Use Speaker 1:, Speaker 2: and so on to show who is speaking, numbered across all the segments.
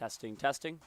Speaker 1: Testing, testing.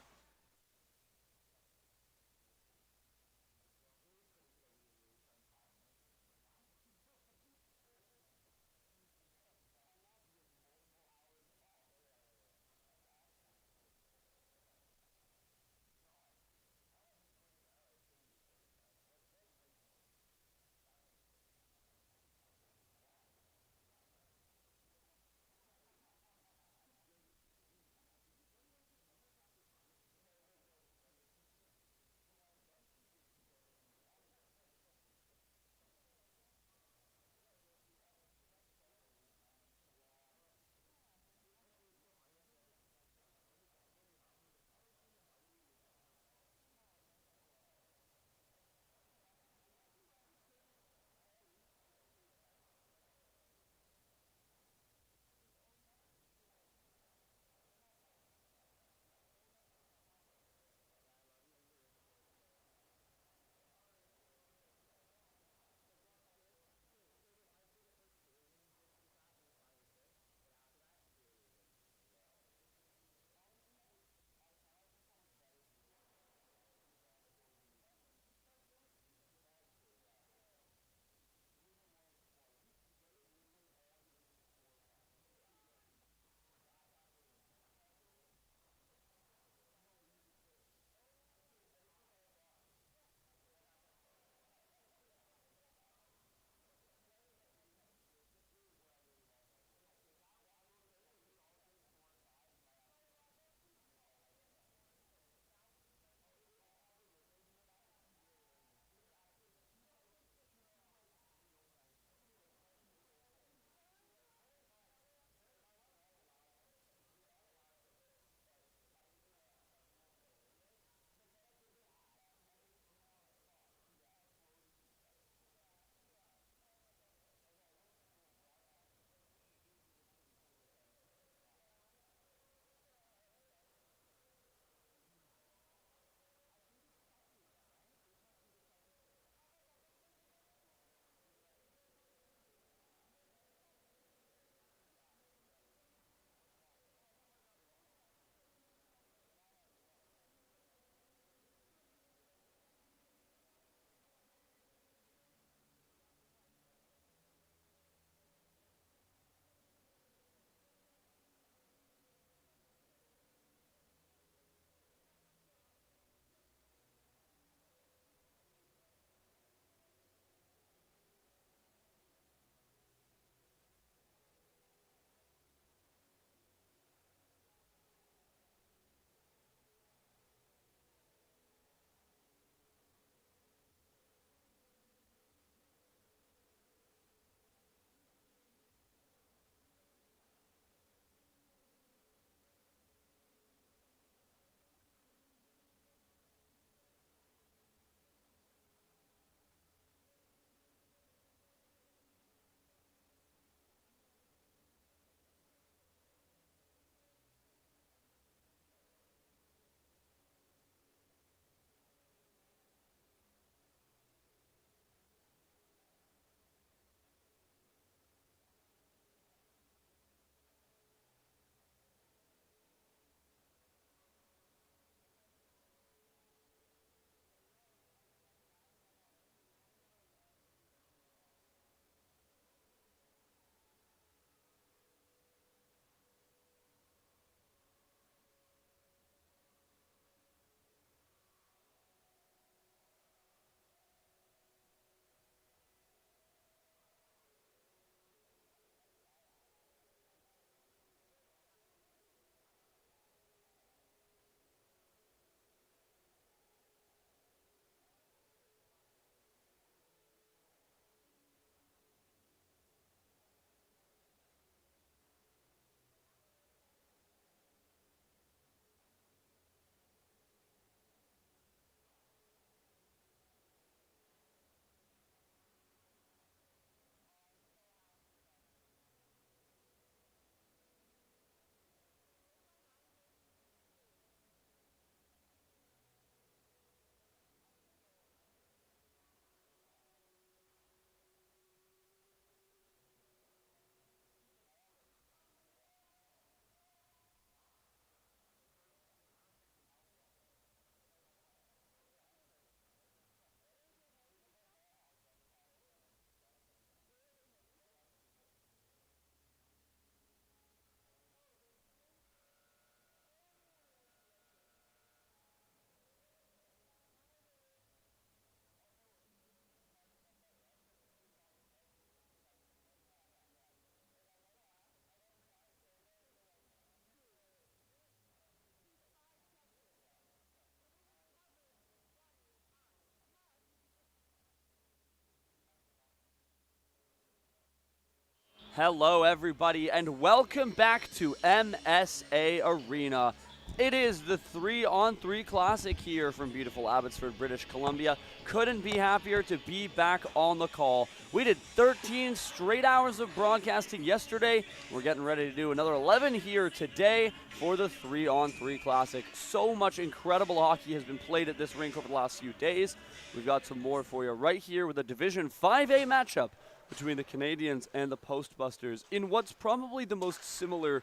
Speaker 1: Hello, everybody, and welcome back to MSA Arena. It is the 3-on-3 Classic here from beautiful Abbotsford, British Columbia. Couldn't be happier to be back on the call. We did 13 straight hours of broadcasting yesterday. We're getting ready to do another 11 here today for the 3-on-3 Classic. So much incredible hockey has been played at this rink over the last few days. We've got some more for you right here with a Division 5A matchup between the Canadians and the Postbusters in what's probably the most similar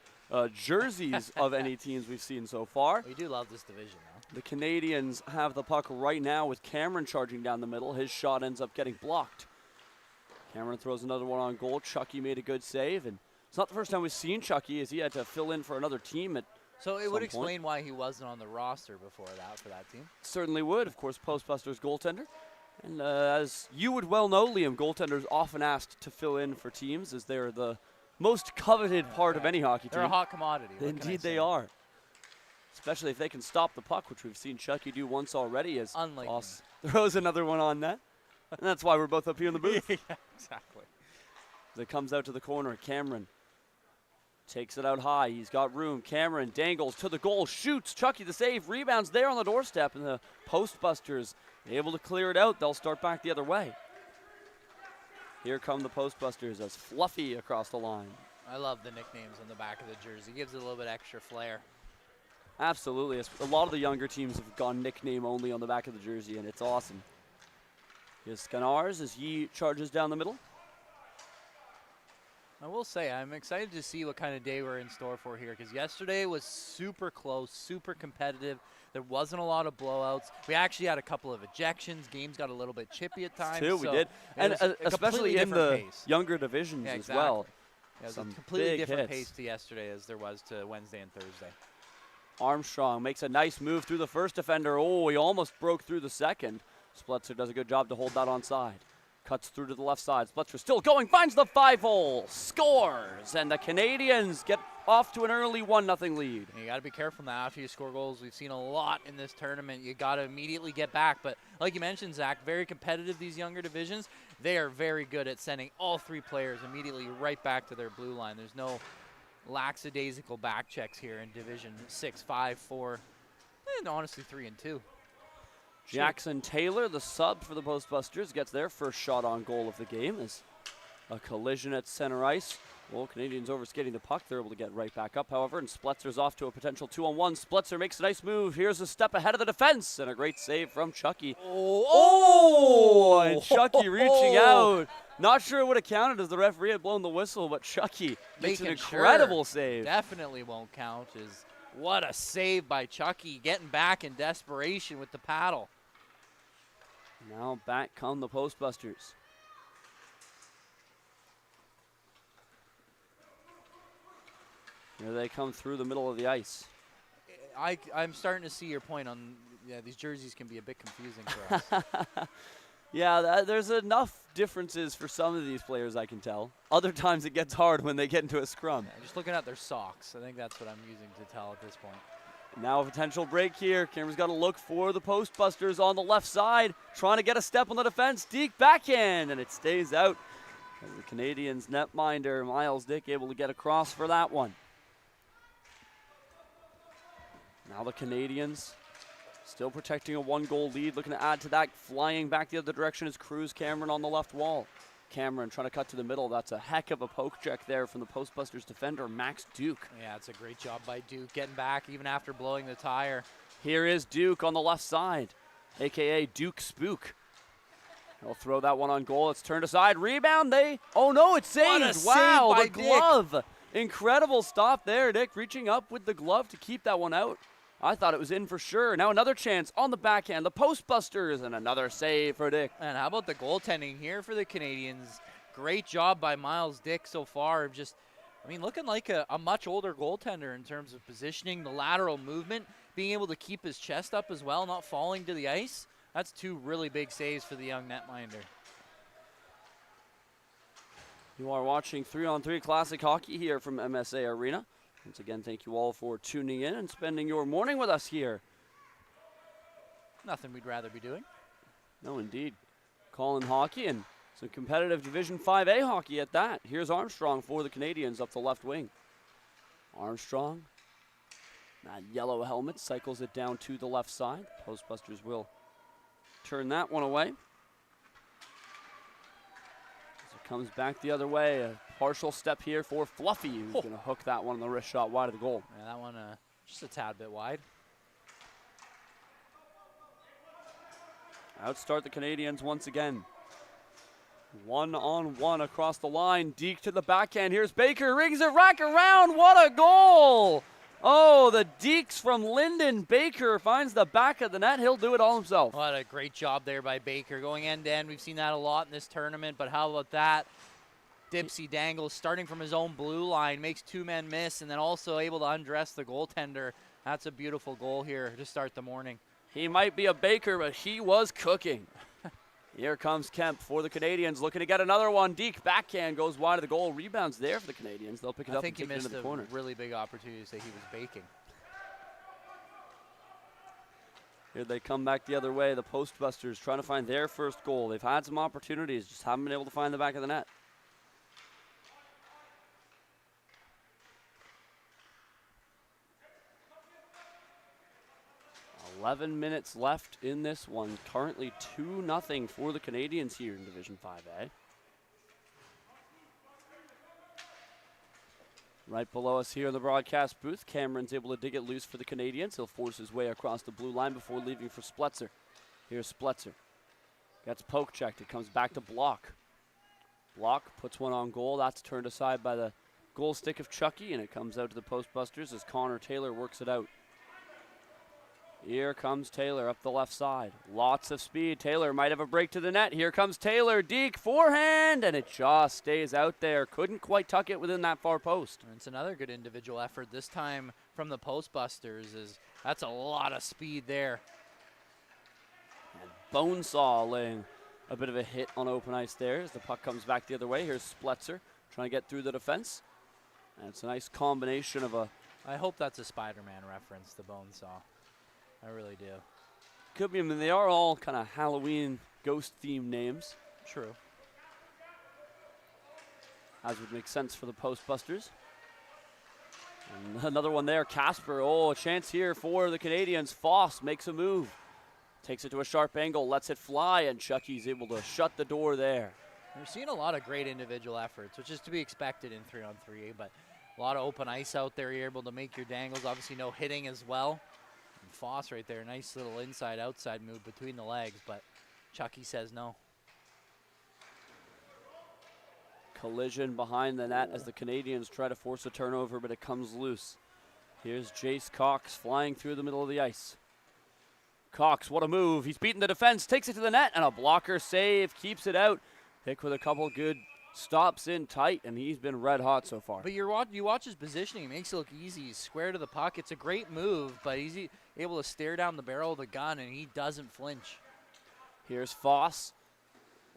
Speaker 1: jerseys of any teams we've seen so far.
Speaker 2: We do love this division, though.
Speaker 1: The Canadians have the puck right now with Cameron charging down the middle. His shot ends up getting blocked. Cameron throws another one on goal. Chucky made a good save, and it's not the first time we've seen Chucky, as he had to fill in for another team at
Speaker 2: So it would explain why he wasn't on the roster before that for that team.
Speaker 1: Certainly would. Of course, Postbusters goaltender. And as you would well know, Liam, goaltenders often asked to fill in for teams as they're the most coveted part of any hockey team.
Speaker 2: They're a hot commodity.
Speaker 1: Indeed they are. Especially if they can stop the puck, which we've seen Chucky do once already as Oss throws another one on net. And that's why we're both up here in the booth.
Speaker 2: Yeah, exactly.
Speaker 1: As it comes out to the corner, Cameron takes it out high. He's got room. Cameron dangles to the goal, shoots. Chucky the save, rebounds there on the doorstep, and the Postbusters able to clear it out. They'll start back the other way. Here come the Postbusters as Fluffy across the line.
Speaker 2: I love the nicknames on the back of the jersey. Gives it a little bit extra flair.
Speaker 1: Absolutely. A lot of the younger teams have gone nickname only on the back of the jersey, and it's awesome. Here's Scanars as he charges down the middle.
Speaker 2: I will say, I'm excited to see what kind of day we're in store for here, because yesterday was super close, super competitive. There wasn't a lot of blowouts. We actually had a couple of ejections. Games got a little bit chippy at times.
Speaker 1: We did. And especially in the younger divisions as well.
Speaker 2: Yeah, it was a completely different pace to yesterday as there was to Wednesday and Thursday.
Speaker 1: Armstrong makes a nice move through the first defender. Oh, he almost broke through the second. Splutzer does a good job to hold that onside. Cuts through to the left side. Splutzer still going, finds the 5-hole, scores, and the Canadians get off to an early 1-0 lead.
Speaker 2: You got to be careful now after you score goals. We've seen a lot in this tournament. You got to immediately get back. But like you mentioned, Zach, very competitive, these younger divisions. They are very good at sending all three players immediately right back to their blue line. There's no lackadaisical back checks here in Division 6, 5, 4, and honestly 3 and 2.
Speaker 1: Jackson Taylor, the sub for the Postbusters, gets their first shot on goal of the game as a collision at center ice. Well, Canadians overskating the puck. They're able to get right back up, however, and Splutzer's off to a potential 2-on-1. Splutzer makes a nice move. Here's a step ahead of the defense, and a great save from Chucky. Oh! And Chucky reaching out. Not sure it would have counted as the referee had blown the whistle, but Chucky makes an incredible save.
Speaker 2: Definitely won't count. What a save by Chucky, getting back in desperation with the paddle.
Speaker 1: Now back come the Postbusters. Here they come through the middle of the ice.
Speaker 2: I'm starting to see your point on, these jerseys can be a bit confusing for us.
Speaker 1: Yeah, there's enough differences for some of these players, I can tell. Other times it gets hard when they get into a scrum.
Speaker 2: Yeah, just looking at their socks, I think that's what I'm using to tell at this point.
Speaker 1: Now a potential break here. Cameron's got to look for the Postbusters on the left side, trying to get a step on the defense. Deke backhand, and it stays out. As the Canadians netminder, Miles Dick, able to get across for that one. Now the Canadians still protecting a 1-goal lead, looking to add to that. Flying back the other direction is Cruz Cameron on the left wall. Cameron trying to cut to the middle. That's a heck of a poke check there from the Postbusters defender, Max Duke.
Speaker 2: Yeah, it's a great job by Duke, getting back even after blowing the tire.
Speaker 1: Here is Duke on the left side, a.k.a. Duke Spook. He'll throw that one on goal. It's turned aside. Rebound. Oh, no, it's saved. Wow, the glove. Incredible stop there. Dick reaching up with the glove to keep that one out. I thought it was in for sure. Now another chance on the backhand. The Postbusters, and another save for Dick.
Speaker 2: And how about the goaltending here for the Canadians? Great job by Miles Dick so far. Looking like a much older goaltender in terms of positioning, the lateral movement, being able to keep his chest up as well, not falling to the ice. That's 2 really big saves for the young netminder.
Speaker 1: You are watching 3-on-3 Classic Hockey here from MSA Arena. Once again, thank you all for tuning in and spending your morning with us here.
Speaker 2: Nothing we'd rather be doing.
Speaker 1: No, indeed. Calling hockey, and Some competitive Division 5A hockey at that. Here's Armstrong for the Canadians up the left wing. Armstrong, that yellow helmet, cycles it down to the left side. Postbusters will turn that one away. As it comes back the other way, a partial step here for Fluffy, who's going to hook that one on the wrist shot wide of the goal.
Speaker 2: Yeah, that one just a tad bit wide.
Speaker 1: Outstart the Canadians once again. 1-on-1 across the line. Deke to the backhand. Here's Baker. Rings it rack around. What a goal! Oh, the Dekes from Lyndon. Baker finds the back of the net. He'll do it all himself.
Speaker 2: What a great job there by Baker. Going end to end. We've seen that a lot in this tournament, but how about that? Dipsy dangles starting from his own blue line. Makes two men miss, and then also able to undress the goaltender. That's a beautiful goal here to start the morning.
Speaker 1: He might be a baker, but he was cooking. Here comes Kemp for the Canadians, looking to get another one. Deke backhand goes wide of the goal. Rebounds there for the Canadians. They'll pick it up and take it into the corner.
Speaker 2: I think he missed a really big opportunity to say he was baking.
Speaker 1: Here they come back the other way. The Postbusters trying to find their first goal. They've had some opportunities, just haven't been able to find the back of the net. .11 minutes left in this one. Currently 2-0 for the Canadians here in Division 5A. Right below us here in the broadcast booth, Cameron's able to dig it loose for the Canadians. He'll force his way across the blue line before leaving for Spletzer. Here's Spletzer. Gets poke checked. It comes back to Block. Block puts one on goal. That's turned aside by the goal stick of Chucky, and it comes out to the Postbusters as Connor Taylor works it out. Here comes Taylor up the left side. Lots of speed. Taylor might have a break to the net. Here comes Taylor. Deke forehand, and it just stays out there. Couldn't quite tuck it within that far post.
Speaker 2: And it's another good individual effort, this time from the Postbusters. That's a lot of speed there.
Speaker 1: And Bonesaw laying a bit of a hit on open ice there as the puck comes back the other way. Here's Spletzer trying to get through the defense. And it's a nice combination of a...
Speaker 2: I hope that's a Spider-Man reference, the Bonesaw. I really do.
Speaker 1: Could be. I mean, they are all kind of Halloween ghost-themed names.
Speaker 2: True.
Speaker 1: As would make sense for the Postbusters. And another one there, Casper. Oh, a chance here for the Canadians. Foss makes a move. Takes it to a sharp angle, lets it fly, and Chucky's able to shut the door there.
Speaker 2: We're seeing a lot of great individual efforts, which is to be expected in 3-on-3, but a lot of open ice out there. You're able to make your dangles. Obviously, no hitting as well. Foss right there, nice little inside-outside move between the legs, but Chucky says no.
Speaker 1: Collision behind the net as the Canadians try to force a turnover, but it comes loose. Here's Jace Cox flying through the middle of the ice. Cox, what a move. He's beaten the defense, takes it to the net, and a blocker save, keeps it out. Pick with a couple good stops in tight, and he's been red hot so far.
Speaker 2: But you watch his positioning. He makes it look easy. He's square to the puck. It's a great move, but he's able to stare down the barrel of the gun, and he doesn't flinch.
Speaker 1: Here's Foss.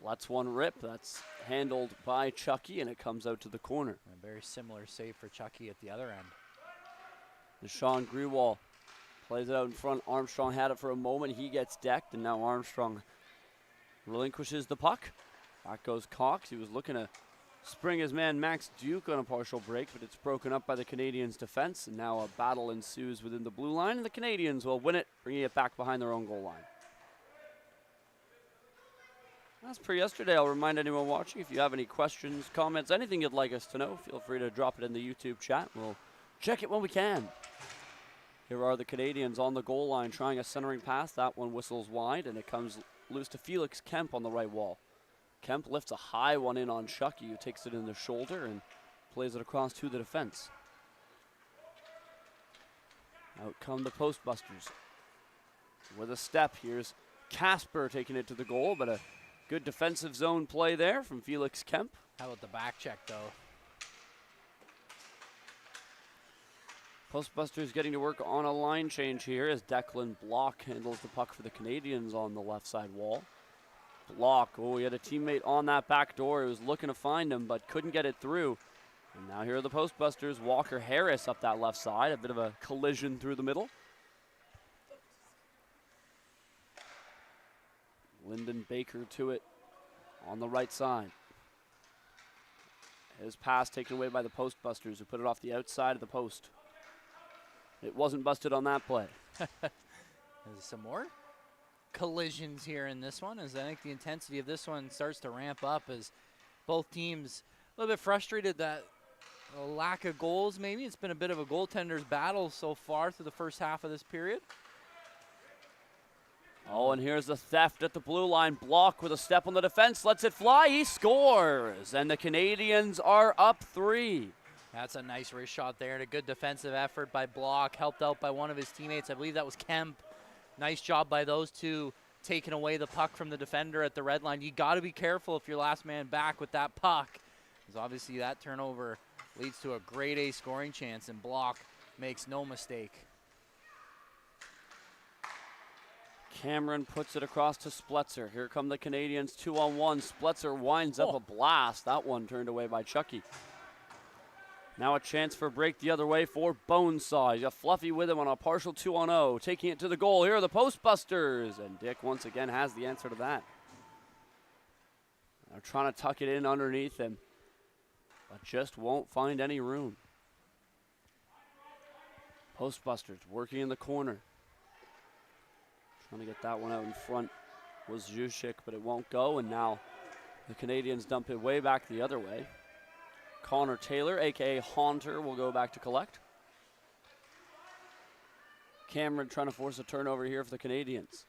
Speaker 1: Lets one rip. That's handled by Chucky, and it comes out to the corner.
Speaker 2: A very similar save for Chucky at the other end.
Speaker 1: Deshaun Grewal plays it out in front. Armstrong had it for a moment. He gets decked, and now Armstrong relinquishes the puck. Back goes Cox. He was looking to spring his man Max Duke on a partial break, but it's broken up by the Canadians' defense, and now a battle ensues within the blue line, and the Canadians will win it, bringing it back behind their own goal line. As per yesterday, I'll remind anyone watching, if you have any questions, comments, anything you'd like us to know, feel free to drop it in the YouTube chat. We'll check it when we can. Here are the Canadians on the goal line trying a centering pass. That one whistles wide, and it comes loose to Felix Kemp on the right wall. Kemp lifts a high one in on Chucky, who takes it in the shoulder and plays it across to the defense. Out come the Postbusters. With a step, here's Casper taking it to the goal, but a good defensive zone play there from Felix Kemp.
Speaker 2: How about the back check, though?
Speaker 1: Postbusters getting to work on a line change here as Declan Block handles the puck for the Canadians on the left side wall. Block, oh, he had a teammate on that back door. He was looking to find him, but couldn't get it through. And now here are the Postbusters. Walker Harris up that left side. A bit of a collision through the middle. Lyndon Baker to it on the right side. His pass taken away by the post busters, who put it off the outside of the post. It wasn't busted on that play.
Speaker 2: There's some more collisions here in this one, as I think the intensity of this one starts to ramp up as both teams a little bit frustrated that a lack of goals maybe. It's been a bit of a goaltender's battle so far through the first half of this period.
Speaker 1: Oh, and here's the theft at the blue line. Block with a step on the defense, lets it fly, he scores! And the Canadians are up 3.
Speaker 2: That's a nice wrist shot there and a good defensive effort by Block, helped out by one of his teammates. I believe that was Kemp. Nice job by those two, taking away the puck from the defender at the red line. You got to be careful if you're last man back with that puck, because obviously that turnover leads to a grade A scoring chance, and Block makes no mistake.
Speaker 1: Cameron puts it across to Spletzer. Here come the Canadians, 2-on-1. Spletzer winds up a blast. That one turned away by Chucky. Now a chance for a break the other way for Bonesaw. He's got Fluffy with him on a partial 2-on-0. Taking it to the goal. Here are the post busters. And Dick once again has the answer to that. They're trying to tuck it in underneath him, but just won't find any room. Post busters working in the corner. Trying to get that one out in front was Juszczyk, but it won't go, and now the Canadians dump it way back the other way. Connor Taylor, a.k.a. Haunter, will go back to collect. Cameron trying to force a turnover here for the Canadians.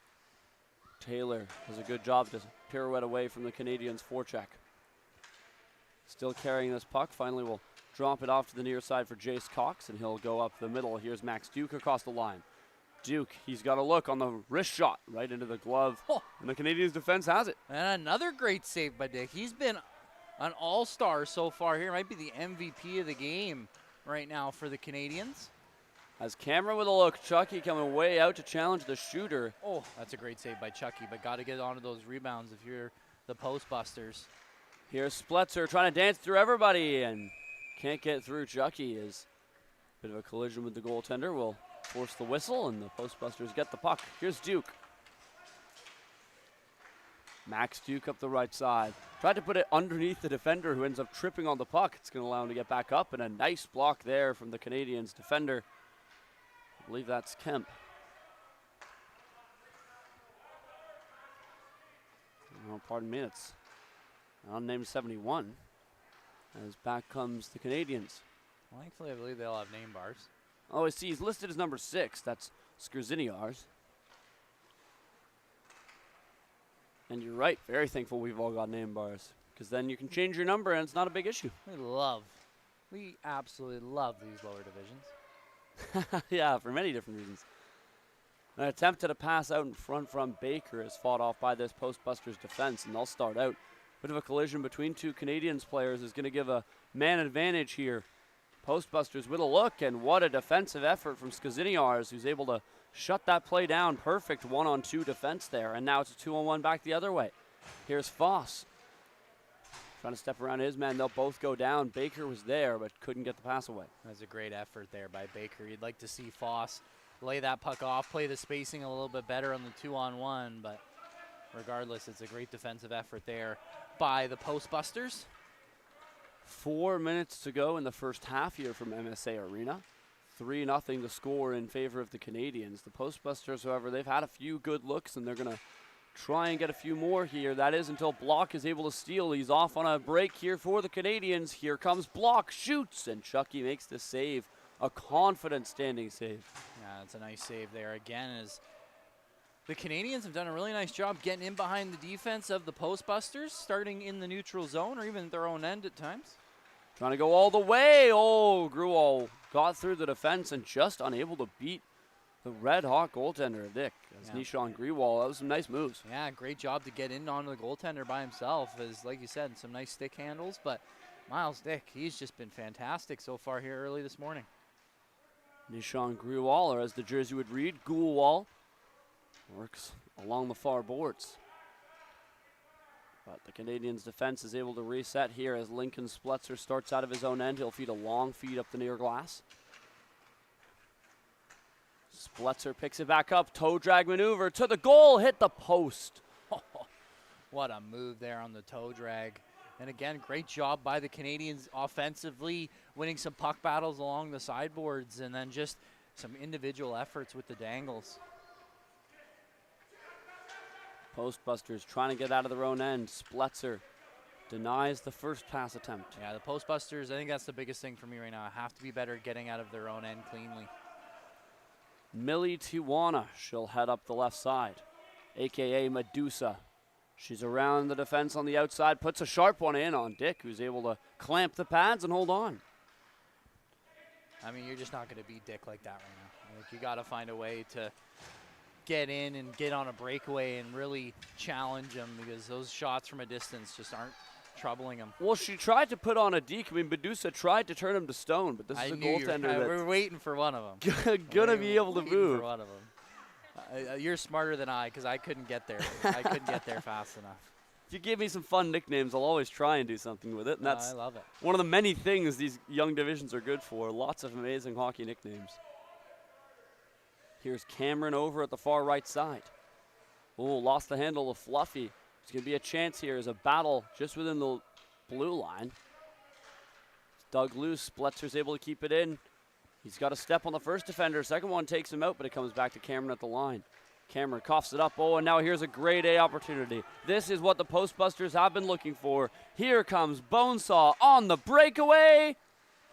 Speaker 1: Taylor does a good job to pirouette away from the Canadians' forecheck. Still carrying this puck. Finally will drop it off to the near side for Jace Cox, and he'll go up the middle. Here's Max Duke across the line. Duke, he's got a look on the wrist shot right into the glove, and the Canadians' defense has it.
Speaker 2: And another great save by Dick. He's been an all-star so far here. Might be the MVP of the game right now for the Canadians.
Speaker 1: As Cameron with a look, Chucky coming way out to challenge the shooter.
Speaker 2: Oh, that's a great save by Chucky, but got to get onto those rebounds if you're the post busters.
Speaker 1: Here's Spletzer trying to dance through everybody and can't get through Chucky. Is a bit of a collision with the goaltender. Will force the whistle, and the postbusters get the puck. Here's Duke. Max Duke up the right side. Tried to put it underneath the defender, who ends up tripping on the puck. It's going to allow him to get back up, and a nice block there from the Canadians defender. I believe that's Kemp. Oh, pardon me, it's unnamed 71. As back comes the Canadians.
Speaker 2: Well, thankfully, I believe they'll have name bars.
Speaker 1: Oh, I see. He's listed as number 6. That's Skrziniar's. And you're right. Very thankful we've all got name bars, because then you can change your number and it's not a big issue.
Speaker 2: We absolutely love these lower divisions.
Speaker 1: Yeah, for many different reasons. An attempt at a pass out in front from Baker is fought off by this Postbusters defense, and they'll start out. Bit of a collision between two Canadians players is going to give a man advantage here. Postbusters with a look, and what a defensive effort from Skrziniar's, who's able to shut that play down. Perfect one-on-two defense there, and now it's a 2-on-1 back the other way. Here's Foss. Trying to step around his man. They'll both go down. Baker was there, but couldn't get the pass away.
Speaker 2: That's a great effort there by Baker. You'd like to see Foss lay that puck off, play the spacing a little bit better on the 2-on-1, but regardless, it's a great defensive effort there by the Postbusters.
Speaker 1: 4 minutes to go in the first half here from MSA Arena. 3-0 the score in favor of the Canadians. The Postbusters, however, they've had a few good looks, and they're going to try and get a few more here. That is until Block is able to steal. He's off on a break here for the Canadians. Here comes Block, shoots, and Chucky makes the save. A confident standing save.
Speaker 2: Yeah, that's a nice save there again, as the Canadians have done a really nice job getting in behind the defense of the Postbusters, starting in the neutral zone or even at their own end at times.
Speaker 1: Trying to go all the way. Oh, Gruwall got through the defense and just unable to beat the red-hot goaltender, Dick. As Nishan Grewal, that was some nice moves.
Speaker 2: Yeah, great job to get in onto the goaltender by himself. As, like you said, some nice stick handles. But Miles Dick, he's just been fantastic so far here early this morning.
Speaker 1: Nishan Grewal, or as the jersey would read, Gulwal, works along the far boards. But the Canadians' defense is able to reset here as Lincoln Spletzer starts out of his own end. He'll feed a long feed up the near glass. Spletzer picks it back up. Toe drag maneuver to the goal. Hit the post.
Speaker 2: What a move there on the toe drag. And again, great job by the Canadians offensively, winning some puck battles along the sideboards, and then just some individual efforts with the dangles.
Speaker 1: Postbusters trying to get out of their own end. Spletzer denies the first pass attempt.
Speaker 2: Yeah, the Postbusters, I think that's the biggest thing for me right now. Have to be better at getting out of their own end cleanly.
Speaker 1: Millie Tijuana, she'll head up the left side, a.k.a. Medusa. She's around the defense on the outside, puts a sharp one in on Dick, who's able to clamp the pads and hold on.
Speaker 2: I mean, you're just not going to beat Dick like that right now. Like, you got to find a way to get in and get on a breakaway and really challenge him, because those shots from a distance just aren't troubling him.
Speaker 1: Well, she tried to put on a deke. I mean, Medusa tried to turn him to stone, but this is a goaltender
Speaker 2: we're waiting for one of them.
Speaker 1: Gonna be able to move.
Speaker 2: For one of them. You're smarter than I, because I couldn't get there. I couldn't get there fast enough.
Speaker 1: If you give me some fun nicknames, I'll always try and do something with it. And that's
Speaker 2: I love it.
Speaker 1: one of the many things these young divisions are good for. Lots of amazing hockey nicknames. Here's Cameron over at the far right side. Oh, lost the handle of Fluffy. There's going to be a chance here as a battle just within the blue line. It's dug loose. Spletzer's able to keep it in. He's got a step on the first defender. Second one takes him out, but it comes back to Cameron at the line. Cameron coughs it up. Oh, and now here's a grade A opportunity. This is what the Postbusters have been looking for. Here comes Bonesaw on the breakaway.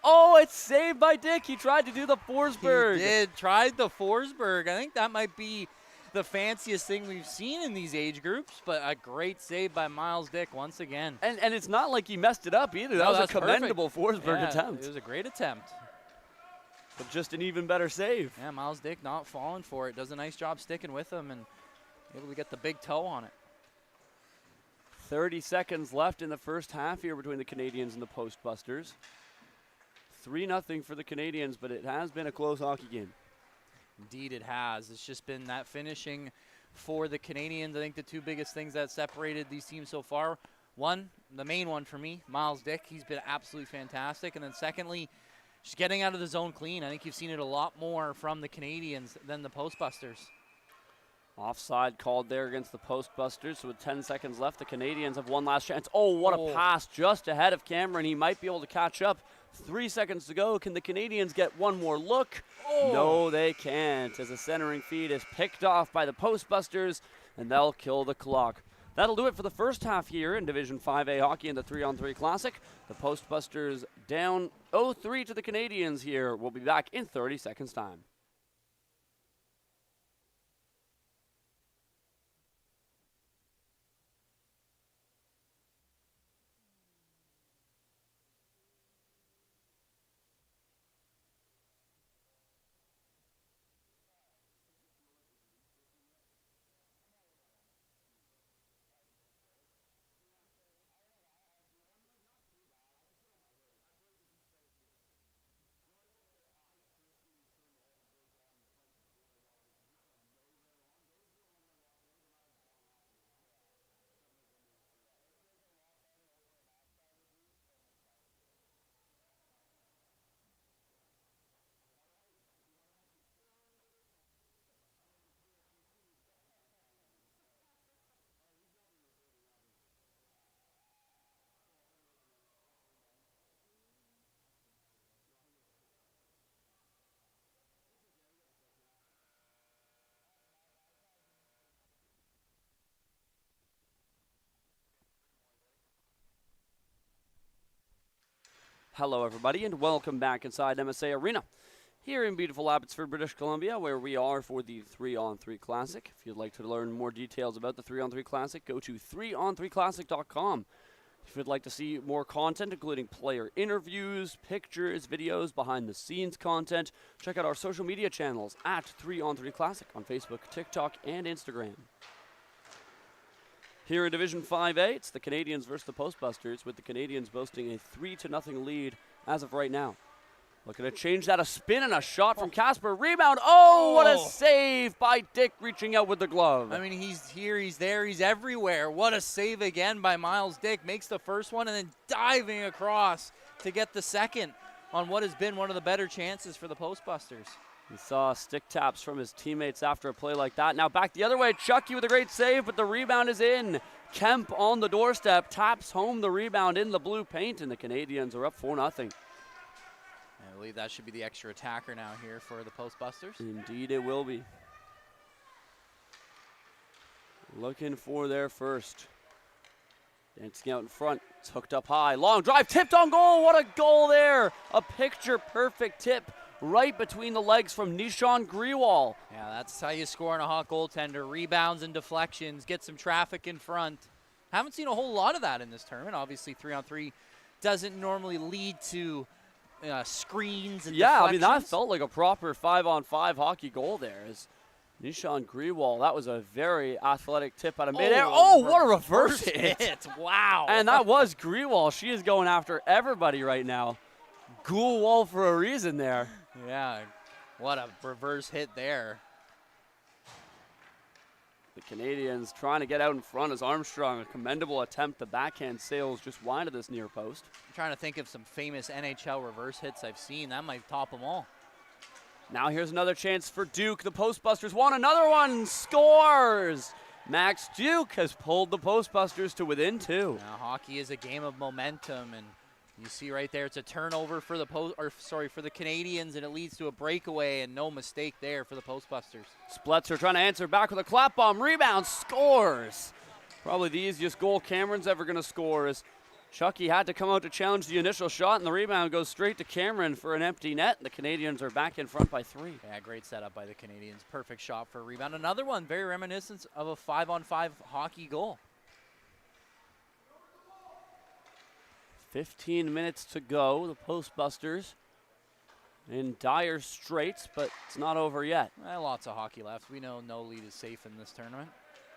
Speaker 1: Oh, it's saved by Dick. He tried to do the Forsberg.
Speaker 2: He did. Tried the Forsberg. I think that might be the fanciest thing we've seen in these age groups, but a great save by Miles Dick once again.
Speaker 1: And it's not like he messed it up either. That was a commendable Forsberg attempt.
Speaker 2: It was a great attempt.
Speaker 1: But just an even better save.
Speaker 2: Yeah, Miles Dick not falling for it. Does a nice job sticking with him and able to get the big toe on it.
Speaker 1: 30 seconds left in the first half here between the Canadians and the Postbusters. 3-0 for the Canadians, but it has been a close hockey game.
Speaker 2: Indeed it has. It's just been that finishing for the Canadians. I think the two biggest things that separated these teams so far, one, the main one for me, Miles Dick. He's been absolutely fantastic. And then secondly, just getting out of the zone clean. I think you've seen it a lot more from the Canadians than the Postbusters.
Speaker 1: Offside called there against the Postbusters. So with 10 seconds left, the Canadians have one last chance. Oh, what a pass just ahead of Cameron. He might be able to catch up. 3 seconds to go. Can the Canadians get one more look? Oh. No, they can't, as a centering feed is picked off by the Postbusters, and they'll kill the clock. That'll do it for the first half here in Division 5A hockey in the 3-on-3 Classic. The Postbusters down 0-3 to the Canadians here. We'll be back in 30 seconds' time. Hello, everybody, and welcome back inside MSA Arena here in beautiful Abbotsford, British Columbia, where we are for the 3-on-3 Classic. If you'd like to learn more details about the 3-on-3 Classic, go to 3on3classic.com. If you'd like to see more content, including player interviews, pictures, videos, behind-the-scenes content, check out our social media channels at 3on3 Classic on Facebook, TikTok, and Instagram. Here in Division 5A, it's the Canadians versus the Postbusters, with the Canadians boasting a 3-0 lead as of right now. Looking to change that, a spin and a shot from Casper. Rebound. Oh, what a save by Dick reaching out with the glove.
Speaker 2: I mean, he's here, he's there, he's everywhere. What a save again by Miles Dick. Makes the first one and then diving across to get the second on what has been one of the better chances for the Postbusters.
Speaker 1: He saw stick taps from his teammates after a play like that. Now back the other way, Chucky with a great save, but the rebound is in. Kemp on the doorstep, taps home the rebound in the blue paint, and the Canadians are up 4-0.
Speaker 2: I believe that should be the extra attacker now here for the Postbusters.
Speaker 1: Indeed it will be. Looking for their first. Dancing out in front, it's hooked up high. Long drive, tipped on goal, what a goal there! A picture-perfect tip right between the legs from Nishan Grewal.
Speaker 2: Yeah, that's how you score on a hot goaltender. Rebounds and deflections, get some traffic in front. Haven't seen a whole lot of that in this tournament. Obviously, 3-on-3 doesn't normally lead to screens and deflections.
Speaker 1: I mean, that felt like a proper 5-on-5 hockey goal there. As Nishan Grewal, that was a very athletic tip out of midair. Oh, what a reverse hit.
Speaker 2: Wow.
Speaker 1: And that was Grewal. She is going after everybody right now. Ghoul wall for a reason there.
Speaker 2: Yeah, what a reverse hit there.
Speaker 1: The Canadians trying to get out in front as Armstrong, a commendable attempt. The backhand sails just wide of this near post.
Speaker 2: I'm trying to think of some famous NHL reverse hits I've seen. That might top them all.
Speaker 1: Now here's another chance for Duke. The Postbusters want another one. Scores! Max Duke has pulled the Postbusters to within 2.
Speaker 2: Now, hockey is a game of momentum, and you see right there, it's a turnover for the for the Canadians, and it leads to a breakaway, and no mistake there for the Postbusters.
Speaker 1: Spletzer trying to answer back with a clap bomb. Rebound, scores. Probably the easiest goal Cameron's ever going to score, as Chucky had to come out to challenge the initial shot, and the rebound goes straight to Cameron for an empty net. The Canadians are back in front by 3.
Speaker 2: Yeah, great setup by the Canadians. Perfect shot for a rebound. Another one, very reminiscent of a 5-on-5 hockey goal.
Speaker 1: 15 minutes to go. The Postbusters in dire straits, but it's not over yet.
Speaker 2: Lots of hockey left. We know no lead is safe in this tournament.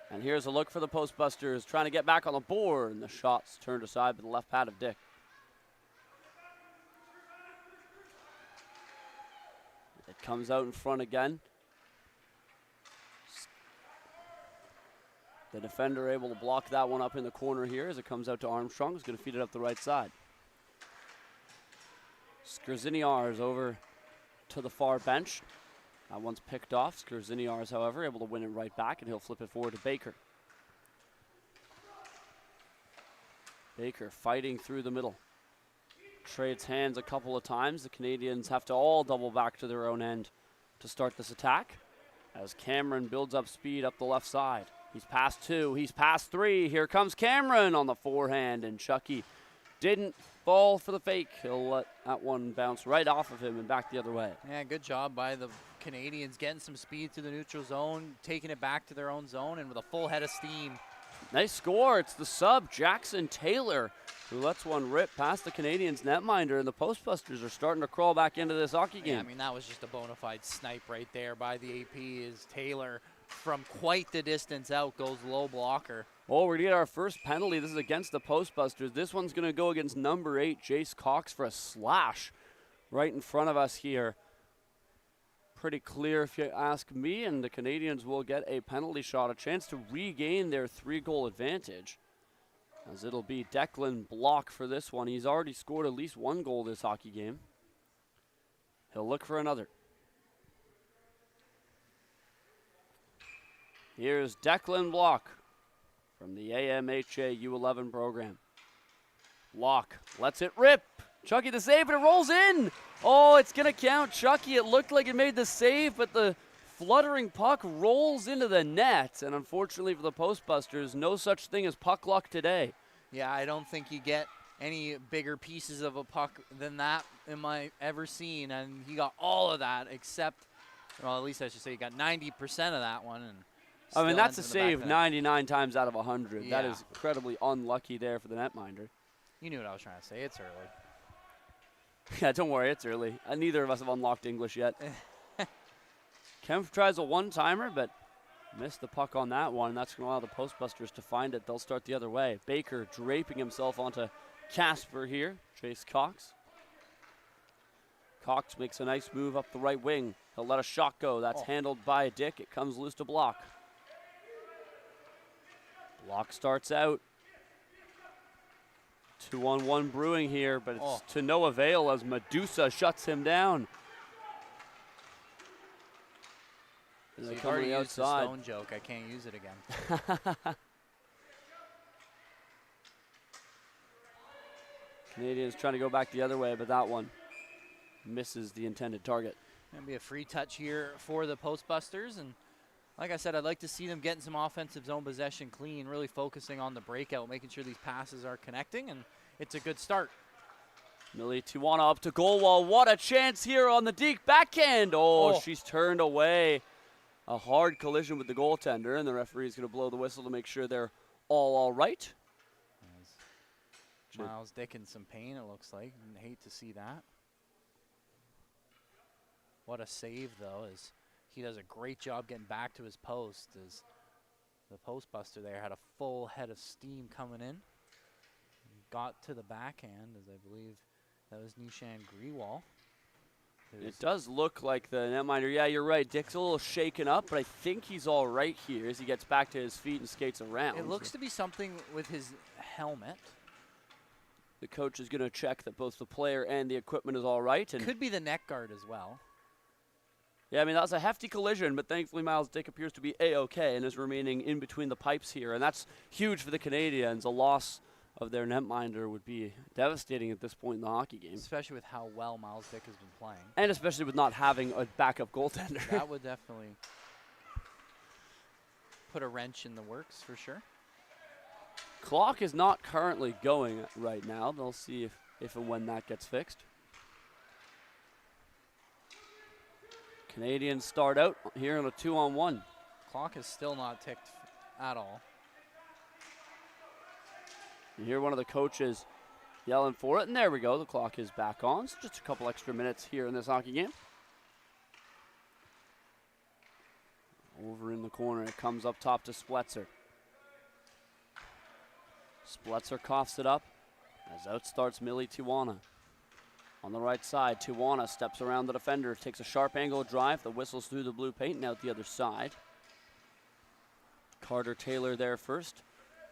Speaker 1: And here's a look for the Postbusters, trying to get back on the board, and the shot's turned aside by the left pad of Dick. It comes out in front again. The defender able to block that one up in the corner here as it comes out to Armstrong, who's going to feed it up the right side. Skrziniar's over to the far bench. That one's picked off. Skrziniar's, however, able to win it right back, and he'll flip it forward to Baker. Baker fighting through the middle. Trades hands a couple of times. The Canadians have to all double back to their own end to start this attack as Cameron builds up speed up the left side. He's past 2, he's past 3. Here comes Cameron on the forehand, and Chucky didn't fall for the fake. He'll let that one bounce right off of him and back the other way.
Speaker 2: Yeah, good job by the Canadians getting some speed through the neutral zone, taking it back to their own zone, and with a full head of steam.
Speaker 1: Nice score. It's the sub, Jackson Taylor, who lets one rip past the Canadians' netminder, and the Postbusters are starting to crawl back into this hockey game.
Speaker 2: Yeah, I mean, that was just a bona fide snipe right there by the AP. Is Taylor from quite the distance out, goes low blocker.
Speaker 1: Oh, we're going to get our first penalty. This is against the Postbusters. This one's going to go against number 8, Jace Cox, for a slash right in front of us here. Pretty clear if you ask me, and the Canadians will get a penalty shot, a chance to regain their 3-goal advantage, as it'll be Declan Block for this one. He's already scored at least 1 goal this hockey game. He'll look for another. Here's Declan Block from the AMHA U11 program. Block lets it rip. Chucky the save, and it rolls in. Oh, it's going to count. Chucky, it looked like it made the save, but the fluttering puck rolls into the net. And unfortunately for the Postbusters, no such thing as puck luck today.
Speaker 2: Yeah, I don't think you get any bigger pieces of a puck than that in my ever seen. And he got all of that except, well, at least I should say he got 90% of that one. And
Speaker 1: I mean, that's a save 99 times out of 100.
Speaker 2: Yeah.
Speaker 1: That is incredibly unlucky there for the netminder.
Speaker 2: You knew what I was trying to say. It's early.
Speaker 1: Yeah, don't worry, it's early. Neither of us have unlocked English yet. Kempf tries a one-timer, but missed the puck on that one. That's going to allow the Postbusters to find it. They'll start the other way. Baker draping himself onto Casper here. Chase Cox. Cox makes a nice move up the right wing. He'll let a shot go. That's handled by Dick. It comes loose to Block. Block starts out. 2-on-1 brewing here, but it's to no avail as Medusa shuts him down.
Speaker 2: So you've already used the stone joke. I can't use it again.
Speaker 1: Canadians trying to go back the other way, but that one misses the intended target.
Speaker 2: Going to be a free touch here for the Postbusters. And like I said, I'd like to see them getting some offensive zone possession clean, really focusing on the breakout, making sure these passes are connecting, and it's a good start.
Speaker 1: Millie Tijuana up to goal wall. What a chance here on the Deke backhand. Oh, she's turned away. A hard collision with the goaltender, and the referee is going to blow the whistle to make sure they're all right.
Speaker 2: Miles Dick in some pain, it looks like. I hate to see that. What a save, though, as he does a great job getting back to his post, as the Postbuster there had a full head of steam coming in. Got to the backhand, as I believe that was Nishan Grewal.
Speaker 1: It does look like the netminder. Yeah, you're right. Dick's a little shaken up, but I think he's all right here as he gets back to his feet and skates around.
Speaker 2: It looks to be something with his helmet.
Speaker 1: The coach is going to check that both the player and the equipment is all right. And
Speaker 2: could be the neck guard as well.
Speaker 1: Yeah, I mean, that was a hefty collision, but thankfully Miles Dick appears to be A-OK and is remaining in between the pipes here. And that's huge for the Canadians. A loss of their netminder would be devastating at this point in the hockey game.
Speaker 2: Especially with how well Miles Dick has been playing.
Speaker 1: And especially with not having a backup goaltender.
Speaker 2: That would definitely put a wrench in the works for sure.
Speaker 1: Clock is not currently going right now. They'll see if and when that gets fixed. Canadians start out here on a 2-on-1.
Speaker 2: Clock is still not ticked at all.
Speaker 1: You hear one of the coaches yelling for it, and there we go. The clock is back on. So just a couple extra minutes here in this hockey game. Over in the corner, it comes up top to Spletzer. Spletzer coughs it up as out starts Millie Tijuana. On the right side, Tijuana steps around the defender, takes a sharp angle drive. The whistles through the blue paint and out the other side. Carter Taylor there first.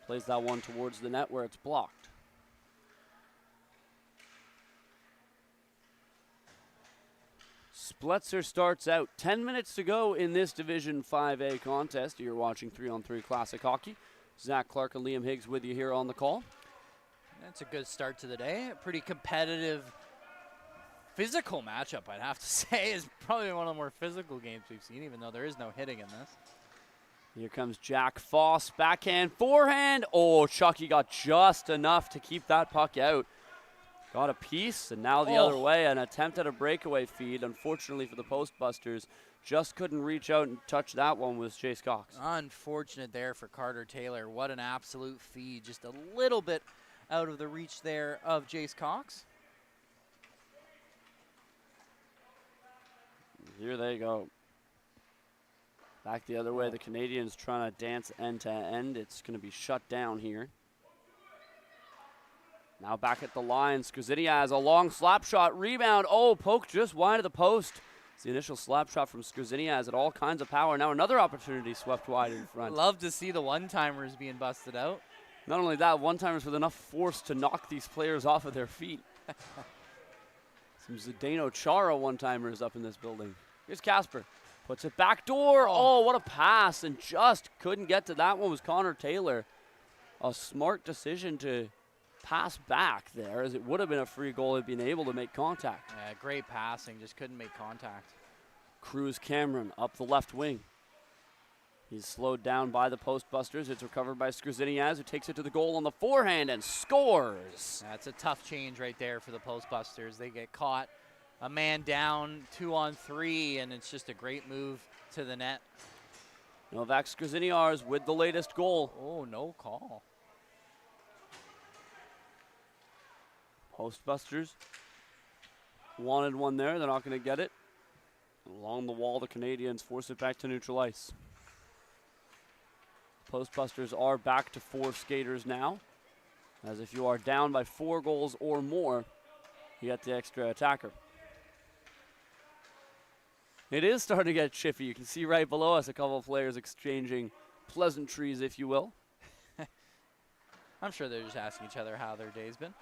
Speaker 1: Plays that one towards the net where it's blocked. Spletzer starts out. 10 minutes to go in this Division 5A contest. You're watching 3-on-3 Classic Hockey. Zach Clarke and Liam Higgs with you here on the call.
Speaker 2: That's a good start to the day. A pretty competitive, physical matchup, I'd have to say. It's probably one of the more physical games we've seen, even though there is no hitting in this.
Speaker 1: Here comes Jack Foss, backhand, forehand. Oh, Chucky got just enough to keep that puck out. Got a piece, and now the other way, an attempt at a breakaway feed. Unfortunately for the Postbusters, just couldn't reach out and touch that one with Chase Cox.
Speaker 2: Unfortunate there for Carter Taylor. What an absolute feed. Just a little bit out of the reach there of Jace Cox.
Speaker 1: Here they go. Back the other way, the Canadians trying to dance end to end. It's going to be shut down here. Now back at the line, Skrziniya has a long slap shot, rebound. Oh, poke just wide of the post. It's the initial slap shot from Skrziniya has all kinds of power. Now another opportunity swept wide in front.
Speaker 2: Love to see the one-timers being busted out.
Speaker 1: Not only that, one-timers with enough force to knock these players off of their feet. Some Zdeno Chara one-timers up in this building. Here's Casper. Puts it back door. Oh, what a pass. And just couldn't get to that one was Connor Taylor. A smart decision to pass back there, as it would have been a free goal had been able to make contact.
Speaker 2: Yeah, great passing. Just couldn't make contact.
Speaker 1: Cruz Cameron up the left wing. He's slowed down by the Postbusters. It's recovered by Skrziniya, who takes it to the goal on the forehand and scores.
Speaker 2: That's a tough change right there for the Postbusters. They get caught. A man down, 2-on-3, and it's just a great move to the net.
Speaker 1: Novak Skrziniya with the latest goal.
Speaker 2: Oh, no call.
Speaker 1: Postbusters wanted one there. They're not going to get it. Along the wall, the Canadians force it back to neutral ice. Postbusters are back to 4 skaters now, as if you are down by 4 goals or more, you get the extra attacker. It is starting to get chippy. You can see right below us a couple of players exchanging pleasantries, if you will.
Speaker 2: I'm sure they're just asking each other how their day's been.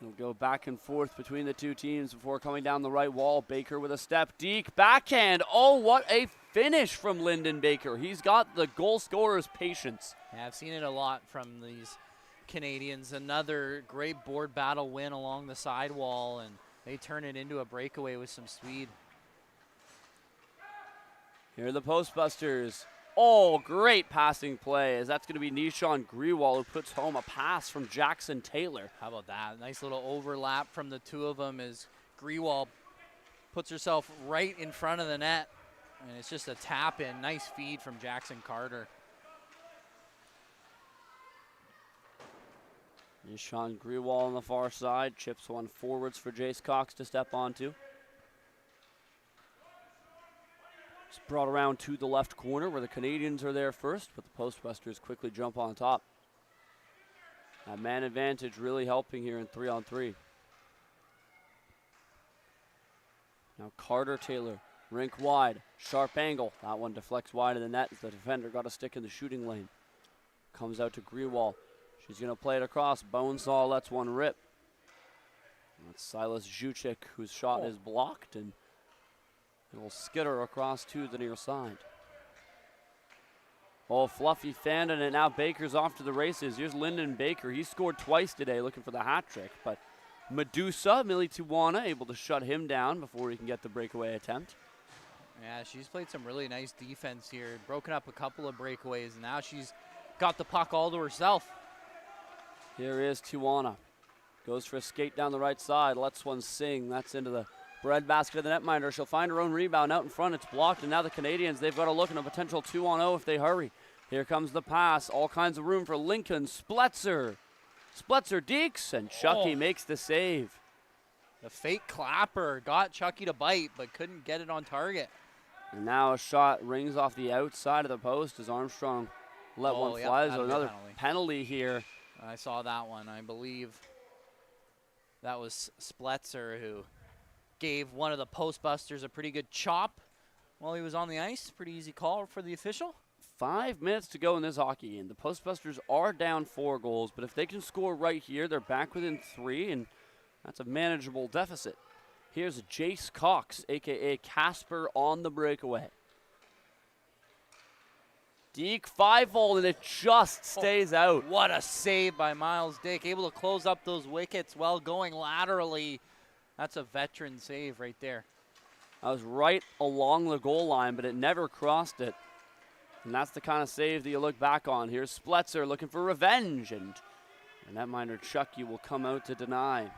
Speaker 1: They'll go back and forth between the two teams before coming down the right wall. Baker with a step. Deke backhand. Oh, what a finish from Lyndon Baker. He's got the goal scorer's patience.
Speaker 2: Yeah, I've seen it a lot from these Canadians. Another great board battle win along the sidewall, and they turn it into a breakaway with some speed.
Speaker 1: Here are the Postbusters. Oh, great passing play, as that's going to be Nishan Grewal who puts home a pass from Jackson Taylor.
Speaker 2: How about that? Nice little overlap from the two of them as Grewal puts herself right in front of the net, and it's just a tap in. Nice feed from Jackson Carter.
Speaker 1: Nishan Grewal on the far side, chips one forwards for Jace Cox to step onto. It's brought around to the left corner where the Canadians are there first, but the Postbusters quickly jump on top. That man advantage really helping here in 3-on-3. Now Carter Taylor, rink wide, sharp angle. That one deflects wide of the net as the defender got a stick in the shooting lane. Comes out to Grewal. She's going to play it across. Bonesaw lets one rip. That's Silas Juchik, whose shot is blocked, and it will skitter across to the near side. Oh, Fluffy fanned it. Now Baker's off to the races. Here's Lyndon Baker. He scored twice today looking for the hat trick, but Medusa, Millie Tuwana, able to shut him down before he can get the breakaway attempt.
Speaker 2: Yeah, she's played some really nice defense here. Broken up a couple of breakaways, and now she's got the puck all to herself.
Speaker 1: Here is Tuwana. Goes for a skate down the right side. Lets one sing. That's into the breadbasket of the netminder. She'll find her own rebound out in front. It's blocked, and now the Canadians, they've got to look at a potential 2-on-0 if they hurry. Here comes the pass. All kinds of room for Lincoln. Spletzer dekes, and Chucky makes the save.
Speaker 2: The fake clapper got Chucky to bite, but couldn't get it on target.
Speaker 1: And now a shot rings off the outside of the post as Armstrong let one fly. So another penalty here.
Speaker 2: I saw that one. I believe that was Spletzer who gave one of the Postbusters a pretty good chop while he was on the ice. Pretty easy call for the official.
Speaker 1: 5 minutes to go in this hockey game. The Postbusters are down 4 goals, but if they can score right here, they're back within 3, and that's a manageable deficit. Here's Jace Cox, a.k.a. Casper, on the breakaway. Deke 5-hole, and it just stays out.
Speaker 2: What a save by Miles Dick. Able to close up those wickets while going laterally. That's a veteran save right there.
Speaker 1: I was right along the goal line, but it never crossed it. And that's the kind of save that you look back on. Here's Spletzer looking for revenge, and netminder Chucky will come out to deny.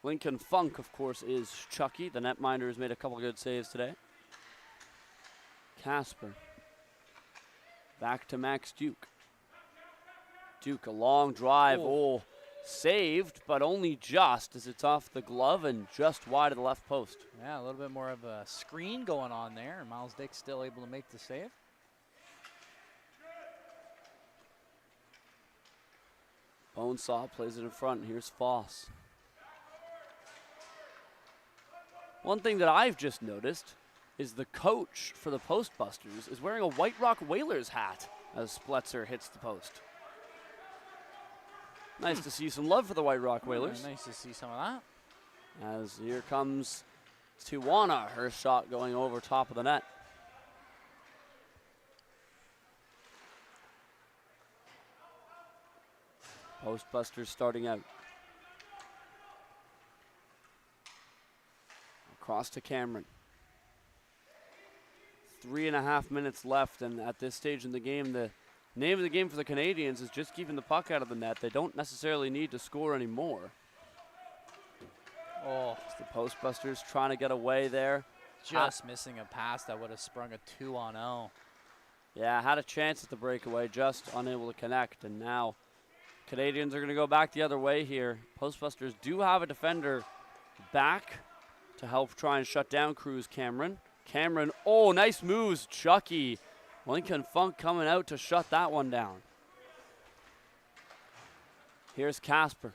Speaker 1: Lincoln Funk, of course, is Chucky. The netminder has made a couple good saves today. Casper. Back to Max Duke. Duke, a long drive. Oh, saved, but only just as it's off the glove and just wide of the left post.
Speaker 2: Yeah, a little bit more of a screen going on there. Miles Dick still able to make the save.
Speaker 1: Bonesaw plays it in front. Here's Foss. One thing that I've just noticed is the coach for the Postbusters is wearing a White Rock Whalers hat as Spletzer hits the post. Nice to see some love for the White Rock Whalers.
Speaker 2: Nice to see some of that.
Speaker 1: As here comes Tijuana, her shot going over top of the net. Postbusters starting out. Across to Cameron. 3.5 minutes left, and at this stage in the game, the name of the game for the Canadians is just keeping the puck out of the net. They don't necessarily need to score anymore.
Speaker 2: Oh,
Speaker 1: it's the Postbusters trying to get away there.
Speaker 2: Just missing a pass that would have sprung a 2-on-0.
Speaker 1: Yeah, had a chance at the breakaway, just unable to connect, and now Canadians are going to go back the other way here. Postbusters do have a defender back to help try and shut down Cruz Cameron. Oh, nice moves, Chucky. Lincoln Funk coming out to shut that one down. Here's Casper.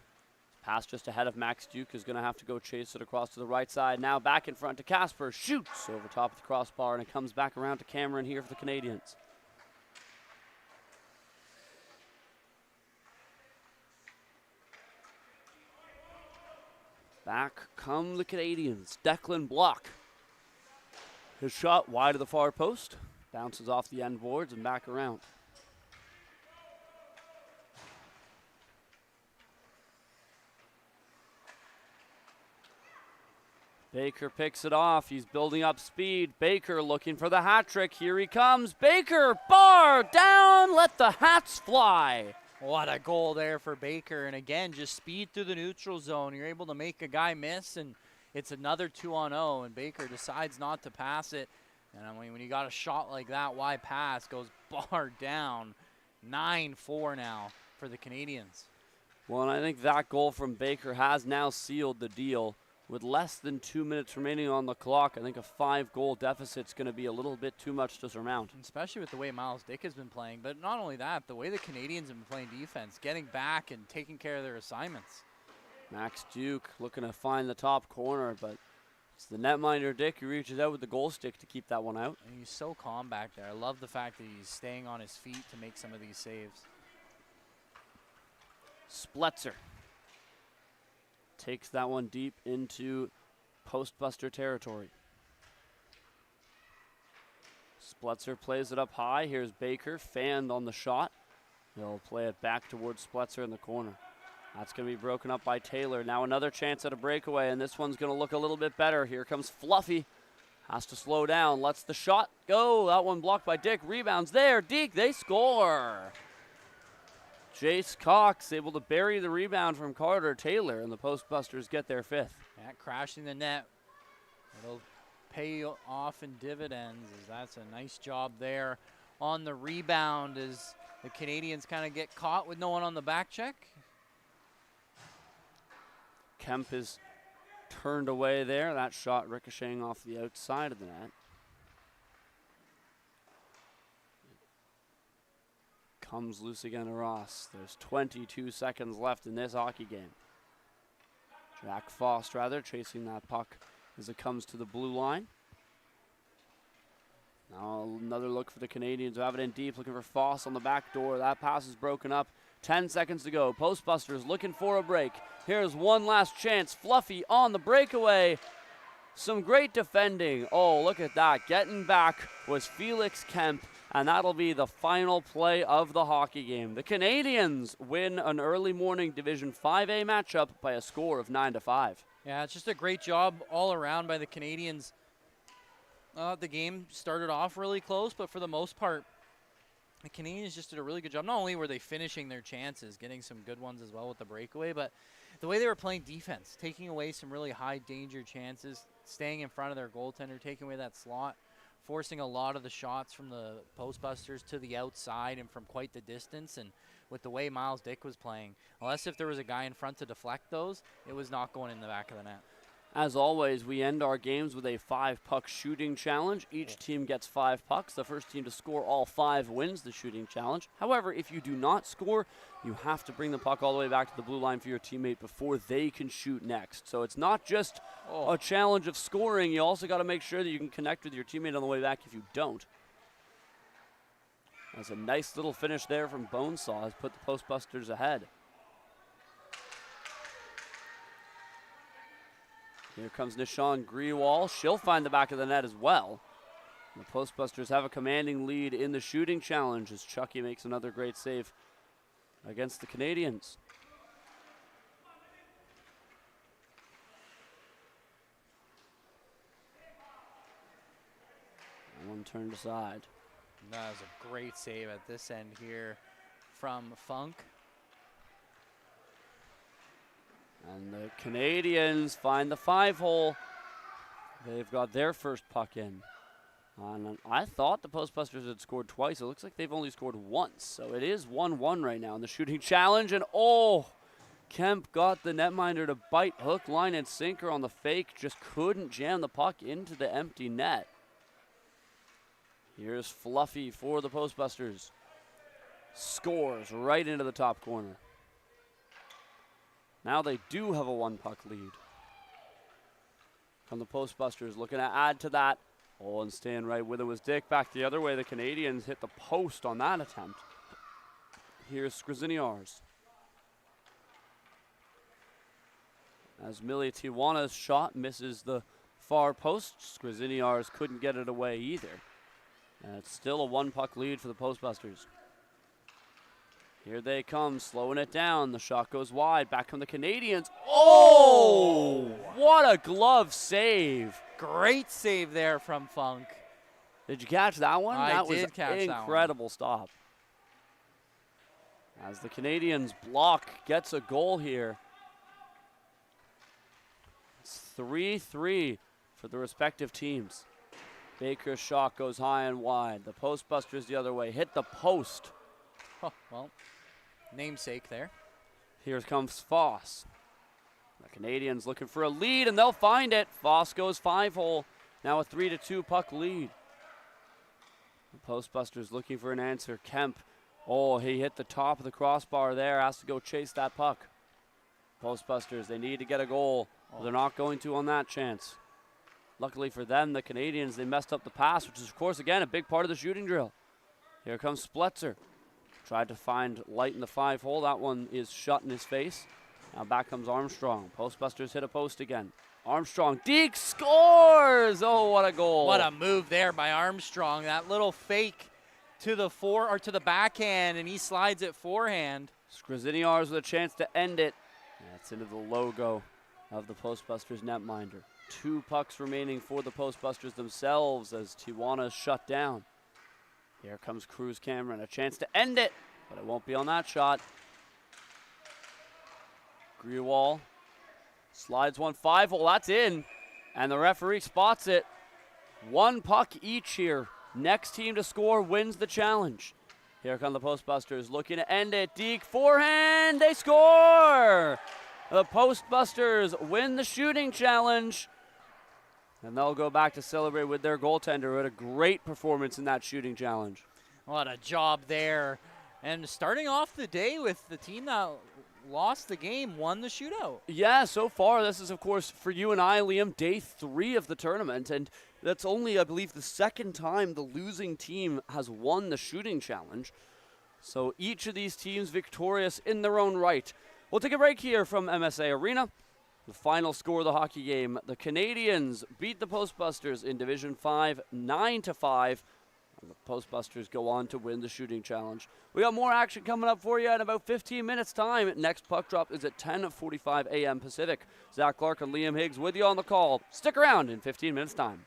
Speaker 1: Pass just ahead of Max Duke is going to have to go chase it across to the right side. Now back in front to Casper. Shoots over top of the crossbar, and it comes back around to Cameron here for the Canadians. Back come the Canadians. Declan block. His shot wide of the far post. Bounces off the end boards and back around. Baker picks it off. He's building up speed. Baker looking for the hat trick. Here he comes. Baker, bar down. Let the hats fly.
Speaker 2: What a goal there for Baker. And again, just speed through the neutral zone. You're able to make a guy miss, and it's another 2-on-0, and Baker decides not to pass it. And I mean, when you got a shot like that, why pass? Goes bar down. 9-4 now for the Canadians.
Speaker 1: Well, and I think that goal from Baker has now sealed the deal. With less than 2 minutes remaining on the clock, I think a 5-goal deficit is going to be a little bit too much to surmount.
Speaker 2: Especially with the way Miles Dick has been playing. But not only that, the way the Canadians have been playing defense, getting back and taking care of their assignments.
Speaker 1: Max Duke looking to find the top corner, but it's the netminder Dick who reaches out with the goal stick to keep that one out.
Speaker 2: And he's so calm back there. I love the fact that he's staying on his feet to make some of these saves.
Speaker 1: Spletzer takes that one deep into postbuster territory. Spletzer plays it up high. Here's Baker, fanned on the shot. He'll play it back towards Spletzer in the corner. That's going to be broken up by Taylor. Now another chance at a breakaway, and this one's going to look a little bit better. Here comes Fluffy. Has to slow down. Lets the shot go. That one blocked by Dick. Rebounds there. Deke, they score. Jace Cox able to bury the rebound from Carter Taylor, and the postbusters get their 5th.
Speaker 2: That crashing the net. It'll pay off in dividends, as that's a nice job there on the rebound as the Canadians kind of get caught with no one on the back check.
Speaker 1: Kemp is turned away there. That shot ricocheting off the outside of the net. Comes loose again to Ross. There's 22 seconds left in this hockey game. Jack Faust, rather, chasing that puck as it comes to the blue line. Now another look for the Canadians. Have it in deep, looking for Faust on the back door. That pass is broken up. 10 seconds to go. Postbusters looking for a break. Here's one last chance. Fluffy on the breakaway. Some great defending. Oh, look at that. Getting back was Felix Kemp. And that'll be the final play of the hockey game. The Canadians win an early morning Division 5A matchup by a score of 9-5.
Speaker 2: Yeah, it's just a great job all around by the Canadians. The game started off really close, but for the most part, the Canadians just did a really good job. Not only were they finishing their chances, getting some good ones as well with the breakaway, but the way they were playing defense, taking away some really high danger chances, staying in front of their goaltender, taking away that slot, forcing a lot of the shots from the postbusters to the outside and from quite the distance. And with the way Miles Dick was playing, unless if there was a guy in front to deflect those, it was not going in the back of the net.
Speaker 1: As always, we end our games with a 5-puck shooting challenge. Each team gets 5 pucks. The first team to score all 5 wins the shooting challenge. However, if you do not score, you have to bring the puck all the way back to the blue line for your teammate before they can shoot next. So it's not just a challenge of scoring. You also got to make sure that you can connect with your teammate on the way back if you don't. That's a nice little finish there from Bonesaw. Has put the postbusters ahead. Here comes Nishan Grewal. She'll find the back of the net as well. The postbusters have a commanding lead in the shooting challenge as Chucky makes another great save against the Canadians. One turned aside.
Speaker 2: That was a great save at this end here from Funk.
Speaker 1: And the Canadians find the 5-hole. They've got their first puck in. And I thought the postbusters had scored twice. It looks like they've only scored once. So it is 1-1 right now in the shooting challenge. And Kemp got the netminder to bite hook, line, and sinker on the fake. Just couldn't jam the puck into the empty net. Here's Fluffy for the postbusters. Scores right into the top corner. Now they do have a 1-puck lead. From the postbusters, looking to add to that. And staying right with it was Dick. Back the other way, the Canadians hit the post on that attempt. Here's Skriziniars. as Millie Tijuana's shot misses the far post. Grizzlies couldn't get it away either. And it's still a 1-puck lead for the Postbusters. Here they come, slowing it down. The shot goes wide. Back come the Canadians. Oh! What a glove save.
Speaker 2: Great save there from Funk.
Speaker 1: Did you catch that one?
Speaker 2: I
Speaker 1: That
Speaker 2: did
Speaker 1: was
Speaker 2: catch
Speaker 1: an
Speaker 2: that one.
Speaker 1: incredible stop. As the Canadians block gets a goal here. It's 3-3 for the respective teams. Baker's shot goes high and wide. The Postbusters the other way. Hit the post.
Speaker 2: Oh, well, namesake there.
Speaker 1: Here comes Foss. The Canadians looking for a lead, and they'll find it. Foss goes 5-hole. Now a 3-2 puck lead. The Postbusters looking for an answer. Kemp. Oh, he hit the top of the crossbar there. Has to go chase that puck. Postbusters, they need to get a goal. They're not going to on that chance. Luckily for them, the Canadians, they messed up the pass, which is, of course, again, a big part of the shooting drill. Here comes Spletzer. Tried to find light in the 5-hole. That one is shut in his face. Now back comes Armstrong. Postbusters hit a post again. Armstrong, Deke scores! Oh, what a goal.
Speaker 2: What a move there by Armstrong. That little fake to the backhand, and he slides it forehand.
Speaker 1: Grizzlies with a chance to end it. That's into the logo of the Postbusters netminder. 2 pucks remaining for the Postbusters themselves as Tijuana is shut down. Here comes Cruz Cameron, a chance to end it, but it won't be on that shot. Grewal slides 1 5-hole, that's in, and the referee spots it. 1 puck each here. Next team to score wins the challenge. Here come the Postbusters looking to end it. Deke forehand, they score! The Postbusters win the shooting challenge. And they'll go back to celebrate with their goaltender who had a great performance in that shooting challenge.
Speaker 2: What a job there. And starting off the day with the team that lost the game, won the shootout.
Speaker 1: Yeah, so far this is, of course, for you and I, Liam, day 3 of the tournament. And that's only, I believe, the second time the losing team has won the shooting challenge. So each of these teams victorious in their own right. We'll take a break here from MSA Arena. The final score of the hockey game, the Canadians beat the Postbusters in Division 5, 9-5. And the Postbusters go on to win the shooting challenge. We got more action coming up for you in about 15 minutes' time. Next puck drop is at 10:45 a.m. Pacific. Zach Clarke and Liam Higgs with you on the call. Stick around in 15 minutes' time.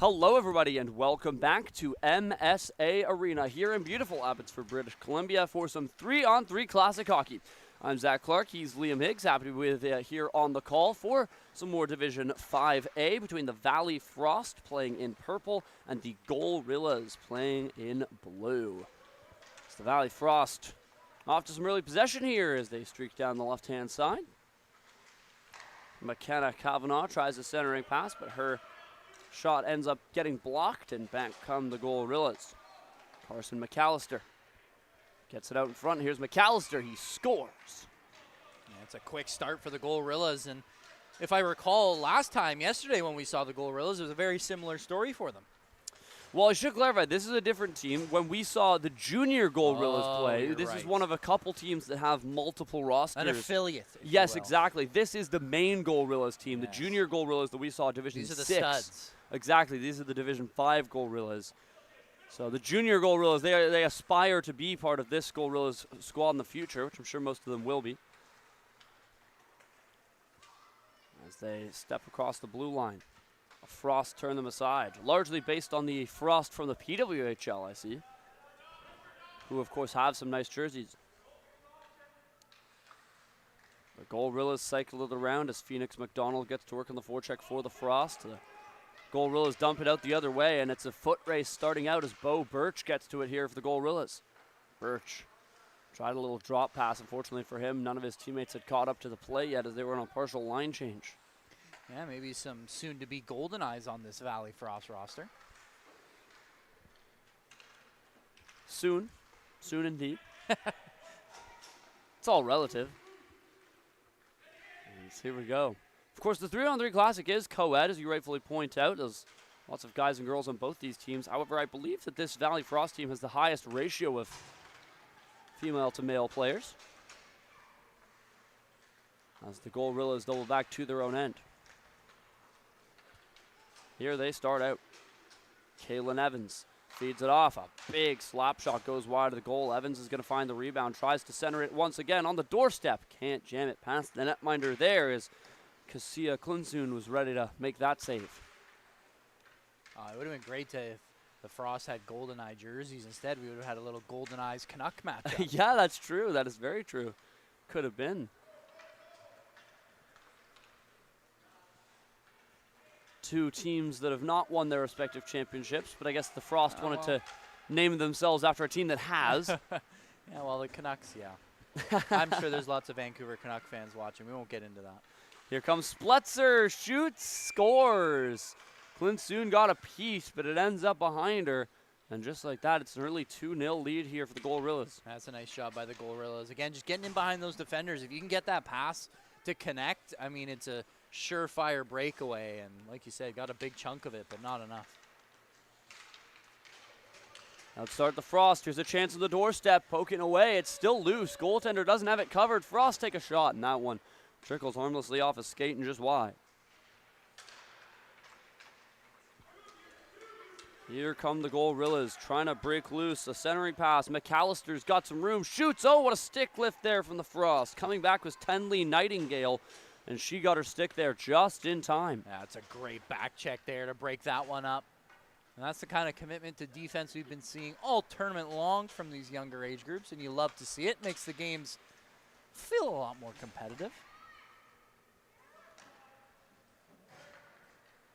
Speaker 1: Hello, everybody, and welcome back to MSA Arena here in beautiful Abbotsford, British Columbia for some 3-on-3 classic hockey. I'm Zach Clarke. He's Liam Higgs. Happy to be with you here on the call for some more Division 5A between the Valley Frost playing in purple and the Gorillas playing in blue. It's the Valley Frost off to some early possession here as they streak down the left-hand side. McKenna Kavanaugh tries a centering pass, but her shot ends up getting blocked, and back come the Gorillas. Carson McAllister gets it out in front. Here's McAllister. He scores.
Speaker 2: Yeah, it's a quick start for the Gorillas, and if I recall yesterday when we saw the Gorillas, it was a very similar story for them.
Speaker 1: Well, I should clarify, this is a different team. When we saw the junior Gorillas play, this is one of a couple teams that have multiple rosters.
Speaker 2: An affiliate.
Speaker 1: Yes, exactly. This is the main Gorillas team.
Speaker 2: Yes.
Speaker 1: The junior Gorillas that we saw Division 6.
Speaker 2: These are the studs.
Speaker 1: Exactly. These are the Division 5 Gorillas. So the junior Gorillas, they aspire to be part of this Gorillas squad in the future, which I'm sure most of them will be. As they step across the blue line. Frost turn them aside, largely based on the Frost from the PWHL, I see, who of course have some nice jerseys. The Gorillas cycle it around as Phoenix McDonald gets to work on the forecheck for the Frost. The Gorillas dump it out the other way, and it's a foot race starting out as Bo Birch gets to it here for the Gorillas. Birch tried a little drop pass. Unfortunately for him, none of his teammates had caught up to the play yet as they were on a partial line change.
Speaker 2: Yeah, maybe some soon-to-be Golden Eyes on this Valley Frost roster.
Speaker 1: Soon indeed. It's all relative. And here we go. Of course, the 3-on-3 Classic is co-ed, as you rightfully point out. There's lots of guys and girls on both these teams. However, I believe that this Valley Frost team has the highest ratio of female to male players, as the Gorillas double back to their own end. Here they start out. Kaylin Evans feeds it off. A big slap shot goes wide of the goal. Evans is going to find the rebound. Tries to center it once again on the doorstep. Can't jam it past the netminder there as Cassia Klinsoon was ready to make that save.
Speaker 2: It would have been great if the Frost had Golden Eye jerseys. Instead, we would have had a little Golden Eyes Canuck matchup.
Speaker 1: Yeah, that's true. That is very true. Could have been. Two teams that have not won their respective championships, but I guess the Frost wanted to name themselves after a team that has.
Speaker 2: Yeah, well, the Canucks, yeah. I'm sure there's lots of Vancouver Canuck fans watching. We won't get into that.
Speaker 1: Here comes Spletzer, shoots, scores. Clint soon got a piece, but it ends up behind her. And just like that, it's an early 2-0 lead here for the Gorillas.
Speaker 2: That's a nice job by the Gorillas. Again, just getting in behind those defenders. If you can get that pass to connect, I mean, it's a surefire breakaway, and like you said, got a big chunk of it, but not enough.
Speaker 1: Outstart the Frost. Here's a chance on the doorstep, poking away. It's still loose. Goaltender doesn't have it covered. Frost take a shot, and that one trickles harmlessly off his skate and just wide. Here come the Gorillas trying to break loose. A centering pass. McAllister's got some room. Shoots. Oh, what a stick lift there from the Frost. Coming back was Tenley Nightingale, and she got her stick there just in time.
Speaker 2: That's a great back check there to break that one up. And that's the kind of commitment to defense we've been seeing all tournament long from these younger age groups, and you love to see it. Makes the games feel a lot more competitive.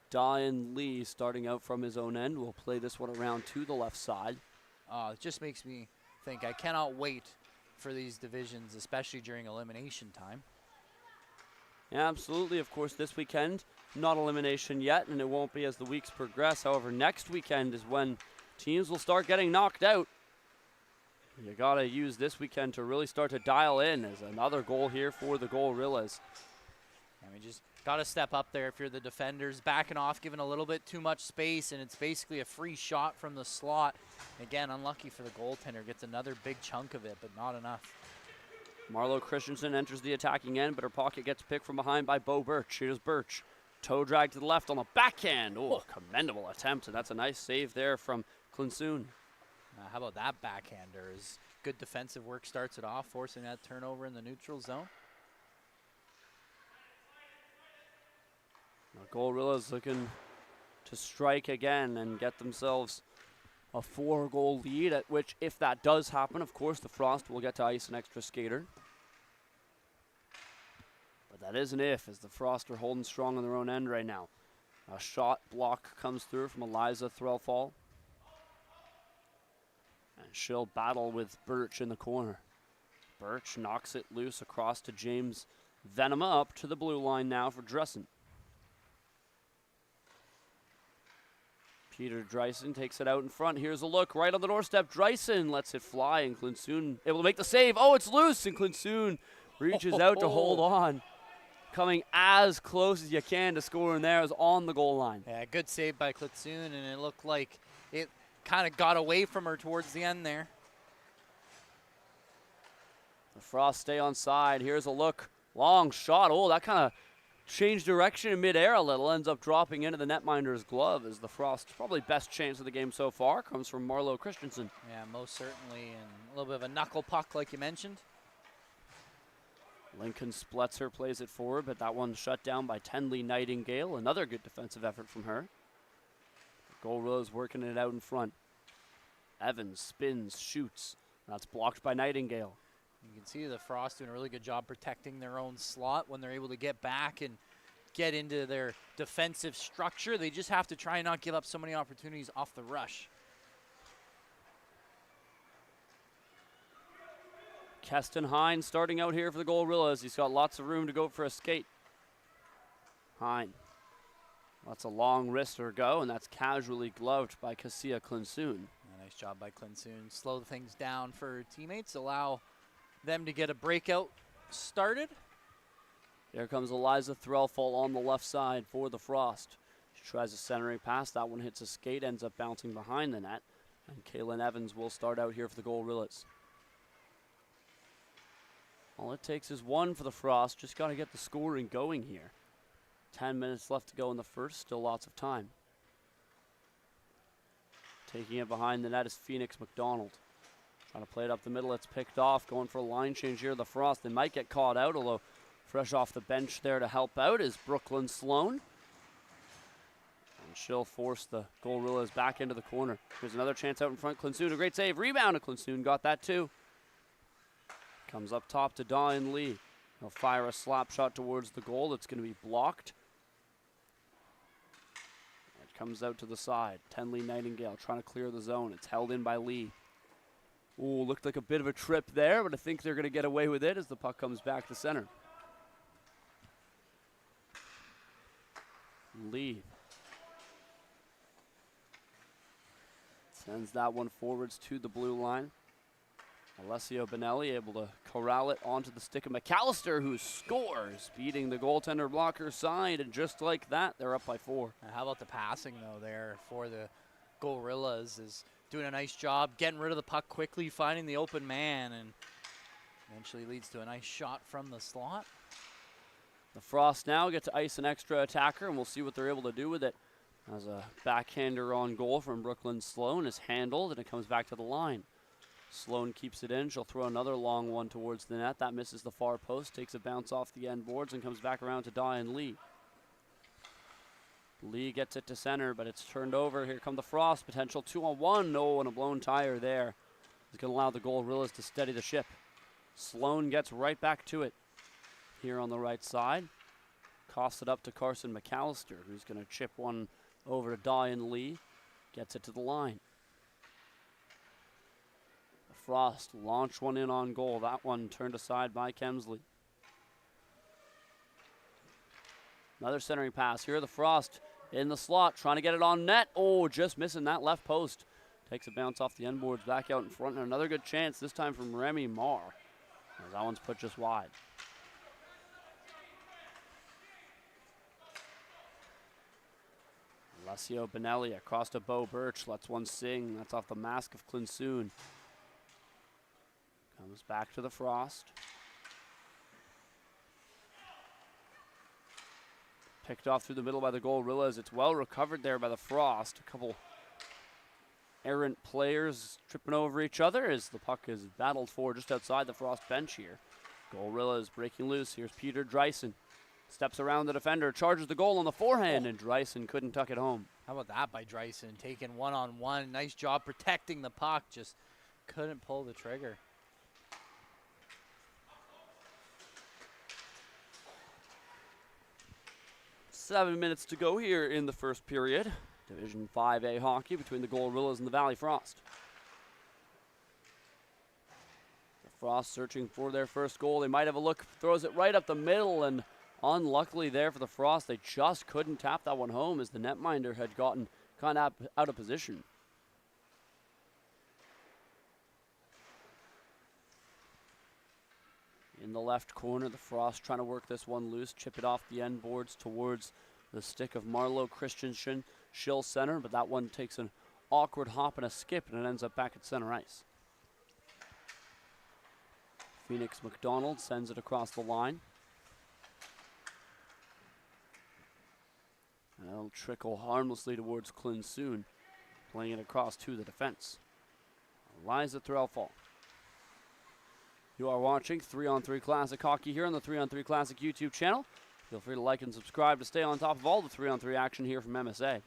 Speaker 1: Dian Lee starting out from his own end. We'll play this one around to the left side.
Speaker 2: It just makes me think I cannot wait for these divisions, especially during elimination time.
Speaker 1: Yeah, absolutely. Of course, this weekend, not elimination yet, and it won't be as the weeks progress. However, next weekend is when teams will start getting knocked out. You got to use this weekend to really start to dial in as another goal here for the Gorillas.
Speaker 2: I mean, just got to step up there if you're the defenders, backing off, giving a little bit too much space, and it's basically a free shot from the slot. Again, unlucky for the goaltender, gets another big chunk of it, but not enough.
Speaker 1: Marlo Christensen enters the attacking end, but her pocket gets picked from behind by Bo Birch. Here's Birch. Toe drag to the left on the backhand. Oh, commendable attempt, and that's a nice save there from Klinsoon.
Speaker 2: How about that backhander? As good defensive work starts it off, forcing that turnover in the neutral zone.
Speaker 1: Now Gorillas looking to strike again and get themselves a 4-goal lead, at which, if that does happen, of course, the Frost will get to ice an extra skater. But that is an if, as the Frost are holding strong on their own end right now. A shot block comes through from Eliza Threlfall. And she'll battle with Birch in the corner. Birch knocks it loose across to James Venema, up to the blue line now for Dressen. Peter Dreisen takes it out in front. Here's a look right on the doorstep. Dreisen lets it fly, and Klinsoon able to make the save. Oh, it's loose, and Klinsoon reaches out to hold on. Coming as close as you can to scoring there is on the goal line.
Speaker 2: Yeah, good save by Klinsoon, and it looked like it kind of got away from her towards the end there.
Speaker 1: The Frost stay on side. Here's a look. Long shot. Oh, that kind of changed direction in midair a little. Ends up dropping into the netminder's glove as the Frost's probably best chance of the game so far comes from Marlo Christensen.
Speaker 2: Yeah, most certainly. And a little bit of a knuckle puck like you mentioned.
Speaker 1: Lincoln Spletzer plays it forward, but that one shut down by Tenley Nightingale. Another good defensive effort from her. Goal Rose working it out in front. Evans spins, shoots. That's blocked by Nightingale.
Speaker 2: You can see the Frost doing a really good job protecting their own slot when they're able to get back and get into their defensive structure. They just have to try and not give up so many opportunities off the rush.
Speaker 1: Keston Hine starting out here for the Gorillas. He's got lots of room to go for a skate. Hine lets a long wrister go, and that's casually gloved by Cassia Klinsoon.
Speaker 2: Nice job by Klinsoon. Slow things down for teammates, allow them to get a breakout started.
Speaker 1: Here comes Eliza Threlfall on the left side for the Frost. She tries a centering pass. That one hits a skate, ends up bouncing behind the net. And Kaylin Evans will start out here for the Gorillas. All it takes is one for the Frost. Just got to get the scoring going here. 10 minutes left to go in the first. Still lots of time. Taking it behind the net is Phoenix McDonald. Trying to play it up the middle. It's picked off. Going for a line change here. The Frost, they might get caught out, although fresh off the bench there to help out is Brooklyn Sloan. And she'll force the Gorillas back into the corner. Here's another chance out in front. Klinsoon, a great save. Rebound to Klinsoon. Got that too. Comes up top to Dawn Lee. He'll fire a slap shot towards the goal. It's going to be blocked. It comes out to the side. Tenley Nightingale trying to clear the zone. It's held in by Lee. Ooh, looked like a bit of a trip there, but I think they're going to get away with it as the puck comes back to center. Lee sends that one forwards to the blue line. Alessio Benelli able to corral it onto the stick of McAllister, who scores, beating the goaltender blocker side, and just like that, they're up by 4.
Speaker 2: And how about the passing, though, there for the Gorillas is doing a nice job getting rid of the puck quickly, finding the open man, and eventually leads to a nice shot from the slot.
Speaker 1: The Frost now get to ice an extra attacker, and we'll see what they're able to do with it. As a backhander on goal from Brooklyn Sloan is handled, and it comes back to the line. Sloan keeps it in. She'll throw another long one towards the net. That misses the far post, takes a bounce off the end boards, and comes back around to Dawn Lee. Lee gets it to center, but it's turned over. Here come the Frost. Potential 2-on-1. No, and a blown tire there. He's going to allow the Gorillas to steady the ship. Sloan gets right back to it here on the right side. Costs it up to Carson McAllister, who's going to chip one over to Dawn Lee. Gets it to the line. Frost launched one in on goal. That one turned aside by Kemsley. Another centering pass. Here the Frost in the slot, trying to get it on net. Oh, just missing that left post. Takes a bounce off the end boards, back out in front, and another good chance, this time from Remy Marr. That one's put just wide. Alessio Benelli across to Bo Birch, lets one sing. That's off the mask of Klinsoon. Comes back to the Frost. Picked off through the middle by the Gorillas. It's well recovered there by the Frost. A couple errant players tripping over each other as the puck is battled for just outside the Frost bench here. Gorillas breaking loose. Here's Peter Dreisen. Steps around the defender, charges the goal on the forehand, and Dreisen couldn't tuck it home.
Speaker 2: How about that by Dreisen, taking one-on-one. Nice job protecting the puck, just couldn't pull the trigger.
Speaker 1: Seven minutes to go here in the first period. Division 5A hockey between the Gorillas and the Valley Frost. The Frost searching for their first goal. They might have a look, throws it right up the middle, and unluckily there for the Frost, they just couldn't tap that one home as the netminder had gotten kind of out of position. In the left corner, the Frost trying to work this one loose, chip it off the end boards towards the stick of Marlowe Christensen. Shill center, but that one takes an awkward hop and a skip, and it ends up back at center ice. Phoenix McDonald sends it across the line. And that'll trickle harmlessly towards Clint Soon, playing it across to the defense. Eliza Threlfall. You are watching 3-on-3 Classic Hockey here on the 3-on-3 Classic YouTube channel. Feel free to like and subscribe to stay on top of all the 3-on-3 action here from MSA.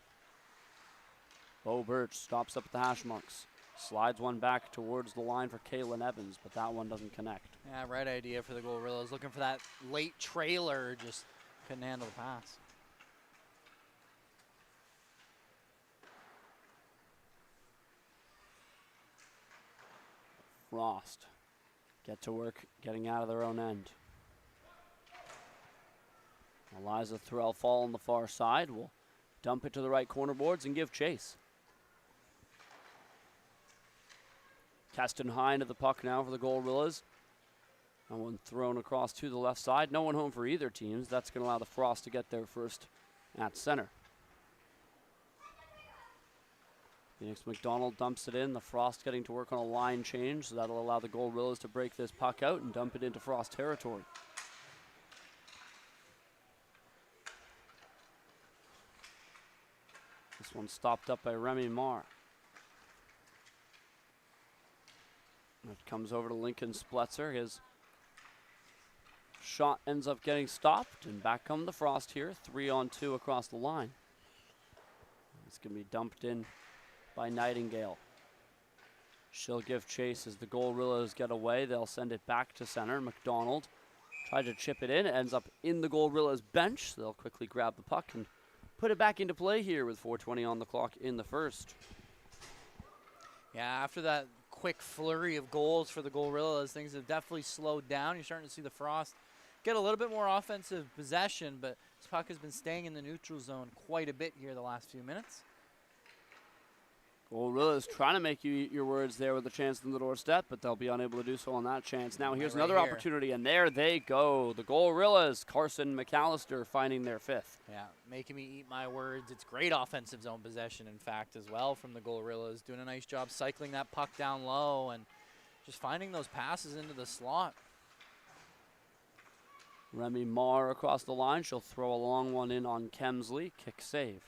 Speaker 1: Bo Birch stops up at the hash marks. Slides one back towards the line for Kaylin Evans, but that one doesn't connect.
Speaker 2: Yeah, right idea for the Gorillas. Looking for that late trailer, just couldn't handle the pass.
Speaker 1: Frost get to work getting out of their own end. Eliza Threlfall on the far side will dump it to the right corner boards and give chase. Keston Hine at the puck now for the Gorillas. That one thrown across to the left side. No one home for either teams. That's going to allow the Frost to get there first at center. Phoenix McDonald dumps it in. The Frost getting to work on a line change, so that'll allow the Gorillas to break this puck out and dump it into Frost territory. This one stopped up by Remy Marr. It comes over to Lincoln Spletzer. His shot ends up getting stopped, and back come the Frost here. 3-on-2 across the line. It's going to be dumped in by Nightingale. She'll give chase as the Gorillas get away. They'll send it back to center. McDonald tried to chip it in. It ends up in the Gorillas bench. They'll quickly grab the puck and put it back into play here with 4:20 on the clock in the first.
Speaker 2: Yeah, after that quick flurry of goals for the Gorillas, things have definitely slowed down. You're starting to see the Frost get a little bit more offensive possession, but this puck has been staying in the neutral zone quite a bit here the last few minutes.
Speaker 1: Gorillas trying to make you eat your words there with a chance on the doorstep, but they'll be unable to do so on that chance. Now here's another opportunity, and there they go. The Gorillas, Carson McAllister finding their fifth.
Speaker 2: Yeah, making me eat my words. It's great offensive zone possession, in fact, as well from the Gorillas. Doing a nice job cycling that puck down low and just finding those passes into the slot.
Speaker 1: Remy Marr across the line. She'll throw a long one in on Kemsley. Kick save.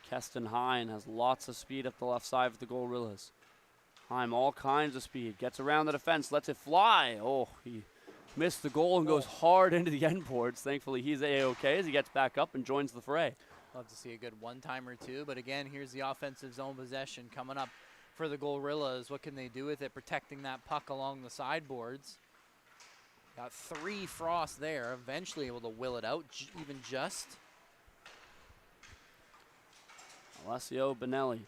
Speaker 1: Keston Hine has lots of speed up the left side for the Gorillas. Hine, all kinds of speed. Gets around the defense, lets it fly. Oh, he missed the goal and goes hard into the end boards. Thankfully, he's A-OK as he gets back up and joins the fray.
Speaker 2: Love to see a good one-timer too, but again, here's the offensive zone possession coming up for the Gorillas. What can they do with it? Protecting that puck along the sideboards. Got 3 Frost there, eventually able to will it out, even just.
Speaker 1: Alessio Benelli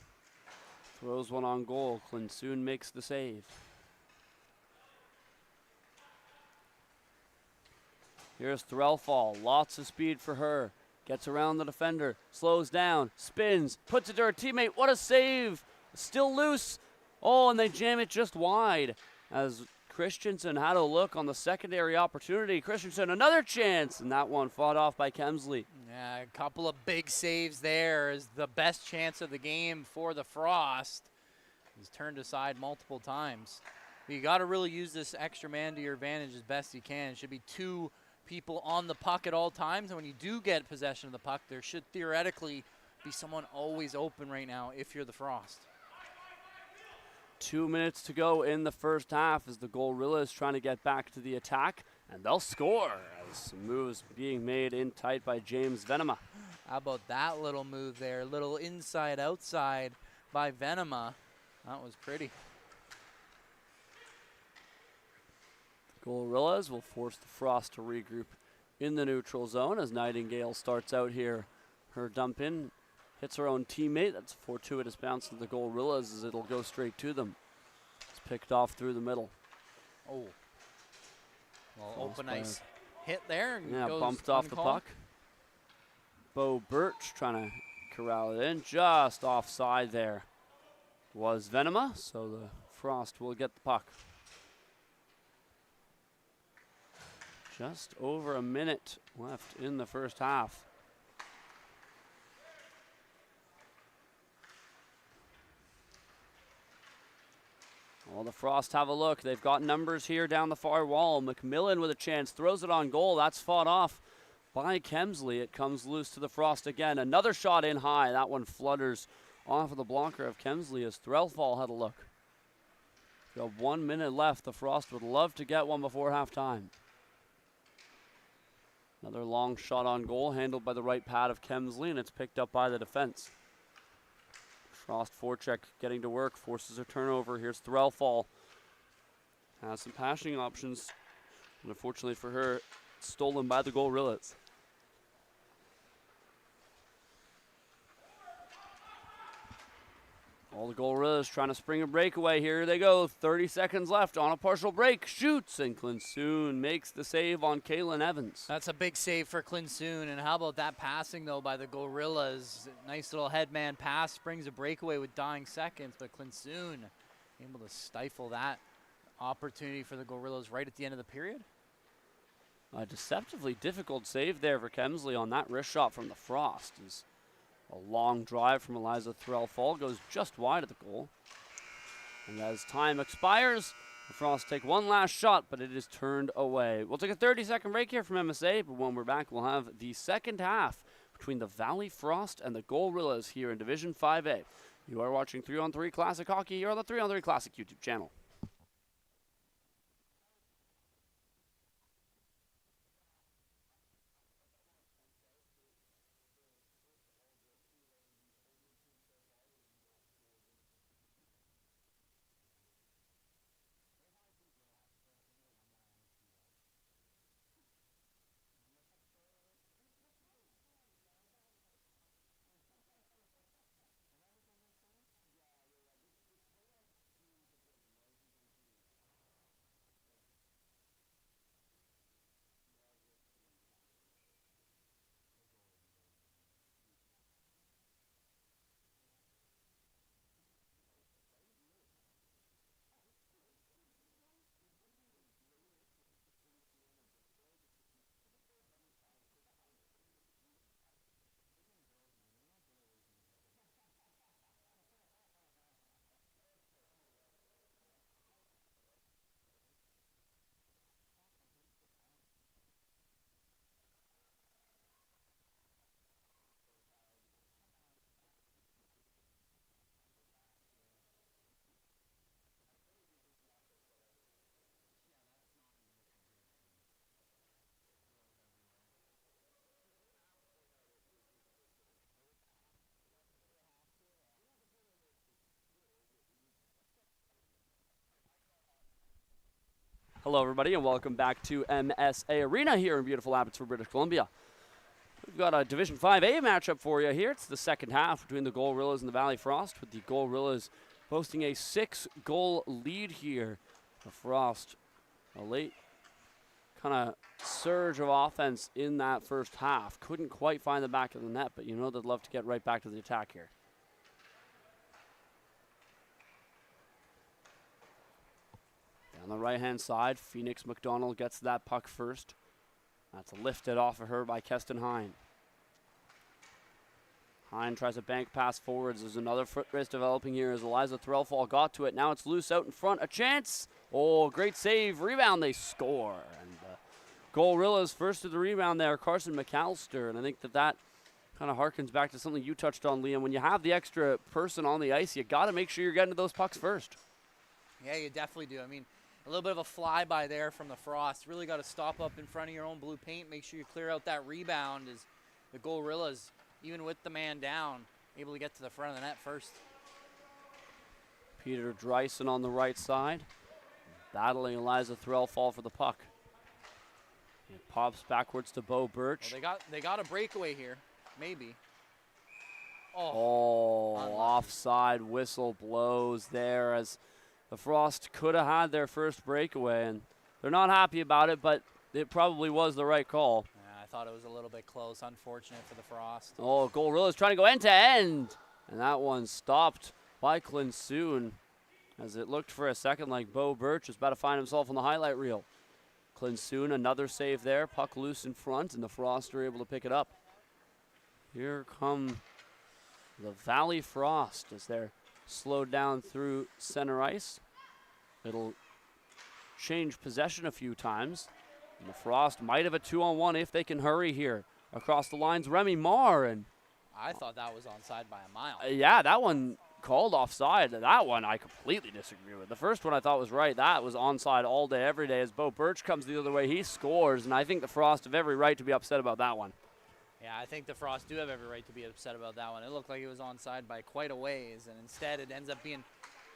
Speaker 1: throws one on goal. Clint soon makes the save. Here's Threlfall. Lots of speed for her. Gets around the defender. Slows down. Spins. Puts it to her teammate. What a save. Still loose. Oh, and they jam it just wide as Christensen had a look on the secondary opportunity. Christensen, another chance, and that one fought off by Kemsley.
Speaker 2: Yeah, a couple of big saves there is the best chance of the game for the Frost. He's turned aside multiple times. But you got to really use this extra man to your advantage as best you can. Should be 2 people on the puck at all times, and when you do get possession of the puck, there should theoretically be someone always open right now if you're the Frost.
Speaker 1: 2 minutes to go in the first half as the Gorillas trying to get back to the attack, and they'll score Some moves being made in tight by James Venema.
Speaker 2: How about that little move there? Little inside-outside by Venema. That was pretty.
Speaker 1: Gorillas will force the Frost to regroup in the neutral zone as Nightingale starts out here. Her dump in hits her own teammate. That's a fortuitous bounce to the Gorillas as it'll go straight to them. It's picked off through the middle.
Speaker 2: Oh. Well, open ice hit there. And
Speaker 1: yeah,
Speaker 2: goes
Speaker 1: bumped off the
Speaker 2: uncalled.
Speaker 1: puck. Bo Birch trying to corral it in. Just offside there was Venema, so the Frost will get the puck. Just over a minute left in the first half. Well, the Frost have a look. They've got numbers here down the far wall. McMillan with a chance, throws it on goal. That's fought off by Kemsley. It comes loose to the Frost again. Another shot in high. That one flutters off of the blocker of Kemsley as Threlfall had a look. Got 1 minute left. The Frost would love to get one before halftime. Another long shot on goal, handled by the right pad of Kemsley, and it's picked up by the defense. Frost forecheck getting to work, forces a turnover. Here's Threlfall. Has some passing options. And unfortunately for her, stolen by the Gorillas. All the Gorillas trying to spring a breakaway. Here they go. 30 seconds left on a partial break. Shoots, and Clinsoon makes the save on Kaylin Evans.
Speaker 2: That's a big save for Clinsoon. And how about that passing, though, by the Gorillas? Nice little headman pass. Springs a breakaway with dying seconds. But Clinsoon able to stifle that opportunity for the Gorillas right at the end of the period.
Speaker 1: A deceptively difficult save there for Kemsley on that wrist shot from the Frost. A long drive from Eliza Threlfall goes just wide of the goal. And as time expires, the Frost take one last shot, but it is turned away. We'll take a 30-second break here from MSA, but when we're back, we'll have the second half between the Valley Frost and the Gorillas here in Division 5A. You are watching 3-on-3 Classic Hockey here on the 3-on-3 Classic YouTube channel. Hello, everybody, and welcome back to MSA Arena here in beautiful Abbotsford, British Columbia. We've got a Division 5A matchup for you here. It's the second half between the Gorillas and the Valley Frost, with the Gorillas posting a 6-goal lead here. The Frost, a late kind of surge of offense in that first half. Couldn't quite find the back of the net, but you know they'd love to get right back to the attack here. On the right-hand side, Phoenix McDonald gets that puck first. That's lifted off of her by Keston Hine. Hine tries a bank pass forwards. There's another foot race developing here as Eliza Threlfall got to it. Now it's loose out in front. A chance. Oh, great save. Rebound. They score. And Gorillas first to the rebound there, Carson McAllister. And I think that kind of harkens back to something you touched on, Liam. When you have the extra person on the ice, you got to make sure you're getting to those pucks first.
Speaker 2: Yeah, you definitely do. I mean, A little bit of a flyby there from the Frost. Really got to stop up in front of your own blue paint. Make sure you clear out that rebound as the Gorillas, even with the man down, able to get to the front of the net first.
Speaker 1: Peter Dreisen on the right side, battling Eliza Threlfall for the puck. It pops backwards to Bo Birch.
Speaker 2: Well, they got a breakaway here, maybe.
Speaker 1: Oh, offside whistle blows there as the Frost could have had their first breakaway, and they're not happy about it, but it probably was the right call.
Speaker 2: Yeah, I thought it was a little bit close. Unfortunate for the Frost.
Speaker 1: Oh, Gorillas trying to go end to end, and that one stopped by Clinsoon as it looked for a second like Bo Birch was about to find himself on the highlight reel. Clinsoon, another save there, puck loose in front, and the Frost are able to pick it up. Here come the Valley Frost as they're slowed down through center ice. It'll change possession a few times. And the Frost might have a 2-on-1 if they can hurry here. Across the lines, Remy Marr. And
Speaker 2: I thought that was onside by a mile.
Speaker 1: Yeah, that one called offside. That one I completely disagree with. The first one I thought was right. That was onside all day, every day. As Bo Birch comes the other way, he scores. And I think the Frost have every right to be upset about that one.
Speaker 2: Yeah, I think the Frost do have every right to be upset about that one. It looked like it was onside by quite a ways, and instead it ends up being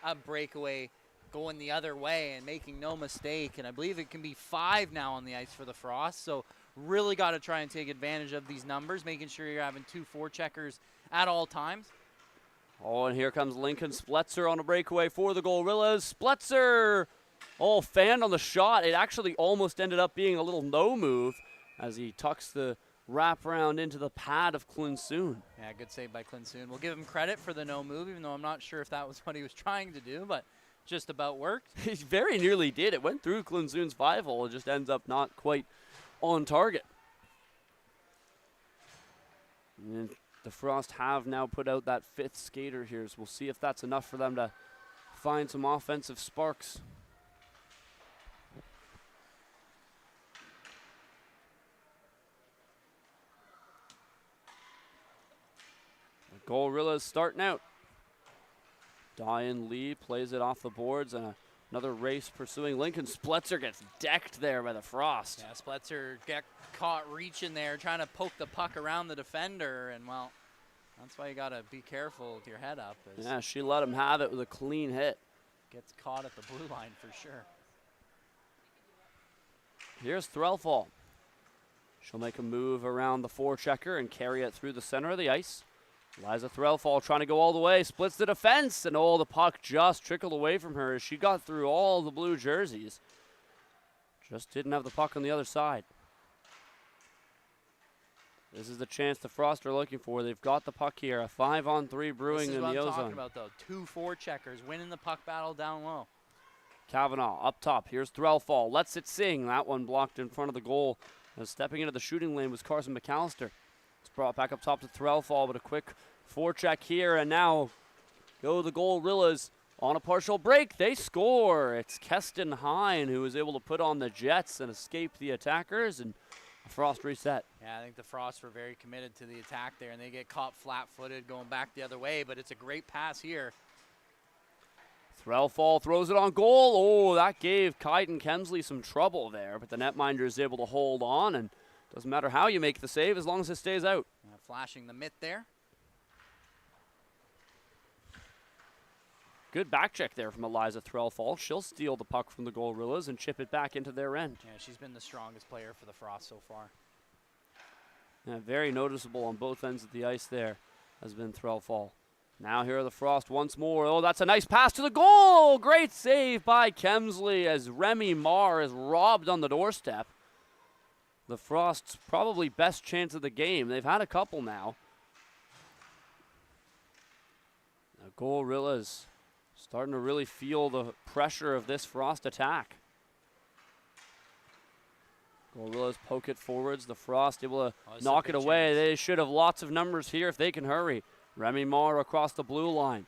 Speaker 2: a breakaway going the other way and making no mistake. And I believe it can be 5 now on the ice for the Frost, so really got to try and take advantage of these numbers, making sure you're having 2 forecheckers at all times.
Speaker 1: Oh, and here comes Lincoln Spletzer on a breakaway for the Gorillas. Spletzer, fanned on the shot. It actually almost ended up being a little no move as he tucks the wrap around into the pad of Clinsoon.
Speaker 2: Yeah, good save by Clinsoon. We'll give him credit for the no move, even though I'm not sure if that was what he was trying to do, but just about worked.
Speaker 1: He very nearly did. It went through Clinsoon's 5-hole. It just ends up not quite on target. And the Frost have now put out that 5th skater here, so we'll see if that's enough for them to find some offensive sparks. Gorillas starting out. Diane Lee plays it off the boards, and another race pursuing Lincoln. Spletzer gets decked there by the Frost.
Speaker 2: Yeah, Spletzer got caught reaching there, trying to poke the puck around the defender, and well, that's why you got to be careful with your head up.
Speaker 1: Yeah, she let him have it with a clean hit.
Speaker 2: Gets caught at the blue line for sure.
Speaker 1: Here's Threlfall. She'll make a move around the forechecker and carry it through the center of the ice. Eliza Threlfall trying to go all the way, splits the defense, and the puck just trickled away from her as she got through all the blue jerseys. Just didn't have the puck on the other side. This is the chance the Frost are looking for. They've got the puck here. A 5-on-3 brewing in the Ozone.
Speaker 2: This is what I'm talking about, though. 2 forecheckers winning the puck battle down low.
Speaker 1: Kavanaugh up top. Here's Threlfall. Lets it sing. That one blocked in front of the goal. And stepping into the shooting lane was Carson McAllister. It's brought back up top to Threlfall, but a quick forecheck here, and now go the Gorillas on a partial break. They score. It's Keston Hine who was able to put on the Jets and escape the attackers, and a Frost reset.
Speaker 2: Yeah, I think the Frost were very committed to the attack there, and they get caught flat-footed going back the other way, but it's a great pass here.
Speaker 1: Threlfall throws it on goal. That gave Kaiden Kemsley some trouble there, but the netminder is able to hold on, and doesn't matter how you make the save as long as it stays out.
Speaker 2: Flashing the mitt there.
Speaker 1: Good back check there from Eliza Threlfall. She'll steal the puck from the Gorillas and chip it back into their end.
Speaker 2: Yeah, she's been the strongest player for the Frost so far.
Speaker 1: Yeah, very noticeable on both ends of the ice there has been Threlfall. Now here are the Frost once more. That's a nice pass to the goal. Great save by Kemsley as Remy Marr is robbed on the doorstep. The Frost's probably best chance of the game. They've had a couple now. The Gorillas starting to really feel the pressure of this Frost attack. Gorillas poke it forwards. The Frost able to knock it away.
Speaker 2: Chance.
Speaker 1: They should have lots of numbers here if they can hurry. Remy Marr across the blue line.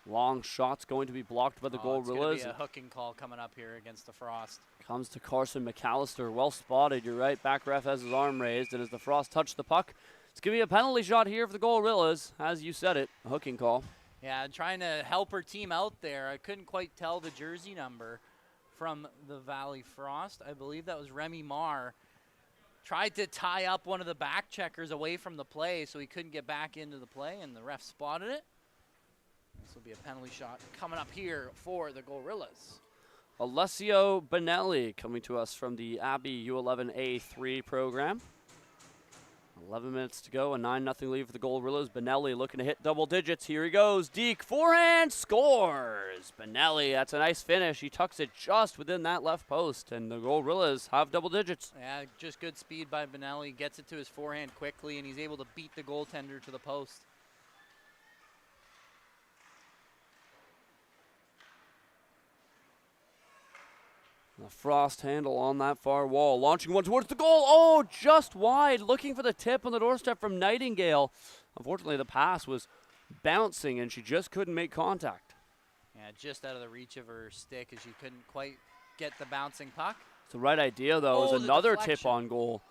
Speaker 1: Long shots going to be blocked by the Gorillas.
Speaker 2: It's going to be a hooking call coming up here against the Frost.
Speaker 1: Comes to Carson McAllister. Well spotted, you're right. Back ref has his arm raised, and as the Frost touch the puck, it's going to be a penalty shot here for the Gorillas. As you said it, a hooking call.
Speaker 2: Yeah, trying to help her team out there. I couldn't quite tell the jersey number from the Valley Frost. I believe that was Remy Marr. Tried to tie up one of the back checkers away from the play so he couldn't get back into the play, and the ref spotted it. This will be a penalty shot coming up here for the Gorillas.
Speaker 1: Alessio Bonelli coming to us from the Abbey U11A3 program. 11 minutes to go, a 9-0 lead for the Gorillas. Bonelli looking to hit double digits. Here he goes. Deke forehand scores. Bonelli, that's a nice finish. He tucks it just within that left post, and the Gorillas have double digits.
Speaker 2: Yeah, just good speed by Bonelli. Gets it to his forehand quickly, and he's able to beat the goaltender to the post.
Speaker 1: The Frost handle on that far wall, launching one towards the goal. Oh, just wide, looking for the tip on the doorstep from Nightingale. Unfortunately, the pass was bouncing, and she just couldn't make contact.
Speaker 2: Yeah, just out of the reach of her stick as she couldn't quite get the bouncing puck.
Speaker 1: It's the right idea, though. It was another tip on goal.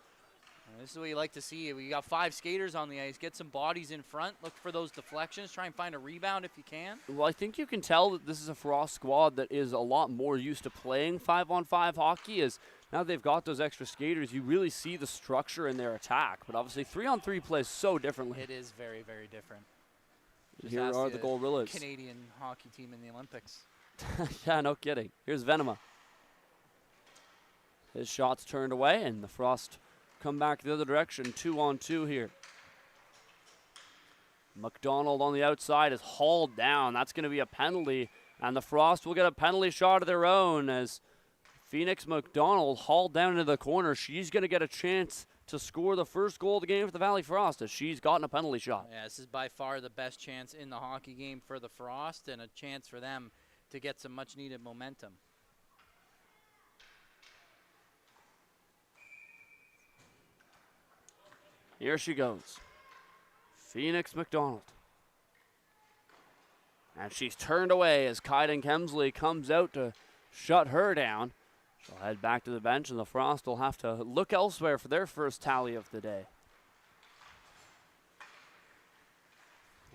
Speaker 2: And this is what you like to see. We got 5 skaters on the ice. Get some bodies in front. Look for those deflections. Try and find a rebound if you can.
Speaker 1: Well, I think you can tell that this is a Frost squad that is a lot more used to playing 5-on-5 hockey. As now they've got those extra skaters, you really see the structure in their attack. But obviously 3-on-3 plays so differently.
Speaker 2: It is very, very different. Just
Speaker 1: Here are the Gorillas.
Speaker 2: Canadian hockey team in the Olympics.
Speaker 1: Yeah, no kidding. Here's Venema. His shot's turned away, and the Frost come back the other direction. 2-on-2 here. McDonald on the outside is hauled down. That's going to be a penalty, and the Frost will get a penalty shot of their own as Phoenix McDonald hauled down into the corner. She's going to get a chance to score the first goal of the game for the Valley Frost as she's gotten a penalty shot.
Speaker 2: Yeah, this is by far the best chance in the hockey game for the Frost, and a chance for them to get some much-needed momentum.
Speaker 1: Here she goes. Phoenix McDonald. And she's turned away as Kaiden Kemsley comes out to shut her down. She'll head back to the bench, and the Frost will have to look elsewhere for their first tally of the day.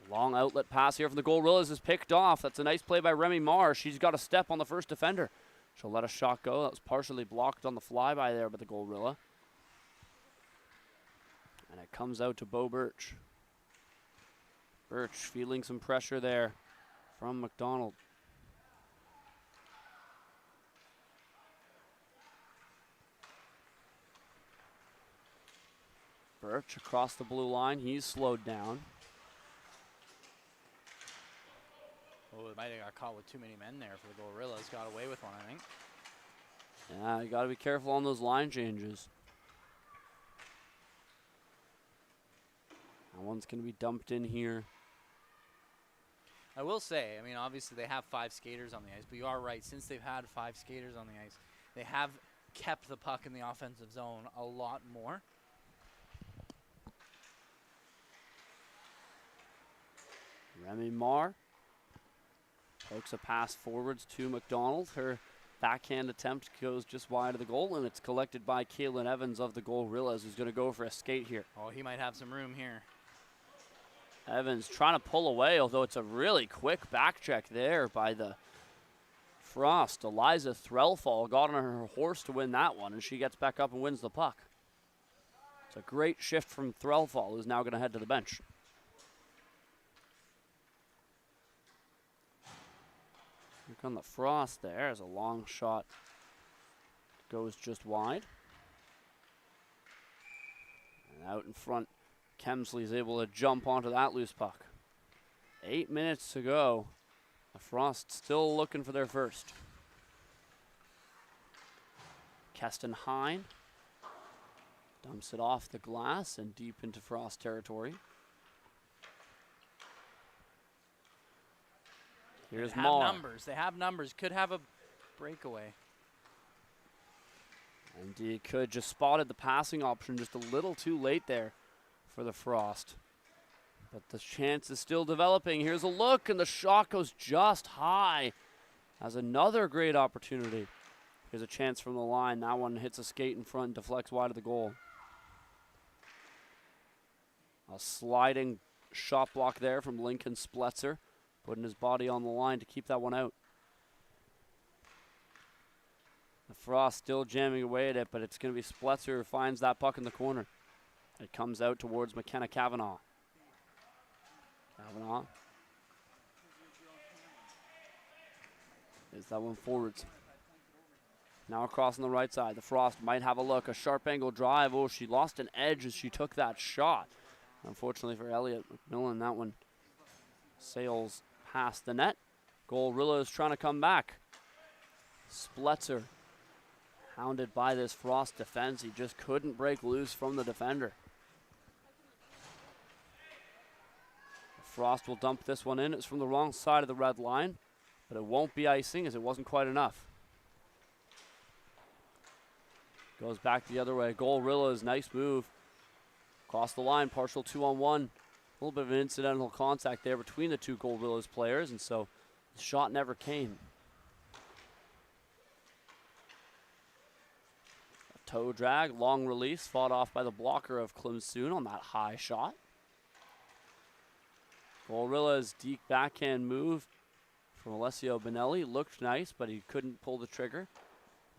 Speaker 1: Long outlet pass here from the Gorillas is picked off. That's a nice play by Remy Marr. She's got a step on the first defender. She'll let a shot go. That was partially blocked on the flyby there by the Gorilla. And it comes out to Bo Birch. Birch feeling some pressure there from McDonald. Birch across the blue line. He's slowed down.
Speaker 2: Oh, it might have got caught with too many men there for the Gorillas. Got away with one, I think.
Speaker 1: Yeah, you got to be careful on those line changes. That one's going to be dumped in here.
Speaker 2: I will say, I mean, obviously they have 5 skaters on the ice, but you are right. Since they've had 5 skaters on the ice, they have kept the puck in the offensive zone a lot more.
Speaker 1: Remy Marr pokes a pass forwards to McDonald. Her backhand attempt goes just wide of the goal, and it's collected by Kaylin Evans of the Gorillas, who's going to go for a skate here.
Speaker 2: Oh, he might have some room here.
Speaker 1: Evans trying to pull away, although it's a really quick back check there by the Frost. Eliza Threlfall got on her horse to win that one, and she gets back up and wins the puck. It's a great shift from Threlfall, who's now going to head to the bench. Look on the Frost there as a long shot goes just wide. And out in front, Kemsley's able to jump onto that loose puck. 8 minutes to go. The Frost still looking for their first. Keston Hine dumps it off the glass and deep into Frost territory. Here's
Speaker 2: They have
Speaker 1: Marr.
Speaker 2: numbers. They have numbers. Could have a breakaway.
Speaker 1: And he could just spotted the passing option just a little too late there for the Frost. But the chance is still developing. Here's a look, and the shot goes just high. Has another great opportunity. Here's a chance from the line. That one hits a skate in front, deflects wide of the goal. A sliding shot block there from Lincoln Spletzer, putting his body on the line to keep that one out. Frost still jamming away at it, but it's going to be Spletzer who finds that puck in the corner. It comes out towards McKenna Kavanaugh. Kavanaugh. Is that one forwards. Now across on the right side. The Frost might have a look. A sharp angle drive. Oh, she lost an edge as she took that shot. Unfortunately for Elliott McMillan, that one sails past the net. Gorilla is trying to come back. Spletzer, hounded by this Frost defense. He just couldn't break loose from the defender. Frost will dump this one in. It's from the wrong side of the red line, but it won't be icing as it wasn't quite enough. Goes back the other way. Gorilla's nice move. Across the line, partial 2-on-1. A little bit of an incidental contact there between the two Gorillas players, and so the shot never came. A toe drag, long release, fought off by the blocker of Clemsoon on that high shot. Gorilla's deep backhand move from Alessio Bonelli looked nice, but he couldn't pull the trigger.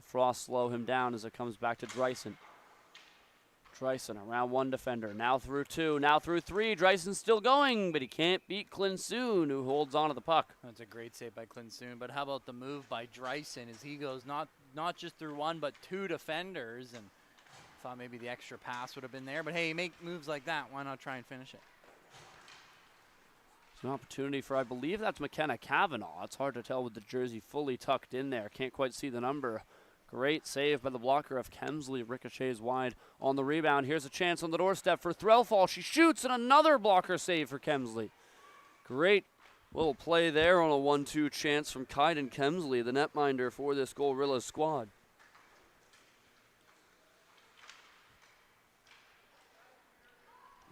Speaker 1: Frost slow him down as it comes back to Dreisen. Dreisen around one defender, now through two, now through three. Dreisen's still going, but he can't beat Clemsoon, who holds onto the puck.
Speaker 2: That's a great save by Clemsoon, but how about the move by Dreisen as he goes not just through one, but two defenders, and thought maybe the extra pass would have been there, but hey, you make moves like that, why not try and finish it?
Speaker 1: It's an opportunity for, I believe that's McKenna Kavanaugh. It's hard to tell with the jersey fully tucked in there. Can't quite see the number. Great save by the blocker of Kemsley. Ricochets wide on the rebound. Here's a chance on the doorstep for Threlfall. She shoots, and another blocker save for Kemsley. Great little play there on a 1-2 chance from Kaiden Kemsley, the netminder for this Gorillas squad.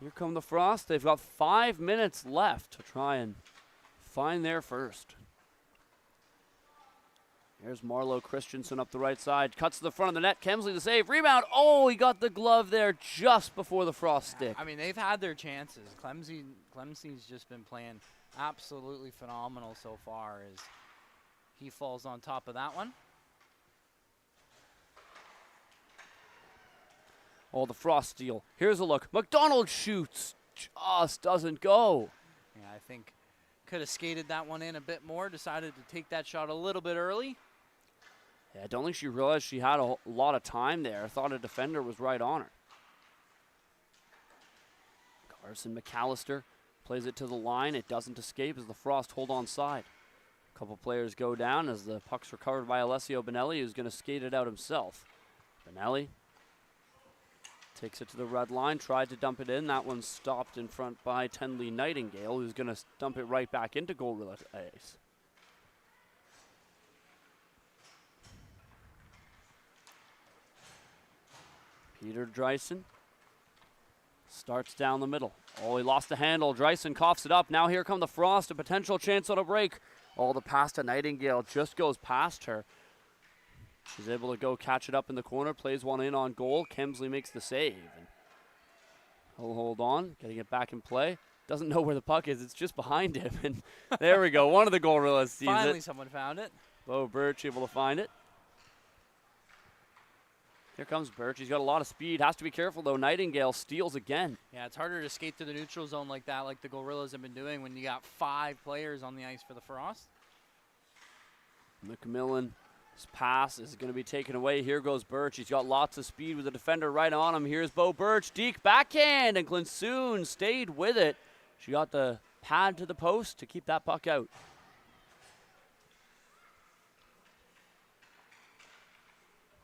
Speaker 1: Here come the Frost. They've got 5 minutes left to try and find their first. Here's Marlo Christensen up the right side. Cuts to the front of the net. Kemsley the save. Rebound. Oh, he got the glove there just before the Frost stick.
Speaker 2: I mean, they've had their chances. Clemsey's just been playing absolutely phenomenal so far as he falls on top of that one.
Speaker 1: Oh, the Frost steal. Here's a look. McDonald shoots. Just doesn't go.
Speaker 2: Yeah, I think could have skated that one in a bit more. Decided to take that shot a little bit early.
Speaker 1: Yeah, I don't think she realized she had a lot of time there. I thought a defender was right on her. Carson McAllister plays it to the line. It doesn't escape as the Frost hold on side. A couple players go down as the puck's recovered by Alessio Bonelli, who's going to skate it out himself. Bonelli takes it to the red line, tried to dump it in. That one stopped in front by Tenley Nightingale, who's going to dump it right back into Gorilla Ace. Peter Dreisen starts down the middle. Oh, he lost the handle. Dreisen coughs it up. Now here come the Frost, a potential chance on a break. Oh, the pass to Nightingale just goes past her. She's able to go catch it up in the corner, plays one in on goal. Kemsley makes the save. And he'll hold on, getting it back in play. Doesn't know where the puck is. It's just behind him. And there we go. One of the Gorillas sees it.
Speaker 2: Finally someone found it.
Speaker 1: Bo Birch able to find it. Here comes Birch. He's got a lot of speed. Has to be careful, though. Nightingale steals again.
Speaker 2: Yeah, it's harder to skate to the neutral zone like that, like the Gorillas have been doing when you got 5 players on the ice for the Frost.
Speaker 1: McMillan's pass is going to be taken away. Here goes Birch. He's got lots of speed with the defender right on him. Here's Bo Birch. Deke backhand, and Clemsoon stayed with it. She got the pad to the post to keep that puck out.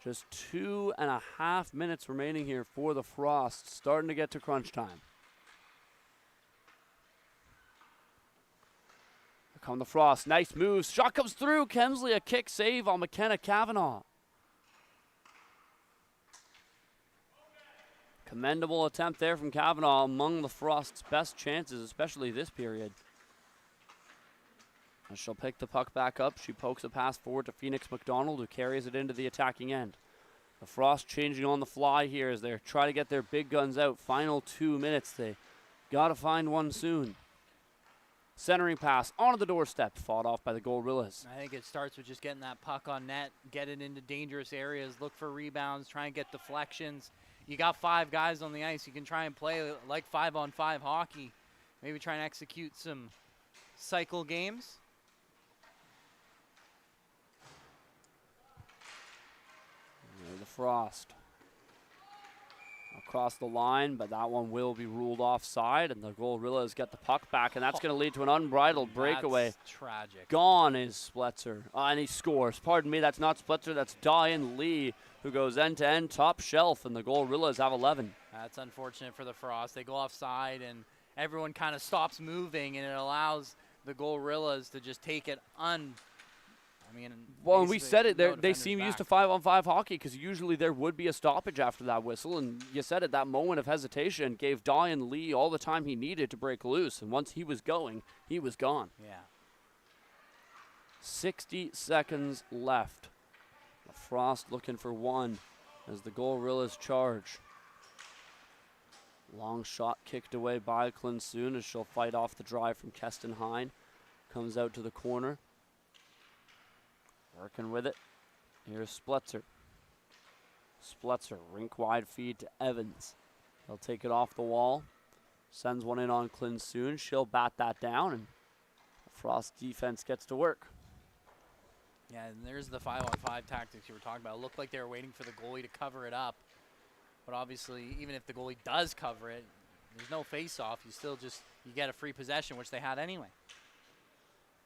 Speaker 1: Just 2.5 minutes remaining here for the Frost. Starting to get to crunch time. Here come the Frost. Nice moves. Shot comes through. Kemsley a kick save on McKenna Kavanaugh. Commendable attempt there from Kavanaugh, among the Frost's best chances, especially this period. As she'll pick the puck back up, she pokes a pass forward to Phoenix McDonald, who carries it into the attacking end. The Frost changing on the fly here as they try to get their big guns out. Final 2 minutes. They got to find one soon. Centering pass onto the doorstep, fought off by the Gorillas.
Speaker 2: I think it starts with just getting that puck on net, get it into dangerous areas, look for rebounds, try and get deflections. You got 5 guys on the ice. You can try and play like 5-on-5 hockey. Maybe try and execute some cycle games.
Speaker 1: The Frost across the line, but that one will be ruled offside, and the Gorillas get the puck back, and that's going to lead to an unbridled breakaway.
Speaker 2: That's tragic.
Speaker 1: Gone is Spletzer, and he scores. Pardon me, that's not Spletzer, that's Diane Lee, who goes end-to-end top shelf, and the Gorillas have 11.
Speaker 2: That's unfortunate for the Frost. They go offside, and everyone kind of stops moving, and it allows the Gorillas to just take it
Speaker 1: Well, and we said it,
Speaker 2: no
Speaker 1: they seem
Speaker 2: defenders
Speaker 1: used to
Speaker 2: back.
Speaker 1: 5-on-5 hockey because usually there would be a stoppage after that whistle, and you said it, that moment of hesitation gave Diane Lee all the time he needed to break loose, and once he was going, he was gone.
Speaker 2: Yeah.
Speaker 1: 60 seconds left. The Frost looking for one as the Gorillas charge. Long shot kicked away by Klinsoon as she'll fight off the drive from Keston Hine. Comes out to the corner. Working with it. Here's Spletzer. Spletzer, rink wide feed to Evans. He'll take it off the wall. Sends one in on Klinsoon. She'll bat that down, and the Frost defense gets to work.
Speaker 2: Yeah, and there's the 5-on-5 tactics you were talking about. It looked like they were waiting for the goalie to cover it up. But obviously, even if the goalie does cover it, there's no face-off. You get a free possession, which they had anyway.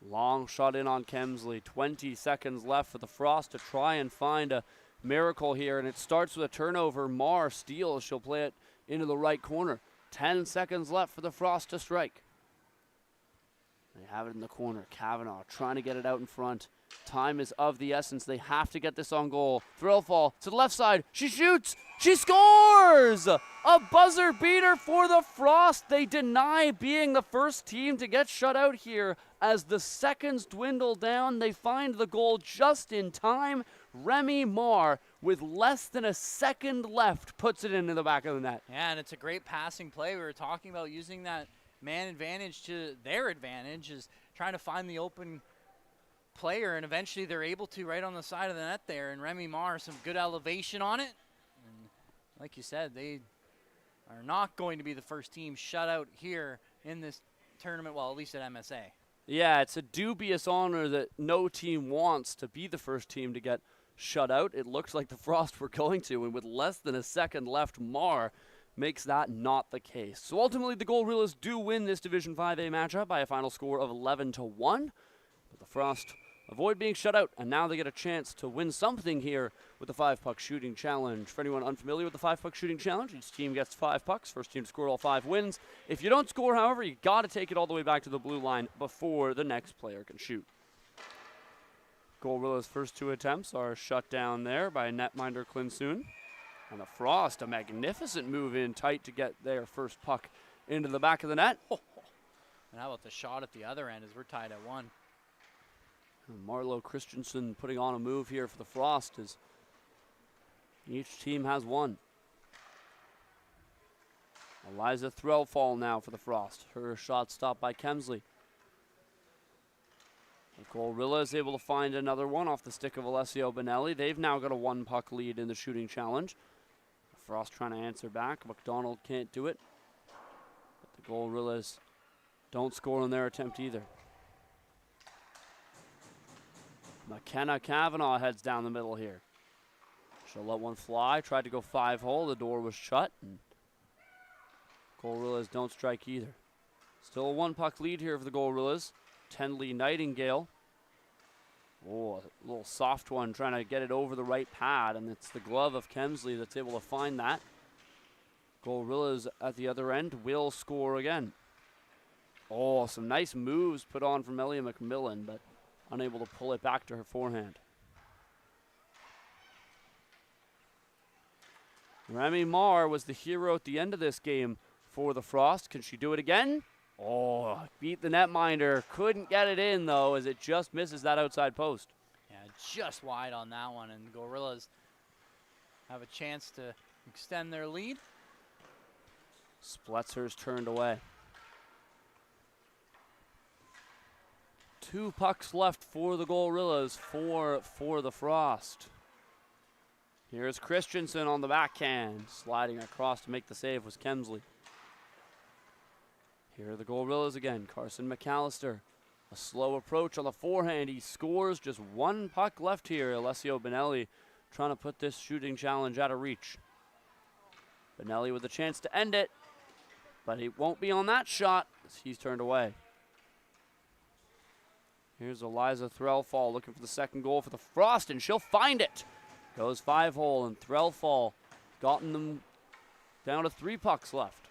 Speaker 1: Long shot in on Kemsley. 20 seconds left for the Frost to try and find a miracle here, and it starts with a turnover. Marr steals. She'll play it into the right corner. 10 seconds left for the Frost to strike. They have it in the corner. Kavanaugh trying to get it out in front. Time is of the essence. They have to get this on goal. Thrill fall to the left side. She shoots. She scores! A buzzer beater for the Frost. They deny being the first team to get shut out here. As the seconds dwindle down, they find the goal just in time. Remy Marr, with less than a second left, puts it into the back of the net.
Speaker 2: Yeah, and it's a great passing play. We were talking about using that man advantage to their advantage, is trying to find the open player, and eventually they're able to right on the side of the net there. And Remy Marr, some good elevation on it. And like you said, they are not going to be the first team shut out here in this tournament, well, at least at MSA.
Speaker 1: Yeah, it's a dubious honor that no team wants to be the first team to get shut out. It looks like the Frost were going to, and with less than a second left, Marr makes that not the case. So ultimately, the Gorillas do win this Division 5A matchup by a final score of 11-1. But the Frost avoid being shut out, and now they get a chance to win something here with the 5-puck shooting challenge. For anyone unfamiliar with the 5-puck shooting challenge, each team gets 5 pucks. First team to score all 5 wins. If you don't score, however, you got to take it all the way back to the blue line before the next player can shoot. Gorillas' first 2 attempts are shut down there by netminder Klinsoon. And the Frost, a magnificent move in tight to get their first puck into the back of the net.
Speaker 2: And how about the shot at the other end as we're tied at 1?
Speaker 1: Marlo Christensen putting on a move here for the Frost as each team has one. Eliza Threlfall now for the Frost. Her shot stopped by Kemsley. The Gorilla is able to find another one off the stick of Alessio Bonelli. They've now got a 1-puck lead in the shooting challenge. The Frost trying to answer back. McDonald can't do it. But the Gorillas don't score on their attempt either. McKenna Kavanaugh heads down the middle here. She'll let one fly. Tried to go 5-hole. The door was shut. And Gorillas don't strike either. Still a 1-puck lead here for the Gorillas. Tenley Nightingale. Oh, a little soft one trying to get it over the right pad. And it's the glove of Kemsley that's able to find that. Gorillas at the other end will score again. Oh, some nice moves put on from Ellia McMillan, but unable to pull it back to her forehand. Remy Marr was the hero at the end of this game for the Frost. Can she do it again? Oh, beat the netminder. Couldn't get it in, though, as it just misses that outside post.
Speaker 2: Yeah, just wide on that one, and the Gorillas have a chance to extend their lead.
Speaker 1: Spletzer's turned away. 2 pucks left for the Gorillas, 4 for the Frost. Here's Christensen on the backhand. Sliding across to make the save was Kemsley. Here are the Gorillas again. Carson McAllister. A slow approach on the forehand. He scores. Just 1 puck left here. Alessio Benelli trying to put this shooting challenge out of reach. Benelli with a chance to end it, but he won't be on that shot as he's turned away. Here's Eliza Threlfall looking for the second goal for the Frost, and she'll find it. Goes 5-hole, and Threlfall gotten them down to 3 pucks left.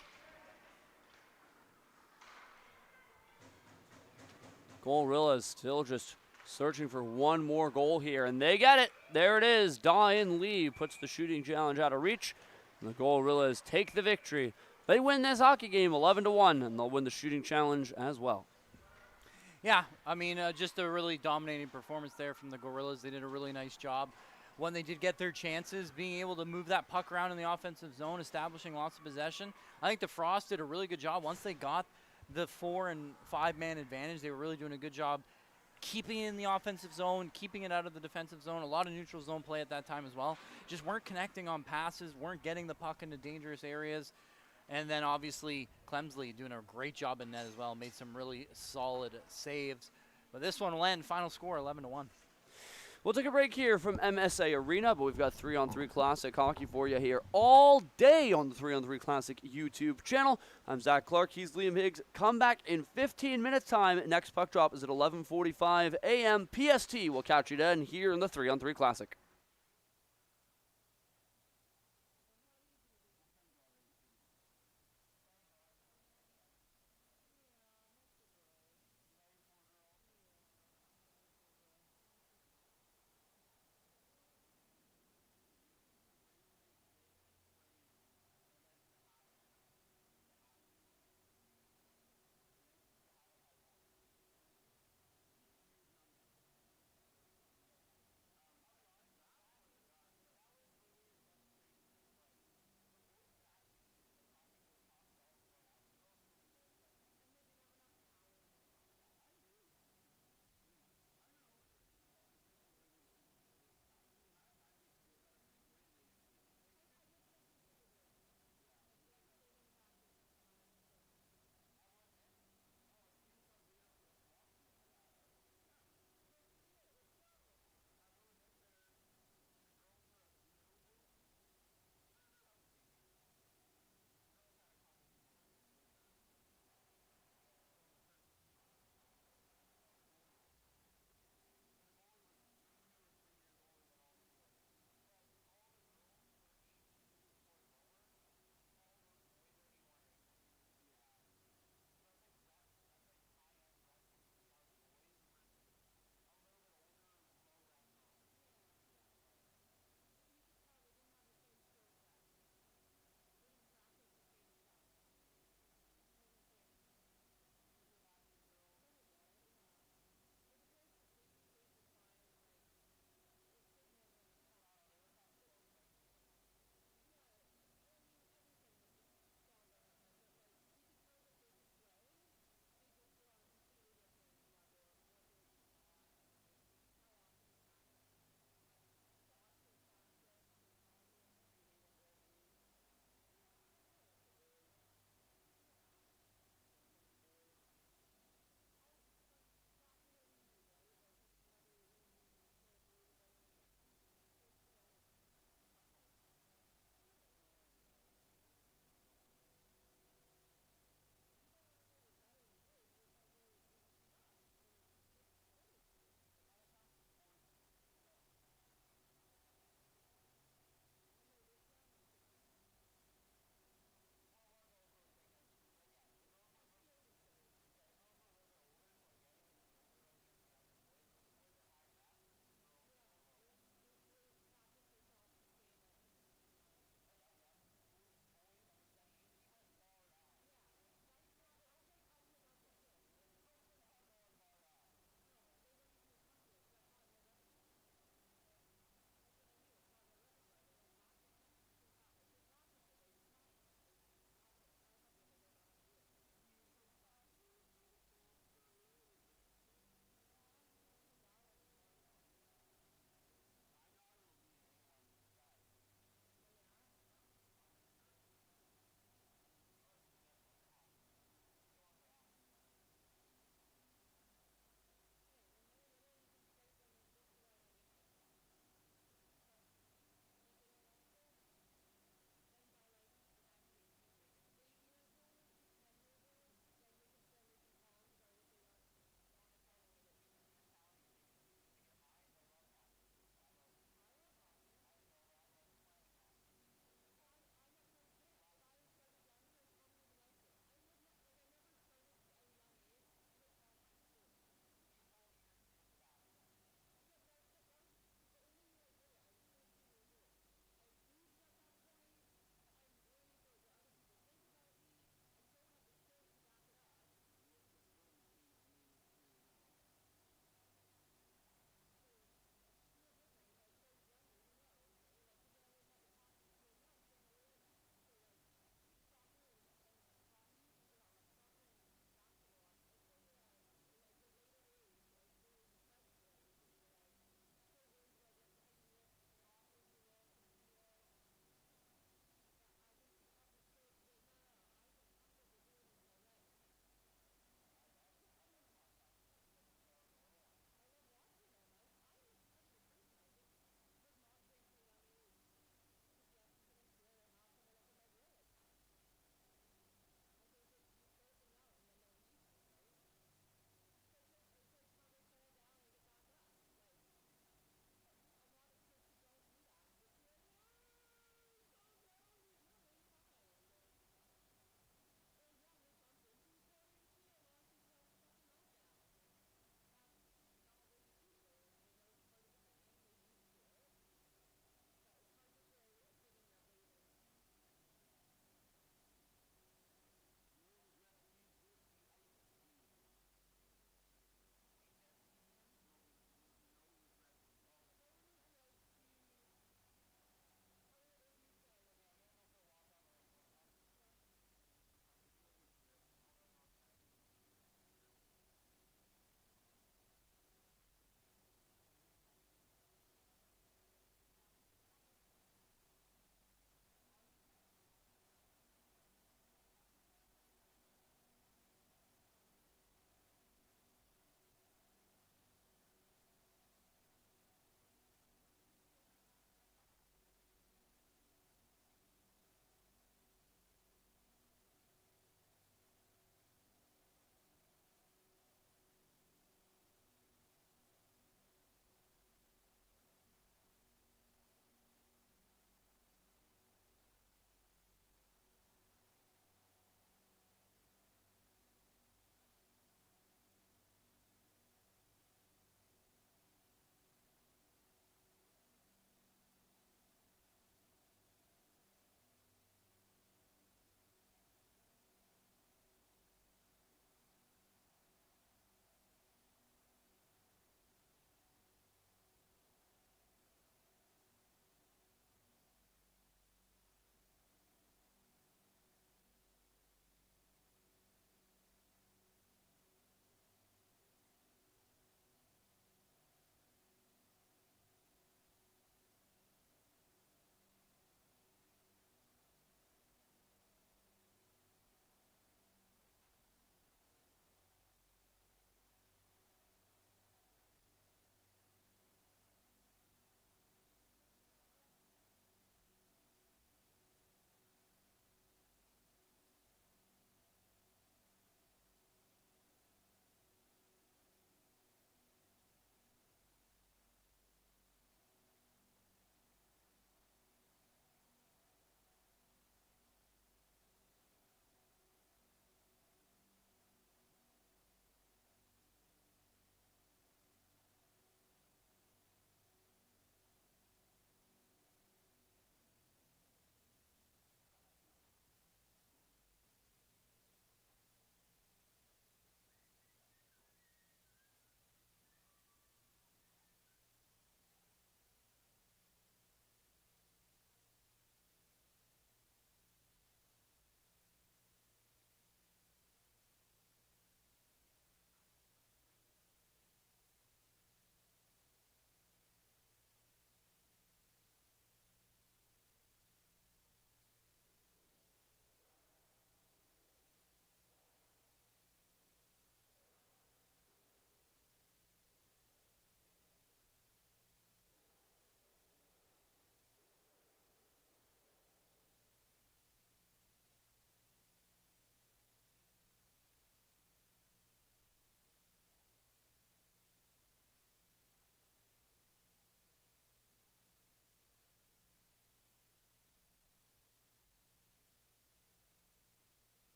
Speaker 1: Gorillas still just searching for 1 more goal here, and they get it. There it is. Dawn Lee puts the shooting challenge out of reach, and the Gorillas take the victory. They win this hockey game 11-1, and they'll win the shooting challenge as well.
Speaker 2: Yeah, I mean, just a really dominating performance there from the Gorillas. They did a really nice job when they did get their chances, being able to move that puck around in the offensive zone, establishing lots of possession. I think the Frost did a really good job. Once they got the 4- and 5-man advantage, they were really doing a good job keeping it in the offensive zone, keeping it out of the defensive zone. A lot of neutral zone play at that time as well. Just weren't connecting on passes, weren't getting the puck into dangerous areas. And then obviously Klemsley doing a great job in net as well, made some really solid saves. But this one will end, final score 11-1.
Speaker 1: We'll take a break here from MSA Arena, but we've got 3-on-3 Classic hockey for you here all day on the 3-on-3 Classic YouTube channel. I'm Zach Clarke. He's Liam Higgs. Come back in 15 minutes time. Next puck drop is at 11:45 a.m. PST. We'll catch you then here in the 3-on-3 Classic.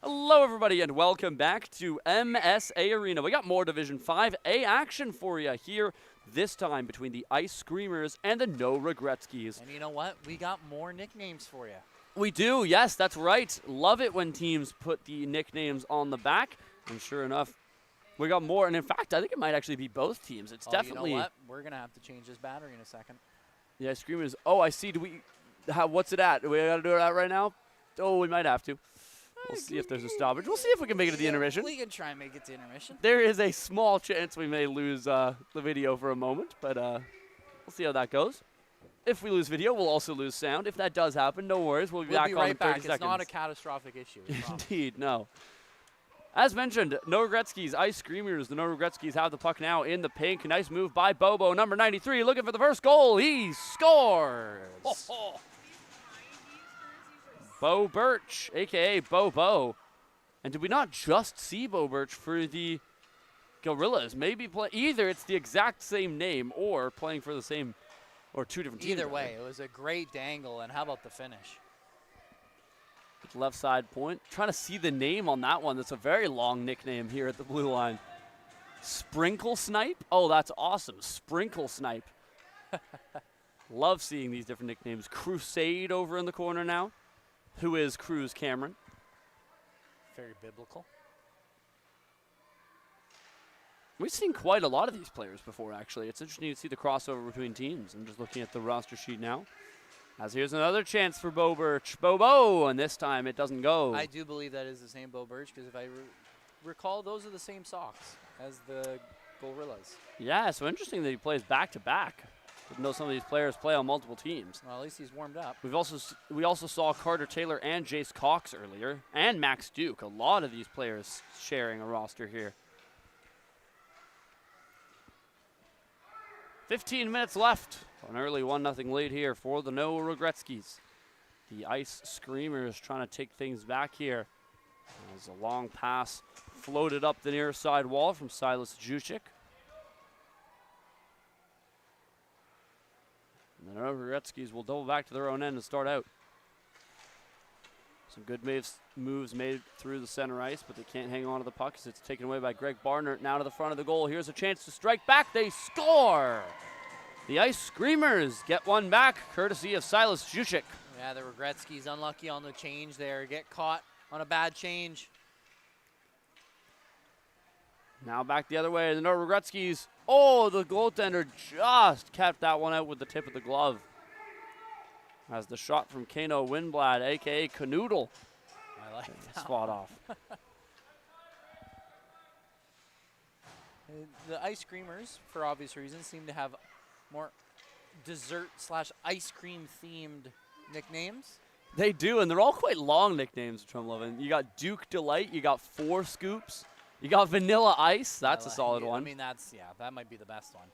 Speaker 1: Hello, everybody, and welcome back to MSA Arena. We got more Division 5A action for you here, this time between the Ice Screamers and the No Regretskis.
Speaker 2: And you know what? We got more nicknames for you.
Speaker 1: We do, yes, that's right. Love it when teams put the nicknames on the back. And sure enough, we got more. And in fact, I think it might actually be both teams. It's definitely.
Speaker 2: You know what? We're going to have to change this battery in a second.
Speaker 1: Yeah, Screamers. Oh, I see. What's it at? Do we got to do it at right now? Oh, we might have to. We'll see if there's a stoppage. We'll see if we can make it to the intermission.
Speaker 2: We can try and make it to intermission.
Speaker 1: There is a small chance we may lose the video for a moment, but we'll see how that goes. If we lose video, we'll also lose sound. If that does happen, no worries. We'll be back on in 30 seconds.
Speaker 2: It's not a catastrophic issue.
Speaker 1: Indeed, no. As mentioned, No Regretskis, Ice Screamers. The No Regretskis have the puck now in the pink. Nice move by Bobo, number 93, looking for the first goal. He scores. Bo Birch, a.k.a. Bobo. And did we not just see Bo Birch for the Gorillas? Maybe either it's the exact same name or playing for the same or two different teams.
Speaker 2: Either way, it was a great dangle, and how about the finish?
Speaker 1: Left side point. Trying to see the name on that one. That's a very long nickname here at the blue line. Sprinkle Snipe? Oh, that's awesome. Sprinkle Snipe. Love seeing these different nicknames. Crusade over in the corner now. Who is Cruz Cameron?
Speaker 2: Very biblical.
Speaker 1: We've seen quite a lot of these players before, actually. It's interesting to see the crossover between teams. I'm just looking at the roster sheet now. As here's another chance for Bo Birch. Bobo, and this time it doesn't go.
Speaker 2: I do believe that is the same Bo Birch, because if I recall, those are the same socks as the Gorillas.
Speaker 1: Yeah, so interesting that he plays back-to-back. Didn't know some of these players play on multiple teams.
Speaker 2: Well, at least he's warmed up.
Speaker 1: We also saw Carter Taylor and Jace Cox earlier, and Max Duke. A lot of these players sharing a roster here. 15 minutes left. An early 1-0 lead here for the No Regretskis. The Ice Screamers trying to take things back here. As a long pass floated up the near side wall from Silas Jusic. And the No Regretskis will double back to their own end and start out. Some good moves made through the center ice, but they can't hang on to the puck as it's taken away by Greg Barnert. Now to the front of the goal. Here's a chance to strike back. They score! The Ice Screamers get one back, courtesy of Silas Jusic.
Speaker 2: Yeah, the Regretskis unlucky on the change there. Get caught on a bad change.
Speaker 1: Now back the other way. The No Regretskis. Oh, the goaltender just kept that one out with the tip of the glove. As the shot from Kano Winblad, a.k.a. Canoodle.
Speaker 2: I like that.
Speaker 1: Spot off.
Speaker 2: The Ice Screamers, for obvious reasons, seem to have more dessert/ice cream themed nicknames.
Speaker 1: They do, and they're all quite long nicknames, which I'm loving. You got Duke Delight, you got Four Scoops, you got Vanilla Ice. That's a solid one.
Speaker 2: I mean, that might be the best one.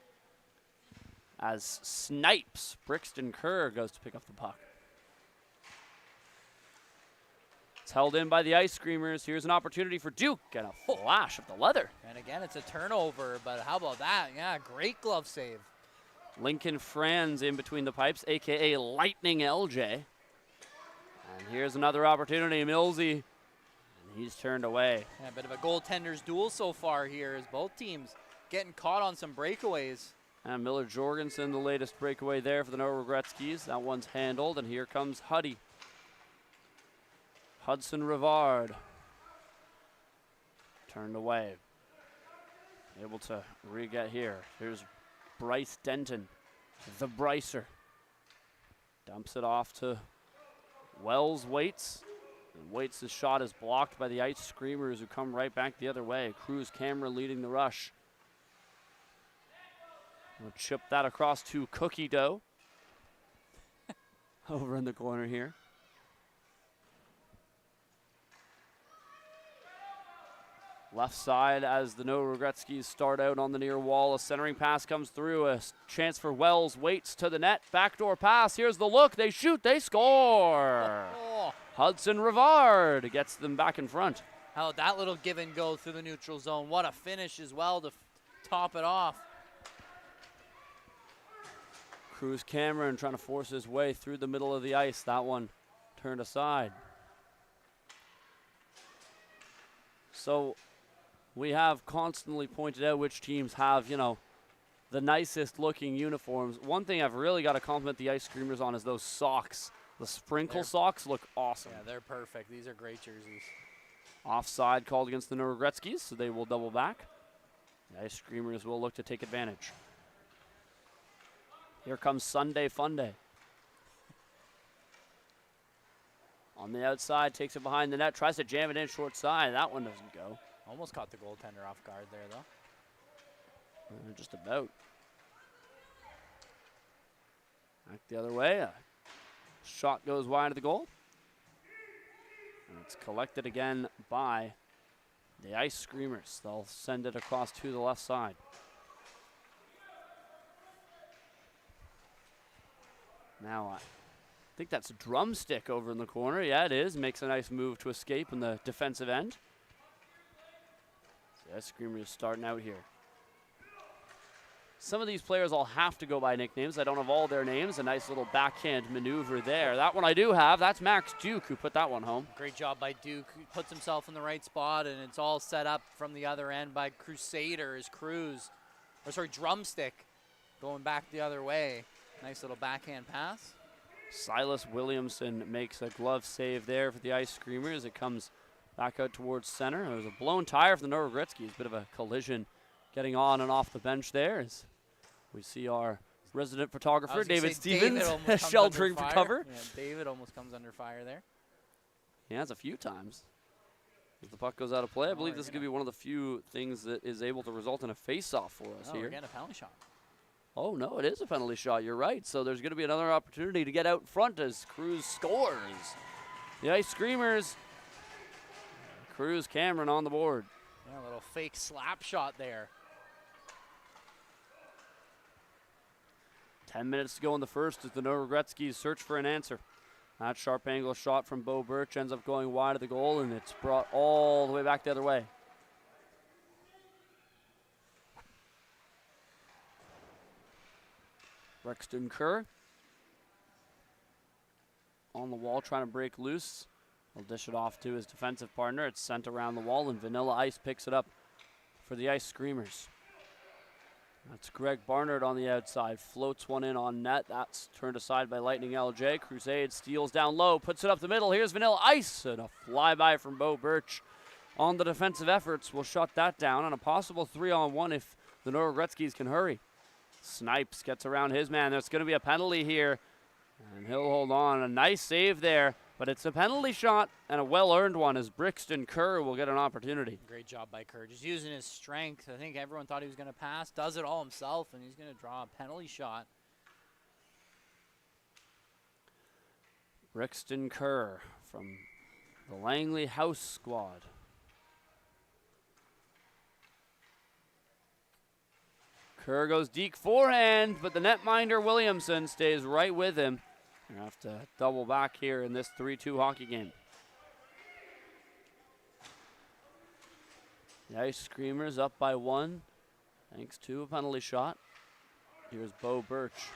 Speaker 1: As Snipes, Brixton Kerr goes to pick up the puck. It's held in by the Ice Screamers. Here's an opportunity for Duke and a flash of the leather.
Speaker 2: And again, it's a turnover, but how about that? Yeah, great glove save.
Speaker 1: Lincoln Franz in between the pipes, a.k.a. Lightning LJ. And here's another opportunity, Millsy. And he's turned away.
Speaker 2: Yeah, a bit of a goaltender's duel so far here as both teams getting caught on some breakaways.
Speaker 1: And Miller Jorgensen, the latest breakaway there for the No Regretskis. That one's handled, and here comes Huddy. Hudson Rivard. Turned away. Able to re-get here. Here's Bryce Denton, the Brycer. Dumps it off to Wells Waits. And Waits' shot is blocked by the Ice Screamers, who come right back the other way. Cruz Cameron leading the rush. We'll chip that across to Cookie Dough. Over in the corner here. Left side as the No Regretskis start out on the near wall. A centering pass comes through. A chance for Wells. Waits to the net. Backdoor pass. Here's the look. They shoot. They score. Hudson Rivard gets them back in front.
Speaker 2: How about that little give and go through the neutral zone. What a finish as well to top it off.
Speaker 1: Cruz Cameron trying to force his way through the middle of the ice. That one turned aside. So we have constantly pointed out which teams have, you know, the nicest looking uniforms. One thing I've really got to compliment the Ice Screamers on is those socks. The sprinkle socks look awesome.
Speaker 2: Yeah, they're perfect. These are great jerseys.
Speaker 1: Offside called against the Norogretskis, so they will double back. The Ice Screamers will look to take advantage. Here comes Sunday Funday. On the outside, takes it behind the net, tries to jam it in short side. That one doesn't go.
Speaker 2: Almost caught the goaltender off guard there, though.
Speaker 1: Just about. Back the other way. A shot goes wide of the goal. And it's collected again by the Ice Screamers. They'll send it across to the left side. Now, I think that's a Drumstick over in the corner. Yeah, it is. Makes a nice move to escape in the defensive end. So the Ice Screamers starting out here. Some of these players all have to go by nicknames. I don't have all their names. A nice little backhand maneuver there. That one I do have. That's Max Duke who put that one home.
Speaker 2: Great job by Duke. He puts himself in the right spot, and it's all set up from the other end by Crusader, Drumstick, going back the other way. Nice little backhand pass.
Speaker 1: Silas Williamson makes a glove save there for the Ice Screamers. It comes back out towards center. There's a blown tire for the Norogretskis. Bit of a collision getting on and off the bench there as we see our resident photographer, David Stevens, sheltering for cover.
Speaker 2: Yeah, David almost comes under fire there.
Speaker 1: He has a few times. If the puck goes out of play, I believe this is going to be one of the few things that is able to result in a face-off for us here.
Speaker 2: Again, a penalty shot.
Speaker 1: Oh, no, it is a penalty shot. You're right. So there's going to be another opportunity to get out front as Cruz scores. The Ice Screamers, Cruz Cameron on the board.
Speaker 2: Yeah, a little fake slap shot there.
Speaker 1: 10 minutes to go in the first as the Norogretskis search for an answer. That sharp angle shot from Bo Birch ends up going wide of the goal, and it's brought all the way back the other way. Brixton Kerr on the wall trying to break loose. He'll dish it off to his defensive partner. It's sent around the wall, and Vanilla Ice picks it up for the Ice Screamers. That's Greg Barnard on the outside. Floats one in on net. That's turned aside by Lightning LJ. Crusade steals down low, puts it up the middle. Here's Vanilla Ice, and a flyby from Bo Birch on the defensive efforts. Will shut that down, and a possible 3-on-1 if the Norogretskis can hurry. Snipes gets around his man. There's going to be a penalty here, and he'll hold on. A nice save there, but it's a penalty shot and a well-earned one as Brixton Kerr will get an opportunity.
Speaker 2: Great job by Kerr. Just using his strength. I think everyone thought he was going to pass. Does it all himself, and he's going to draw a penalty shot.
Speaker 1: Brixton Kerr from the Langley House squad. Kerr goes deep forehand, but the netminder Williamson stays right with him. You're going to have to double back here in this 3-2 hockey game. The Ice Screamers up by 1 thanks to a penalty shot. Here's Bo Birch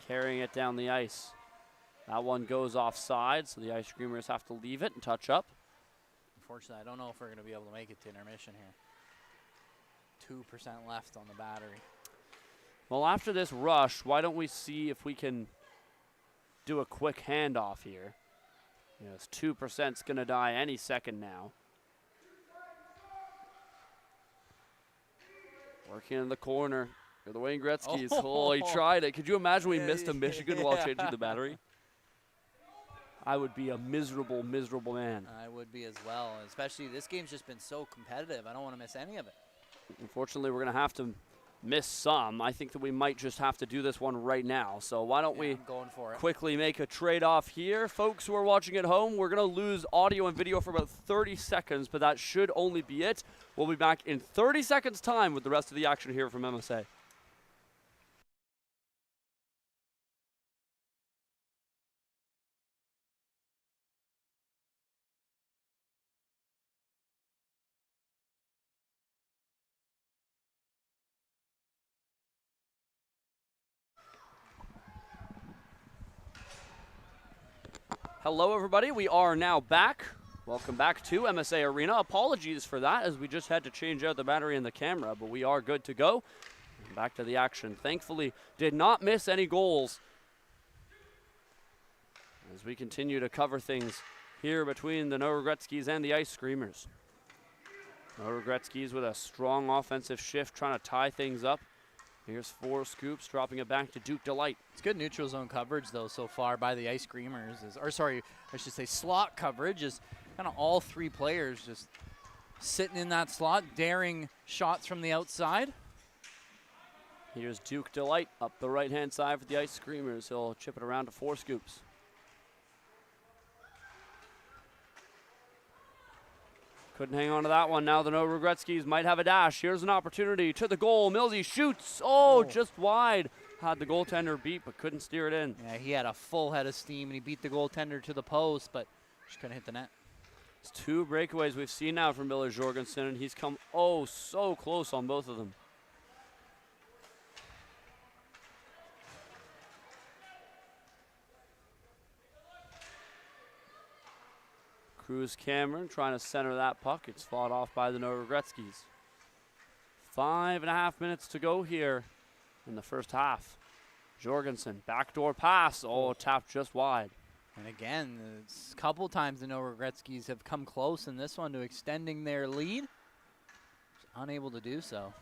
Speaker 1: carrying it down the ice. That one goes offside, so the Ice Screamers have to leave it and touch up.
Speaker 2: Unfortunately, I don't know if we're going to be able to make it to intermission here. 2% left on the battery.
Speaker 1: Well, after this rush, why don't we see if we can do a quick handoff here. You know, it's 2%'s going to die any second now. Working in the corner. You're the Wayne Gretzky's. Oh, he tried it. Could you imagine we missed a Michigan while changing the battery? I would be a miserable, miserable man.
Speaker 2: I would be as well. Especially this game's just been so competitive. I don't want to miss any of it.
Speaker 1: Unfortunately, we're going to have to miss some. I think that we might just have to do this one right now. So why don't we quickly make a trade-off here. Folks who are watching at home, we're going to lose audio and video for about 30 seconds, but that should only be it. We'll be back in 30 seconds' time with the rest of the action here from MSA. Hello, everybody. We are now back Welcome back to MSA Arena. Apologies for that, as we just had to change out the battery in the camera, but we are good to go. Back to the action. Thankfully, did not miss any goals as we continue to cover things here between the No Regretskis and the Ice Screamers. No Regretskis with a strong offensive shift, trying to tie things up. Here's 4 scoops, dropping it back to Duke Delight.
Speaker 2: It's good neutral zone coverage, though, so far by the Ice Screamers. I should say slot coverage is kind of all 3 players just sitting in that slot, daring shots from the outside.
Speaker 1: Here's Duke Delight up the right-hand side for the Ice Screamers. He'll chip it around to 4 scoops. Couldn't hang on to that one. Now the No Regretskis might have a dash. Here's an opportunity to the goal. Millsy shoots. Oh, just wide. Had the goaltender beat, but couldn't steer it in.
Speaker 2: Yeah, he had a full head of steam, and he beat the goaltender to the post, but just couldn't hit the net.
Speaker 1: It's 2 breakaways we've seen now from Miller Jorgensen, and he's come oh so close on both of them. Cruz Cameron trying to center that puck. It's fought off by the No Regretskis. 5.5 minutes to go here in the first half. Jorgensen, backdoor pass. Oh, tapped just wide.
Speaker 2: And again, it's a couple times the No Regretskis have come close in this one to extending their lead. Just unable to do so.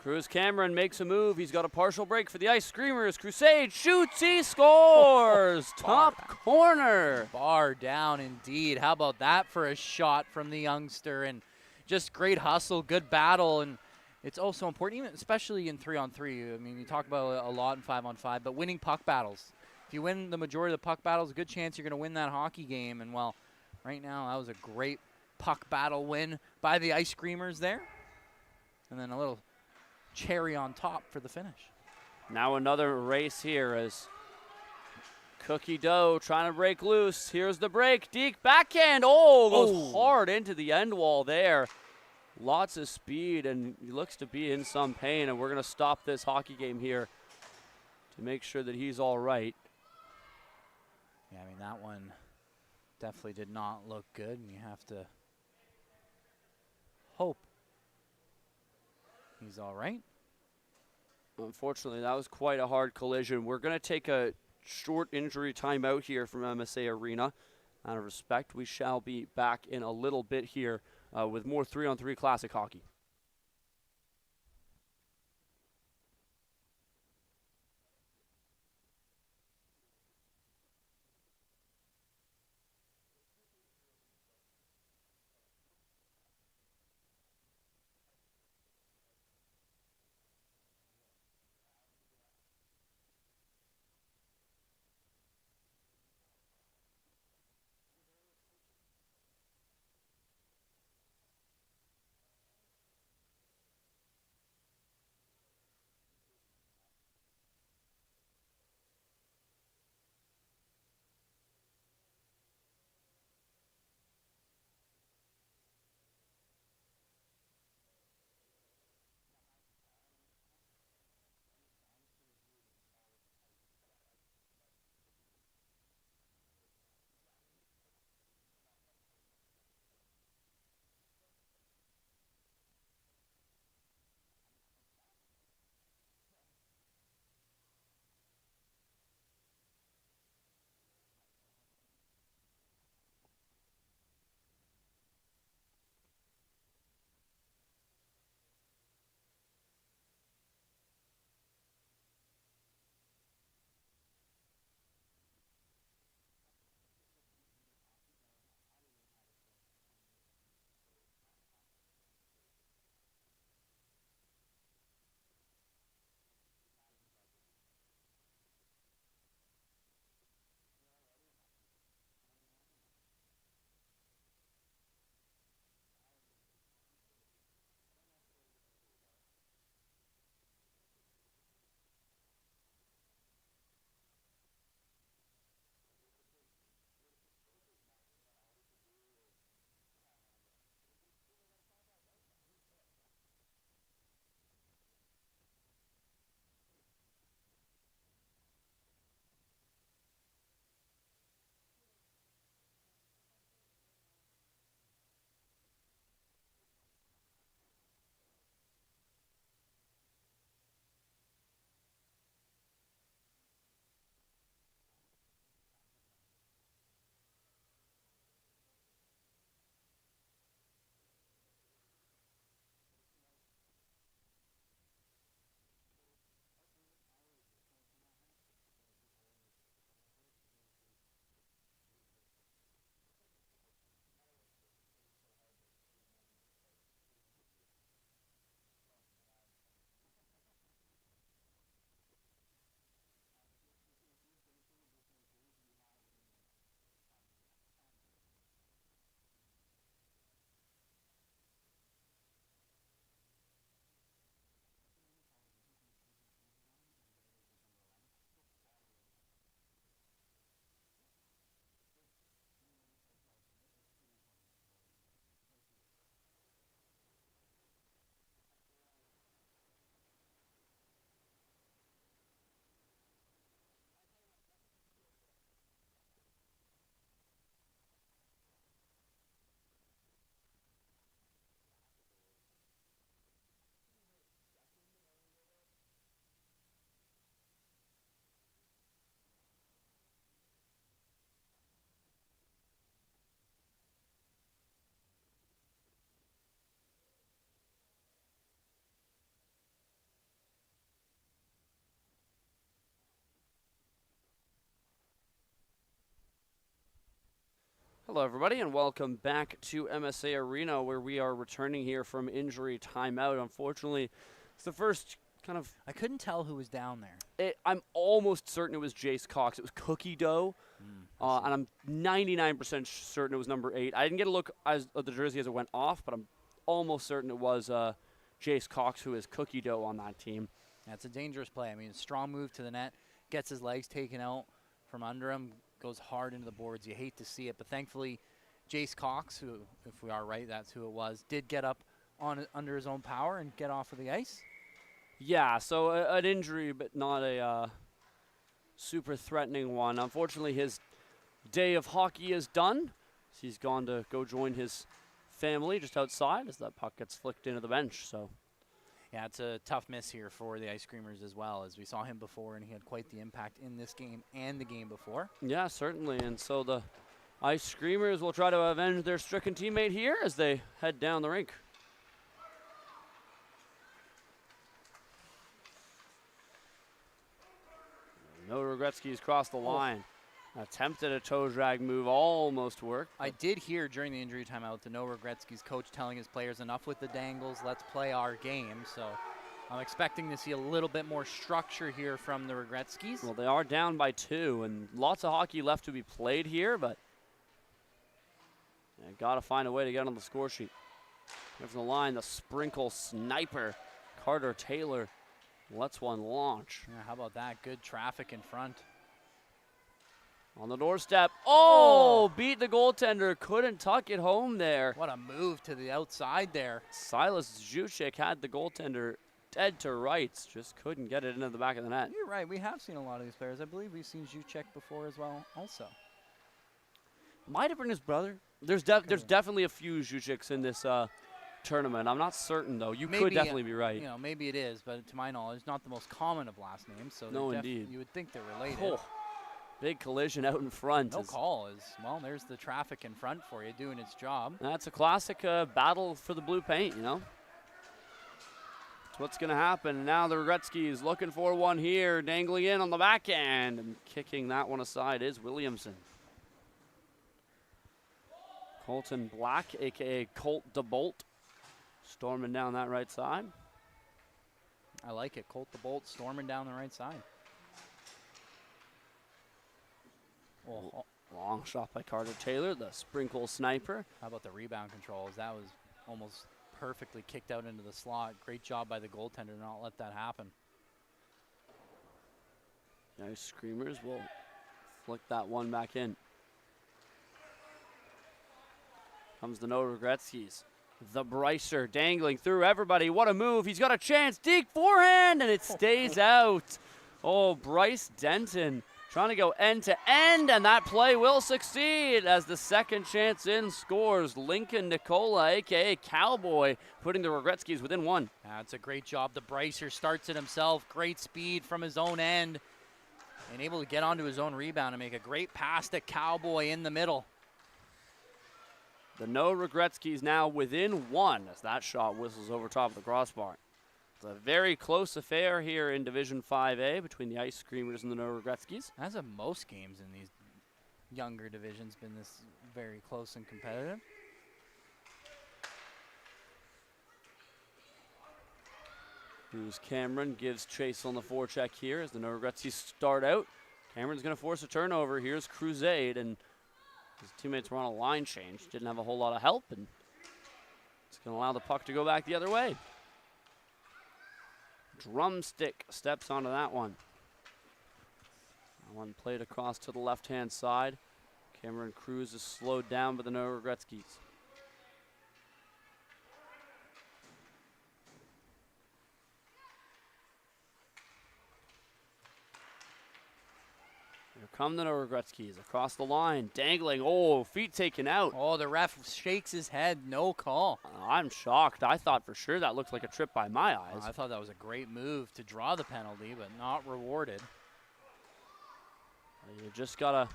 Speaker 1: Cruz Cameron makes a move. He's got a partial break for the Ice Screamers. Crusade shoots, he scores! Top corner.
Speaker 2: Bar down indeed. How about that for a shot from the youngster? And just great hustle, good battle, and it's also important, even especially in 3-on-3. I mean, you talk about a lot in 5-on-5, but winning puck battles. If you win the majority of the puck battles, a good chance you're going to win that hockey game. And well, right now that was a great puck battle win by the Ice Screamers there. And then a little cherry on top for the finish.
Speaker 1: Now another race here as Cookie Dough trying to break loose. Here's the break. Deke backhand. Oh, goes hard into the end wall there. Lots of speed, and he looks to be in some pain, and we're going to stop this hockey game here to make sure that he's all right.
Speaker 2: Yeah, I mean, that one definitely did not look good, and you have to hope he's all right.
Speaker 1: Unfortunately, that was quite a hard collision. We're going to take a short injury timeout here from MSA Arena. Out of respect, we shall be back in a little bit here with more 3-on-3 classic hockey. Hello, everybody, and welcome back to MSA Arena, where we are returning here from injury timeout. Unfortunately, it's the first kind of...
Speaker 2: I couldn't tell who was down there.
Speaker 1: I'm almost certain it was Jace Cox. It was Cookie Dough, and I'm 99% certain it was number 8. I didn't get a look at the jersey as it went off, but I'm almost certain it was Jace Cox, who is Cookie Dough on that team.
Speaker 2: That's a dangerous play. I mean, strong move to the net, gets his legs taken out from under him, goes hard into the boards. You hate to see it, but thankfully Jace Cox, who, if we are right, that's who it was, did get up under his own power and get off of the ice.
Speaker 1: Yeah, so an injury, but not a super threatening one. Unfortunately, his day of hockey is done. He's gone to go join his family just outside as that puck gets flicked into the bench. So,
Speaker 2: yeah, it's a tough miss here for the Ice Screamers as well, as we saw him before, and he had quite the impact in this game and the game before. Yeah,
Speaker 1: certainly, and so the Ice Screamers will try to avenge their stricken teammate here as they head down the rink. No Regretski's crossed the line. Attempted a toe drag move, almost worked.
Speaker 2: I did hear during the injury timeout the No Regretski's coach telling his players, enough with the dangles, let's play our game. So I'm expecting to see a little bit more structure here from the Regretskis.
Speaker 1: Well, they are down by 2, and lots of hockey left to be played here, but got to find a way to get on the score sheet. There's the line, the sprinkle sniper, Carter Taylor. Lets one launch.
Speaker 2: Yeah, how about that? Good traffic in front.
Speaker 1: On the doorstep. Oh, beat the goaltender. Couldn't tuck it home there.
Speaker 2: What a move to the outside there.
Speaker 1: Silas Juchik had the goaltender dead to rights. Just couldn't get it into the back of the net.
Speaker 2: You're right. We have seen a lot of these players. I believe we've seen Juchik before as well also.
Speaker 1: Might have been his brother. There's definitely a few Juchiks in this tournament. I'm not certain, though. You could definitely be right.
Speaker 2: You know, maybe it is, but to my knowledge, not the most common of last names. So
Speaker 1: no, indeed.
Speaker 2: You would think they're related.
Speaker 1: Oh, big collision out in front.
Speaker 2: No call is, well, there's the traffic in front for you doing its job.
Speaker 1: That's a classic battle for the blue paint, you know. That's what's going to happen. Now the Regretskis looking for one here, dangling in on the back end, and kicking that one aside is Williamson. Colton Black, a.k.a. Colt DeBolt, storming down that right side.
Speaker 2: I like it. Colt DeBolt storming down the right side.
Speaker 1: Oh. Long shot by Carter Taylor, the sprinkle sniper.
Speaker 2: How about the rebound controls? That was almost perfectly kicked out into the slot. Great job by the goaltender to not let that happen.
Speaker 1: Nice Screamers will flick that one back in. Comes the No Regretskis. The Brycer dangling through everybody. What a move. He's got a chance. Deke forehand, and it stays out. Oh, Bryce Denton trying to go end to end, and that play will succeed as the second chance in scores. Lincoln Nicola, a.k.a. Cowboy, putting the Regretskis within 1.
Speaker 2: That's a great job. The Brycer starts it himself. Great speed from his own end, and able to get onto his own rebound and make a great pass to Cowboy in the middle.
Speaker 1: The No Regretskis now within 1 as that shot whistles over top of the crossbar. It's a very close affair here in Division 5A between the Ice Screamers and the No Regretskis.
Speaker 2: As of most games in these younger divisions, been this very close and competitive.
Speaker 1: Here's Cameron, gives chase on the forecheck here as the No Regretskis start out. Cameron's going to force a turnover. Here's Crusade, and his teammates were on a line change. Didn't have a whole lot of help, and it's going to allow the puck to go back the other way. Drumstick steps onto that one. That one played across to the left-hand side. Cameron Cruz is slowed down by the No Regretskis. Here come the No Regretskis across the line, dangling. Oh, feet taken out.
Speaker 2: Oh, the ref shakes his head. No call.
Speaker 1: I'm shocked. I thought for sure that looked like a trip by my eyes.
Speaker 2: I thought that was a great move to draw the penalty, but not rewarded.
Speaker 1: You just got to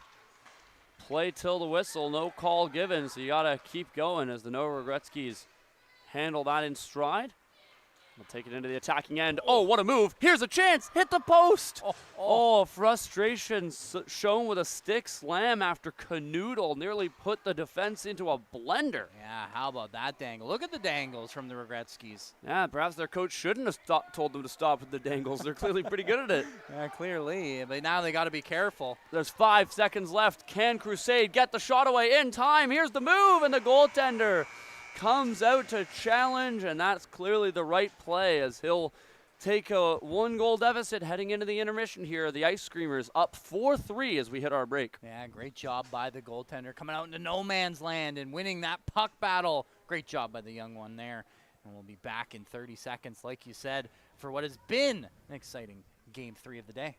Speaker 1: play till the whistle. No call given, so you got to keep going as the No Regretskis handle that in stride. We'll take it into the attacking end. Oh, what a move. Here's a chance. Hit the post. Oh, frustration shown with a stick slam after Canoodle nearly put the defense into a blender.
Speaker 2: Yeah, how about that dangle? Look at the dangles from the Regretskis.
Speaker 1: Yeah, perhaps their coach shouldn't have told them to stop with the dangles. They're clearly pretty good at it.
Speaker 2: Yeah, clearly. But now they got to be careful.
Speaker 1: There's 5 seconds left. Can Crusade get the shot away in time? Here's the move, and the goaltender comes out to challenge, and that's clearly the right play as he'll take a 1-goal deficit heading into the intermission here. The Ice Screamers up 4-3 as we hit our break.
Speaker 2: Yeah, great job by the goaltender coming out into no man's land and winning that puck battle. Great job by the young one there. And we'll be back in 30 seconds, like you said, for what has been an exciting Game 3 of the day.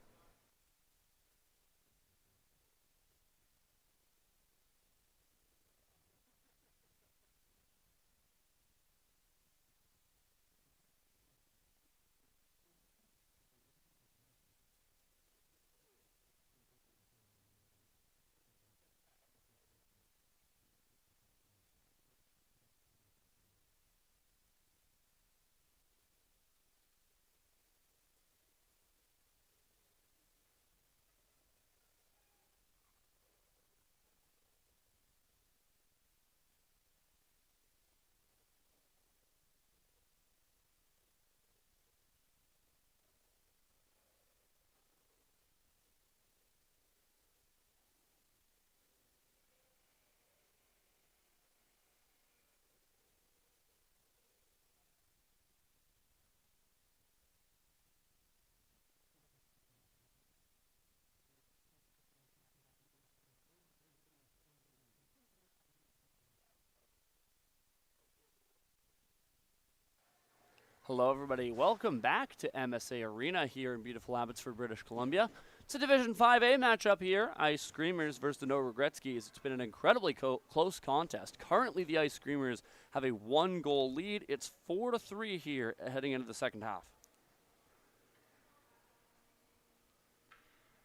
Speaker 1: Hello, everybody. Welcome back to MSA Arena here in beautiful Abbotsford, British Columbia. It's a Division 5A matchup here. Ice Screamers versus the No Regretskis. It's been an incredibly close contest. Currently, the Ice Screamers have a 1-goal lead. It's 4-3 here heading into the second half.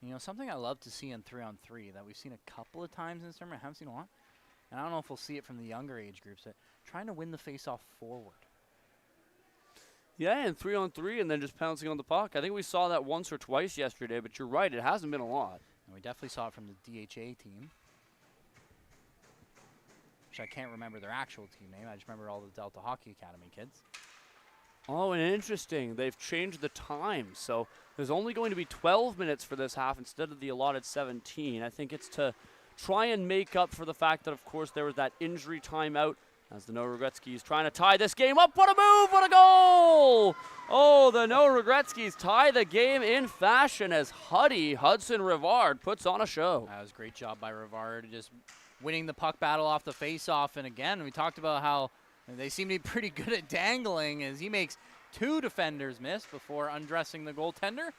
Speaker 2: You know, something I love to see in 3-on-3 that we've seen a couple of times in this tournament, I haven't seen a lot, and I don't know if we'll see it from the younger age groups, but trying to win the face-off forward.
Speaker 1: Yeah, and 3-on-3 and then just pouncing on the puck. I think we saw that once or twice yesterday, but you're right, it hasn't been a lot.
Speaker 2: And we definitely saw it from the DHA team, which I can't remember their actual team name. I just remember all the Delta Hockey Academy kids.
Speaker 1: Oh, and interesting. They've changed the time, so there's only going to be 12 minutes for this half instead of the allotted 17. I think it's to try and make up for the fact that, of course, there was that injury timeout as the No Regretskis trying to tie this game up. What a move! What a goal! Oh, the No Regretskis tie the game in fashion as Hudson Rivard puts on a show.
Speaker 2: That was a great job by Rivard, just winning the puck battle off the face-off. And again, we talked about how they seem to be pretty good at dangling as he makes 2 defenders miss before undressing the goaltender.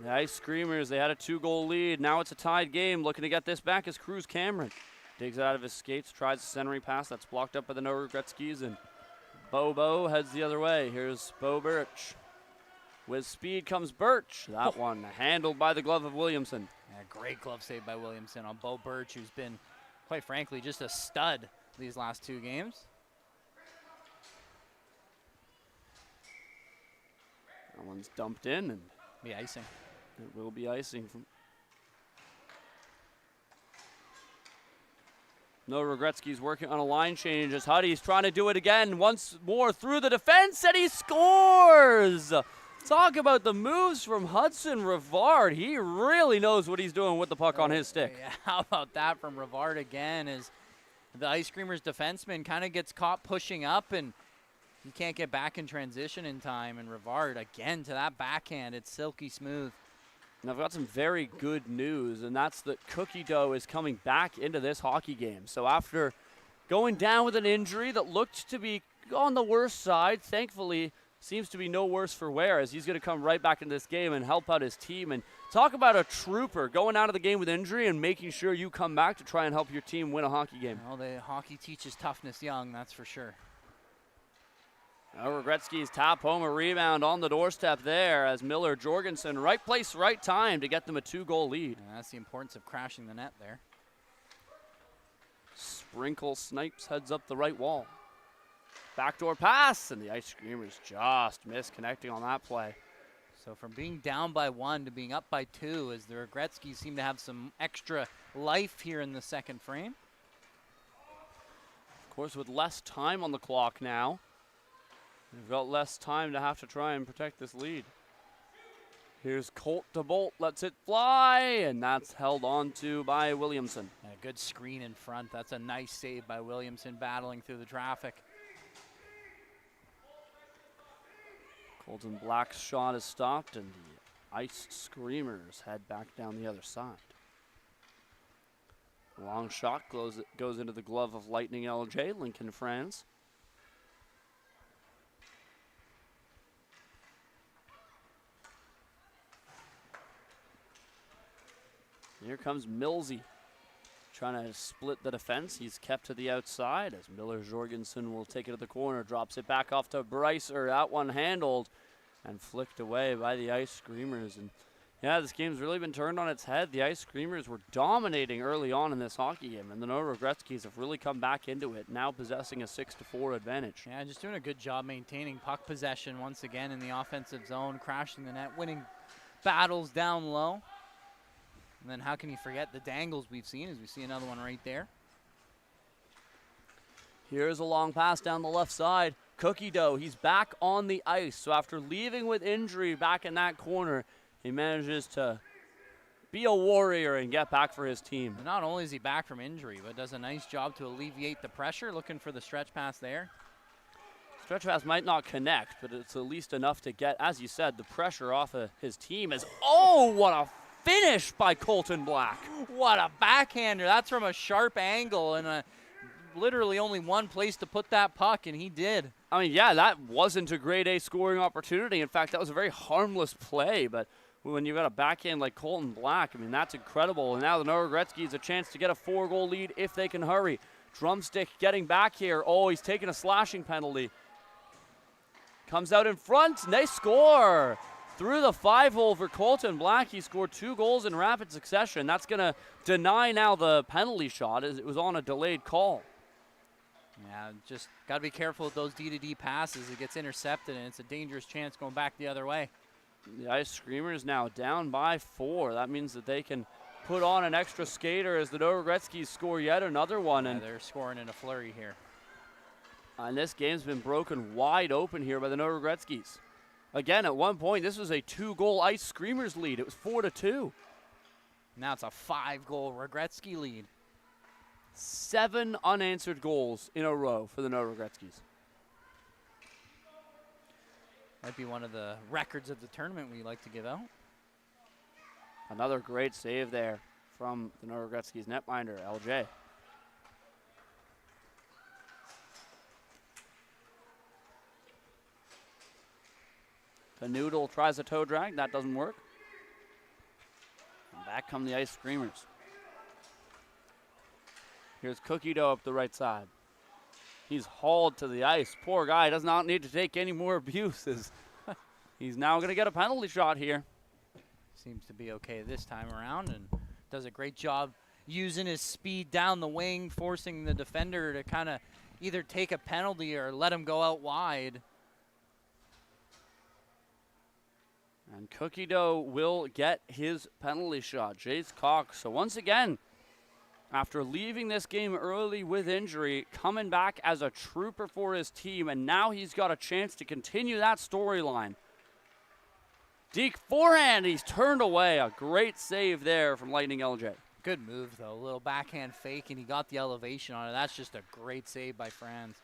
Speaker 1: The Ice Screamers, they had a 2-goal lead. Now it's a tied game. Looking to get this back is Cruz Cameron. Digs it out of his skates, tries a centering pass that's blocked up by the No Regretskis, and Bobo heads the other way. Here's Bo Birch. With speed comes Birch. That one handled by the glove of Williamson.
Speaker 2: Yeah, great glove save by Williamson on Bo Birch, who's been, quite frankly, just a stud these last 2 games.
Speaker 1: That one's dumped in, and
Speaker 2: be icing.
Speaker 1: It will be icing. No Regretski's working on a line change as Huddy's trying to do it again once more through the defense, and he scores! Talk about the moves from Hudson Rivard. He really knows what he's doing with the puck on his stick.
Speaker 2: Yeah, how about that from Rivard again as the Ice Screamers defenseman kind of gets caught pushing up and he can't get back in transition in time, and Rivard again to that backhand. It's silky smooth.
Speaker 1: And I've got some very good news, and that's that Cookie Dough is coming back into this hockey game. So after going down with an injury that looked to be on the worst side, thankfully seems to be no worse for wear, as he's going to come right back into this game and help out his team. And talk about a trooper going out of the game with injury and making sure you come back to try and help your team win a hockey game.
Speaker 2: Well, the hockey teaches toughness young, that's for sure.
Speaker 1: Regretski's tap home a rebound on the doorstep there as Miller Jorgensen, right place, right time to get them a 2-goal lead.
Speaker 2: And that's the importance of crashing the net there.
Speaker 1: Sprinkle Snipes heads up the right wall. Backdoor pass, and the Ice Screamers just missed connecting on that play.
Speaker 2: So from being down by 1 to being up by 2, as the Regretskis seem to have some extra life here in the second frame.
Speaker 1: Of course, with less time on the clock now, we've got less time to have to try and protect this lead. Here's Colt to Bolt, lets it fly, and that's held on to by Williamson.
Speaker 2: And a good screen in front. That's a nice save by Williamson, battling through the traffic.
Speaker 1: Colton Black's shot is stopped, and the Ice Screamers head back down the other side. Long shot goes into the glove of Lightning LJ, Lincoln, France. Here comes Millsy, trying to split the defense. He's kept to the outside as Miller Jorgensen will take it to the corner, drops it back off to Brycer. That one handled and flicked away by the Ice Screamers. And yeah, this game's really been turned on its head. The Ice Screamers were dominating early on in this hockey game, and the Norogretskis have really come back into it, now possessing a 6-4 advantage.
Speaker 2: Yeah, just doing a good job maintaining puck possession once again in the offensive zone, crashing the net, winning battles down low. And then how can you forget the dangles we've seen, as we see another one right there.
Speaker 1: Here's a long pass down the left side. Cookie Dough, he's back on the ice. So after leaving with injury back in that corner, he manages to be a warrior and get back for his team.
Speaker 2: And not only is he back from injury, but does a nice job to alleviate the pressure, looking for the stretch pass there.
Speaker 1: Stretch pass might not connect, but it's at least enough to get, as you said, the pressure off of his team. Oh, what a finish by Colton Black.
Speaker 2: What a backhander. That's from a sharp angle and literally only one place to put that puck, and he did.
Speaker 1: I mean, yeah, that wasn't a grade A scoring opportunity. In fact, that was a very harmless play, but when you've got a backhand like Colton Black, I mean, that's incredible. And now the Norogretskis a chance to get a 4-goal lead if they can hurry. Drumstick getting back here. Oh, he's taking a slashing penalty. Comes out in front, and they score. Through the 5-hole for Colton Black. He scored 2 goals in rapid succession. That's going to deny now the penalty shot, as it was on a delayed call.
Speaker 2: Yeah, just got to be careful with those D-to-D passes. It gets intercepted, and it's a dangerous chance going back the other way.
Speaker 1: The Ice Screamers now down by 4. That means that they can put on an extra skater as the Norogretskis score yet another one.
Speaker 2: Yeah,
Speaker 1: and
Speaker 2: they're scoring in a flurry here.
Speaker 1: And this game's been broken wide open here by the Norogretskis. Again, at one point, this was a 2-goal Ice Screamers lead. It was 4-2.
Speaker 2: Now it's a 5-goal Regretsky lead.
Speaker 1: 7 unanswered goals in a row for the Norogretskis.
Speaker 2: Might be one of the records of the tournament we like to give out.
Speaker 1: Another great save there from the Norogretskis netminder, LJ. Canoodle tries a toe drag. That doesn't work. And back come the Ice Screamers. Here's Cookie Dough up the right side. He's hauled to the ice. Poor guy does not need to take any more abuse. He's now going to get a penalty shot here.
Speaker 2: Seems to be okay this time around and does a great job using his speed down the wing, forcing the defender to kind of either take a penalty or let him go out wide.
Speaker 1: And Cookie Dough will get his penalty shot. Jace Cox. So once again, after leaving this game early with injury, coming back as a trooper for his team, and now he's got a chance to continue that storyline. Deke forehand, he's turned away. A great save there from Lightning LJ.
Speaker 2: Good move, though. A little backhand fake, and he got the elevation on it. That's just a great save by Franz.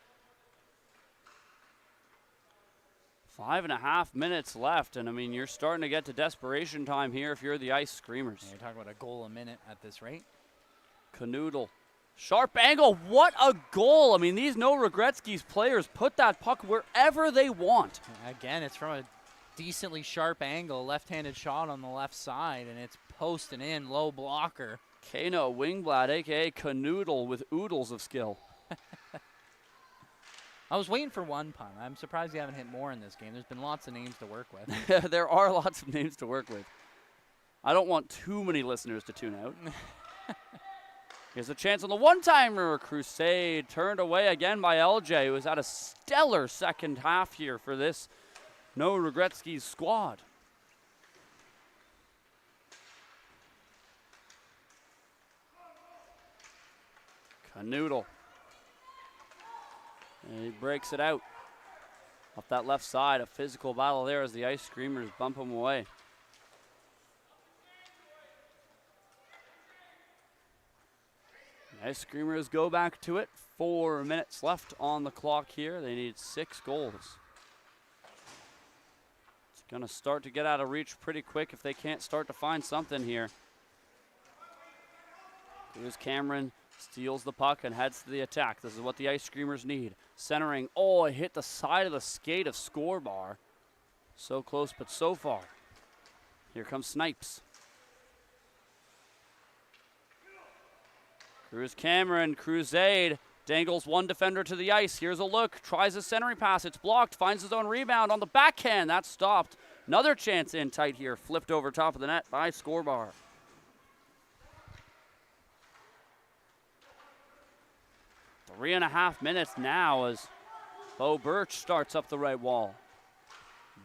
Speaker 1: 5.5 minutes left, and I mean, you're starting to get to desperation time here if you're the Ice Screamers.
Speaker 2: Yeah, you're talking about a goal a minute at this rate.
Speaker 1: Canoodle. Sharp angle. What a goal. I mean, these Norogretskis players put that puck wherever they want.
Speaker 2: Again, it's from a decently sharp angle, left-handed shot on the left side, and it's posting in, low blocker.
Speaker 1: Kano Wingblad, a.k.a. Canoodle, with oodles of skill.
Speaker 2: I was waiting for one pun. I'm surprised you haven't hit more in this game. There's been lots of names to work with.
Speaker 1: There are lots of names to work with. I don't want too many listeners to tune out. Here's a chance on the one-timer. Crusade turned away again by LJ, who has had a stellar second half here for this No Regretski's squad. Canoodle. And he breaks it out. Off that left side, a physical battle there as the Ice Screamers bump him away. Ice Screamers go back to it. 4 minutes left on the clock here. They need 6 goals. It's going to start to get out of reach pretty quick if they can't start to find something here. Here's Cameron, steals the puck and heads to the attack. This is what the Ice Screamers need. Centering. Oh, it hit the side of the skate of score bar. So close, but so far. Here comes Snipes. Here's Cameron, Crusade, dangles one defender to the ice. Here's a look, tries a centering pass, it's blocked, finds his own rebound on the backhand. That's stopped. Another chance in tight here, flipped over top of the net by Scorebar. Three and a half minutes now as Bo Birch starts up the right wall.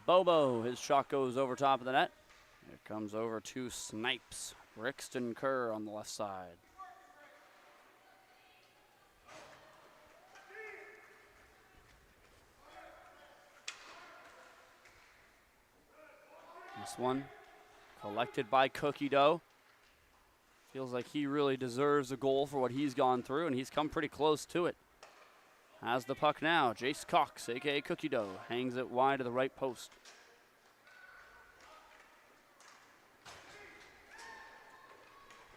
Speaker 1: Bobo, his shot goes over top of the net. It comes over to Snipes. Brixton Kerr on the left side. This one collected by Cookie Dough. Feels like he really deserves a goal for what he's gone through, and he's come pretty close to it. Has the puck now. Jace Cox, a.k.a. Cookie Dough, hangs it wide to the right post.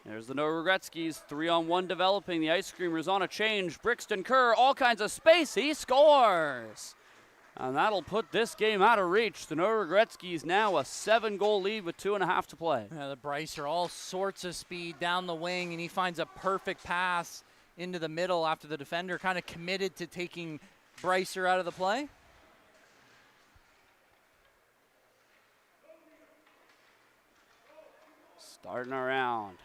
Speaker 1: There's the No Regretskis, 3-on-1 developing. The Ice Screamers on a change. Brixton Kerr, all kinds of space. He scores. And that'll put this game out of reach. The No Regretskis now a 7-goal lead with 2.5 to play.
Speaker 2: Yeah, the Brycer all sorts of speed down the wing, and he finds a perfect pass into the middle after the defender kind of committed to taking Brycer out of the play.
Speaker 1: Starting around.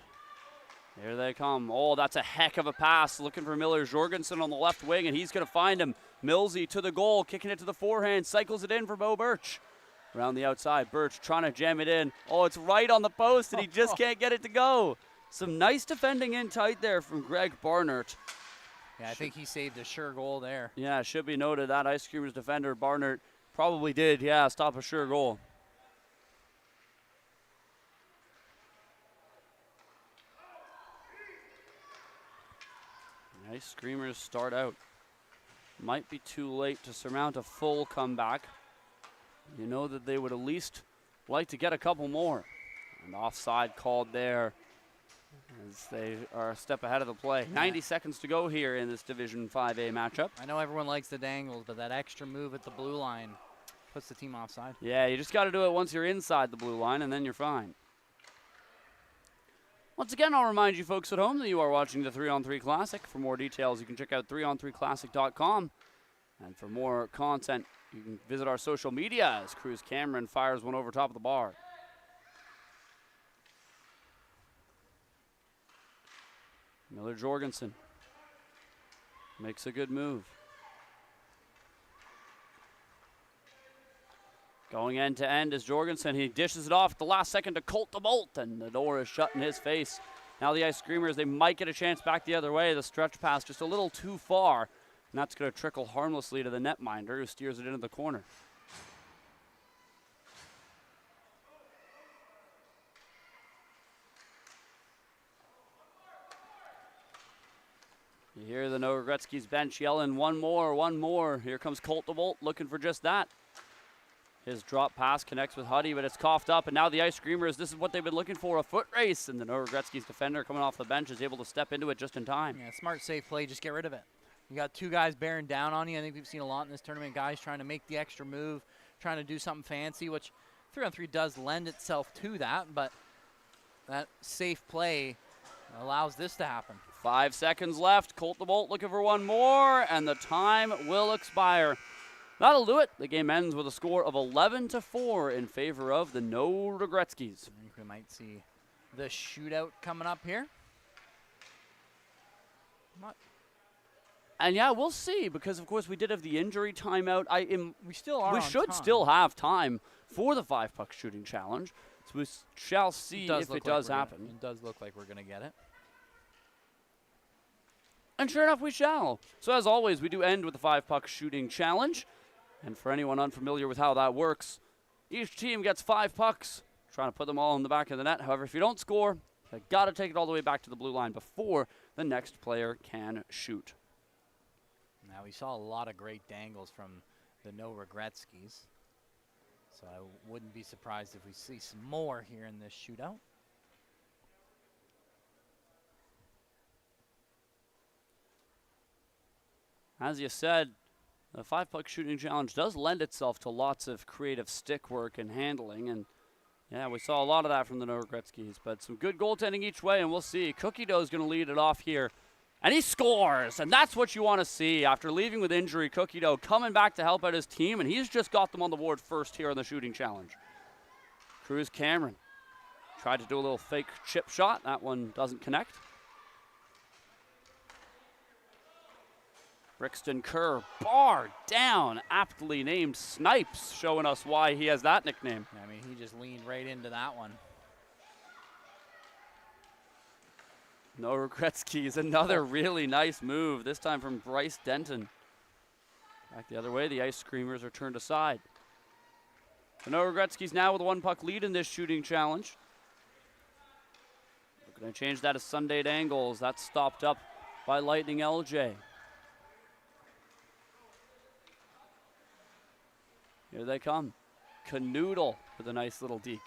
Speaker 1: Here they come. Oh, that's a heck of a pass. Looking for Miller Jorgensen on the left wing, and he's going to find him. Millsy to the goal, kicking it to the forehand, cycles it in for Bo Birch. Around the outside, Birch trying to jam it in. Oh, it's right on the post, and he just can't get it to go. Some nice defending in tight there from Greg Barnert.
Speaker 2: Yeah, I think he saved a sure goal there.
Speaker 1: Yeah, it should be noted that Ice Screamers defender, Barnert, probably did, stop a sure goal. Ice Screamers start out. Might be too late to surmount a full comeback. You know that they would at least like to get a couple more. And offside called there as they are a step ahead of the play. 90 seconds to go here in this Division 5A matchup.
Speaker 2: I know everyone likes the dangles, but that extra move at the blue line puts the team offside.
Speaker 1: Yeah, you just got to do it once you're inside the blue line, and then you're fine. Once again, I'll remind you folks at home that you are watching the 3-on-3 Classic. For more details, you can check out 3on3classic.com. And for more content, you can visit our social media as Cruz Cameron fires one over top of the bar. Miller Jorgensen makes a good move. Going end to end is Jorgensen. He dishes it off at the last second to Colt the Bolt, and the door is shut in his face. Now the Ice Screamers, they might get a chance back the other way. The stretch pass just a little too far, and that's going to trickle harmlessly to the netminder, who steers it into the corner. You hear the No Regretskis bench yelling, one more, one more. Here comes Colt the Bolt looking for just that. His drop pass connects with Huddy, but it's coughed up, and now the Ice Screamers, this is what they've been looking for, a foot race, and the No Regretskis defender coming off the bench is able to step into it just in time.
Speaker 2: Yeah, smart, safe play, just get rid of it. You got two guys bearing down on you. I think we've seen a lot in this tournament, guys trying to make the extra move, trying to do something fancy, which 3-on-3 does lend itself to that, but that safe play allows this to happen.
Speaker 1: 5 seconds left. Colt the Bolt looking for one more, and the time will expire. That'll do it. The game ends with a score of 11-4 in favor of the No Regretskis.
Speaker 2: I think we might see the shootout coming up here. Not,
Speaker 1: And yeah, we'll see, because of course we did have the injury timeout.
Speaker 2: we still are
Speaker 1: We
Speaker 2: on
Speaker 1: should
Speaker 2: time.
Speaker 1: still have time for the 5-puck shooting challenge. So we shall see if it does happen.
Speaker 2: It does look like we're going to get it.
Speaker 1: And sure enough, we shall. So as always, we do end with the 5-puck shooting challenge. And for anyone unfamiliar with how that works, each team gets 5 pucks, trying to put them all in the back of the net. However, if you don't score, you got to take it all the way back to the blue line before the next player can shoot.
Speaker 2: Now, we saw a lot of great dangles from the No Regretskis. So I wouldn't be surprised if we see some more here in this shootout.
Speaker 1: As you said, the 5-puck shooting challenge does lend itself to lots of creative stick work and handling. And yeah, we saw a lot of that from the No Regretskis, but some good goaltending each way, and we'll see. Cookie Dough's going to lead it off here. And he scores, and that's what you want to see. After leaving with injury, Cookie Dough coming back to help out his team, and he's just got them on the board first here on the shooting challenge. Cruz Cameron tried to do a little fake chip shot. That one doesn't connect. Brixton Kerr, bar down, aptly named Snipes, showing us why he has that nickname.
Speaker 2: I mean, he just leaned right into that one.
Speaker 1: No Regretskis, another really nice move, this time from Bryce Denton. Back the other way, the Ice Screamers are turned aside. The No Regretskis now with a 1-puck lead in this shooting challenge. We're going to change that to Sunday Angles. That's stopped up by Lightning LJ. Here they come. Canoodle with a nice little deke.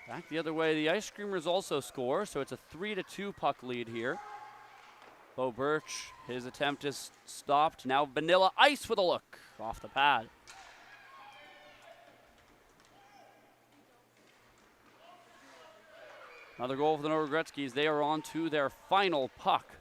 Speaker 1: Back the other way, the Ice Screamers also score, so it's a 3-2 puck lead here. Bo Birch, his attempt is stopped. Now Vanilla Ice with a look off the pad. Another goal for the No Regretskis. They are on to their final puck.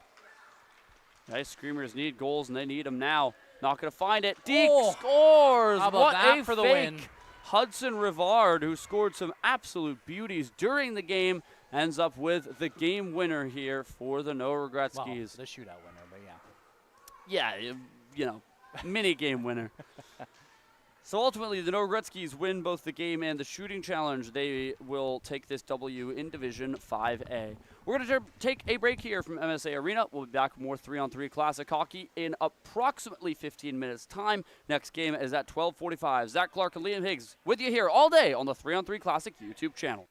Speaker 1: The Ice Screamers need goals, and they need them now. Not going to find it. Deke scores!
Speaker 2: How about
Speaker 1: what
Speaker 2: that
Speaker 1: a
Speaker 2: for the
Speaker 1: fake.
Speaker 2: win?
Speaker 1: Hudson Rivard, who scored some absolute beauties during the game, ends up with the game winner here for the No Regretskis.
Speaker 2: Well, the shootout winner, but yeah.
Speaker 1: Yeah, you know, mini game winner. So ultimately, the No Regretskis win both the game and the shooting challenge. They will take this W in Division 5A. We're going to take a break here from MSA Arena. We'll be back with more 3-on-3 Classic Hockey in approximately 15 minutes' time. Next game is at 12:45. Zach Clarke and Liam Higgs with you here all day on the 3-on-3 Classic YouTube channel.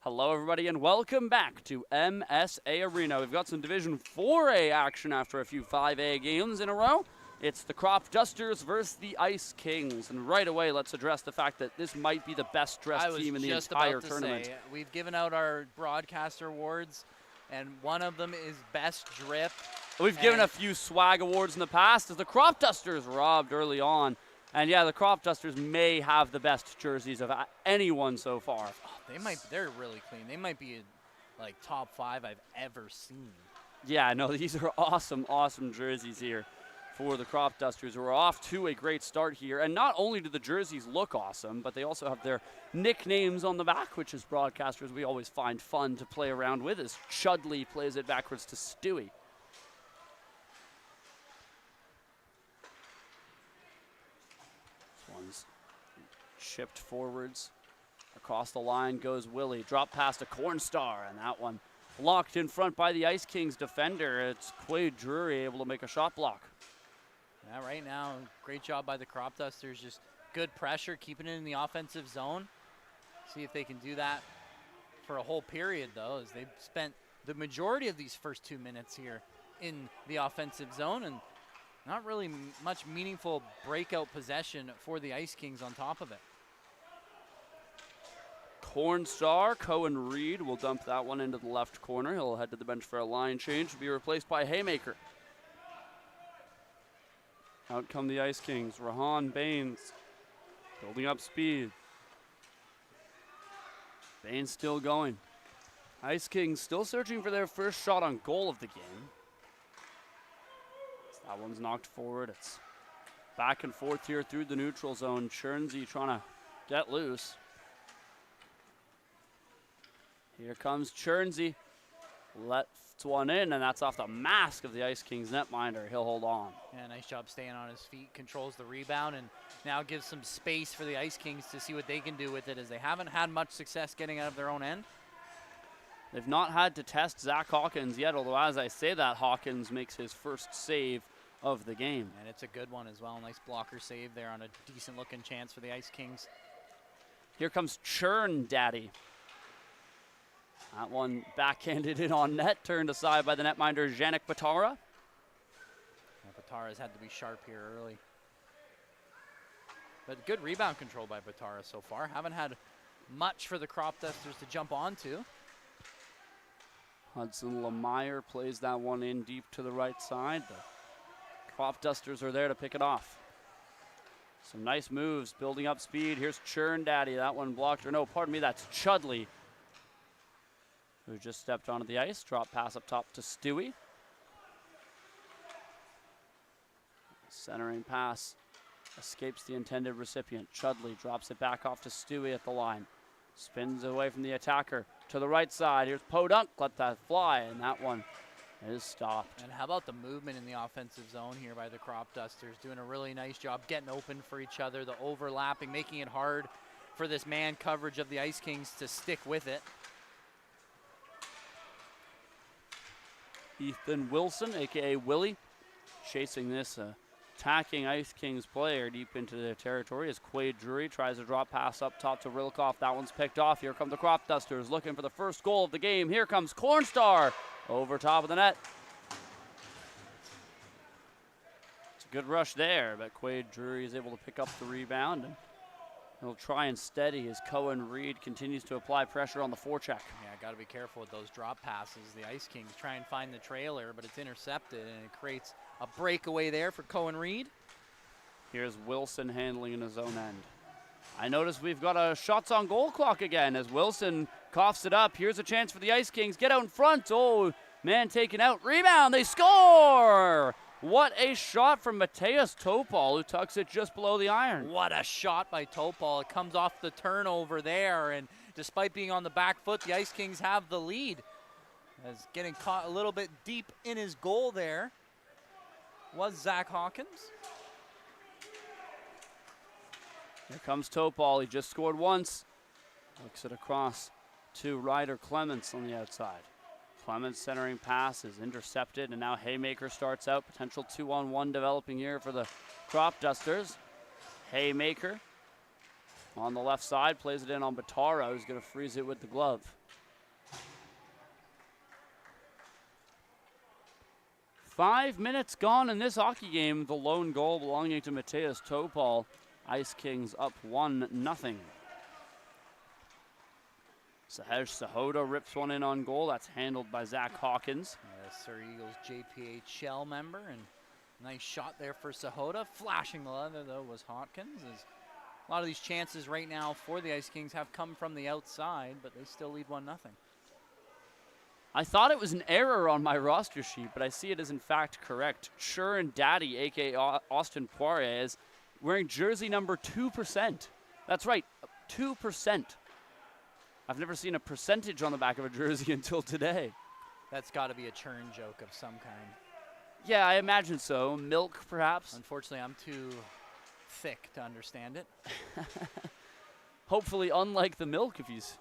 Speaker 1: Hello, everybody, and welcome back to MSA Arena. We've got some Division 4A action after a few 5A games in a row. It's the Crop Dusters versus the Ice Kings. And right away, let's address the fact that this might be the best dressed team in the entire tournament.
Speaker 2: We've given out our broadcaster awards, and one of them is Best Drip.
Speaker 1: We've given a few swag awards in the past as the Crop Dusters robbed early on. And yeah, the Crop Dusters may have the best jerseys of anyone so far.
Speaker 2: Oh, they're really clean. They might be like top 5 I've ever seen.
Speaker 1: Yeah, no, these are awesome, awesome jerseys here for the Crop Dusters, who are off to a great start here. And not only do the jerseys look awesome, but they also have their nicknames on the back, which as broadcasters we always find fun to play around with, as Chudley plays it backwards to Stewie. This one's chipped forwards. Across the line goes Willie. Drop past a Cornstar, and that one blocked in front by the Ice Kings defender. It's Quade Drury able to make a shot block.
Speaker 2: Yeah, right now, great job by the Crop Dusters. Just good pressure, keeping it in the offensive zone. See if they can do that for a whole period, though, as they've spent the majority of these first 2 minutes here in the offensive zone, and not really much meaningful breakout possession for the Ice Kings on top of it.
Speaker 1: Cornstar, Cohen Reed will dump that one into the left corner. He'll head to the bench for a line change to be replaced by Haymaker. Out come the Ice Kings. Rahan Baines building up speed. Baines still going. Ice Kings still searching for their first shot on goal of the game. That one's knocked forward. It's back and forth here through the neutral zone. Chernsey trying to get loose. Here comes Chernsey. Lets one in, and that's off the mask of the Ice Kings netminder. He'll hold on.
Speaker 2: Yeah, nice job staying on his feet, controls the rebound, and now gives some space for the Ice Kings to see what they can do with it, as they haven't had much success getting out of their own end.
Speaker 1: They've not had to test Zach Hawkins yet, although as I say that, Hawkins makes his first save of the game.
Speaker 2: And it's a good one as well. Nice blocker save there on a decent-looking chance for the Ice Kings.
Speaker 1: Here comes Churn Daddy. That one backhanded in on net, turned aside by the netminder, Janik Batara.
Speaker 2: Batara's had to be sharp here early. But good rebound control by Batara so far. Haven't had much for the Crop Dusters to jump onto.
Speaker 1: Hudson Lemire plays that one in deep to the right side. The Crop Dusters are there to pick it off. Some nice moves, building up speed. Here's Churn Daddy. That one blocked, or no, pardon me, that's Chudley, who just stepped onto the ice. Drop pass up top to Stewie. Centering pass escapes the intended recipient. Chudley drops it back off to Stewie at the line. Spins away from the attacker to the right side. Here's Podunk, let that fly, and that one is stopped.
Speaker 2: And how about the movement in the offensive zone here by the Crop Dusters? Doing a really nice job getting open for each other, the overlapping, making it hard for this man coverage of the Ice Kings to stick with it.
Speaker 1: Ethan Wilson, a.k.a. Willie, chasing this attacking Ice Kings player deep into their territory as Quade Drury tries a drop pass up top to Rilkoff. That one's picked off. Here come the Crop Dusters looking for the first goal of the game. Here comes Cornstar over top of the net. It's a good rush there, but Quade Drury is able to pick up the rebound, and he'll try and steady as Cohen Reed continues to apply pressure on the forecheck.
Speaker 2: Yeah, got to be careful with those drop passes. The Ice Kings try and find the trailer, but it's intercepted, and it creates a breakaway there for Cohen Reed.
Speaker 1: Here's Wilson handling in his own end. I notice we've got a shots on goal clock again as Wilson coughs it up. Here's a chance for the Ice Kings. Get out in front. Oh, man taken out. Rebound. They score! What a shot from Mateus Topol, who tucks it just below the iron.
Speaker 2: What a shot by Topol. It comes off the turnover there, and despite being on the back foot, the Ice Kings have the lead. As getting caught a little bit deep in his goal there was Zach Hawkins.
Speaker 1: Here comes Topol. He just scored once. Looks it across to Ryder Clements on the outside. Clements centering pass is intercepted, and now Haymaker starts out. Potential 2-on-1 developing here for the Crop Dusters. Haymaker on the left side plays it in on Batara, who's going to freeze it with the glove. 5 minutes gone in this hockey game. The lone goal belonging to Mateus Topal. Ice Kings up 1-0. Sahej Sahota rips one in on goal. That's handled by Zach Hawkins.
Speaker 2: Sir Eagles JPHL member, and nice shot there for Sahota. Flashing the leather, though, was Hawkins. As a lot of these chances right now for the Ice Kings have come from the outside, but they still lead 1-0.
Speaker 1: I thought it was an error on my roster sheet, but I see it is in fact correct. Shurin Daddy, a.k.a. Austin Poirier, is wearing jersey number 2%. That's right, 2%. I've never seen a percentage on the back of a jersey until today.
Speaker 2: That's got to be a churn joke of some kind.
Speaker 1: Yeah, I imagine so. Milk, perhaps.
Speaker 2: Unfortunately, I'm too thick to understand it.
Speaker 1: Hopefully, unlike the milk, if he's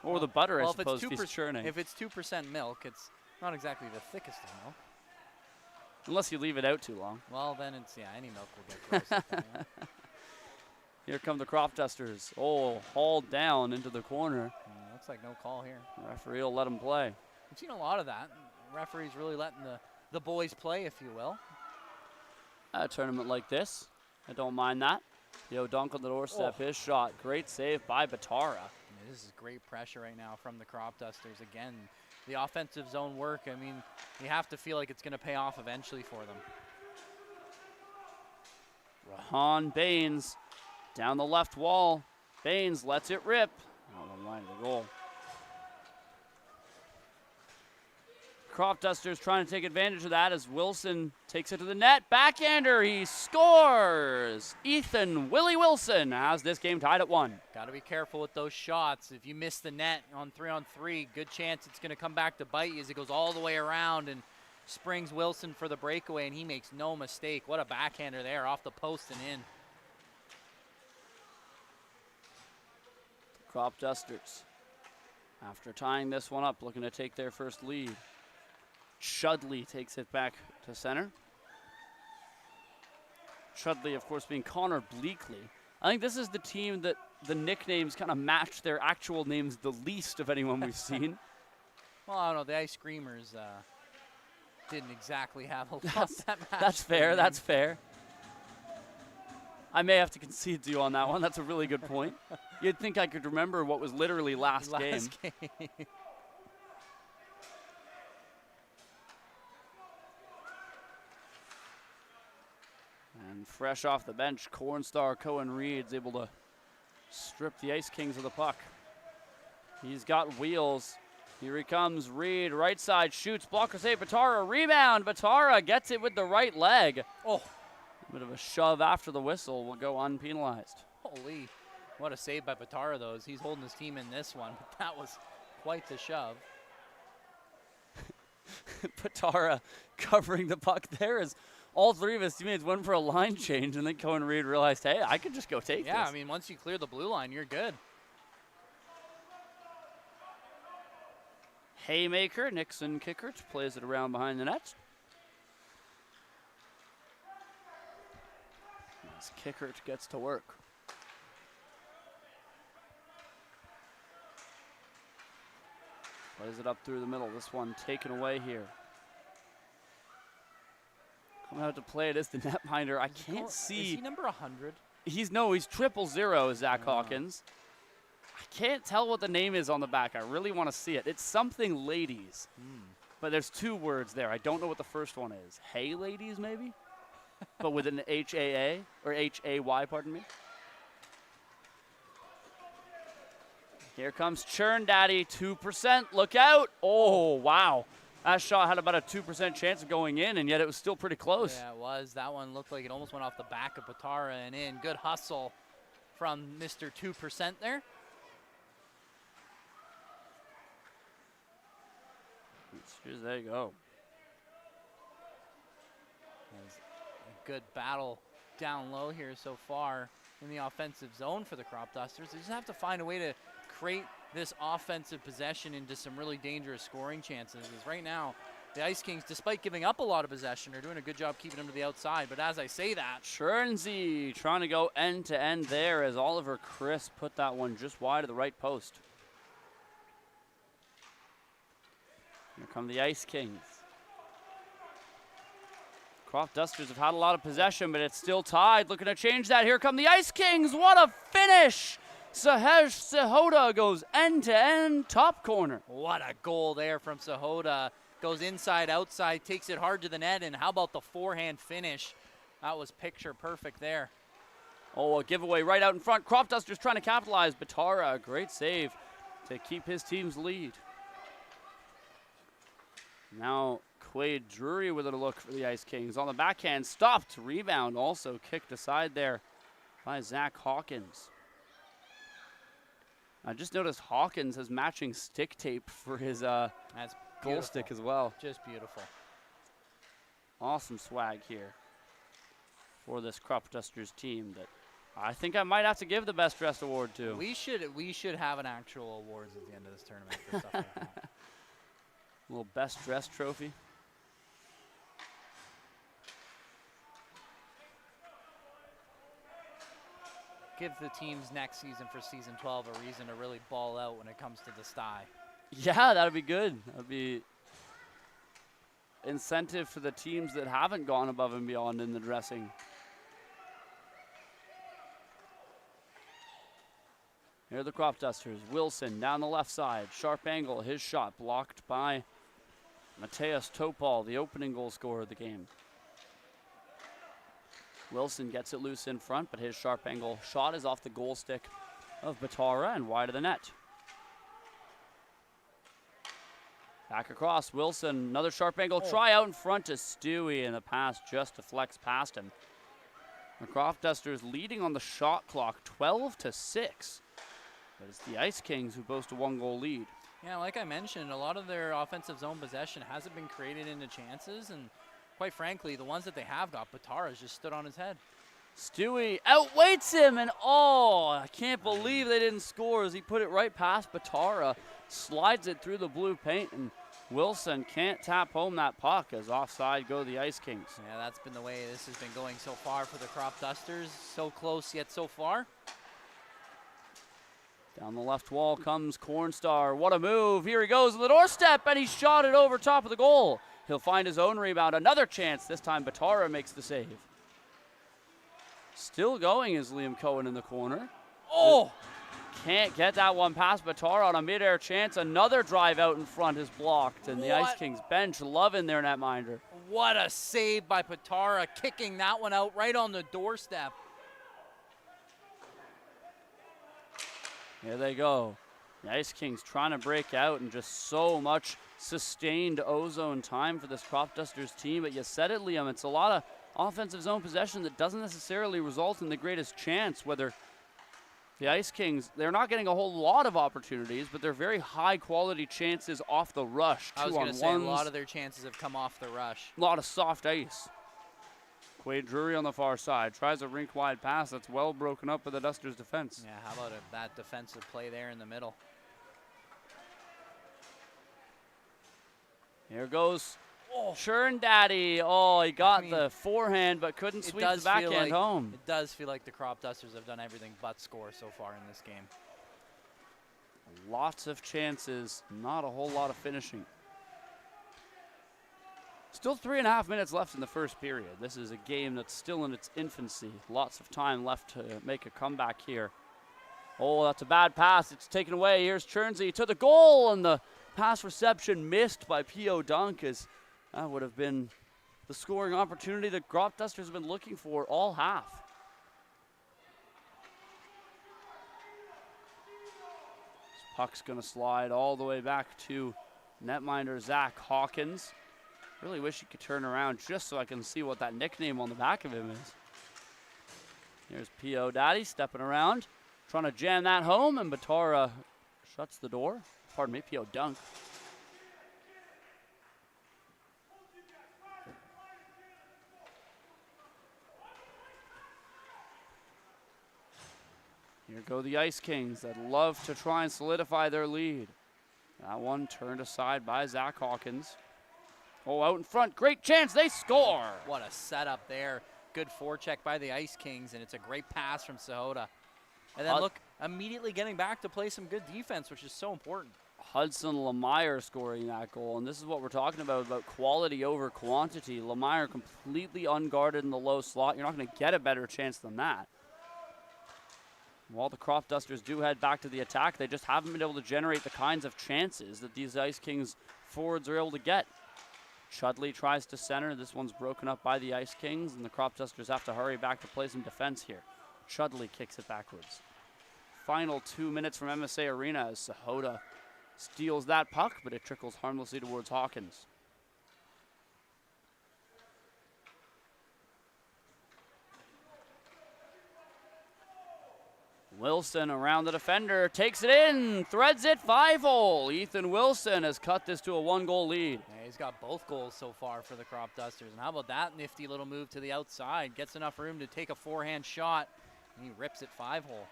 Speaker 1: or the butter,
Speaker 2: well,
Speaker 1: I suppose, if he's churning.
Speaker 2: If it's 2% milk, it's not exactly the thickest of milk.
Speaker 1: Unless you leave it out too long.
Speaker 2: Well, then it's, yeah, any milk will get gross.
Speaker 1: Here come the crop dusters. Oh, hauled down into the corner.
Speaker 2: Looks like no call here.
Speaker 1: The referee will let him play.
Speaker 2: We've seen a lot of that. Referees really letting the boys play, if you will.
Speaker 1: A tournament like this, I don't mind that. Yo, dunk on the doorstep, his shot. Great save by Batara.
Speaker 2: This is great pressure right now from the crop dusters. Again, the offensive zone work, I mean, you have to feel like it's going to pay off eventually for them.
Speaker 1: Rahan Baines down the left wall. Baines lets it rip. On the line of the goal. Crop Dusters trying to take advantage of that as Wilson takes it to the net. Backhander, he scores! Ethan Willie Wilson has this game tied at 1.
Speaker 2: Got to be careful with those shots. If you miss the net on 3-on-3, good chance it's going to come back to bite you as it goes all the way around and springs Wilson for the breakaway, and he makes no mistake. What a backhander there, off the post and in.
Speaker 1: Crop Dusters, after tying this one up, looking to take their first lead. Chudley takes it back to center. Chudley, of course, being Connor Bleakley. I think this is the team that the nicknames kind of match their actual names the least of anyone we've seen.
Speaker 2: Well, I don't know. The Ice Screamers didn't exactly have a lot that matched.
Speaker 1: That's fair. That's fair. I may have to concede to you on that one. That's a really good point. You'd think I could remember what was literally last game. And fresh off the bench, Cornstar Cohen Reed's able to strip the Ice Kings of the puck. He's got wheels. Here he comes, Reed, right side, shoots, blocker save, Batara, rebound. Batara gets it with the right leg. Oh, a bit of a shove after the whistle will go unpenalized.
Speaker 2: Holy, what a save by Batara, though, as he's holding his team in this one. But that was quite the shove.
Speaker 1: Batara covering the puck there as all three of his teammates went for a line change, and then Cohen Reed realized, hey, I could just go take this.
Speaker 2: Yeah, I mean, once you clear the blue line, you're good.
Speaker 1: Haymaker, Nixon Kickert plays it around behind the net. As Kickert gets to work. Plays it up through the middle. This one taken away here. Coming out to play it is the netminder. I can't see.
Speaker 2: Is he number 100?
Speaker 1: He's 000, Zach Hawkins. I can't tell what the name is on the back. I really want to see it. It's something ladies. But there's two words there. I don't know what the first one is. Hey ladies, maybe? But with an H-A-A, or H-A-Y, pardon me. Here comes Churn Daddy, 2%. Look out. Oh, wow. That shot had about a 2% chance of going in, and yet it was still pretty close.
Speaker 2: Yeah, it was. That one looked like it almost went off the back of Batara and in. Good hustle from Mr. 2% there.
Speaker 1: Here's there you go.
Speaker 2: A good battle down low here so far in the offensive zone for the Crop Dusters. They just have to find a way to create this offensive possession into some really dangerous scoring chances. Because right now, the Ice Kings, despite giving up a lot of possession, are doing a good job keeping them to the outside. But as I say that,
Speaker 1: Chernsey trying to go end to end there as Oliver Chris put that one just wide of the right post. Here come the Ice Kings. Crop Dusters have had a lot of possession, but it's still tied. Looking to change that. Here come the Ice Kings. What a finish! Sahej Sahota goes end-to-end top corner.
Speaker 2: What a goal there from Sahota. Goes inside, outside, takes it hard to the net, and how about the forehand finish? That was picture perfect there.
Speaker 1: Oh, a giveaway right out in front. Crop Dusters trying to capitalize. Batara, great save to keep his team's lead. Now Quade Drury with a look for the Ice Kings. On the backhand, stopped. Rebound also kicked aside there by Zach Hawkins. I just noticed Hawkins has matching stick tape for his goal stick as well.
Speaker 2: Just beautiful.
Speaker 1: Awesome swag here for this Crop Dusters team that I think I might have to give the best dressed award to.
Speaker 2: We should have an actual awards at the end of this tournament for stuff like that.
Speaker 1: A little best dressed trophy.
Speaker 2: Give the teams next season for season 12 a reason to really ball out when it comes to the sty.
Speaker 1: Yeah, that would be good. That would be incentive for the teams that haven't gone above and beyond in the dressing. Here are the Crop Dusters. Wilson down the left side. Sharp angle. His shot blocked by Mateus Topal, the opening goal scorer of the game. Wilson gets it loose in front, but his sharp angle shot is off the goal stick of Batara and wide of the net. Back across, Wilson, another sharp angle try out in front to Stewie, and the pass just deflects past him. The Crop Dusters leading on the shot clock, 12-6. But it's the Ice Kings who boast a 1-goal lead.
Speaker 2: Yeah, like I mentioned, a lot of their offensive zone possession hasn't been created into chances, and quite frankly, the ones that they have got, Batara's just stood on his head.
Speaker 1: Stewie outweights him, and oh, I can't believe they didn't score as he put it right past Batara, slides it through the blue paint, and Wilson can't tap home that puck as offside go the Ice Kings.
Speaker 2: Yeah, that's been the way this has been going so far for the Crop Dusters. So close yet so far.
Speaker 1: Down the left wall comes Cornstar. What a move. Here he goes on the doorstep, and he shot it over top of the goal. He'll find his own rebound. Another chance. This time Batara makes the save. Still going is Liam Cohen in the corner. Oh! Can't get that one past Batara on a mid-air chance. Another drive out in front is blocked, and the Ice Kings bench loving their netminder.
Speaker 2: What a save by Batara, kicking that one out right on the doorstep.
Speaker 1: Here they go. The Ice Kings trying to break out, and just so much sustained ozone time for this Crop Dusters team. But you said it, Liam, it's a lot of offensive zone possession that doesn't necessarily result in the greatest chance, whether the Ice Kings, they're not getting a whole lot of opportunities, but they're very high-quality chances off the rush.
Speaker 2: I was going to say, a lot of their chances have come off the rush.
Speaker 1: A lot of soft ice. Quade Drury on the far side. Tries a rink-wide pass that's well broken up by the Dusters' defense.
Speaker 2: Yeah, how about that defensive play there in the middle?
Speaker 1: Here goes Churn Daddy. Oh, he got the forehand but couldn't sweep the backhand home.
Speaker 2: It does feel like the Crop Dusters have done everything but score so far in this game.
Speaker 1: Lots of chances, not a whole lot of finishing. Still 3.5 minutes left in the first period. This is a game that's still in its infancy. Lots of time left to make a comeback here. Oh, that's a bad pass. It's taken away. Here's Churnsey to the goal, and the pass reception missed by P.O. Dunk, as that would have been the scoring opportunity that Crop Dusters have been looking for all half. This puck's going to slide all the way back to netminder Zach Hawkins. Really wish he could turn around just so I can see what that nickname on the back of him is. Here's P.O. Daddy stepping around, trying to jam that home, and Batara shuts the door. Pardon me, P.O. Dunk. Here go the Ice Kings that love to try and solidify their lead. That one turned aside by Zach Hawkins. Oh, out in front, great chance, they score!
Speaker 2: What a setup there. Good forecheck by the Ice Kings, and it's a great pass from Sahota. And then look, immediately getting back to play some good defense, which is so important.
Speaker 1: Hudson Lemire scoring that goal. And this is what we're talking about quality over quantity. Lemire completely unguarded in the low slot. You're not going to get a better chance than that. While the Crop Dusters do head back to the attack, they just haven't been able to generate the kinds of chances that these Ice Kings forwards are able to get. Chudley tries to center. This one's broken up by the Ice Kings, and the Crop Dusters have to hurry back to play some defense here. Chudley kicks it backwards. Final 2 minutes from MSA Arena as Sahota steals that puck, but it trickles harmlessly towards Hawkins. Wilson around the defender, takes it in, threads it 5-hole. Ethan Wilson has cut this to a 1-goal lead.
Speaker 2: Yeah, he's got both goals so far for the Crop Dusters. And how about that nifty little move to the outside? Gets enough room to take a forehand shot, and he rips it 5-hole.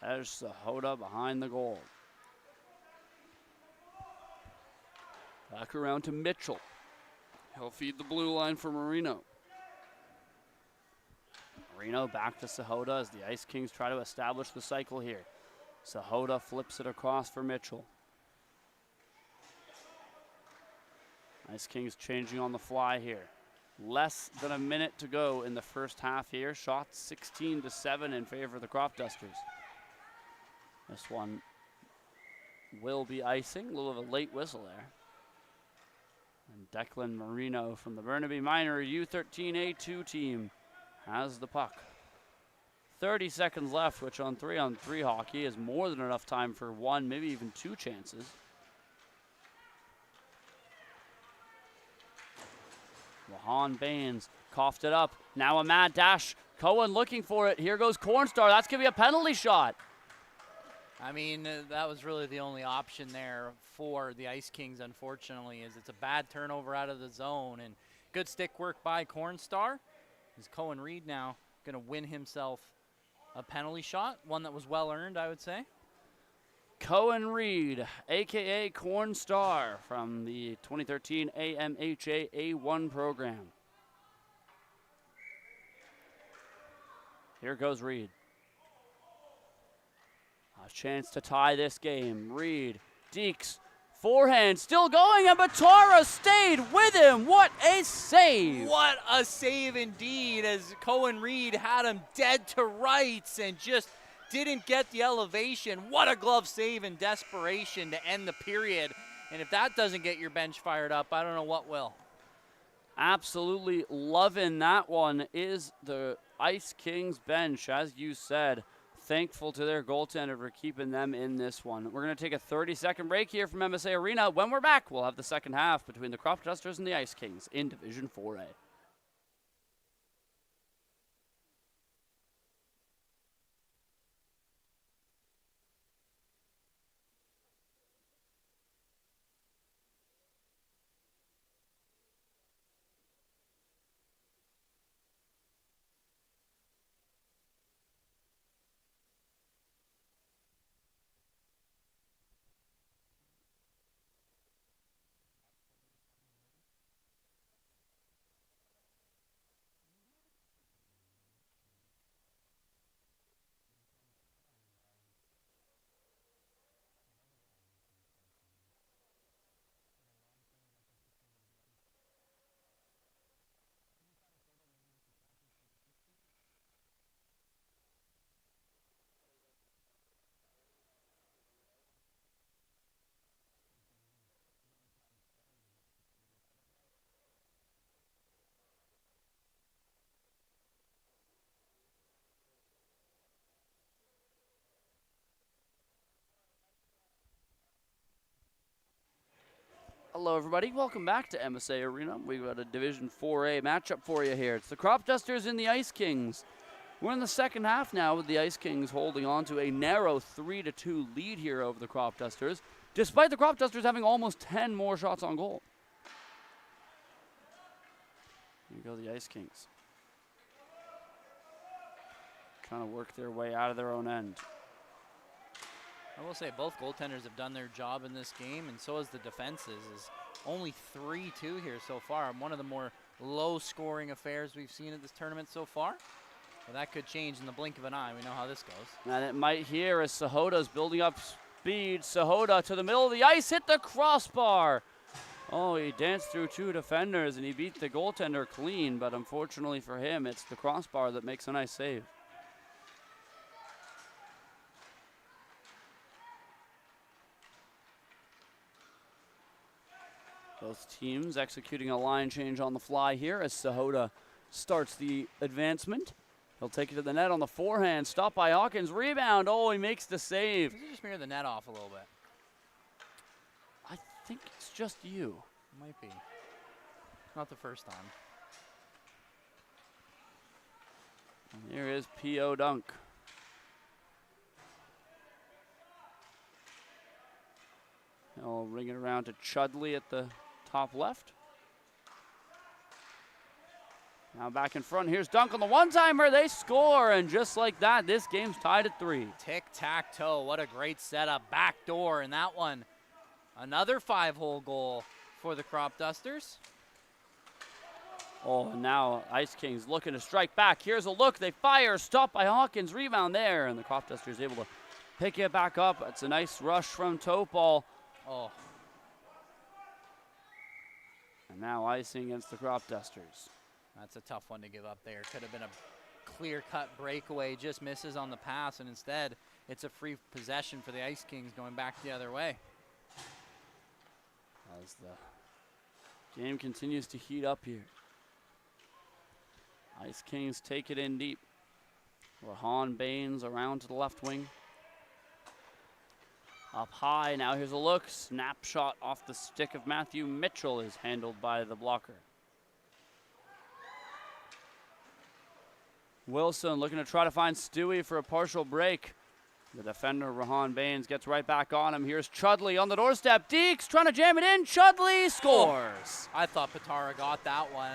Speaker 1: There's Sahota behind the goal. Back around to Mitchell. He'll feed the blue line for Marino. Marino back to Sahota as the Ice Kings try to establish the cycle here. Sahota flips it across for Mitchell. Ice Kings changing on the fly here. Less than a minute to go in the first half here. Shots 16-7 in favor of the Crop Dusters. This one will be icing. A little of a late whistle there. And Declan Marino from the Burnaby Minor U13A2 team has the puck. 30 seconds left, which on 3-on-3 hockey is more than enough time for one, maybe even two chances. Wahan Baines coughed it up. Now a mad dash. Cohen looking for it. Here goes Cornstar. That's going to be a penalty shot.
Speaker 2: I mean, that was really the only option there for the Ice Kings, unfortunately, is it's a bad turnover out of the zone. And good stick work by Cornstar. Is Cohen Reed now going to win himself a penalty shot? One that was well earned, I would say.
Speaker 1: Cohen Reed, a.k.a. Cornstar from the 2013 AMHA A1 program. Here goes Reed. A chance to tie this game. Reed, Deeks, forehand, still going, and Batara stayed with him. What a save!
Speaker 2: What a save indeed, as Cohen Reed had him dead to rights and just didn't get the elevation. What a glove save in desperation to end the period. And if that doesn't get your bench fired up, I don't know what will.
Speaker 1: Absolutely loving that one is the Ice Kings bench, as you said. Thankful to their goaltender for keeping them in this one. We're going to take a 30-second break here from MSA Arena. When we're back, we'll have the second half between the Crop Dusters and the Ice Kings in Division 4A. Hello, everybody. Welcome back to MSA Arena. We've got a Division 4A matchup for you here. It's the Crop Dusters and the Ice Kings. We're in the second half now with the Ice Kings holding on to a narrow 3-2 lead here over the Crop Dusters, despite the Crop Dusters having almost 10 more shots on goal. Here go the Ice Kings. Trying to work their way out of their own end.
Speaker 2: I will say both goaltenders have done their job in this game, and so has the defenses. Is only 3-2 here so far. One of the more low-scoring affairs we've seen at this tournament so far. Well, that could change in the blink of an eye. We know how this goes.
Speaker 1: And it might here as Sahoda's building up speed. Sahoda to the middle of the ice, hit the crossbar. Oh, he danced through 2 defenders and he beat the goaltender clean, but unfortunately for him, it's the crossbar that makes a nice save. Both teams executing a line change on the fly here as Sahoda starts the advancement. He'll take it to the net on the forehand. Stopped by Hawkins. Rebound. Oh, he makes the save.
Speaker 2: Did you just mirror the net off a little bit?
Speaker 1: I think it's just you.
Speaker 2: Might be. Not the first time.
Speaker 1: And here is P.O. Dunk. He'll ring it around to Chudley at the top left. Now back in front, here's Dunk on the one-timer, they score, and just like that, this game's tied at 3.
Speaker 2: Tic-tac-toe, what a great setup, backdoor in that one. Another 5-hole goal for the Crop Dusters.
Speaker 1: Oh, and now Ice Kings looking to strike back. Here's a look, they fire, stopped by Hawkins, rebound there, and the Crop Dusters able to pick it back up. It's a nice rush from Topol.
Speaker 2: Oh.
Speaker 1: And now icing against the Crop Dusters.
Speaker 2: That's a tough one to give up there. Could have been a clear-cut breakaway, just misses on the pass, and instead it's a free possession for the Ice Kings going back the other way.
Speaker 1: As the game continues to heat up here. Ice Kings take it in deep. Rahan Baines around to the left wing. Up high, now here's a look. Snapshot off the stick of Matthew Mitchell is handled by the blocker. Wilson looking to try to find Stewie for a partial break. The defender, Rahan Baines, gets right back on him. Here's Chudley on the doorstep. Deeks trying to jam it in. Chudley scores.
Speaker 2: I thought Patara got that one.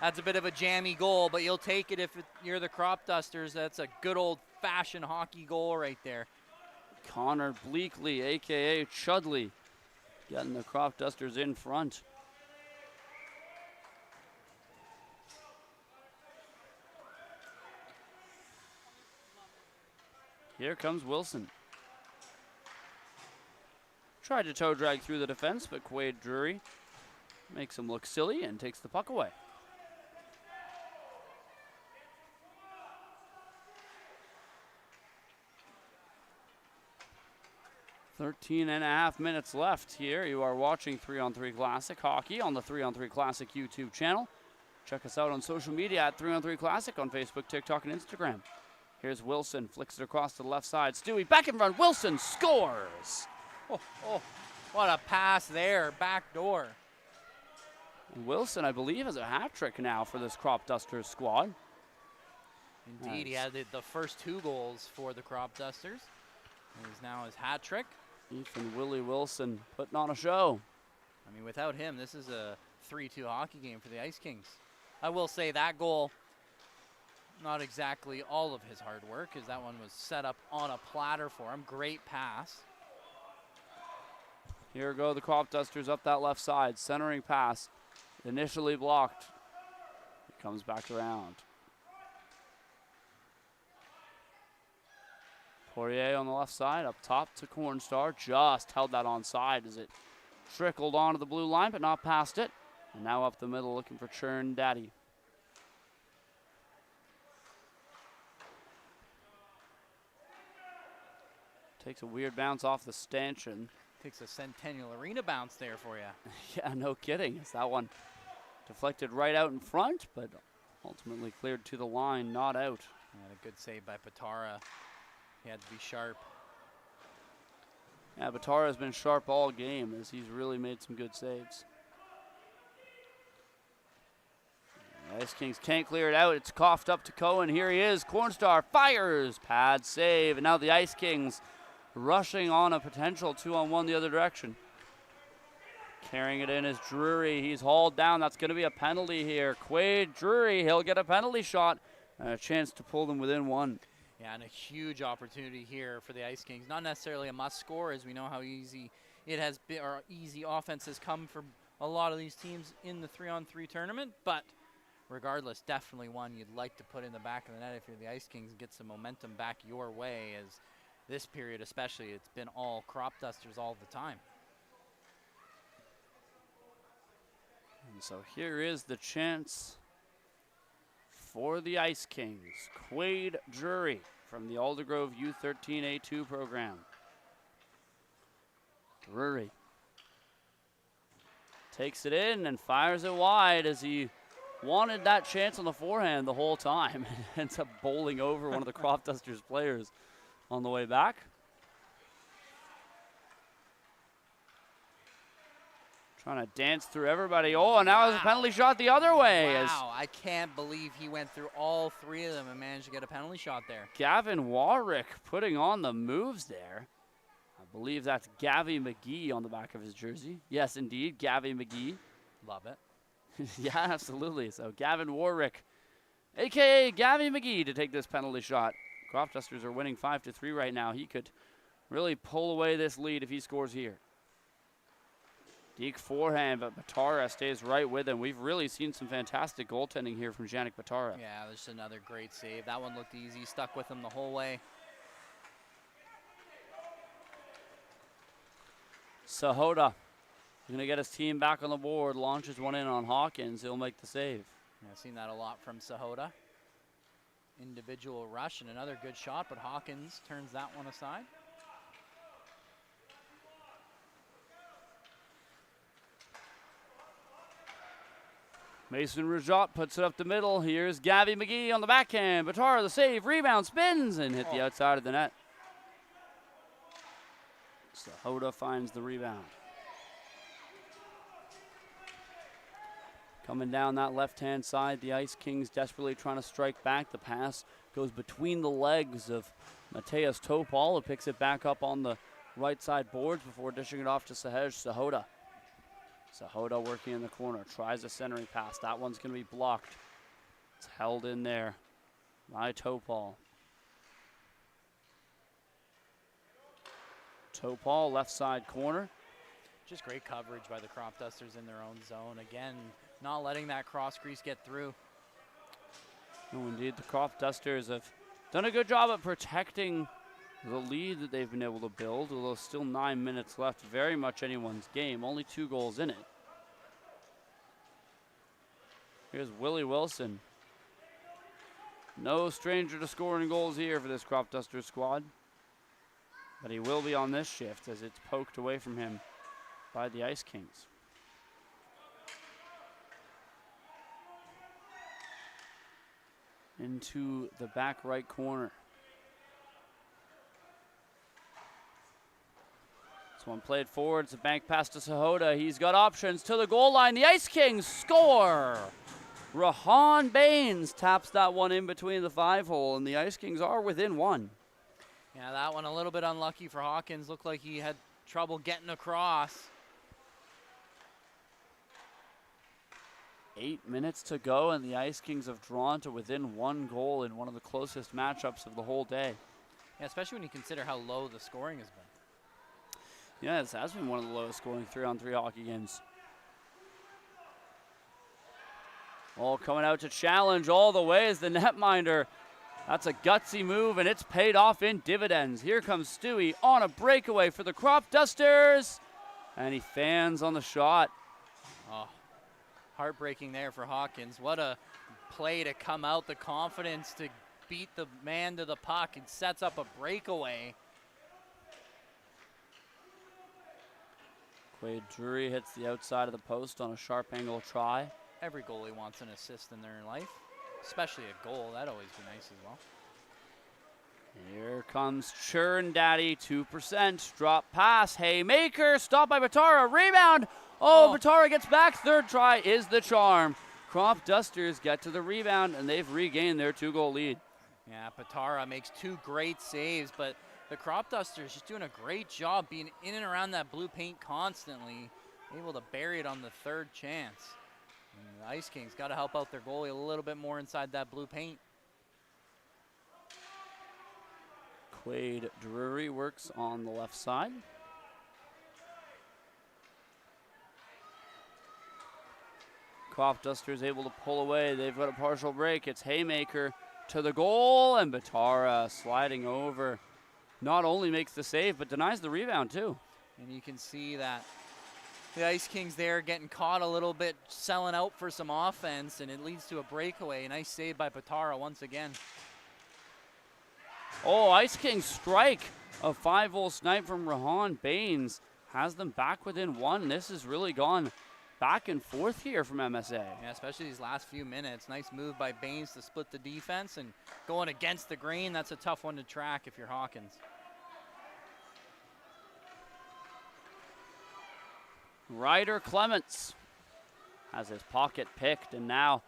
Speaker 2: That's a bit of a jammy goal, but you'll take it if you're the Crop Dusters. That's a good old-fashioned hockey goal right there.
Speaker 1: Connor Bleakley, a.k.a. Chudley, getting the Crop Dusters in front. Here comes Wilson. Tried to toe drag through the defense, but Quade Drury makes him look silly and takes the puck away. .5 minutes left here. You are watching 3-on-3 Classic Hockey on the 3-on-3 Classic YouTube channel. Check us out on social media at 3-on-3 Classic on Facebook, TikTok, and Instagram. Here's Wilson, flicks it across to the left side. Stewie back in front, Wilson scores!
Speaker 2: Oh, what a pass there, back door.
Speaker 1: And Wilson, I believe, has a hat trick now for this Crop Dusters squad.
Speaker 2: Indeed, he had the first 2 goals for the Crop Dusters. It is now his hat trick.
Speaker 1: Ethan Willie Wilson putting on a show.
Speaker 2: I mean, without him, this is a 3-2 hockey game for the Ice Kings. I will say that goal, not exactly all of his hard work, as that one was set up on a platter for him. Great pass.
Speaker 1: Here go the Crop Dusters up that left side. Centering pass, initially blocked. It comes back around. Poirier on the left side, up top to Cornstar. Just held that onside as it trickled onto the blue line, but not past it. And now up the middle looking for Churn Daddy. Takes a weird bounce off the stanchion.
Speaker 2: Takes a Centennial Arena bounce there for you.
Speaker 1: Yeah, no kidding. It's that one deflected right out in front, but ultimately cleared to the line, not out.
Speaker 2: And a good save by Patara. He had to be sharp.
Speaker 1: Yeah, Patara has been sharp all game as he's really made some good saves. The Ice Kings can't clear it out. It's coughed up to Cohen. Here he is. Cornstar fires. Pad save. And now the Ice Kings rushing on a potential 2-on-1 the other direction. Carrying it in is Drury. He's hauled down. That's going to be a penalty here. Quade Drury, he'll get a penalty shot and a chance to pull them within 1.
Speaker 2: Yeah, and a huge opportunity here for the Ice Kings. Not necessarily a must score, as we know how easy it has been, or easy offense has come for a lot of these teams in the 3-on-3 tournament, but regardless, definitely one you'd like to put in the back of the net if you're the Ice Kings and get some momentum back your way, as this period especially, it's been all crop dusters all the time.
Speaker 1: And so here is the chance for the Ice Kings. Quade Drury from the Aldergrove U13A2 program. Drury takes it in and fires it wide as he wanted that chance on the forehand the whole time. Ends up bowling over one of the Crop Dusters players on the way back. Trying to dance through everybody. Oh, and now there's a penalty shot the other way.
Speaker 2: Wow, I can't believe he went through all three of them and managed to get a penalty shot there.
Speaker 1: Gavin Warwick putting on the moves there. I believe that's Gavy McGee on the back of his jersey. Yes, indeed, Gavy McGee.
Speaker 2: Love it.
Speaker 1: Yeah, absolutely. So Gavin Warwick, a.k.a. Gavy McGee, to take this penalty shot. Crop Dusters are winning 5-3 right now. He could really pull away this lead if he scores here. Deek forehand, but Batara stays right with him. We've really seen some fantastic goaltending here from Janik Batara.
Speaker 2: Yeah, there's another great save. That one looked easy, stuck with him the whole way.
Speaker 1: Sahota going to get his team back on the board, launches one in on Hawkins. He'll make the save.
Speaker 2: Yeah, I've seen that a lot from Sahota. Individual rush and another good shot, but Hawkins turns that one aside.
Speaker 1: Mason Rajot puts it up the middle. Here's Gavy McGee on the backhand. Batara the save, rebound, spins, and hit the outside of the net. Sahota finds the rebound. Coming down that left-hand side, the Ice Kings desperately trying to strike back. The pass goes between the legs of Mateus Topal, who picks it back up on the right side boards before dishing it off to Sahej Sahota. Sahota working in the corner, tries a centering pass. That one's going to be blocked. It's held in there by Topal. Topal, left side corner.
Speaker 2: Just great coverage by the Crop Dusters in their own zone. Again, not letting that cross crease get through.
Speaker 1: No, indeed, the Crop Dusters have done a good job at protecting the lead that they've been able to build, although still 9 minutes left. Very much anyone's game. Only 2 goals in it. Here's Willie Wilson. No stranger to scoring goals here for this Crop Dusters squad. But he will be on this shift as it's poked away from him by the Ice Kings. Into the back right corner. This one played forward. It's a bank pass to Sahota. He's got options to the goal line. The Ice Kings score! Rahan Baines taps that one in between the 5-hole, and the Ice Kings are within 1.
Speaker 2: Yeah, that one a little bit unlucky for Hawkins. Looked like he had trouble getting across.
Speaker 1: 8 minutes to go, and the Ice Kings have drawn to within 1 goal in one of the closest matchups of the whole day.
Speaker 2: Yeah, especially when you consider how low the scoring has been.
Speaker 1: Yeah, this has been one of the lowest scoring 3-on-3 hockey games. All coming out to challenge all the way as the netminder. That's a gutsy move, and it's paid off in dividends. Here comes Stewie on a breakaway for the Crop Dusters, and he fans on the shot.
Speaker 2: Oh, heartbreaking there for Hawkins. What a play to come out, the confidence to beat the man to the puck and sets up a breakaway.
Speaker 1: Quade Drury hits the outside of the post on a sharp angle try.
Speaker 2: Every goalie wants an assist in their life, especially a goal. That'd always be nice as well.
Speaker 1: Here comes Churn Daddy, 2%. Drop pass, haymaker, stopped by Batara, rebound. Oh, Batara gets back, third try is the charm. Crop Dusters get to the rebound, and they've regained their 2-goal lead.
Speaker 2: Yeah, Batara makes 2 great saves, but the Crop Dusters just doing a great job being in and around that blue paint constantly, able to bury it on the 3rd chance. And the Ice Kings got to help out their goalie a little bit more inside that blue paint.
Speaker 1: Quade Drury works on the left side. Crop Dusters able to pull away. They've got a partial break. It's Haymaker to the goal, and Batara sliding over. Not only makes the save, but denies the rebound too.
Speaker 2: And you can see that the Ice Kings there getting caught a little bit, selling out for some offense, and it leads to a breakaway. Nice save by Batara once again.
Speaker 1: Oh, Ice Kings strike. A 5-hole snipe from Rahan Baines has them back within one. This has really gone back and forth here from MSA.
Speaker 2: Yeah, especially these last few minutes. Nice move by Baines to split the defense, and going against the grain, that's a tough one to track if you're Hawkins.
Speaker 1: Ryder Clements has his pocket picked, and now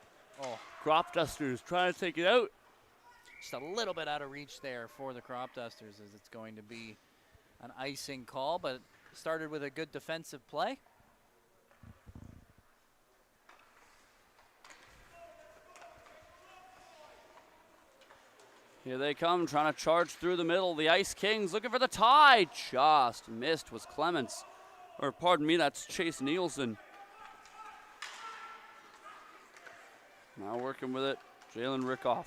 Speaker 1: Crop Dusters trying to take it out.
Speaker 2: Just a little bit out of reach there for the Crop Dusters, as it's going to be an icing call, but started with a good defensive play.
Speaker 1: Here they come, trying to charge through the middle. The Ice Kings looking for the tie. Just missed was Clements. Or pardon me, that's Chase Nielsen. Now working with it, Jalen Rickoff.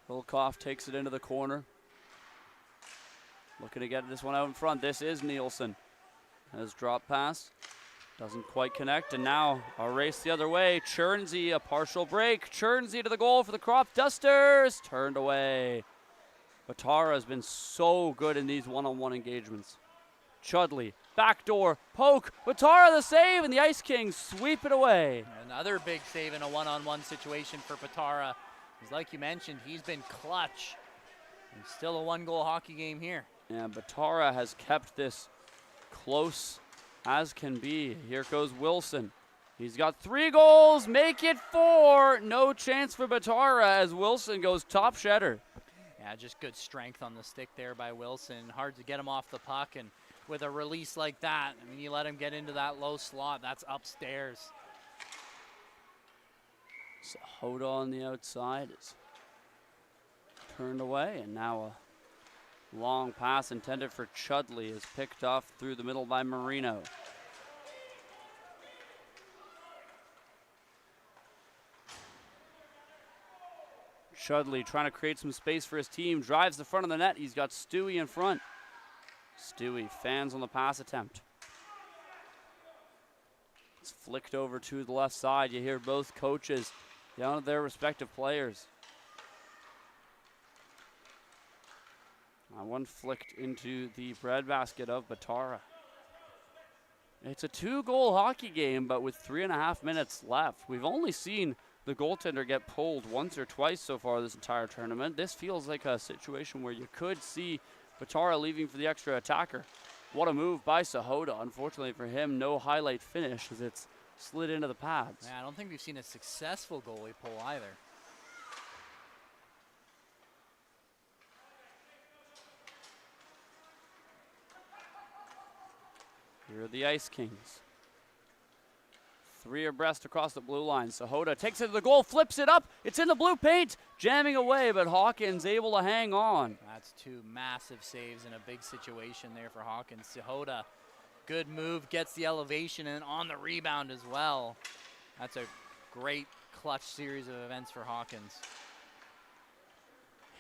Speaker 1: Wilkoff takes it into the corner. Looking to get this one out in front. This is Nielsen. Has drop pass. Doesn't quite connect, and now a race the other way. Churnsey, a partial break. Churnsey to the goal for the Crop Dusters. Turned away. Batara has been so good in these one-on-one engagements. Chudley, backdoor, poke. Batara the save, and the Ice Kings sweep it away.
Speaker 2: Another big save in a one-on-one situation for Batara. Because like you mentioned, he's been clutch. And still a one-goal hockey game here.
Speaker 1: Yeah, Batara has kept this close as can be. Here goes Wilson. He's got 3 goals, make it 4. No chance for Batara as Wilson goes top shedder.
Speaker 2: Yeah, just good strength on the stick there by Wilson. Hard to get him off the puck, and with a release like that, I mean, you let him get into that low slot, that's upstairs.
Speaker 1: Hoda on the outside is turned away, and now a long pass intended for Chudley is picked off through the middle by Marino. Chudley trying to create some space for his team, drives the front of the net. He's got Stewie in front. Stewie fans on the pass attempt. It's flicked over to the left side. You hear both coaches yelling at their respective players. One flicked into the breadbasket of Batara. It's a 2-goal hockey game, but with 3.5 minutes left. We've only seen the goaltender get pulled once or twice so far this entire tournament. This feels like a situation where you could see Batara leaving for the extra attacker. What a move by Sahota. Unfortunately for him, no highlight finish as it's slid into the pads.
Speaker 2: Yeah, I don't think we've seen a successful goalie pull either.
Speaker 1: Here are the Ice Kings. 3 abreast across the blue line. Sahota takes it to the goal, flips it up. It's in the blue paint, jamming away, but Hawkins able to hang on.
Speaker 2: That's 2 massive saves in a big situation there for Hawkins. Sahota, good move, gets the elevation and on the rebound as well. That's a great clutch series of events for Hawkins.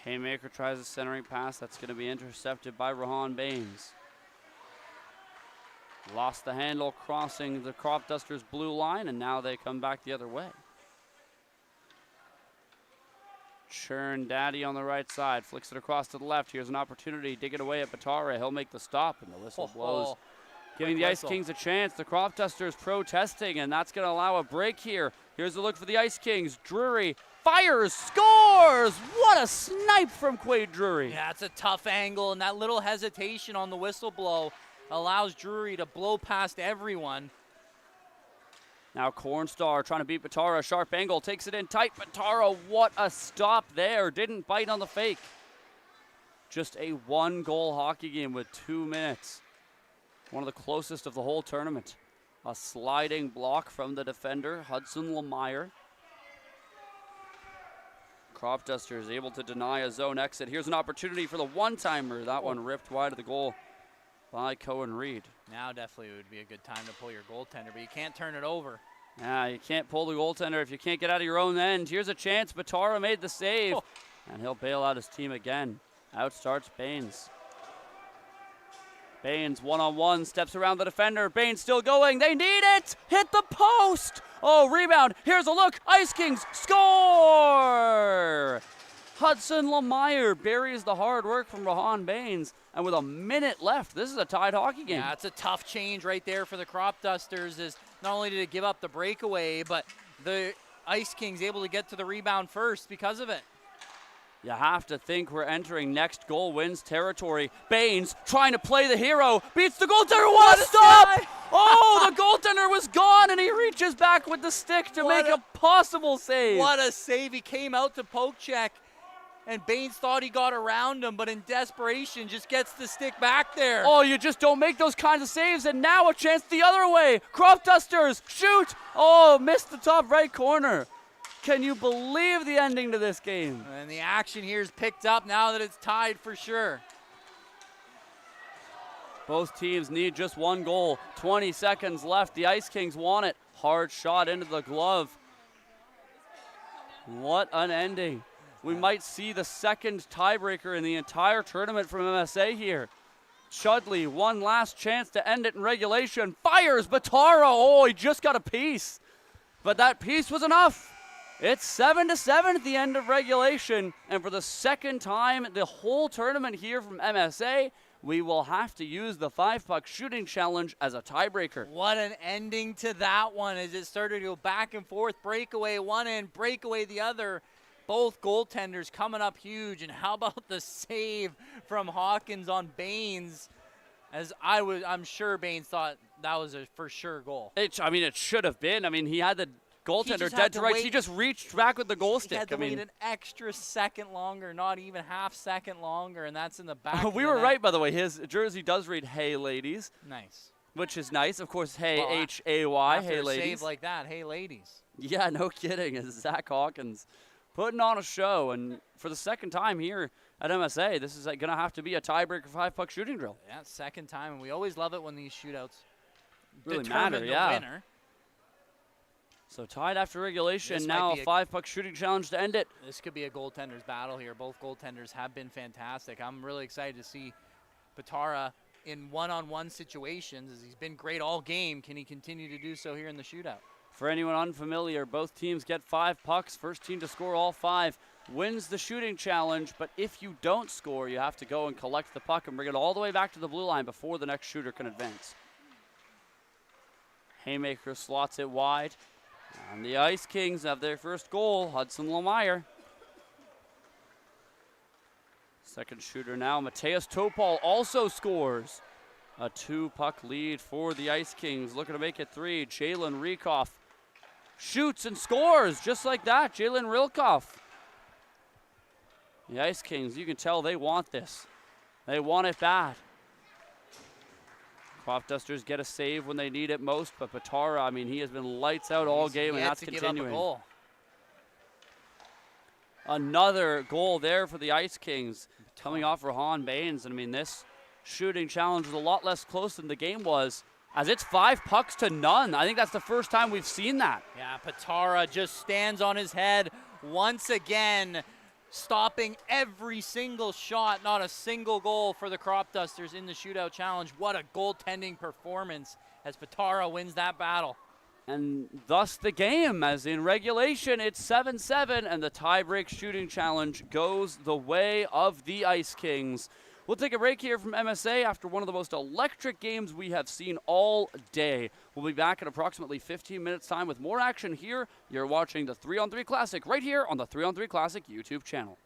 Speaker 1: Haymaker tries a centering pass. That's going to be intercepted by Rahan Baines. Lost the handle crossing the Crop Dusters blue line, and now they come back the other way. Churn Daddy on the right side, flicks it across to the left. Here's an opportunity, dig it away at Batara. He'll make the stop, and the whistle blows, giving the Ice Kings a chance. The Crop Dusters protesting, and that's going to allow a break here. Here's a look for the Ice Kings. Drury fires, scores! What a snipe from Quade Drury.
Speaker 2: Yeah, it's a tough angle, and that little hesitation on the whistle blow allows Drury to blow past everyone.
Speaker 1: Now Cornstar trying to beat Batara. Sharp angle, takes it in tight. Batara, what a stop there. Didn't bite on the fake. Just a 1-goal hockey game with 2 minutes. One of the closest of the whole tournament. A sliding block from the defender, Hudson Lemire. Crop Dusters able to deny a zone exit. Here's an opportunity for the one-timer. That one ripped wide of the goal. by Cohen Reed.
Speaker 2: Now definitely would be a good time to pull your goaltender, but you can't turn it over.
Speaker 1: Yeah, you can't pull the goaltender if you can't get out of your own end. Here's a chance. Batara made the save, and he'll bail out his team again. Out starts Baines. Baines one-on-one, steps around the defender. Baines still going. They need it. Hit the post. Oh, rebound. Here's a look. Ice Kings score. Hudson Lemire buries the hard work from Rohan Baines. And with a minute left, this is a tied hockey game.
Speaker 2: Yeah, it's a tough change right there for the Crop Dusters. Is not only did it give up the breakaway, but the Ice Kings able to get to the rebound first because of it.
Speaker 1: You have to think we're entering next goal wins territory. Baines trying to play the hero. Beats the goaltender. What a stop! Oh, the goaltender was gone, and he reaches back with the stick to make a possible save.
Speaker 2: What a save. He came out to poke check, and Baines thought he got around him, but in desperation just gets the stick back there.
Speaker 1: Oh, you just don't make those kinds of saves, and now a chance the other way. Crop Dusters, shoot! Oh, missed the top right corner. Can you believe the ending to this game?
Speaker 2: And the action here is picked up now that it's tied for sure.
Speaker 1: Both teams need just one goal. 20 seconds left. The Ice Kings want it. Hard shot into the glove. What an ending. We might see the second tiebreaker in the entire tournament from MSA here. Chudley, one last chance to end it in regulation. Fires Batara. Oh, he just got a piece. But that piece was enough. It's 7-7 at the end of regulation. And for the second time the whole tournament here from MSA, we will have to use the 5-puck shooting challenge as a tiebreaker.
Speaker 2: What an ending to that one as it started to go back and forth. Breakaway one end, breakaway the other. Both goaltenders coming up huge. And how about the save from Hawkins on Baines? As I'm sure Baines thought that was a for sure goal.
Speaker 1: It should have been. He had the goaltender dead to rights. He just reached back with the goal stick.
Speaker 2: He had to wait an extra second longer, not even half second longer, and that's in the back.
Speaker 1: We were right, by the way. His jersey does read "Hey Ladies."
Speaker 2: Nice.
Speaker 1: Which is nice. Of course, hey, H-A-Y, hey ladies.
Speaker 2: Save like that, hey ladies.
Speaker 1: Yeah, no kidding. It's Zach Hawkins putting on a show, and for the second time here at MSA, this is going to have to be a tiebreaker 5-puck shooting drill.
Speaker 2: Yeah, second time, and we always love it when these shootouts
Speaker 1: really
Speaker 2: determine the winner.
Speaker 1: So tied after regulation, now a 5-puck shooting challenge to end it.
Speaker 2: This could be a goaltender's battle here. Both goaltenders have been fantastic. I'm really excited to see Batara in one-on-one situations, as he's been great all game. Can he continue to do so here in the shootout?
Speaker 1: For anyone unfamiliar, both teams get 5 pucks. First team to score all 5 wins the shooting challenge, but if you don't score, you have to go and collect the puck and bring it all the way back to the blue line before the next shooter can advance. Haymaker slots it wide. And the Ice Kings have their first goal, Hudson Lemire. Second shooter now, Mateus Topol also scores. A 2-puck lead for the Ice Kings, looking to make it 3. Jalen Riekoff shoots and scores just like that. Jalen Rilkoff. The Ice Kings, you can tell they want this. They want it bad. Crop Dusters get a save when they need it most, but Batara, he has been lights out all game, and that's continuing.
Speaker 2: Give up a goal.
Speaker 1: Another goal there for the Ice Kings, coming off Rohan Baines. And this shooting challenge was a lot less close than the game was, as it's 5 pucks to none. I think that's the first time we've seen that.
Speaker 2: Yeah, Batara just stands on his head once again, stopping every single shot. Not a single goal for the Crop Dusters in the shootout challenge. What a goaltending performance as Batara wins that battle.
Speaker 1: And thus the game, as in regulation, it's 7-7, and the tiebreak shooting challenge goes the way of the Ice Kings. We'll take a break here from MSA after one of the most electric games we have seen all day. We'll be back in approximately 15 minutes' time with more action here. You're watching the 3-on-3 Classic right here on the 3-on-3 Classic YouTube channel.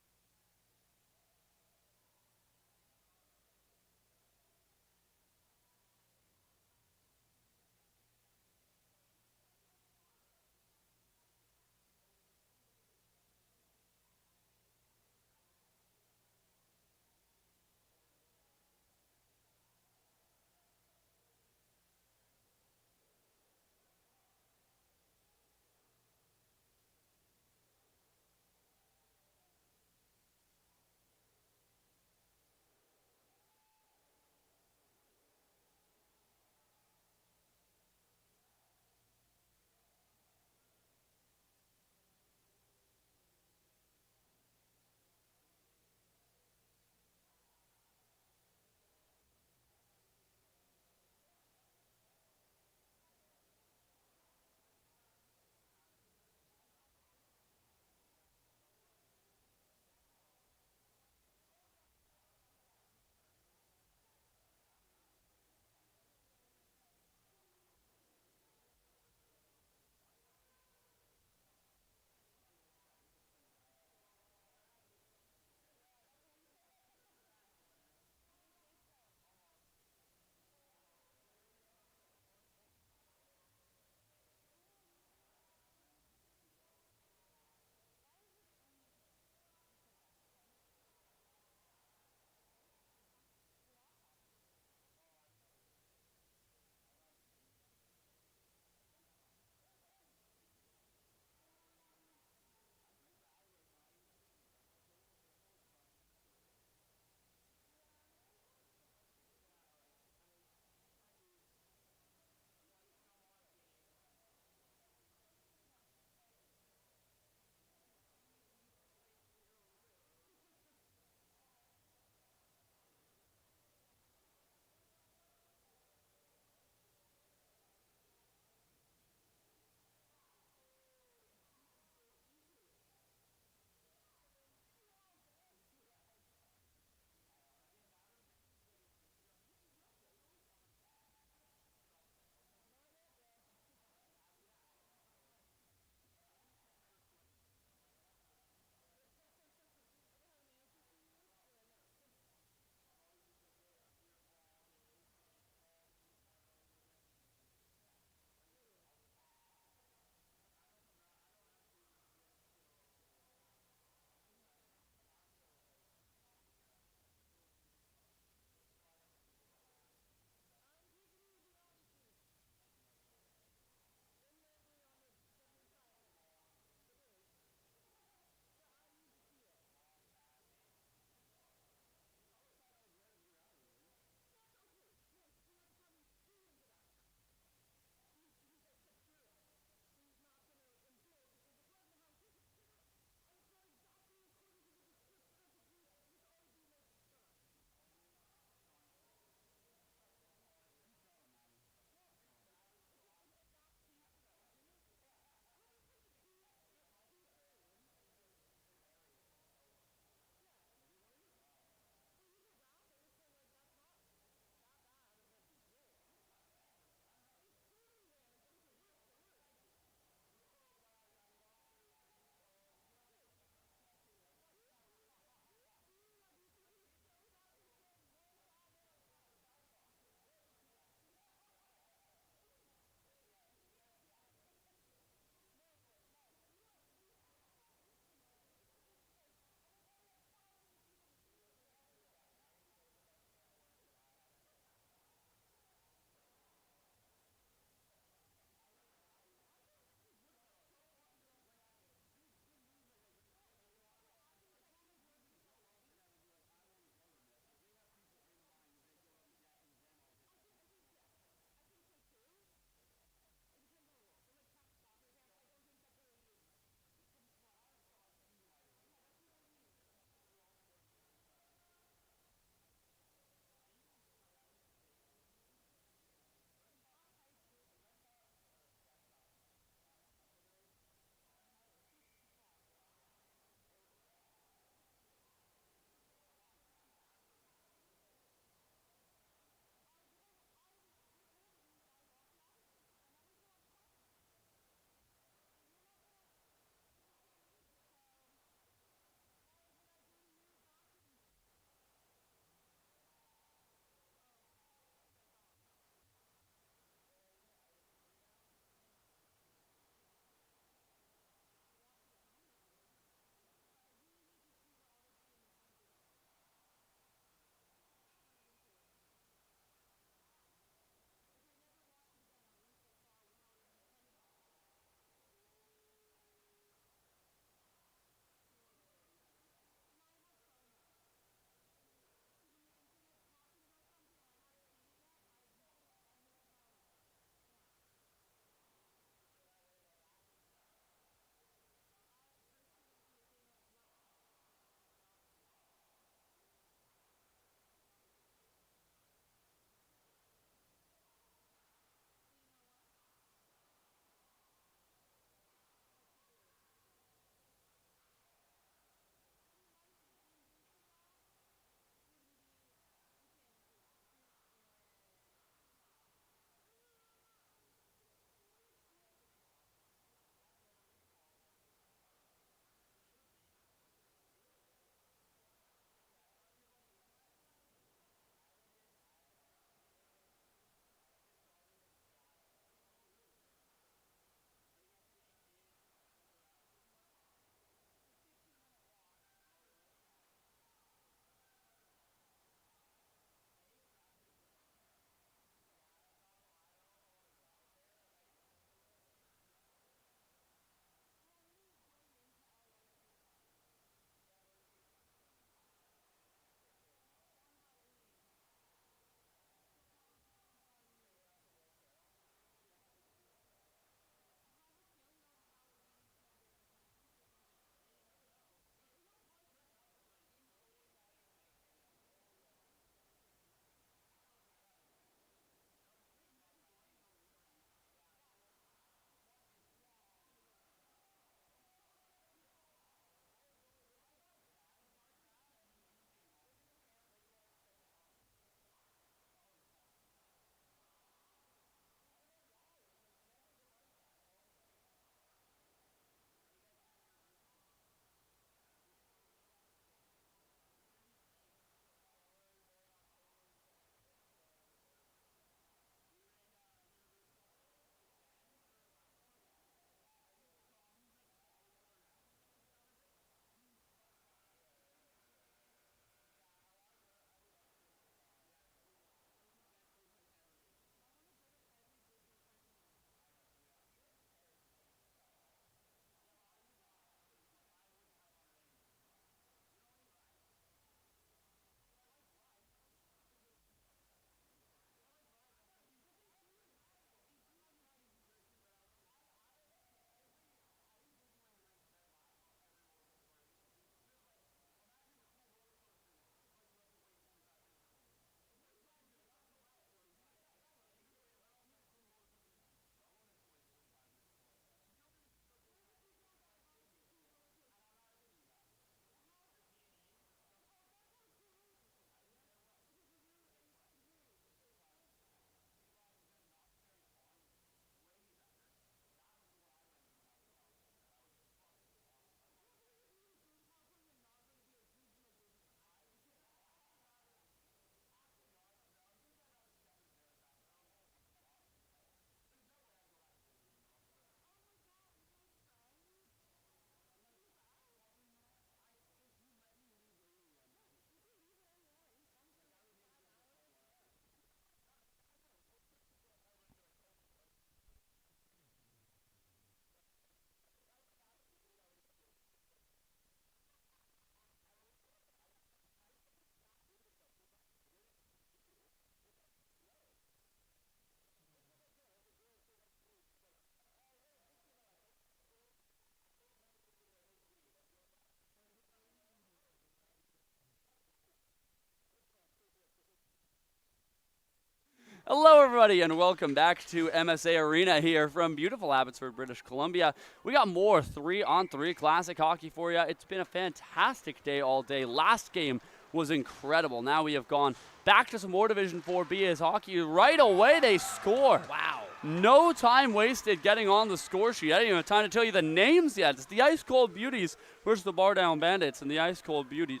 Speaker 1: Hello, everybody, and welcome back to MSA Arena here from beautiful Abbotsford, British Columbia. We got more 3-on-3 classic hockey for you. It's been a fantastic day all day. Last game was incredible. Now we have gone back to some more Division 4B as hockey. Right away, they score.
Speaker 2: Wow.
Speaker 1: No time wasted getting on the score sheet. I didn't even have time to tell you the names yet. It's the Ice Cold Beauties versus the Bar Down Bandits, and the Ice Cold Beauties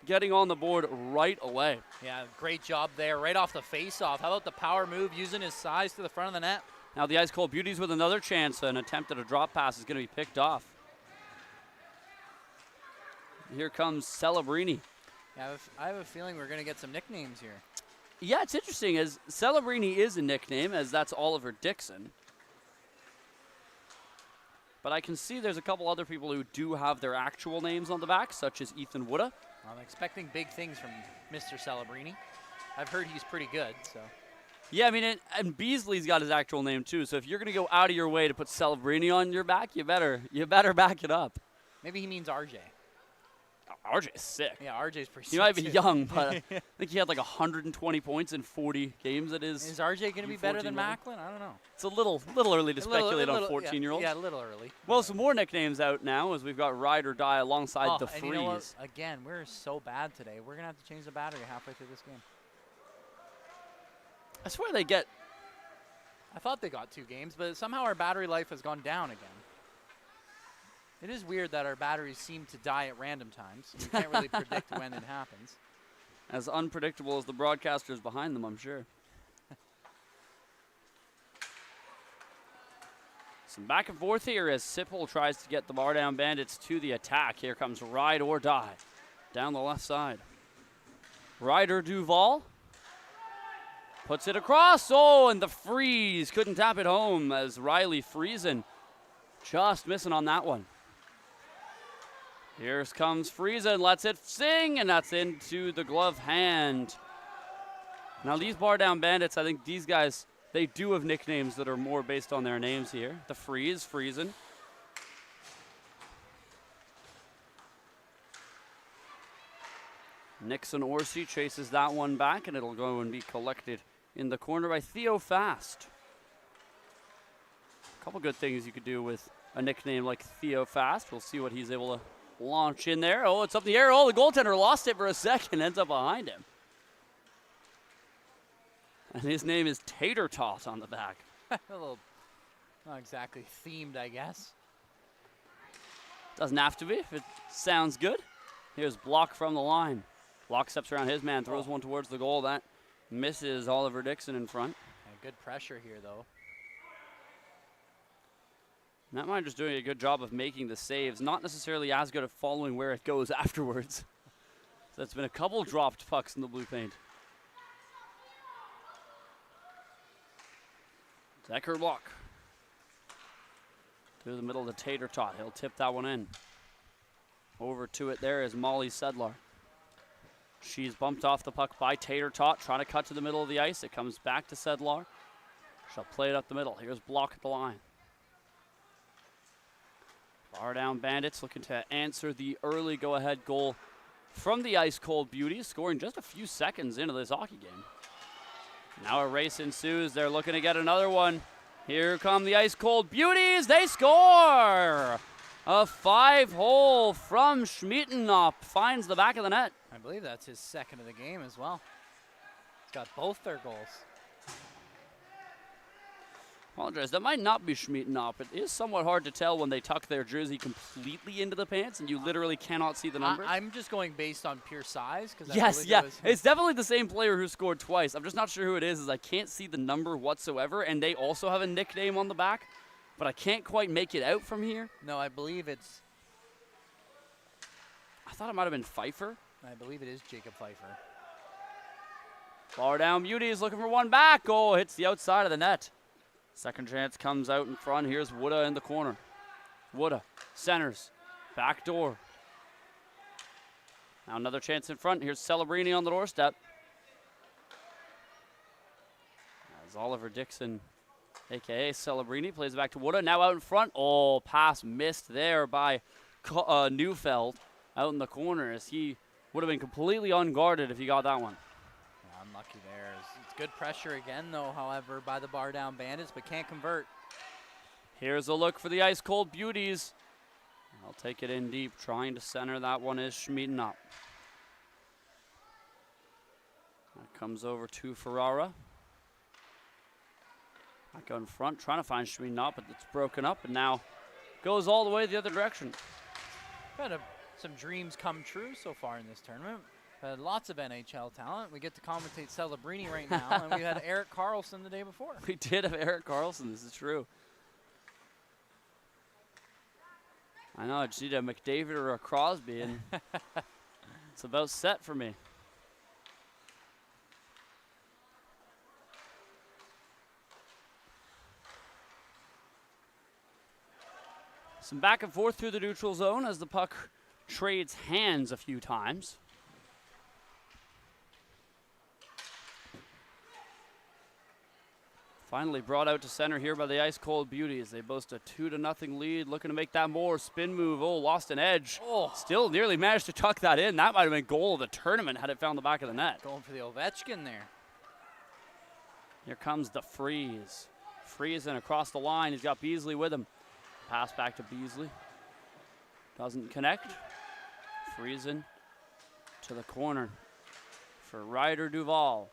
Speaker 1: getting on the board right away.
Speaker 2: Yeah, great job there, right off the face-off. How about the power move, using his size to the front of the net?
Speaker 1: Now the Ice Cold Beauties with another chance. An attempt at a drop pass is going to be picked off. Here comes Celebrini.
Speaker 2: Yeah, I have a feeling we're going to get some nicknames here.
Speaker 1: Yeah, it's interesting as Celebrini is a nickname, as that's Oliver Dixon. But I can see there's a couple other people who do have their actual names on the back, such as Ethan Woodda.
Speaker 2: I'm expecting big things from Mr. Celebrini. I've heard he's pretty good, so.
Speaker 1: Yeah, I mean, and Beasley's got his actual name too. So if you're going to go out of your way to put Celebrini on your back, you better back it up.
Speaker 2: Maybe he means RJ.
Speaker 1: RJ's sick.
Speaker 2: Yeah, RJ's pretty sick.
Speaker 1: He might be young, but I think he had like 120 points in 40 games at his.
Speaker 2: Is RJ going to be better than Macklin? I don't know.
Speaker 1: It's a little early to speculate on 14-year-olds.
Speaker 2: Yeah, a little early.
Speaker 1: Well, some more nicknames out now as we've got Ride or Die alongside the
Speaker 2: and
Speaker 1: Freeze.
Speaker 2: you know what? Again, we're so bad today. We're going to have to change the battery halfway through this game.
Speaker 1: I swear they get.
Speaker 2: I thought they got 2 games, but somehow our battery life has gone down again. It is weird that our batteries seem to die at random times. You can't really predict when it happens.
Speaker 1: As unpredictable as the broadcasters behind them, I'm sure. Some back and forth here as Sipple tries to get the Bar Down Bandits to the attack. Here comes Ride or Die down the left side. Ryder Duval puts it across. Oh, and the Freeze couldn't tap it home as Riley Friesen just missing on that one. Here comes Friesen, lets it sing, and that's into the glove hand. Now these Bar Down Bandits, I think these guys, they do have nicknames that are more based on their names here. The Freeze, Friesen. Nixon Orsi chases that one back, and it'll go and be collected in the corner by Theo Fast. A couple good things you could do with a nickname like Theo Fast. We'll see what he's able to launch in there. Oh, it's up in the air. Oh, the goaltender lost it for a second, ends up behind him. And his name is Tater Tot on the back.
Speaker 2: A little, not exactly themed, I guess.
Speaker 1: Doesn't have to be if it sounds good. Here's Block from the line. Block steps around his man, throws one towards the goal. That misses Oliver Dixon in front.
Speaker 2: And good pressure here, though.
Speaker 1: Netminder's doing a good job of making the saves, not necessarily as good at following where it goes afterwards. So it's been a couple dropped pucks in the blue paint. Decker Block. Through the middle of the Tater Tot. He'll tip that one in. Over to it there is Molly Sedlar. She's bumped off the puck by Tater Tot, trying to cut to the middle of the ice. It comes back to Sedlar. She'll play it up the middle. Here's Block at the line. Bar Down Bandits looking to answer the early go-ahead goal from the Ice Cold Beauties, scoring just a few seconds into this hockey game. Now a race ensues. They're looking to get another one. Here come the Ice Cold Beauties. They score! A 5-hole from Schmiettenop finds the back of the net.
Speaker 2: I believe that's his second of the game as well. He's got both their goals.
Speaker 1: Apologize, that might not be Schmiettenop. It is somewhat hard to tell when they tuck their jersey completely into the pants and you literally cannot see the number.
Speaker 2: I'm just going based on pure size.
Speaker 1: Yes, yeah. It's definitely the same player who scored twice. I'm just not sure who it is, as I can't see the number whatsoever, and they also have a nickname on the back, but I can't quite make it out from here.
Speaker 2: No, I believe it's...
Speaker 1: I thought it might have been Pfeiffer.
Speaker 2: I believe it is Jacob Pfeiffer.
Speaker 1: Bar Down Beauties looking for one back. Oh, hits the outside of the net. Second chance comes out in front. Here's Woodda in the corner. Woodda centers. Back door. Now another chance in front. Here's Celebrini on the doorstep. As Oliver Dixon, a.k.a. Celebrini, plays it back to Woodda. Now out in front. Oh, pass missed there by Neufeld out in the corner, as he would have been completely unguarded if he got that one.
Speaker 2: Unlucky there. It's good pressure again, though, however, by the bar down Bandits, but can't convert.
Speaker 1: Here's a look for the Ice Cold Beauties. I'll take it in deep, trying to center. That one is Schmieden up. That comes over to Ferrara. Back out in front, trying to find Schmieden up, but it's broken up, and now goes all the way the other direction.
Speaker 2: Had some dreams come true so far in this tournament. Had lots of NHL talent. We get to commentate Celebrini right now, and we had Erik Karlsson the day before.
Speaker 1: We did have Erik Karlsson, this is true. I know, I just need a McDavid or a Crosby, and it's about set for me. Some back and forth through the neutral zone as the puck trades hands a few times. Finally brought out to center here by the Ice Cold Beauties. They boast a 2-0 lead, looking to make that more. Spin move, lost an edge. Still nearly managed to tuck that in. That might have been goal of the tournament had it found the back of the net.
Speaker 2: Going for the Ovechkin there.
Speaker 1: Here comes the Freeze. Freezing across the line. He's got Beasley with him. Pass back to Beasley. Doesn't connect. Freezing to the corner for Ryder Duval.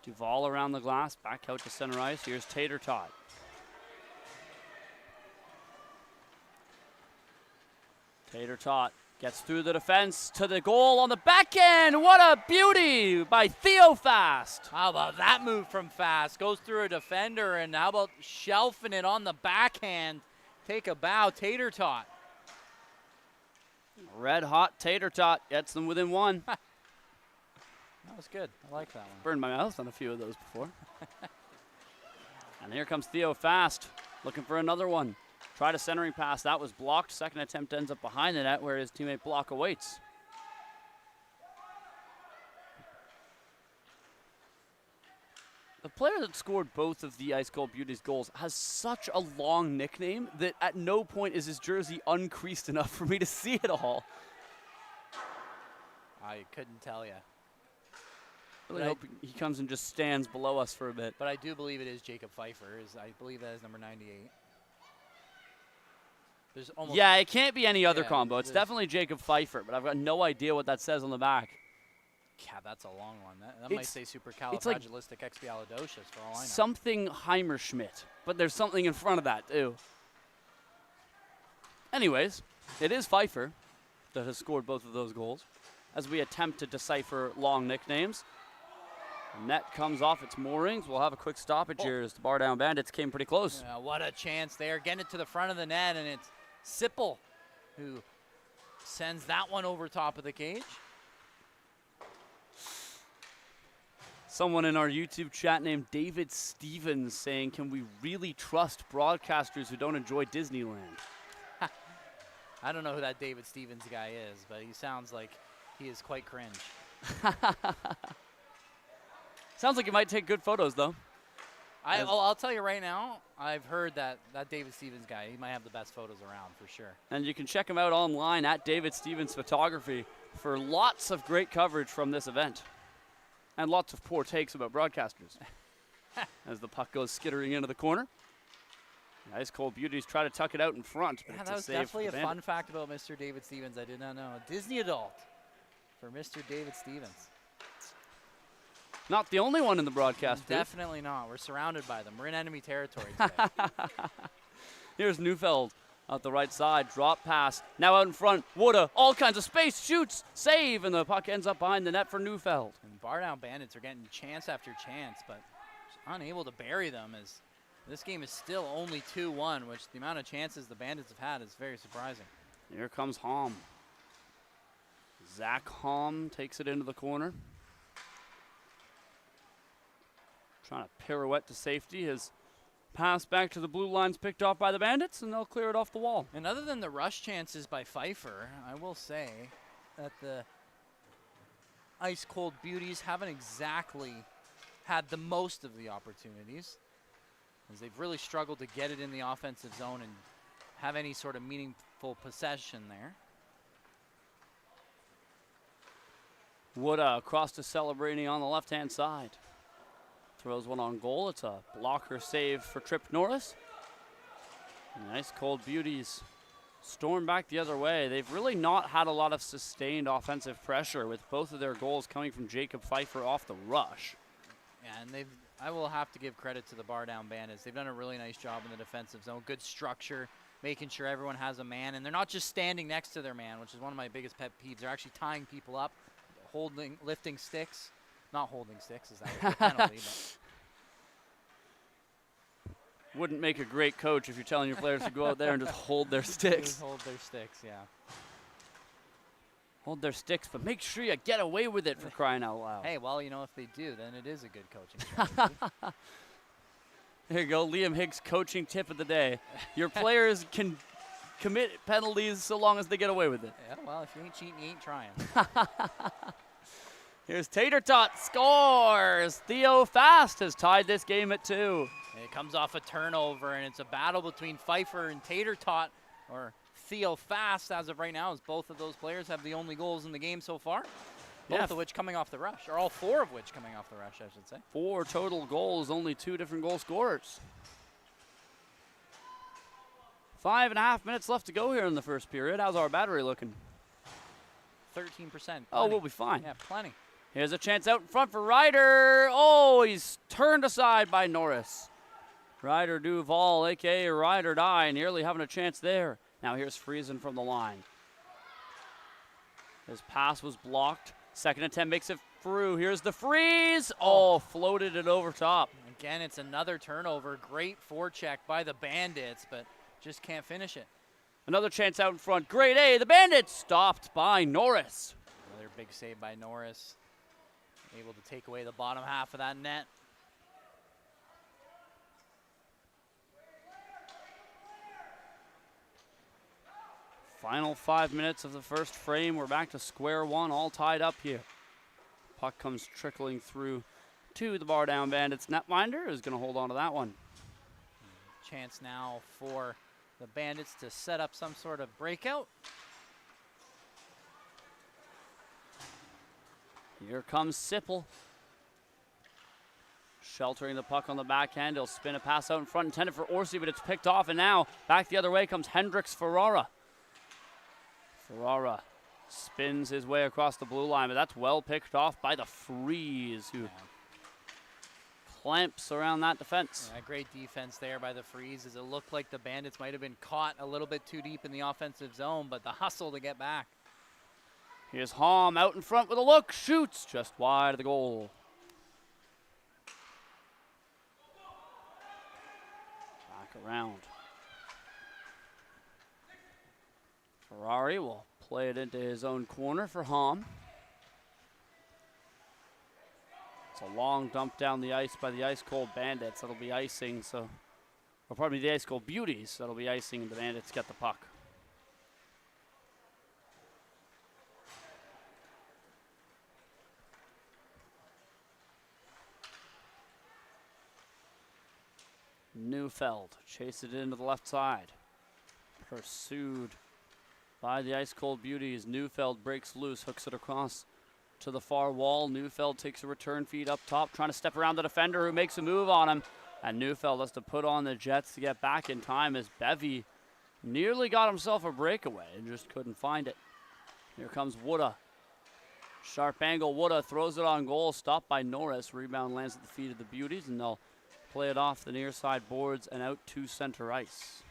Speaker 1: Duval around the glass, back out to center ice. Here's Tater Tot. Tater Tot gets through the defense to the goal on the back end. What a beauty by Theo Fast.
Speaker 2: How about that move from Fast? Goes through a defender, and how about shelving it on the backhand? Take a bow, Tater Tot.
Speaker 1: Red hot Tater Tot gets them within one.
Speaker 2: That was good. I like that one.
Speaker 1: Burned my mouth on a few of those before. And here comes Theo Fast, looking for another one. Tried a centering pass. That was blocked. Second attempt ends up behind the net where his teammate Block awaits. The player that scored both of the Ice Cold Beauties goals has such a long nickname that at no point is his jersey uncreased enough for me to see it all.
Speaker 2: I couldn't tell you.
Speaker 1: I really hope he comes and just stands below us for a bit.
Speaker 2: But I do believe it is Jacob Pfeiffer. I believe that is number 98. There's almost
Speaker 1: yeah, it can't be any other combo. It's definitely Jacob Pfeiffer, but I've got no idea what that says on the back.
Speaker 2: Yeah, that's a long one. That might say supercalifragilisticexpialidocious for all I know.
Speaker 1: Something Heimerschmidt, but there's something in front of that too. Anyways, it is Pfeiffer that has scored both of those goals as we attempt to decipher long nicknames. The net comes off its moorings. We'll have a quick stoppage here as the bar down Bandits came pretty close.
Speaker 2: Yeah, what a chance there. Getting it to the front of the net, and it's Sipple who sends that one over top of the cage.
Speaker 1: Someone in our YouTube chat named David Stevens saying, can we really trust broadcasters who don't enjoy Disneyland?
Speaker 2: I don't know who that David Stevens guy is, but he sounds like he is quite cringe.
Speaker 1: Sounds like you might take good photos, though.
Speaker 2: I'll tell you right now, I've heard that David Stevens guy, he might have the best photos around for sure.
Speaker 1: And you can check him out online at David Stevens Photography for lots of great coverage from this event. And lots of poor takes about broadcasters. As the puck goes skittering into the corner. The Ice Cold Beauties try to tuck it out in front. But
Speaker 2: that was definitely a fun fact about Mr. David Stevens I did not know. A Disney adult for Mr. David Stevens.
Speaker 1: Not the only one in the broadcast.
Speaker 2: Definitely not. We're surrounded by them. We're in enemy territory today.
Speaker 1: Here's Neufeld out the right side. Drop pass. Now out in front. Woda. All kinds of space. Shoots. Save. And the puck ends up behind the net for Neufeld.
Speaker 2: And bar down Bandits are getting chance after chance, but unable to bury them as this game is still only 2-1, which the amount of chances the Bandits have had is very surprising.
Speaker 1: Here comes Hom. Zach Hom takes it into the corner. Trying to pirouette to safety. His pass back to the blue line's picked off by the Bandits, and they'll clear it off the wall.
Speaker 2: And other than the rush chances by Pfeiffer, I will say that the Ice Cold Beauties haven't exactly had the most of the opportunities, as they've really struggled to get it in the offensive zone and have any sort of meaningful possession there.
Speaker 1: Woodda across to Celebrating on the left-hand side. Throws one on goal. It's a blocker save for Trip Norris. Nice cold beauties. Storm back the other way. They've really not had a lot of sustained offensive pressure with both of their goals coming from Jacob Pfeiffer off the rush.
Speaker 2: Yeah, and I will have to give credit to the Bar Down Bandits. They've done a really nice job in the defensive zone. Good structure, making sure everyone has a man. And they're not just standing next to their man, which is one of my biggest pet peeves. They're actually tying people up, lifting sticks. Not holding sticks, is that a penalty? But
Speaker 1: wouldn't make a great coach if you're telling your players to go out there and just hold their sticks.
Speaker 2: Just hold their sticks, yeah.
Speaker 1: Hold their sticks, but make sure you get away with it, for crying out loud.
Speaker 2: Hey, well, you know, if they do, then it is a good coaching strategy.
Speaker 1: There you go, Liam Higgs coaching tip of the day. Your players can commit penalties so long as they get away with it.
Speaker 2: Yeah, well, if you ain't cheating, you ain't trying.
Speaker 1: Here's Tater Tot, scores! Theo Fast has tied this game at 2.
Speaker 2: And it comes off a turnover, and it's a battle between Pfeiffer and Tater Tot, or Theo Fast as of right now, as both of those players have the only goals in the game so far. Both of which coming off the rush, or all 4 of which coming off the rush, I should say.
Speaker 1: 4 total goals, only 2 different goal scorers. 5.5 minutes left to go here in the first period. How's our battery looking?
Speaker 2: 13%. Plenty.
Speaker 1: Oh, we'll be fine.
Speaker 2: Yeah, plenty.
Speaker 1: Here's a chance out in front for Ryder. Oh, he's turned aside by Norris. Ryder Duval, a.k.a. Ride or Die, nearly having a chance there. Now here's Friesen from the line. His pass was blocked. Second attempt makes it through. Here's the freeze. Oh, floated it over top.
Speaker 2: Again, it's another turnover. Great forecheck by the Bandits, but just can't finish it.
Speaker 1: Another chance out in front. Grade A, the Bandits stopped by Norris.
Speaker 2: Another big save by Norris. Able to take away the bottom half of that net.
Speaker 1: Final 5 minutes of the first frame. We're back to square one, all tied up here. Puck comes trickling through to the Bar Down Bandits. Netminder is going to hold on to that one.
Speaker 2: Chance now for the Bandits to set up some sort of breakout.
Speaker 1: Here comes Sipple. Sheltering the puck on the backhand. He'll spin a pass out in front, intended for Orsi, but it's picked off, and now back the other way comes Hendricks Ferrara. Ferrara spins his way across the blue line, but that's well picked off by the Freeze, who clamps around that defense.
Speaker 2: Yeah, great defense there by the Freeze, as it looked like the Bandits might have been caught a little bit too deep in the offensive zone, but the hustle to get back.
Speaker 1: Here's Hom out in front with a look, shoots just wide of the goal. Back around. Ferrari will play it into his own corner for Hom. It's a long dump down the ice by the Ice Cold Bandits. That'll be icing, or pardon me, the Ice Cold Beauties. That'll be icing, and the Bandits get the puck. Neufeld chased it into the left side. Pursued by the Ice Cold Beauties. Neufeld breaks loose, hooks it across to the far wall. Neufeld takes a return feed up top, trying to step around the defender who makes a move on him. And Neufeld has to put on the Jets to get back in time as Bevy nearly got himself a breakaway and just couldn't find it. Here comes Woodda. Sharp angle, Woodda throws it on goal, stopped by Norris. Rebound lands at the feet of the Beauties, and they'll play it off the near side boards and out to center ice.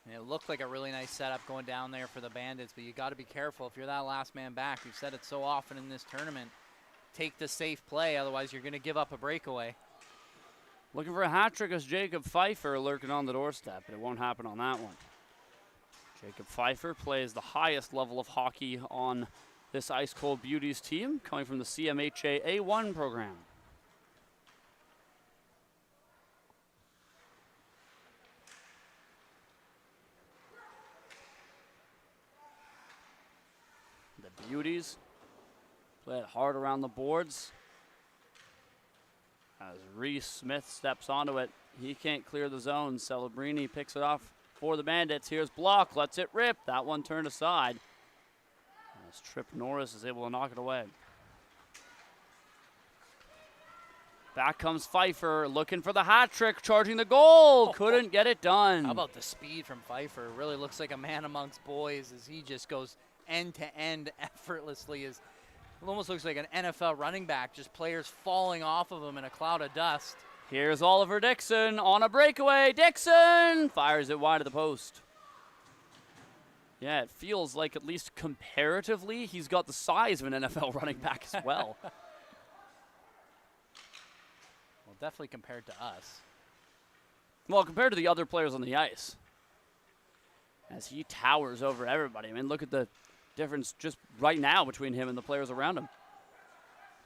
Speaker 2: And it looked like a really nice setup going down there for the Bandits, but you got to be careful if you're that last man back. We've said it so often in this tournament. Take the safe play, otherwise you're going to give up a breakaway.
Speaker 1: Looking for a hat trick is Jacob Pfeiffer lurking on the doorstep, but it won't happen on that one. Jacob Pfeiffer plays the highest level of hockey on this Ice Cold Beauties team, coming from the CMHA A1 program. The Beauties play it hard around the boards. As Reese Smith steps onto it, he can't clear the zone. Celebrini picks it off for the Bandits. Here's Block, lets it rip. That one turned aside. As Trip Norris is able to knock it away. Back comes Pfeiffer, looking for the hat trick, charging the goal. Couldn't get it done.
Speaker 2: How about the speed from Pfeiffer? Really looks like a man amongst boys as he just goes end to end effortlessly. It almost looks like an NFL running back, just players falling off of him in a cloud of dust.
Speaker 1: Here's Oliver Dixon on a breakaway. Dixon fires it wide of the post. Yeah, it feels like, at least comparatively, he's got the size of an NFL running back as well.
Speaker 2: Well, definitely compared to us.
Speaker 1: Well, compared to the other players on the ice. As he towers over everybody. I mean, look at the difference just right now between him and the players around him.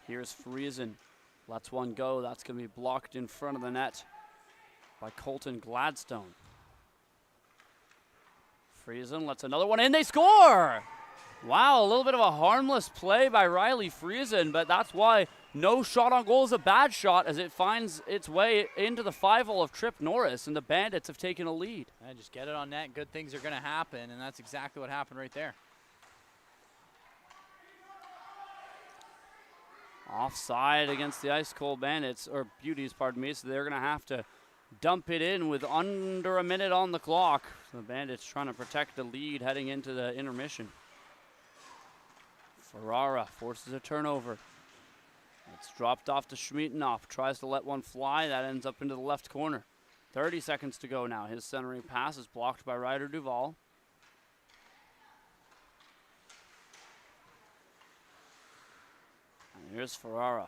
Speaker 1: Here's Friesen. Lets one go. That's going to be blocked in front of the net by Colton Gladstone. Friesen lets another one in. They score! Wow, a little bit of a harmless play by Riley Friesen, but that's why no shot on goal is a bad shot as it finds its way into the 5-hole of Trip Norris, and the Bandits have taken a lead.
Speaker 2: And just get it on net. Good things are going to happen, and that's exactly what happened right there.
Speaker 1: Offside against the Ice Cold Bandits, or Beauties, pardon me, so they're going to have to dump it in with under a minute on the clock. The Bandits trying to protect the lead heading into the intermission. Ferrara forces a turnover. It's dropped off to Schmiedenoff. Tries to let one fly. That ends up into the left corner. 30 seconds to go now. His centering pass is blocked by Ryder Duval. And here's Ferrara.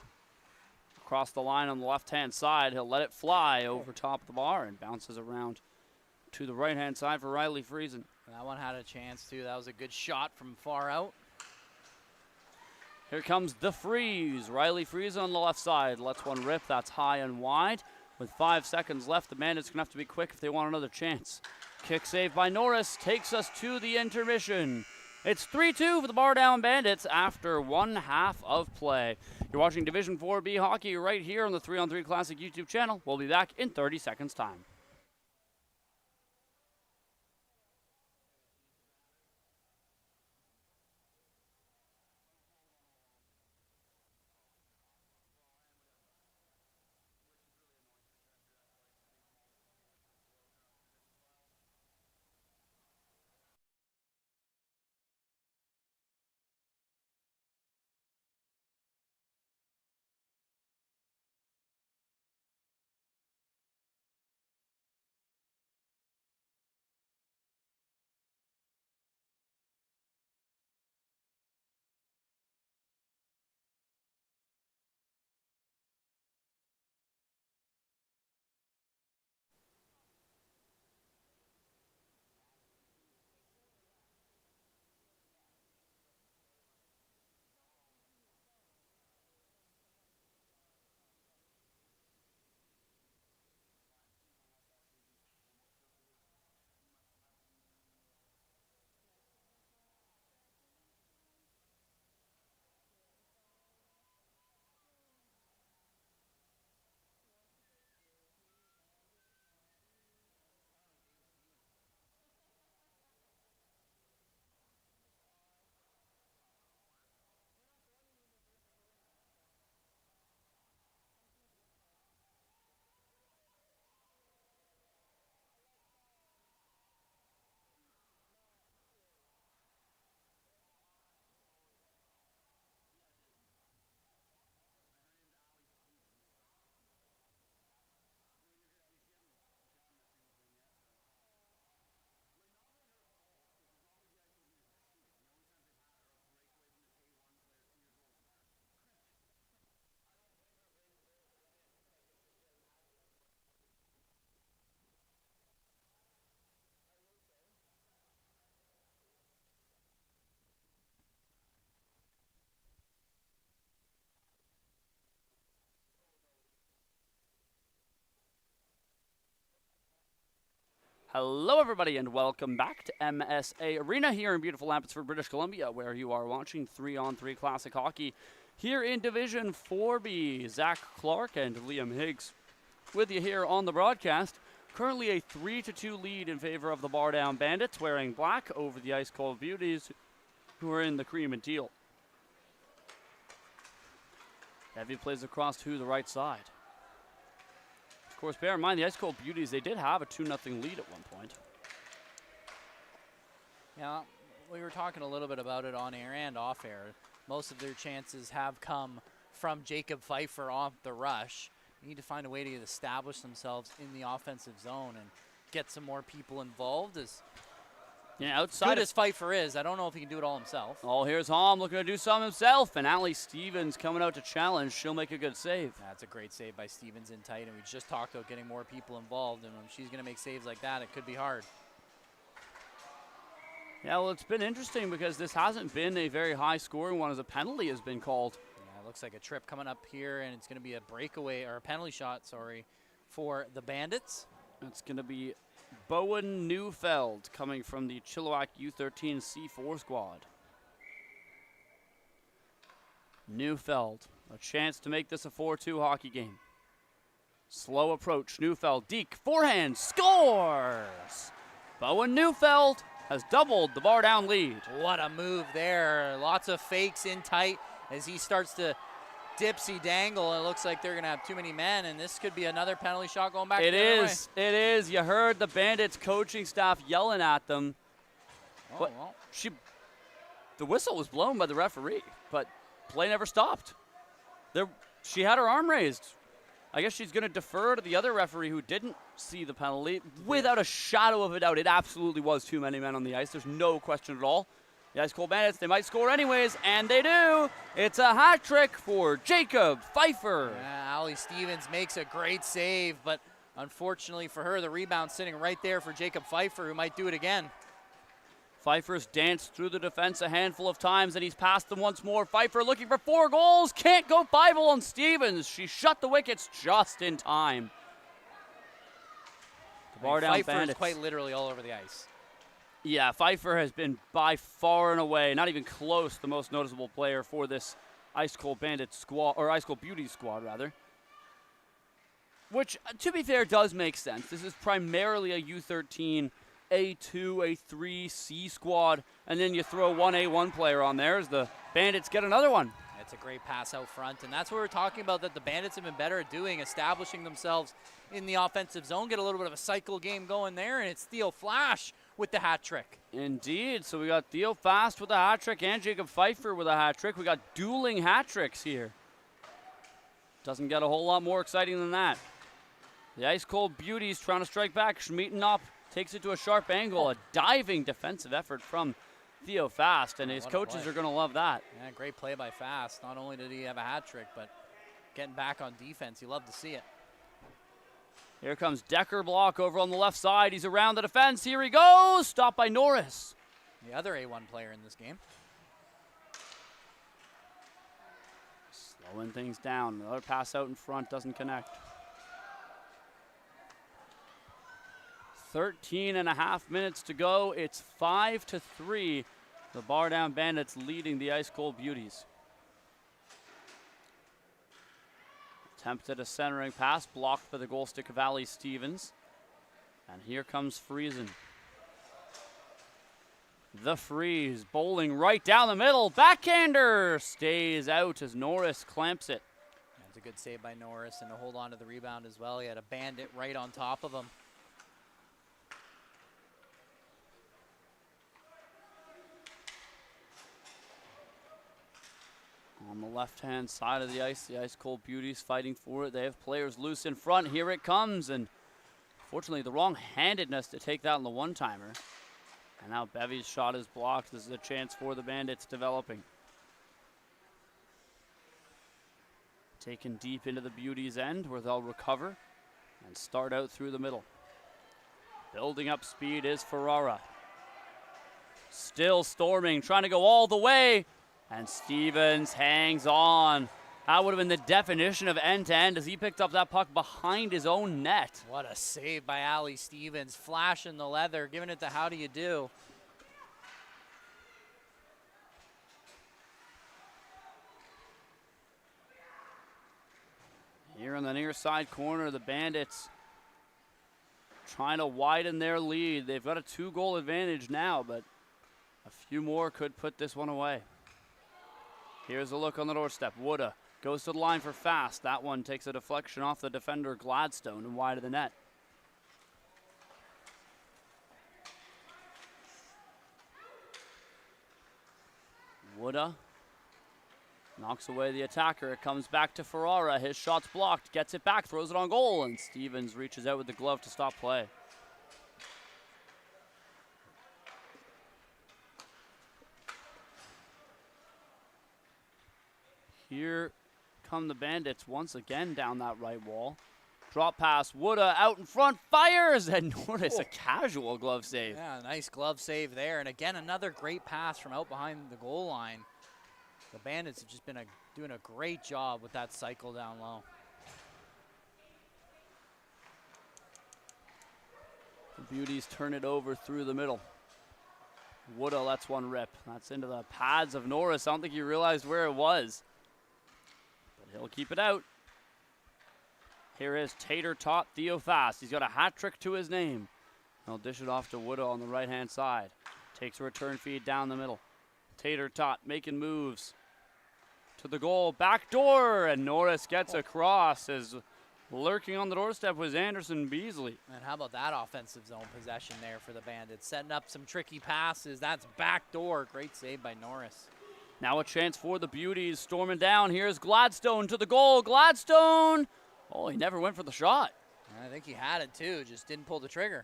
Speaker 1: Across the line on the left-hand side. He'll let it fly over top of the bar and bounces around to the right-hand side for Riley Friesen.
Speaker 2: That one had a chance, too. That was a good shot from far out.
Speaker 1: Here comes the freeze. Riley Friesen on the left side. Lets one rip. That's high and wide. With 5 seconds left, the Bandits going to have to be quick if they want another chance. Kick save by Norris takes us to the intermission. It's 3-2 for the Bar Down Bandits after 1 half of play. You're watching Division 4B hockey right here on the 3-on-3 Classic YouTube channel. We'll be back in 30 seconds time. Hello, everybody, and welcome back to MSA Arena here in beautiful Abbotsford, British Columbia, where you are watching 3-on-3 Classic Hockey here in Division 4B. Zach Clarke and Liam Higgs with you here on the broadcast. Currently a 3-2 lead in favor of the Bar Down Bandits, wearing black over the Ice Cold Beauties, who are in the cream and teal. Evie plays across to the right side. course, bear in mind, the Ice Cold Beauties, they did have a 2-0 lead at one point.
Speaker 2: Yeah, we were talking a little bit about it on air and off air. Most of their chances have come from Jacob Pfeiffer off the rush. You need to find a way to establish themselves in the offensive zone and get some more people involved. As
Speaker 1: outside
Speaker 2: good as Pfeiffer is, I don't know if he can do it all himself.
Speaker 1: Oh, here's Hom looking to do something himself, and Allie Stevens coming out to challenge. She'll make a good save.
Speaker 2: That's a great save by Stevens in tight, and we just talked about getting more people involved, and when she's going to make saves like that, it could be hard.
Speaker 1: Yeah, well, it's been interesting because this hasn't been a very high-scoring one as a penalty has been called.
Speaker 2: Yeah, it looks like a trip coming up here, and it's going to be a breakaway, or a penalty shot, sorry, for the Bandits.
Speaker 1: It's going to be Bowen Neufeld coming from the Chilliwack U13 C4 squad. Neufeld, a chance to make this a 4-2 hockey game. Slow approach, Neufeld, Deke, forehand, scores! Bowen Neufeld has doubled the bar down lead.
Speaker 2: What a move there. Lots of fakes in tight as he starts to dipsy dangle. It looks like they're going to have too many men, and this could be another penalty shot going back.
Speaker 1: It is. You heard the Bandits coaching staff yelling at them.
Speaker 2: Oh,
Speaker 1: but
Speaker 2: well.
Speaker 1: The whistle was blown by the referee, but play never stopped. She had her arm raised. I guess she's going to defer to the other referee who didn't see the penalty. Without a shadow of a doubt, it absolutely was too many men on the ice. There's no question at all. The Ice Cold Bandits, they might score anyways, and they do. It's a hat trick for Jacob Pfeiffer.
Speaker 2: Yeah, Allie Stevens makes a great save, but unfortunately for her, the rebound sitting right there for Jacob Pfeiffer, who might do it again.
Speaker 1: Pfeiffer's danced through the defense a handful of times, and he's passed them once more. Pfeiffer looking for 4 goals. Can't go Bible on Stevens. She shut the wickets just in time. The bar down
Speaker 2: Pfeiffer
Speaker 1: Bandits.
Speaker 2: is quite literally all over the ice.
Speaker 1: Yeah, Pfeiffer has been by far and away, not even close, the most noticeable player for this Ice Cold Bandits squad, or Ice Cold Beauties squad, rather. Which, to be fair, does make sense. This is primarily a U13 A2, A3, C squad, and then you throw one A1 player on there as the Bandits get another one.
Speaker 2: It's a great pass out front, and that's what we're talking about, that the Bandits have been better at doing, establishing themselves in the offensive zone, get a little bit of a cycle game going there, and it's Theo Flash with the hat trick.
Speaker 1: Indeed, so we got Theo Fast with a hat trick and Jacob Pfeiffer with a hat trick. We got dueling hat tricks here. Doesn't get a whole lot more exciting than that. The Ice Cold Beauties trying to strike back. Schmieden takes it to a sharp angle. A diving defensive effort from Theo Fast, and his coaches are going to love that.
Speaker 2: Yeah, great play by Fast. Not only did he have a hat trick, but getting back on defense, you love to see it.
Speaker 1: Here comes Decker block over on the left side. He's around the defense. Here he goes. Stopped by Norris.
Speaker 2: The other A1 player in this game.
Speaker 1: Slowing things down. Another pass out in front doesn't connect. 13.5 minutes to go. It's 5-3. The bar down Bandits leading the Ice Cold Beauties. Attempted a centering pass, blocked by the goal stick of Allie Stevens. And here comes Friesen. The Freeze bowling right down the middle. Backhander stays out as Norris clamps it.
Speaker 2: That's a good save by Norris, and to hold on to the rebound as well. He had a Bandit right on top of him.
Speaker 1: On the left-hand side of the Ice Cold Beauties fighting for it. They have players loose in front. Here it comes, and fortunately the wrong-handedness to take that on the one-timer. And now Bevy's shot is blocked. This is a chance for the Bandits developing. Taken deep into the Beauties' end where they'll recover and start out through the middle. Building up speed is Ferrara. Still storming, trying to go all the way. And Stevens hangs on. That would have been the definition of end-to-end as he picked up that puck behind his own net.
Speaker 2: What a save by Allie Stevens. Flashing the leather, giving it to how do you do.
Speaker 1: Here in the near side corner, the Bandits trying to widen their lead. They've got a 2-goal advantage now, but a few more could put this one away. Here's a look on the doorstep. Woodda Goes to the line for Fast. That one takes a deflection off the defender Gladstone and wide of the net. Woodda knocks away the attacker. It comes back to Ferrara. His shot's blocked. Gets it back. Throws it on goal. And Stevens reaches out with the glove to stop play. Here come the Bandits once again down that right wall. Drop pass, Woodda out in front, fires, and notice a casual glove save.
Speaker 2: Yeah, nice glove save there. And again, another great pass from out behind the goal line. The Bandits have just been doing a great job with that cycle down low.
Speaker 1: The Beauties turn it over through the middle. Woodda lets one rip. That's into the pads of Norris. I don't think he realized where it was. He'll keep it out. Here is Tater Tot Theo Fast. He's got a hat trick to his name. He'll dish it off to Woodda on the right-hand side. Takes a return feed down the middle. Tater Tot making moves to the goal. Back door, and Norris gets across. As lurking on the doorstep was Anderson Beasley.
Speaker 2: And how about that offensive zone possession there for the Bandits? Setting up some tricky passes. That's back door. Great save by Norris.
Speaker 1: Now a chance for the Beauties storming down. Here's Gladstone to the goal. Gladstone! Oh, he never went for the shot.
Speaker 2: I think he had it too, just didn't pull the trigger.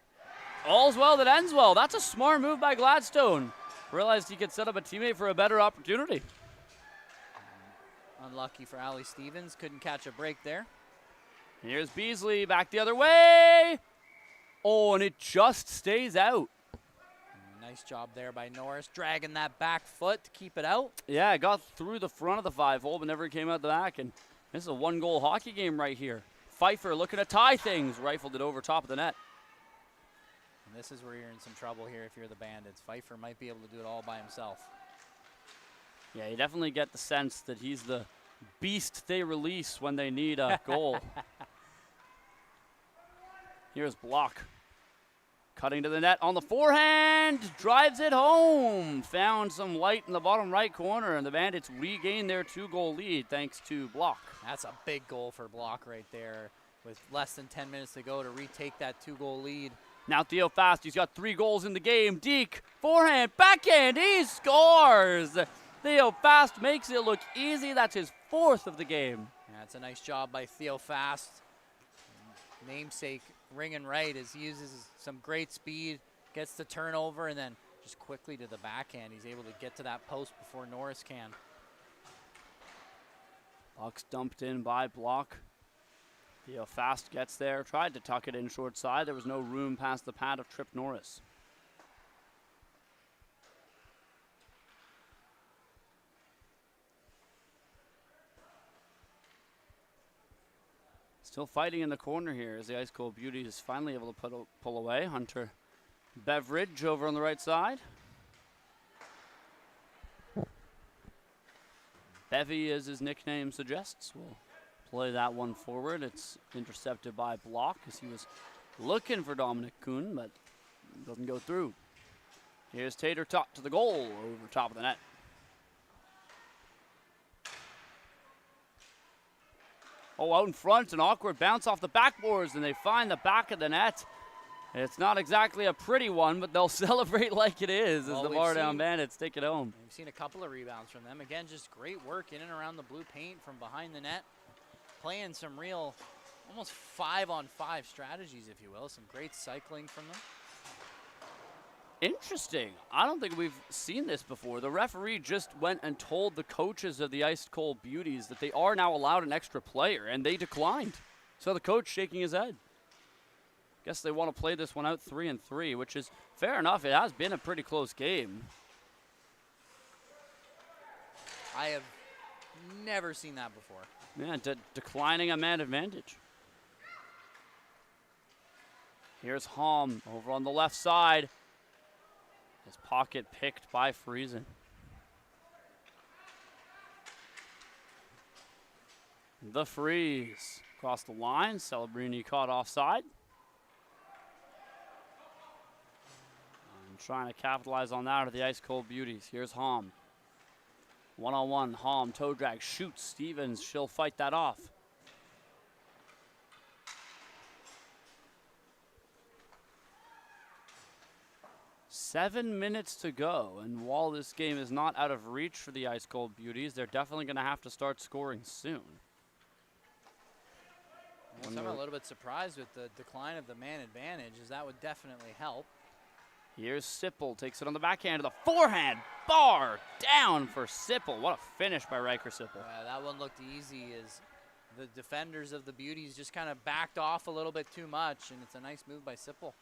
Speaker 1: All's well that ends well. That's a smart move by Gladstone. Realized he could set up a teammate for a better opportunity.
Speaker 2: Unlucky for Ali Stevens, couldn't catch a break there.
Speaker 1: Here's Beasley back the other way. Oh, and it just stays out.
Speaker 2: Nice job there by Norris, dragging that back foot to keep it out.
Speaker 1: Yeah, it got through the front of the 5-hole, but never came out the back. And this is a one-goal hockey game right here. Pfeiffer looking to tie things, rifled it over top of the net.
Speaker 2: And this is where you're in some trouble here if you're the Bandits. Pfeiffer might be able to do it all by himself.
Speaker 1: Yeah, you definitely get the sense that he's the beast they release when they need a goal. Here's Block. Cutting to the net on the forehand, drives it home. Found some light in the bottom right corner, and the Bandits regain their 2-goal lead thanks to Block.
Speaker 2: That's a big goal for Block right there with less than 10 minutes to go to retake that 2-goal lead.
Speaker 1: Now Theo Fast, he's got 3 goals in the game. Deke, forehand, backhand, he scores! Theo Fast makes it look easy. That's his 4th of the game.
Speaker 2: Yeah, it's a nice job by Theo Fast. Namesake ringing right as he uses some great speed, gets the turnover, and then just quickly to the backhand. He's able to get to that post before Norris can.
Speaker 1: Puck's dumped in by Block. Theo Fast gets there, tried to tuck it in short side. There was no room past the pad of Trip Norris. Still fighting in the corner here as the Ice Cold Beauty is finally able to pull away. Hunter Beveridge over on the right side. Bevy, as his nickname suggests, will play that one forward. It's intercepted by Block as he was looking for Dominic Kuhn, but doesn't go through. Here's Tater Tot to the goal over top of the net. Oh, out in front, an awkward bounce off the backboards, and they find the back of the net. It's not exactly a pretty one, but they'll celebrate like it is as the Bardown Bandits take it home.
Speaker 2: We've seen a couple of rebounds from them. Again, just great work in and around the blue paint from behind the net. Playing some real, almost 5-on-5 strategies, if you will. Some great cycling from them.
Speaker 1: Interesting. I don't think we've seen this before. The referee just went and told the coaches of the Ice Cold Beauties that they are now allowed an extra player, and they declined. So the coach shaking his head. Guess they want to play this one out 3-3, which is fair enough. It has been a pretty close game.
Speaker 2: I have never seen that before.
Speaker 1: Yeah, declining a man advantage. Here's Hom over on the left side. His pocket picked by Friesen. The freeze across the line. Celebrini caught offside. And trying to capitalize on that are the Ice Cold Beauties. Here's Hom. One-on-one, Hom, toe drag, shoots. Stevens, she'll fight that off. Seven minutes to go, and while this game is not out of reach for the Ice Cold Beauties, they're definitely going to have to start scoring soon.
Speaker 2: I'm a little bit surprised with the decline of the man advantage, as that would definitely help.
Speaker 1: Here's Sipple, takes it on the backhand to the forehand. Bar down for Sipple. What a finish by Riker Sipple.
Speaker 2: That one looked easy, as the defenders of the Beauties just kind of backed off a little bit too much, and it's a nice move by Sipple.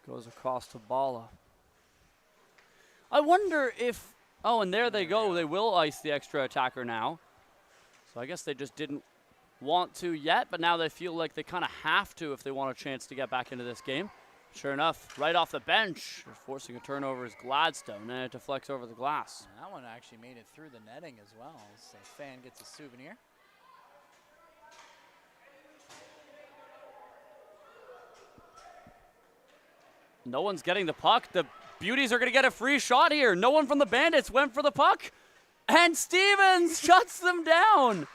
Speaker 1: Goes across to Bala. I wonder if, oh, and there they go. They will ice the extra attacker now. So I guess they just didn't want to yet, but now they feel like they kind of have to if they want a chance to get back into this game. Sure enough, right off the bench, forcing a turnover is Gladstone, and it deflects over the glass.
Speaker 2: And that one actually made it through the netting as well, so the fan gets a souvenir.
Speaker 1: No one's getting the puck. The Beauties are going to get a free shot here. No one from the Bandits went for the puck. And Stevens shuts them down.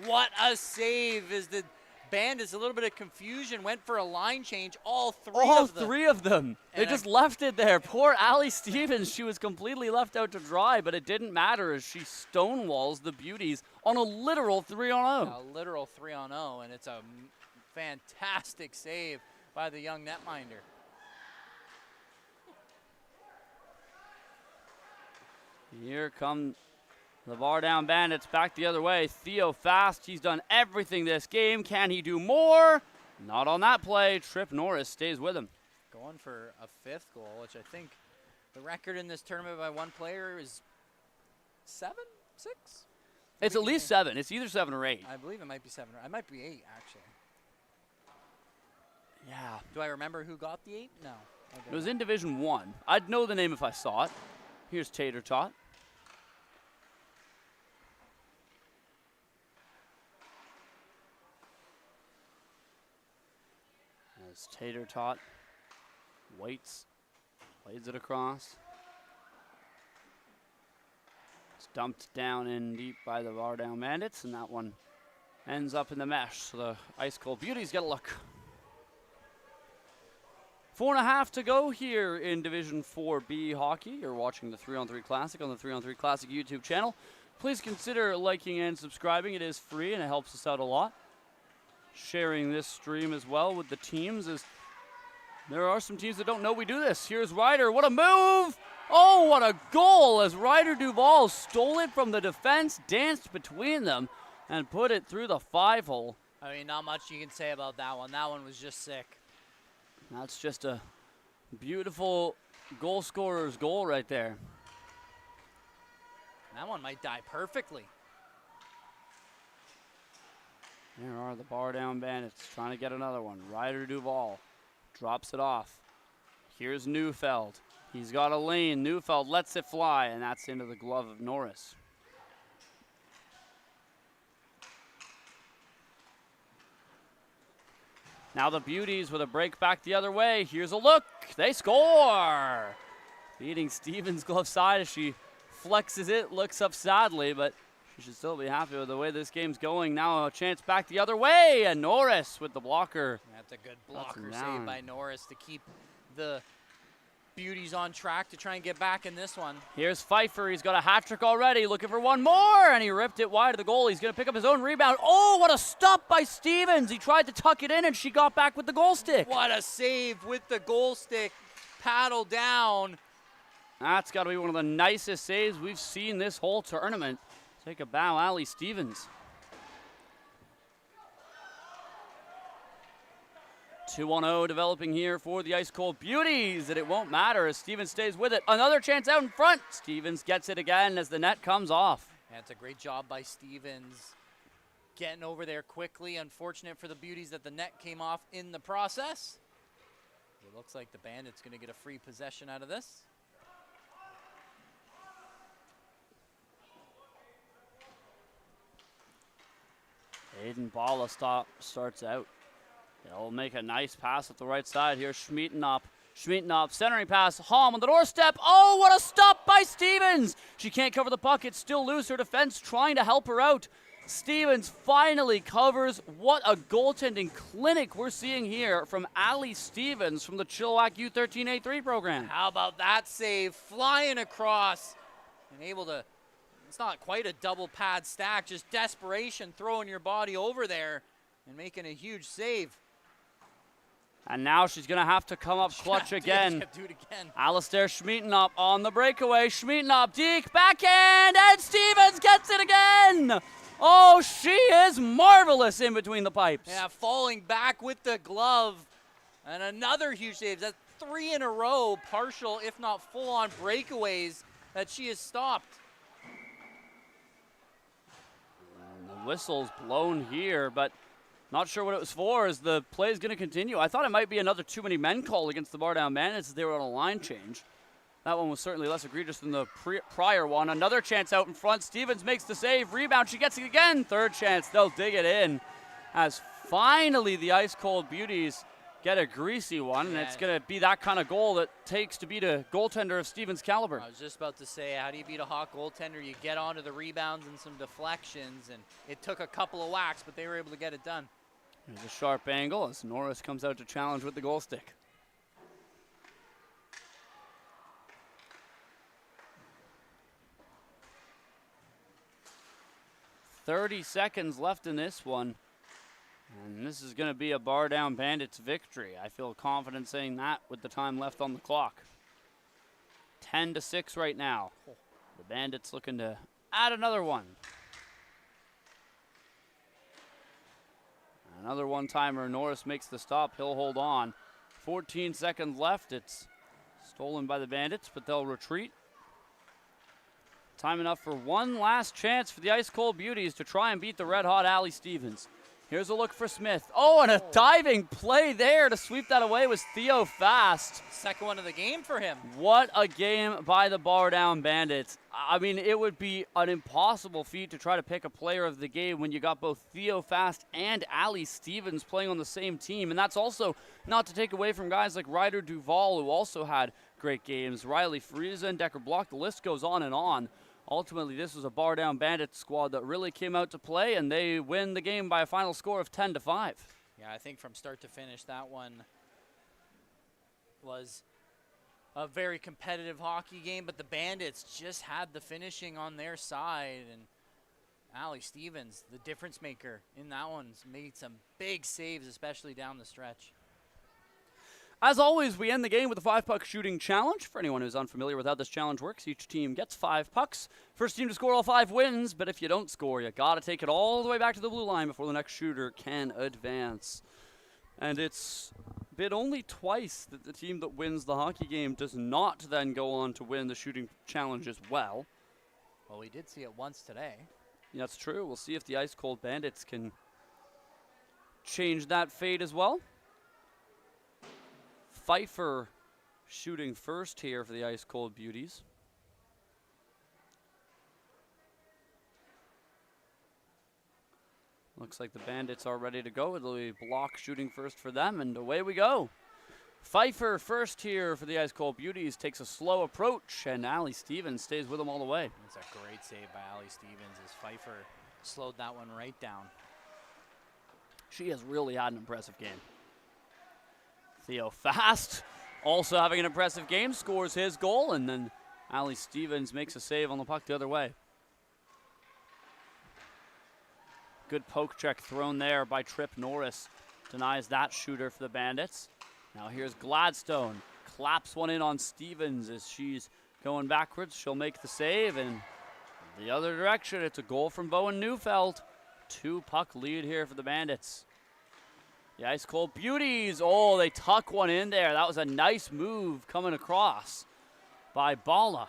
Speaker 2: What a save, as the Bandits, a little bit of confusion, went for a line change. All three of them.
Speaker 1: They just left it there. Poor Allie Stevens. She was completely left out to dry, but it didn't matter as she stonewalls the Beauties on a literal 3-on-0.
Speaker 2: A literal 3-on-0, and it's a fantastic save by the young netminder.
Speaker 1: Here come the bar down Bandits back the other way. Theo fast. He's done everything this game. Can he do more? Not on that play. Trip Norris stays with him.
Speaker 2: Going for a fifth goal, which I think the record in this tournament by one player is 7, 6?
Speaker 1: It's at least 7. It's either 7 or 8.
Speaker 2: I believe it might be 7. It might be 8, actually.
Speaker 1: Yeah.
Speaker 2: Do I remember who got the 8? No.
Speaker 1: It was in Division 1. I'd know the name if I saw it. Here's Tater Tot. As Tater Tot waits, plays it across. It's dumped down in deep by the bar down Bandits, and that one ends up in the mesh. So the Ice Cold Beauties get a look. 4.5 to go here in Division 4B hockey. You're watching the 3-on-3 Classic on the 3-on-3 Classic YouTube channel. Please consider liking and subscribing. It is free and it helps us out a lot. Sharing this stream as well with the teams, as there are some teams that don't know we do this. Here's Ryder. What a move! Oh, what a goal, as Ryder Duval stole it from the defense, danced between them, and put it through the 5-hole.
Speaker 2: I mean, not much you can say about that one. That one was just sick.
Speaker 1: That's just a beautiful goal scorer's goal right there.
Speaker 2: That one might die perfectly.
Speaker 1: There are the bar down Bandits trying to get another one. Ryder Duval drops it off. Here's Neufeld. He's got a lane. Neufeld lets it fly, and that's into the glove of Norris. Now the Beauties with a break back the other way. Here's a look. They score. Beating Stevens' glove side as she flexes it. Looks up sadly, but she should still be happy with the way this game's going. Now a chance back the other way, and Norris with the blocker.
Speaker 2: That's a good blocker save by Norris to keep the Beauties on track to try and get back in this one.
Speaker 1: Here's Pfeiffer. He's got a hat trick already, looking for one more, and he ripped it wide of the goal. He's going to pick up his own rebound. Oh, what a stop by Stevens. He tried to tuck it in, and she got back with the goal stick.
Speaker 2: What a save with the goal stick. Paddle down.
Speaker 1: That's got to be one of the nicest saves we've seen this whole tournament. Take a bow, Allie Stevens. 2-1-0 developing here for the Ice Cold Beauties, and it won't matter as Stevens stays with it. Another chance out in front. Stevens gets it again as the net comes off.
Speaker 2: That's a great job by Stevens getting over there quickly. Unfortunate for the Beauties that the net came off in the process. It looks like the Bandits going to get a free possession out of this.
Speaker 1: Aiden Bala starts out. They'll make a nice pass at the right side here. Schmietenop Schmiednop centering pass. Halm on the doorstep. Oh, what a stop by Stevens. She can't cover the puck. It's still loose. Her defense trying to help her out. Stevens finally covers. What a goaltending clinic we're seeing here from Allie Stevens from the Chilliwack U13A3 program.
Speaker 2: How about that save? Flying across and able to, it's not quite a double pad stack, just desperation, throwing your body over there and making a huge save.
Speaker 1: And now she's going to have to come up clutch again.
Speaker 2: Do it again.
Speaker 1: Alistair Schmiednop on the breakaway. Schmiednop, Deke, backhand, and Stevens gets it again. Oh, she is marvelous in between the pipes.
Speaker 2: Yeah, falling back with the glove. And another huge save. That's 3 in a row, partial, if not full-on breakaways that she has stopped.
Speaker 1: And the whistle's blown here, but not sure what it was for as the play is going to continue. I thought it might be another too many men call against the Bar Down Bandits as they were on a line change. That one was certainly less egregious than the prior one. Another chance out in front. Stevens makes the save. Rebound. She gets it again. Third chance. They'll dig it in as finally the Ice Cold Beauties get a greasy one. And it's going to be that kind of goal that takes to beat a goaltender of Stevens' caliber.
Speaker 2: I was just about to say, how do you beat a hot goaltender? You get onto the rebounds and some deflections. And it took a couple of whacks, but they were able to get it done.
Speaker 1: There's a sharp angle as Norris comes out to challenge with the goal stick. .30 seconds left in this one. And this is going to be a Bar Down Bandits victory. I feel confident saying that with the time left on the clock. 10-6 right now. The Bandits looking to add another one. Another one-timer. Norris makes the stop. He'll hold on. 14 seconds left. It's stolen by the Bandits, but they'll retreat. Time enough for one last chance for the Ice Cold Beauties to try and beat the red-hot Allie Stevens. Here's a look for Smith. Oh, and a diving play there to sweep that away was Theo Fast.
Speaker 2: Second one of the game for him.
Speaker 1: What a game by the Bar Down Bandits. I mean, it would be an impossible feat to try to pick a player of the game when you got both Theo Fast and Allie Stevens playing on the same team. And that's also not to take away from guys like Ryder Duval, who also had great games. Riley Frieza and Decker Block, the list goes on and on. Ultimately, this was a Bar Down Bandits squad that really came out to play, and they win the game by a final score of 10-5.
Speaker 2: Yeah, I think from start to finish, that one was a very competitive hockey game, but the Bandits just had the finishing on their side, and Allie Stevens, the difference maker in that one, made some big saves, especially down the stretch.
Speaker 1: As always, we end the game with a 5-puck shooting challenge. For anyone who's unfamiliar with how this challenge works, each team gets 5 pucks. First team to score all 5 wins, but if you don't score, you got to take it all the way back to the blue line before the next shooter can advance. And it's been only twice that the team that wins the hockey game does not then go on to win the shooting challenge as well.
Speaker 2: Well, we did see it once today.
Speaker 1: Yeah, that's true. We'll see if the Ice Cold Bandits can change that fate as well. Pfeiffer shooting first here for the Ice Cold Beauties. Looks like the Bandits are ready to go. It'll be Block shooting first for them, and away we go. Pfeiffer first here for the Ice Cold Beauties. Takes a slow approach, and Allie Stevens stays with him all the way.
Speaker 2: It's a great save by Allie Stevens as Pfeiffer slowed that one right down.
Speaker 1: She has really had an impressive game. Theo Fast also having an impressive game, scores his goal, and then Allie Stevens makes a save on the puck the other way. Good poke check thrown there by Trip Norris. Denies that shooter for the Bandits. Now here's Gladstone. Claps one in on Stevens as she's going backwards. She'll make the save, and the other direction, it's a goal from Bowen Neufeld. 2-puck lead here for the Bandits. The Ice Cold Beauties, oh, they tuck one in there. That was a nice move coming across by Bala.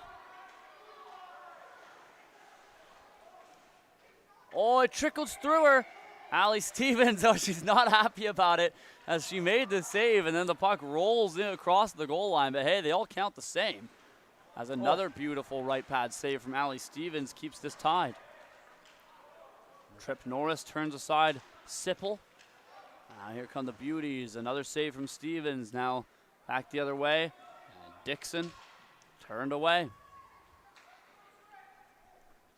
Speaker 1: Oh, it trickles through her. Allie Stevens, oh, she's not happy about it as she made the save, and then the puck rolls in across the goal line. But hey, they all count the same. As another beautiful right pad save from Allie Stevens keeps this tied. Trip Norris turns aside Sipple. Here come the Beauties. Another save from Stevens. Now Back the other way. And Dixon turned away.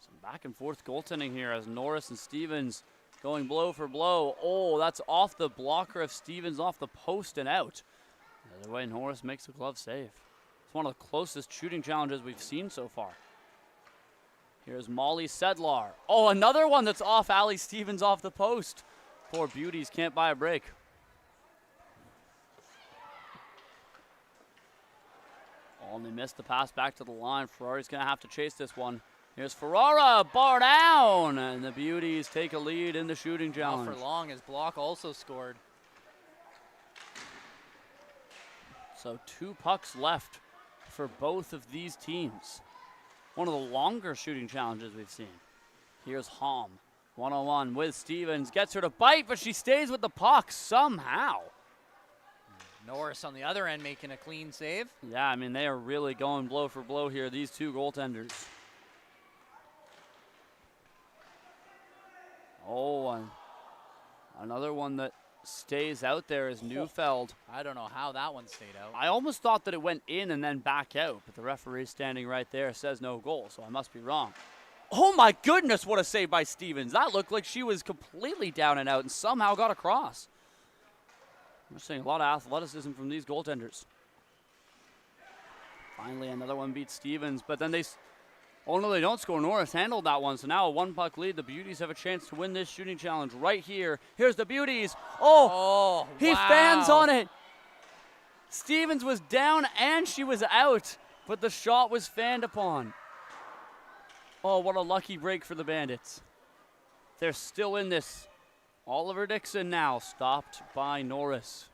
Speaker 1: Some back and forth goaltending here as Norris and Stevens going blow for blow. Oh, that's off the blocker of Stevens, off the post and out. The other way, Norris makes a glove save. It's one of the closest shooting challenges we've seen so far. Here's Molly Sedlar. Oh, another one that's off Allie Stevens off the post. Poor Beauties can't buy a break. Only missed the pass back to the line. Ferrari's going to have to chase this one. Here's Ferrara, bar down, and the Beauties take a lead in the shooting challenge.
Speaker 2: Not for long, as Block also scored.
Speaker 1: So 2 pucks left for both of these teams. One of the longer shooting challenges we've seen. Here's Hom, one-on-one with Stevens. Gets her to bite, but she stays with the puck somehow.
Speaker 2: Norris on the other end making a clean save.
Speaker 1: Yeah, I mean, they are really going blow for blow here, these two goaltenders. Oh, and another one that stays out there is Neufeld.
Speaker 2: I don't know how that one stayed out.
Speaker 1: I almost thought that it went in and then back out, but the referee standing right there says no goal, so I must be wrong. Oh my goodness, what a save by Stevens. That looked like she was completely down and out and somehow got across. We're seeing a lot of athleticism from these goaltenders. Finally, another one beats Stevens, but then oh no, they don't score. Norris handled that one, so now a 1-puck lead. The Beauties have a chance to win this shooting challenge right here. Here's the Beauties. Oh, he fans on it. Stevens was down and she was out, but the shot was fanned upon. Oh, what a lucky break for the Bandits. They're still in this. Oliver Dixon now stopped by Norris.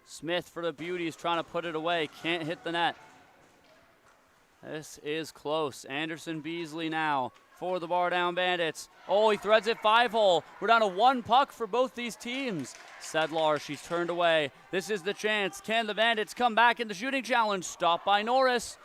Speaker 1: Smith for the Beauties trying to put it away. Can't hit the net. This is close. Anderson Beasley now for the Bar Down Bandits. Oh, he threads it 5-hole. We're down to 1 puck for both these teams. Sedlar, she's turned away. This is the chance. Can the Bandits come back in the shooting challenge? Stopped by Norris.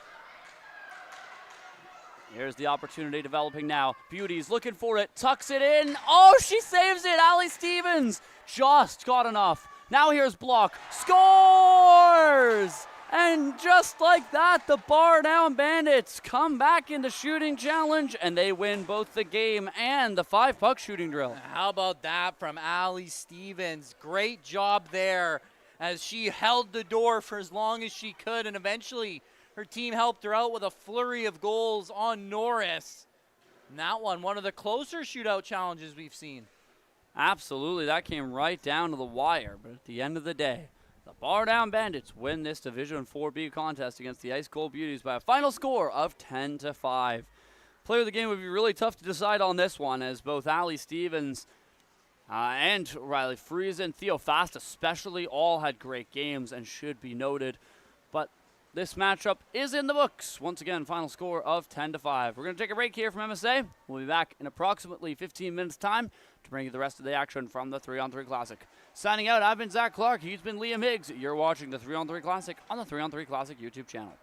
Speaker 1: Here's the opportunity developing now. Beauties looking for it. Tucks it in. Oh, she saves it. Allie Stevens just got enough. Now here's Block. Scores! And just like that, the Bar Down Bandits come back in the shooting challenge, and they win both the game and the 5-puck shooting drill.
Speaker 2: How about that from Allie Stevens? Great job there as she held the door for as long as she could, and eventually her team helped her out with a flurry of goals on Norris. And that one of the closer shootout challenges we've seen.
Speaker 1: Absolutely, that came right down to the wire, but at the end of the day, the Bar Down Bandits win this Division 4B contest against the Ice Cold Beauties by a final score of 10-5. Player of the game would be really tough to decide on this one, as both Allie Stevens and Riley Friesen and Theo Fast especially all had great games and should be noted. But this matchup is in the books. Once again, final score of 10-5. We're going to take a break here from MSA. We'll be back in approximately 15 minutes' time to bring you the rest of the action from the 3-on-3 Classic. Signing out, I've been Zach Clarke. He's been Liam Higgs. You're watching the 3-on-3 Classic on the 3-on-3 Classic YouTube channel.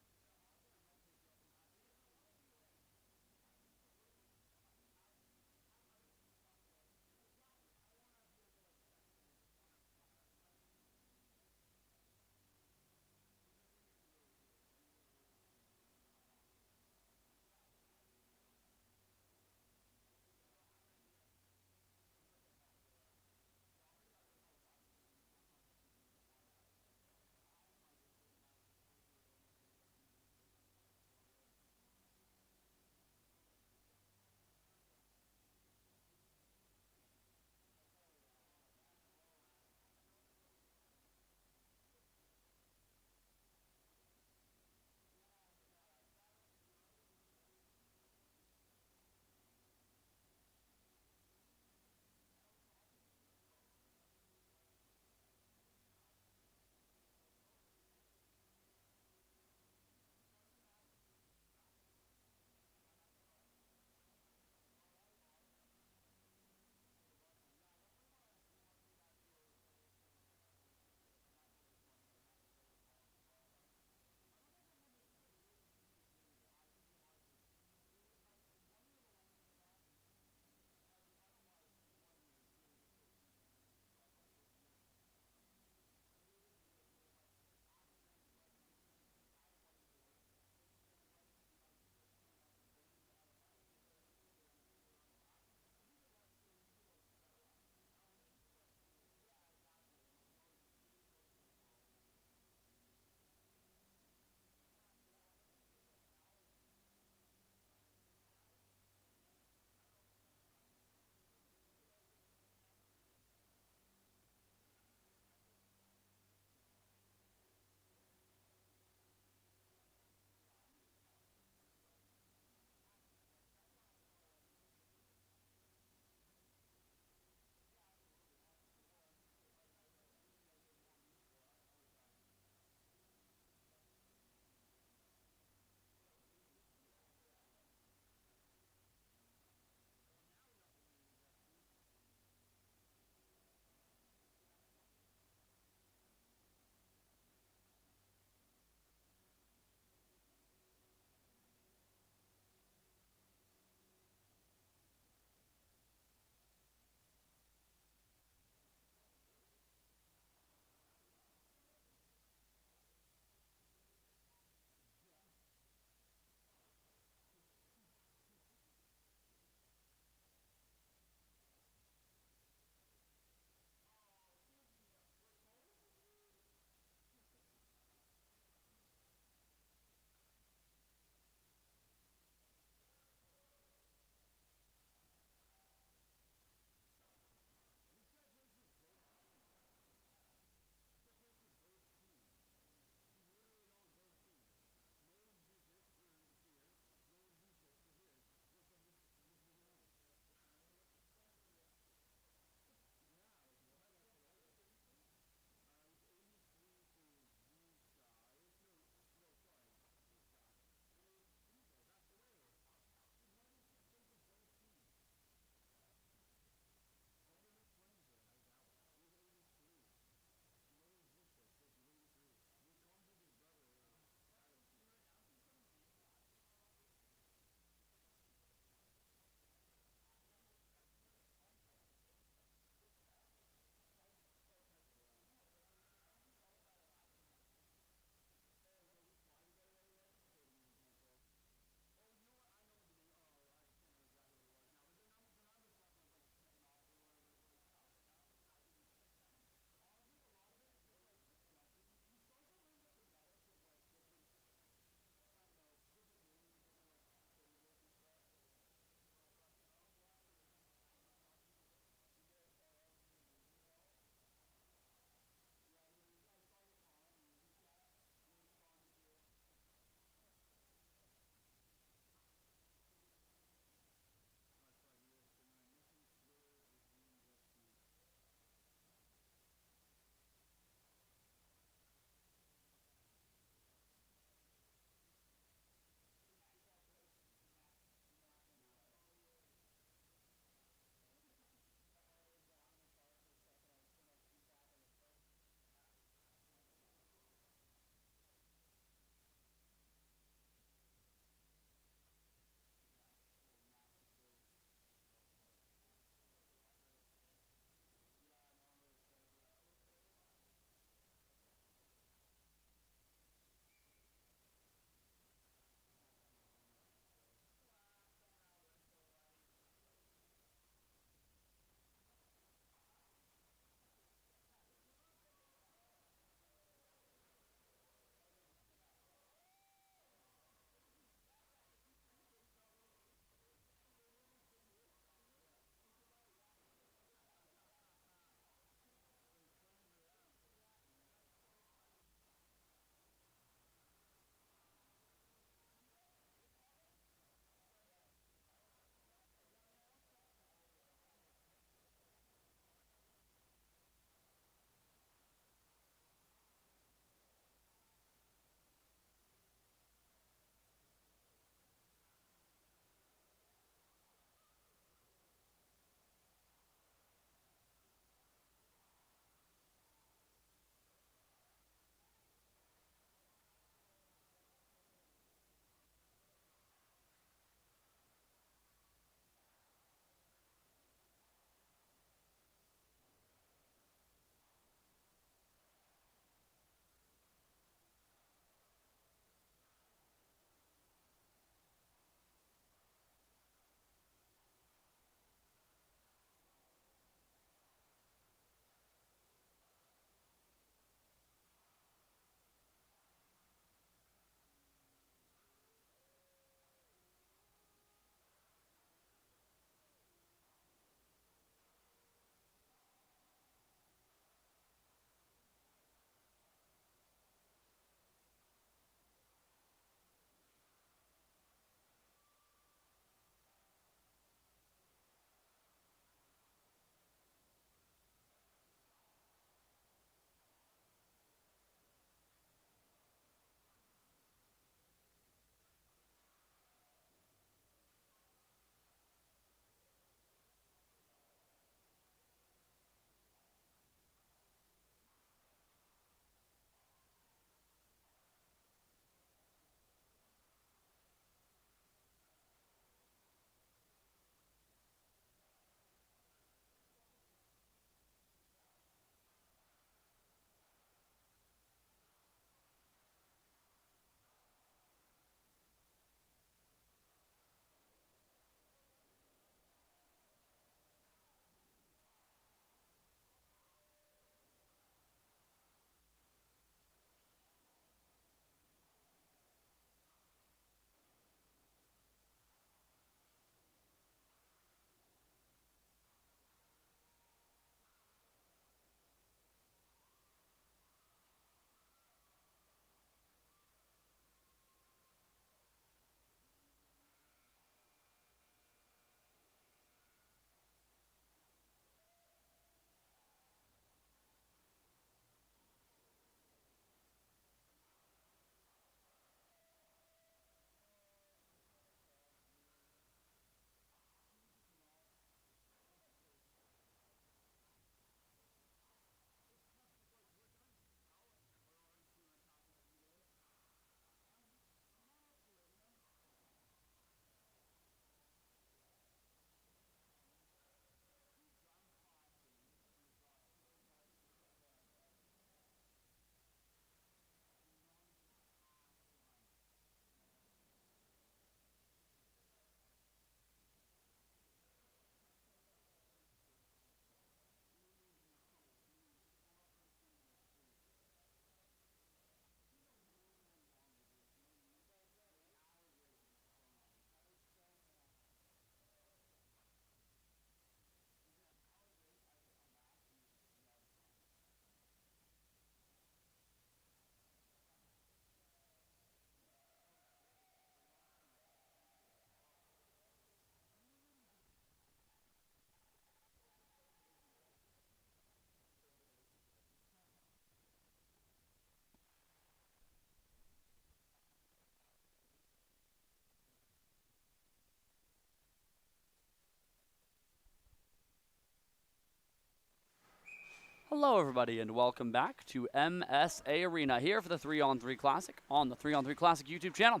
Speaker 1: Hello, everybody, and welcome back to MSA Arena here for the 3-on-3 Classic on the 3-on-3 Classic YouTube channel.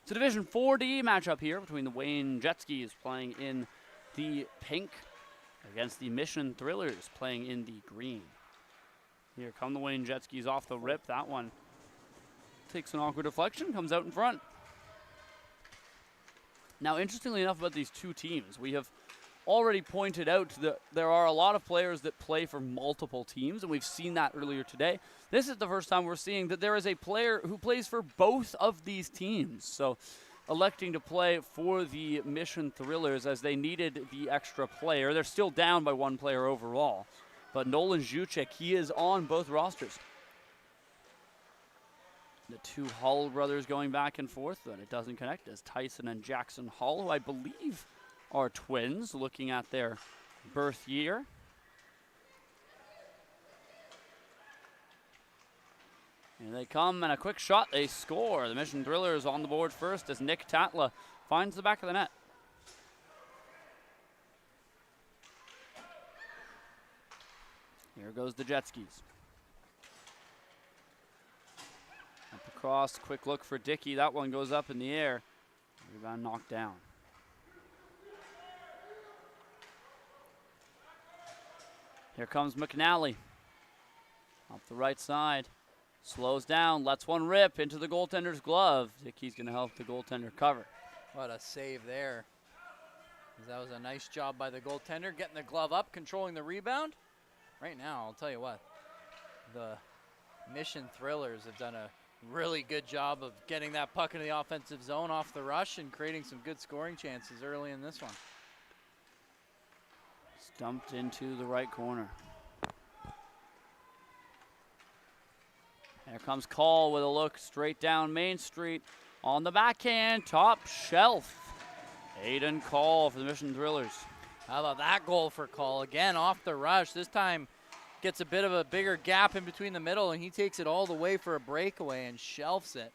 Speaker 1: It's a Division 4D matchup here between the Wayne Jet Skis playing in the pink against the Mission Thrillers playing in the green. Here come the Wayne Jet Skis off the rip. That one takes an awkward deflection, comes out in front. Now, interestingly enough about these two teams, we have already pointed out that there are a lot of players that play for multiple teams, and we've seen that earlier today. This is the first time we're seeing that there is a player who plays for both of these teams. So electing to play for the Mission Thrillers as they needed the extra player. They're still down by one player overall. But Nolan Juchik, he is on both rosters. The two Hull brothers going back and forth, but it doesn't connect as Tyson and Jackson Hull, who I believe are twins, looking at their birth year. Here they come, and a quick shot, they score. The Mission Thrillers on the board first as Nick Tatla finds the back of the net. Here goes the Jet Skis. Up across, quick look for Dickey. That one goes up in the air. Rebound knocked down. Here comes McNally. Off the right side. Slows down, lets one rip into the goaltender's glove. Dickey's going to help the goaltender cover.
Speaker 2: What a save there. That was a nice job by the goaltender, getting the glove up, controlling the rebound. Right now, I'll tell you what, the Mission Thrillers have done a really good job of getting that puck into the offensive zone off the rush and creating some good scoring chances early in this one.
Speaker 1: Dumped into the right corner. Here comes Call with a look straight down Main Street. On the backhand, top shelf. Aiden Call for the Mission Thrillers.
Speaker 2: How about that goal for Call? Again, off the rush. This time gets a bit of a bigger gap in between the middle, and he takes it all the way for a breakaway and shelves it.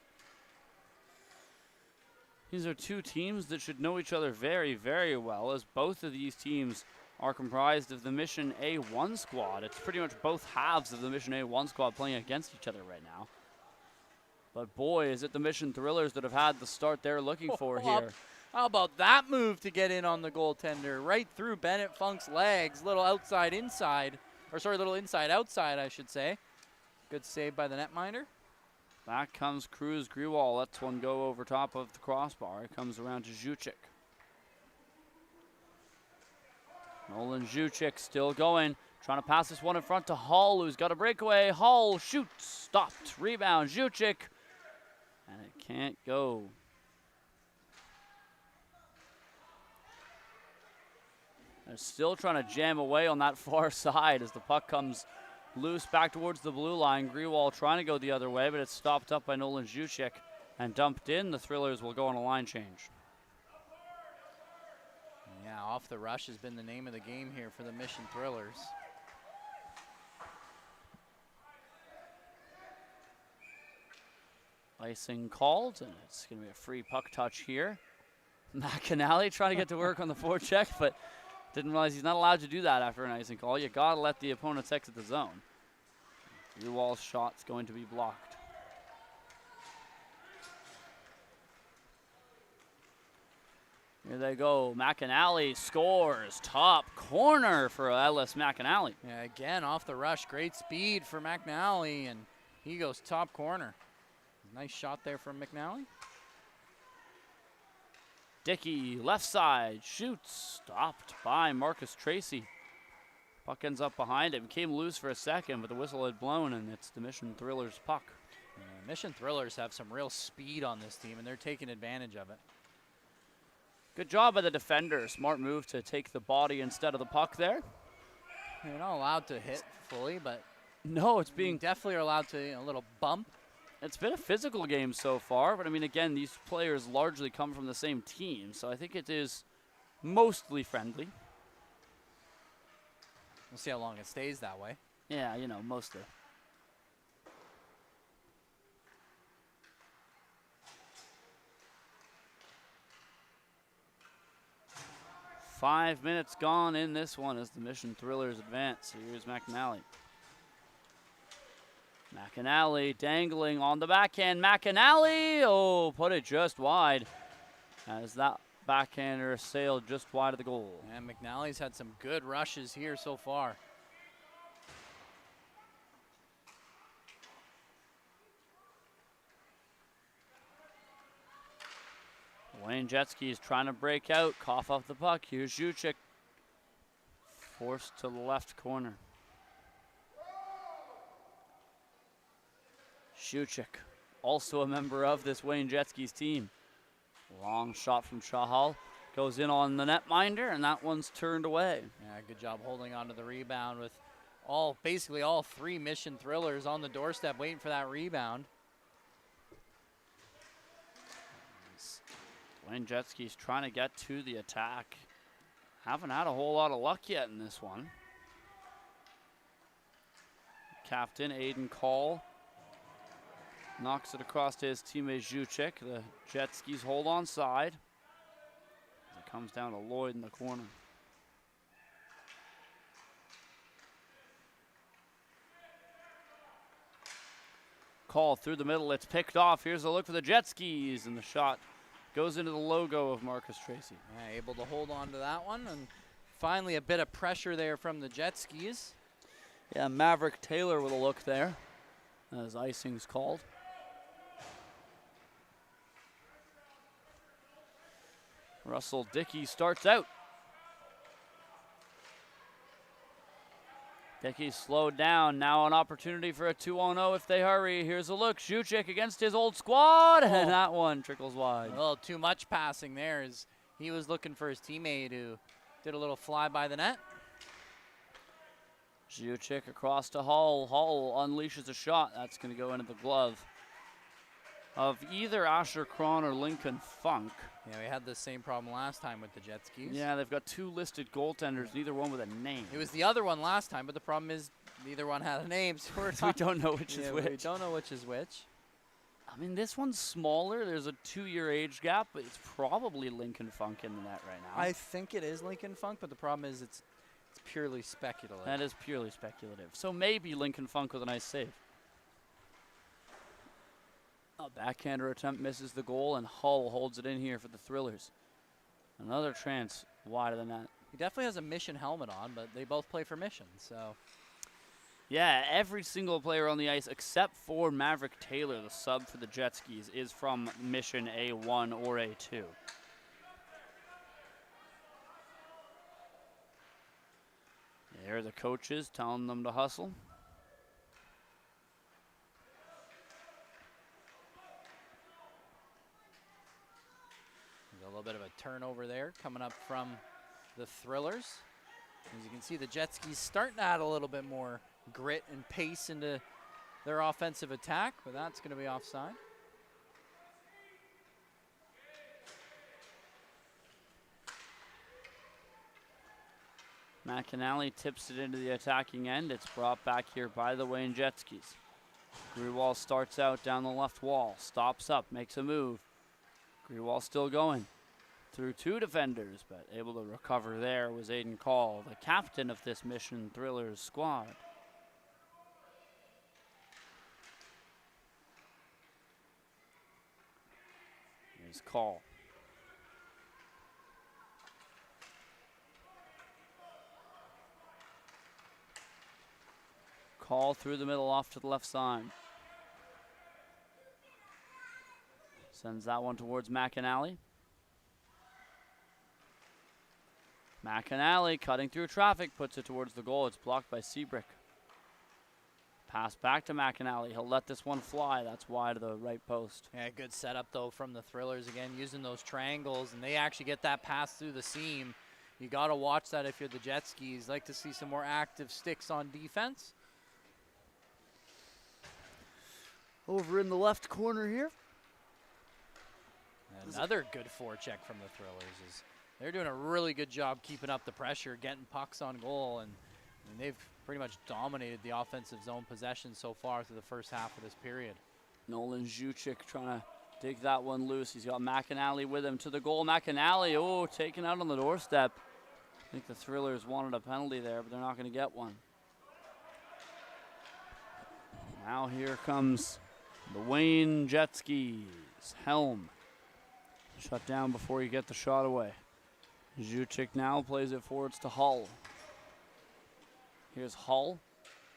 Speaker 1: These are two teams that should know each other very, very well, as both of these teams are comprised of the Mission A1 squad. It's pretty much both halves of the Mission A1 squad playing against each other right now. But boy, is it the Mission Thrillers that have had the start they're looking for here.
Speaker 2: How about that move to get in on the goaltender? Right through Bennett Funk's legs. Little outside inside. Or sorry, little inside outside, I should say. Good save by the netminder.
Speaker 1: Back comes Cruz Grewal. Lets one go over top of the crossbar. It comes around to Juchik. Nolan Juchik still going, trying to pass this one in front to Hull, who's got a breakaway. Hull shoots, stopped, rebound, Juchik, and it can't go. They're still trying to jam away on that far side as the puck comes loose back towards the blue line. Grewal trying to go the other way, but it's stopped up by Nolan Juchik and dumped in. The Thrillers will go on a line change.
Speaker 2: Yeah, off the rush has been the name of the game here for the Mission Thrillers.
Speaker 1: Icing called, and it's going to be a free puck touch here. McAnally trying to get to work on the forecheck, but didn't realize he's not allowed to do that after an icing call. You got to let the opponents exit the zone. Grewal's shot's going to be blocked. Here they go. McAnally scores. Top corner for Ellis McAnally.
Speaker 2: Yeah, again, off the rush. Great speed for McNally, and he goes top corner. Nice shot there from McNally.
Speaker 1: Dickey, left side, shoots. Stopped by Marcus Tracy. Puck ends up behind him. Came loose for a second, but the whistle had blown, and it's the Mission Thrillers puck.
Speaker 2: Yeah, Mission Thrillers have some real speed on this team, and they're taking advantage of it.
Speaker 1: Good job by the defender. Smart move to take the body instead of the puck there.
Speaker 2: They're not allowed to hit fully, but
Speaker 1: no, it's being
Speaker 2: definitely are allowed to, a little bump.
Speaker 1: It's been a physical game so far, but I mean, again, these players largely come from the same team, so I think it is mostly friendly.
Speaker 2: We'll see how long it stays that way.
Speaker 1: Yeah, mostly. .5 minutes gone in this one as the Mission Thrillers advance. Here's McNally. McAnally dangling on the backhand. McAnally, oh, put it just wide as that backhander sailed just wide of the goal.
Speaker 2: And McNally's had some good rushes here so far.
Speaker 1: Wayne Jetski is trying to break out, cough up the puck. Here's Juchik, forced to the left corner. Juchik, also a member of this Wayne Jetski's team. Long shot from Shahal, goes in on the netminder, and that one's turned away.
Speaker 2: Yeah, good job holding on to the rebound with basically all three Mission Thrillers on the doorstep waiting for that rebound.
Speaker 1: Wayne Jetski's trying to get to the attack. Haven't had a whole lot of luck yet in this one. Captain Aiden Call knocks it across to his teammate Juchik. The Jetskis hold on side. It comes down to Lloyd in the corner. Call through the middle, it's picked off. Here's a look for the Jetskis, and the shot goes into the logo of Marcus Tracy.
Speaker 2: Yeah, able to hold on to that one, and finally a bit of pressure there from the Jetskis.
Speaker 1: Yeah, Maverick Taylor with a look there, as icing's called. Russell Dickey starts out. Dickey slowed down. Now an opportunity for a 2-on-0 if they hurry. Here's a look. Juchik against his old squad, and that one trickles wide.
Speaker 2: A little too much passing there as he was looking for his teammate who did a little fly by the net.
Speaker 1: Juchik across to Hull. Hull unleashes a shot. That's going to go into the glove of either Asher Cron or Lincoln Funk.
Speaker 2: Yeah, we had the same problem last time with the Jetskis.
Speaker 1: Yeah, they've got two listed goaltenders, neither one with a name.
Speaker 2: It was the other one last time, but the problem is neither one had a name, so
Speaker 1: we don't know which is which.
Speaker 2: We don't know which is which.
Speaker 1: I mean, this one's smaller. There's a 2-year age gap, but it's probably Lincoln Funk in the net right now.
Speaker 2: I think it is Lincoln Funk, but the problem is it's purely speculative.
Speaker 1: That is purely speculative. So maybe Lincoln Funk with a nice save. A backhander attempt misses the goal, and Hull holds it in here for the Thrillers. Another chance wide of the net.
Speaker 2: He definitely has a Mission helmet on, but they both play for Mission, so.
Speaker 1: Yeah, every single player on the ice except for Maverick Taylor, the sub for the Jetskis, is from Mission A1 or A2. There are the coaches telling them to hustle.
Speaker 2: A little bit of a turnover there coming up from the Thrillers. As you can see, the Jetskis starting to add a little bit more grit and pace into their offensive attack, but that's going to be offside.
Speaker 1: McAnally tips it into the attacking end. It's brought back here by the Wayne Jetskis. Grewal starts out down the left wall, stops up, makes a move. Grewal still going through two defenders, but able to recover there was Aiden Call, the captain of this Mission Thrillers squad. Here's Call. Call through the middle off to the left side. Sends that one towards McAnally. McAnally cutting through traffic, puts it towards the goal. It's blocked by Seabrick. Pass back to McAnally. He'll let this one fly. That's wide of the right post.
Speaker 2: Yeah, good setup though from the Thrillers again, using those triangles, and they actually get that pass through the seam. You got to watch that if you're the Jetskis. Like to see some more active sticks on defense.
Speaker 1: Over in the left corner here.
Speaker 2: Another good forecheck from the Thrillers is they're doing a really good job keeping up the pressure, getting pucks on goal, and they've pretty much dominated the offensive zone possession so far through the first half of this period.
Speaker 1: Nolan Juchik trying to dig that one loose. He's got McAnally with him to the goal. McAnally, oh, taken out on the doorstep. I think the Thrillers wanted a penalty there, but they're not going to get one. Now here comes the Wayne Jet Skis. Helm shut down before you get the shot away. Juchik now plays it forwards to Hull. Here's Hull.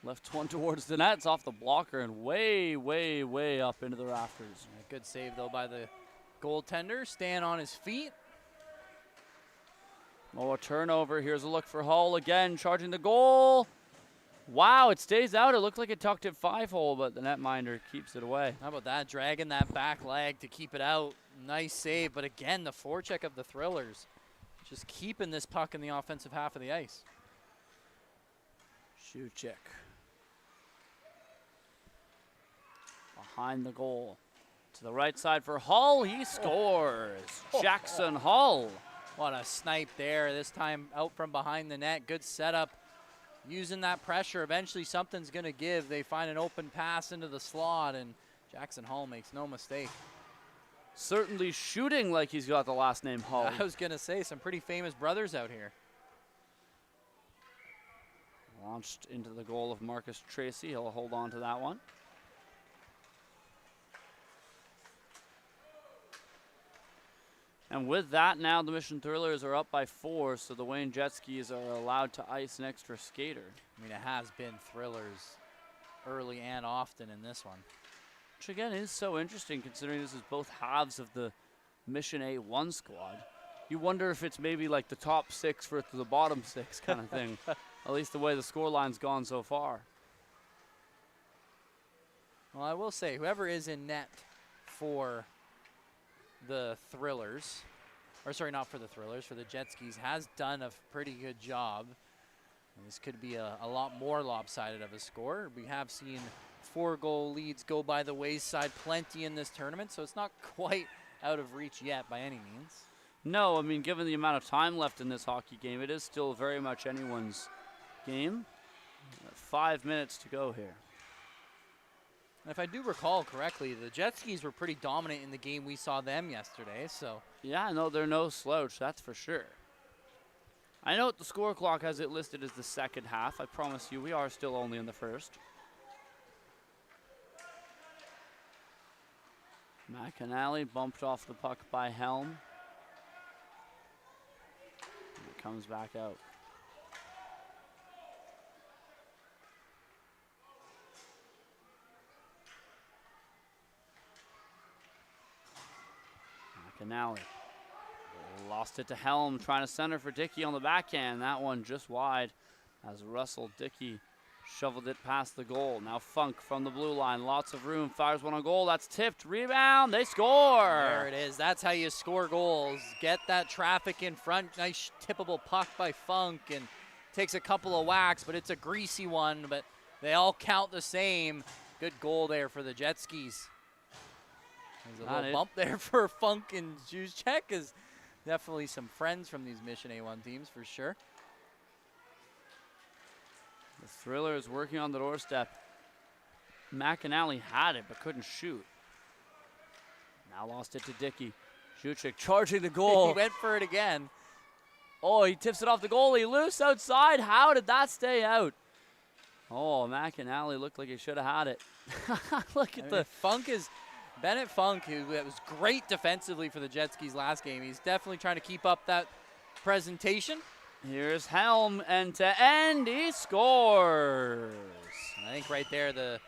Speaker 1: Left one towards the net. It's off the blocker and way, way, way up into the rafters.
Speaker 2: A good save, though, by the goaltender. Staying on his feet.
Speaker 1: Oh, a turnover. Here's a look for Hull again, charging the goal. Wow, it stays out. It looked like it tucked it 5-hole, but the netminder keeps it away.
Speaker 2: How about that? Dragging that back leg to keep it out. Nice save, but again, the forecheck of the Thrillers. Just keeping this puck in the offensive half of the ice.
Speaker 1: Juchik. Behind the goal. To the right side for Hull. He scores. Jackson Hull.
Speaker 2: What a snipe there. This time out from behind the net. Good setup. Using that pressure. Eventually something's going to give. They find an open pass into the slot, and Jackson Hull makes no mistake.
Speaker 1: Certainly shooting like he's got the last name Hull.
Speaker 2: I was going to say, some pretty famous brothers out here.
Speaker 1: Launched into the goal of Marcus Tracy. He'll hold on to that one. And with that, now the Mission Thrillers are up by 4, so the Wayne Jet Skis are allowed to ice an extra skater.
Speaker 2: I mean, it has been Thrillers early and often in this one.
Speaker 1: Which again is so interesting considering this is both halves of the Mission A1 squad. You wonder if it's maybe like the top 6 versus the bottom 6 kind of thing. At least the way the scoreline's gone so far.
Speaker 2: Well, I will say, whoever is in net for the Thrillers, or sorry, not for the Thrillers, for the Jet Skis, has done a pretty good job. And this could be a lot more lopsided of a score. We have seen 4-goal leads go by the wayside plenty in this tournament, so it's not quite out of reach yet by any means.
Speaker 1: No, I mean, given the amount of time left in this hockey game, it is still very much anyone's game. 5 minutes to go here.
Speaker 2: And if I do recall correctly, the Jet Skis were pretty dominant in the game we saw them yesterday, so.
Speaker 1: Yeah, no, they're no slouch, that's for sure. I know the score clock has it listed as the second half. I promise you, we are still only in the first. McAnally bumped off the puck by Helm. It comes back out. McAnally lost it to Helm, trying to center for Dickey on the backhand. That one just wide as Russell Dickey shoveled it past the goal. Now Funk from the blue line, lots of room, fires one on goal. That's tipped, rebound, they score.
Speaker 2: There it is. That's how you score goals. Get that traffic in front. Nice tippable puck by Funk, and takes a couple of whacks, but it's a greasy one, but they all count the same. Good goal there for the Jet Skis. There's a little bump there for Funk and Juszczyk, is definitely some friends from these Mission A1 teams for sure.
Speaker 1: The Thrillers working on the doorstep. McAnally had it but couldn't shoot. Now lost it to Dickey. Juszczyk charging the goal.
Speaker 2: He went for it again.
Speaker 1: Oh, he tips it off the goalie. Loose outside. How did that stay out? Oh, McAnally looked like he should have had it. Look at the
Speaker 2: Funk is Bennett Funk, who was great defensively for the Jet Skis last game. He's definitely trying to keep up that presentation.
Speaker 1: Here's Helm, and to end, he scores.
Speaker 2: I think right there the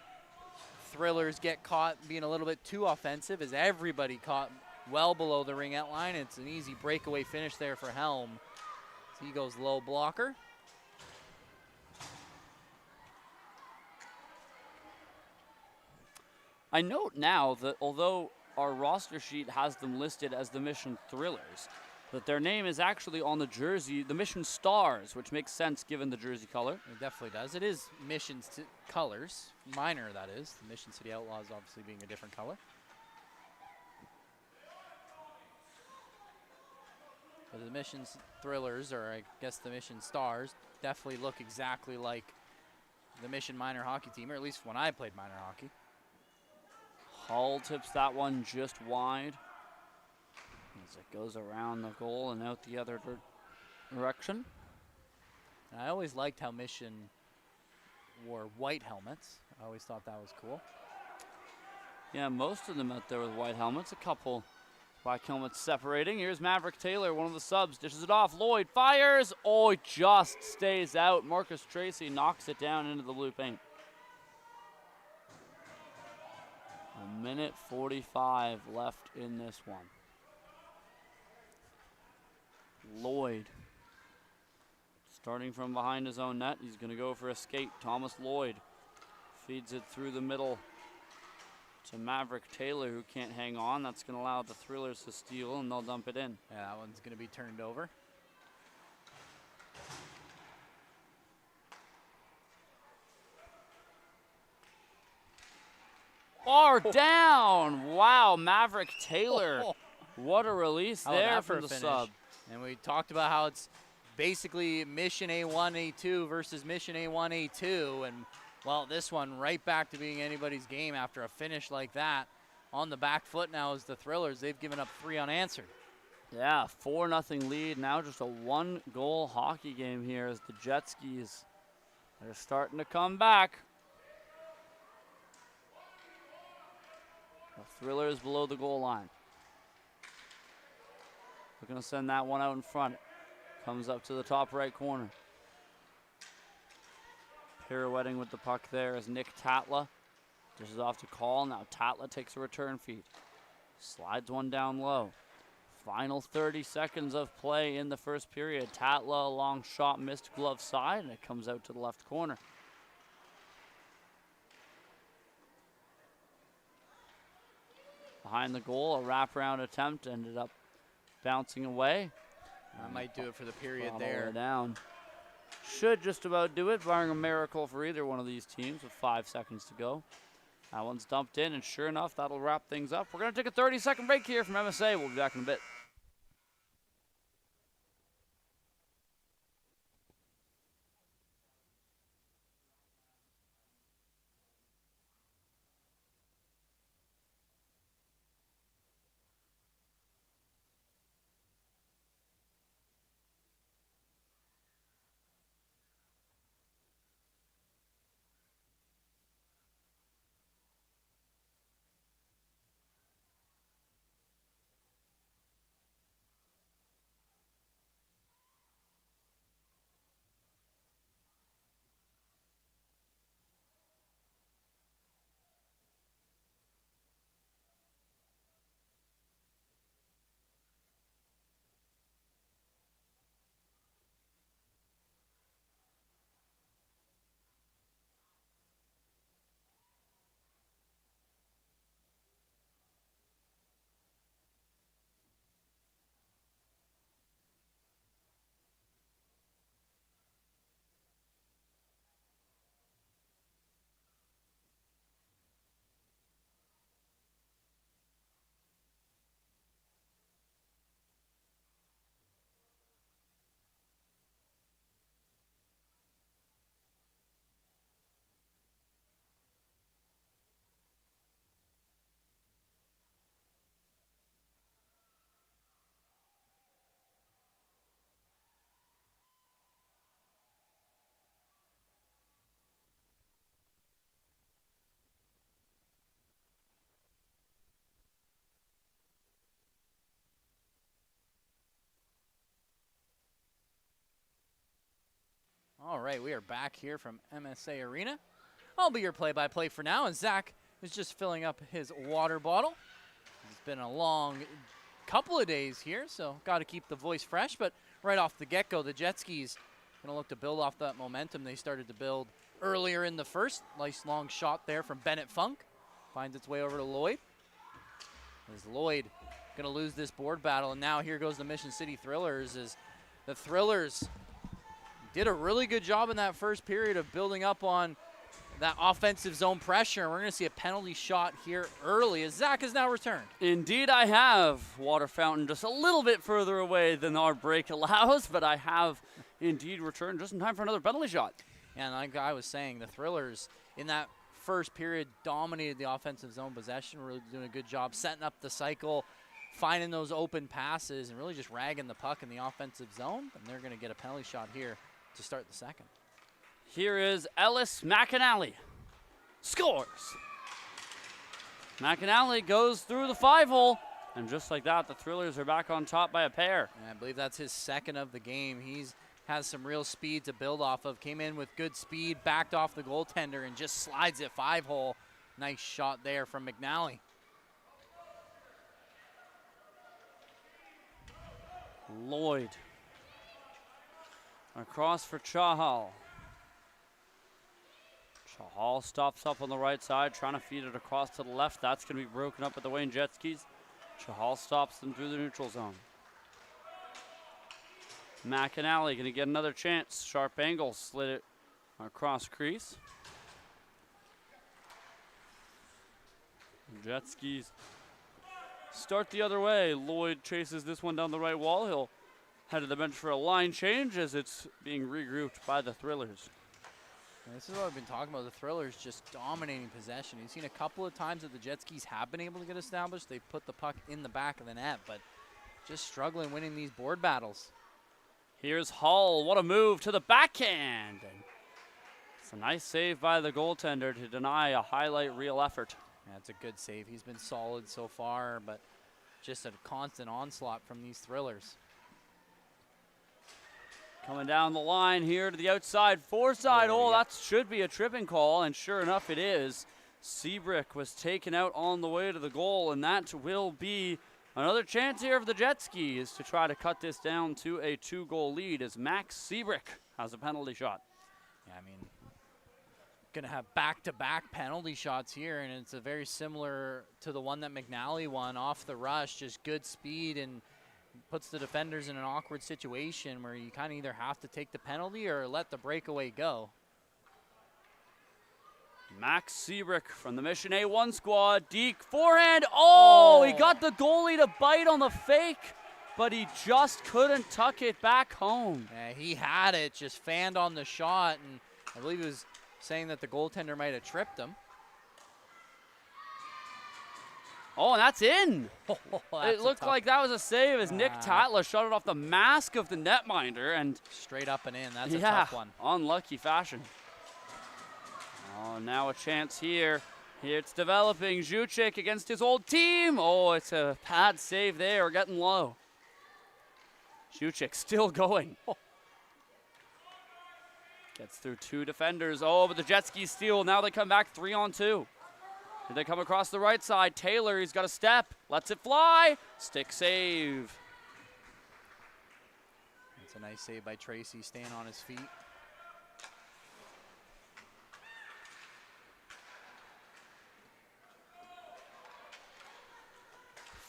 Speaker 2: Thrillers get caught being a little bit too offensive, as everybody caught well below the ring out line. It's an easy breakaway finish there for Helm. So he goes low blocker.
Speaker 1: I note now that although our roster sheet has them listed as the Mission Thrillers, that their name is actually on the jersey, the Mission Stars, which makes sense given the jersey color.
Speaker 2: It definitely does. It is Mission's colors, minor that is. The Mission City Outlaws obviously being a different color. But the Mission Thrillers, or I guess the Mission Stars, definitely look exactly like the Mission minor hockey team, or at least when I played minor hockey.
Speaker 1: Hull tips that one just wide as it goes around the goal and out the other direction.
Speaker 2: I always liked how Mission wore white helmets. I always thought that was cool.
Speaker 1: Yeah, most of them out there with white helmets. A couple black helmets separating. Here's Maverick Taylor, one of the subs, dishes it off. Lloyd fires. Oh, it just stays out. Marcus Tracy knocks it down into the blue paint. 1:45 left in this one. Lloyd starting from behind his own net. He's going to go for a skate. Thomas Lloyd feeds it through the middle to Maverick Taylor, who can't hang on. That's going to allow the Thrillers to steal, and they'll dump it in.
Speaker 2: Yeah, that one's going to be turned over.
Speaker 1: Bar down! Wow, Maverick Taylor. What a release there from the sub.
Speaker 2: And we talked about how it's basically mission A1, A2 versus mission A1, A2. And, well, this one right back to being anybody's game after a finish like that. On the back foot now is the Thrillers. They've given up 3 unanswered.
Speaker 1: Yeah, 4-0 lead. Now just a 1-goal hockey game here as the Jet Skis are starting to come back. The Thrillers below the goal line. Looking to send that one out in front. Comes up to the top right corner. Pirouetting with the puck there is Nick Tatla. Dishes off to Call. Now Tatla takes a return feed. Slides one down low. Final 30 seconds of play in the first period. Tatla, a long shot, missed glove side, and it comes out to the left corner. Behind the goal, a wraparound attempt ended up bouncing away.
Speaker 2: That might do it for the period
Speaker 1: Bottle
Speaker 2: there.
Speaker 1: Down. Should just about do it, barring a miracle for either one of these teams with 5 seconds to go. That one's dumped in, and sure enough, that'll wrap things up. We're going to take a 30-second break here from MSA. We'll be back in a bit.
Speaker 2: All right, we are back here from MSA Arena. I'll be your play-by-play for now, and Zach is just filling up his water bottle. It's been a long couple of days here, so got to keep the voice fresh. But right off the get-go, the Jet Skis going to look to build off that momentum they started to build earlier in the first. Nice long shot there from Bennett Funk. Finds its way over to Lloyd. As Lloyd going to lose this board battle, and now here goes the Mission City Thrillers as the Thrillers did a really good job in that first period of building up on that offensive zone pressure. And we're going to see a penalty shot here early as Zach has now returned.
Speaker 1: Indeed, I have. Water fountain just a little bit further away than our break allows, but I have indeed returned just in time for another penalty shot.
Speaker 2: And like I was saying, the Thrillers in that first period dominated the offensive zone possession, really doing a good job setting up the cycle, finding those open passes, and really just ragging the puck in the offensive zone. And they're going to get a penalty shot here to start the second.
Speaker 1: Here is Ellis McAnally. scores. McAnally goes through the 5-hole, and just like that, the Thrillers are back on top by a pair.
Speaker 2: And I believe that's his second of the game. He's has some real speed to build off of. Came in with good speed, backed off the goaltender, and just slides it 5-hole. Nice shot there from McNally.
Speaker 1: Lloyd. Across for Chahal. Chahal stops up on the right side, trying to feed it across to the left. That's going to be broken up with the Wayne Jet Skis. Chahal stops them through the neutral zone. McAnally going to get another chance. Sharp angle, slid it across crease. Jet Skis start the other way. Lloyd chases this one down the right wall. He'll head to the bench for a line change as it's being regrouped by the Thrillers.
Speaker 2: And this is what I've been talking about, the Thrillers just dominating possession. You've seen a couple of times that the Jet Skis have been able to get established. They've put the puck in the back of the net, but just struggling winning these board battles.
Speaker 1: Here's Hull. What a move to the backhand. And it's a nice save by the goaltender to deny a highlight reel effort.
Speaker 2: That's a good save. He's been solid so far, but just a constant onslaught from these Thrillers.
Speaker 1: Coming down the line here to the outside, foreside. Oh, that should be a tripping call, and sure enough it is. Seabrick was taken out on the way to the goal, and that will be another chance here of the Jet Skis to try to cut this down to a 2-goal lead as Max Seabrick has a penalty shot.
Speaker 2: Yeah, I mean, going to have back-to-back penalty shots here, and it's a very similar to the one that McNally won off the rush. Just good speed and puts the defenders in an awkward situation where you kind of either have to take the penalty or let the breakaway go.
Speaker 1: Max Seabrick from the Mission A1 squad. Deke forehand. Oh, he got the goalie to bite on the fake, but he just couldn't tuck it back home.
Speaker 2: Yeah, he had it, just fanned on the shot, and I believe he was saying that the goaltender might have tripped him.
Speaker 1: Oh, and that's in.
Speaker 2: That's
Speaker 1: it looked like that was a save as Nick Tatla shot it off the mask of the netminder and
Speaker 2: straight up and in. That's a tough one.
Speaker 1: Unlucky fashion. Oh, now a chance here. Here it's developing. Zhuchik against his old team. Oh, it's a pad save there, getting low. Zhuchik still going. Gets through 2 defenders. Oh, but the Jet Skis steal. Now they come back 3-on-2. Here they come across the right side. Taylor, he's got a step. Lets it fly. Stick save.
Speaker 2: That's a nice save by Tracy, staying on his feet.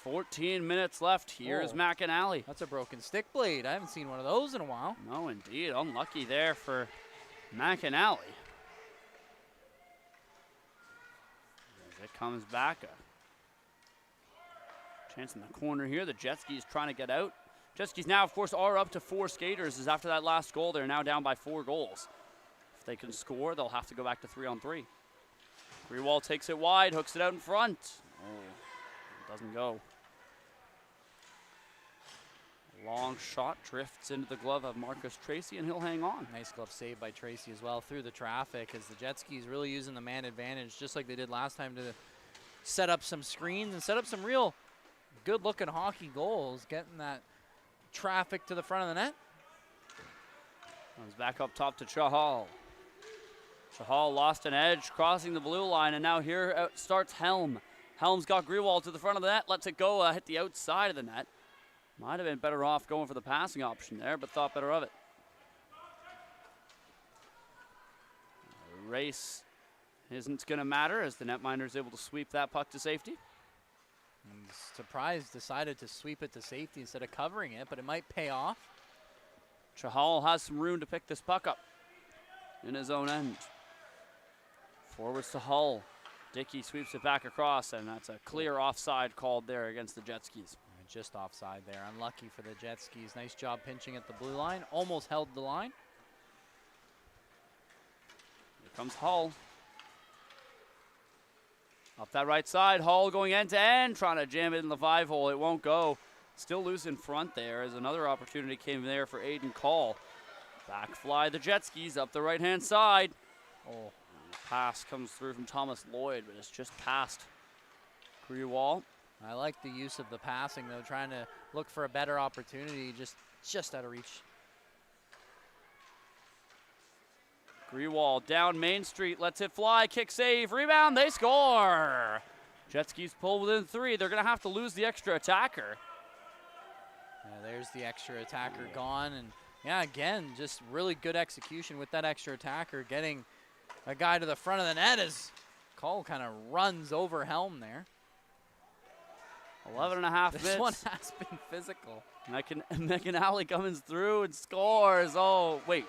Speaker 1: $14 minutes left. Here's McAnally.
Speaker 2: That's a broken stick blade. I haven't seen one of those in a while.
Speaker 1: No, indeed. Unlucky there for McAnally. As it comes back. A chance in the corner here. The Jet Skis trying to get out. Jet Skis now, of course, are up to 4 skaters as after that last goal, they're now down by 4 goals. If they can score, they'll have to go back to 3-on-3. Grewal takes it wide, hooks it out in front. Oh, it doesn't go. Long shot drifts into the glove of Marcus Tracy, and he'll hang on.
Speaker 2: Nice glove save by Tracy as well through the traffic as the Jet Skis really using the man advantage just like they did last time to set up some screens and set up some real good-looking hockey goals, getting that traffic to the front of the net.
Speaker 1: Comes back up top to Chahal. Chahal lost an edge, crossing the blue line, and now here starts Helm. Helm's got Grewal to the front of the net, lets it go, hit the outside of the net. Might have been better off going for the passing option there, but thought better of it. The race isn't going to matter as the netminder is able to sweep that puck to safety.
Speaker 2: And Surprise decided to sweep it to safety instead of covering it, but it might pay off.
Speaker 1: Chahal has some room to pick this puck up in his own end. Forwards to Hull. Dickey sweeps it back across, and that's a clear offside called there against the Jet Skis.
Speaker 2: Just offside there. Unlucky for the Jet Skis. Nice job pinching at the blue line. Almost held the line.
Speaker 1: Here comes Hull. Up that right side, Hull going end to end, trying to jam it in the 5-hole. It won't go. Still loose in front there as another opportunity came there for Aiden Call. Back fly the Jet Skis up the right-hand side.
Speaker 2: Oh.
Speaker 1: Pass comes through from Thomas Lloyd, but it's just past Grewal.
Speaker 2: I like the use of the passing, though, trying to look for a better opportunity, just out of reach.
Speaker 1: Grewal down Main Street, lets it fly, kick save, rebound, they score! Jet skis pull within 3. They're going to have to lose the extra attacker.
Speaker 2: Yeah, there's the extra attacker gone. And, yeah, again, just really good execution with that extra attacker, getting a guy to the front of the net as Cole kind of runs over Helm there.
Speaker 1: 11 and a half minutes.
Speaker 2: This one has been physical.
Speaker 1: McAnally comes through and scores. Oh, wait.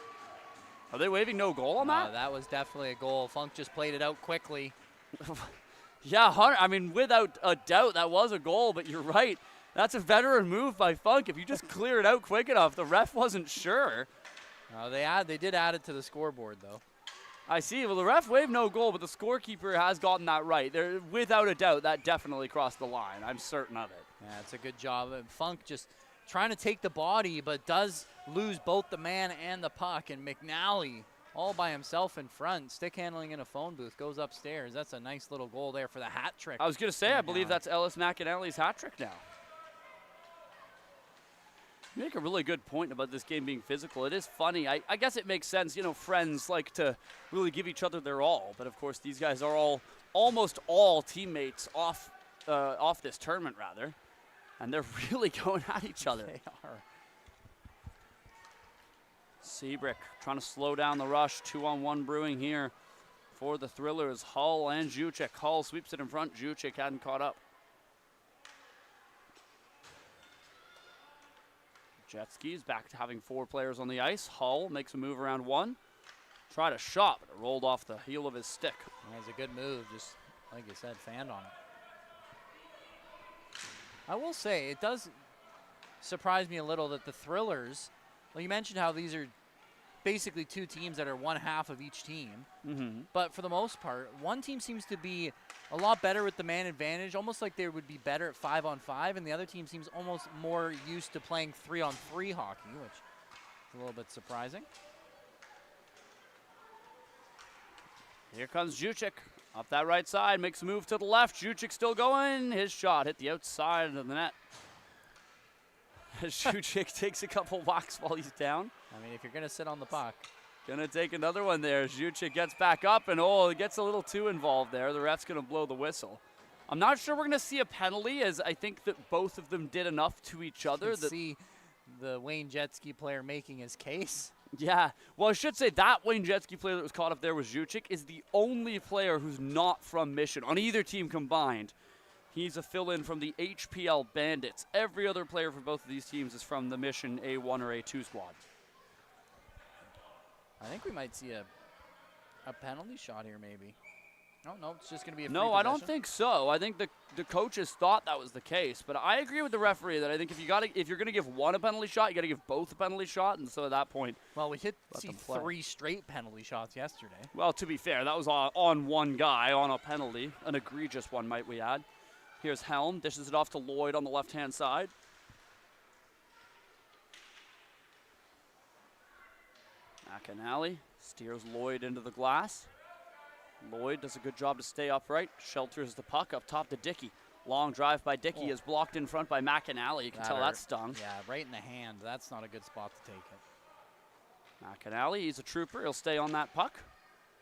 Speaker 1: Are they waving no goal on that?
Speaker 2: That was definitely a goal. Funk just played it out quickly.
Speaker 1: Yeah, I mean, without a doubt, that was a goal, but you're right. That's a veteran move by Funk. If you just clear it out quick enough, the ref wasn't sure.
Speaker 2: They did add it to the scoreboard, though.
Speaker 1: I see. Well, the ref waved no goal, but the scorekeeper has gotten that right. There, without a doubt, that definitely crossed the line. I'm certain of it.
Speaker 2: Yeah, it's a good job. Funk just trying to take the body, but does lose both the man and the puck. And McNally, all by himself in front, stick handling in a phone booth, goes upstairs. That's a nice little goal there for the hat trick.
Speaker 1: I was going to say, I believe that's Ellis McAnally's hat trick now. You make a really good point about this game being physical. It is funny. I guess it makes sense. You know, friends like to really give each other their all. But, of course, these guys are almost all teammates off this tournament, rather. And they're really going at each other.
Speaker 2: They are.
Speaker 1: Seabrick trying to slow down the rush. 2-on-1 brewing here for the Thrillers. Hull and Juchik. Hull sweeps it in front. Juchik hadn't caught up. Jet skis back to having 4 players on the ice. Hull makes a move around 1. Tried a shot, but it rolled off the heel of his stick.
Speaker 2: That was a good move. Just, like you said, fanned on it. I will say, it does surprise me a little that the Thrillers, well, you mentioned how these are basically 2 teams that are one half of each team.
Speaker 1: Mm-hmm.
Speaker 2: But for the most part, one team seems to be a lot better with the man advantage, almost like they would be better at 5-on-5, and the other team seems almost more used to playing 3-on-3 hockey, which is a little bit surprising.
Speaker 1: Here comes Juchik. Up that right side, makes a move to the left. Juchik still going. His shot hit the outside of the net. As Juchik takes a couple whacks while he's down.
Speaker 2: I mean, if you're going to sit on the puck.
Speaker 1: Gonna take another one there. Juchik gets back up, and it gets a little too involved there. The ref's gonna blow the whistle. I'm not sure we're gonna see a penalty, as I think that both of them did enough to each other.
Speaker 2: That see the Wayne Jetski player making his case.
Speaker 1: Yeah, well, I should say that Wayne Jetski player that was caught up there was Juchik, is the only player who's not from Mission on either team combined. He's a fill-in from the HPL Bandits. Every other player for both of these teams is from the Mission A1 or A2 squad.
Speaker 2: I think we might see a penalty shot here, maybe. No, it's just going to be a free
Speaker 1: No, I don't
Speaker 2: possession.
Speaker 1: think so. I think the coaches thought that was the case, but I agree with the referee that I think if you're going to give one a penalty shot, you got to give both a penalty shot, and so at that point,
Speaker 2: well, we did
Speaker 1: let
Speaker 2: see
Speaker 1: them play.
Speaker 2: 3 straight penalty shots yesterday.
Speaker 1: Well, to be fair, that was on one guy on a penalty, an egregious one, might we add. Here's Helm, dishes it off to Lloyd on the left-hand side. McAnally steers Lloyd into the glass. Lloyd does a good job to stay upright, shelters the puck up top to Dickey. Long drive by Dickey is blocked in front by McAnally. You can tell that stung.
Speaker 2: Yeah, right in the hand. That's not a good spot to take it.
Speaker 1: McAnally, he's a trooper. He'll stay on that puck.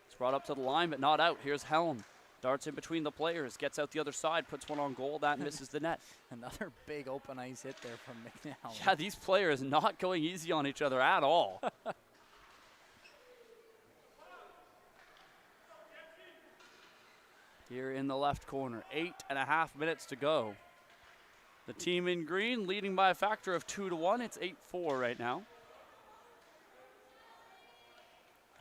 Speaker 1: It's brought up to the line, but not out. Here's Helm. Darts in between the players, gets out the other side, puts one on goal. That misses the net.
Speaker 2: Another big open ice hit there from McNally.
Speaker 1: Yeah, these players not going easy on each other at all. Here in the left corner, 8.5 minutes to go. The team in green leading by a factor of 2-1. It's 8-4 right now.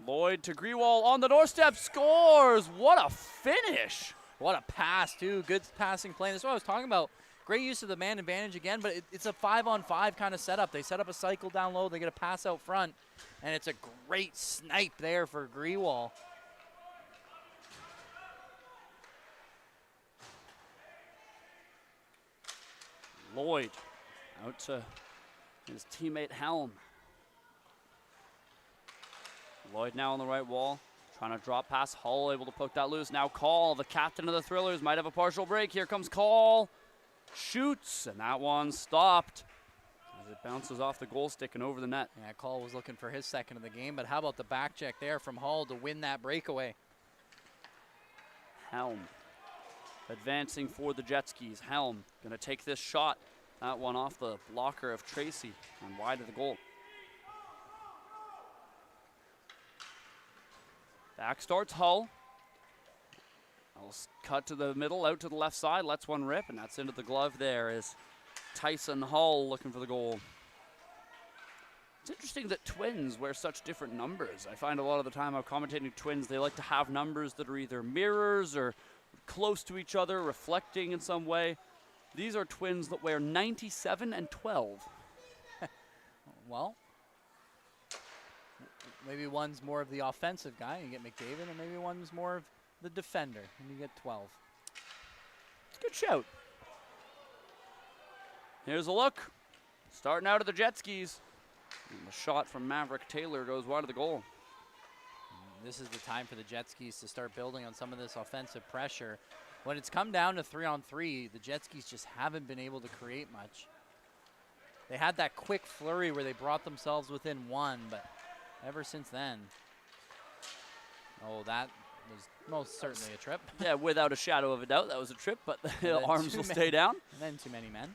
Speaker 1: Lloyd to Grewal on the doorstep, scores! What a finish!
Speaker 2: What a pass, too. Good passing play. That's what I was talking about. Great use of the man advantage again, but it's a 5-on-5 kind of setup. They set up a cycle down low, they get a pass out front, and it's a great snipe there for Grewal.
Speaker 1: Lloyd out to his teammate Helm. Lloyd now on the right wall, Trying to drop past Hull, able to poke that loose. Now Call, the captain of the Thrillers, might have a partial break. Here comes Call. Shoots, and that one stopped as it bounces off the goal stick and over the net.
Speaker 2: Yeah, Call was looking for his second of the game, but how about the back check there from Hull to win that breakaway?
Speaker 1: Helm advancing for the jet skis. Helm going to take this shot. That one off the blocker of Tracy and wide of the goal. Back starts Hull. I'll cut to the middle, out to the left side, lets one rip, and that's into the glove there is Tyson Hull looking for the goal. It's interesting that Twins wear such different numbers. I find a lot of the time I'm commentating Twins, they like to have numbers that are either mirrors or close to each other, reflecting in some way. These are Twins that wear 97 and 12.
Speaker 2: Well, maybe one's more of the offensive guy, you get McDavid, and maybe one's more of the defender, and you get 12.
Speaker 1: Good shout. Here's a look. Starting out of the jet skis. And the shot from Maverick Taylor goes wide of the goal.
Speaker 2: This is the time for the jet skis to start building on some of this offensive pressure. When it's come down to 3-on-3, the jet skis just haven't been able to create much. They had that quick flurry where they brought themselves within one, but ever since then, oh, that was most certainly a trip.
Speaker 1: Yeah, without a shadow of a doubt, that was a trip, but the arms will stay down.
Speaker 2: And then too many men.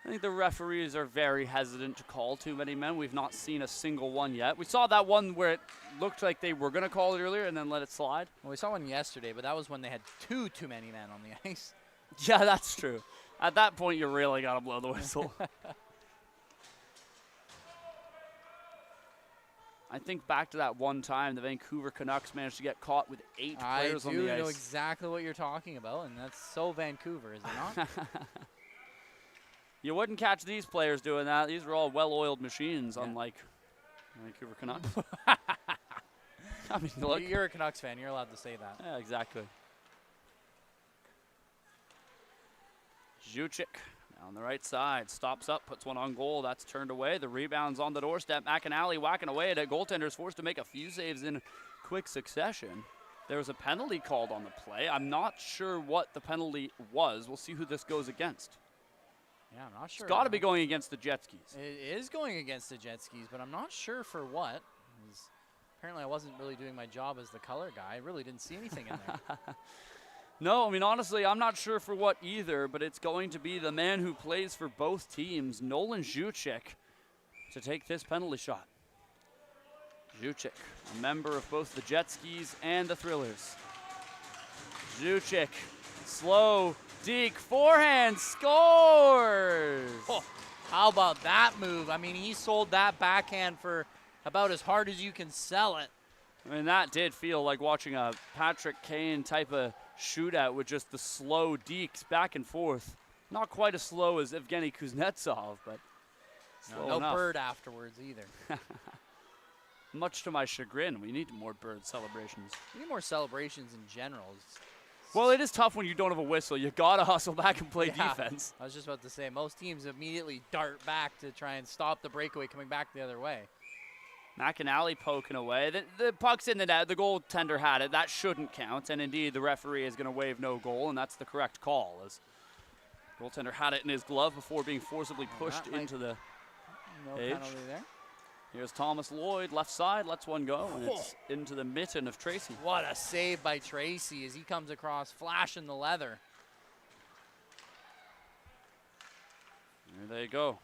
Speaker 1: I think the referees are very hesitant to call too many men. We've not seen a single one yet. We saw that one where it looked like they were going to call it earlier and then let it slide.
Speaker 2: Well, we saw one yesterday, but that was when they had too many men on the ice.
Speaker 1: Yeah, that's true. At that point, you really got to blow the whistle. I think back to that one time the Vancouver Canucks managed to get caught with 8 players on the ice.
Speaker 2: I do know exactly what you're talking about, and that's so Vancouver, is it not?
Speaker 1: You wouldn't catch these players doing that. These were all well-oiled machines, unlike Vancouver Canucks. I mean, look.
Speaker 2: You're a Canucks fan. You're allowed to say that.
Speaker 1: Yeah, exactly. Juchik on the right side. Stops up, puts one on goal. That's turned away. The rebound's on the doorstep. McAnally whacking away at it. Goaltender's forced to make a few saves in quick succession. There was a penalty called on the play. I'm not sure what the penalty was. We'll see who this goes against.
Speaker 2: Yeah, I'm not sure.
Speaker 1: It's got to be going against the jet skis.
Speaker 2: It is going against the jet skis, but I'm not sure for what. Apparently I wasn't really doing my job as the color guy. I really didn't see anything in there.
Speaker 1: No, I mean, honestly, I'm not sure for what either, but it's going to be the man who plays for both teams, Nolan Juchik, to take this penalty shot. Juchik, a member of both the jet skis and the Thrillers. Juchik, slow, deke, forehand, scores!
Speaker 2: Oh, how about that move? I mean, he sold that backhand for about as hard as you can sell it.
Speaker 1: I mean, that did feel like watching a Patrick Kane type of shootout with just the slow dekes back and forth. Not quite as slow as Evgeny Kuznetsov, but slow enough.
Speaker 2: No bird afterwards either.
Speaker 1: Much to my chagrin, we need more bird celebrations.
Speaker 2: We need more celebrations in general.
Speaker 1: Well, it is tough when you don't have a whistle. You got to hustle back and play defense.
Speaker 2: I was just about to say, most teams immediately dart back to try and stop the breakaway coming back the other way.
Speaker 1: McAnally poking away. The puck's in the net. The goaltender had it. That shouldn't count. And indeed, the referee is going to wave no goal, and that's the correct call. As goaltender had it in his glove before being forcibly pushed into the edge.
Speaker 2: Penalty there.
Speaker 1: Here's Thomas Lloyd, left side, lets one go, and it's into the mitten of Tracy.
Speaker 2: What a save by Tracy as he comes across, flashing the leather.
Speaker 1: There they go.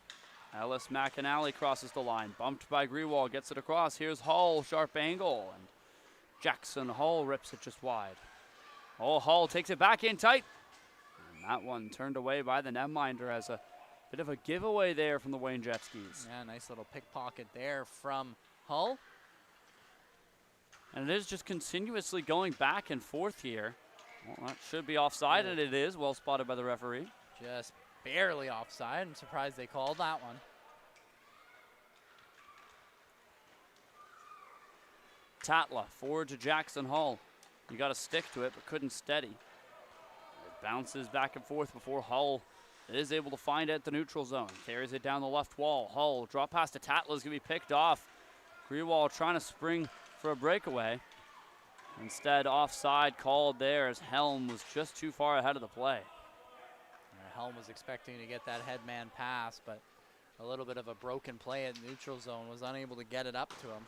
Speaker 1: Ellis McAnally crosses the line. Bumped by Grewal, gets it across. Here's Hull, sharp angle. And Jackson Hull rips it just wide. Oh, Hull takes it back in tight. And that one turned away by the netminder as a bit of a giveaway there from the Wayne Jet Skis.
Speaker 2: Yeah, nice little pickpocket there from Hull.
Speaker 1: And it is just continuously going back and forth here. Well, that should be offside, and it is. Well spotted by the referee.
Speaker 2: Just barely offside. I'm surprised they called that one.
Speaker 1: Tatla forward to Jackson Hull. You got to stick to it, but couldn't steady. It bounces back and forth before Hull is able to find it at the neutral zone. Carries it down the left wall. Hull drop pass to Tatla is going to be picked off. Grewal trying to spring for a breakaway. Instead, offside called there as Helm was just too far ahead of the play.
Speaker 2: Helm was expecting to get that headman pass, but a little bit of a broken play at neutral zone, was unable to get it up to him.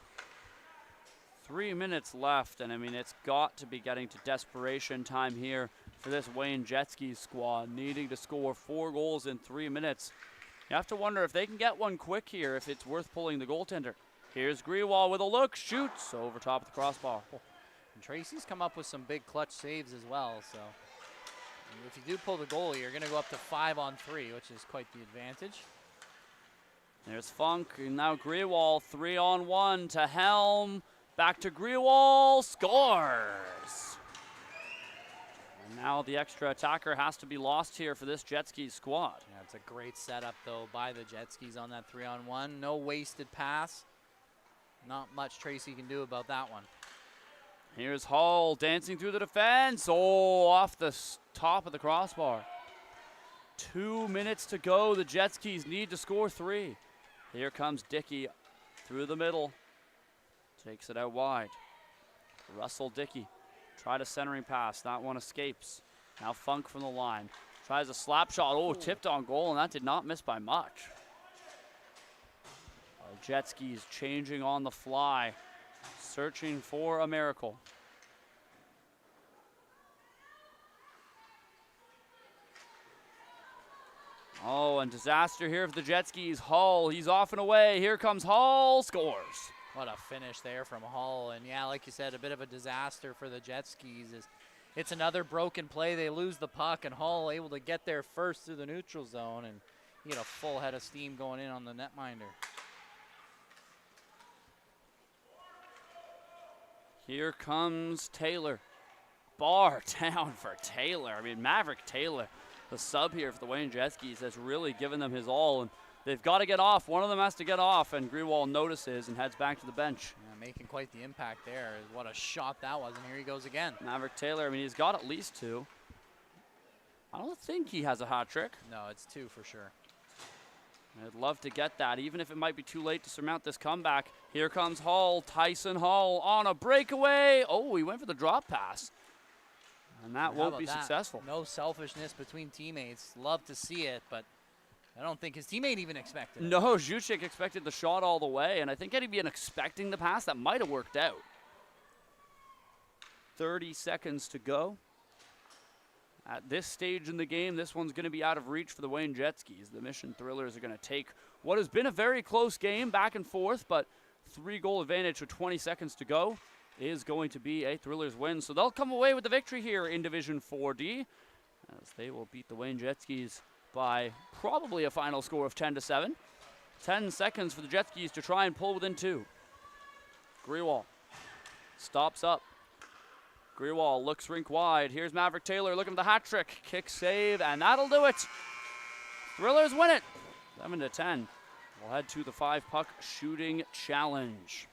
Speaker 1: 3 minutes left, and I mean, it's got to be getting to desperation time here for this Wayne Jetskis squad, needing to score 4 goals in 3 minutes. You have to wonder if they can get one quick here, if it's worth pulling the goaltender. Here's Grewal with a look, shoots over top of the crossbar.
Speaker 2: And Tracy's come up with some big clutch saves as well, so if you do pull the goalie, you're going to go up to 5-on-3, which is quite the advantage.
Speaker 1: There's Funk, and now Grewal 3-on-1 to Helm. Back to Grewal, scores! And now the extra attacker has to be lost here for this Jetskis squad.
Speaker 2: Yeah, it's a great setup, though, by the Jetskis on that 3-on-1. No wasted pass. Not much Tracy can do about that one.
Speaker 1: Here's Hull dancing through the defense. Oh, off the top of the crossbar. 2 minutes to go. The Jetskis need to score 3. Here comes Dickey through the middle. Takes it out wide. Russell Dickey tried a centering pass. That one escapes. Now Funk from the line. Tries a slap shot. Oh, tipped on goal, and that did not miss by much. Jetskis changing on the fly. Searching for a miracle. Oh, and disaster here for the Jetskis. Hull, he's off and away. Here comes Hull, scores.
Speaker 2: What a finish there from Hull. And yeah, like you said, a bit of a disaster for the Jetskis. It's another broken play. They lose the puck, and Hull able to get there first through the neutral zone, and he had a full head of steam going in on the netminder.
Speaker 1: Here comes Taylor. Bar down for Taylor. I mean, Maverick Taylor, the sub here for the Wayne Jetskis, has really given them his all, and they've got to get off. One of them has to get off, and Grewal notices and heads back to the bench.
Speaker 2: Yeah, making quite the impact there. What a shot that was, and here he goes again.
Speaker 1: Maverick Taylor, I mean, he's got at least 2. I don't think he has a hat trick.
Speaker 2: No, it's 2 for sure.
Speaker 1: I'd love to get that, even if it might be too late to surmount this comeback. Here comes Hull, Tyson Hull on a breakaway. Oh, he went for the drop pass. And that won't be successful.
Speaker 2: No selfishness between teammates. Love to see it, but I don't think his teammate even expected it.
Speaker 1: No, Zhuchik expected the shot all the way, and I think had he been expecting the pass, that might have worked out. 30 seconds to go. At this stage in the game, this one's going to be out of reach for the Wayne Jetskis. The Mission Thrillers are going to take what has been a very close game, back and forth, but 3-goal advantage with 20 seconds to go is going to be a Thrillers win. So they'll come away with the victory here in Division 4D, as they will beat the Wayne Jetskis by probably a final score of 10-7. 10 seconds for the Jetskis to try and pull within 2. Grewal stops up. Grewal looks rink wide. Here's Maverick Taylor looking for the hat trick. Kick save, and that'll do it. Thrillers win it. 7-10. We'll head to the 5-puck shooting challenge.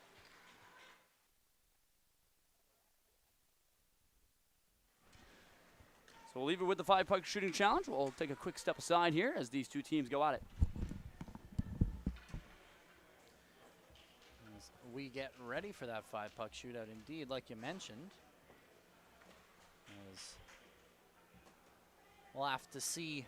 Speaker 1: So we'll leave it with the 5-puck shooting challenge. We'll take a quick step aside here as these two teams go at it.
Speaker 2: As we get ready for that 5-puck shootout, indeed, like you mentioned. We'll have to see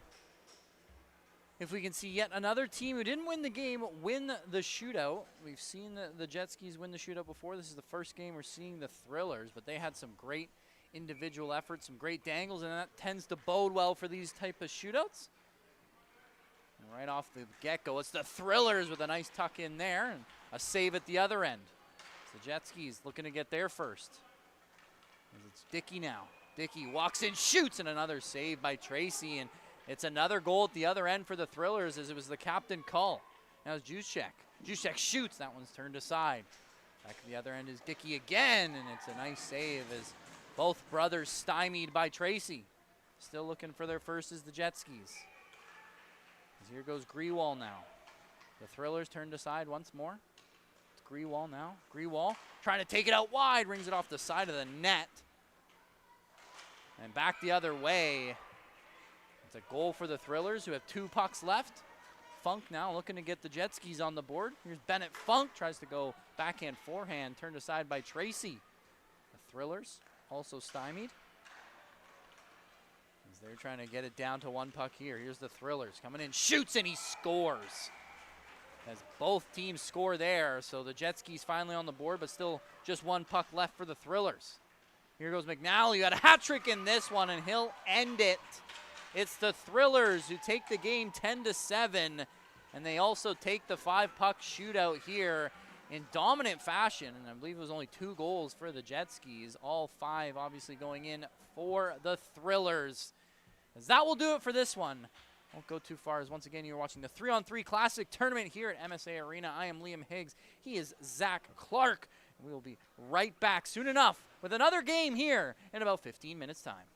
Speaker 2: if we can see yet another team who didn't win the game win the shootout. We've seen the Jetskis win the shootout before. This is the first game we're seeing the Thrillers, but they had some great individual efforts, some great dangles, and that tends to bode well for these type of shootouts. And right off the get-go, it's the Thrillers with a nice tuck in there and a save at the other end. It's the Jetskis looking to get there first. It's Dickey now. Dickey walks in, shoots, and another save by Tracy, and it's another goal at the other end for the Thrillers as it was the captain call. Now it's Juszczyk. Juszczyk shoots. That one's turned aside. Back at the other end is Dickey again, and it's a nice save as both brothers stymied by Tracy. Still looking for their first is the Jetskis. As here goes Grewal now. The Thrillers turned aside once more. It's Grewal now. Grewal trying to take it out wide, rings it off the side of the net. And back the other way. It's a goal for the Thrillers, who have 2 pucks left. Funk now looking to get the jet skis on the board. Here's Bennett Funk, tries to go backhand, forehand, turned aside by Tracy. The Thrillers also stymied. As they're trying to get it down to one puck here. Here's the Thrillers coming in, shoots, and he scores. As both teams score there, so the jet skis finally on the board, but still just one puck left for the Thrillers. Here goes McNally, got a hat trick in this one, and he'll end it. It's the Thrillers who take the game 10-7, and they also take the 5-puck shootout here in dominant fashion. And I believe it was only 2 goals for the jet skis, all 5 obviously going in for the Thrillers. As that will do it for this one. Won't go too far, as once again you're watching the 3-on-3 Classic Tournament here at MSA Arena. I am Liam Higgs. He is Zach Clarke. And we will be right back soon enough with another game here in about 15 minutes' time.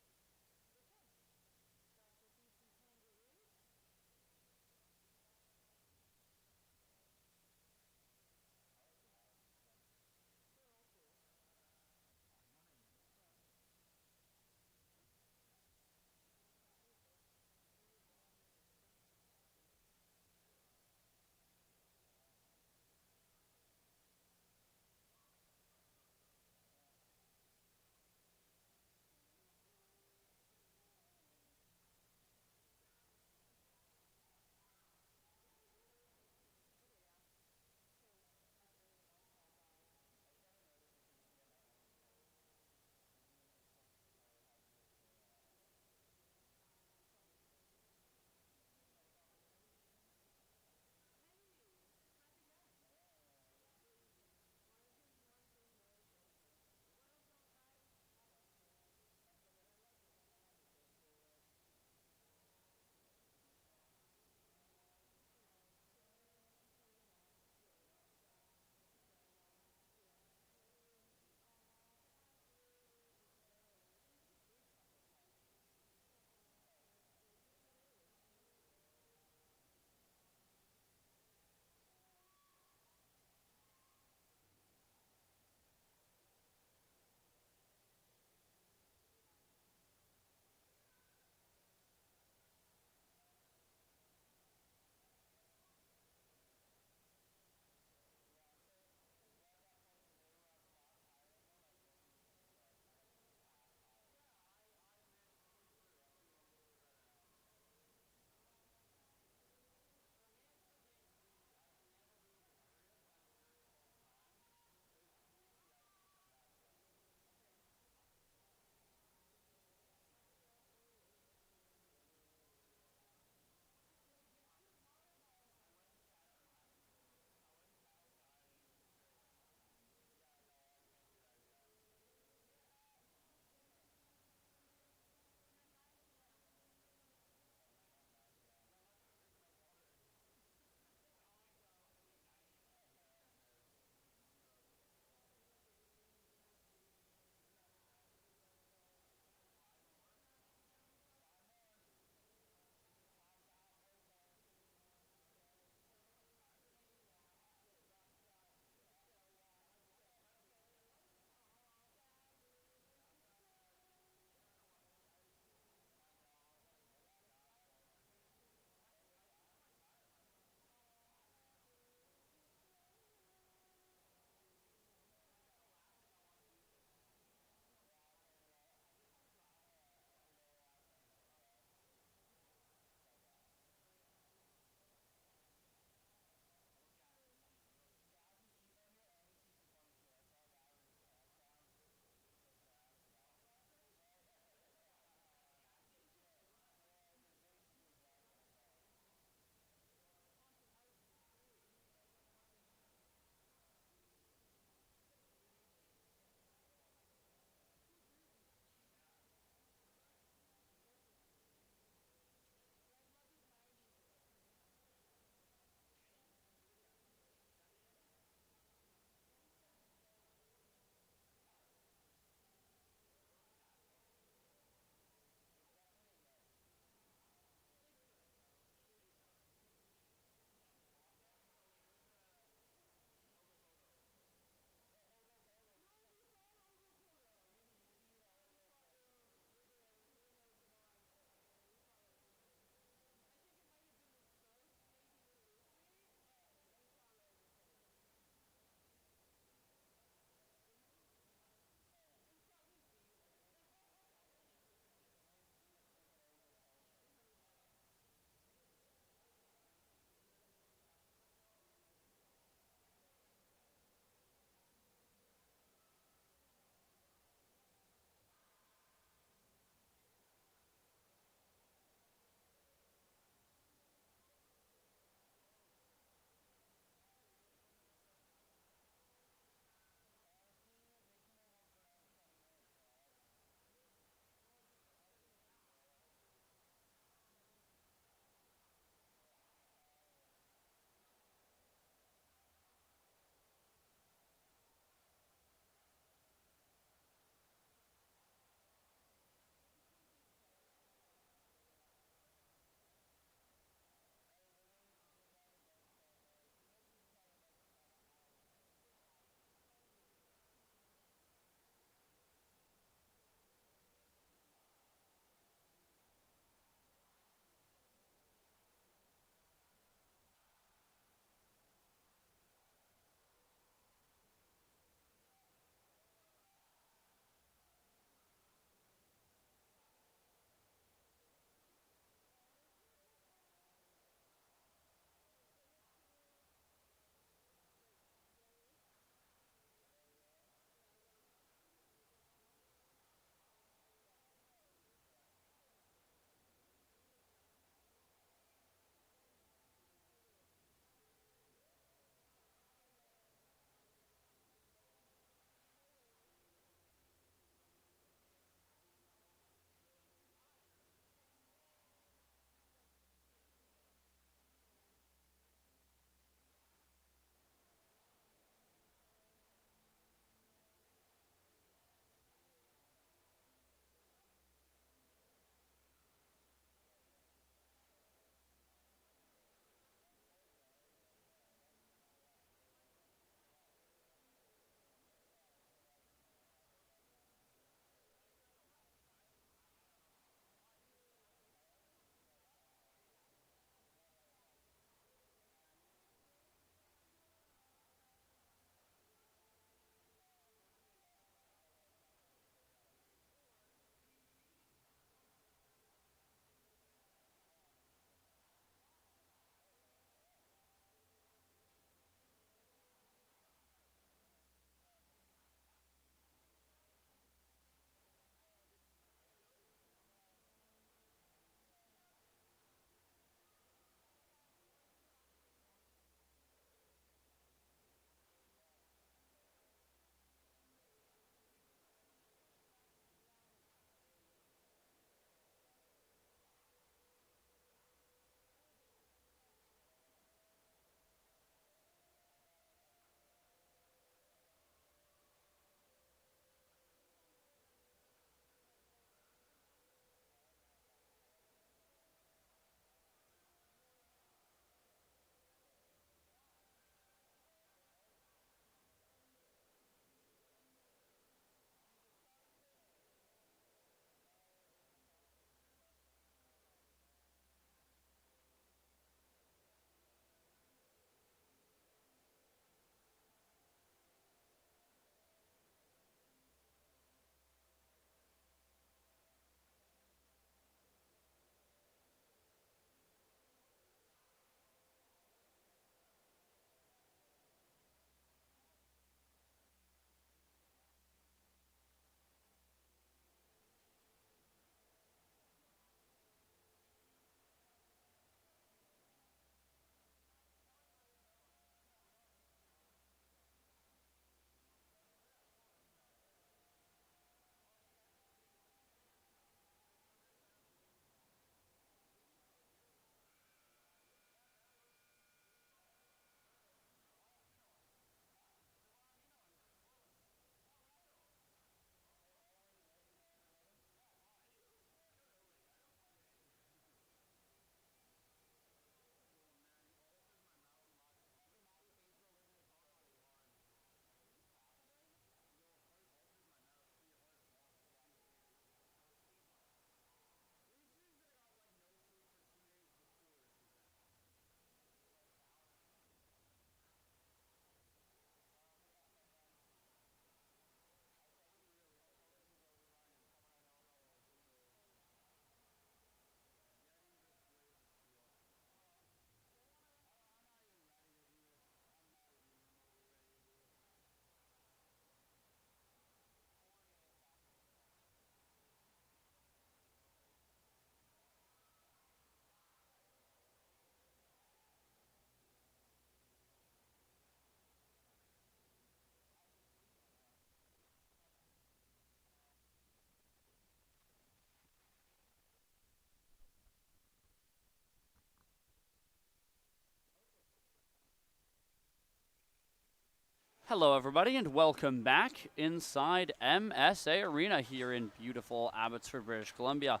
Speaker 1: Hello, everybody, and welcome back inside MSA Arena here in beautiful Abbotsford, British Columbia.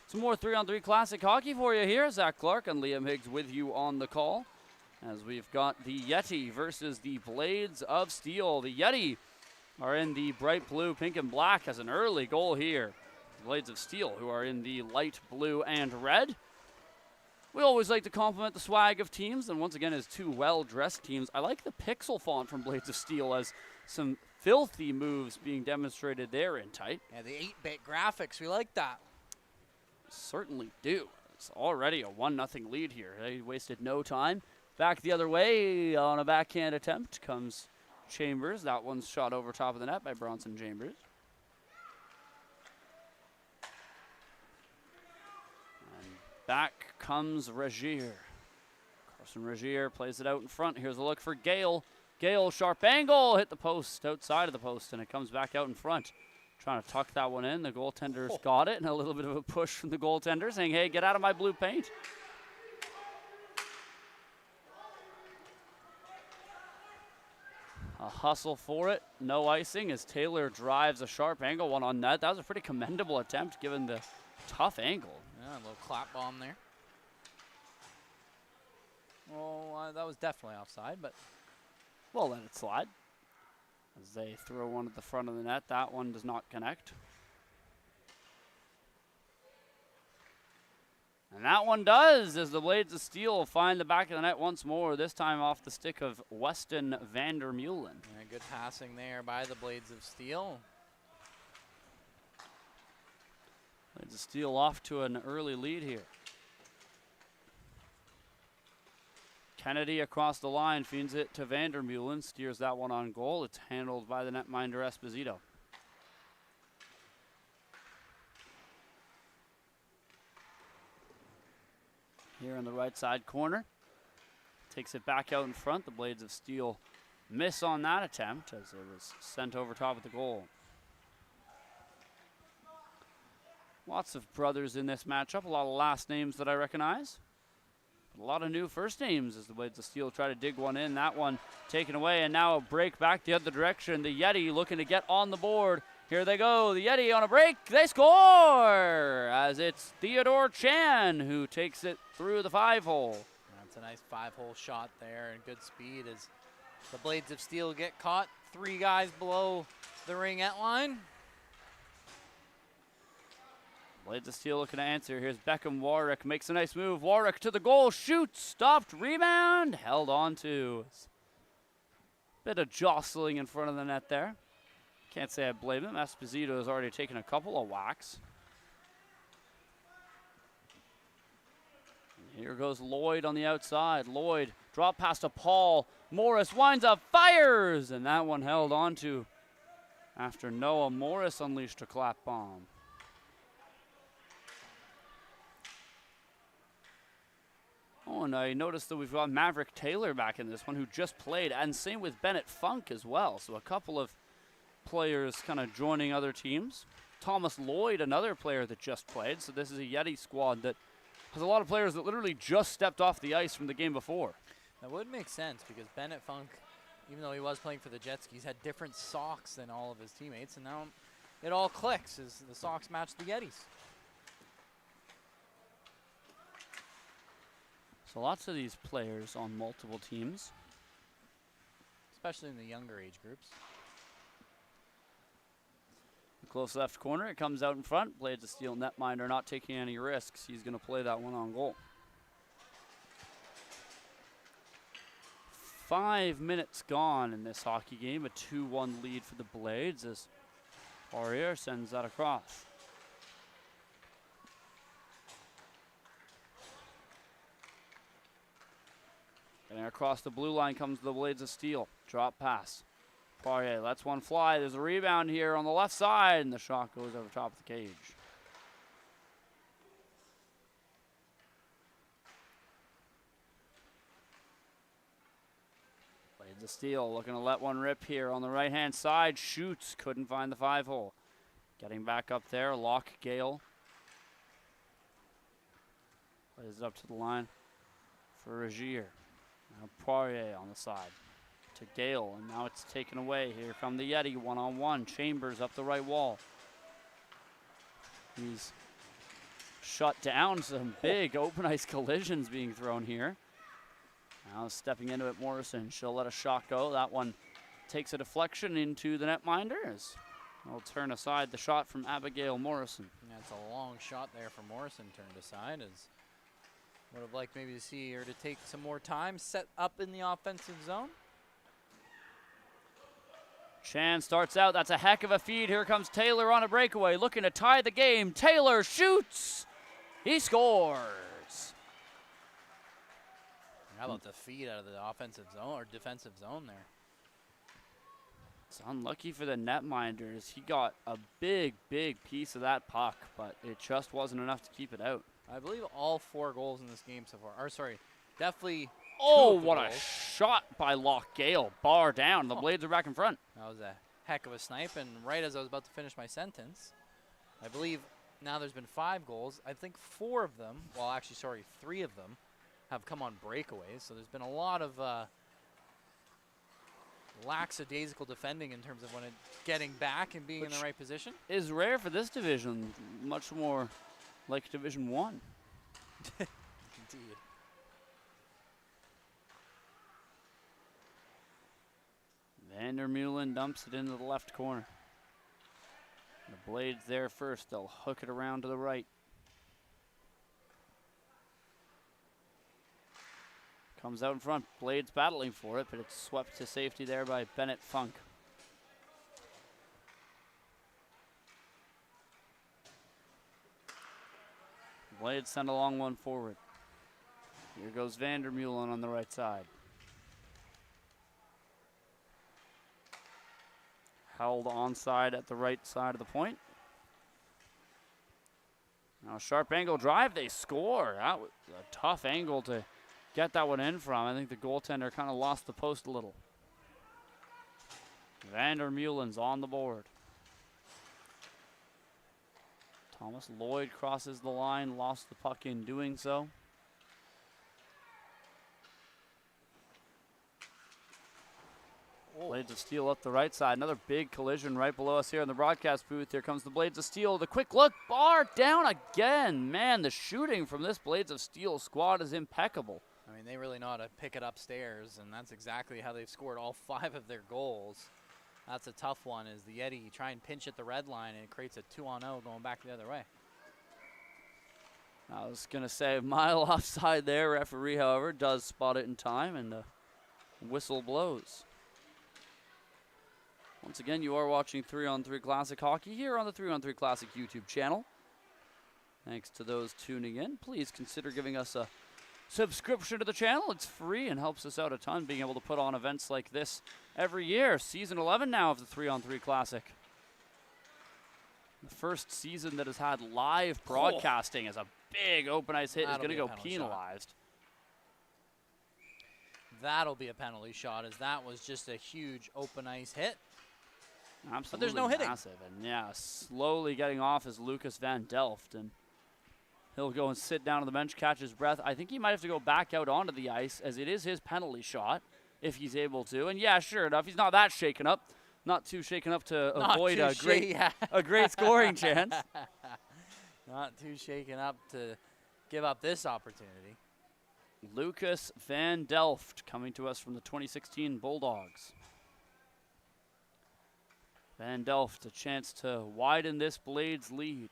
Speaker 1: Some more 3-on-3 classic hockey for you here. Zach Clarke and Liam Higgs with you on the call, as we've got the Yeti versus the Blades of Steel. The Yeti are in the bright blue, pink, and black as an early goal here. The Blades of Steel, who are in the light blue and red. We always like to compliment the swag of teams, and once again, as two well-dressed teams. I like the pixel font from Blades of Steel, as some filthy moves being demonstrated there in tight.
Speaker 2: Yeah, the 8-bit graphics, we like that.
Speaker 1: Certainly do. It's already a 1-0 lead here. They wasted no time. Back the other way on a backhand attempt comes Chambers. That one's shot over top of the net by Bronson Chambers. Back comes Regier. Carson Regier plays it out in front. Here's a look for Gale. Gale, sharp angle, hit the post, outside of the post, and it comes back out in front. Trying to tuck that one in. The goaltender's got it, and a little bit of a push from the goaltender saying, hey, get out of my blue paint. A hustle for it. No icing as Taylor drives a sharp angle one on net. That was a pretty commendable attempt given the tough angle.
Speaker 2: Yeah, a little clap bomb there. Well, that was definitely offside, but
Speaker 1: we'll let it slide. As they throw one at the front of the net, that one does not connect. And that one does, as the Blades of Steel find the back of the net once more, this time off the stick of Weston Vandermeulen.
Speaker 2: Yeah, good passing there by the Blades of Steel.
Speaker 1: Blades of Steel off to an early lead here. Kennedy across the line, feeds it to Vandermeulen, steers that one on goal. It's handled by the netminder Esposito. Here in the right side corner. Takes it back out in front. The Blades of Steel miss on that attempt as it was sent over top of the goal. Lots of brothers in this matchup. A lot of last names that I recognize. A lot of new first names as the Blades of Steel try to dig one in. That one taken away, and now a break back the other direction. The Yeti looking to get on the board. Here they go. The Yeti on a break. They score as it's Theodore Chan who takes it through the 5-hole.
Speaker 2: That's a nice 5-hole shot there and good speed as the Blades of Steel get caught. 3 guys below the ringette line.
Speaker 1: Blades of Steel looking to answer. Here's Beckham Warwick. Makes a nice move. Warwick to the goal. Shoots. Stopped. Rebound. Held on to. Bit of jostling in front of the net there. Can't say I blame him. Esposito has already taken a couple of whacks. And here goes Lloyd on the outside. Lloyd drop pass to Paul. Morris winds up. Fires. And that one held on to after Noah Morris unleashed a clap bomb. Oh, and I noticed that we've got Maverick Taylor back in this one who just played, and same with Bennett Funk as well. So a couple of players kind of joining other teams. Thomas Lloyd, another player that just played. So this is a Yeti squad that has a lot of players that literally just stepped off the ice from the game before.
Speaker 2: That would make sense because Bennett Funk, even though he was playing for the Jet Skis, had different socks than all of his teammates, and now it all clicks as the socks match the Yetis.
Speaker 1: So lots of these players on multiple teams.
Speaker 2: Especially in the younger age groups.
Speaker 1: The close left corner, it comes out in front. Blades of Steel netminder not taking any risks. He's going to play that one on goal. 5 minutes gone in this hockey game. A 2-1 lead for the Blades as Poirier sends that across. And across the blue line comes the Blades of Steel. Drop pass. Poirier lets one fly. There's a rebound here on the left side, and the shot goes over top of the cage. Blades of Steel looking to let one rip here on the right-hand side. Shoots. Couldn't find the 5-hole. Getting back up there. Locke Gale. Plays it up to the line for Regier. Now Poirier on the side. to Gale, and now it's taken away. Here come the Yeti, one-on-one. Chambers up the right wall. He's shut down. Some big open ice collisions being thrown here. Now stepping into it, Morrison. She'll let a shot go. That one takes a deflection into the netminder. I'll turn aside the shot from Abigail Morrison.
Speaker 2: That's a long shot there for Morrison, turned aside. As would have liked maybe to see her to take some more time, set up in the offensive zone.
Speaker 1: Chan starts out. That's a heck of a feed. Here comes Taylor on a breakaway, looking to tie the game. Taylor shoots. He scores.
Speaker 2: How about the feed out of the offensive zone or defensive zone there?
Speaker 1: It's unlucky for the netminders. He got a big, big piece of that puck, but it just wasn't enough to keep it out.
Speaker 2: I believe all 4 goals in this game so far. Or sorry, definitely.
Speaker 1: Oh, what a shot by Locke Gale. Bar down. The Blades are back in front.
Speaker 2: That was a heck of a snipe. And right as I was about to finish my sentence, I believe now there's been 5 goals. I think 4 of them, well, actually, sorry, 3 of them have come on breakaways. So there's been a lot of lackadaisical defending in terms of when getting back and being in the right position.
Speaker 1: Is rare for this division, much more like Division 1.
Speaker 2: Indeed.
Speaker 1: Vandermeulen dumps it into the left corner. The Blades there first. They'll hook it around to the right. Comes out in front. Blades battling for it, but it's swept to safety there by Bennett Funk. Blades send a long one forward. Here goes Vandermeulen on the right side. Held onside at the right side of the point. Now sharp angle drive, they score. That was a tough angle to get that one in from. I think the goaltender kind of lost the post a little. Vandermeulen's on the board. Thomas Lloyd crosses the line, lost the puck in doing so. Blades of Steel up the right side. Another big collision right below us here in the broadcast booth. Here comes the Blades of Steel. The quick look, bar down again. Man, the shooting from this Blades of Steel squad is impeccable.
Speaker 2: I mean, they really know how to pick it upstairs, and that's exactly how they've scored all 5 of their goals. That's a tough one, is the Yeti try and pinch at the red line, and it creates a 2-on-0 going back the other way.
Speaker 1: I was going to say a mile offside there. Referee, however, does spot it in time, and the whistle blows. Once again, you are watching 3-on-3 Classic Hockey here on the 3-on-3 Classic YouTube channel. Thanks to those tuning in. Please consider giving us a subscription to the channel. It's free and helps us out a ton, being able to put on events like this every year. Season 11 now of the 3-on-3 Classic. The first season that has had live broadcasting as a big open ice hit is going to go penalized.
Speaker 2: That'll be a penalty shot, as that was just a huge open ice hit.
Speaker 1: Absolutely,
Speaker 2: but there's no hitting.
Speaker 1: Massive. And yeah, slowly getting off is Lucas Van Delft, and he'll go and sit down on the bench, catch his breath. I think he might have to go back out onto the ice, as it is his penalty shot, if he's able to. And yeah, sure enough, he's not that shaken up. Not too shaken up to avoid a great scoring chance.
Speaker 2: Not too shaken up to give up this opportunity.
Speaker 1: Lucas Van Delft coming to us from the 2016 Bulldogs. Van Delft, a chance to widen this Blades lead.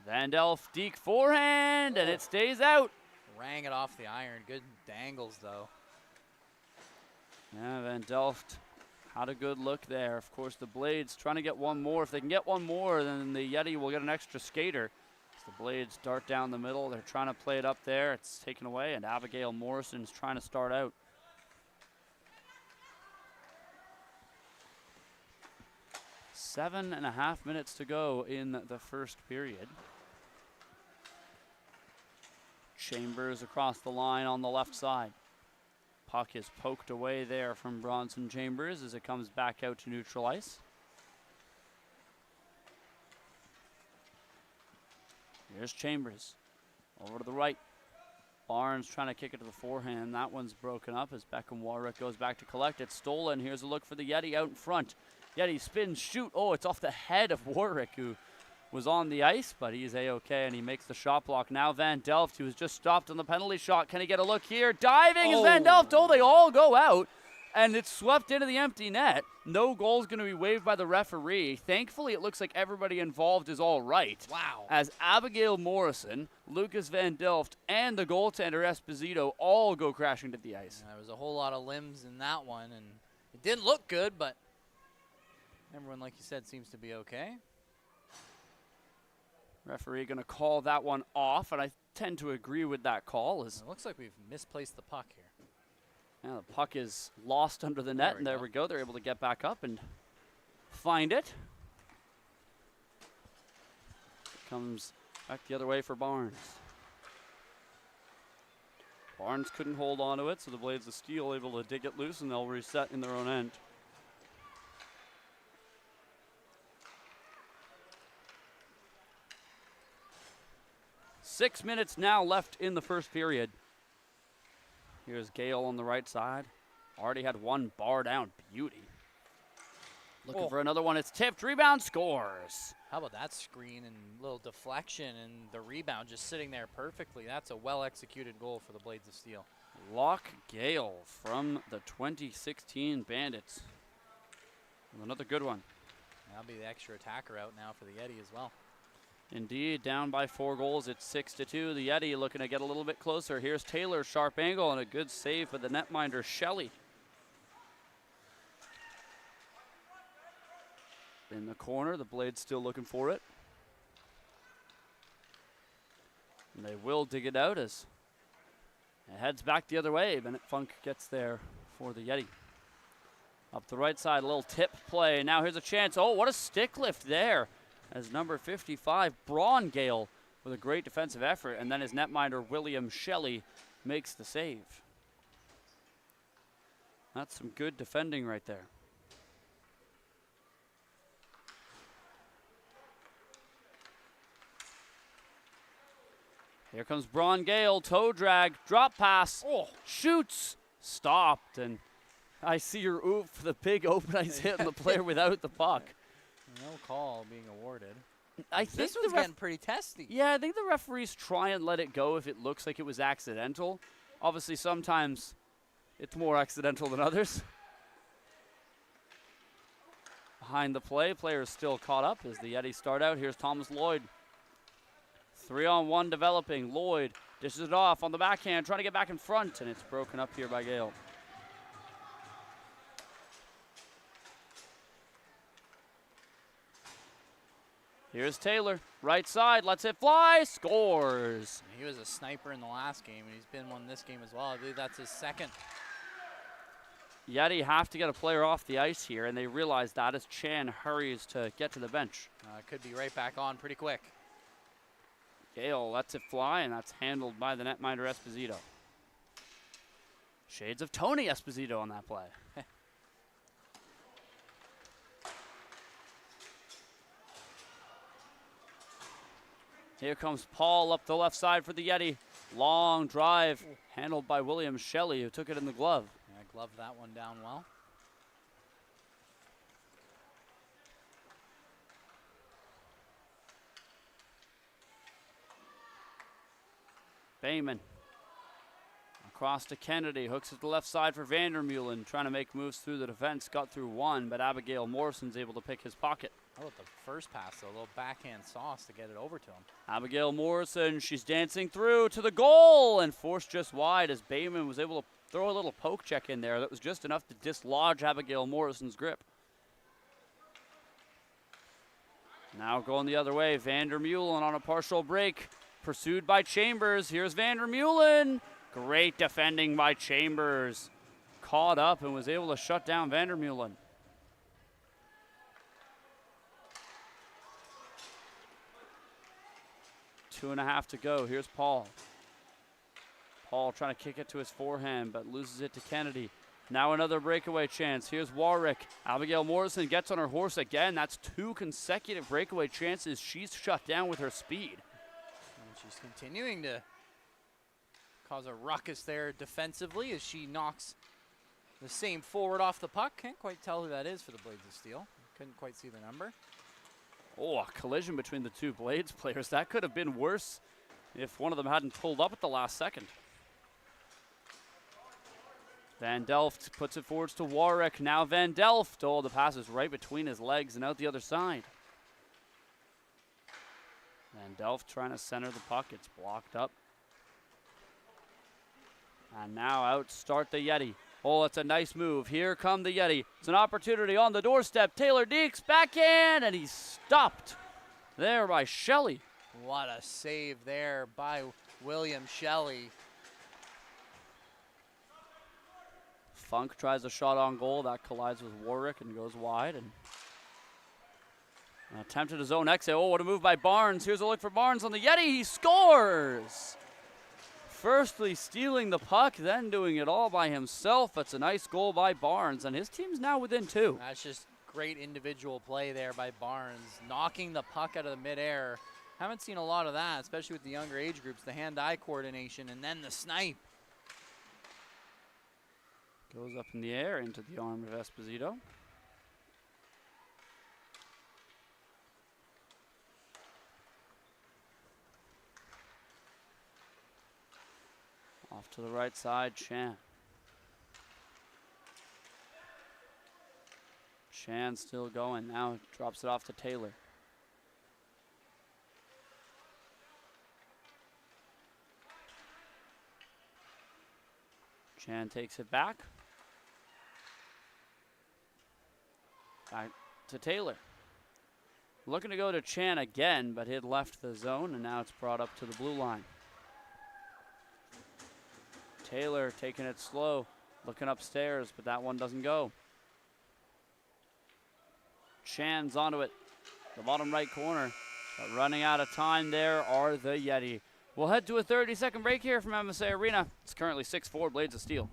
Speaker 1: Van Delft, Deke forehand, and it stays out.
Speaker 2: Rang it off the iron. Good dangles, though.
Speaker 1: Yeah, Van Delft had a good look there. Of course, the Blades trying to get one more. If they can get one more, then the Yeti will get an extra skater. As the Blades dart down the middle, they're trying to play it up there. It's taken away, and Abigail Morrison's trying to start out. Seven and a half minutes to go in the first period. Chambers across the line on the left side. Puck is poked away there from Bronson Chambers as it comes back out to neutral ice. Here's Chambers over to the right. Barnes trying to kick it to the forehand. That one's broken up as Beckham Warwick goes back to collect. It's stolen. Here's a look for the Yeti out in front. Yeti spins, shoot. Oh, it's off the head of Warwick, who was on the ice, but he's A-okay, and he makes the shot block. Now Van Delft, who was just stopped on the penalty shot. Can he get a look here? Diving is Van Delft. Oh, they all go out, and it's swept into the empty net. No goal's going to be waved by the referee. Thankfully, it looks like everybody involved is all right.
Speaker 2: Wow.
Speaker 1: As Abigail Morrison, Lucas Van Delft, and the goaltender Esposito all go crashing to the ice.
Speaker 2: Yeah, there was a whole lot of limbs in that one, and it didn't look good, but everyone, like you said, seems to be okay.
Speaker 1: Referee going to call that one off, and I tend to agree with that call.
Speaker 2: It looks like we've misplaced the puck here.
Speaker 1: Yeah, the puck is lost under the net, and there we go. They're able to get back up and find it. Comes back the other way for Barnes. Barnes couldn't hold on to it, so the Blades of Steel able to dig it loose, and they'll reset in their own end. Six minutes now left in the first period. Here's Gale on the right side. Already had one bar down. Beauty. Looking for another one. It's tipped. Rebound, scores.
Speaker 2: How about that screen and little deflection and the rebound just sitting there perfectly. That's a well-executed goal for the Blades of Steel.
Speaker 1: Locke Gale from the 2016 Bandits. And another good one.
Speaker 2: That'll be the extra attacker out now for the Yeti as well.
Speaker 1: Indeed, down by 4 goals. It's 6-2. The Yeti looking to get a little bit closer. Here's Taylor, sharp angle, and a good save by the netminder, Shelley. In the corner, the Blades still looking for it. And they will dig it out as it heads back the other way. Bennett Funk gets there for the Yeti. Up the right side, a little tip play. Now here's a chance. Oh, what a stick lift there, as number 55, Braun Gale, with a great defensive effort, and then his netminder, William Shelley, makes the save. That's some good defending right there. Here comes Braun Gale, toe drag, drop pass, shoots, stopped, and I see your oof, the big open ice hit on the player without the puck.
Speaker 2: No call being awarded.
Speaker 1: I think
Speaker 2: this one's getting pretty testy.
Speaker 1: Yeah, I think the referees try and let it go if it looks like it was accidental. Obviously, sometimes it's more accidental than others. Behind the play, players still caught up as the Yeti start out. Here's Thomas Lloyd. 3-on-1 developing. Lloyd dishes it off on the backhand, trying to get back in front, and it's broken up here by Gale. Here's Taylor, right side, lets it fly, scores.
Speaker 2: He was a sniper in the last game, and he's been one this game as well. I believe that's his second.
Speaker 1: Yeti have to get a player off the ice here, and they realize that as Chan hurries to get to the bench.
Speaker 2: Could be right back on pretty quick.
Speaker 1: Gale lets it fly, and that's handled by the netminder Esposito. Shades of Tony Esposito on that play. Here comes Paul up the left side for the Yeti. Long drive, handled by William Shelley, who took it in the glove.
Speaker 2: Yeah, gloved that one down well.
Speaker 1: Bayman across to Kennedy, hooks it to the left side for Vandermeulen, trying to make moves through the defense, got through one, but Abigail Morrison's able to pick his pocket.
Speaker 2: How about the first pass, though? A little backhand sauce to get it over to him.
Speaker 1: Abigail Morrison, she's dancing through to the goal and forced just wide as Bayman was able to throw a little poke check in there that was just enough to dislodge Abigail Morrison's grip. Now going the other way, Vandermeulen on a partial break, pursued by Chambers. Here's Vandermeulen. Great defending by Chambers. Caught up and was able to shut down Vandermeulen. Two and a half to go. Here's Paul. Paul trying to kick it to his forehand, but loses it to Kennedy. Now another breakaway chance. Here's Warwick. Abigail Morrison gets on her horse again. That's 2 consecutive breakaway chances. She's shut down with her speed.
Speaker 2: And she's continuing to cause a ruckus there defensively as she knocks the same forward off the puck. Can't quite tell who that is for the Blades of Steel. Couldn't quite see the number.
Speaker 1: Oh, a collision between the two Blades players. That could have been worse if one of them hadn't pulled up at the last second. Van Delft puts it forwards to Warwick. Now Van Delft. Oh, the pass is right between his legs and out the other side. Van Delft trying to center the puck. It's blocked up. And now out start the Yeti. Oh, it's a nice move. Here come the Yeti. It's an opportunity on the doorstep. Taylor Deeks backhand, and he's stopped there by Shelley.
Speaker 2: What a save there by William Shelley.
Speaker 1: Funk tries a shot on goal. That collides with Warwick and goes wide. And attempted his own exit. Oh, what a move by Barnes. Here's a look for Barnes on the Yeti. He scores! Firstly stealing the puck, then doing it all by himself. That's a nice goal by Barnes, and his team's now within 2.
Speaker 2: That's just great individual play there by Barnes, knocking the puck out of the midair. Haven't seen a lot of that, especially with the younger age groups, the hand-eye coordination, and then the snipe.
Speaker 1: Goes up in the air into the arm of Esposito. Off to the right side, Chan. Chan still going. Now drops it off to Taylor. Chan takes it back. Back to Taylor. Looking to go to Chan again, but he had left the zone, and now it's brought up to the blue line. Taylor taking it slow, looking upstairs, but that one doesn't go. Chan's onto it, the bottom right corner. But running out of time there are the Yeti. We'll head to a 30-second break here from MSA Arena. It's currently 6-4 Blades of Steel.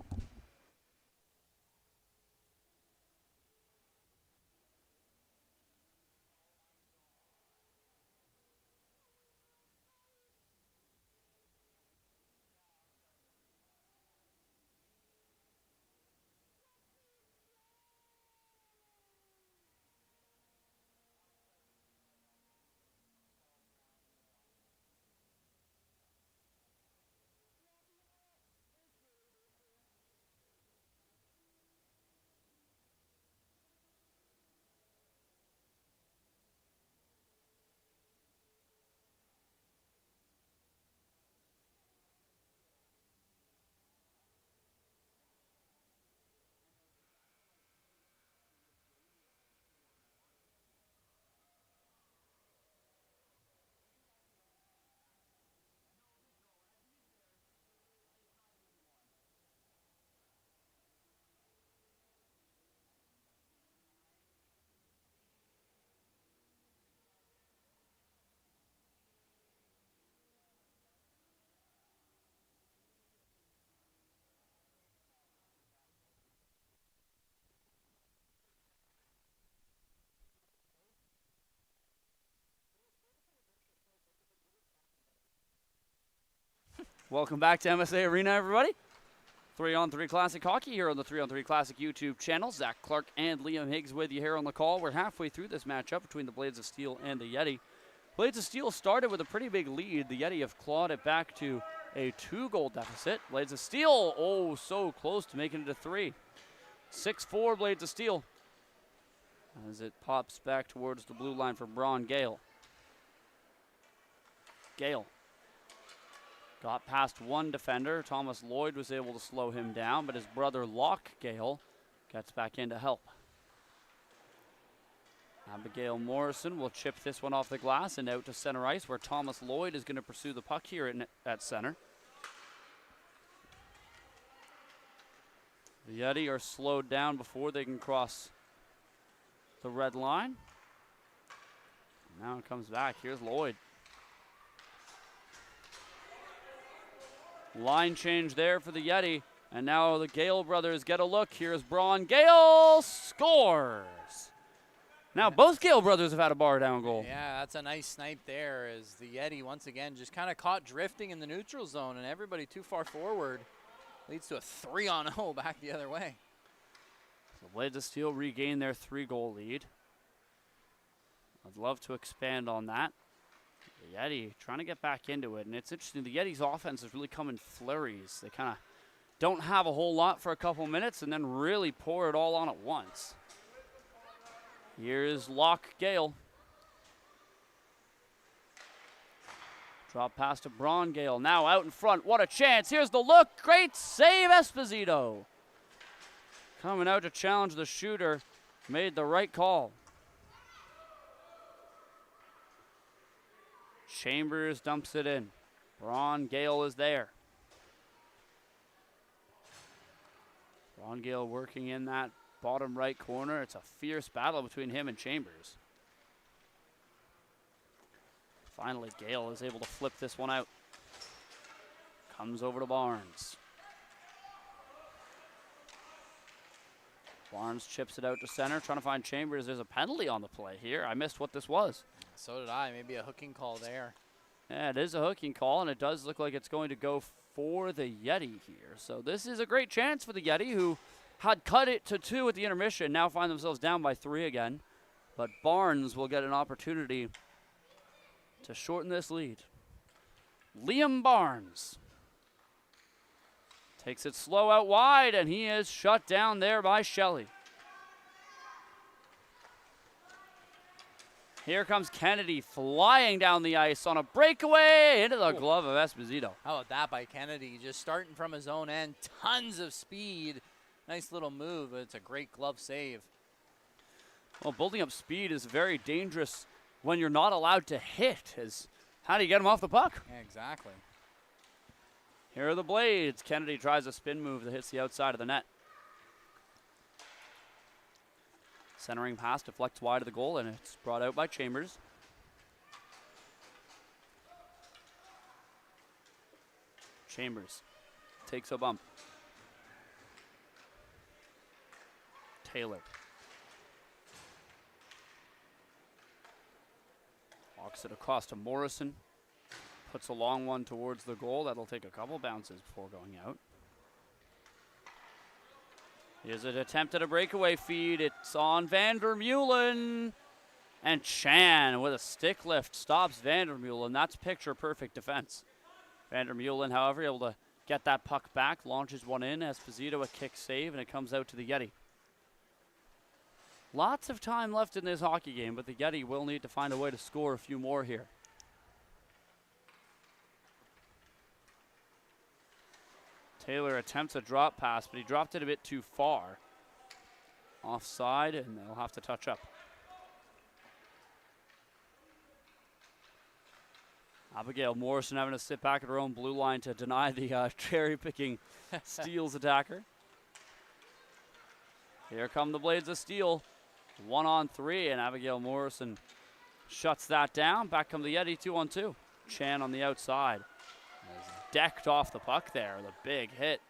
Speaker 1: Welcome back to MSA Arena, everybody. 3-on-3 Classic Hockey here on the 3-on-3 Classic YouTube channel. Zach Clarke and Liam Higgs with you here on the call. We're halfway through this matchup between the Blades of Steel and the Yeti. Blades of Steel started with a pretty big lead. The Yeti have clawed it back to a 2-goal deficit. Blades of Steel, oh, so close to making it a 3. 6-4 Blades of Steel as it pops back towards the blue line for Braun Gale. Gale got past one defender. Thomas Lloyd was able to slow him down, but his brother Locke Gale gets back in to help. Abigail Morrison will chip this one off the glass and out to center ice, where Thomas Lloyd is going to pursue the puck here at center. The Yeti are slowed down before they can cross the red line. Now it comes back. Here's Lloyd. Line change there for the Yeti. And now the Gale brothers get a look. Here's Braun Gale scores. Now both Gale brothers have had a bar down goal.
Speaker 2: Yeah, that's a nice snipe there as the Yeti once again just kind of caught drifting in the neutral zone and everybody too far forward. Leads to a 3-on-0 back the other way.
Speaker 1: The Blades of Steel regain their 3-goal lead. I'd love to expand on that. The Yeti trying to get back into it, and it's interesting. The Yeti's offense has really come in flurries. They kind of don't have a whole lot for a couple minutes and then really pour it all on at once. Here's Locke Gale. Drop pass to Braun Gale. Now out in front. What a chance. Here's the look. Great save, Esposito. Coming out to challenge the shooter. Made the right call. Chambers dumps it in. Braun Gale is there. Braun Gale working in that bottom right corner. It's a fierce battle between him and Chambers. Finally, Gale is able to flip this one out. Comes over to Barnes. Barnes chips it out to center, trying to find Chambers. There's a penalty on the play here. I missed what this was.
Speaker 2: So did I. Maybe a hooking call there.
Speaker 1: Yeah, it is a hooking call, and it does look like it's going to go for the Yeti here. So this is a great chance for the Yeti, who had cut it to 2 at the intermission, now find themselves down by 3 again. But Barnes will get an opportunity to shorten this lead. Liam Barnes takes it slow out wide, and he is shut down there by Shelley. Here comes Kennedy flying down the ice on a breakaway into the glove of Esposito.
Speaker 2: How about that by Kennedy? Just starting from his own end, tons of speed. Nice little move. It's a great glove save.
Speaker 1: Well, building up speed is very dangerous when you're not allowed to hit. How do you get him off the puck?
Speaker 2: Yeah, exactly.
Speaker 1: Here are the Blades. Kennedy tries a spin move that hits the outside of the net. Centering pass deflects wide of the goal, and it's brought out by Chambers. Chambers takes a bump. Taylor. Walks it across to Morrison. Puts a long one towards the goal. That'll take a couple bounces before going out. Here's an attempt at a breakaway feed. It's on Vandermeulen. And Chan with a stick lift stops Vandermeulen. That's picture-perfect defense. Vandermeulen, however, able to get that puck back, launches one in. Esposito a kick save, and it comes out to the Yeti. Lots of time left in this hockey game, but the Yeti will need to find a way to score a few more here. Taylor attempts a drop pass, but he dropped it a bit too far. Offside, and they'll have to touch up. Abigail Morrison having to sit back at her own blue line to deny the cherry-picking Steel's attacker. Here come the Blades of Steel. 1-on-3, and Abigail Morrison shuts that down. Back come the Yeti, 2-on-2. Chan on the outside. Decked off the puck there with a big hit.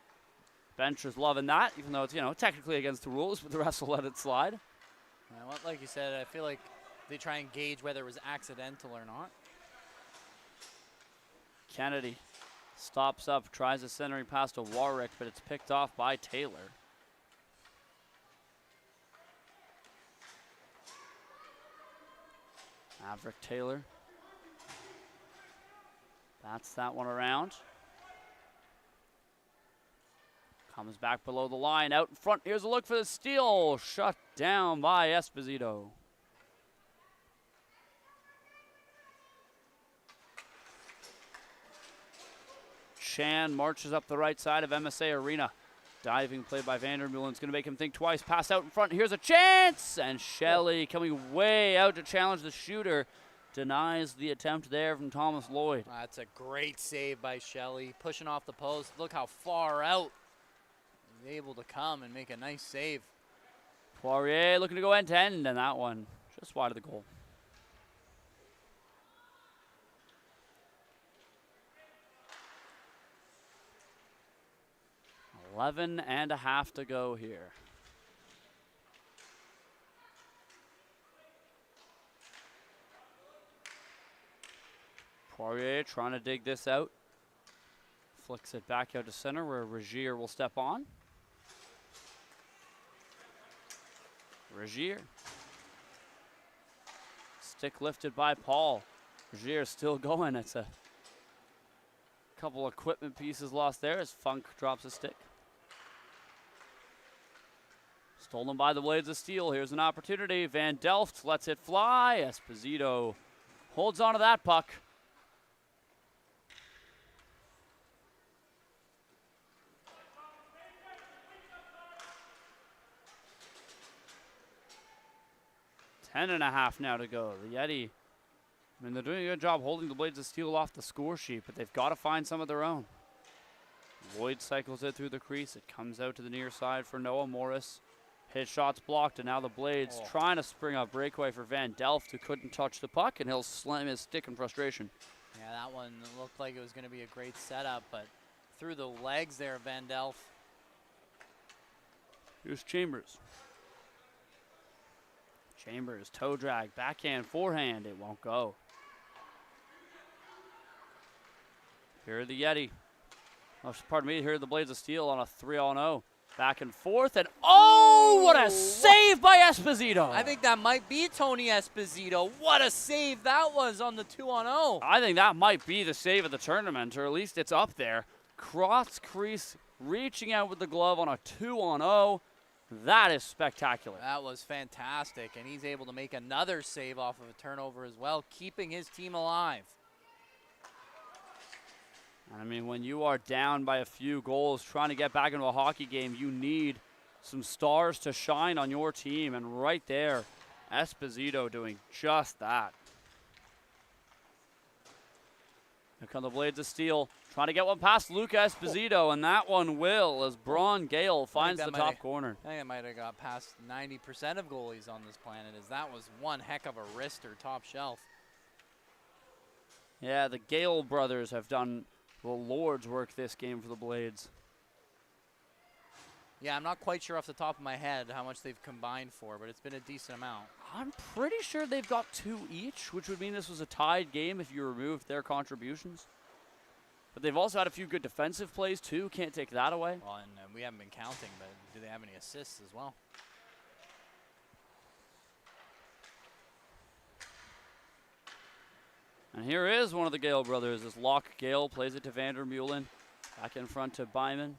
Speaker 1: Bench is loving that, even though it's, technically against the rules, but the rest will let it slide.
Speaker 2: Yeah, well, like you said, I feel like they try and gauge whether it was accidental or not.
Speaker 1: Kennedy stops up, tries a centering pass to Warwick, but it's picked off by Taylor. Maverick Taylor. That's that one around. Comes back below the line, out in front. Here's a look for the steal. Shut down by Esposito. Chan marches up the right side of MSA Arena. Diving play by Vandermeulen's going to make him think twice. Pass out in front. Here's a chance. And Shelley coming way out to challenge the shooter. Denies the attempt there from Thomas Lloyd.
Speaker 2: That's a great save by Shelley. Pushing off the post. Look how far out he's able to come and make a nice save.
Speaker 1: Poirier looking to go end-to-end, and that one just wide of the goal. Eleven and a half to go here. Poirier trying to dig this out. Flicks it back out to center where Regier will step on. Regier. Stick lifted by Paul. Regier still going. It's a couple equipment pieces lost there as Funk drops a stick. Stolen by the Blades of Steel. Here's an opportunity. Van Delft lets it fly. Esposito holds on to that puck. Ten and a half now to go. The Yeti, I mean, they're doing a good job holding the Blades of Steel off the score sheet, but they've got to find some of their own. Lloyd cycles it through the crease. It comes out to the near side for Noah Morris. His shot's blocked, and now the Blades trying to spring a breakaway for Van Delft, who couldn't touch the puck, and he'll slam his stick in frustration.
Speaker 2: Yeah, that one looked like it was going to be a great setup, but through the legs there, Van Delft.
Speaker 1: Here's Chambers. Chambers, toe drag, backhand, forehand. It won't go. Here are the Yeti. Oh, pardon me, here are the Blades of Steel on a 3-on-0. Back and forth, and oh, what a save by Esposito.
Speaker 2: I think that might be Tony Esposito. What a save that was on the 2-on-0.
Speaker 1: I think that might be the save of the tournament, or at least it's up there. Cross crease, reaching out with the glove on a 2-on-0. That is spectacular.
Speaker 2: That was fantastic, and he's able to make another save off of a turnover as well, keeping his team alive.
Speaker 1: I mean, when you are down by a few goals trying to get back into a hockey game, you need some stars to shine on your team, and right there, Esposito doing just that. Here come the Blades of Steel, trying to get one past Luca Esposito, and that one will as Braun Gale finds the top corner.
Speaker 2: I think it might have got past 90% of goalies on this planet, as that was one heck of a wrister top shelf.
Speaker 1: Yeah, the Gale brothers have done the Lord's work this game for the Blades.
Speaker 2: Yeah, I'm not quite sure off the top of my head how much they've combined for, but it's been a decent amount.
Speaker 1: I'm pretty sure they've got 2 each, which would mean this was a tied game if you removed their contributions. But they've also had a few good defensive plays, too. Can't take that away.
Speaker 2: Well, and we haven't been counting, but do they have any assists as well?
Speaker 1: And here is one of the Gale brothers as Locke Gale plays it to Vandermeulen. Back in front to Byman.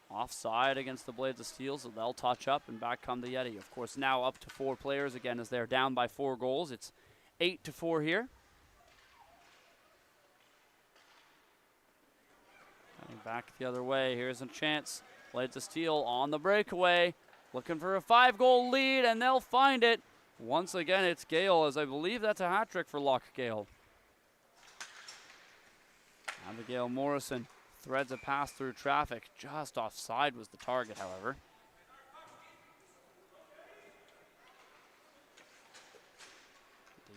Speaker 1: Offside against the Blades of Steel, so they'll touch up, and back come the Yeti. Of course, now up to 4 players again as they're down by 4 goals. It's 8-4 here. Coming back the other way. Here's a chance. Blades of Steel on the breakaway. Looking for a 5-goal lead, and they'll find it. Once again, it's Gale, as I believe that's a hat trick for Locke Gale. Abigail Morrison threads a pass through traffic. Just offside was the target, however.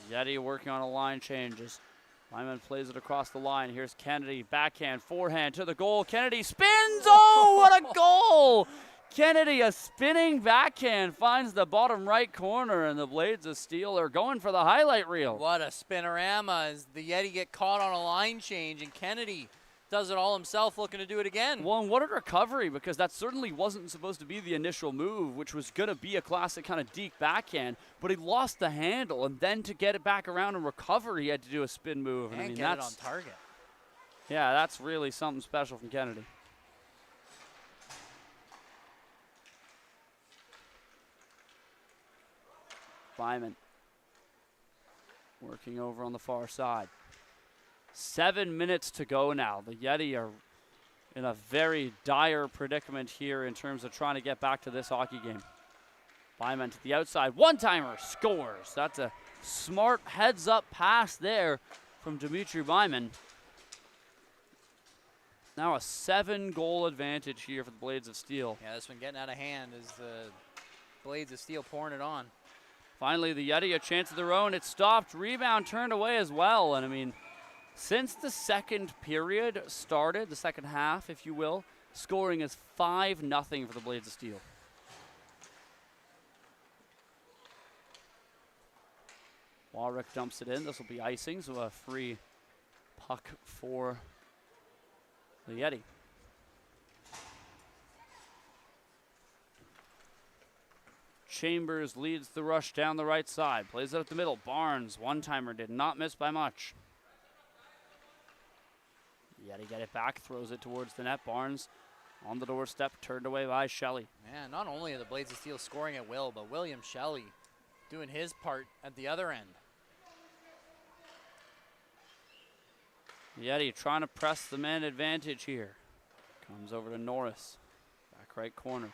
Speaker 1: The Yeti working on a line changes. Lyman plays it across the line. Here's Kennedy, backhand, forehand to the goal. Kennedy spins. Oh, what a goal! Kennedy, a spinning backhand, finds the bottom right corner, and the Blades of Steel are going for the highlight reel.
Speaker 2: What a spinorama as the Yeti get caught on a line change, and Kennedy does it all himself, looking to do it again.
Speaker 1: Well, and what a recovery, because that certainly wasn't supposed to be the initial move, which was going to be a classic kind of deke backhand, but he lost the handle, and then to get it back around and recover, he had to do a spin move.
Speaker 2: And
Speaker 1: I mean,
Speaker 2: get it on target.
Speaker 1: Yeah, that's really something special from Kennedy. Byman working over on the far side. 7 minutes to go now. The Yeti are in a very dire predicament here in terms of trying to get back to this hockey game. Byman to the outside. One-timer scores. That's a smart heads-up pass there from Dimitri Byman. Now a 7-goal advantage here for the Blades of Steel.
Speaker 2: Yeah, this one getting out of hand as the Blades of Steel pouring it on.
Speaker 1: Finally, the Yeti a chance of their own. It stopped. Rebound turned away as well. And I mean, since the second period started, the second half, if you will, scoring is 5-0 for the Blades of Steel. Warwick dumps it in. This will be icing, so a free puck for the Yeti. Chambers leads the rush down the right side. Plays it up the middle. Barnes, one-timer, did not miss by much. Yeti get it back, throws it towards the net. Barnes on the doorstep, turned away by Shelley.
Speaker 2: Man, not only are the Blades of Steel scoring at will, but William Shelley doing his part at the other end.
Speaker 1: Yeti trying to press the man advantage here. Comes over to Norris. Back right corner.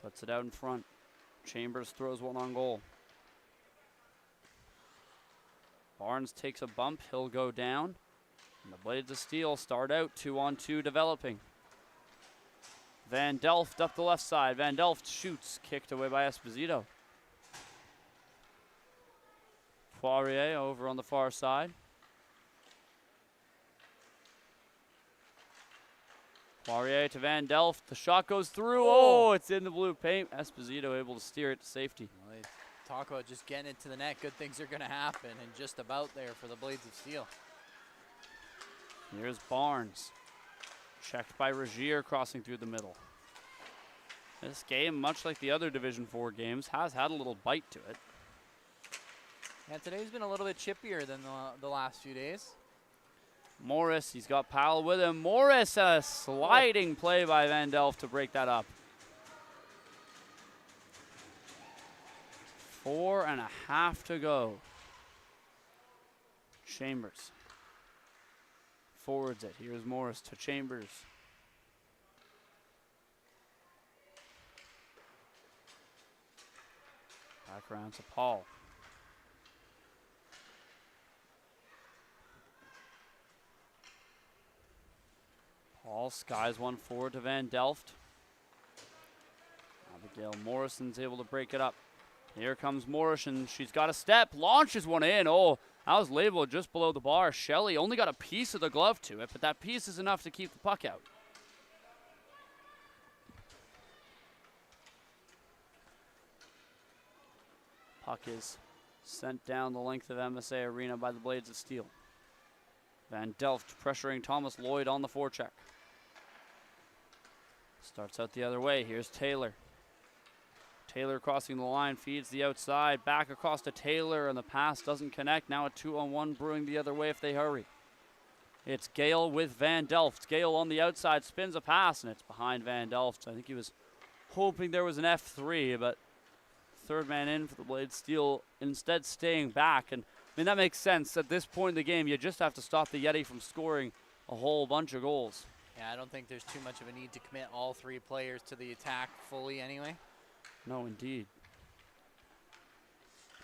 Speaker 1: Puts it out in front. Chambers throws one on goal. Barnes takes a bump. He'll go down. And the Blades of Steel start out 2-on-2 developing. Van Delft up the left side. Van Delft shoots. Kicked away by Esposito. Poirier over on the far side. Poirier to Van Delft. The shot goes through. Oh, it's in the blue paint. Esposito able to steer it to safety.
Speaker 2: Well, they talk about just getting it to the net. Good things are going to happen, and just about there for the Blades of Steel.
Speaker 1: Here's Barnes. Checked by Regier crossing through the middle. This game, much like the other Division 4 games, has had a little bite to it.
Speaker 2: Yeah, today's been a little bit chippier than the last few days.
Speaker 1: Morris, he's got Powell with him. Morris, a sliding play by Van Delft to break that up. 4.5 to go. Chambers forwards it. Here's Morris to Chambers. Back around to Paul. Paul skies one forward to Van Delft. Abigail Morrison's able to break it up. Here comes Morrison. She's got a step. Launches one in. Oh, that was labeled just below the bar. Shelley only got a piece of the glove to it, but that piece is enough to keep the puck out. Puck is sent down the length of MSA Arena by the Blades of Steel. Van Delft pressuring Thomas Lloyd on the forecheck. Starts out the other way. Here's Taylor. Taylor crossing the line, feeds the outside, back across to Taylor, and the pass doesn't connect. Now a 2-on-1 brewing the other way if they hurry. It's Gale with Van Delft. Gale on the outside spins a pass, and it's behind Van Delft. I think he was hoping there was an F3, but third man in for the Blades Steel instead staying back. And I mean, that makes sense. At this point in the game, you just have to stop the Yeti from scoring a whole bunch of goals.
Speaker 2: Yeah, I don't think there's too much of a need to commit all three players to the attack fully anyway.
Speaker 1: No, indeed.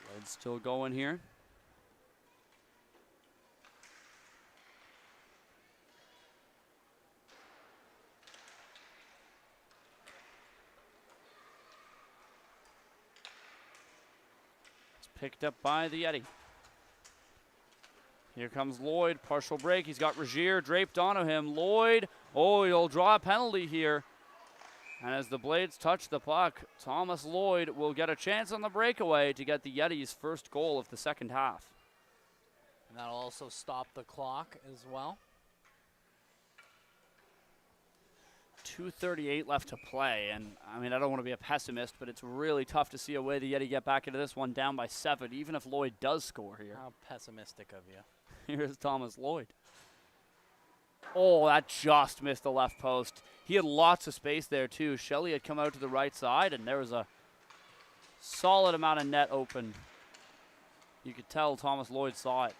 Speaker 1: Blades still going here. It's picked up by the Yeti. Here comes Lloyd, partial break. He's got Regier draped onto him. Lloyd, oh, he'll draw a penalty here. And as the Blades touch the puck, Thomas Lloyd will get a chance on the breakaway to get the Yetis' first goal of the second half.
Speaker 2: And that'll also stop the clock as well.
Speaker 1: 2:38 left to play, and I mean, I don't want to be a pessimist, but it's really tough to see a way the Yeti get back into this one down by 7, even if Lloyd does score here.
Speaker 2: How pessimistic of you.
Speaker 1: Here's Thomas Lloyd. Oh, that just missed the left post. He had lots of space there, too. Shelley had come out to the right side, and there was a solid amount of net open. You could tell Thomas Lloyd saw it.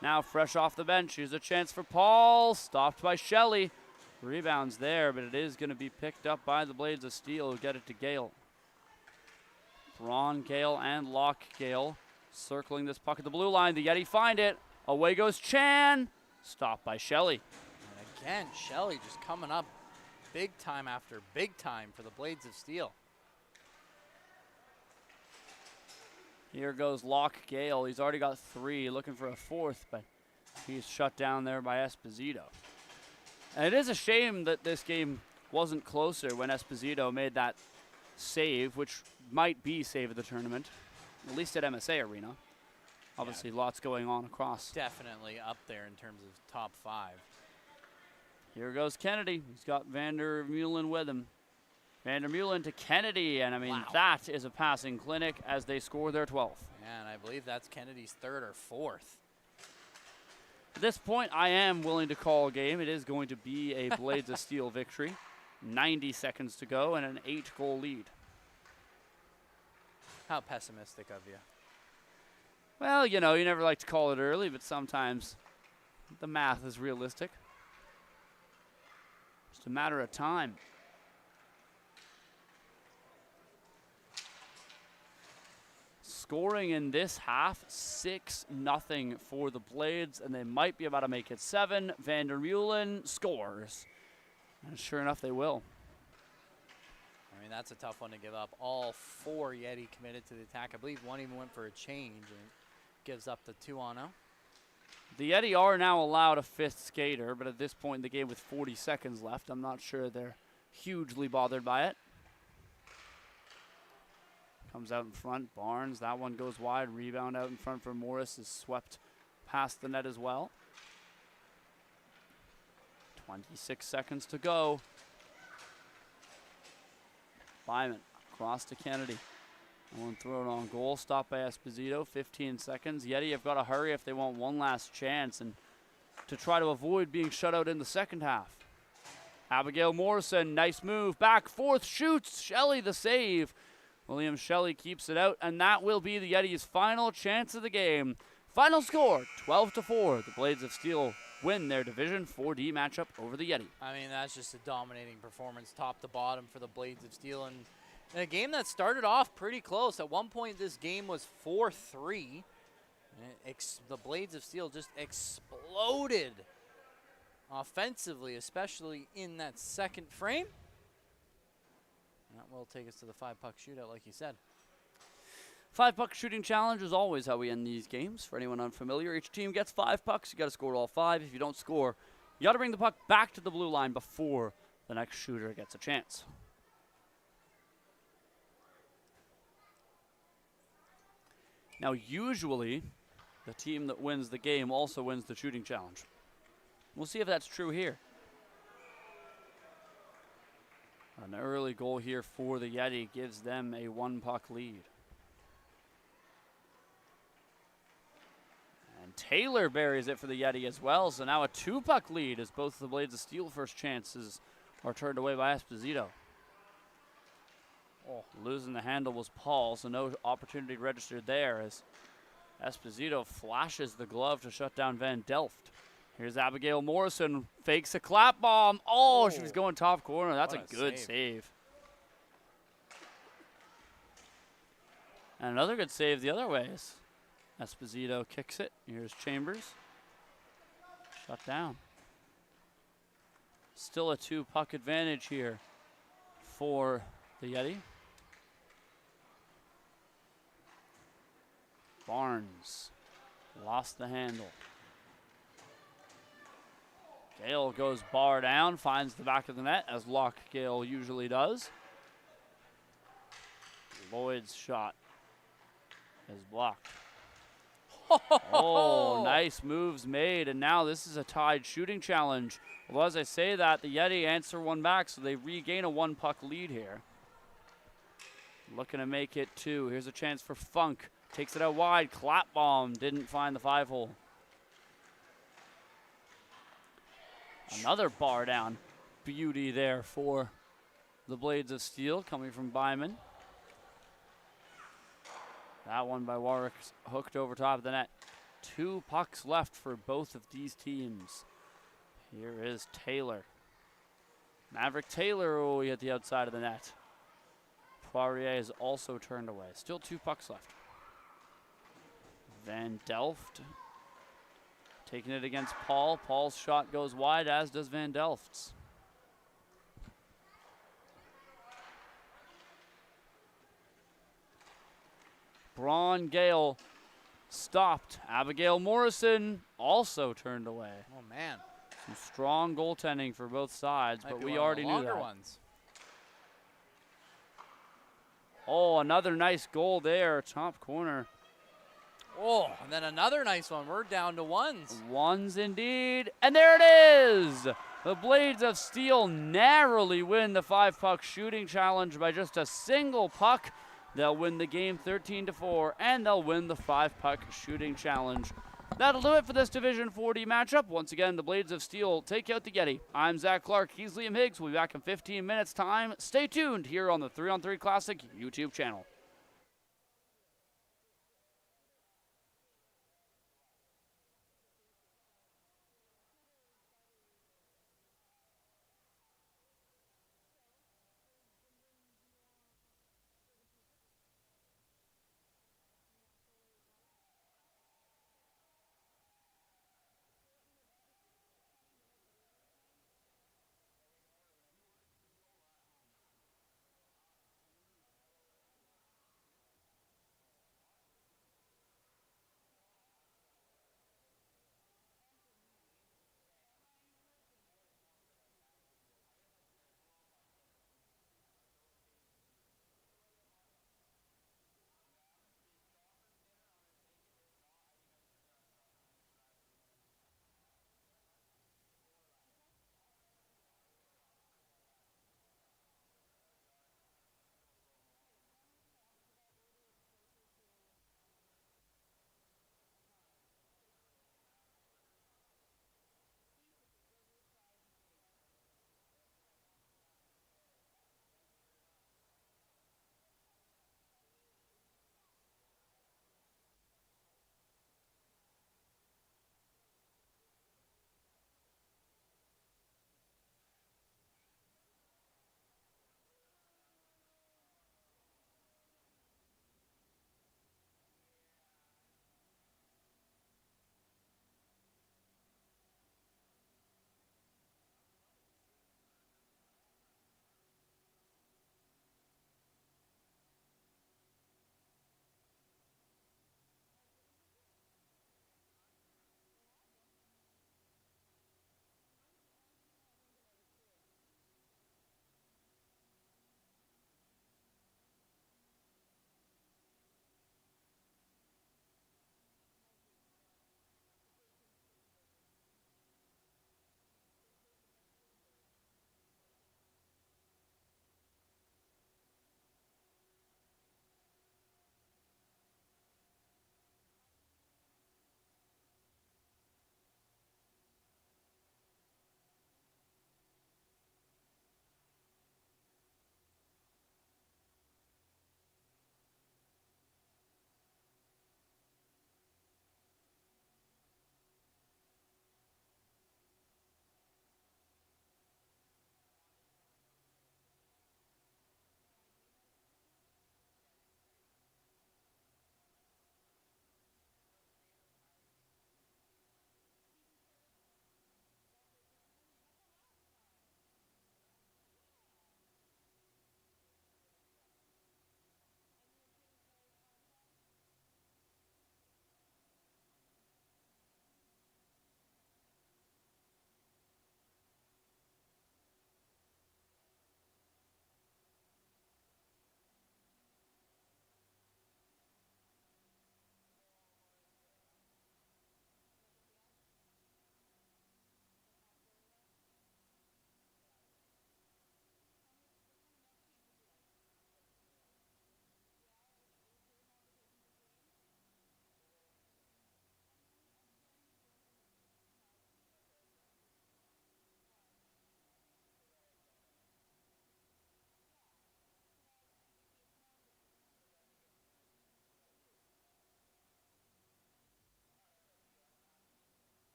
Speaker 1: Now, fresh off the bench, here's a chance for Paul. Stopped by Shelley. Rebounds there, but it is going to be picked up by the Blades of Steel who get it to Gale. Braun Gale and Locke Gale circling this puck at the blue line. The Yeti find it. Away goes Chan. Stopped by Shelley.
Speaker 2: And again, Shelley just coming up big time after big time for the Blades of Steel.
Speaker 1: Here goes Locke Gale. He's already got 3, looking for a 4th, but he's shut down there by Esposito. And it is a shame that this game wasn't closer when Esposito made that save, which might be save of the tournament, at least at MSA Arena. Obviously, lots going on across.
Speaker 2: Definitely up there in terms of top 5.
Speaker 1: Here goes Kennedy. He's got Vandermeulen with him. Vandermeulen to Kennedy, and I mean, that is a passing clinic as they score their 12th.
Speaker 2: And I believe that's Kennedy's 3rd or 4th.
Speaker 1: At this point, I am willing to call a game. It is going to be a Blades of Steel victory. 90 seconds to go and an 8-goal lead.
Speaker 2: How pessimistic of you.
Speaker 1: Well, you know, you never like to call it early, but sometimes the math is realistic. Just a matter of time. Scoring in this half, 6-0 for the Blades, and they might be about to make it 7. Vandermeulen scores. And sure enough, they will.
Speaker 2: I mean, that's a tough one to give up. All 4 Yeti committed to the attack. I believe one even went for a change and gives up the 2-on-0.
Speaker 1: The Yeti are now allowed a 5th skater, but at this point in the game with 40 seconds left, I'm not sure they're hugely bothered by it. Comes out in front, Barnes, that one goes wide, rebound out in front for Morris, is swept past the net as well. 26 seconds to go. Byman across to Kennedy. One thrown on goal, stopped by Esposito, 15 seconds. Yeti have got to hurry if they want one last chance and to try to avoid being shut out in the second half. Abigail Morrison, nice move, back, 4th, shoots, Shelley the save. William Shelley keeps it out, and that will be the Yetis' final chance of the game. Final score, 12-4. The Blades of Steel win their Division 4D matchup over the Yeti.
Speaker 2: I mean, that's just a dominating performance, top to bottom, for the Blades of Steel. And in a game that started off pretty close. At one point, this game was 4-3. The Blades of Steel just exploded offensively, especially in that second frame. That will take us to the 5-puck shootout, like you said.
Speaker 1: 5-puck shooting challenge is always how we end these games. For anyone unfamiliar, each team gets 5 pucks. You got to score all 5. If you don't score, you got to bring the puck back to the blue line before the next shooter gets a chance. Now, usually, the team that wins the game also wins the shooting challenge. We'll see if that's true here. An early goal here for the Yeti gives them a 1-puck lead. And Taylor buries it for the Yeti as well, so now a 2-puck lead as both the Blades of Steel first chances are turned away by Esposito. Oh, losing the handle was Paul, so no opportunity registered there as Esposito flashes the glove to shut down Van Delft. Here's Abigail Morrison, fakes a clap bomb. Oh, she was going top corner. That's a good save. And another good save the other way. Esposito kicks it. Here's Chambers. Shut down. Still a 2-puck advantage here for the Yeti. Barnes lost the handle. Gale goes bar down, finds the back of the net, as Locke Gale usually does. Lloyd's shot is blocked. Oh, nice moves made, and now this is a tied shooting challenge. Well, as I say that, the Yeti answer one back, so they regain a 1-puck lead here. Looking to make it 2. Here's a chance for Funk. Takes it out wide, clap bomb, didn't find the 5-hole. Another bar down beauty there for the Blades of Steel coming from Byman. That one by Warwick hooked over top of the net. 2 pucks left for both of these teams. Here is Taylor. Maverick Taylor, oh, he hit the outside of the net. Poirier is also turned away. Still 2 pucks left. Van Delft taking it against Paul. Paul's shot goes wide, as does Van Delft's. Braun Gale stopped. Abigail Morrison also turned away.
Speaker 2: Oh, man.
Speaker 1: Some strong goaltending for both sides, but we already knew that.
Speaker 2: Ones.
Speaker 1: Oh, another nice goal there, top corner.
Speaker 2: Oh, and then another nice one. We're down to ones.
Speaker 1: Ones indeed. And there it is. The Blades of Steel narrowly win the 5-puck shooting challenge by just a single puck. They'll win the game 13-4, and they'll win the 5-puck shooting challenge. That'll do it for this Division 4D matchup. Once again, the Blades of Steel take out the Yeti. I'm Zach Clarke. He's Liam Higgs. We'll be back in 15 minutes' time. Stay tuned here on the 3-on-3 Classic YouTube channel.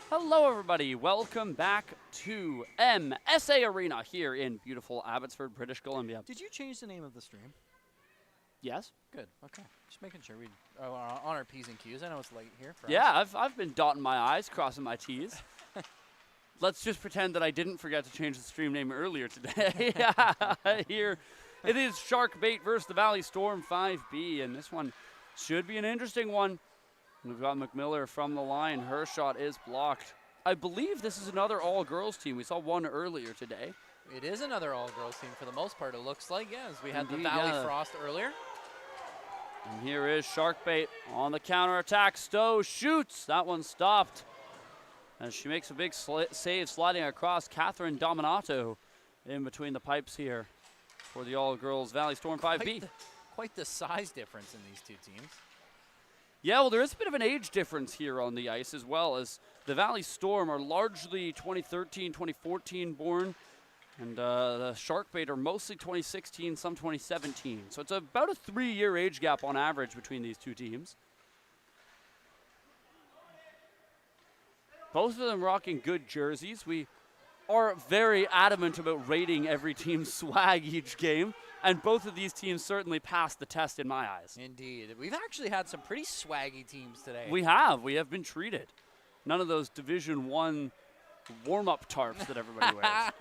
Speaker 1: Hello, everybody. Welcome back to MSA Arena here in beautiful Abbotsford, British Columbia.
Speaker 2: Did you change the name of the stream?
Speaker 1: Yes?
Speaker 2: Good. Okay. Just making sure we are on our P's and Q's. I know it's late here. For
Speaker 1: Yeah,
Speaker 2: us.
Speaker 1: I've been dotting my I's, crossing my T's. Let's just pretend that I didn't forget to change the stream name earlier today. Here it is Sharkbait versus the Valley Storm 5B, and this one should be an interesting one. We've got McMiller from the line. Her shot is blocked. I believe this is another all-girls team. We saw one earlier today.
Speaker 2: It is another all-girls team for the most part, it looks like. Yes, we had
Speaker 1: Indeed,
Speaker 2: the Valley Frost earlier.
Speaker 1: And here is Sharkbait on the counterattack. Stowe shoots. That one stopped. And she makes a big save sliding across. Catherine Dominato in between the pipes here for the all-girls Valley Storm 5B.
Speaker 2: Quite the size difference in these two teams.
Speaker 1: Yeah, well, there is a bit of an age difference here on the ice as well, as the Valley Storm are largely 2013, 2014 born, and the Sharkbait are mostly 2016, some 2017. So it's about a 3-year age gap on average between these two teams. Both of them rocking good jerseys. We are very adamant about rating every team's swag each game, and both of these teams certainly passed the test in my eyes.
Speaker 2: Indeed. We've actually had some pretty swaggy teams today.
Speaker 1: We have been treated. None of those Division I warm-up tarps that everybody wears.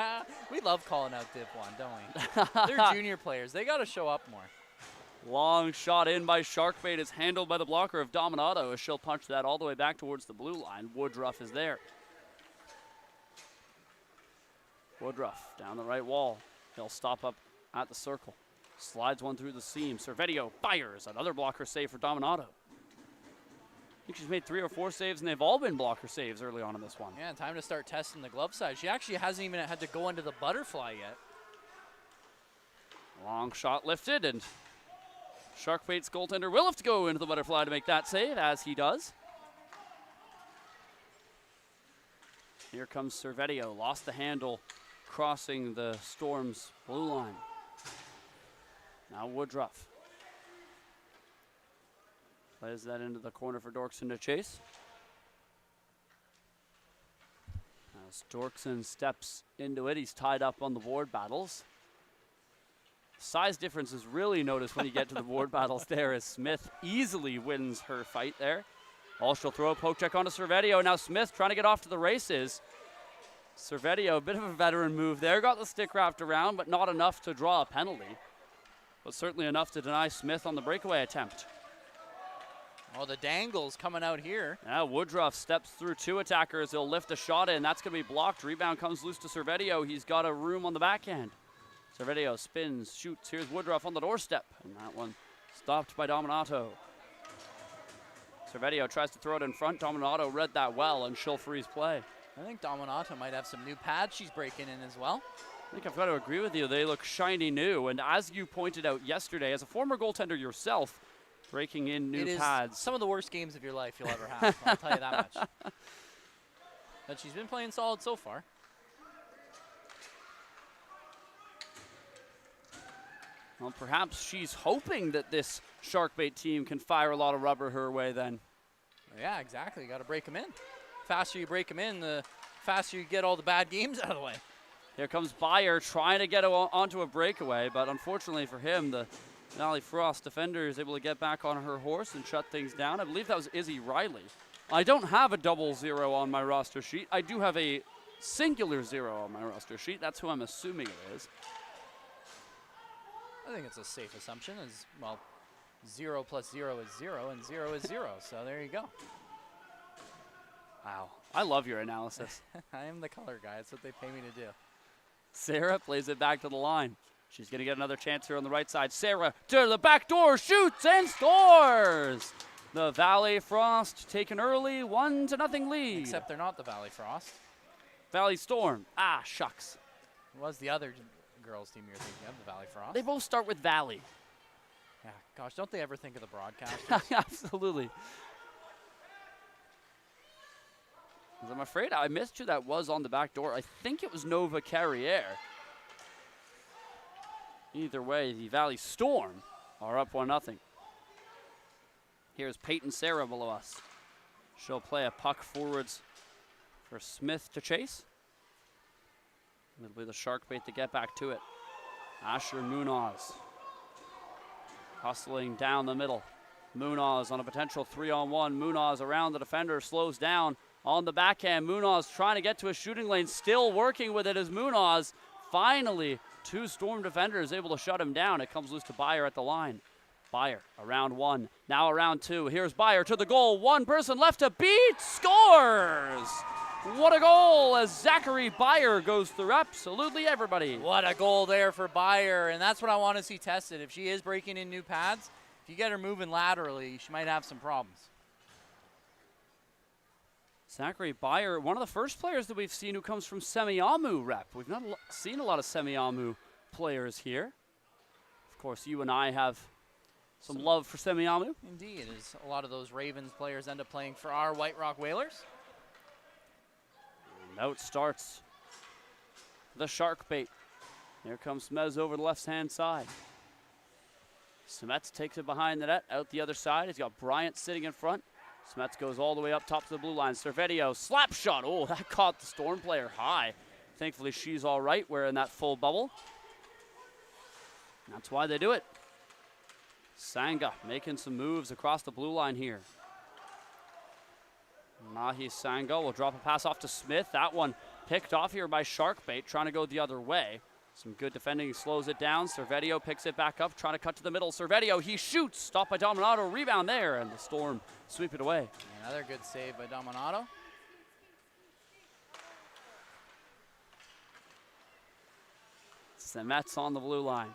Speaker 2: We love calling out Div 1, don't we? They're junior players. They got to show up more.
Speaker 1: Long shot in by Sharkbait is handled by the blocker of Dominato as she'll punch that all the way back towards the blue line. Woodruff is there. Woodruff down the right wall. He'll stop up at the circle. Slides one through the seam. Servetio fires. Another blocker save for Dominato. I think she's made 3 or 4 saves, and they've all been blocker saves early on in this one.
Speaker 2: Yeah, time to start testing the glove side. She actually hasn't even had to go into the butterfly yet.
Speaker 1: Long shot lifted, and Sharkbait's goaltender will have to go into the butterfly to make that save, as he does. Here comes Servetio. Lost the handle, crossing the Storm's blue line. Now Woodruff. Plays that into the corner for Dorkson to chase. As Dorkson steps into it, he's tied up on the board battles. Size difference is really noticed when you get to the board battles there, as Smith easily wins her fight there. She'll throw a poke check onto Servetio. Now Smith trying to get off to the races. Servetio, a bit of a veteran move there. Got the stick wrapped around, but not enough to draw a penalty. But certainly enough to deny Smith on the breakaway attempt.
Speaker 2: Oh, the dangle's coming out here.
Speaker 1: Now Woodruff steps through 2 attackers. He'll lift a shot in. That's going to be blocked. Rebound comes loose to Servetio. He's got a room on the backhand. Servetio spins, shoots. Here's Woodruff on the doorstep. And that one stopped by Dominato. Servetio tries to throw it in front. Dominato read that well, and she'll freeze play.
Speaker 2: I think Dominato might have some new pads she's breaking in as well.
Speaker 1: I think I've got to agree with you. They look shiny new. And as you pointed out yesterday, as a former goaltender yourself, breaking in new pads.
Speaker 2: Some of the worst games of your life you'll ever have. I'll tell you that much. But she's been playing solid so far.
Speaker 1: Well, perhaps she's hoping that this Sharkbait team can fire a lot of rubber her way then.
Speaker 2: Yeah, exactly. You got to break them in. Faster you break them in, the faster you get all the bad games out of the way.
Speaker 1: Here comes Beyer trying to get onto a breakaway, but unfortunately for him, the Valley Frost defender is able to get back on her horse and shut things down. I believe that was Izzy Riley. I don't have a 00 on my roster sheet. I do have a singular 0 on my roster sheet. That's who I'm assuming it is.
Speaker 2: I think it's a safe assumption, as well, 0 plus 0 is 0, and 0 is 0, so there you go.
Speaker 1: Wow, I love your analysis.
Speaker 2: I am the color guy. That's what they pay me to do.
Speaker 1: Sarah plays it back to the line. She's going to get another chance here on the right side. Sarah to the back door, shoots and scores! The Valley Frost take an early 1-0 lead.
Speaker 2: Except they're not the Valley Frost.
Speaker 1: Valley Storm. Ah, shucks.
Speaker 2: It was the other girls team you're thinking of, the Valley Frost.
Speaker 1: They both start with Valley.
Speaker 2: Yeah, gosh, don't they ever think of the broadcasters?
Speaker 1: Absolutely. I'm afraid I missed who that was on the back door. I think it was Nova Carriere. Either way, the Valley Storm are up 1-0. Here's Peyton Sarah below us. She'll play a puck forwards for Smith to chase. It'll be the shark bait to get back to it. Asher Munoz hustling down the middle. Munoz on a potential 3-on-1. Munoz around the defender, slows down on the backhand. Munoz trying to get to a shooting lane, still working with it as Munoz finally, 2 Storm defenders able to shut him down. It comes loose to Beyer at the line. Beyer around 1, now around 2. Here's Beyer to the goal. 1 person left to beat, scores! What a goal as Zachary Beyer goes through absolutely everybody.
Speaker 2: What a goal there for Beyer, and that's what I want to see tested. If she is breaking in new pads, if you get her moving laterally, she might have some problems.
Speaker 1: Zachary Beyer, one of the first players that we've seen who comes from Semiahmoo rep. We've not seen a lot of Semiahmoo players here. Of course, you and I have some love for Semiahmoo.
Speaker 2: Indeed, as a lot of those Ravens players end up playing for our White Rock Whalers.
Speaker 1: And out starts the shark bait. Here comes Smez over the left-hand side. Smets takes it behind the net, out the other side. He's got Bryant sitting in front. Smets goes all the way up top to the blue line. Servedio, slap shot. Oh, that caught the Storm player high. Thankfully, she's all right. We're in that full bubble. That's why they do it. Sanga making some moves across the blue line here. Mahi Sanga will drop a pass off to Smith. That one picked off here by Sharkbait, trying to go the other way. Some good defending, slows it down. Servedio picks it back up, trying to cut to the middle. Servedio, he shoots, stopped by Dominato, rebound there, and the Storm sweep it away.
Speaker 2: Another good save by Dominato.
Speaker 1: Semets on the blue line.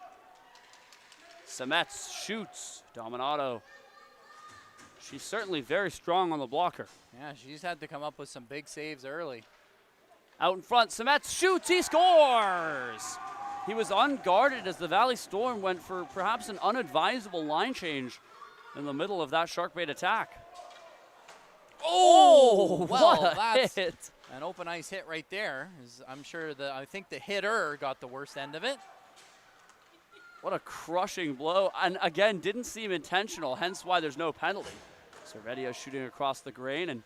Speaker 1: Semets shoots. Dominato. She's certainly very strong on the blocker.
Speaker 2: Yeah, she's had to come up with some big saves early.
Speaker 1: Out in front, Semets shoots, he scores! He was unguarded as the Valley Storm went for perhaps an unadvisable line change in the middle of that sharkbait attack. Oh,
Speaker 2: well,
Speaker 1: what a
Speaker 2: that's
Speaker 1: hit.
Speaker 2: An open ice hit right there. I'm sure I think the hitter got the worst end of it.
Speaker 1: What a crushing blow. And again, didn't seem intentional, hence why there's no penalty. Servedio shooting across the grain, and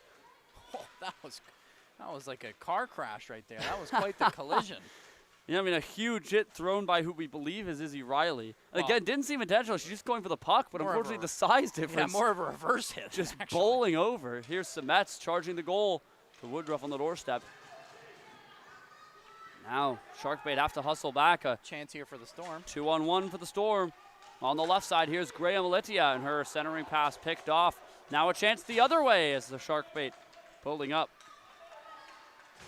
Speaker 2: that was like a car crash right there. That was quite the collision.
Speaker 1: yeah, I mean, a huge hit thrown by who we believe is Izzy Riley. And again, didn't seem intentional. She's just going for the puck, but unfortunately the size difference.
Speaker 2: Yeah, more of a reverse hit.
Speaker 1: Just
Speaker 2: actually.
Speaker 1: bowling over. Here's Semets charging the goal to Woodruff on the doorstep. Now, Sharkbait have to hustle back. A
Speaker 2: chance here for the Storm.
Speaker 1: 2-on-1 for the Storm. On the left side, here's Graham Alitia, and her centering pass picked off. Now a chance the other way as the Sharkbait pulling up.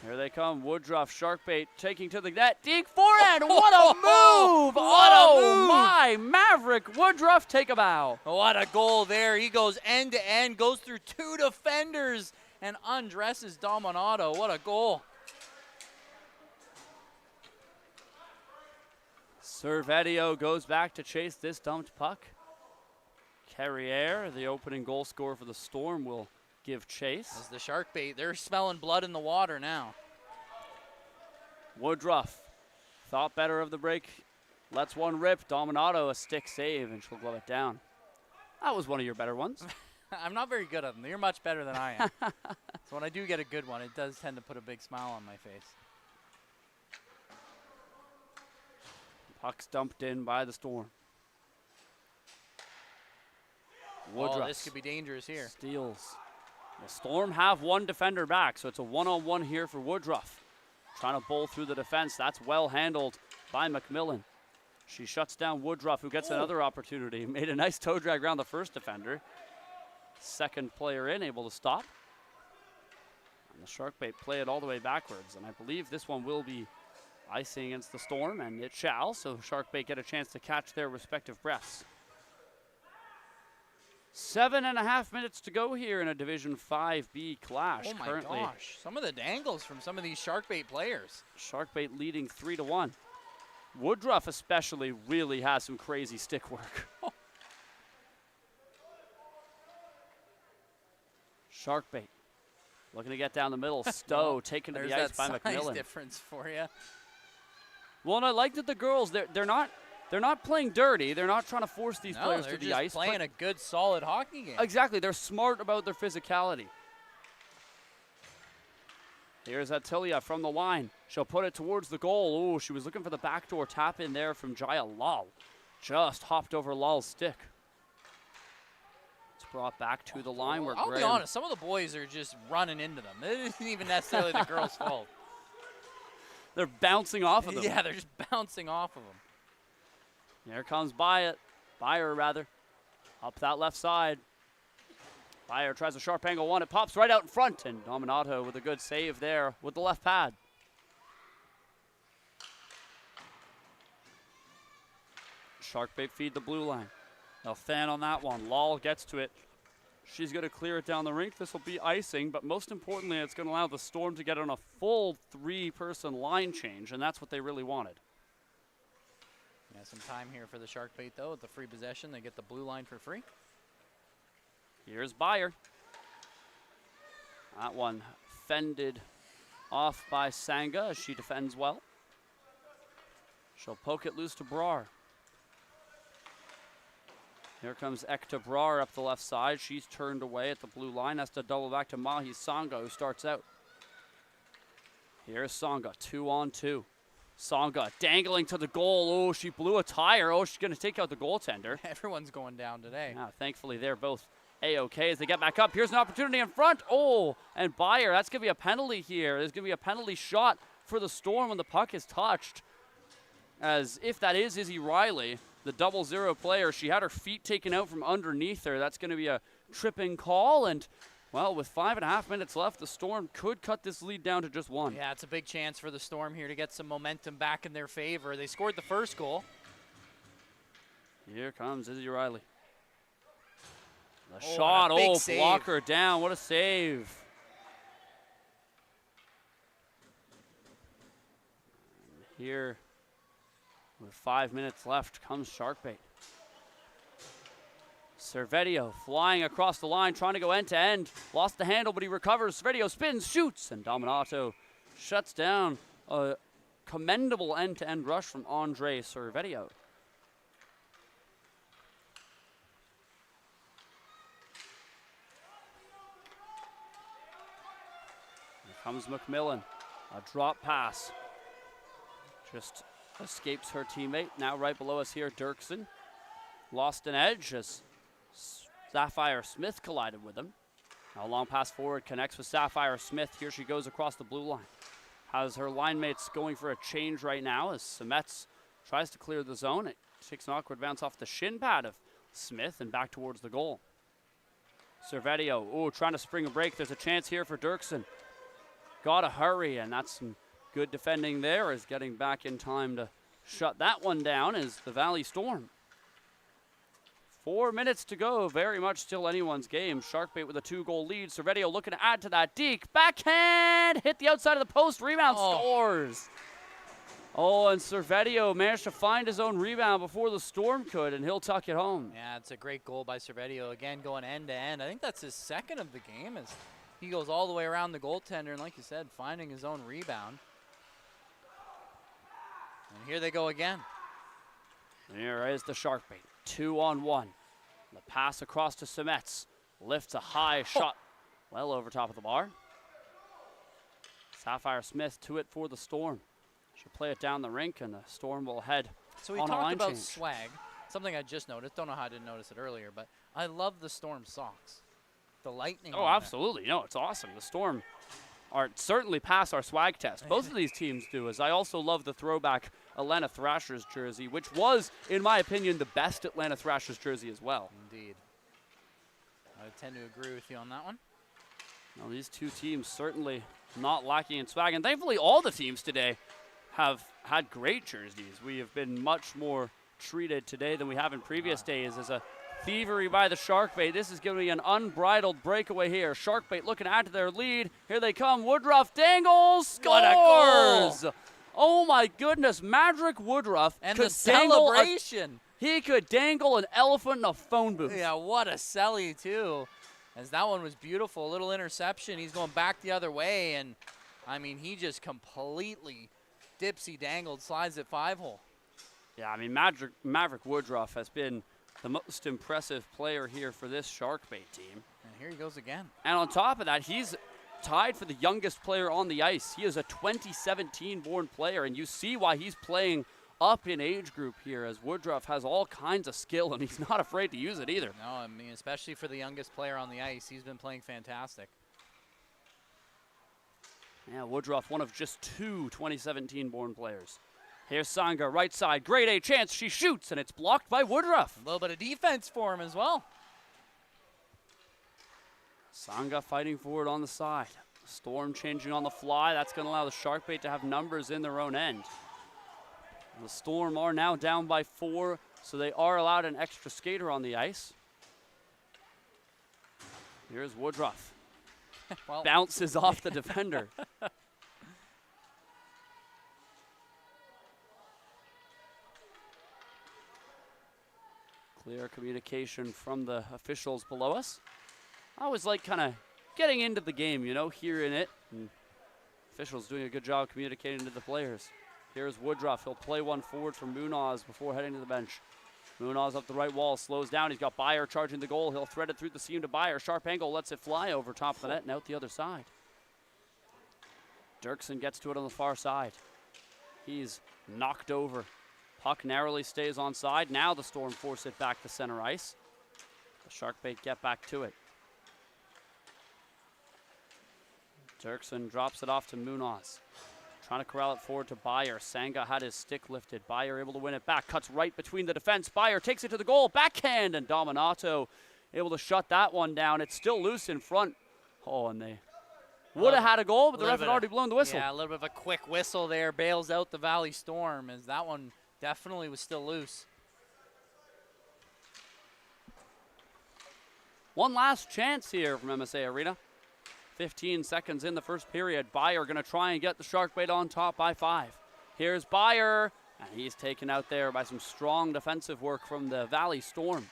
Speaker 1: Here they come, Woodruff, Sharkbait taking to the net. Deke forehand, what a move! Oh my, Maverick Woodruff, take a bow.
Speaker 2: What a goal there. He goes end to end, goes through 2 defenders, and undresses Dominato. What a goal.
Speaker 1: Servedio goes back to chase this dumped puck. Carriere, the opening goal scorer for the Storm, will give chase.
Speaker 2: As the Sharkbait, they're smelling blood in the water now.
Speaker 1: Woodruff thought better of the break. Lets one rip. Dominato, a stick save, and she'll glove it down. That was one of your better ones.
Speaker 2: I'm not very good at them. You're much better than I am. So when I do get a good one, it does tend to put a big smile on my face.
Speaker 1: Puck's dumped in by the Storm. Woodruff.
Speaker 2: Oh, this could be dangerous here.
Speaker 1: Steals. The Storm have one defender back, so it's a one-on-one here for Woodruff. Trying to bowl through the defense. That's well handled by McMillan. She shuts down Woodruff, who gets another opportunity. Made a nice toe drag around the first defender. Second player in, able to stop. And the Sharkbait play it all the way backwards, and I believe this one will be icing against the Storm, and it shall, so Sharkbait get a chance to catch their respective breaths. 7.5 minutes to go here in a Division 5B clash.
Speaker 2: Oh my
Speaker 1: currently,
Speaker 2: gosh, some of the dangles from some of these Sharkbait players.
Speaker 1: Sharkbait leading 3-1. Woodruff especially really has some crazy stick work. Sharkbait looking to get down the middle. Stowe taken to the ice by McMillan.
Speaker 2: There's that size difference for you.
Speaker 1: Well, and I like that the girls, they're not playing dirty. They're not trying to force these players to the ice.
Speaker 2: They're just playing a good, solid hockey game.
Speaker 1: Exactly. They're smart about their physicality. Here's Atilia from the line. She'll put it towards the goal. Ooh, she was looking for the backdoor tap in there from Jaya Lal. Just hopped over Lal's stick. It's brought back to the line where
Speaker 2: I'll be honest, some of the boys are just running into them. It isn't even necessarily the girls' fault.
Speaker 1: They're bouncing off of them.
Speaker 2: Yeah, they're just bouncing off of them.
Speaker 1: Here comes Bayer, rather. Up that left side. Bayer tries a sharp angle one. It pops right out in front, and Dominato with a good save there with the left pad. Sharkbait feed the blue line. They'll fan on that one. Lal gets to it. She's going to clear it down the rink. This will be icing, but most importantly, it's going to allow the Storm to get on a full 3-person line change, and that's what they really wanted.
Speaker 2: Yeah, some time here for the Sharkbait, though. With the free possession, they get the blue line for free.
Speaker 1: Here's Bayer. That one fended off by Sanga as she defends well. She'll poke it loose to Brar. Here comes Ekta Brar up the left side. She's turned away at the blue line. Has to double back to Mahi Sanga, who starts out. Here's Sanga, 2-on-2. Sanga dangling to the goal. Oh, she blew a tire. Oh, she's going to take out the goaltender.
Speaker 2: Everyone's going down today.
Speaker 1: Yeah, thankfully, they're both A-OK as they get back up. Here's an opportunity in front. Oh, and Bayer, that's going to be a penalty here. There's going to be a penalty shot for the Storm when the puck is touched. As if that is Izzy Riley, the 0-0 player, she had her feet taken out from underneath her. That's going to be a tripping call. And, well, with 5.5 minutes left, the Storm could cut this lead down to just 1.
Speaker 2: Yeah, it's a big chance for the Storm here to get some momentum back in their favor. They scored the first goal.
Speaker 1: Here comes Izzy Riley. The shot, block her down. What a save. And here, with 5 minutes left, comes Sharkbait. Servetio flying across the line, trying to go end-to-end. Lost the handle, but he recovers. Servetio spins, shoots, and Dominato shuts down a commendable end-to-end rush from Andre Servetio. Here comes McMillan. A drop pass. Just escapes her teammate. Now right below us here, Dirksen. Lost an edge as Sapphire Smith collided with him. Now a long pass forward connects with Sapphire Smith. Here she goes across the blue line. Has her line mates going for a change right now as Semets tries to clear the zone. It takes an awkward bounce off the shin pad of Smith and back towards the goal. Servetio, trying to spring a break. There's a chance here for Dirksen. Gotta hurry, and that's some good defending there, is getting back in time to shut that one down is the Valley Storm. 4 minutes to go, very much still anyone's game. Sharkbait with a 2-goal lead. Servetio looking to add to that. Deke, backhand, hit the outside of the post, rebound, scores. And Servetio managed to find his own rebound before the Storm could, and he'll tuck it home.
Speaker 2: Yeah, it's a great goal by Servetio. Again, going end-to-end. I think that's his second of the game as he goes all the way around the goaltender, and like you said, finding his own rebound. And here they go again.
Speaker 1: Here is the Sharkbait, 2-on-1. The pass across to Semets. Lifts a high shot well over top of the bar. Sapphire Smith to it for the Storm. She'll play it down the rink, and the Storm will head
Speaker 2: so we
Speaker 1: on a
Speaker 2: talked
Speaker 1: line
Speaker 2: about
Speaker 1: change.
Speaker 2: swag, something I just noticed. Don't know how I didn't notice it earlier, but I love the Storm socks. The lightning.
Speaker 1: Oh, absolutely. No, it's awesome. The Storm are certainly pass our swag test. Both of these teams do, as I also love the throwback Atlanta Thrashers jersey, which was, in my opinion, the best Atlanta Thrashers jersey as well.
Speaker 2: Indeed. I tend to agree with you on that one.
Speaker 1: Now, these two teams certainly not lacking in swag, and thankfully all the teams today have had great jerseys. We have been much more treated today than we have in previous days as a thievery by the Sharkbait. This is going to be an unbridled breakaway here. Sharkbait looking to add to their lead. Here they come. Woodruff dangles, scores! Oh my goodness, Madrick Woodruff
Speaker 2: and
Speaker 1: could
Speaker 2: the celebration.
Speaker 1: He could dangle an elephant in a phone booth.
Speaker 2: Yeah, what a celly too. As that one was beautiful, a little interception. He's going back the other way, and I mean, he just completely dipsy dangled, slides at 5-hole.
Speaker 1: Yeah, I mean, Maverick Woodruff has been the most impressive player here for this Sharkbait team.
Speaker 2: And here he goes again.
Speaker 1: And on top of that, he's tied for the youngest player on the ice. He is a 2017 born player, and you see why he's playing up in age group here, as Woodruff has all kinds of skill, and he's not afraid to use it either.
Speaker 2: No, I mean, especially for the youngest player on the ice, he's been playing fantastic.
Speaker 1: Yeah, Woodruff, one of just 2 2017 born players. Here's Sanga, right side, grade A chance, she shoots, and it's blocked by Woodruff.
Speaker 2: A little bit of defense for him as well.
Speaker 1: Sanga fighting for it on the side. Storm changing on the fly. That's going to allow the Sharkbait to have numbers in their own end. The Storm are now down by 4, so they are allowed an extra skater on the ice. Here's Woodruff.
Speaker 2: Well,
Speaker 1: bounces off the defender. Clear communication from the officials below us. I always like kind of getting into the game, you know, hearing it. And officials doing a good job communicating to the players. Here's Woodruff. He'll play one forward for Munoz before heading to the bench. Munoz up the right wall, slows down. He's got Beyer charging the goal. He'll thread it through the seam to Beyer. Sharp angle, lets it fly over top of the net and out the other side. Dirksen gets to it on the far side. He's knocked over. Puck narrowly stays on side. Now the Storm force it back to center ice. The Sharkbait get back to it. Dirksen drops it off to Munoz. Trying to corral it forward to Beyer. Sanga had his stick lifted. Beyer able to win it back. Cuts right between the defense. Beyer takes it to the goal. Backhand, and Dominato able to shut that one down. It's still loose in front. Oh, and they would have had a goal, but the ref had already blown the whistle.
Speaker 2: Yeah, a little bit of a quick whistle there. Bails out the Valley Storm, as that one definitely was still loose.
Speaker 1: One last chance here from MSA Arena. 15 seconds in the first period. Beyer going to try and get the Sharkbait on top by 5. Here's Beyer, and he's taken out there by some strong defensive work from the Valley Storm.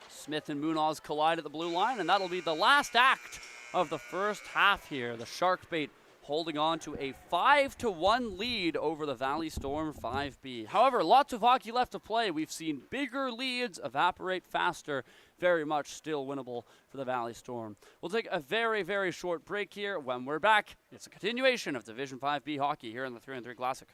Speaker 1: Smith and Munoz collide at the blue line, and that'll be the last act of the first half here. The Sharkbait holding on to a 5-1 lead over the Valley Storm 5B. However, lots of hockey left to play. We've seen bigger leads evaporate faster. Very much still winnable for the Valley Storm. We'll take a very, very short break here. When we're back, it's a continuation of Division 5B hockey here in the 3-on-3 Classic.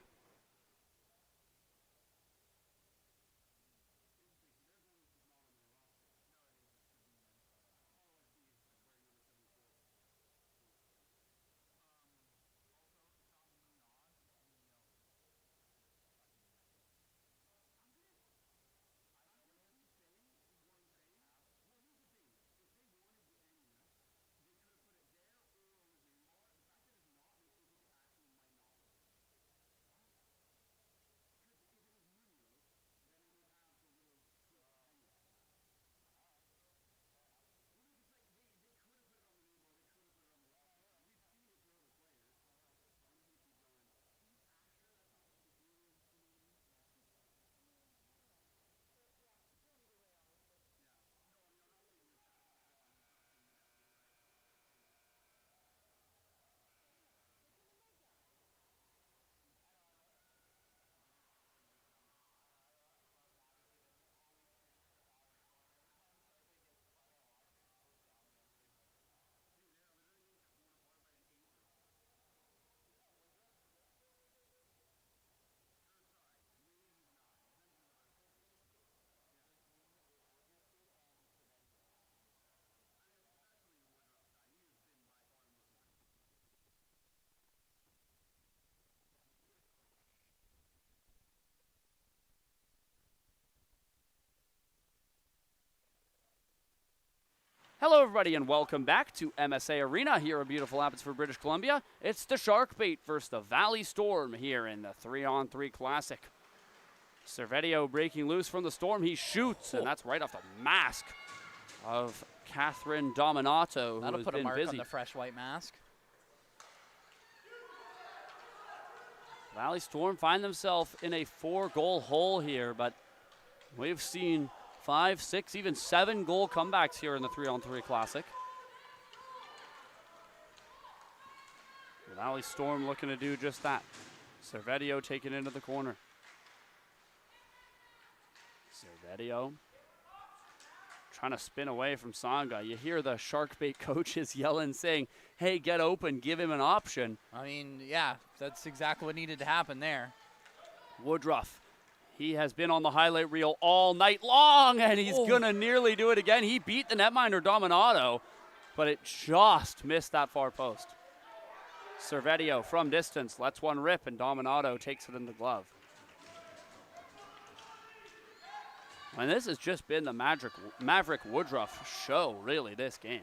Speaker 1: Hello, everybody, and welcome back to MSA Arena here in beautiful Abbotsford, British Columbia. It's the Sharkbait versus the Valley Storm here in the 3-on-3 Classic. Servetio breaking loose from the Storm. He shoots, and that's right off the mask of Catherine Dominato, who
Speaker 2: That'll
Speaker 1: has
Speaker 2: put a
Speaker 1: been
Speaker 2: mark
Speaker 1: busy.
Speaker 2: on the fresh white mask.
Speaker 1: Valley Storm find themselves in a 4-goal hole here, but we've seen 5, 6, even 7 goal comebacks here in the 3-on-3 Classic. The Valley Storm looking to do just that. Servetio taken into the corner. Servetio trying to spin away from Sangha. You hear the Sharkbait coaches yelling, saying, hey, get open, give him an option.
Speaker 2: I mean, yeah, that's exactly what needed to happen there.
Speaker 1: Woodruff, he has been on the highlight reel all night long, and he's going to nearly do it again. He beat the netminder Dominato, but it just missed that far post. Servetio from distance lets one rip, and Dominato takes it in the glove. And this has just been the Maverick Woodruff show, really, this game.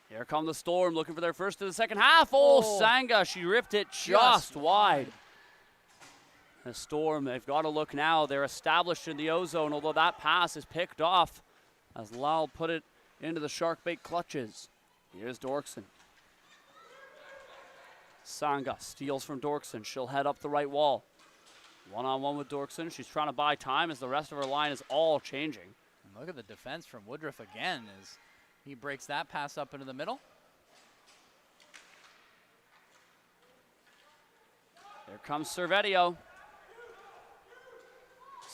Speaker 1: Here come the Storm, looking for their first of the second half. Oh, Sangha, she ripped it just wide. The Storm, they've got to look now. They're established in the O-zone, although that pass is picked off as Lal put it into the Sharkbait clutches. Here's Dorkson. Sangha steals from Dorkson. She'll head up the right wall. One-on-one with Dorkson. She's trying to buy time as the rest of her line is all changing.
Speaker 2: And look at the defense from Woodruff again as he breaks that pass up into the middle.
Speaker 1: Here comes Servetio.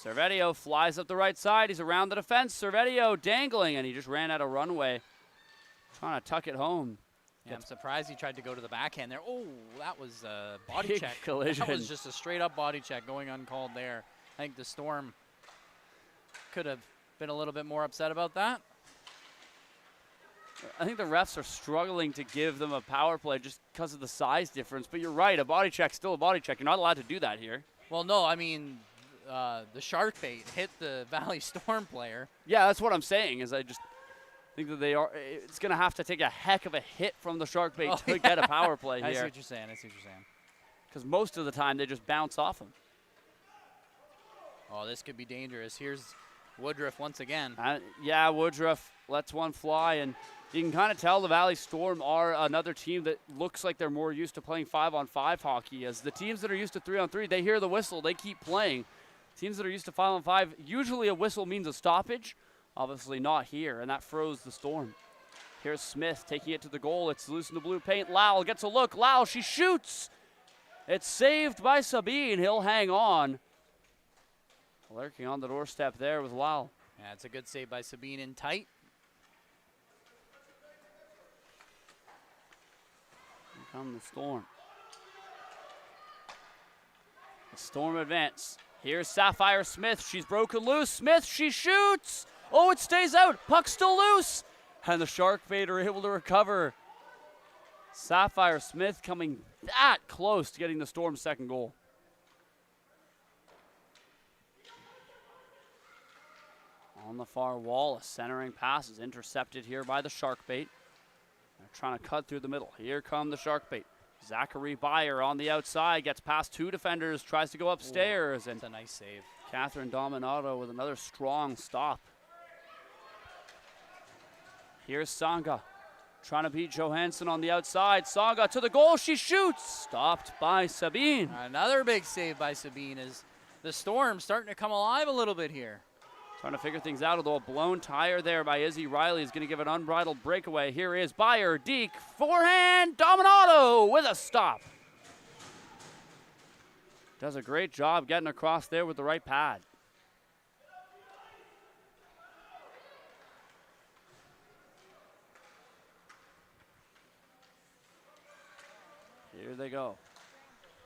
Speaker 1: Servetio flies up the right side. He's around the defense. Servetio dangling, and he just ran out of runway. Trying to tuck it home.
Speaker 2: Yeah, I'm surprised he tried to go to the backhand there. Oh, that was a body
Speaker 1: Big
Speaker 2: check.
Speaker 1: Collision.
Speaker 2: That was just a straight-up body check going uncalled there. I think the Storm could have been a little bit more upset about that.
Speaker 1: I think the refs are struggling to give them a power play just because of the size difference. But you're right, a body check's still a body check. You're not allowed to do that here.
Speaker 2: Well, no, I mean, the Sharkbait hit the Valley Storm player.
Speaker 1: Yeah, that's what I'm saying, is I just think that it's going to have to take a heck of a hit from the Sharkbait to get a power play here.
Speaker 2: I see what you're saying.
Speaker 1: Because most of the time they just bounce off them.
Speaker 2: Oh, this could be dangerous. Here's Woodruff once again.
Speaker 1: Yeah, Woodruff lets one fly, and you can kind of tell the Valley Storm are another team that looks like they're more used to playing 5-on-5 hockey. As the teams that are used to 3-on-3, they hear the whistle, they keep playing. Teams that are used to 5-on-5, usually a whistle means a stoppage. Obviously not here, and that froze the Storm. Here's Smith taking it to the goal. It's loose in the blue paint. Lal gets a look. Lal, she shoots. It's saved by Sabine. He'll hang on. Lurking on the doorstep there with Lal.
Speaker 2: Yeah, it's a good save by Sabine in tight.
Speaker 1: Here come the Storm. The Storm advance. Here's Sapphire Smith. She's broken loose. Smith, she shoots. Oh, it stays out. Puck's still loose. And the Sharkbait are able to recover. Sapphire Smith coming that close to getting the Storm's second goal. On the far wall, a centering pass is intercepted here by the Sharkbait. They're trying to cut through the middle. Here come the Sharkbait. Zachary Beyer on the outside, gets past two defenders, tries to go upstairs.
Speaker 2: That's a nice save.
Speaker 1: Catherine Dominato with another strong stop. Here's Sangha trying to beat Johansson on the outside. Sangha to the goal, she shoots. Stopped by Sabine.
Speaker 2: Another big save by Sabine as the Storm starting to come alive a little bit here.
Speaker 1: Trying to figure things out, although a blown tire there by Izzy Riley is going to give an unbridled breakaway. Here is Beyer, Deke, forehand, Dominato with a stop. Does a great job getting across there with the right pad. Here they go.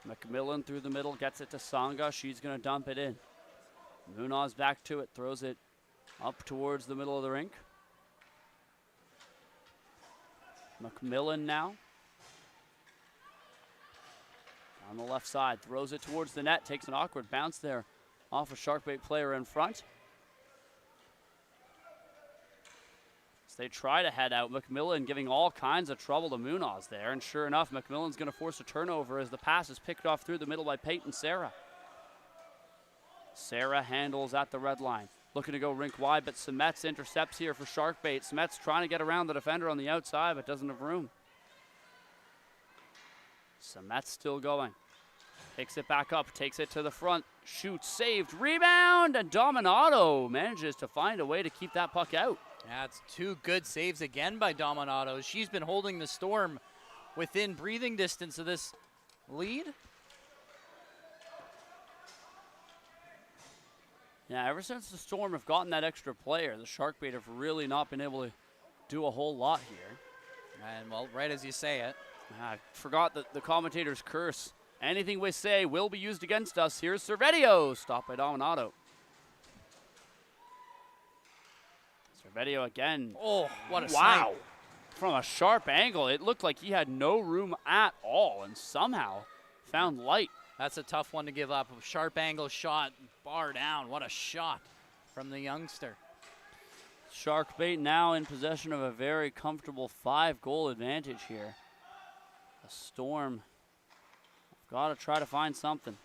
Speaker 1: McMillan through the middle, gets it to Sangha. She's going to dump it in. Munoz back to it, throws it up towards the middle of the rink. McMillan now. On the left side, throws it towards the net, takes an awkward bounce there off a Sharkbait player in front. As they try to head out, McMillan giving all kinds of trouble to Munoz there, and sure enough, McMillan's going to force a turnover as the pass is picked off through the middle by Peyton Serra. Serra handles at the red line. Looking to go rink wide, but Semets intercepts here for Sharkbait. Semets trying to get around the defender on the outside, but doesn't have room. Semets still going. Picks it back up, takes it to the front, shoots, saved, rebound, and Dominato manages to find a way to keep that puck out.
Speaker 2: Yeah, it's two good saves again by Dominato. She's been holding the Storm within breathing distance of this lead.
Speaker 1: Yeah, ever since the Storm have gotten that extra player, the Sharkbait have really not been able to do a whole lot here.
Speaker 2: And, well, right as you say it.
Speaker 1: I forgot that the commentator's curse. Anything we say will be used against us. Here's Servetio, stopped by Dominato. Servetio again.
Speaker 2: Oh, what a
Speaker 1: wow.
Speaker 2: snipe.
Speaker 1: From a sharp angle, it looked like he had no room at all and somehow found light.
Speaker 2: That's a tough one to give up. A sharp angle shot, bar down. What a shot from the youngster.
Speaker 1: Sharkbait now in possession of a very comfortable 5-goal advantage here. The Storm got to try to find something.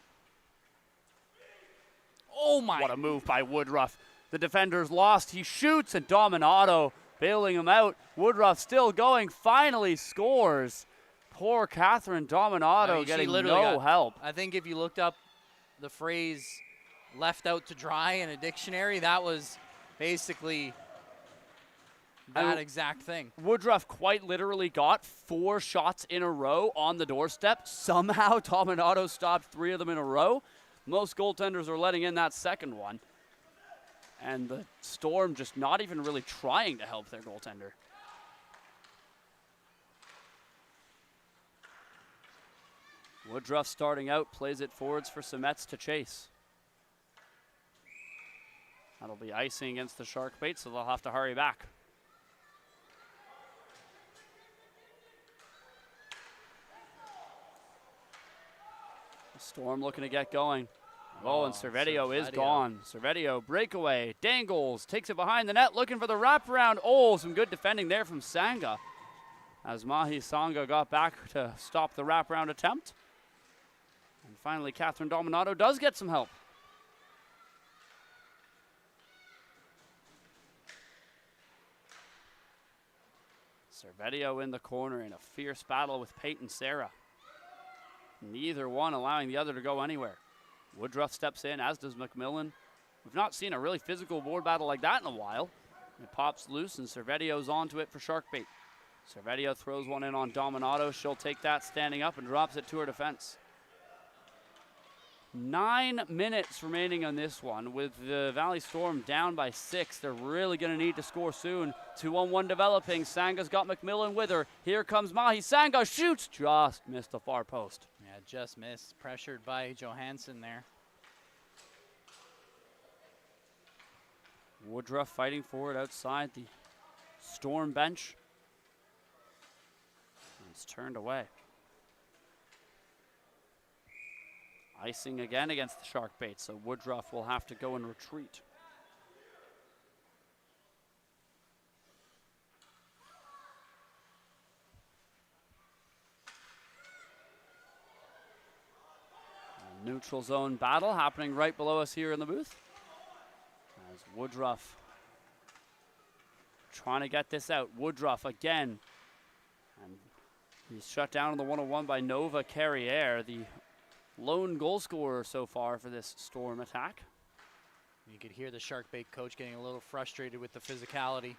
Speaker 2: Oh my.
Speaker 1: What a move by Woodruff. The defender's lost. He shoots and Dominato bailing him out. Woodruff still going, finally scores. Poor Catherine Dominato getting no help.
Speaker 2: I think if you looked up the phrase left out to dry in a dictionary, that was basically that exact thing.
Speaker 1: Woodruff quite literally got 4 shots in a row on the doorstep. Somehow Dominato stopped 3 of them in a row. Most goaltenders are letting in that second one. And the Storm just not even really trying to help their goaltender. Woodruff starting out, plays it forwards for Semets to chase. That'll be icing against the Sharkbait, so they'll have to hurry back. The Storm looking to get going. Oh, and Servetio is gone. Servetio breakaway, dangles, takes it behind the net, looking for the wraparound. Oh, some good defending there from Sanga. As Mahi Sanga got back to stop the wraparound attempt. And finally, Catherine Dominato does get some help. Servetio in the corner in a fierce battle with Peyton Sarah. Neither one allowing the other to go anywhere. Woodruff steps in, as does McMillan. We've not seen a really physical board battle like that in a while. It pops loose, and Servetio's onto it for Sharkbait. Servetio throws one in on Dominato. She'll take that standing up and drops it to her defense. 9 minutes remaining on this one. With the Valley Storm down by 6, they're really going to need to score soon. 2-on-1 developing. Sanga's got McMillan with her. Here comes Mahi. Sanga shoots. Just missed the far post.
Speaker 2: Yeah, just missed. Pressured by Johansson there.
Speaker 1: Woodruff fighting for it outside the Storm bench. It's turned away. Icing again against the Sharkbait, so Woodruff will have to go and retreat. A neutral zone battle happening right below us here in the booth. As Woodruff trying to get this out. Woodruff again. And he's shut down on the 1-on-1 by Nova Carriere, the lone goal scorer so far for this Storm attack.
Speaker 2: You could hear the Sharkbait coach getting a little frustrated with the physicality.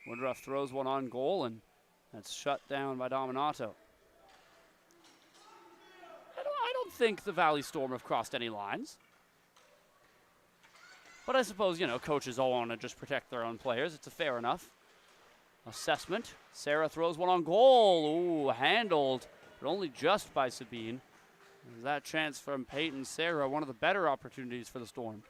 Speaker 1: Woodruff throws one on goal, and that's shut down by Dominato. I don't think the Valley Storm have crossed any lines. But I suppose, you know, coaches all want to just protect their own players. It's a fair enough assessment. Sarah throws one on goal. Ooh, handled, but only just by Sabine. There's that chance from Peyton Sarah, one of the better opportunities for the Storm.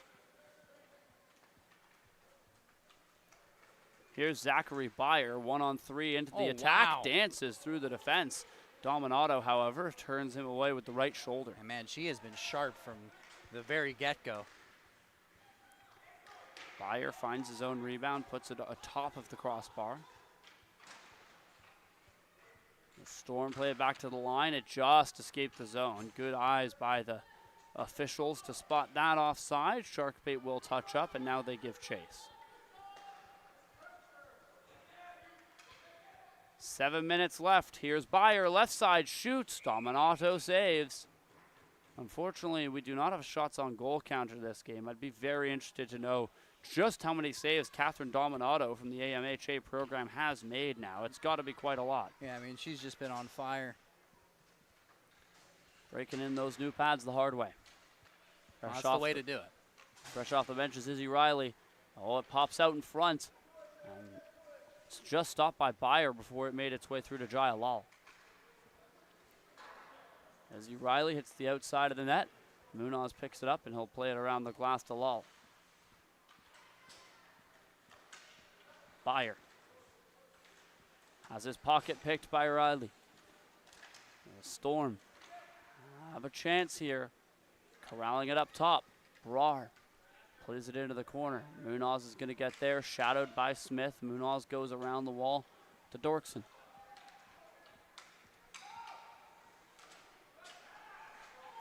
Speaker 1: Here's Zachary Byer, 1-on-3 into the attack,
Speaker 2: wow.
Speaker 1: Dances through the defense. Dominato, however, turns him away with the right shoulder.
Speaker 2: And man, she has been sharp from the very get-go.
Speaker 1: Byer finds his own rebound, puts it atop of the crossbar. The Storm play it back to the line. It just escaped the zone. Good eyes by the officials to spot that offside. Sharkbait will touch up, and now they give chase. 7 minutes left. Here's Byer, left side, shoots. Dominato saves. Unfortunately, we do not have shots on goal counter this game. I'd be very interested to know just how many saves Catherine Dominato from the AMHA program has made now. It's got to be quite a lot.
Speaker 2: Yeah, I mean, she's just been on fire.
Speaker 1: Breaking in those new pads the hard way.
Speaker 2: Well, that's the way to do it.
Speaker 1: Fresh off the bench is Izzy Riley. Oh, it pops out in front. And it's just stopped by Byer before it made its way through to Jaya Lal. Izzy Riley hits the outside of the net. Munoz picks it up and he'll play it around the glass to Lal. Byer has his pocket picked by Riley. The Storm have a chance here. Corralling it up top. Brar plays it into the corner. Munoz is going to get there, shadowed by Smith. Munoz goes around the wall to Dorkson.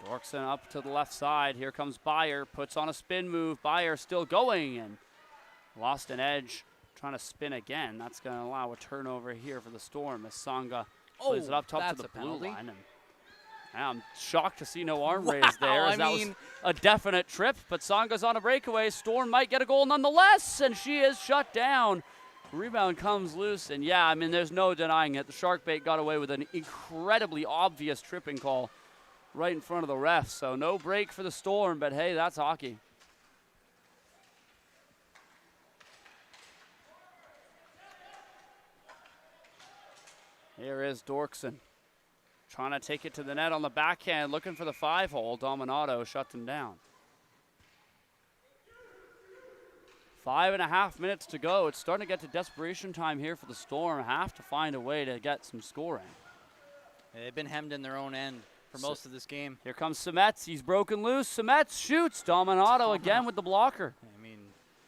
Speaker 1: Dorkson up to the left side. Here comes Byer, puts on a spin move. Byer still going and lost an edge. Trying to spin again. That's going to allow a turnover here for the Storm as Sangha plays it up top to the blue line. And I'm shocked to see no arm raise there, as that was a definite trip. But Sanga's on a breakaway. Storm might get a goal nonetheless, and she is shut down. Rebound comes loose, and yeah, I mean, there's no denying it. The Sharkbait got away with an incredibly obvious tripping call right in front of the ref. So no break for the Storm, but hey, that's hockey. Here is Dorkson trying to take it to the net on the backhand, looking for the 5-hole. Dominato shuts him down. 5.5 minutes to go. It's starting to get to desperation time here for the Storm. Have to find a way to get some scoring.
Speaker 2: Yeah, they've been hemmed in their own end for most of this game. Here
Speaker 1: comes Semets. He's broken loose. Semets shoots. Dominato again with the blocker.
Speaker 2: I mean,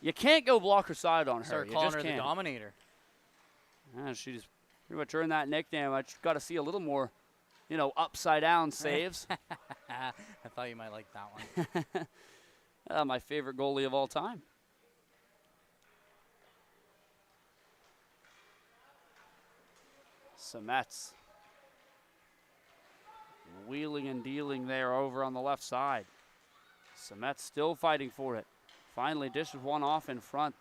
Speaker 1: you can't go blocker side on her.
Speaker 2: Start calling her the Dominator.
Speaker 1: Yeah, she's pretty much earned that nickname. I just got to see a little more, you know, upside down saves.
Speaker 2: I thought you might like that one.
Speaker 1: My favorite goalie of all time. Semets wheeling and dealing there over on the left side. Semets still fighting for it. Finally dishes one off in front.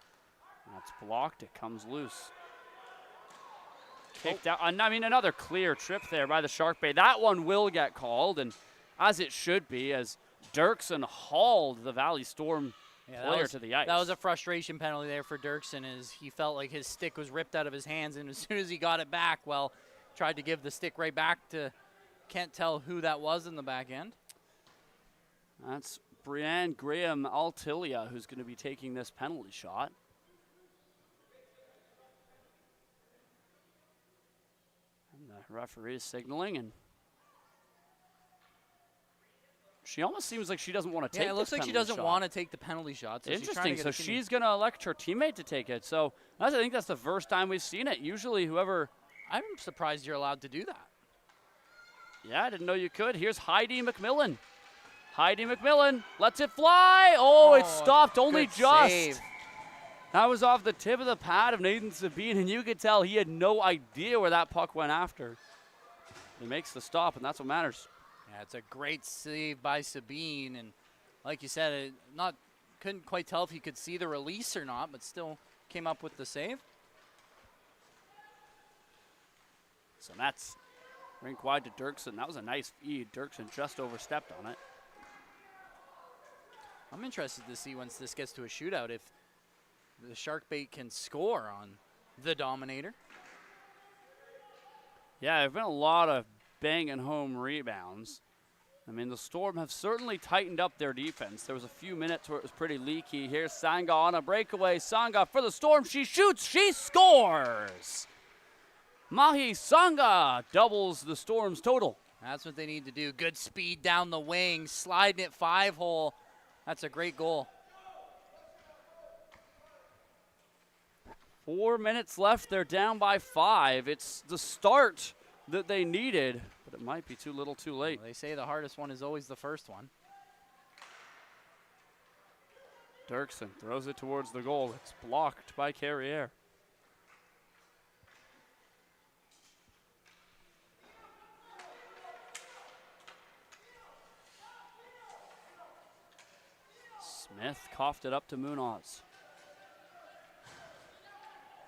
Speaker 1: That's blocked. It comes loose. Kicked out. I mean, another clear trip there by the Sharkbait. That one will get called, and as it should be, as Dirksen hauled the Valley Storm player to the ice.
Speaker 2: That was a frustration penalty there for Dirksen, as he felt like his stick was ripped out of his hands, and as soon as he got it back, well, tried to give the stick right back to, can't tell who that was in the back end.
Speaker 1: That's Brianne Graham Altilia who's going to be taking this penalty shot. And the referee is signaling, and she almost seems like she doesn't want to take it.
Speaker 2: Yeah, it looks like she doesn't want to take the penalty shot. So
Speaker 1: interesting. So she's going to elect her teammate to take it. So I think that's the first time we've seen it. Usually whoever...
Speaker 2: I'm surprised you're allowed to do that.
Speaker 1: Yeah, I didn't know you could. Here's Heidi McMillan. Heidi McMillan lets it fly. Oh, it stopped only just.
Speaker 2: Save.
Speaker 1: That was off the tip of the pad of Nathan Sabine, and you could tell he had no idea where that puck went after. He makes the stop, and that's what matters.
Speaker 2: Yeah, it's a great save by Sabine, and like you said, couldn't quite tell if he could see the release or not, but still came up with the save.
Speaker 1: So that's rink wide to Dirksen. That was a nice feed. Dirksen just overstepped on it.
Speaker 2: I'm interested to see once this gets to a shootout if the Sharkbait can score on the Dominator.
Speaker 1: Yeah, there have been a lot of banging home rebounds. I mean, the Storm have certainly tightened up their defense. There was a few minutes where it was pretty leaky. Here's Sangha on a breakaway. Sangha for the Storm. She shoots. She scores. Mahi Sangha doubles the Storm's total.
Speaker 2: That's what they need to do. Good speed down the wing, sliding it 5-hole. That's a great goal.
Speaker 1: 4 minutes left. They're down by 5. It's the start that they needed, but it might be too little too late.
Speaker 2: Well, they say the hardest one is always the first one.
Speaker 1: Dirksen throws it towards the goal. It's blocked by Carriere. Smith coughed it up to Munoz.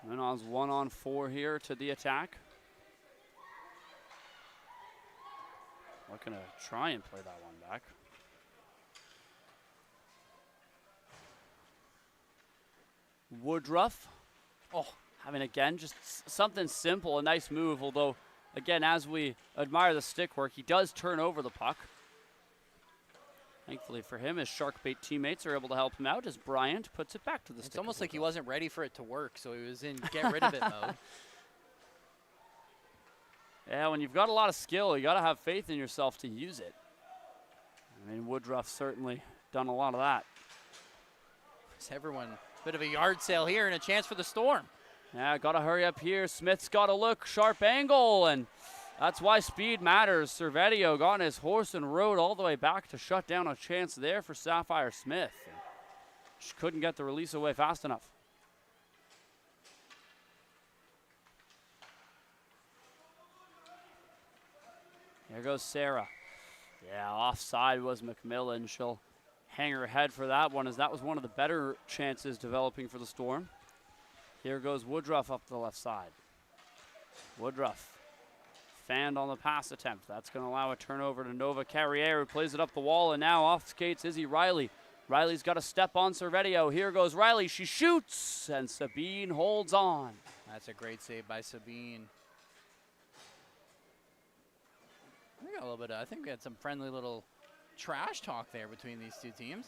Speaker 1: Munoz 1-on-4 here to the attack. Looking to try and play that one back. Woodruff.
Speaker 2: Oh,
Speaker 1: Having, again, just something simple, a nice move, although, again, as we admire the stick work, he does turn over the puck. Thankfully for him, his Sharkbait teammates are able to help him out as Bryant puts it back to the stick.
Speaker 2: it's almost like he wasn't ready for it to work, so he was in get rid of it mode.
Speaker 1: Yeah, when you've got a lot of skill, you got to have faith in yourself to use it. I mean, Woodruff certainly done a lot of that.
Speaker 2: It's everyone, bit of a yard sale here and a chance for the Storm.
Speaker 1: Yeah, got to hurry up here. Smith's got to look, sharp angle, and that's why speed matters. Servetio got on his horse and rode all the way back to shut down a chance there for Sapphire Smith. Just couldn't get the release away fast enough. There goes Sarah. Yeah, offside was McMillan. She'll hang her head for that one, as that was one of the better chances developing for the Storm. Here goes Woodruff up the left side. Woodruff fanned on the pass attempt. That's going to allow a turnover to Nova Carriere, who plays it up the wall, and now off skates Izzy Riley. Riley's got a step on Servetio. Here goes Riley. She shoots, and Sabine holds on.
Speaker 2: That's a great save by Sabine. We got a little bit of, I think we had some friendly little trash talk there between these two teams.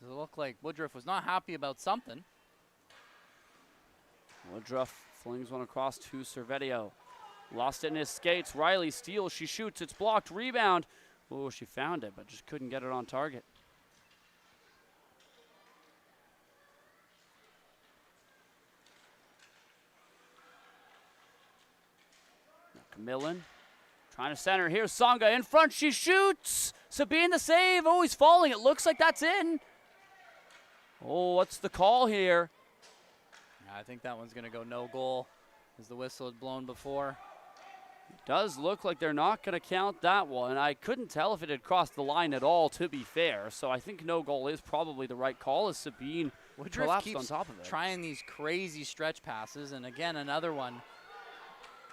Speaker 2: Does it look like Woodruff was not happy about something?
Speaker 1: Woodruff flings one across to Servetio. Lost it in his skates. Riley steals. She shoots. It's blocked. Rebound. Oh, she found it, but just couldn't get it on target. McMillan trying to center. Here's Songa in front. She shoots. Sabine the save. Oh, he's falling. It looks like that's in. Oh, what's the call here?
Speaker 2: Yeah, I think that one's going to go no goal, as the whistle had blown before.
Speaker 1: It does look like they're not going to count that one. I couldn't tell if it had crossed the line at all, to be fair. So I think no goal is probably the right call, as Sabine
Speaker 2: Woodruff
Speaker 1: collapsed on top of it.
Speaker 2: Trying these crazy stretch passes, and again, another one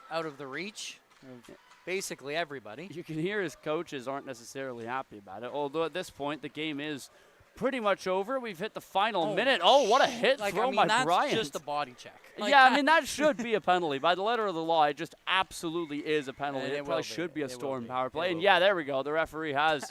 Speaker 2: out of the reach of basically everybody.
Speaker 1: You can hear his coaches aren't necessarily happy about it, although at this point the game is pretty much over. We've hit the final minute. Oh, what a hit throw by
Speaker 2: that's
Speaker 1: Bryant.
Speaker 2: Just a body check.
Speaker 1: Yeah, I mean, that should be a penalty. By the letter of the law, it just absolutely is a penalty. It probably should be a Storm power play. And yeah, there we go. The referee has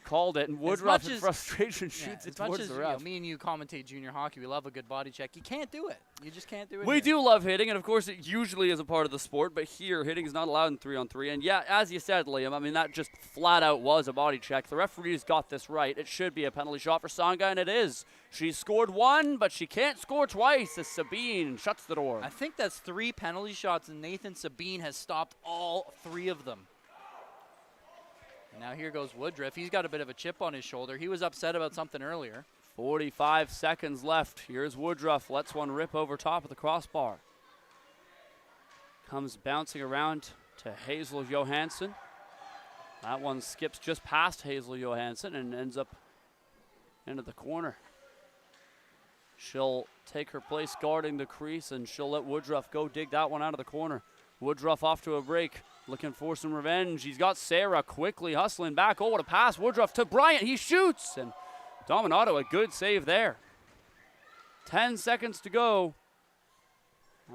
Speaker 1: called it, and Woodruff in frustration shoots it towards the ref.
Speaker 2: Me and you commentate junior hockey. We love a good body check. You can't do it. You just can't do it.
Speaker 1: We do love hitting, and of course it usually is a part of the sport, but here hitting is not allowed in 3-on-3. And yeah, as you said, Liam, I mean, that just flat out was a body check. The referees got this right. It should be a penalty shot for Songa, and it is. She scored one, but she can't score twice as Sabine shuts the door.
Speaker 2: I think that's 3 penalty shots, and Nathan Sabine has stopped all 3 of them. And now here goes Woodruff. He's got a bit of a chip on his shoulder. He was upset about something earlier.
Speaker 1: 45 seconds left. Here's Woodruff. Lets one rip over top of the crossbar. Comes bouncing around to Hazel Johansson. That one skips just past Hazel Johansson and ends up into the corner. She'll take her place guarding the crease, and she'll let Woodruff go dig that one out of the corner. Woodruff off to a break, looking for some revenge. He's got Sarah quickly hustling back. Oh, what a pass. Woodruff to Bryant. He shoots, and Dominato, a good save there. 10 seconds to go.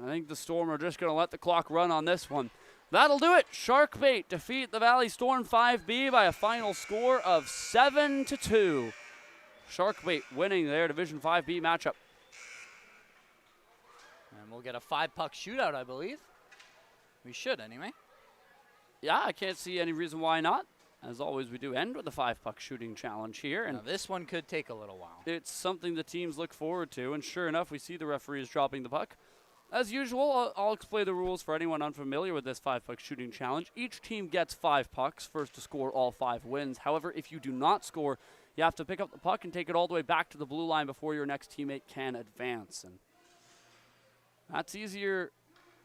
Speaker 1: I think the Storm are just going to let the clock run on this one. That'll do it. Sharkbait defeat the Valley Storm 5B by a final score of 7-2. Sharkbait winning their Division 5B matchup.
Speaker 2: And we'll get a 5-puck shootout, I believe. We should, anyway.
Speaker 1: Yeah, I can't see any reason why not. As always, we do end with a 5-puck shooting challenge here. And
Speaker 2: now this one could take a little while.
Speaker 1: It's something the teams look forward to, and sure enough, we see the referees dropping the puck. As usual, I'll explain the rules for anyone unfamiliar with this 5-puck shooting challenge. Each team gets 5 pucks. First to score all 5 wins. However, if you do not score, you have to pick up the puck and take it all the way back to the blue line before your next teammate can advance. And that's easier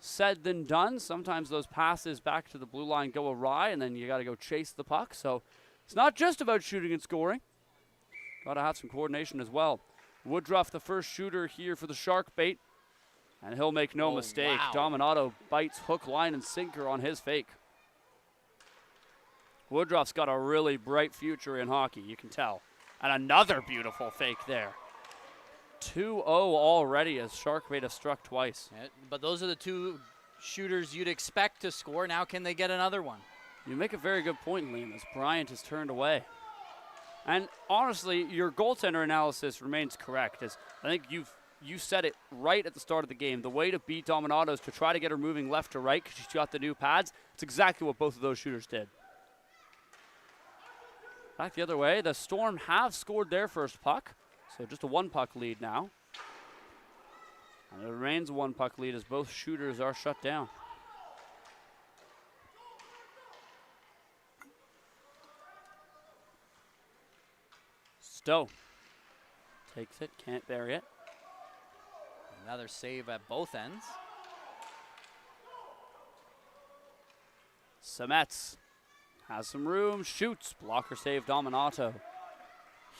Speaker 1: said than done. Sometimes those passes back to the blue line go awry, and then you got to go chase the puck. So it's not just about shooting and scoring. Got to have some coordination as well. Woodruff, the first shooter here for the Sharkbait, and he'll make no mistake.
Speaker 2: Wow.
Speaker 1: Dominato bites hook, line, and sinker on his fake. Woodruff's got a really bright future in hockey, you can tell. And another beautiful fake there. 2-0 already as Sharkbait has struck twice.
Speaker 2: Yeah, but those are the two shooters you'd expect to score. Now can they get another one?
Speaker 1: You make a very good point, Liam, as Bryant is turned away. And honestly, your goaltender analysis remains correct. As I think you said it right at the start of the game. The way to beat Dominato is to try to get her moving left to right because she's got the new pads. It's exactly what both of those shooters did. Back the other way, the Storm have scored their first puck. So just a 1-puck lead now. And it remains a 1-puck lead as both shooters are shut down. Stowe takes it, can't bury it.
Speaker 2: Another save at both ends.
Speaker 1: Semets has some room, shoots, blocker save Dominato.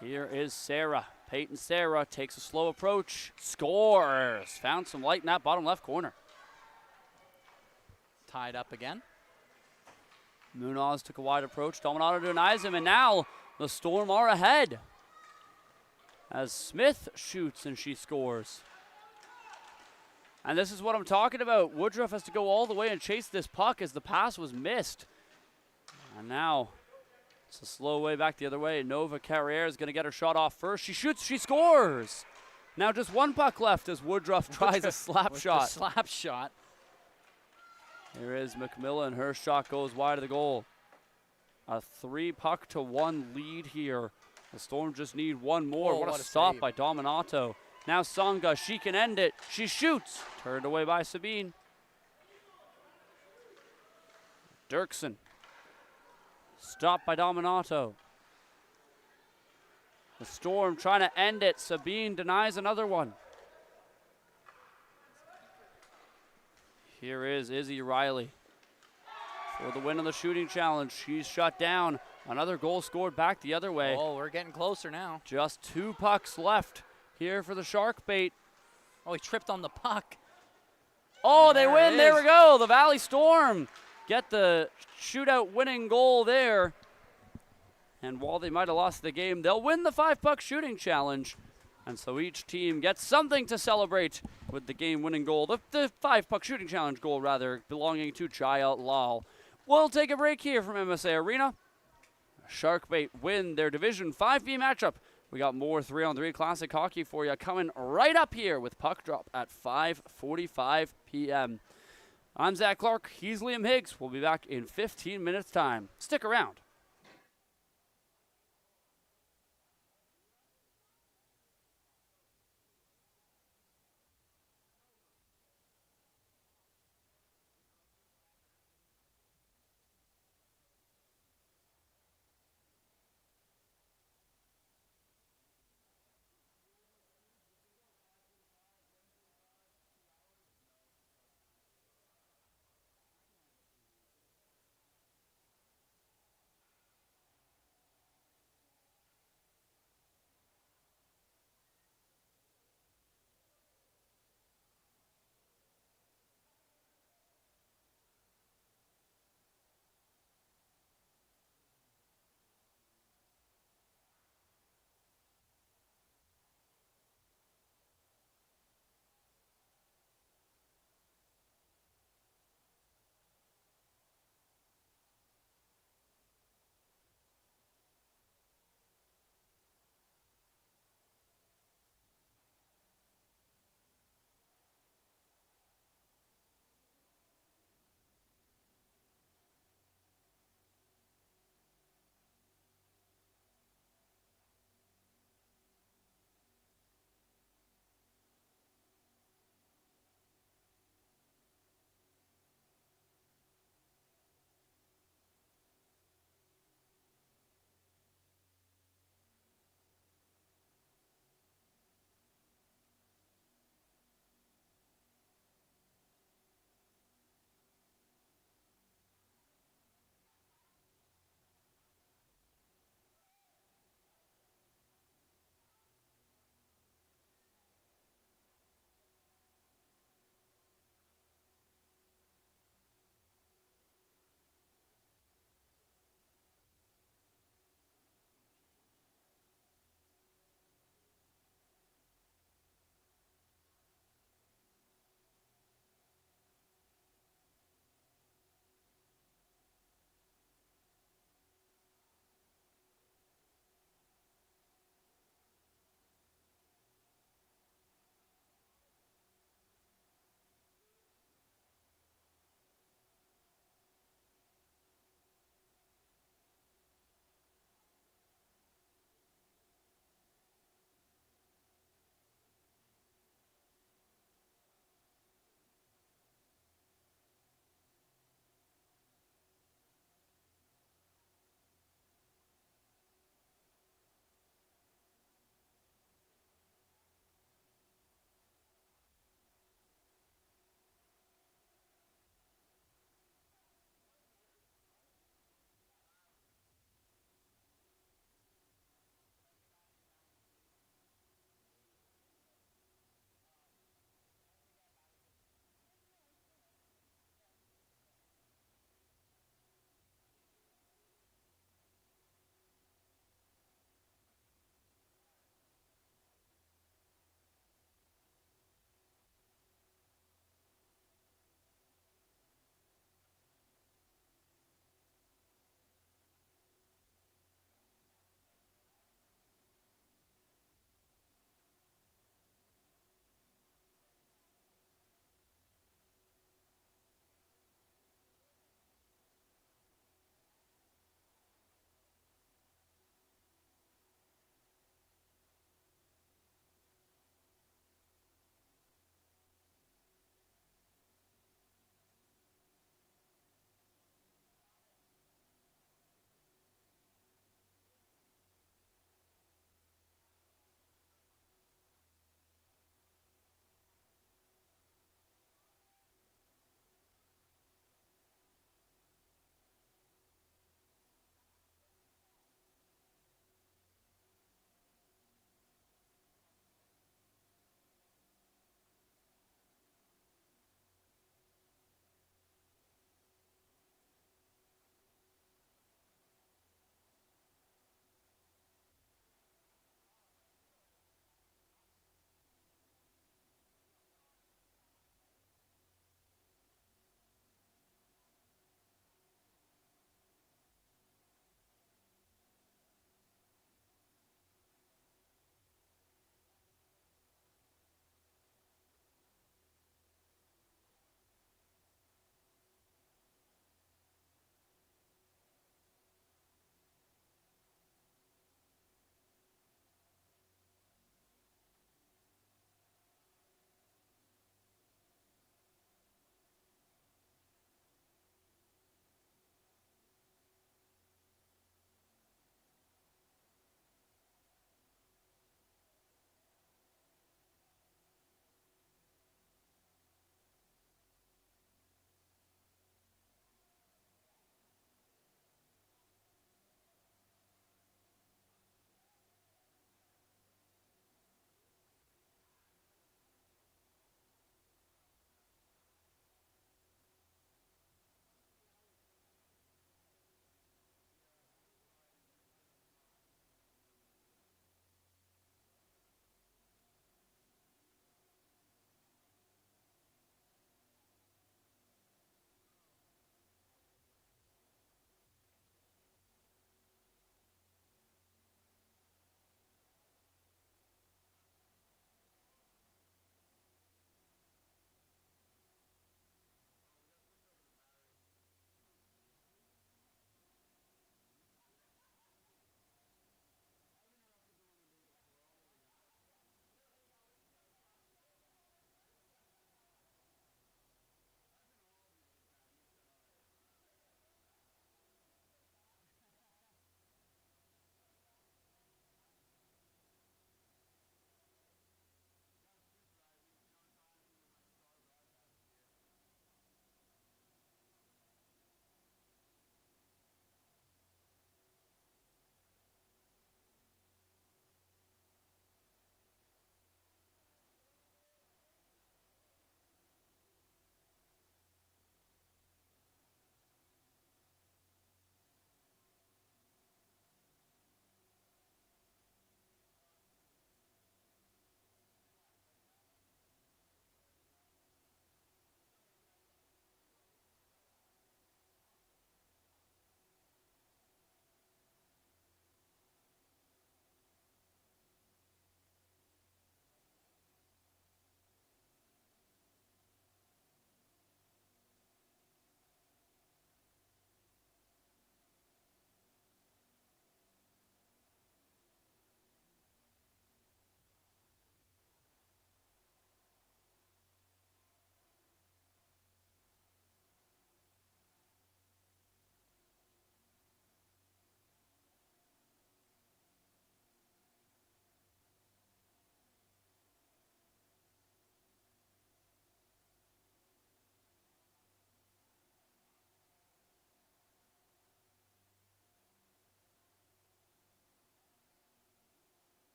Speaker 1: Here is Sarah. Peyton Sarah takes a slow approach, scores. Found some light in that bottom left corner.
Speaker 2: Tied up again.
Speaker 1: Munoz took a wide approach, Dominato denies him, and now the Storm are ahead. As Smith shoots and she scores. And this is what I'm talking about. Woodruff has to go all the way and chase this puck as the pass was missed. And now it's a slow way back the other way. Nova Carriere is going to get her shot off first. She shoots, she scores. Now just 1 puck left as Woodruff tries a slap shot.
Speaker 2: Slap shot.
Speaker 1: Here is McMillan. Her shot goes wide of the goal. A 3-puck-to-1 lead here. The Storm just need one more.
Speaker 2: Oh,
Speaker 1: what a stop
Speaker 2: save
Speaker 1: by Dominato. Now Songa, she can end it. She shoots. Turned away by Sabine. Dirksen. Stopped by Dominato. The Storm trying to end it. Sabine denies another one. Here is Izzy Riley for the win on the shooting challenge. She's shut down. Another goal scored back the other way.
Speaker 2: Oh, we're getting closer now.
Speaker 1: Just 2 pucks left here for the Sharkbait.
Speaker 2: Oh, he tripped on the puck.
Speaker 1: Oh, they
Speaker 2: There
Speaker 1: win.
Speaker 2: it
Speaker 1: There
Speaker 2: is.
Speaker 1: we go. The Valley Storm get the shootout winning goal there. And while they might have lost the game, they'll win the 5-puck shooting challenge. And so each team gets something to celebrate with the game-winning goal. The 5-puck shooting challenge goal, rather, belonging to Jaya Lal. We'll take a break here from MSA Arena. Sharkbait win their Division 5B matchup. We got more 3-on-3 classic hockey for you coming right up here with Puck Drop at 5:45 p.m. I'm Zach Clarke. He's Liam Higgs. We'll be back in 15 minutes' time. Stick around.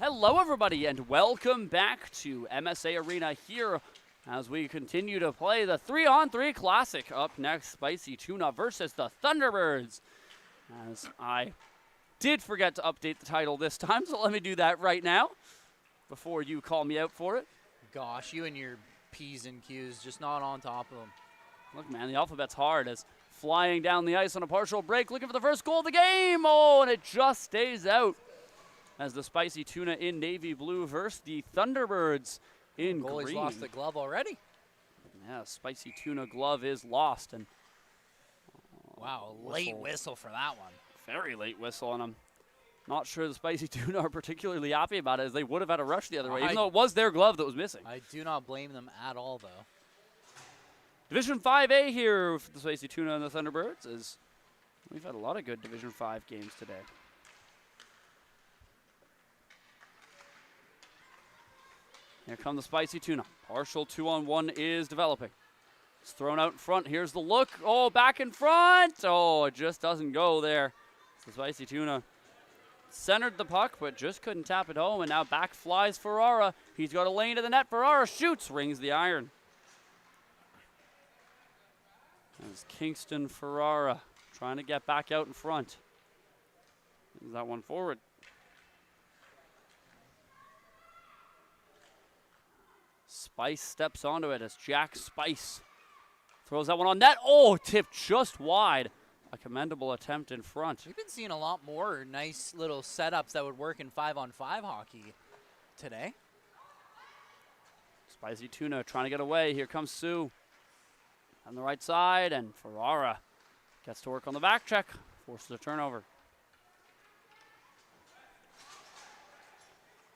Speaker 1: Hello, everybody, and welcome back to MSA Arena here as we continue to play the 3-on-3 Classic. Up next, Spicy Tuna versus the Thunderbirds. As I did forget to update the title this time, so let me do that right now before you call me out for it.
Speaker 2: Gosh, you and your P's and Q's just not on top of them.
Speaker 1: Look, man, the alphabet's hard as flying down the ice on a partial break, looking for the first goal of the game. Oh, and it just stays out. As the Spicy Tuna in navy blue versus the Thunderbirds in green.
Speaker 2: Goalie's lost the glove already.
Speaker 1: Yeah, Spicy Tuna glove is lost. And
Speaker 2: wow, late whistle for that one.
Speaker 1: Very late whistle, and I'm not sure the Spicy Tuna are particularly happy about it, as they would have had a rush the other way, even though it was their glove that was missing.
Speaker 2: I do not blame them at all, though.
Speaker 1: Division 5A here for the Spicy Tuna and the Thunderbirds, as we've had a lot of good Division 5 games today. Here come the Spicy Tuna. Partial 2-on-1 is developing. It's thrown out in front. Here's the look. Oh, back in front. Oh, it just doesn't go there. The Spicy Tuna centered the puck, but just couldn't tap it home. And now back flies Ferrara. He's got a lane to the net. Ferrara shoots, rings the iron. As Kingston Ferrara trying to get back out in front. Brings that one forward. Spice steps onto it as Jack Spice throws that one on net. Oh, tipped just wide. A commendable attempt in front.
Speaker 2: We've been seeing a lot more nice little setups that would work in 5-on-5 hockey today.
Speaker 1: Spicy Tuna trying to get away. Here comes Sue on the right side, and Ferrara gets to work on the back check, forces a turnover.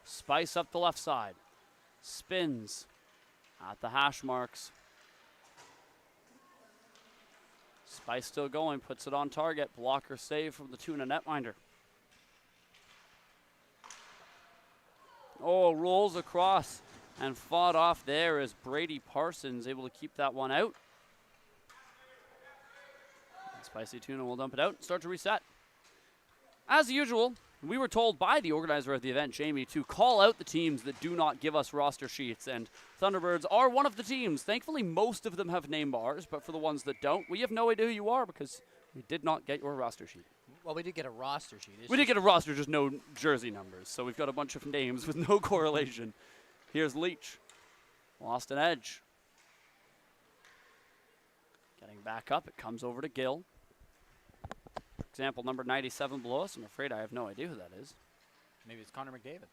Speaker 1: Spice up the left side. Spins at the hash marks. Spice still going, puts it on target. Blocker save from the Tuna netminder. Oh, rolls across and fought off there as Brady Parsons able to keep that one out. And Spicy Tuna will dump it out and start to reset. As usual, we were told by the organizer of the event, Jamie, to call out the teams that do not give us roster sheets, and Thunderbirds are one of the teams. Thankfully, most of them have name bars, but for the ones that don't, we have no idea who you are because we did not get your roster sheet.
Speaker 2: Well, we did get a roster sheet.
Speaker 1: We did get a roster, just no jersey numbers, so we've got a bunch of names with no correlation. Here's Leach. Lost an edge. Getting back up, it comes over to Gill. Example, number 97 below us. I'm afraid I have no idea who that is.
Speaker 2: Maybe it's Connor McDavid.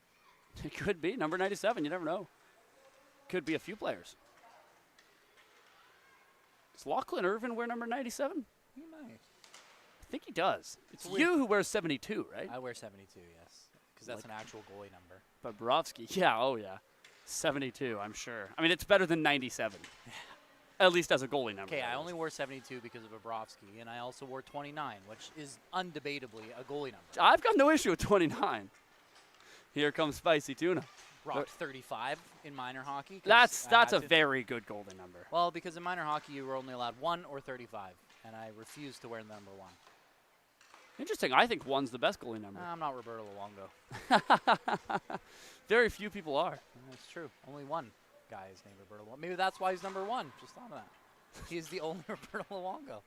Speaker 1: It could be. Number 97. You never know. Could be a few players. Does Lachlan Irvin wear number 97?
Speaker 2: He might.
Speaker 1: I think he does. It's
Speaker 2: weird.
Speaker 1: you who wears 72, right?
Speaker 2: I wear 72, yes. Because that's an actual goalie number.
Speaker 1: But Borowski, yeah, oh yeah. 72, I'm sure. I mean, it's better than 97. At least as a goalie number.
Speaker 2: Okay, I only wore 72 because of Bobrovsky, and I also wore 29, which is undebatably a goalie number.
Speaker 1: I've got no issue with 29. Here comes Spicy Tuna.
Speaker 2: Rocked 35 in minor hockey.
Speaker 1: That's a very good goalie number.
Speaker 2: Well, because in minor hockey you were only allowed 1 or 35, and I refused to wear number 1.
Speaker 1: Interesting. I think 1's the best goalie number.
Speaker 2: I'm not Roberto Luongo.
Speaker 1: Very few people are.
Speaker 2: That's true. Only one guy is named Roberto Luongo. Maybe that's why he's number 1. Just thought of that. He's the only Roberto Luongo.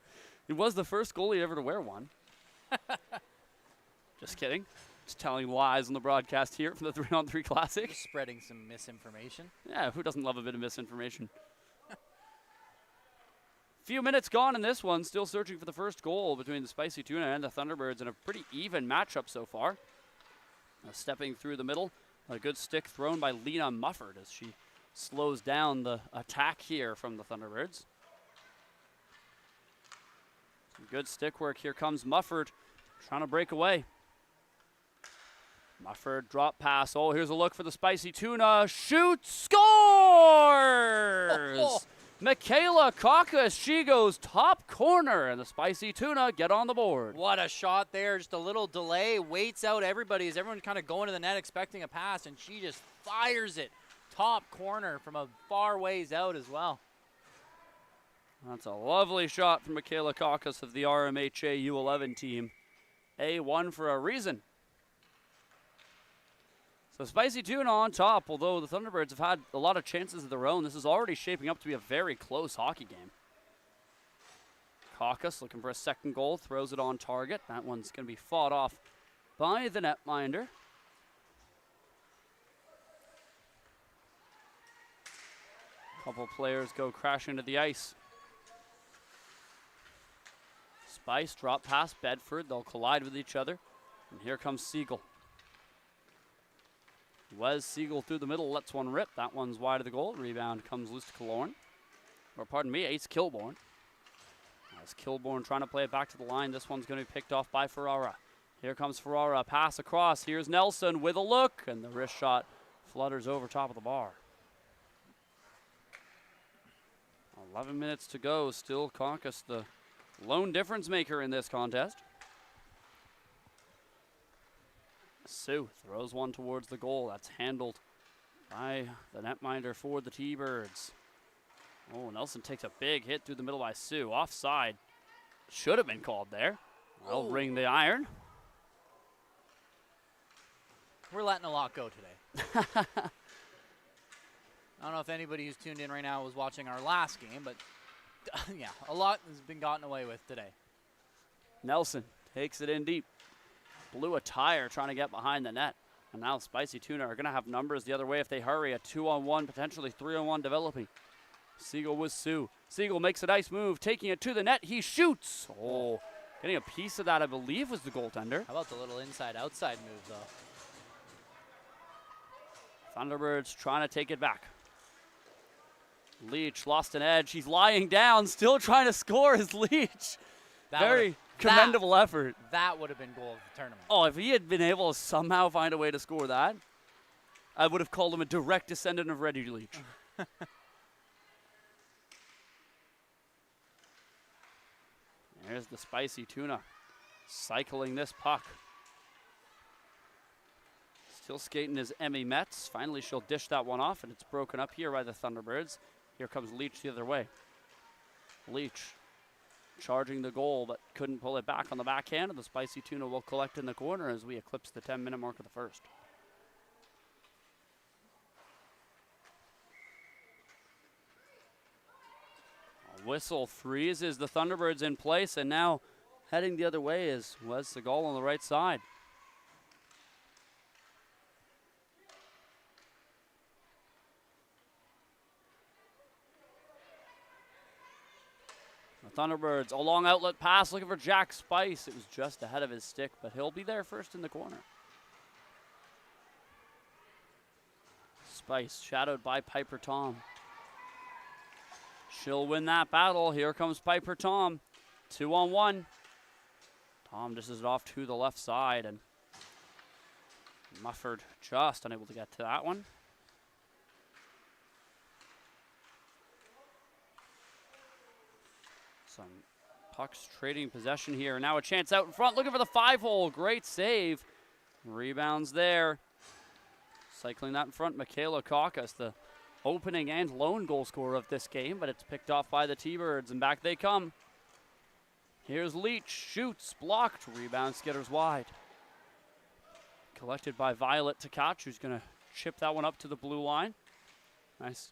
Speaker 1: He was the first goalie ever to wear 1. Just kidding. Just telling lies on the broadcast here from the 3-on-3 Classic.
Speaker 2: Just spreading some misinformation.
Speaker 1: Yeah, who doesn't love a bit of misinformation? Few minutes gone in this one. Still searching for the first goal between the Spicy Tuna and the Thunderbirds in a pretty even matchup so far. Stepping through the middle. A good stick thrown by Lena Mufford as she slows down the attack here from the Thunderbirds. Some good stick work. Here comes Mufford trying to break away. Mufford drop pass. Oh, here's a look for the Spicy Tuna. Shoots, scores! Michaela Caucus, she goes top corner, and the Spicy Tuna get on the board.
Speaker 2: What a shot there. Just a little delay, waits out everybody as everyone's kind of going to the net expecting a pass, and she just fires it top corner from a far ways out as well.
Speaker 1: That's a lovely shot from Michaela Caucus of the RMHA U11 team. A1 for a reason. So Spicy Tuna on top, although the Thunderbirds have had a lot of chances of their own. This is already shaping up to be a very close hockey game. Caucus looking for a second goal, throws it on target. That one's going to be fought off by the netminder. Couple players go crashing to the ice. Spice drop past Bedford. They'll collide with each other. And here comes Siegel. Wes Siegel through the middle, lets one rip. That one's wide of the goal. Rebound comes loose to Killorn. Or pardon me, Ace Kilborn. As Kilborn trying to play it back to the line. This one's going to be picked off by Ferrara. Here comes Ferrara. Pass across. Here's Nelson with a look. And the wrist shot flutters over top of the bar. 11 minutes to go. Still Caucus the lone difference maker in this contest. Sue throws one towards the goal. That's handled by the netminder for the T-Birds. Oh, Nelson takes a big hit through the middle by Sue. Offside. Should have been called there. They'll ring the iron.
Speaker 2: We're letting a lot go today. I don't know if anybody who's tuned in right now was watching our last game, but yeah, a lot has been gotten away with today.
Speaker 1: Nelson takes it in deep. Blew a tire trying to get behind the net. And now Spicy Tuna are going to have numbers the other way if they hurry. A 2-on-1, potentially 3-on-1 developing. Siegel with Sue. Siegel makes a nice move, taking it to the net. He shoots. Oh, getting a piece of that, I believe, was the goaltender.
Speaker 2: How about the little inside-outside move, though?
Speaker 1: Thunderbirds trying to take it back. Leach lost an edge. He's lying down, still trying to score his Leach. Very commendable effort.
Speaker 2: That would have been goal of the tournament.
Speaker 1: Oh, if he had been able to somehow find a way to score that, I would have called him a direct descendant of Reddy Leach. There's the Spicy Tuna cycling this puck. Still skating his Emmy Metz. Finally, she'll dish that one off, and it's broken up here by the Thunderbirds. Here comes Leach the other way. Leach charging the goal, but couldn't pull it back on the backhand, and the Spicy Tuna will collect in the corner as we eclipse the 10-minute mark of the first. A whistle freezes the Thunderbirds in place, and now heading the other way is Wes Segal on the right side. Thunderbirds, a long outlet pass, looking for Jack Spice. It was just ahead of his stick, but he'll be there first in the corner. Spice, shadowed by Piper Tom. She'll win that battle. Here comes Piper Tom. 2-on-1. Tom dishes it off to the left side, and Mufford just unable to get to that one. Some pucks trading possession here. Now a chance out in front, looking for the 5-hole. Great save. Rebounds there. Cycling that in front, Michaela Caucus, the opening and lone goal scorer of this game, but it's picked off by the T-Birds, and back they come. Here's Leach, shoots, blocked, rebound, skitters wide. Collected by Violet Tkach, who's going to chip that one up to the blue line. Nice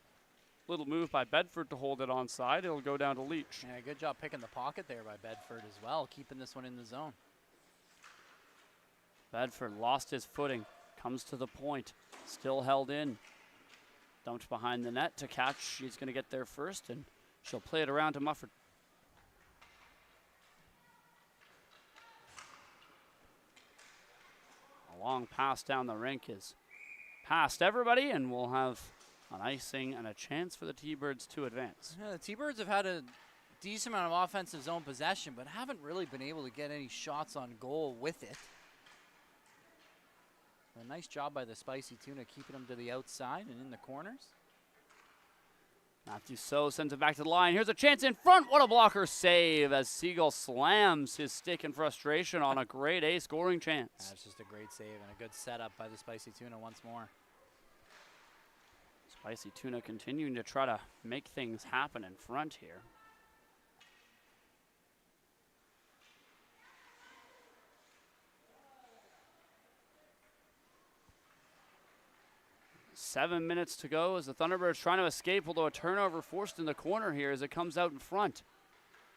Speaker 1: little move by Bedford to hold it onside. It'll go down to Leach.
Speaker 2: Yeah, good job picking the pocket there by Bedford as well, keeping this one in the zone.
Speaker 1: Bedford lost his footing, comes to the point, still held in. Dumped behind the net to catch. She's going to get there first, and she'll play it around to Mufford. A long pass down the rink is past everybody, and we'll have an icing and a chance for the T-Birds to advance.
Speaker 2: Yeah, the T-Birds have had a decent amount of offensive zone possession, but haven't really been able to get any shots on goal with it. A nice job by the Spicy Tuna keeping them to the outside and in the corners.
Speaker 1: Matthew So sends it back to the line. Here's a chance in front. What a blocker save as Siegel slams his stick in frustration on a grade A scoring chance.
Speaker 2: That's just a great save and a good setup by the Spicy Tuna once more.
Speaker 1: Spicy Tuna continuing to try to make things happen in front here. 7 minutes to go as the Thunderbirds trying to escape, although a turnover forced in the corner here as it comes out in front.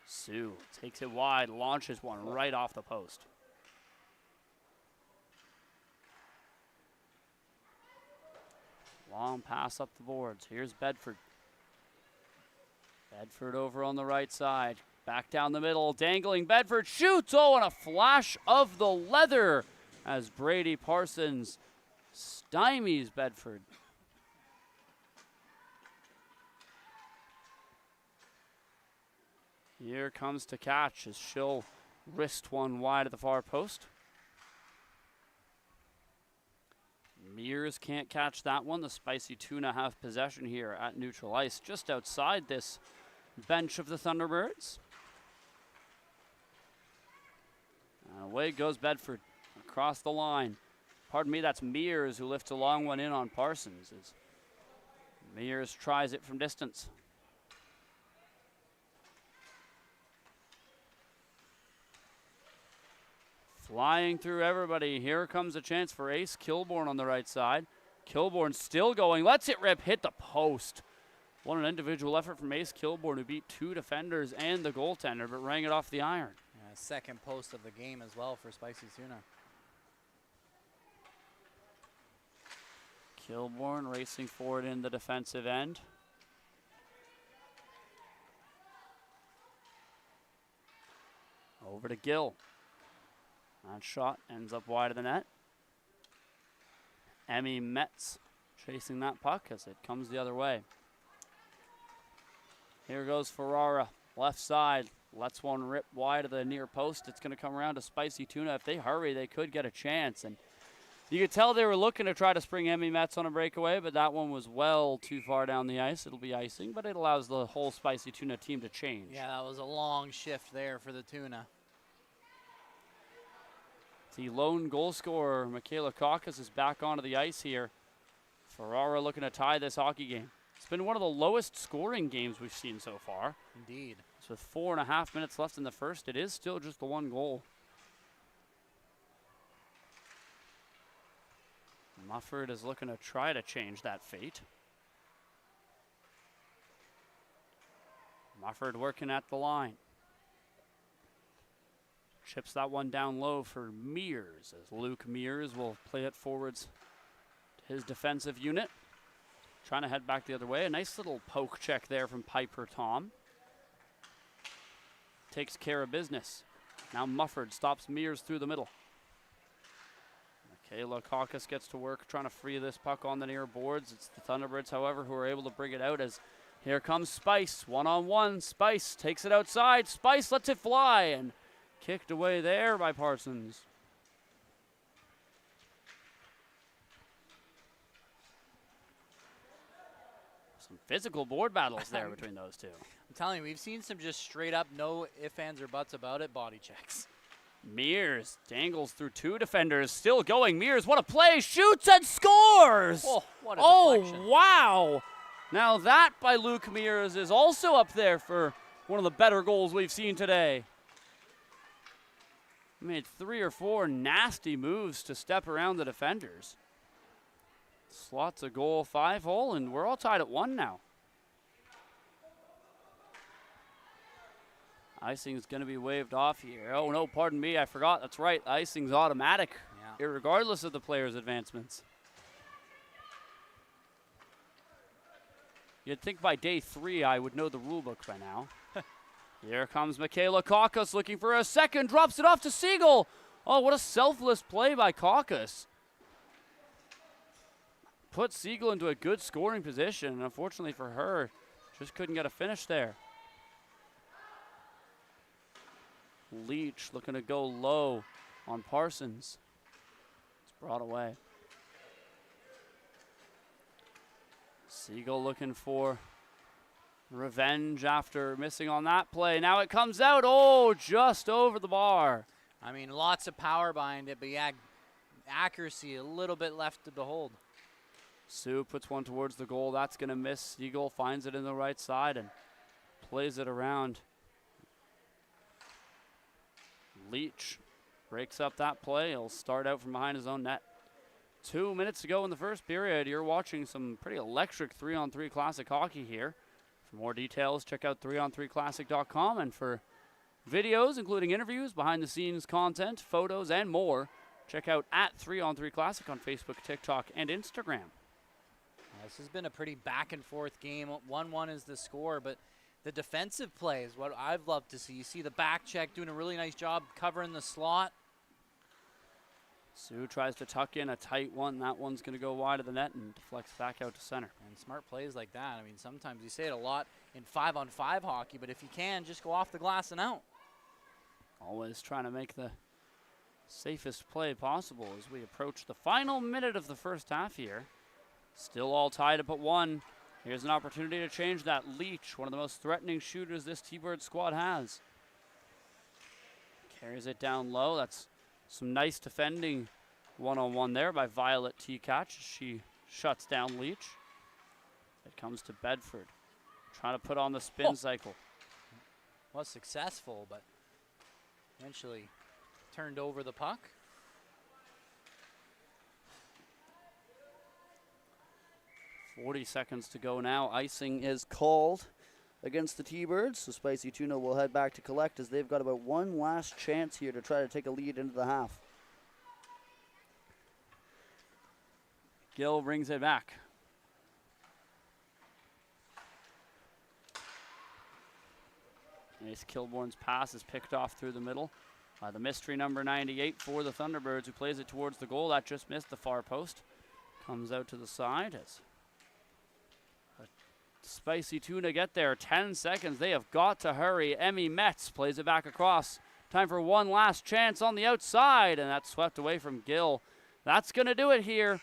Speaker 1: Sue takes it wide, launches one right off the post. Long pass up the boards. Here's Bedford. Bedford over on the right side. Back down the middle, dangling. Bedford shoots. Oh, and a flash of the leather as Brady Parsons stymies Bedford. Here comes to catch as she'll wrist one wide at the far post. Mears can't catch that one. The Spicy Tuna have possession here at neutral ice, just outside this bench of the Thunderbirds. And away goes Bedford across the line. Pardon me, that's Mears who lifts a long one in on Parsons. As Mears tries it from distance. Flying through everybody. Here comes a chance for Ace Kilborn on the right side. Kilborn still going. Lets it rip. Hit the post. What an individual effort from Ace Kilborn, who beat two defenders and the goaltender, but rang it off the iron.
Speaker 2: Yeah, second post of the game as well for Spicy Tuna.
Speaker 1: Kilborn racing forward in the defensive end. Over to Gill. That shot ends up wide of the net. Emmy Metz chasing that puck as it comes the other way. Here goes Ferrara, left side. Lets one rip wide of the near post. It's going to come around to Spicy Tuna. If they hurry, they could get a chance. And you could tell they were looking to try to spring Emmy Metz on a breakaway, but that one was well too far down the ice. It'll be icing, but it allows the whole Spicy Tuna team to change.
Speaker 2: Yeah, that was a long shift there for the Tuna.
Speaker 1: The lone goal scorer, Michaela Kaukas, is back onto the ice here. Ferrara looking to tie this hockey game. It's been one of the lowest scoring games we've seen so far.
Speaker 2: Indeed.
Speaker 1: So with 4.5 minutes left in the first, it is still just the one goal. Mufford is looking to try to change that fate. Mufford working at the line. Chips that one down low for Mears, as Luke Mears will play it forwards to his defensive unit. Trying to head back the other way. A nice little poke check there from Piper Tom. Takes care of business. Now Mufford stops Mears through the middle. Michaela Kaukas gets to work trying to free this puck on the near boards. It's the Thunderbirds, however, who are able to bring it out as here comes Spice. One-on-one. Spice takes it outside. Spice lets it fly and kicked away there by Parsons. Some physical board battles there between those two.
Speaker 2: I'm telling you, we've seen some just straight up, no ifs, ands, or buts about it, body checks.
Speaker 1: Mears dangles through two defenders, still going. Mears, what a play, shoots and scores!
Speaker 2: Oh, what a deflection.
Speaker 1: Wow! Now that by Luke Mears is also up there for one of the better goals we've seen today. Made 3 or 4 nasty moves to step around the defenders. Slots a goal, 5-hole, and we're all tied at 1 now. Icing's going to be waved off here. Oh, no, pardon me, I forgot. That's right, icing's automatic, irregardless of the player's advancements. You'd think by day 3 I would know the rule book by now. Here comes Michaela Kaukas looking for a second, drops it off to Siegel. Oh, what a selfless play by Kaukas. Put Siegel into a good scoring position, and unfortunately for her, just couldn't get a finish there. Leach looking to go low on Parsons. It's brought away. Siegel looking for revenge after missing on that play. Now it comes out. Oh, just over the bar.
Speaker 2: I mean, lots of power behind it, but yeah, accuracy a little bit left to behold.
Speaker 1: Sue puts one towards the goal. That's going to miss. Siegel finds it in the right side and plays it around. Leach breaks up that play. He'll start out from behind his own net. 2 minutes to go in the first period. You're watching some pretty electric 3-on-3 classic hockey here. For more details, check out 3on3classic.com, and for videos, including interviews, behind-the-scenes content, photos, and more, check out at 3on3classic on Facebook, TikTok, and Instagram.
Speaker 2: This has been a pretty back-and-forth game. 1-1 is the score, but the defensive play is what I've loved to see. You see the back check doing a really nice job covering the slot.
Speaker 1: Sue tries to tuck in a tight one. That one's going to go wide of the net and deflects back out to center.
Speaker 2: And smart plays like that. I mean, sometimes you say it a lot in 5-on-5 hockey, but if you can, just go off the glass and out.
Speaker 1: Always trying to make the safest play possible as we approach the final minute of the first half here. Still all tied up at 1. Here's an opportunity to change that. Leach, one of the most threatening shooters this T-Bird squad has. Carries it down low. That's some nice defending one-on-one there by Violet T-Catch. She shuts down Leach. It comes to Bedford, trying to put on the spin cycle.
Speaker 2: Was successful, but eventually turned over the puck.
Speaker 1: 40 seconds to go now. Icing is called against the T-Birds, so Spicy Tuna will head back to collect as they've got about one last chance here to try to take a lead into the half. Gill brings it back. Ace Kilborn's pass is picked off through the middle by the mystery number 98 for the Thunderbirds, who plays it towards the goal. That just missed the far post. Comes out to the side as Spicy Tuna get there. 10 seconds. They have got to hurry. Emmy Metz plays it back across. Time for one last chance on the outside, and that's swept away from Gill. That's going to do it here.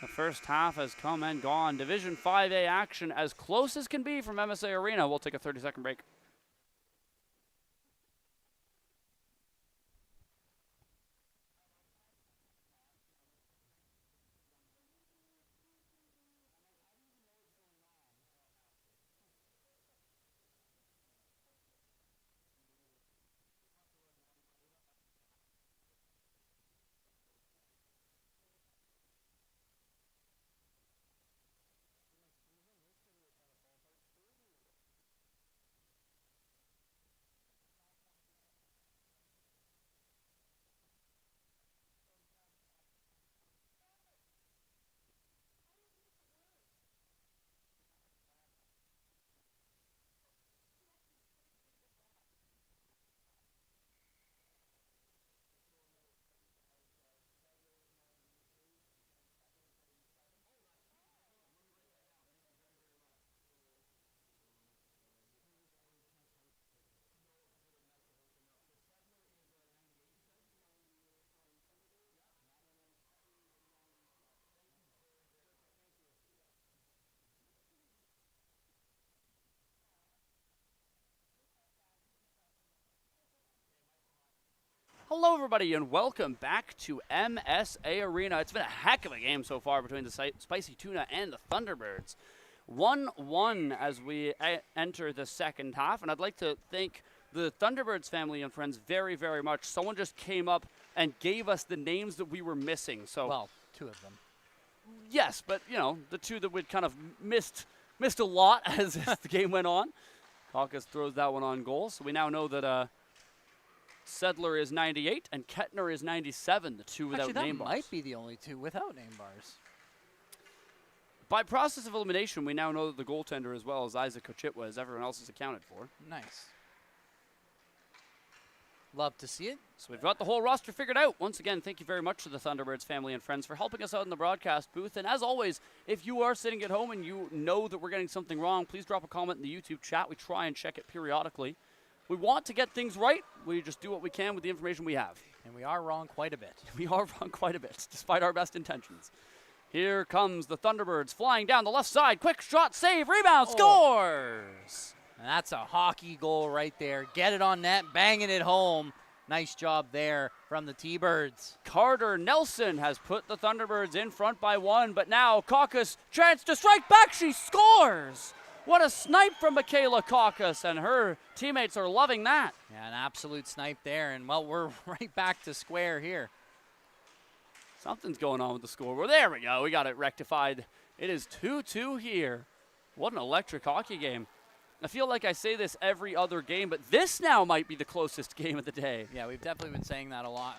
Speaker 1: The first half has come and gone. Division 5A action as close as can be from MSA Arena. We'll take a 30-second break. Hello, everybody, and welcome back to MSA Arena. It's been a heck of a game so far between the Spicy Tuna and the Thunderbirds. 1-1 as we enter the second half, and I'd like to thank the Thunderbirds family and friends very, very much. Someone just came up and gave us the names that we were missing. So,
Speaker 2: well, two of them.
Speaker 1: Yes, but, you know, the two that we'd kind of missed a lot as the game went on. Caucus throws that one on goal, so we now know that Sedler is 98 and Kettner is 97, the two without name bars.
Speaker 2: That might be the only two without name bars.
Speaker 1: By process of elimination, we now know that the goaltender as well as Isaac Ochitwa, as everyone else is accounted for.
Speaker 2: Nice. Love to see it.
Speaker 1: So we've got the whole roster figured out. Once again, thank you very much to the Thunderbirds family and friends for helping us out in the broadcast booth. And as always, if you are sitting at home and you know that we're getting something wrong, please drop a comment in the YouTube chat. We try and check it periodically. We want to get things right. We just do what we can with the information we have.
Speaker 2: And we are wrong quite a bit.
Speaker 1: We are wrong quite a bit, despite our best intentions. Here comes the Thunderbirds flying down the left side. Quick shot, save, rebound, scores!
Speaker 2: And that's a hockey goal right there. Get it on net, banging it home. Nice job there from the T-Birds.
Speaker 1: Carter Nelson has put the Thunderbirds in front by 1, but now Caucus, chance to strike back, she scores! What a snipe from Michaela Caucus, and her teammates are loving that.
Speaker 2: Yeah, an absolute snipe there, and well, we're right back to square here.
Speaker 1: Something's going on with the scoreboard. There we go. We got it rectified. It is 2-2 here. What an electric hockey game. I feel like I say this every other game, but this now might be the closest game of the day.
Speaker 2: Yeah, we've definitely been saying that a lot.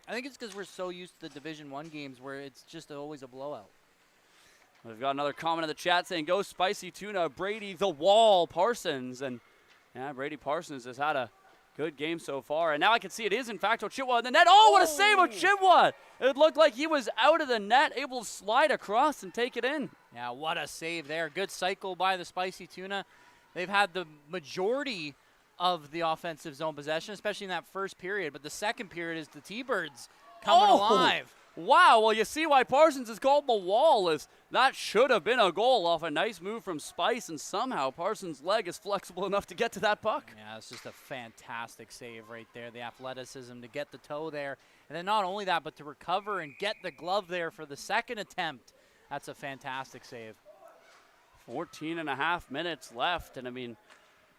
Speaker 2: I think it's because we're so used to the Division I games where it's just always a blowout.
Speaker 1: We've got another comment in the chat saying, go Spicy Tuna, Brady the Wall Parsons. And yeah, Brady Parsons has had a good game so far. And now I can see it is, in fact, Ochitwa in the net. Oh, what a save, Ochitwa! It looked like he was out of the net, able to slide across and take it in.
Speaker 2: Yeah, what a save there. Good cycle by the Spicy Tuna. They've had the majority of the offensive zone possession, especially in that first period. But the second period is the T-Birds coming alive.
Speaker 1: Wow, well, you see why Parsons is called the Wall. Is that should have been a goal off a nice move from Spice, and somehow Parsons' leg is flexible enough to get to that puck.
Speaker 2: Yeah, it's just a fantastic save right there. The athleticism to get the toe there. And then not only that, but to recover and get the glove there for the second attempt. That's a fantastic save.
Speaker 1: 14 and a half minutes left, and I mean,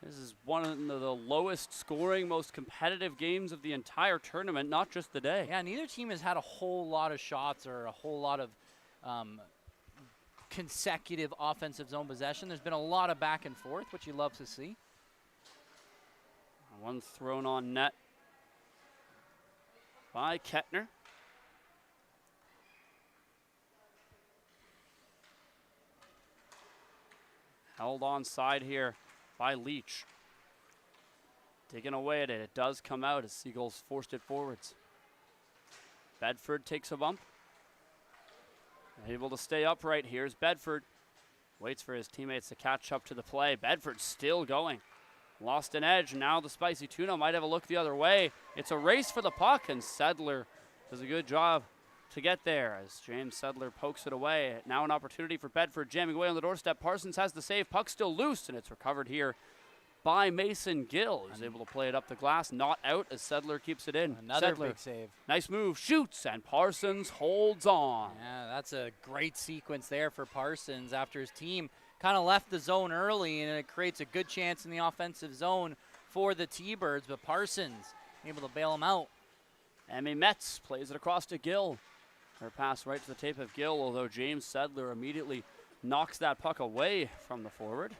Speaker 1: this is one of the lowest scoring, most competitive games of the entire tournament, not just the day.
Speaker 2: Yeah, neither team has had a whole lot of shots or a whole lot of consecutive offensive zone possession. There's been a lot of back and forth, which you love to see.
Speaker 1: One thrown on net by Kettner. Held on side here by Leach. Digging away at it. It does come out as Seagulls forced it forwards. Bedford takes a bump. Able to stay upright. Here's Bedford. Waits for his teammates to catch up to the play. Bedford still going. Lost an edge. Now the Spicy Tuna might have a look the other way. It's a race for the puck, and Sedler does a good job to get there as James Sedler pokes it away. Now an opportunity for Bedford, jamming away on the doorstep. Parsons has the save. Puck still loose, and it's recovered here by Mason Gill. He's able to play it up the glass, not out as Sedler keeps it in.
Speaker 2: Another
Speaker 1: Sedler,
Speaker 2: big save.
Speaker 1: Nice move, shoots, and Parsons holds on.
Speaker 2: Yeah, that's a great sequence there for Parsons after his team kind of left the zone early, and it creates a good chance in the offensive zone for the T-Birds, but Parsons able to bail him out.
Speaker 1: Emmy Metz plays it across to Gill. Her pass right to the tape of Gill, although James Sedler immediately knocks that puck away from the forward.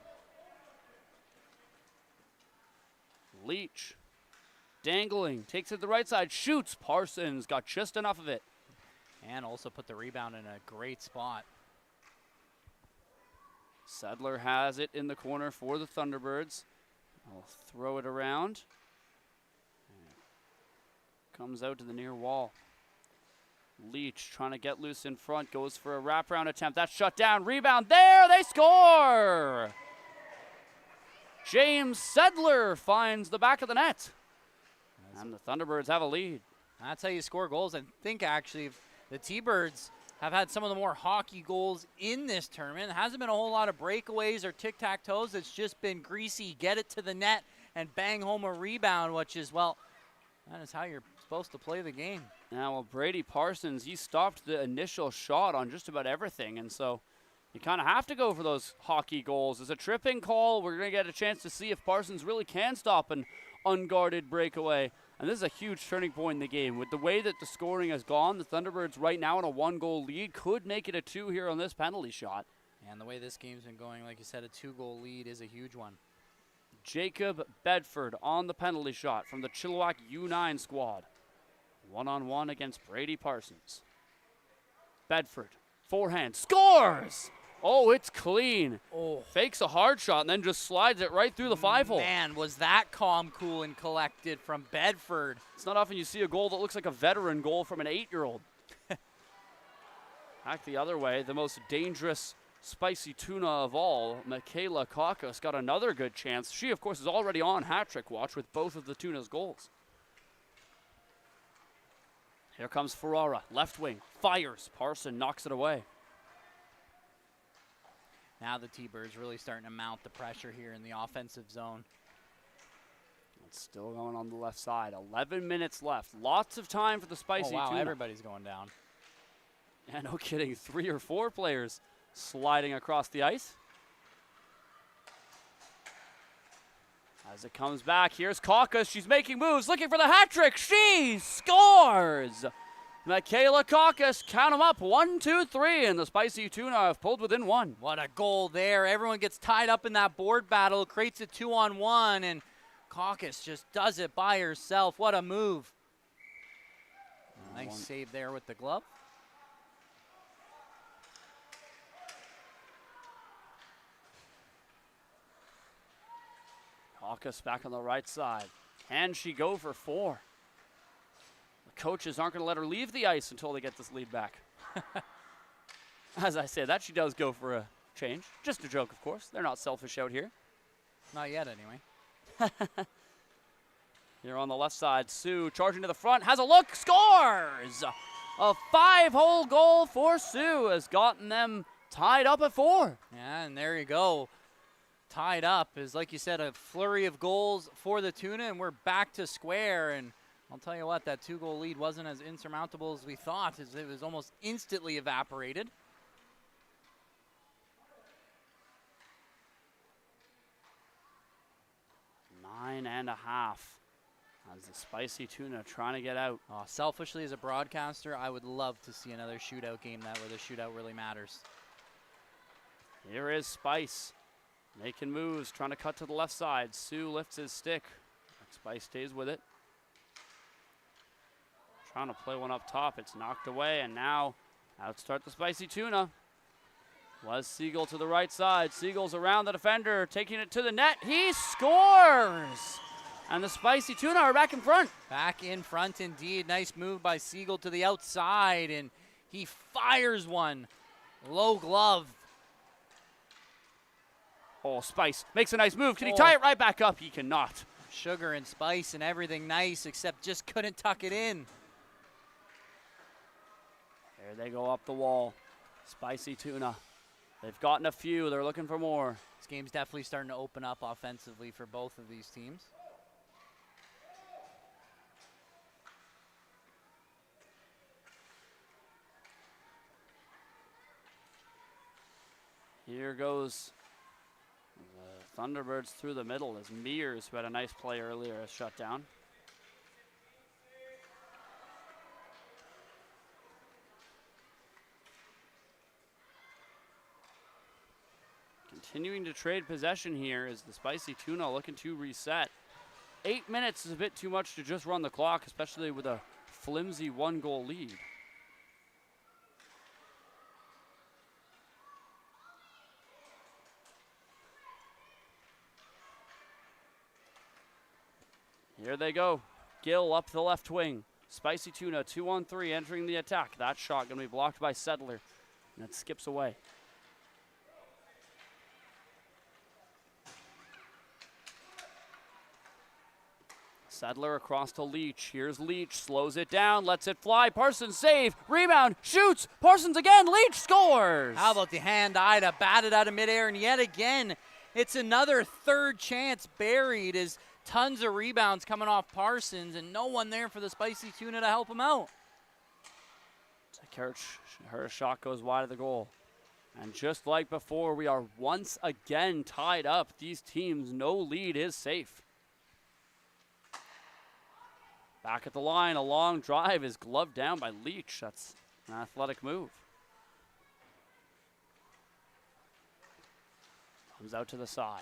Speaker 1: Leach, dangling, takes it to the right side, shoots. Parsons got just enough of it.
Speaker 2: And also put the rebound in a great spot.
Speaker 1: Sedler has it in the corner for the Thunderbirds. I'll throw it around. Comes out to the near wall. Leach trying to get loose in front, goes for a wraparound attempt. That's shut down. Rebound there, they score! James Sedler finds the back of the net. And the Thunderbirds have a lead.
Speaker 2: That's how you score goals. I think actually the T-Birds have had some of the more hockey goals in this tournament. There hasn't been a whole lot of breakaways or tic-tac-toes. It's just been greasy, get it to the net and bang home a rebound, which is, well, that is how you're supposed to play the game.
Speaker 1: Now, well, Brady Parsons, he stopped the initial shot on just about everything, and so you kind of have to go for those hockey goals. It's a tripping call. We're going to get a chance to see if Parsons really can stop an unguarded breakaway. And this is a huge turning point in the game. With the way that the scoring has gone, the Thunderbirds right now in a 1-goal lead could make it a 2 here on this penalty shot.
Speaker 2: And the way this game's been going, like you said, a 2-goal lead is a huge one.
Speaker 1: Jacob Bedford on the penalty shot from the Chilliwack U9 squad. 1-on-1 against Brady Parsons. Bedford, forehand, scores! Oh, it's clean.
Speaker 2: Oh.
Speaker 1: Fakes a hard shot and then just slides it right through the 5-hole.
Speaker 2: Man, was that calm, cool, and collected from Bedford.
Speaker 1: It's not often you see a goal that looks like a veteran goal from an 8-year-old. Back the other way, the most dangerous Spicy Tuna of all, Michaela Kakos, got another good chance. She, of course, is already on hat-trick watch with both of the Tuna's goals. Here comes Ferrara, left wing, fires. Parson knocks it away.
Speaker 2: Now the T-Birds really starting to mount the pressure here in the offensive zone.
Speaker 1: It's still going on the left side. 11 minutes left. Lots of time for the Spicy Tuna.
Speaker 2: Everybody's going down.
Speaker 1: Yeah, no kidding. 3 or 4 players sliding across the ice. As it comes back, here's Kakos. She's making moves, looking for the hat trick. She scores! Michaela Caucus, count them up, 1, 2, 3, and the Spicy Tuna have pulled within 1.
Speaker 2: What a goal there. Everyone gets tied up in that board battle, creates a 2-on-1, and Caucus just does it by herself. What a move. Nice save there with the glove.
Speaker 1: Caucus back on the right side. Can she go for 4? The coaches aren't going to let her leave the ice until they get this lead back. As I say, that she does go for a change. Just a joke, of course. They're not selfish out here.
Speaker 2: Not yet, anyway.
Speaker 1: Here on the left side, Sue charging to the front, has a look, scores! A 5-hole goal for Sue has gotten them tied up at 4.
Speaker 2: Yeah, and there you go. Tied up is, like you said, a flurry of goals for the Tuna, and we're back to square. And I'll tell you what, that 2-goal lead wasn't as insurmountable as we thought, as it was almost instantly evaporated.
Speaker 1: Nine and a half as the Spicy Tuna trying to get out.
Speaker 2: Oh, selfishly, as a broadcaster, I would love to see another shootout game where the shootout really matters.
Speaker 1: Here is Spice. Making moves, trying to cut to the left side. Sue lifts his stick. Spice stays with it. Trying to play one up top. It's knocked away, and now outstart the Spicy Tuna. Was Siegel to the right side. Siegel's around the defender, taking it to the net. He scores! And the Spicy Tuna are back in front.
Speaker 2: Back in front indeed. Nice move by Siegel to the outside, and he fires one. Low glove.
Speaker 1: Oh, Spice makes a nice move. Can he tie it right back up? He cannot.
Speaker 2: Sugar and Spice and everything nice, except just couldn't tuck it in.
Speaker 1: There they go up the wall. Spicy Tuna. They've gotten a few. They're looking for more.
Speaker 2: This game's definitely starting to open up offensively for both of these teams.
Speaker 1: Here goes the Thunderbirds through the middle as Mears, who had a nice play earlier, is shut down. Continuing to trade possession here is the Spicy Tuna looking to reset. 8 minutes is a bit too much to just run the clock, especially with a flimsy 1-goal lead. Here they go. Gill up the left wing. Spicy Tuna 2-on-3 entering the attack. That shot going to be blocked by Sedler, and it skips away. Sedler across to Leach. Here's Leach, slows it down, lets it fly. Parsons save, rebound, shoots. Parsons again, Leach scores.
Speaker 2: How about the hand-eye to bat it out of midair, and yet again, it's another third chance buried as tons of rebounds coming off Parsons and no one there for the Spicy Tuna to help him out.
Speaker 1: Her shot goes wide of the goal. And just like before, we are once again tied up. These teams, no lead is safe. Back at the line, a long drive is gloved down by Leach. That's an athletic move. Comes out to the side.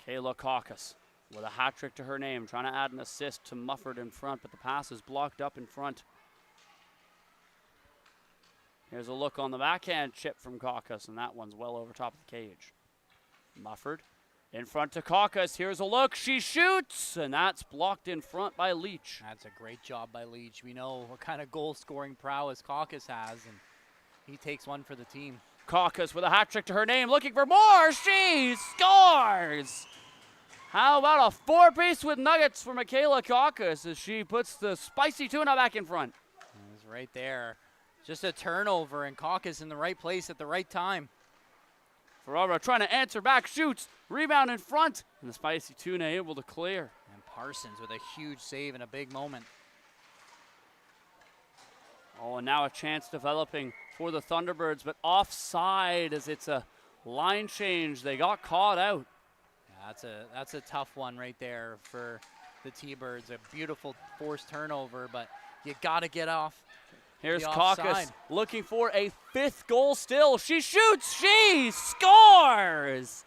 Speaker 1: Kayla Caucus with a hat trick to her name, trying to add an assist to Mufford in front, but the pass is blocked up in front. Here's a look on the backhand chip from Caucus, and that one's well over top of the cage. Mufford in front to Caucus. Here's a look. She shoots, and that's blocked in front by Leach.
Speaker 2: That's a great job by Leach. We know what kind of goal-scoring prowess Caucus has, and he takes one for the team.
Speaker 1: Caucus with a hat trick to her name, looking for more. She scores! How about a 4-piece with nuggets for Michaela Caucus as she puts the Spicy Tuna back in front.
Speaker 2: It's right there. Just a turnover, and Caucus in the right place at the right time.
Speaker 1: Ferrara trying to answer back, shoots, rebound in front, and the Spicy Tuna able to clear.
Speaker 2: And Parsons with a huge save in a big moment.
Speaker 1: Oh, and now a chance developing for the Thunderbirds, but offside as it's a line change. They got caught out.
Speaker 2: Yeah, that's a tough one right there for the T-Birds. A beautiful forced turnover, but You got to get off.
Speaker 1: Here's
Speaker 2: the
Speaker 1: Clarke
Speaker 2: offside.
Speaker 1: looking for a 5th goal still. She shoots. She scores.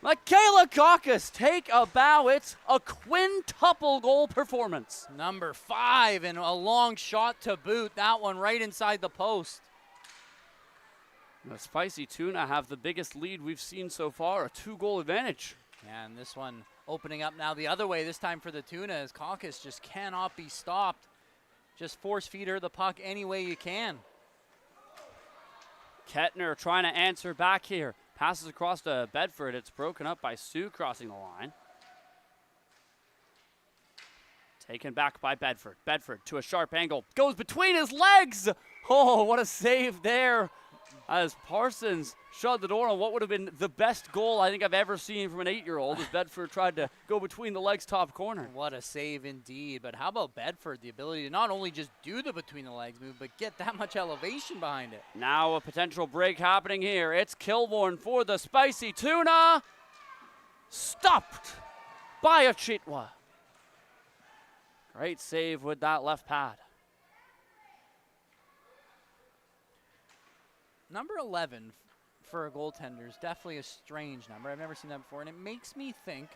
Speaker 1: Michaela Clarke, take a bow. It's a quintuple goal performance.
Speaker 2: Number 5 and a long shot to boot. That one right inside the post.
Speaker 1: The Spicy Tuna have the biggest lead we've seen so far, a 2-goal advantage.
Speaker 2: Yeah, and this one opening up now the other way, this time for the Tuna, as Clarke just cannot be stopped. Just force feed her the puck any way you can.
Speaker 1: Kettner trying to answer back here. Passes across to Bedford. It's broken up by Sue crossing the line. Taken back by Bedford. Bedford to a sharp angle. Goes between his legs. Oh, what a save there. As Parsons shut the door on what would have been the best goal I think I've ever seen from an 8-year-old as Bedford tried to go between the legs top corner.
Speaker 2: What a save indeed. But how about Bedford? The ability to not only just do the between the legs move, but get that much elevation behind it.
Speaker 1: Now a potential break happening here. It's Kilbourne for the Spicy Tuna. Stopped by Achitwa. Great save with that left pad.
Speaker 2: Number 11 for a goaltender is definitely a strange number. I've never seen that before, and it makes me think,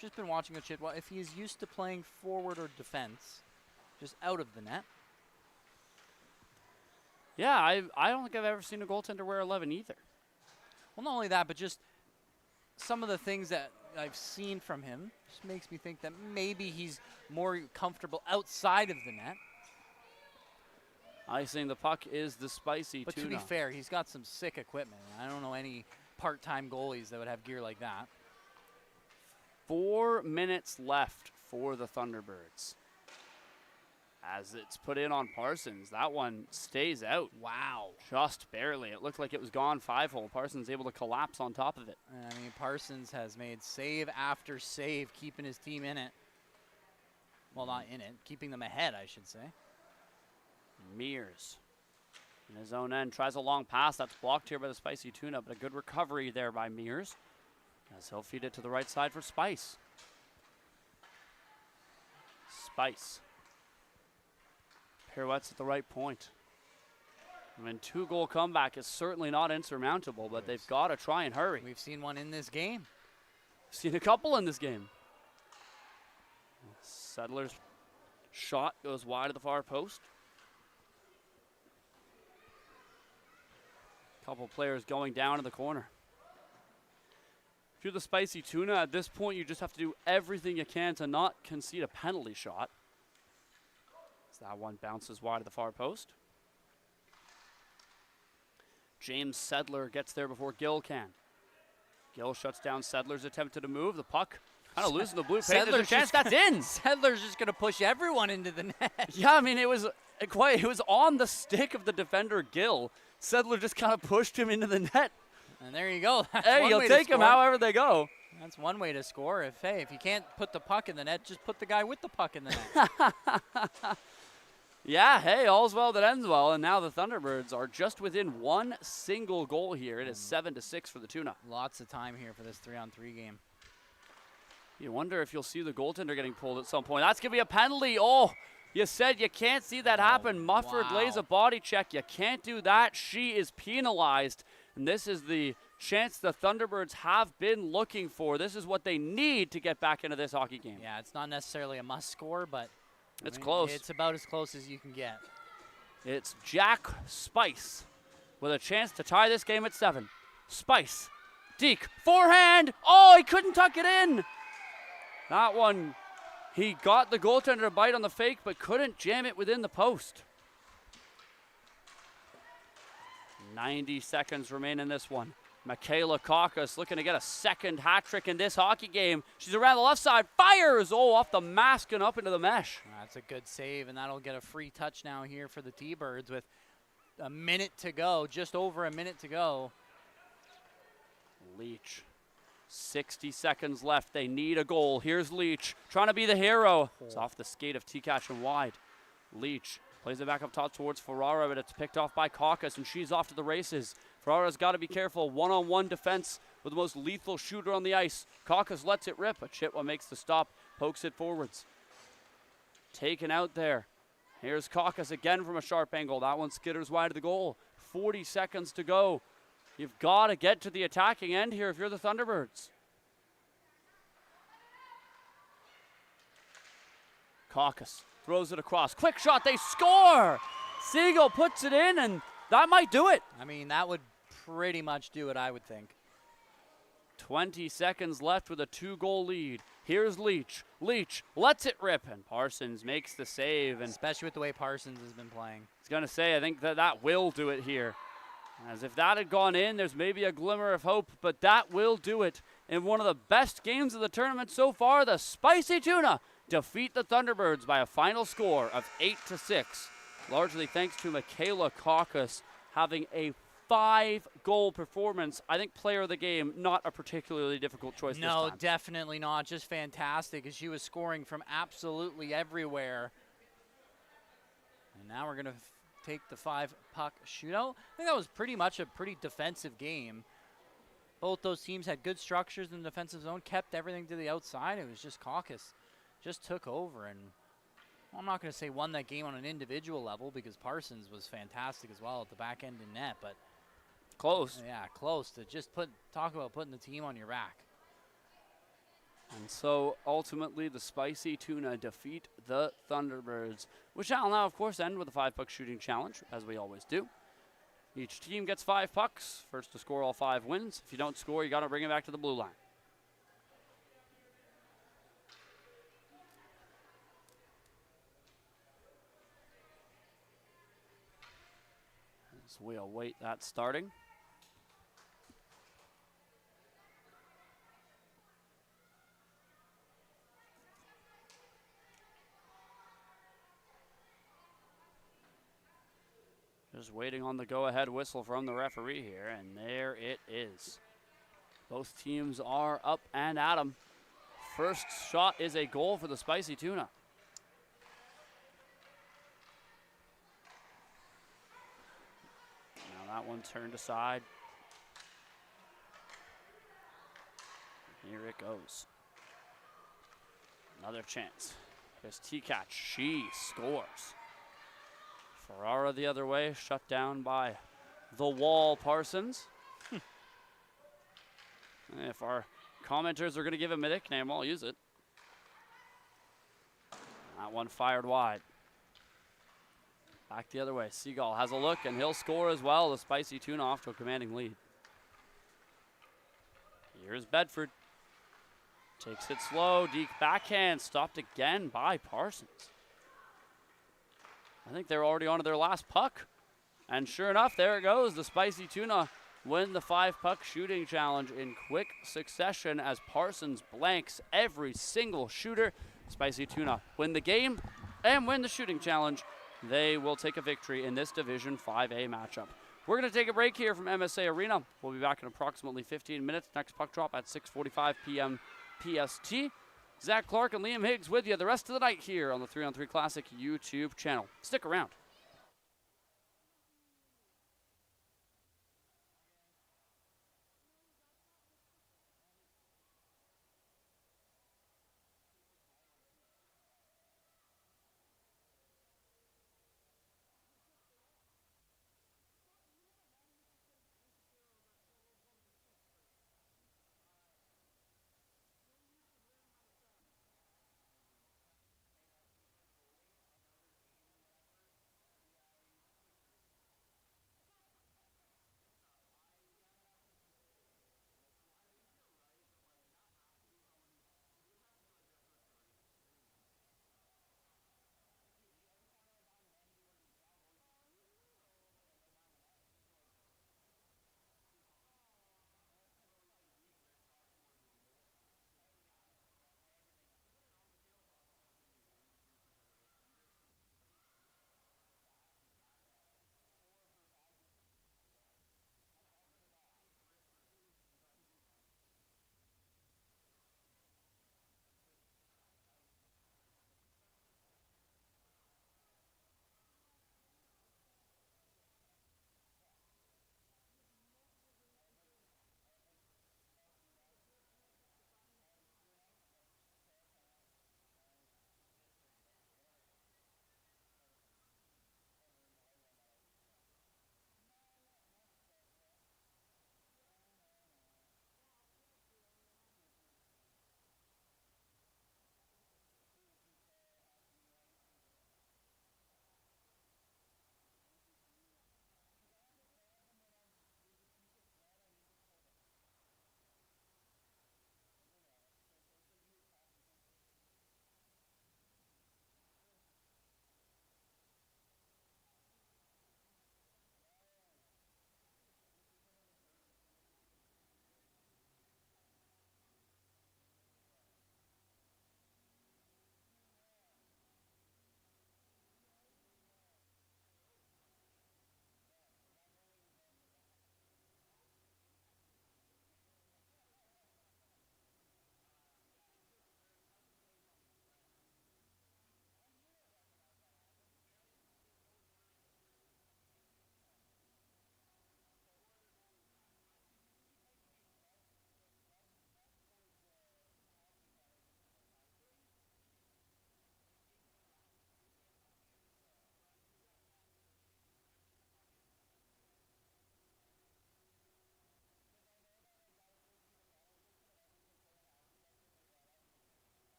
Speaker 2: just been watching Achitwa, if he's used to playing forward or defense, just out of the net.
Speaker 1: Yeah, I don't think I've ever seen a goaltender wear 11 either.
Speaker 2: Well, not only that, but just some of the things that I've seen from him just makes me think that maybe he's more comfortable outside of the net.
Speaker 1: Icing the puck is the Spicy
Speaker 2: But
Speaker 1: Tuna.
Speaker 2: to be fair, he's got some sick equipment. I don't know any part-time goalies that would have gear like that.
Speaker 1: 4 minutes left for the Thunderbirds. As it's put in on Parsons, that one stays out.
Speaker 2: Wow.
Speaker 1: Just barely. It looked like it was gone 5-hole. Parsons able to collapse on top of it.
Speaker 2: I mean, Parsons has made save after save, keeping his team in it. Well, not in it, keeping them ahead, I should say.
Speaker 1: Mears in his own end tries a long pass that's blocked here by the Spicy Tuna, but a good recovery there by Mears as he'll feed it to the right side for Spice. Spice pirouettes at the right point. I mean, 2-goal comeback is certainly not insurmountable, but they've got to try and hurry.
Speaker 2: We've seen one in this game.
Speaker 1: Seen a couple in this game. Settler's shot goes wide of the far post. Couple players going down in the corner. If you're the Spicy Tuna, at this point you just have to do everything you can to not concede a penalty shot. As that one bounces wide of the far post. James Sedler gets there before Gill can. Gill shuts down Sedler's attempt to move. The puck kind of losing the blue paint. There's a chance that's in.
Speaker 2: Sedler's just going to push everyone into the net.
Speaker 1: Yeah, I mean, it was on the stick of the defender, Gill. Sedler just kind of pushed him into the net.
Speaker 2: And there you go. That's
Speaker 1: hey,
Speaker 2: one
Speaker 1: you'll
Speaker 2: way
Speaker 1: take
Speaker 2: to
Speaker 1: them
Speaker 2: score.
Speaker 1: however they go.
Speaker 2: That's one way to score. If you can't put the puck in the net, just put the guy with the puck in the net.
Speaker 1: Yeah, hey, all's well that ends well, and now the Thunderbirds are just within one single goal here. It is 7-6 for the Tuna.
Speaker 2: Lots of time here for this 3-on-3 game.
Speaker 1: You wonder if you'll see the goaltender getting pulled at some point. That's going to be a penalty. Oh, you said you can't see that happen. Mufford lays a body check. You can't do that. She is penalized, and this is the chance the Thunderbirds have been looking for. This is what they need to get back into this hockey game.
Speaker 2: Yeah, it's not necessarily a must score, but
Speaker 1: it's close.
Speaker 2: It's about as close as you can get.
Speaker 1: It's Jack Spice with a chance to tie this game at 7. Spice, Deke, forehand. Oh, he couldn't tuck it in. That one, he got the goaltender to bite on the fake, but couldn't jam it within the post. 90 seconds remain in this one. Michaela Clarke looking to get a second hat trick in this hockey game. She's around the left side, fires! Oh, off the mask and up into the mesh.
Speaker 2: That's a good save, and that'll get a free touch now here for the T-Birds with a minute to go, just over a minute to go.
Speaker 1: Leach. 60 seconds left. They need a goal. Here's Leach trying to be the hero. It's off the skate of T-Catch and wide. Leach plays it back up top towards Ferrara, but it's picked off by Caucus, and she's off to the races. Ferrara's got to be careful. One-on-one defense with the most lethal shooter on the ice. Caucus lets it rip, but Chitwa makes the stop, pokes it forwards. Taken out there Here's Caucus again from a sharp angle. That one skitters wide of the goal. 40 seconds to go. You've got to get to the attacking end here if you're the Thunderbirds. Caucus throws it across. Quick shot, they score! Siegel puts it in, and that might do it.
Speaker 2: I mean, that would pretty much do it, I would think.
Speaker 1: 20 seconds left with a 2-goal lead. Here's Leach. Leach lets it rip, and Parsons makes the save. And
Speaker 2: especially with the way Parsons has been playing.
Speaker 1: I was going to say, I think that will do it here. As if that had gone in, there's maybe a glimmer of hope, but that will do it. In one of the best games of the tournament so far, the Spicy Tuna defeat the Thunderbirds by a final score of 8-6, largely thanks to Michaela Caucus having a 5-goal performance. I think player of the game, not a particularly difficult choice this time.
Speaker 2: No, definitely not. Just fantastic as she was scoring from absolutely everywhere. And now we're going to take the 5-puck shootout. I think that was pretty much a pretty defensive game. Both those teams had good structures in the defensive zone, kept everything to the outside. It was just Caucus just took over, and I'm not going to say won that game on an individual level because Parsons was fantastic as well at the back end in net, but
Speaker 1: close.
Speaker 2: Yeah, close to just talk about putting the team on your back.
Speaker 1: And so ultimately the Spicy Tuna defeat the Thunderbirds, which shall now of course end with a 5-puck shooting challenge, as we always do. Each team gets 5 pucks. First to score all 5 wins. If you don't score, you got to bring it back to the blue line. As we await that starting. Just waiting on the go-ahead whistle from the referee here, and there it is. Both teams are up and at 'em. First shot is a goal for the Spicy Tuna. Now that one turned aside. Here it goes. Another chance. Here's T-Catch. She scores. Ferrara the other way, shut down by the wall Parsons. If our commenters are going to give him a nickname, I'll use it. That one fired wide. Back the other way. Seagull has a look, and he'll score as well. The Spicy Tuna off to a commanding lead. Here's Bedford. Takes it slow. Deep backhand. Stopped again by Parsons. I think they're already onto their last puck. And sure enough, there it goes. The Spicy Tuna win the 5-puck shooting challenge in quick succession as Parsons blanks every single shooter. Spicy Tuna win the game and win the shooting challenge. They will take a victory in this Division 5A matchup. We're going to take a break here from MSA Arena. We'll be back in approximately 15 minutes. Next puck drop at 6:45 p.m. PST. Zach Clarke and Liam Higgs with you the rest of the night here on the 3-on-3 Classic YouTube channel. Stick around.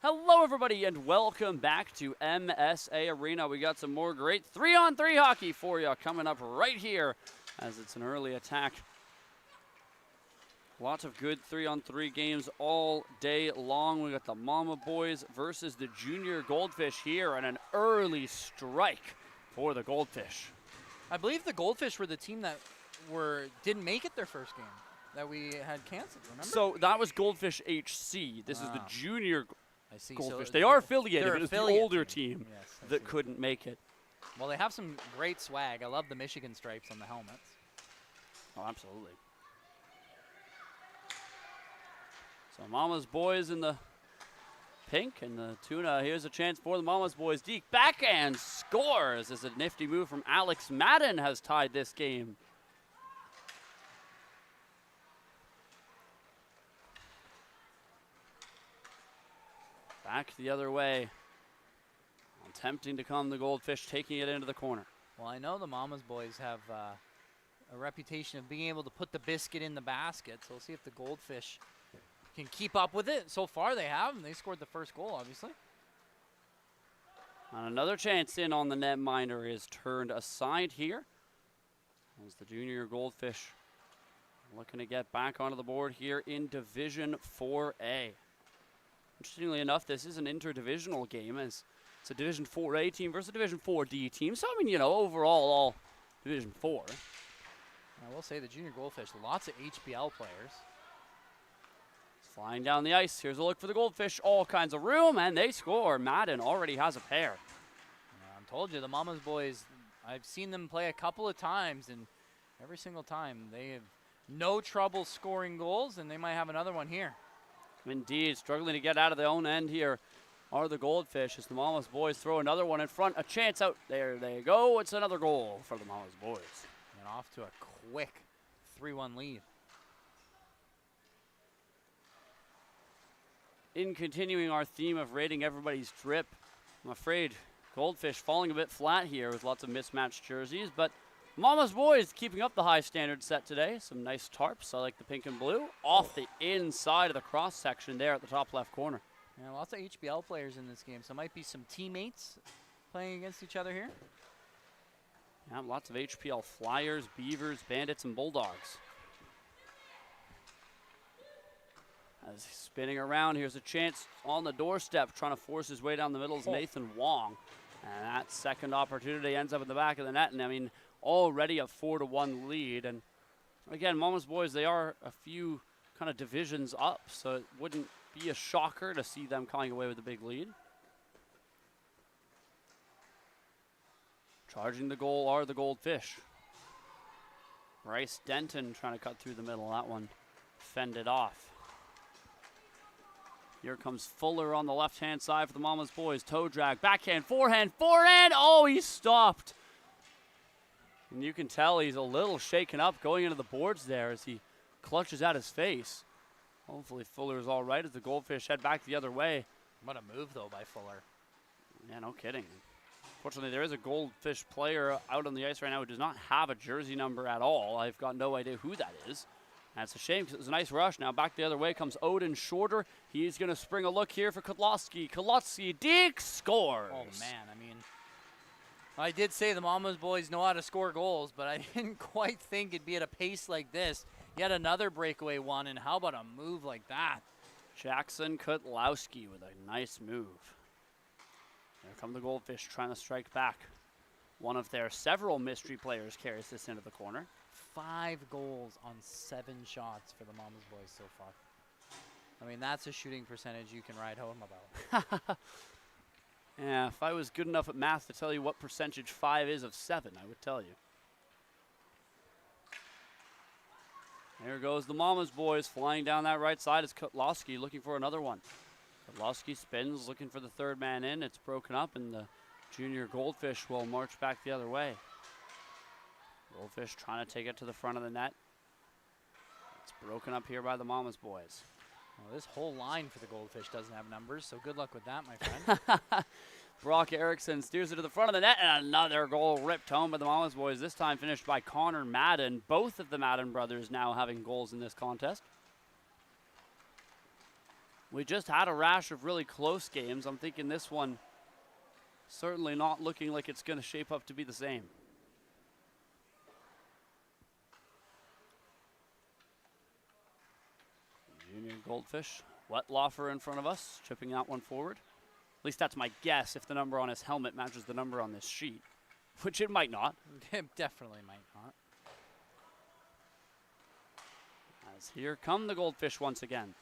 Speaker 1: Hello, everybody, and welcome back to MSA Arena. We got some more great 3-on-3 hockey for you coming up right here as it's an early attack. Lots of good 3-on-3 games all day long. We got the Mama Boys versus the Junior Goldfish here, and an early strike for the Goldfish.
Speaker 2: I believe the Goldfish were the team that didn't make it their first game that we had canceled, remember?
Speaker 1: So that was Goldfish HC. This is the Junior
Speaker 2: I see.
Speaker 1: Goldfish.
Speaker 2: So
Speaker 1: they are affiliated, but it's the
Speaker 2: affiliate
Speaker 1: older team that couldn't make it.
Speaker 2: Well, they have some great swag. I love the Michigan stripes on the helmets.
Speaker 1: Oh, absolutely. So Mama's Boys in the pink and the tuna. Here's a chance for the Mama's Boys. Deke backhand scores as a nifty move from Alex Madden has tied this game. Back the other way. Attempting to come the Goldfish, taking it into the corner.
Speaker 2: Well, I know the Mama's Boys have a reputation of being able to put the biscuit in the basket, so we'll see if the Goldfish can keep up with it. So far they have, and they scored the first goal, obviously.
Speaker 1: And another chance in on the netminder is turned aside here. As the Junior Goldfish looking to get back onto the board here in Division 4A. Interestingly enough, this is an interdivisional game as it's a Division 4A team versus a Division 4D team. So, I mean, you know, overall, all Division 4.
Speaker 2: I will say the Junior Goldfish, lots of HBL players.
Speaker 1: Flying down the ice. Here's a look for the Goldfish. All kinds of room, and they score. Madden already has a pair.
Speaker 2: I told you, the Mama's Boys, I've seen them play a couple of times, and every single time they have no trouble scoring goals, and they might have another one here.
Speaker 1: Indeed, struggling to get out of their own end here are the Goldfish as the Mama's Boys throw another one in front. A chance out. There they go. It's another goal for the Mama's Boys.
Speaker 2: And off to a quick 3-1 lead.
Speaker 1: In continuing our theme of rating everybody's drip, I'm afraid Goldfish falling a bit flat here with lots of mismatched jerseys, but Mama's Boys keeping up the high standard set today. Some nice tarps. I like the pink and blue. Off the inside of the cross section there at the top left corner.
Speaker 2: Yeah, lots of HBL players in this game, so might be some teammates playing against each other here.
Speaker 1: Yeah, lots of HPL Flyers, Beavers, Bandits, and Bulldogs. As he's spinning around, here's a chance on the doorstep, trying to force his way down the middle is Nathan Wong. And that second opportunity ends up in the back of the net, and I mean, already a 4-1 lead. And again, Mama's Boys, they are a few kind of divisions up, so it wouldn't be a shocker to see them coming away with a big lead. Charging the goal are the Goldfish. Bryce Denton trying to cut through the middle. That one fended off. Here comes Fuller on the left-hand side for the Mama's Boys. Toe drag, backhand, forehand. Oh, he stopped. And you can tell he's a little shaken up going into the boards there as he clutches at his face. Hopefully Fuller is all right as the Goldfish head back the other way.
Speaker 2: What a move, though, by Fuller.
Speaker 1: Yeah, no kidding. Fortunately, there is a Goldfish player out on the ice right now who does not have a jersey number at all. I've got no idea who that is. That's a shame because it was a nice rush. Now back the other way comes Odin Shorter. He's going to spring a look here for Kotloski. Kotloski, Deke scores.
Speaker 2: Oh, man, I mean, I did say the Mama's Boys know how to score goals, but I didn't quite think it'd be at a pace like this. Yet another breakaway one, and how about a move like that?
Speaker 1: Jackson Kotlowski with a nice move. There come the Goldfish trying to strike back. One of their several mystery players carries this into the corner.
Speaker 2: 5 goals on 7 shots for the Mama's Boys so far. I mean, that's a shooting percentage you can ride home about.
Speaker 1: Yeah, if I was good enough at math to tell you what percentage 5 is of 7, I would tell you. There goes the Mama's Boys flying down that right side. It's Kotlowski looking for another one. Kotlowski spins, looking for the third man in. It's broken up, and the Junior Goldfish will march back the other way. Goldfish trying to take it to the front of the net. It's broken up here by the Mama's Boys.
Speaker 2: Well, this whole line for the Goldfish doesn't have numbers, so good luck with that, my friend.
Speaker 1: Brock Erickson steers it to the front of the net, and another goal ripped home by the Mama's Boys, this time finished by Connor Madden. Both of the Madden brothers now having goals in this contest. We just had a rash of really close games. I'm thinking this one certainly not looking like it's going to shape up to be the same. Junior Goldfish. Wetlaufer in front of us, chipping that one forward. At least that's my guess if the number on his helmet matches the number on this sheet, which it might not.
Speaker 2: It definitely might not.
Speaker 1: As here come the Goldfish once again.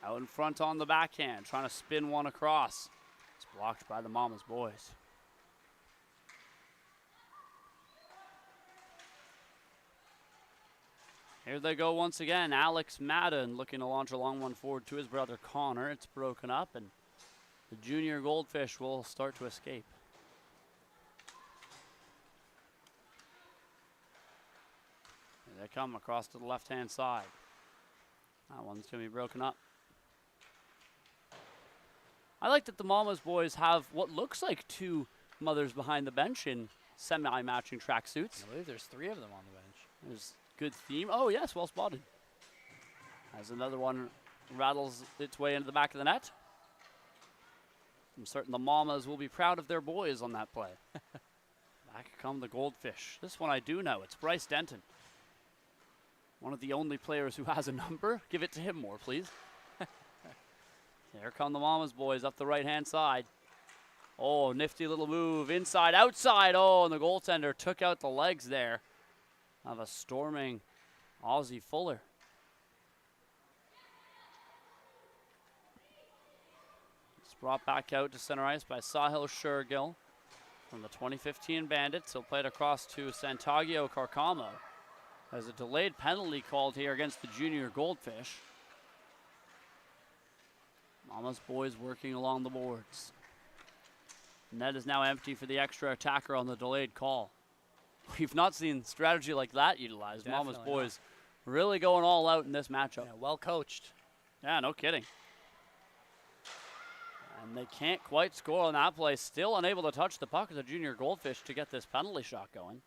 Speaker 1: Out in front on the backhand, trying to spin one across. It's blocked by the Mama's boys. Here they go once again. Alex Madden looking to launch a long one forward to his brother Connor. It's broken up, and the Junior Goldfish will start to escape. Here they come across to the left-hand side. That one's going to be broken up. I like that the Mama's boys have what looks like two mothers behind the bench in semi-matching tracksuits.
Speaker 2: I believe there's 3 of them on the bench.
Speaker 1: There's good theme. Oh, yes, well spotted. As another one rattles its way into the back of the net. I'm certain the Mamas will be proud of their boys on that play. Back come the Goldfish. This one I do know. It's Bryce Denton. One of the only players who has a number. Give it to him more, please. Here come the Mama's boys up the right-hand side. Oh, nifty little move. Inside, outside. Oh, and the goaltender took out the legs there of a storming Aussie Fuller. It's brought back out to center ice by Sahil Shergill from the 2015 Bandits. He'll play it across to Santagio Carcamo. There's a delayed penalty called here against the Junior Goldfish. Mama's boys working along the boards. Net is now empty for the extra attacker on the delayed call. We've not seen strategy like that utilized.
Speaker 2: Definitely
Speaker 1: Mama's boys really going all out in this matchup.
Speaker 2: Yeah, well coached.
Speaker 1: Yeah, no kidding. And they can't quite score on that play. Still unable to touch the puck of the Junior Goldfish to get this penalty shot going.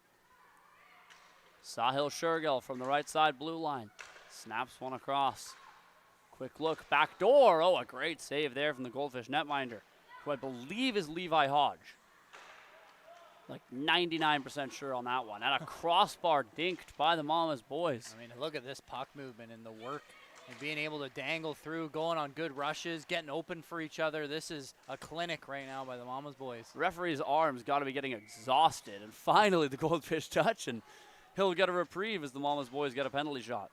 Speaker 1: Sahil Shergill from the right side blue line. Snaps one across. Quick look, back door. Oh, a great save there from the Goldfish netminder, who I believe is Levi Hodge. Like 99% sure on that one. And a crossbar dinked by the Mama's boys.
Speaker 2: I mean, look at this puck movement and the work and being able to dangle through, going on good rushes, getting open for each other. This is a clinic right now by the Mama's boys.
Speaker 1: The referee's arms got to be getting exhausted. And finally the Goldfish touch, and he'll get a reprieve as the Mama's boys get a penalty shot.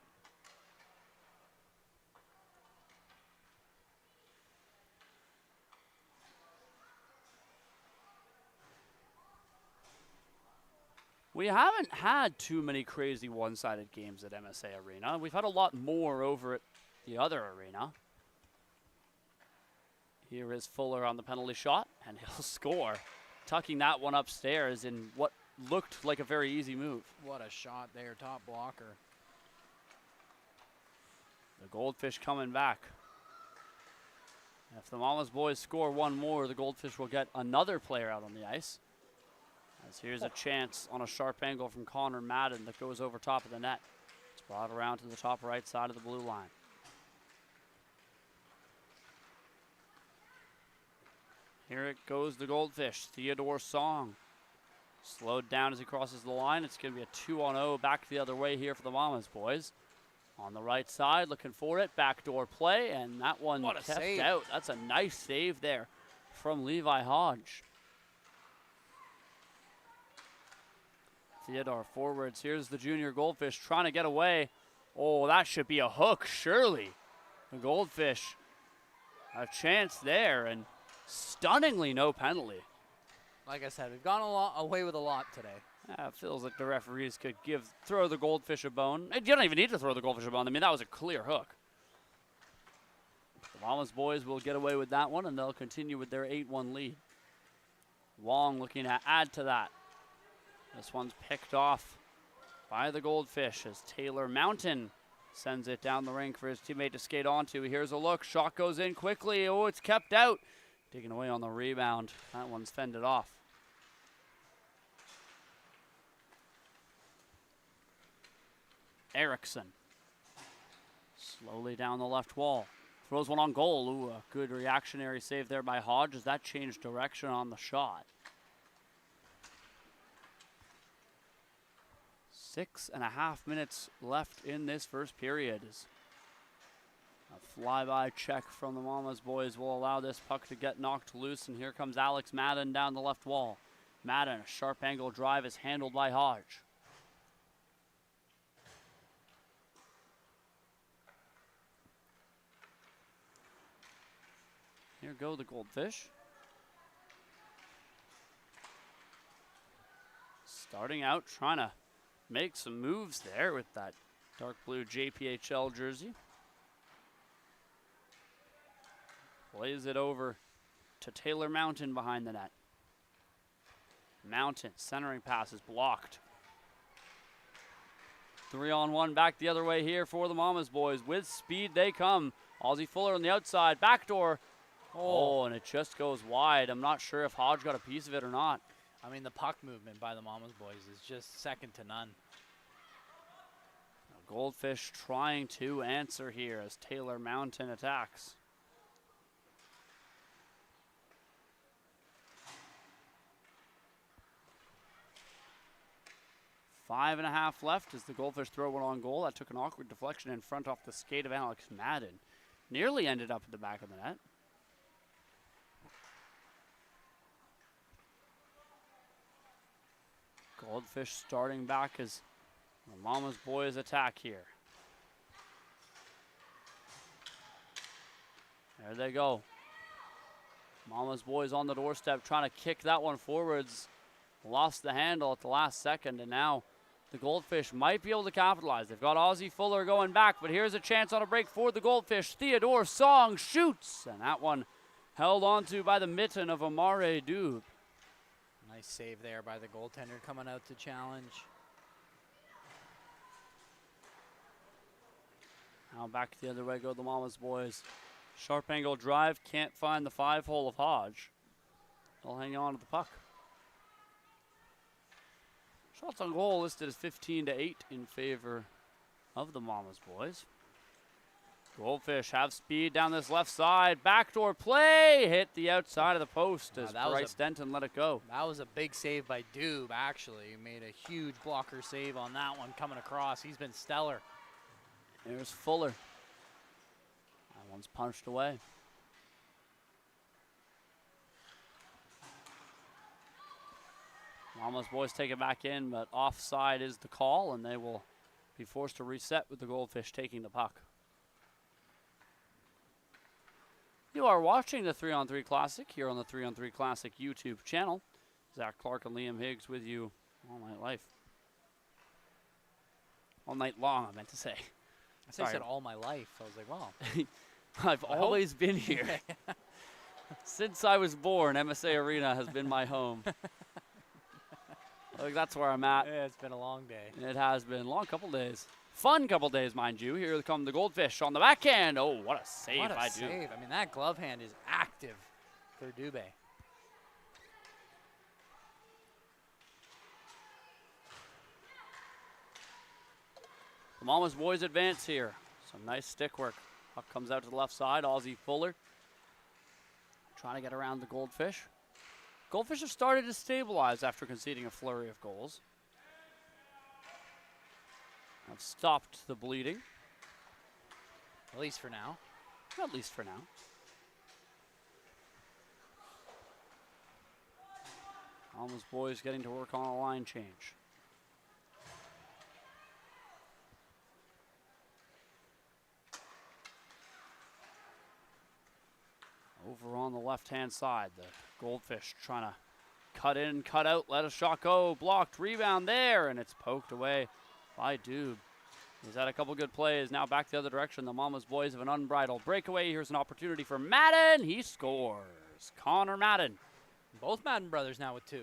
Speaker 1: We haven't had too many crazy one-sided games at MSA Arena. We've had a lot more over at the other arena. Here is Fuller on the penalty shot, and he'll score, tucking that one upstairs in what looked like a very easy move.
Speaker 2: What a shot there, top blocker.
Speaker 1: The Goldfish coming back. If the Mama's boys score one more, the Goldfish will get another player out on the ice. As here's a chance on a sharp angle from Connor Madden that goes over top of the net. It's brought around to the top right side of the blue line. Here it goes, the Goldfish. Theodore Song. Slowed down as he crosses the line. It's going to be a 2-on-0 back the other way here for the Mama's boys. On the right side, looking for it. Backdoor play, and that one kept out. That's a nice save there from Levi Hodge. Theodore forwards. Here's the Junior Goldfish trying to get away. Oh, that should be a hook, surely. The Goldfish, a chance there, and stunningly no penalty.
Speaker 2: Like I said, we've gone away with a lot today.
Speaker 1: It feels like the referees could throw the Goldfish a bone. You don't even need to throw the Goldfish a bone. I mean, that was a clear hook. The Mama's boys will get away with that one, and they'll continue with their 8-1 lead. Long looking to add to that. This one's picked off by the Goldfish as Taylor Mountain sends it down the rink for his teammate to skate onto. Here's a look. Shot goes in quickly. Oh, it's kept out. Digging away on the rebound. That one's fended off. Erickson. Slowly down the left wall. Throws one on goal. Ooh, a good reactionary save there by Hodge as that changed direction on the shot. 6.5 minutes left in this first period. A flyby check from the Mama's boys will allow this puck to get knocked loose, and here comes Alex Madden down the left wall. Madden, a sharp angle drive is handled by Hodge. Here go the Goldfish. Starting out, trying to make some moves there with that dark blue JPHL jersey. Plays it over to Taylor Mountain behind the net. Mountain, centering pass is blocked. 3-on-1 back the other way here for the Mama's boys. With speed they come. Ozzie Fuller on the outside, backdoor. Oh, and it just goes wide. I'm not sure if Hodge got a piece of it or not.
Speaker 2: I mean, the puck movement by the Mama's boys is just second to none.
Speaker 1: Goldfish trying to answer here as Taylor Mountain attacks. Five and a half left as the Goldfish throw one on goal. That took an awkward deflection in front off the skate of Alex Madden. Nearly ended up at the back of the net. Goldfish starting back as the Mama's boys attack here. There they go. Mama's boys on the doorstep trying to kick that one forwards. Lost the handle at the last second, and now the Goldfish might be able to capitalize. They've got Ozzie Fuller going back, but here's a chance on a break for the Goldfish. Theodore Song shoots, and that one held onto by the mitten of Amare Dube.
Speaker 2: Nice save there by the goaltender coming out to challenge.
Speaker 1: Now back the other way go the Mama's boys. Sharp angle drive, can't find the 5-hole of Hodge. They'll hang on to the puck. Shots on goal listed as 15-8 in favor of the Mama's boys. Goldfish have speed down this left side. Backdoor play hit the outside of the post as Bryce Denton let it go.
Speaker 2: That was a big save by Dube, actually. He made a huge blocker save on that one coming across. He's been stellar.
Speaker 1: There's Fuller. That one's punched away. Mama's boys take it back in, but offside is the call, and they will be forced to reset with the Goldfish taking the puck. You are watching the 3-on-3 Classic here on the 3-on-3 Classic YouTube channel. Zach Clarke and Liam Higgs with you all night life. All night long, I meant to say.
Speaker 2: I said all my life. I was like, wow.
Speaker 1: I've always been here. Since I was born, MSA Arena has been my home. I think that's where I'm at.
Speaker 2: Yeah, it's been a long day.
Speaker 1: It has been a long couple days. Fun couple days, mind you. Here come the Goldfish on the backhand. Oh, what a save
Speaker 2: what a
Speaker 1: by
Speaker 2: save.
Speaker 1: Dube.
Speaker 2: I mean, that glove hand is active for Dube.
Speaker 1: The Mama's boys advance here. Some nice stick work. Puck comes out to the left side. Ozzie Fuller trying to get around the Goldfish. Goldfish have started to stabilize after conceding a flurry of goals. Have stopped the bleeding.
Speaker 2: At least for now.
Speaker 1: At least for now. Mama's boys getting to work on a line change. Over on the left-hand side, the Goldfish trying to cut in, cut out, let a shot go. Blocked, rebound there, and it's poked away by Dube. He's had a couple good plays. Now back the other direction. The Mama's boys have an unbridled breakaway. Here's an opportunity for Madden. He scores. Connor Madden.
Speaker 2: Both Madden brothers now with 2.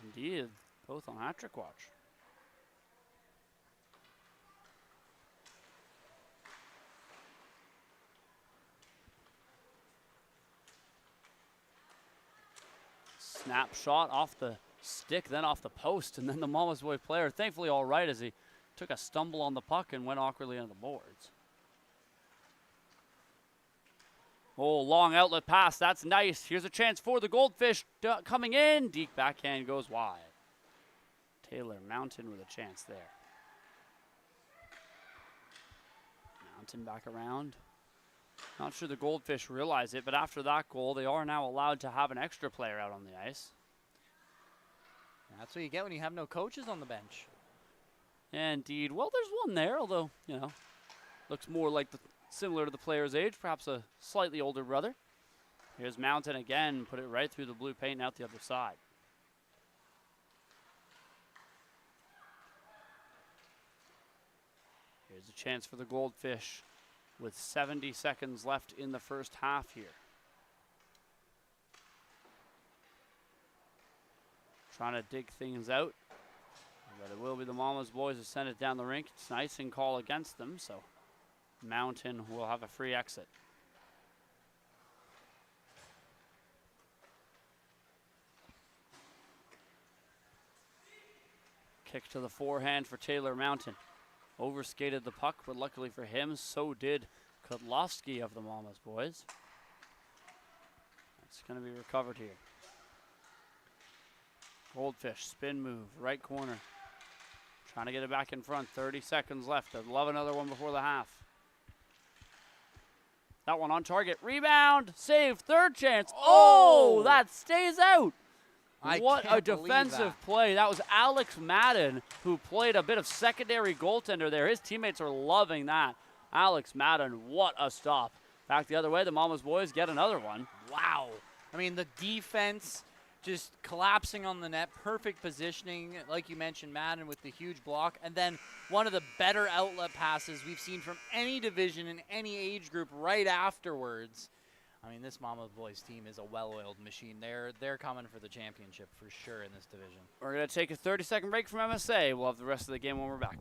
Speaker 1: Indeed, both on hat-trick watch. Snap shot off the stick, then off the post, and then the Mama's boy player, thankfully all right as he took a stumble on the puck and went awkwardly on the boards. Oh, long outlet pass. That's nice. Here's a chance for the Goldfish coming in. Deke backhand goes wide. Taylor Mountain with a chance there. Mountain back around. Not sure the Goldfish realize it, but after that goal, they are now allowed to have an extra player out on the ice.
Speaker 2: That's what you get when you have no coaches on the bench.
Speaker 1: Indeed. Well, there's one there, although, you know, looks more like similar to the player's age, perhaps a slightly older brother. Here's Mountain again, put it right through the blue paint and out the other side. Here's a chance for the Goldfish with 70 seconds left in the first half here. Trying to dig things out, but it will be the Mama's boys who send it down the rink. It's an icing call against them, so Mountain will have a free exit. Kick to the forehand for Taylor Mountain. Overskated the puck, but luckily for him, so did Kudlowski of the Mama's boys. It's going to be recovered here. Goldfish, spin move, right corner. Trying to get it back in front, 30 seconds left. I'd love another one before the half. That one on target, rebound, save, third chance. Oh, that stays out. What a defensive play. That was Alex Madden, who played a bit of secondary goaltender there. His teammates are loving that. Alex Madden, what a stop. Back the other way, the Mama's boys get another one.
Speaker 2: Wow. I mean, the defense just collapsing on the net, perfect positioning, like you mentioned, Madden with the huge block, and then one of the better outlet passes we've seen from any division in any age group right afterwards. I mean, this Mama's Boys team is a well-oiled machine. They're coming for the championship for sure in this division.
Speaker 1: We're going to take a 30-second break from MSA. We'll have the rest of the game when we're back.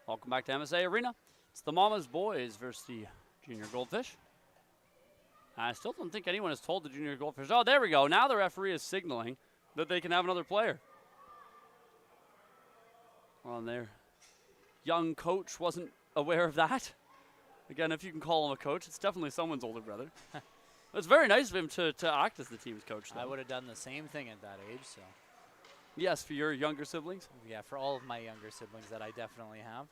Speaker 1: Welcome back to MSA Arena. It's the Mama's Boys versus the Junior Goldfish. I still don't think anyone has told the Junior Goldfish. Oh, there we go. Now the referee is signaling that they can have another player. On there. Young coach wasn't aware of that. Again, if you can call him a coach, it's definitely someone's older brother. It's very nice of him to act as the team's coach, though.
Speaker 2: I would have done the same thing at that age, so.
Speaker 1: Yes, for your younger siblings?
Speaker 2: Yeah, for all of my younger siblings that I definitely have.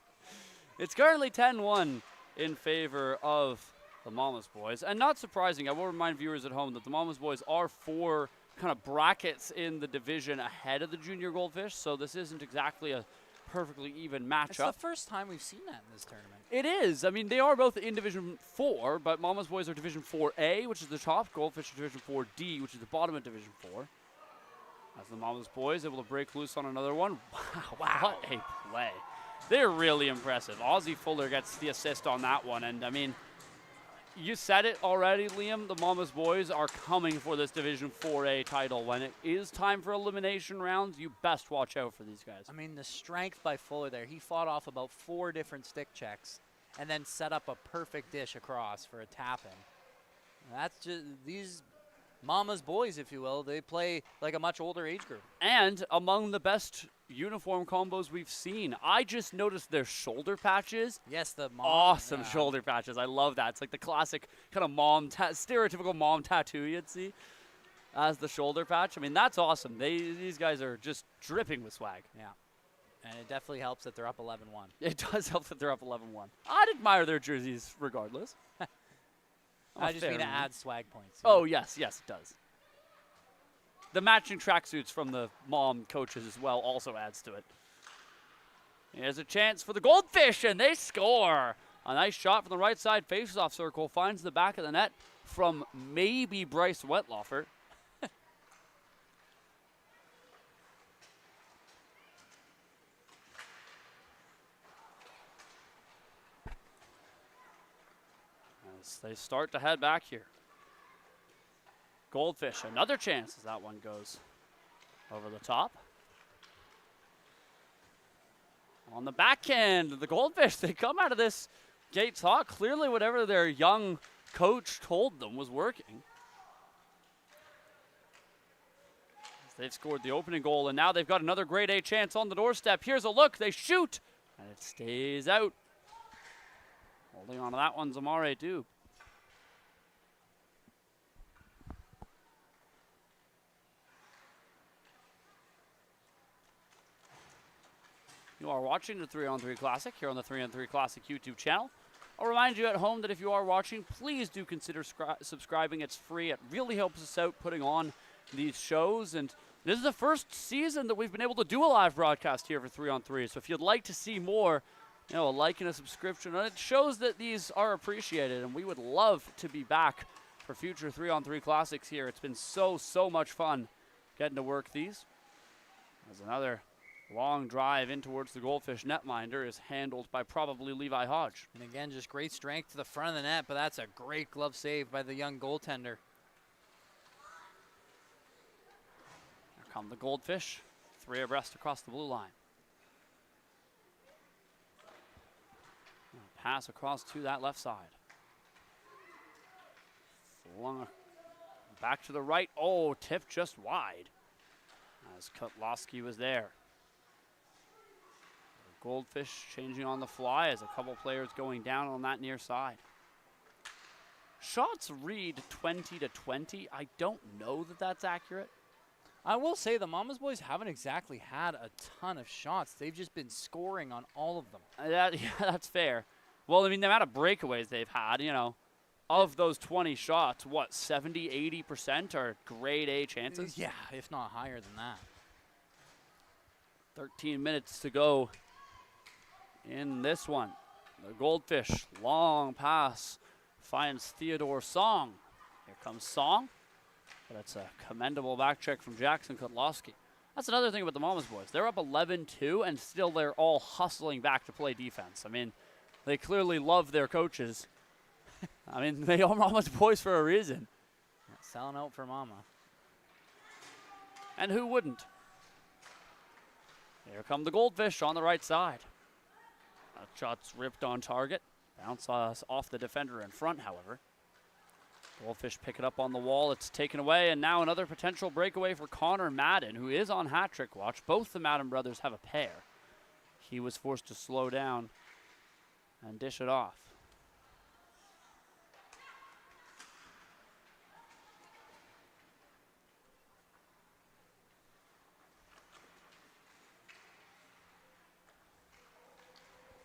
Speaker 1: It's currently 10-1 in favor of the Mama's Boys. And not surprising, I will remind viewers at home that the Mama's Boys are 4 kind of brackets in the division ahead of the Junior Goldfish, so this isn't exactly a perfectly even matchup.
Speaker 2: It's the first time we've seen that in this tournament.
Speaker 1: It is. I mean, they are both in Division 4, but Mama's Boys are Division 4A, which is the top. Goldfish are Division 4D, which is the bottom of Division 4. As the Mama's Boys able to break loose on another one. Wow, what a play. They're really impressive. Ozzie Fuller gets the assist on that one, and I mean, You said it already, Liam. The Mama's Boys are coming for this Division 4A title. When it is time for elimination rounds, you best watch out for these guys.
Speaker 2: I mean, the strength by Fuller there. He fought off about 4 different stick checks and then set up a perfect dish across for a tap-in. That's just these Mama's Boys, if you will. They play like a much older age group.
Speaker 1: And among the best uniform combos we've seen. I just noticed their shoulder patches.
Speaker 2: Yes, the mom.
Speaker 1: Awesome shoulder patches. I love that. It's like the classic kind of stereotypical mom tattoo you'd see as the shoulder patch. I mean, that's awesome. These guys are just dripping with swag.
Speaker 2: Yeah. And it definitely helps that they're up 11-1.
Speaker 1: It does help that they're up 11-1. I'd admire their jerseys regardless.
Speaker 2: I just mean to add swag points.
Speaker 1: Oh, yes, it does. The matching tracksuits from the mom coaches as well also adds to it. Here's a chance for the Goldfish, and they score. A nice shot from the right side face-off circle. Finds the back of the net from maybe Bryce Wetlaufer. As they start to head back here. Goldfish, another chance as that one goes over the top. On the back end, the Goldfish, they come out of this gates hot. Clearly whatever their young coach told them was working. They've scored the opening goal, and now they've got another grade A chance on the doorstep. Here's a look, they shoot, and it stays out. Holding on to that one, Zamare Dube. You are watching the 3-on-3 Classic here on the 3-on-3 Classic YouTube channel. I'll remind you at home that if you are watching, please do consider subscribing. It's free. It really helps us out putting on these shows. And this is the first season that we've been able to do a live broadcast here for 3-on-3. So if you'd like to see more, a like and a subscription. And it shows that these are appreciated. And we would love to be back for future 3-on-3 Classics here. It's been so much fun getting to work these. There's another long drive in towards the Goldfish netminder is handled by probably Levi Hodge.
Speaker 2: And again, just great strength to the front of the net, but that's a great glove save by the young goaltender.
Speaker 1: Here come the Goldfish, 3 abreast across the blue line. Pass across to that left side. Flung back to the right. Oh, tip just wide as Kutlowski was there. Goldfish changing on the fly as a couple players going down on that near side. Shots read 20-20. I don't know that that's accurate.
Speaker 2: I will say the Mama's Boys haven't exactly had a ton of shots. They've just been scoring on all of them.
Speaker 1: Yeah, that's fair. Well, I mean, the amount of breakaways they've had, of those 20 shots, what, 70-80% are grade A chances?
Speaker 2: Yeah, if not higher than that.
Speaker 1: 13 minutes to go in this one. The Goldfish, long pass, finds Theodore Song. Here comes Song, but it's a commendable back check from Jackson Kutlowski. That's another thing about the Mama's Boys. They're up 11-2, and still they're all hustling back to play defense. I mean, they clearly love their coaches. I mean, they are Mama's Boys for a reason.
Speaker 2: Yeah, selling out for Mama.
Speaker 1: And who wouldn't? Here come the Goldfish on the right side. That shot's ripped on target. Bounce off the defender in front, however. Goldfish pick it up on the wall. It's taken away, and now another potential breakaway for Connor Madden, who is on hat-trick watch. Both the Madden brothers have a pair. He was forced to slow down and dish it off.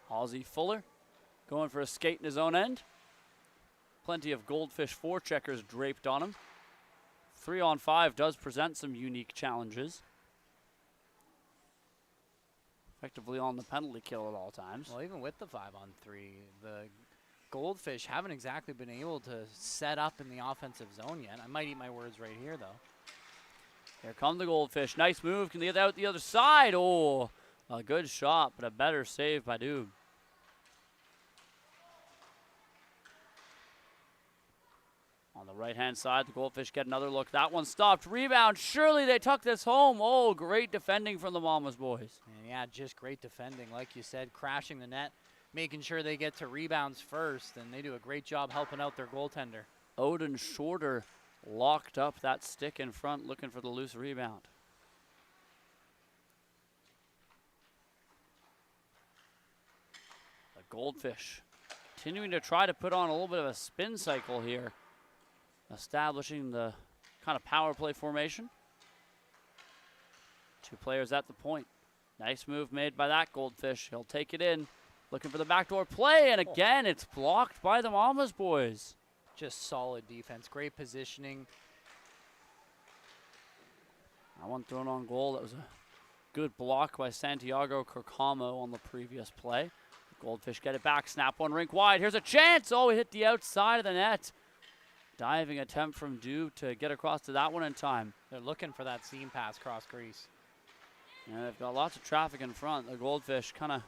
Speaker 1: Aussie Fuller going for a skate in his own end. Plenty of Goldfish forecheckers draped on him. 3-on-5 does present some unique challenges. Effectively on the penalty kill at all times.
Speaker 2: Well, even with the 5-on-3, the Goldfish haven't exactly been able to set up in the offensive zone yet. I might eat my words right here, though.
Speaker 1: Here come the Goldfish. Nice move. Can they get out the other side? Oh, a good shot, but a better save by Dube. On the right-hand side, the Goldfish get another look. That one stopped. Rebound. Surely they tuck this home. Oh, great defending from the Mama's boys.
Speaker 2: And yeah, just great defending. Like you said, crashing the net, making sure they get to rebounds first, and they do a great job helping out their goaltender.
Speaker 1: Odin Shorter locked up that stick in front, looking for the loose rebound. The Goldfish continuing to try to put on a little bit of a spin cycle here, establishing the kind of power play formation. 2 players at the point. Nice move made by that Goldfish. He'll take it in, looking for the backdoor play, and again, it's blocked by the Mama's boys.
Speaker 2: Just solid defense, great positioning.
Speaker 1: That one thrown on goal. That was a good block by Santiago Corcamo on the previous play. Goldfish get it back, snap one rink wide. Here's a chance. Oh, he hit the outside of the net. Diving attempt from Dew to get across to that one in time.
Speaker 2: They're looking for that seam pass cross crease.
Speaker 1: Yeah, they've got lots of traffic in front. The Goldfish kind of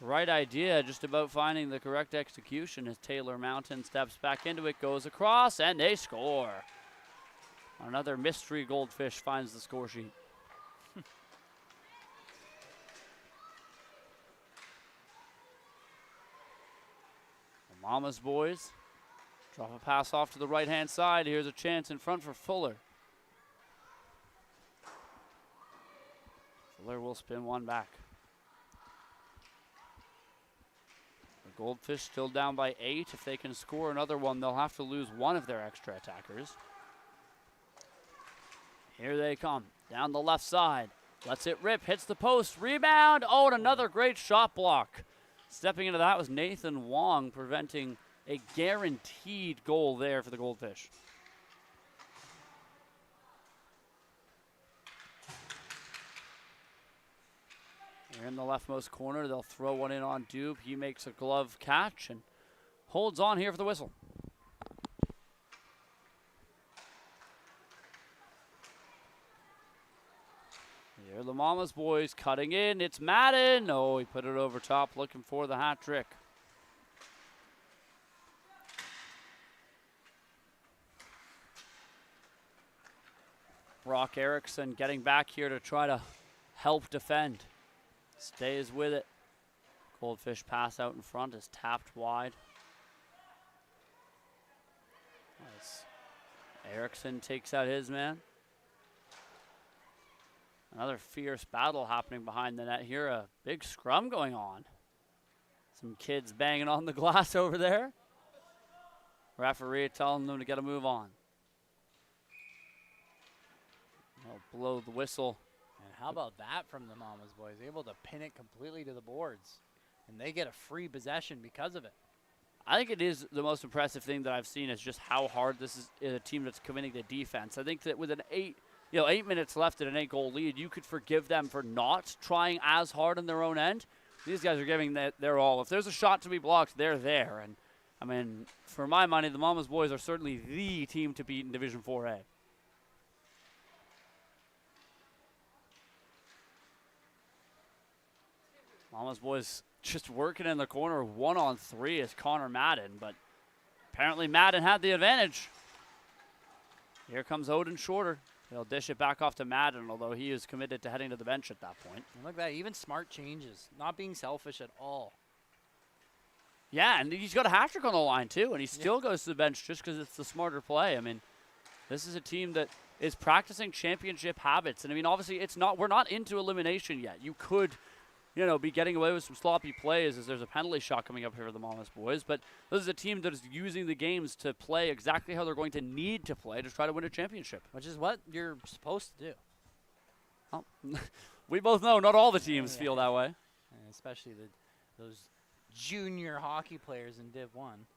Speaker 1: right idea, just about finding the correct execution as Taylor Mountain steps back into it, goes across, and they score. Another mystery Goldfish finds the score sheet. The Mama's boys drop a pass off to the right-hand side. Here's a chance in front for Fuller. Fuller will spin one back. The Goldfish still down by 8. If they can score another one, they'll have to lose one of their extra attackers. Here they come, down the left side. Lets it rip, hits the post, rebound. Oh, and another great shot block. Stepping into that was Nathan Wong, preventing a guaranteed goal there for the Goldfish. Here in the leftmost corner, they'll throw one in on Dube. He makes a glove catch and holds on here for the whistle. Here the Mama's boys cutting in. It's Madden. Oh, he put it over top, looking for the hat trick. Brock Erickson getting back here to try to help defend. Stays with it. Goldfish pass out in front is tapped wide. As Erickson takes out his man. Another fierce battle happening behind the net here. A big scrum going on. Some kids banging on the glass over there. Referee telling them to get a move on. They'll blow the whistle.
Speaker 2: And how about that from the Mama's boys? Able to pin it completely to the boards. And they get a free possession because of it.
Speaker 1: I think it is the most impressive thing that I've seen is just how hard this is a team that's committing to defense. I think that with an 8 minutes left and an 8-goal lead, you could forgive them for not trying as hard on their own end. These guys are giving their all. If there's a shot to be blocked, they're there. And, I mean, for my money, the Mama's boys are certainly the team to beat in Division 4A. Mama's boys just working in the corner 1-on-3 is Connor Madden, but apparently Madden had the advantage. Here comes Odin Shorter. He'll dish it back off to Madden, although he is committed to heading to the bench at that point.
Speaker 2: And look at that, even smart changes, not being selfish at all.
Speaker 1: Yeah, and he's got a hat trick on the line too, and he still goes to the bench just because it's the smarter play. I mean, this is a team that is practicing championship habits, and I mean, obviously, we're not into elimination yet. You could, be getting away with some sloppy plays as there's a penalty shot coming up here for the Mama's boys, but this is a team that is using the games to play exactly how they're going to need to play to try to win a championship.
Speaker 2: Which is what you're supposed to do.
Speaker 1: Well, we both know not all the teams feel that way.
Speaker 2: And especially those junior hockey players in Div 1.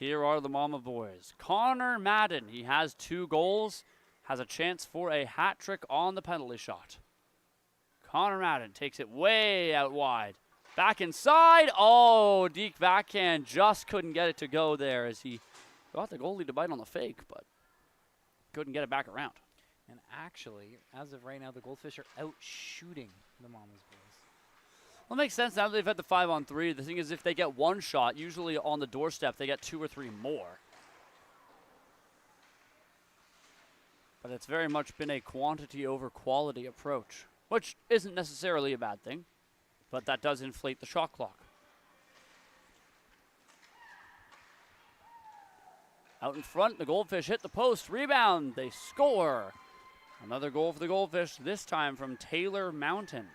Speaker 1: Here are the Mama boys. Connor Madden, he has 2 goals, has a chance for a hat trick on the penalty shot. Connor Madden takes it way out wide. Back inside. Oh, Deke backhand just couldn't get it to go there as he got the goalie to bite on the fake, but couldn't get it back around.
Speaker 2: And actually, as of right now, the Goldfish are out shooting the Mama's boys.
Speaker 1: Well, it makes sense now that they've had the 5-on-3. The thing is, if they get one shot, usually on the doorstep, they get 2 or 3 more. But it's very much been a quantity over quality approach, which isn't necessarily a bad thing, but that does inflate the shot clock. Out in front, the Goldfish hit the post, rebound, they score. Another goal for the Goldfish, this time from Taylor Mountain.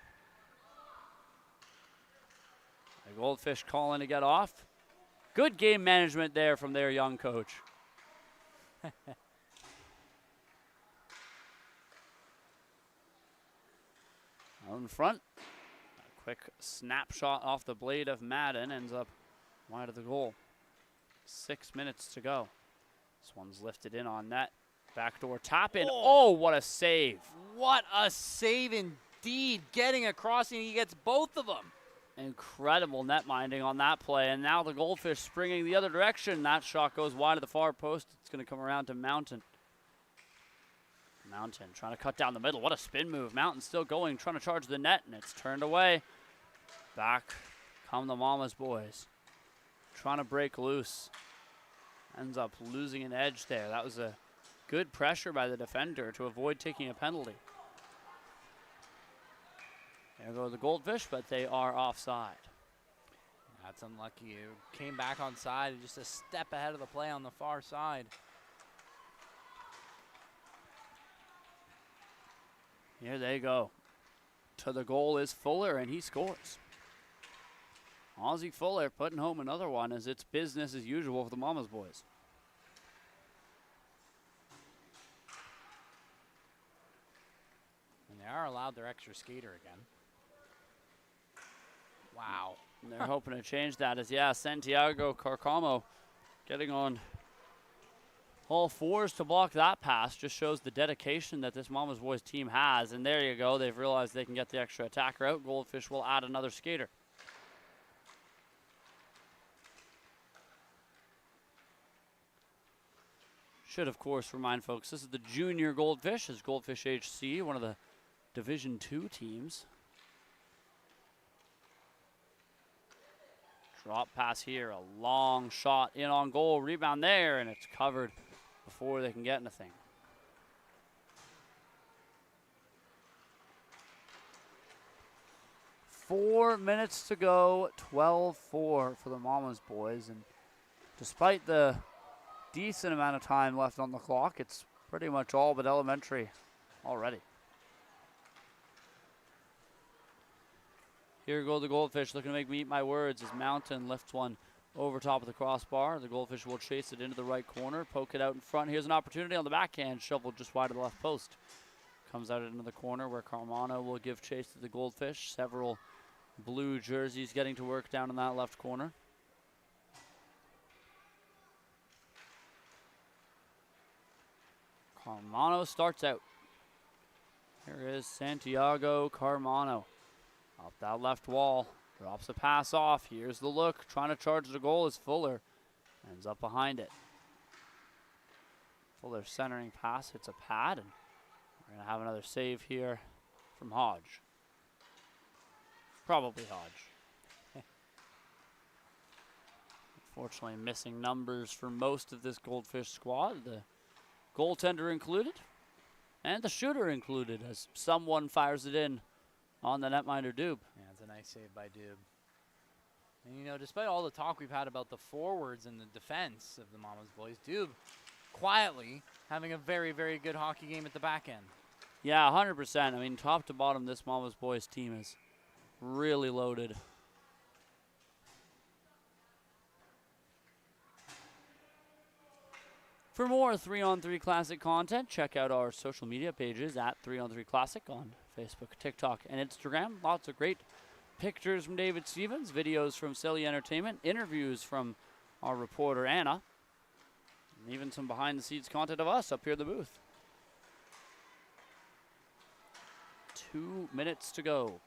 Speaker 1: The Goldfish calling to get off. Good game management there from their young coach. Out in front, a quick snapshot off the blade of Madden ends up wide of the goal. 6 minutes to go. This one's lifted in on net. Backdoor tap in. Oh, what a save.
Speaker 2: What a save indeed. Getting across, and he gets both of them.
Speaker 1: Incredible net minding on that play. And now the Goldfish springing the other direction. That shot goes wide of the far post. It's going to come around to Mountain. Mountain trying to cut down the middle. What a spin move. Mountain still going, trying to charge the net, and it's turned away. Back come the Mama's boys. Trying to break loose. Ends up losing an edge there. That was a good pressure by the defender to avoid taking a penalty. There go the Goldfish, but they are offside.
Speaker 2: That's unlucky. You came back on side, just a step ahead of the play on the far side.
Speaker 1: Here they go. To the goal is Fuller, and he scores. Ozzie Fuller putting home another one as it's business as usual for the Mama's boys.
Speaker 2: And they are allowed their extra skater again. Wow.
Speaker 1: And they're hoping to change that as, Santiago Carcamo getting on all fours to block that pass. Just shows the dedication that this Mama's boys team has. And there you go. They've realized they can get the extra attacker out. Goldfish will add another skater. Should, of course, remind folks, this is the junior Goldfish, as Goldfish HC, one of the Division II teams. Drop pass here, a long shot in on goal, rebound there, and it's covered before they can get anything. Four minutes to go, 12-4 for the Mama's boys, and despite the decent amount of time left on the clock, it's pretty much all but elementary already. Here go the Goldfish, looking to make me eat my words as Mountain lifts one over top of the crossbar. The Goldfish will chase it into the right corner, poke it out in front. Here's an opportunity on the backhand, shoveled just wide of the left post. Comes out into the corner where Carmano will give chase to the Goldfish. Several blue jerseys getting to work down in that left corner. Carmano starts out. Here is Santiago Carmano. Up that left wall, drops a pass off. Here's the look, trying to charge the goal is Fuller. Ends up behind it. Fuller centering pass, hits a pad, and we're going to have another save here from Hodge. Probably Hodge. Unfortunately, missing numbers for most of this Goldfish squad. The goaltender included, and the shooter included, as someone fires it in on the netminder Doob.
Speaker 2: Yeah, it's a nice save by Doob. And, you know, despite all the talk we've had about the forwards and the defense of the Mama's boys, Doob quietly having a very, very good hockey game at the back end.
Speaker 1: Yeah, 100%. I mean, top to bottom, this Mama's boys team is really loaded. For more 3-on-3 Classic content, check out our social media pages at 3-on-3 Classic on Facebook, TikTok, and Instagram. Lots of great pictures from David Stevens, videos from Silly Entertainment, interviews from our reporter Anna, and even some behind-the-scenes content of us up here in the booth. 2 minutes to go.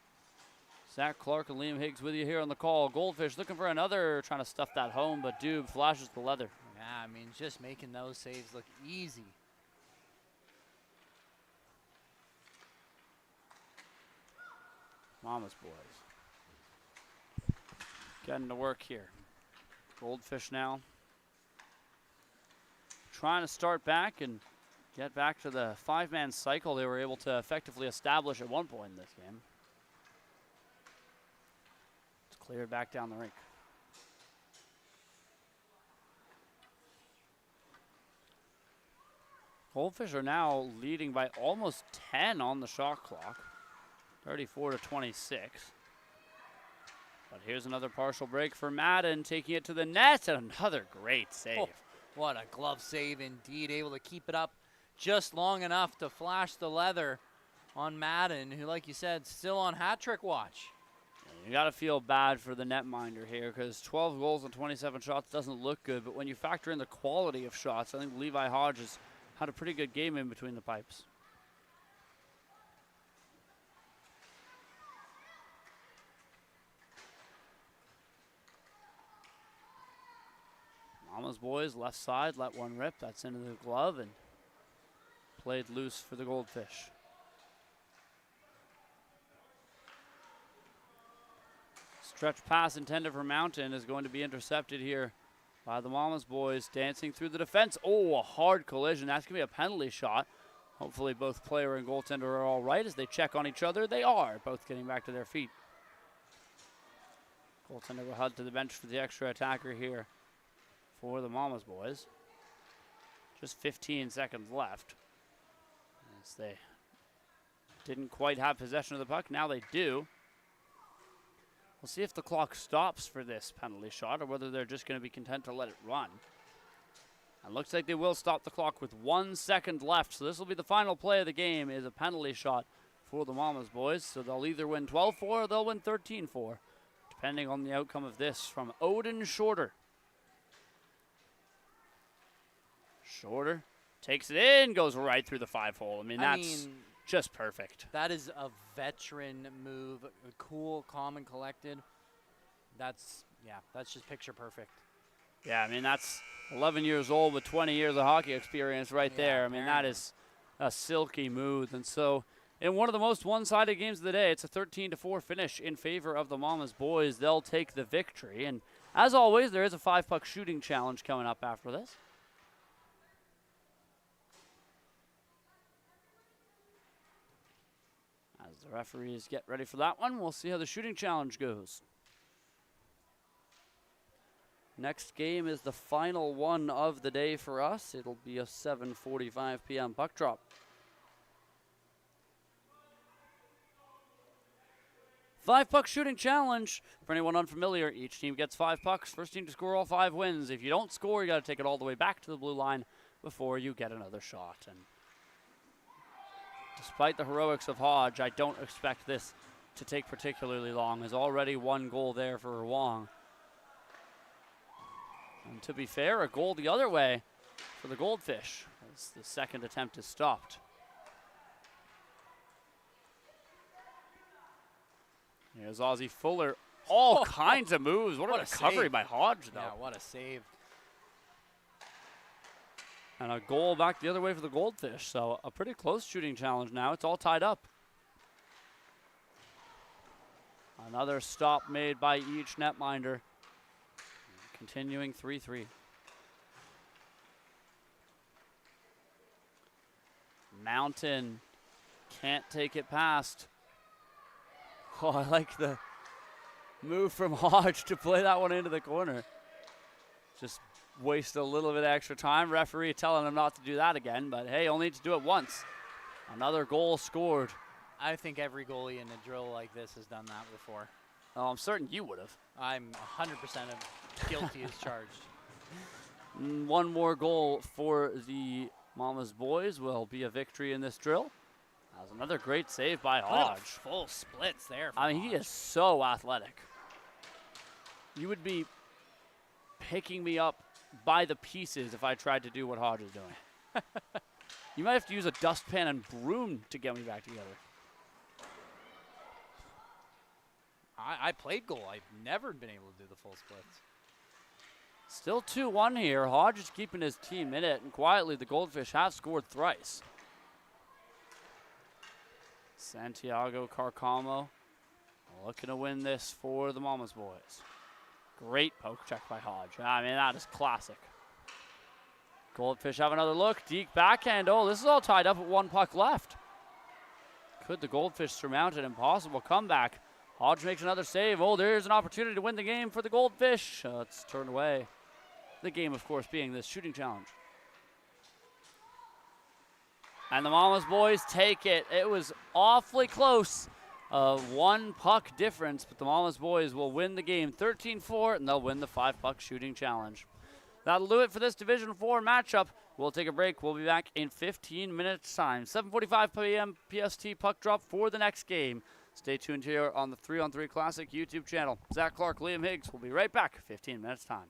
Speaker 1: Zach Clarke and Liam Higgs with you here on the call. Goldfish looking for another, trying to stuff that home, but Doob flashes the leather.
Speaker 2: Yeah, I mean, just making those saves look easy.
Speaker 1: Mama's boys getting to work here. Goldfish now trying to start back and get back to the 5-man cycle they were able to effectively establish at one point in this game. It's cleared back down the rink. Goldfish are now leading by almost 10 on the shot clock, 34-26. But here's another partial break for Madden, taking it to the net, and another great save.
Speaker 2: Oh, what a glove save indeed, able to keep it up just long enough to flash the leather on Madden, who, like you said, still on hat trick watch.
Speaker 1: You got to feel bad for the netminder here, because 12 goals and 27 shots doesn't look good, but when you factor in the quality of shots, I think Levi Hodges had a pretty good game in between the pipes. Mama's boys, left side, let one rip. That's into the glove and played loose for the Goldfish. Stretch pass intended for Mountain is going to be intercepted here by the Mama's boys, dancing through the defense. Oh, a hard collision. That's going to be a penalty shot. Hopefully both player and goaltender are all right as they check on each other. They are, both getting back to their feet. Goaltender will head to the bench for the extra attacker here for the Mama's boys. Just 15 seconds left. As they didn't quite have possession of the puck. Now they do. We'll see if the clock stops for this penalty shot or whether they're just going to be content to let it run. It looks like they will stop the clock with 1 second left. So this will be the final play of the game, is a penalty shot for the Mama's boys. So they'll either win 12-4 or they'll win 13-4, depending on the outcome of this from Odin Shorter. Shorter takes it in, goes right through the 5-hole. I mean, that's just perfect.
Speaker 2: That is a veteran move. Cool, calm, and collected. That's just picture perfect.
Speaker 1: Yeah, I mean, that's 11 years old with 20 years of hockey experience right there. I mean, that is a silky move. And so in one of the most one-sided games of the day, it's a 13-4 finish in favor of the Mama's boys. They'll take the victory. And as always, there is a 5-puck shooting challenge coming up after this. As the referees get ready for that one, we'll see how the shooting challenge goes. Next game is the final one of the day for us. It'll be a 7:45 p.m. puck drop. Five-puck shooting challenge. For anyone unfamiliar, each team gets 5 pucks. First team to score all 5 wins. If you don't score, you got to take it all the way back to the blue line before you get another shot. And despite the heroics of Hodge, I don't expect this to take particularly long. There's already 1 goal there for Wong. And to be fair, a goal the other way for the Goldfish as the second attempt is stopped. Here's Ozzie Fuller. All kinds of moves. What a recovery by Hodge, though.
Speaker 2: Yeah, what a save.
Speaker 1: And a goal back the other way for the Goldfish. So a pretty close shooting challenge now. It's all tied up. Another stop made by each netminder. Continuing 3-3. Mountain can't take it past. Oh, I like the move from Hodge to play that one into the corner. Just waste a little bit of extra time. Referee telling him not to do that again, but hey, only need to do it once. Another goal scored.
Speaker 2: I think every goalie in a drill like this has done that before.
Speaker 1: Oh, I'm certain you would have.
Speaker 2: I'm 100% guilty as charged.
Speaker 1: 1 more goal for the Mama's boys will be a victory in this drill. That was another great save by Hodge.
Speaker 2: Full splits there.
Speaker 1: I mean, he is so athletic. You would be picking me up by the pieces if I tried to do what Hodge is doing. You might have to use a dustpan and broom to get me back together.
Speaker 2: I played goal. I've never been able to do the full splits.
Speaker 1: Still 2-1 here. Hodge is keeping his team in it, and quietly the Goldfish have scored thrice. Santiago Carcamo looking to win this for the Mama's boys. Great poke check by Hodge. I mean, that is classic. Goldfish have another look. Deke backhand. Oh, this is all tied up with 1 puck left. Could the Goldfish surmount an impossible comeback? Hodge makes another save. Oh, there's an opportunity to win the game for the Goldfish. It's turned away. The game, of course, being this shooting challenge. And the Mama's boys take it. It was awfully close. 1 puck difference, but the Mama's boys will win the game 13-4, and they'll win the 5-puck shooting challenge. That'll do it for this Division 4 matchup. We'll take a break. We'll be back in 15 minutes' time. 7:45 p.m. PST puck drop for the next game. Stay tuned here on the 3-on-3 Classic YouTube channel. Zach Clarke, Liam Higgs. We'll be right back. 15 minutes' time.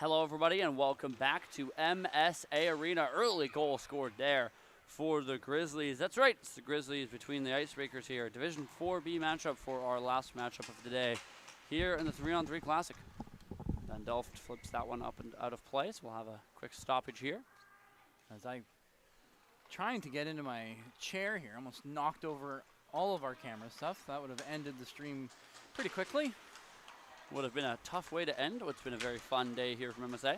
Speaker 1: Hello, everybody, and welcome back to MSA Arena. Early goal scored there for the Grizzlies. That's right, it's the Grizzlies between the Icebreakers here. Division 4B matchup for our last matchup of the day here in the 3-on-3 Classic. Then Delft flips that one up and out of play, so we'll have a quick stoppage here.
Speaker 2: As I'm trying to get into my chair here, almost knocked over all of our camera stuff. That would have ended the stream pretty quickly.
Speaker 1: Would have been a tough way to end what's been a very fun day here from MSA.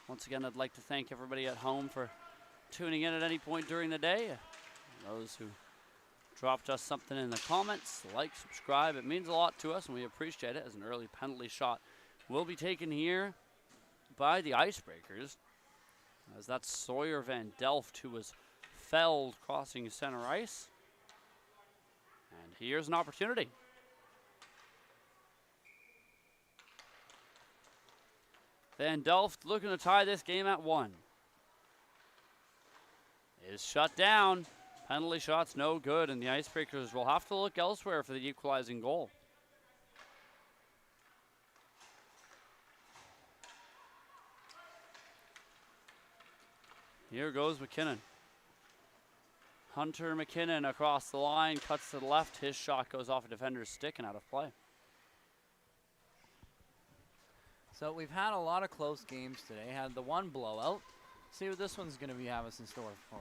Speaker 1: Once again, I'd like to thank everybody at home for tuning in at any point during the day. Those who dropped us something in the comments, like, subscribe, it means a lot to us and we appreciate it, as an early penalty shot will be taken here by the Icebreakers, as that's Sawyer Van Delft who was felled crossing center ice. And here's an opportunity. Van Delft looking to tie this game at 1. Is shut down. Penalty shot's no good, and the Icebreakers will have to look elsewhere for the equalizing goal. Here goes McKinnon. Hunter McKinnon across the line, cuts to the left. His shot goes off a defender's stick and out of play.
Speaker 2: So we've had a lot of close games today. Had the one blowout. See what this one's going to have us in store for.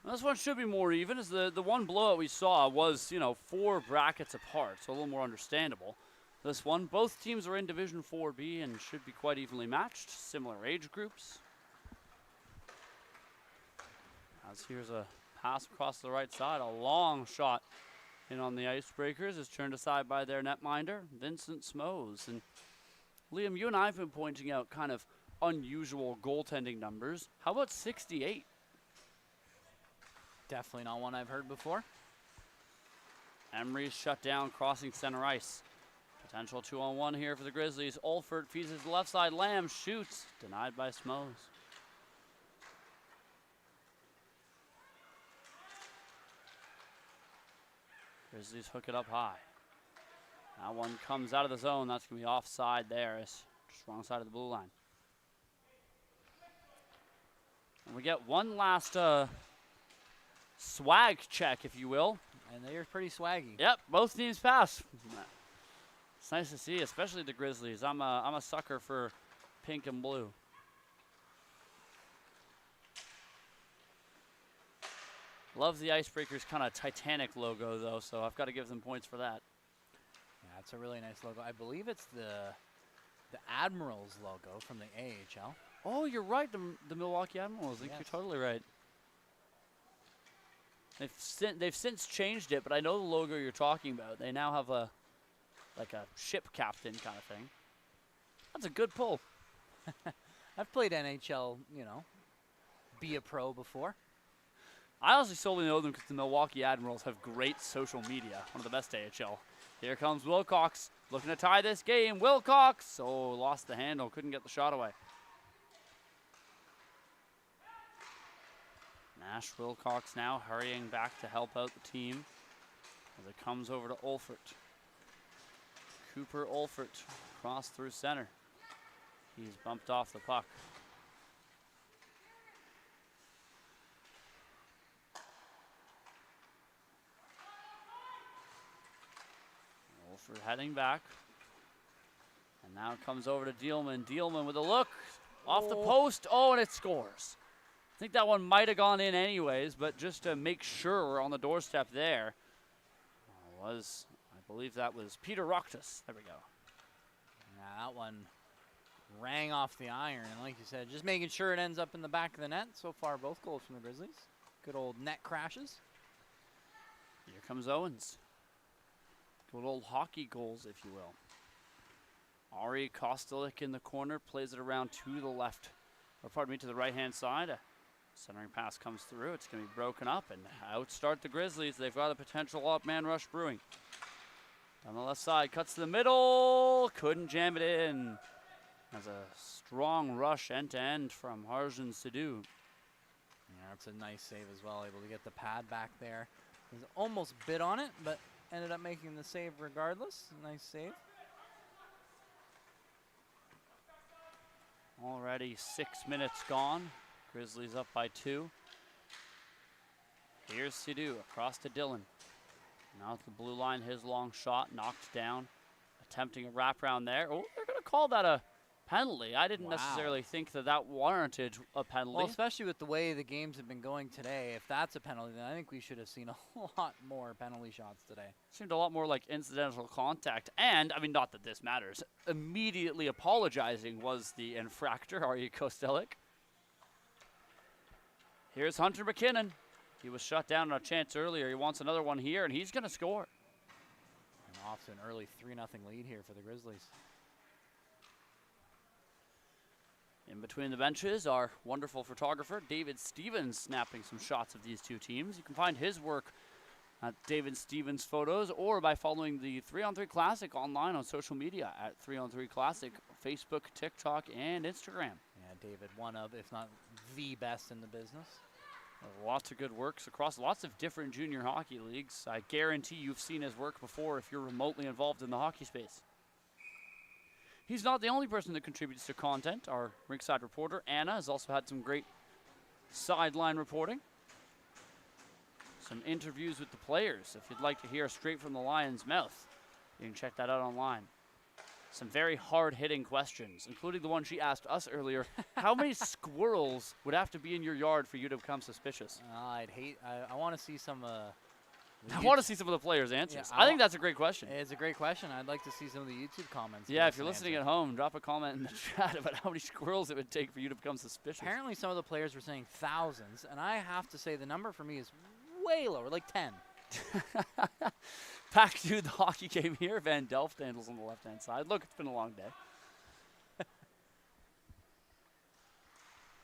Speaker 1: Well, this one should be more even, as the one blowout we saw was, 4 brackets apart, so a little more understandable. This one, both teams are in Division 4B and should be quite evenly matched, similar age groups. As here's a pass across the right side, a long shot in on the Icebreakers is turned aside by their netminder, Vincent Smoes. And Liam, you and I have been pointing out kind of unusual goaltending numbers. How about 68?
Speaker 2: Definitely not one I've heard before.
Speaker 1: Emery's shut down, crossing center ice. Potential 2-on-1 here for the Grizzlies. Olfert feeds his left side. Lamb shoots, denied by Smoes. Grizzlies hook it up high. That one comes out of the zone. That's going to be offside there. It's just wrong side of the blue line. And we get one last swag check, if you will.
Speaker 2: And they're pretty swaggy.
Speaker 1: Yep, both teams pass. It's nice to see, especially the Grizzlies. I'm a sucker for pink and blue. Love the Icebreakers kind of Titanic logo, though, so I've got to give them points for that.
Speaker 2: Yeah, it's a really nice logo. I believe it's the Admirals logo from the AHL.
Speaker 1: Oh, you're right, the Milwaukee Admirals. I think you're totally right. They've since changed it, but I know the logo you're talking about. They now have a ship captain kind of thing. That's a good pull.
Speaker 2: I've played NHL, be a pro before.
Speaker 1: I honestly solely know them because the Milwaukee Admirals have great social media. One of the best AHL. Here comes Wilcox, looking to tie this game. Wilcox, lost the handle, couldn't get the shot away. Nash Wilcox now hurrying back to help out the team as it comes over to Olfert. Cooper Olfert cross through center. He's bumped off the puck. Olfert heading back. And now it comes over to Dielman. Dielman with a look off the post. Oh, and it scores. I think that one might have gone in anyways, but just to make sure we're on the doorstep there, I believe that was Peter Rocktus. There we go.
Speaker 2: Yeah, that one rang off the iron, and like you said, just making sure it ends up in the back of the net. So far, both goals from the Grizzlies. Good old net crashes.
Speaker 1: Here comes Owens. Good old hockey goals, if you will. Ari Kostelik in the corner, plays it around to the left, to the right-hand side. Centering pass comes through. It's going to be broken up and outstart the Grizzlies. They've got a potential up-man rush brewing. On the left side, cuts to the middle. Couldn't jam it in. Has a strong rush end-to-end from Harjan Sidhu.
Speaker 2: Yeah, that's a nice save as well. Able to get the pad back there. He almost bit on it, but ended up making the save regardless. Nice save.
Speaker 1: Already 6 minutes gone. Grizzlies up by 2. Here's Sidhu across to Dylan. Now at the blue line, his long shot knocked down. Attempting a wraparound there. Oh, they're going to call that a penalty. I didn't necessarily think that warranted a penalty.
Speaker 2: Well, especially with the way the games have been going today, if that's a penalty, then I think we should have seen a lot more penalty shots today.
Speaker 1: Seemed a lot more like incidental contact. And, I mean, not that this matters, immediately apologizing was the infractor, Arya Kostelic. Here's Hunter McKinnon. He was shut down on a chance earlier. He wants another one here, and he's going to score.
Speaker 2: And off to an early 3-0 lead here for the Grizzlies.
Speaker 1: In between the benches, our wonderful photographer, David Stevens, snapping some shots of these two teams. You can find his work at David Stevens Photos or by following the 3-on-3 Classic online on social media at 3-on-3 Classic, Facebook, TikTok, and Instagram.
Speaker 2: Yeah, David, one of, if not the best in the business.
Speaker 1: Lots of good works across lots of different junior hockey leagues. I guarantee you've seen his work before if you're remotely involved in the hockey space. He's not the only person that contributes to content. Our rinkside reporter, Anna, has also had some great sideline reporting. Some interviews with the players. If you'd like to hear straight from the Lion's mouth, you can check that out online. Some very hard-hitting questions, including the one she asked us earlier. How many squirrels would have to be in your yard for you to become suspicious?
Speaker 2: I want to see some...
Speaker 1: I want to see some of the players' answers.
Speaker 2: Yeah,
Speaker 1: I think that's a great question.
Speaker 2: It's a great question. I'd like to see some of the YouTube comments.
Speaker 1: Yeah, if you're listening at home, drop a comment in the chat about how many squirrels it would take for you to become suspicious.
Speaker 2: Apparently some of the players were saying thousands, and I have to say the number for me is way lower, like 10.
Speaker 1: Back to the hockey game here. Van Delft handles on the left-hand side. Look, it's been a long day.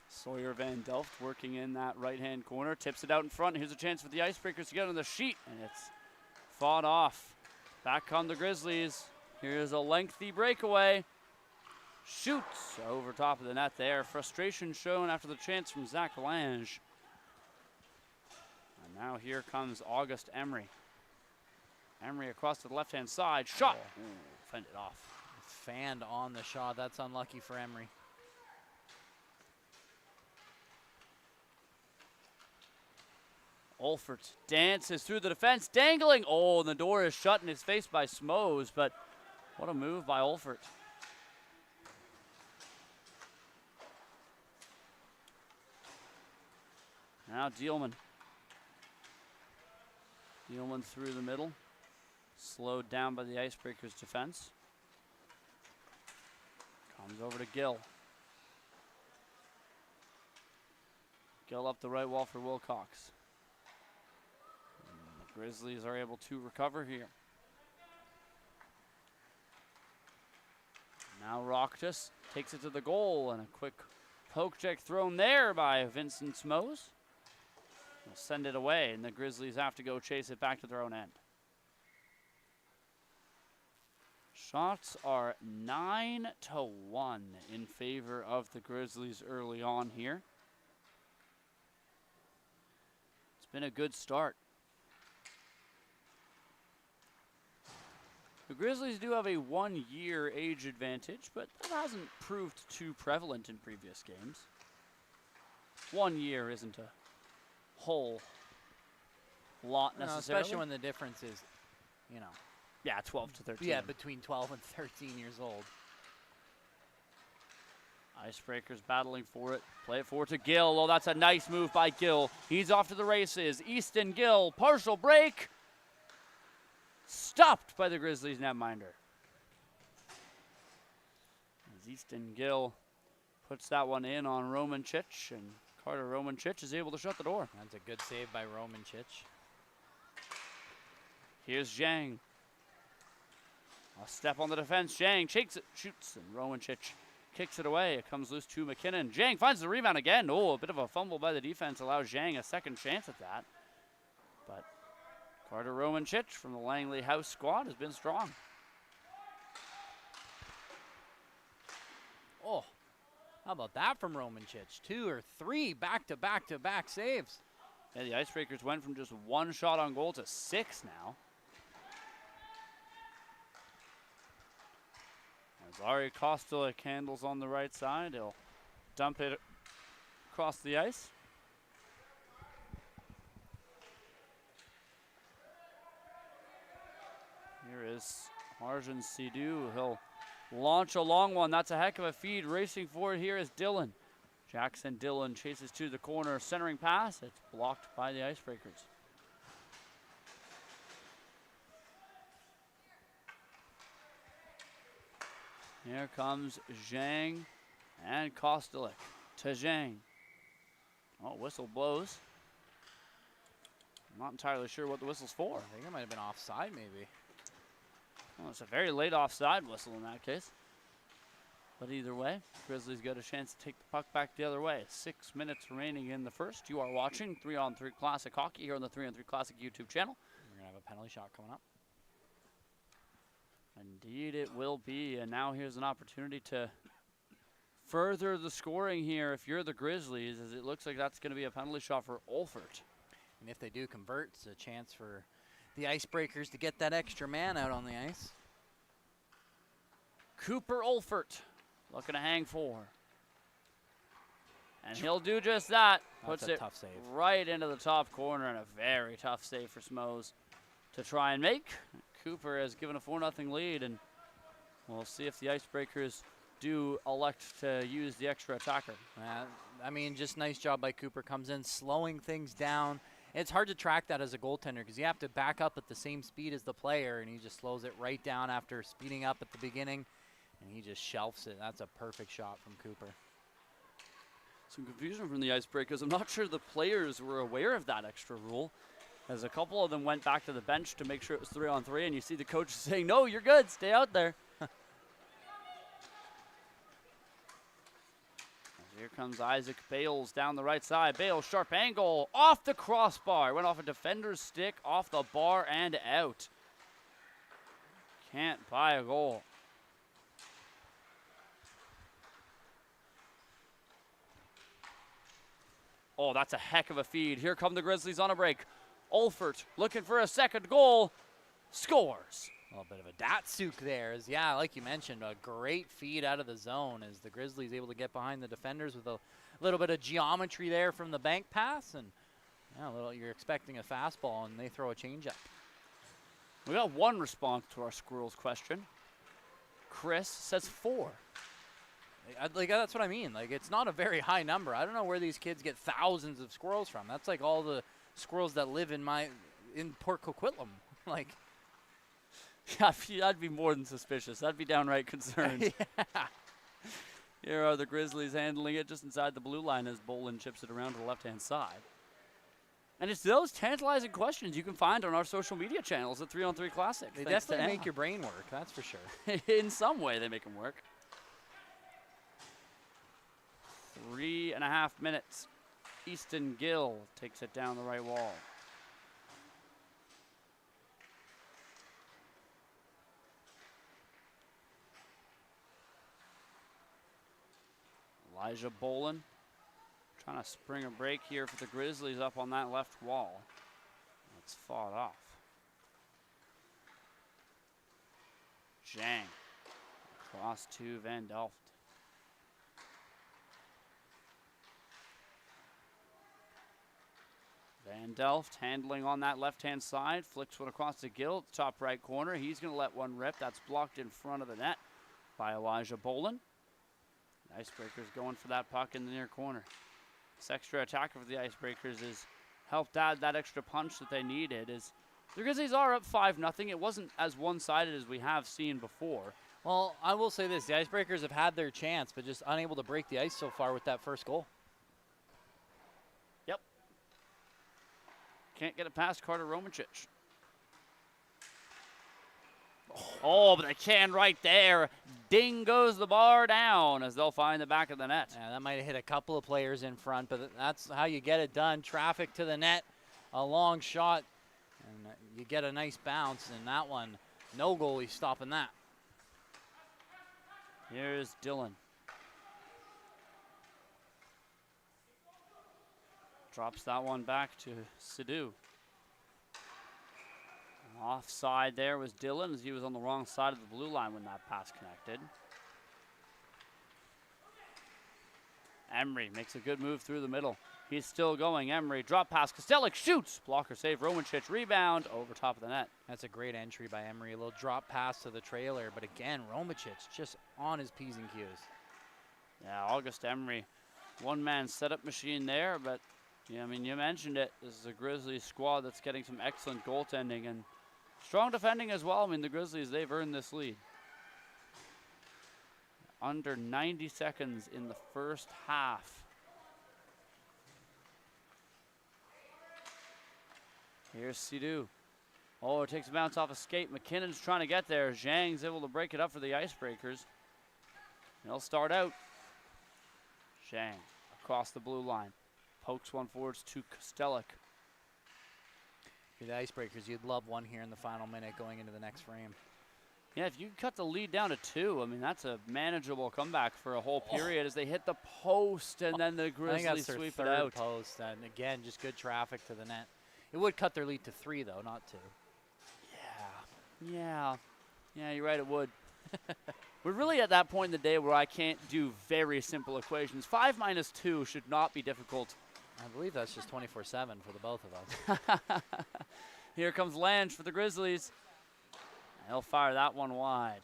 Speaker 1: Sawyer Van Delft working in that right-hand corner. Tips it out in front. Here's a chance for the Icebreakers to get on the sheet, and it's fought off. Back come the Grizzlies. Here's a lengthy breakaway. Shoots over top of the net there. Frustration shown after the chance from Zach Lange. And now here comes August Emery. Emery across to the left-hand side. Shot. Ooh, fended off.
Speaker 2: Fanned on the shot. That's unlucky for Emery.
Speaker 1: Olfert dances through the defense, dangling. Oh, and the door is shut in his face by Smoes, but what a move by Olfert. Now Dielman. Dielman through the middle. Slowed down by the Icebreakers defense. Comes over to Gill. Gill up the right wall for Wilcox. Grizzlies are able to recover here. Now Rocktus takes it to the goal, and a quick poke check thrown there by Vincent Smoes. They'll send it away, and the Grizzlies have to go chase it back to their own end. Shots are 9-1 in favor of the Grizzlies early on here. It's been a good start. The Grizzlies do have a 1-year age advantage, but that hasn't proved too prevalent in previous games. 1 year isn't a whole lot necessarily.
Speaker 2: Especially when the difference is, you know.
Speaker 1: Yeah, 12 to 13.
Speaker 2: Yeah, between 12 and 13 years old.
Speaker 1: Icebreakers battling for it. Play it forward to Gill. Oh, that's a nice move by Gill. He's off to the races. Easton Gill, partial break. Stopped by the Grizzlies netminder. As Easton Gill puts that one in on Romancic, and Carter Romancic is able to shut the door.
Speaker 2: That's a good save by Romancic.
Speaker 1: Here's Zhang. A step on the defense. Zhang shakes it, shoots, and Romancic kicks it away. It comes loose to McKinnon. Zhang finds the rebound again. Oh, a bit of a fumble by the defense allows Zhang a second chance at that. But Carter Romancic from the Langley House squad has been strong.
Speaker 2: Oh, how about that from Romancic? 2 or 3 back-to-back-to-back saves.
Speaker 1: Yeah, the Icebreakers went from just 1 shot on goal to 6 now. As Ari Kostelic handles on the right side, he'll dump it across the ice. Here is Arjun Sidhu. He'll launch a long one. That's a heck of a feed. Racing for it here is Dylan. Jackson Dillon chases to the corner. Centering pass. It's blocked by the Icebreakers. Here comes Zhang and Kostalik to Zhang. Oh, whistle blows. I'm not entirely sure what the whistle's for.
Speaker 2: I think it might have been offside, maybe.
Speaker 1: Well, it's a very late offside whistle in that case. But either way, Grizzlies got a chance to take the puck back the other way. 6 minutes remaining in the first. You are watching 3-on-3 Classic Hockey here on the 3-on-3 Classic YouTube channel.
Speaker 2: We're going to have a penalty shot coming up.
Speaker 1: Indeed it will be, and now here's an opportunity to further the scoring here if you're the Grizzlies, as it looks like that's going to be a penalty shot for Olfert.
Speaker 2: And if they do convert, it's a chance for the Icebreakers to get that extra man out on the ice.
Speaker 1: Cooper Olfert looking to hang four. And he'll do just that. Puts it
Speaker 2: tough save.
Speaker 1: Right into the top corner, and a very tough save for Smoes to try and make. Cooper has given a 4-0 lead, and we'll see if the Icebreakers do elect to use the extra attacker.
Speaker 2: I mean, just nice job by Cooper. Comes in, slowing things down. It's hard to track that as a goaltender because you have to back up at the same speed as the player, and he just slows it right down after speeding up at the beginning, and he just shelves it. That's a perfect shot from Cooper.
Speaker 1: Some confusion from the Icebreakers. I'm not sure the players were aware of that extra rule, as a couple of them went back to the bench to make sure it was 3-on-3, and you see the coach saying, no, you're good, stay out there. Here comes Isaac Bales down the right side. Bales, sharp angle, off the crossbar. Went off a defender's stick, off the bar, and out. Can't buy a goal. Oh, that's a heck of a feed. Here come the Grizzlies on a break. Olfert looking for a second goal. Scores.
Speaker 2: A little bit of a Datsuk there. Yeah, like you mentioned, a great feed out of the zone as the Grizzlies able to get behind the defenders with a little bit of geometry there from the bank pass. And yeah, you're expecting a fastball, and they throw a changeup.
Speaker 1: We got one response to our Squirrels question. Chris says 4.
Speaker 2: Like, that's what I mean. Like, it's not a very high number. I don't know where these kids get thousands of squirrels from. That's like all the squirrels that live in Port Coquitlam. Like,
Speaker 1: yeah, I'd be more than suspicious. I'd be downright concerned.
Speaker 2: Yeah.
Speaker 1: Here are the Grizzlies handling it just inside the blue line as Bolin chips it around to the left-hand side. And it's those tantalizing questions you can find on our social media channels at 3-on-3 Classic.
Speaker 2: They definitely make your brain work, that's for sure.
Speaker 1: In some way, they make them work. 3.5 minutes. Easton Gill takes it down the right wall. Elijah Bolin trying to spring a break here for the Grizzlies up on that left wall. It's fought off. Zhang across to Van Delft. Van Delft handling on that left-hand side, flicks one across to Gill at the top right corner. He's going to let one rip. That's blocked in front of the net by Elijah Bolin. The Icebreakers going for that puck in the near corner. This extra attacker for the Icebreakers has helped add that extra punch that they needed. As the Grizzlies are up 5-0. It wasn't as one-sided as we have seen before.
Speaker 2: Well, I will say this. The Icebreakers have had their chance, but just unable to break the ice so far with that first goal.
Speaker 1: Yep. Can't get it past Carter Romancic. Oh, but they can right there. Ding goes the bar down as they'll find the back of the net.
Speaker 2: Yeah, that might have hit a couple of players in front, but that's how you get it done. Traffic to the net, a long shot, and you get a nice bounce. And that one, no goalie stopping that.
Speaker 1: Here's Dylan. Drops that one back to Sidhu. Offside there was Dylan as he was on the wrong side of the blue line when that pass connected. Emery makes a good move through the middle. He's still going. Emery, drop pass. Kostelic shoots. Blocker save. Romancic, rebound over top of the net.
Speaker 2: That's a great entry by Emery. A little drop pass to the trailer. But again, Romancic just on his P's and Q's.
Speaker 1: Yeah, August Emery, one-man setup machine there. But, yeah, I mean, you mentioned it. This is a Grizzlies squad that's getting some excellent goaltending and strong defending as well. I mean, the Grizzlies, they've earned this lead. Under 90 seconds in the first half. Here's Sidhu. Oh, it takes a bounce off a skate. McKinnon's trying to get there. Zhang's able to break it up for the Icebreakers. They'll start out. Zhang across the blue line. Pokes one forwards to Kostelic.
Speaker 2: For the Icebreakers, you'd love one here in the final minute going into the next frame.
Speaker 1: Yeah, if you cut the lead down to 2, I mean, that's a manageable comeback for a whole period as they hit the post and then the Grizzlies sweep it out.
Speaker 2: Post, and again, just good traffic to the net. It would cut their lead to 3, though, not 2.
Speaker 1: Yeah, you're right, it would. We're really at that point in the day where I can't do very simple equations. 5 minus 2 should not be difficult.
Speaker 2: I believe that's just 24/7 for the both of us.
Speaker 1: Here comes Lange for the Grizzlies. He'll fire that one wide.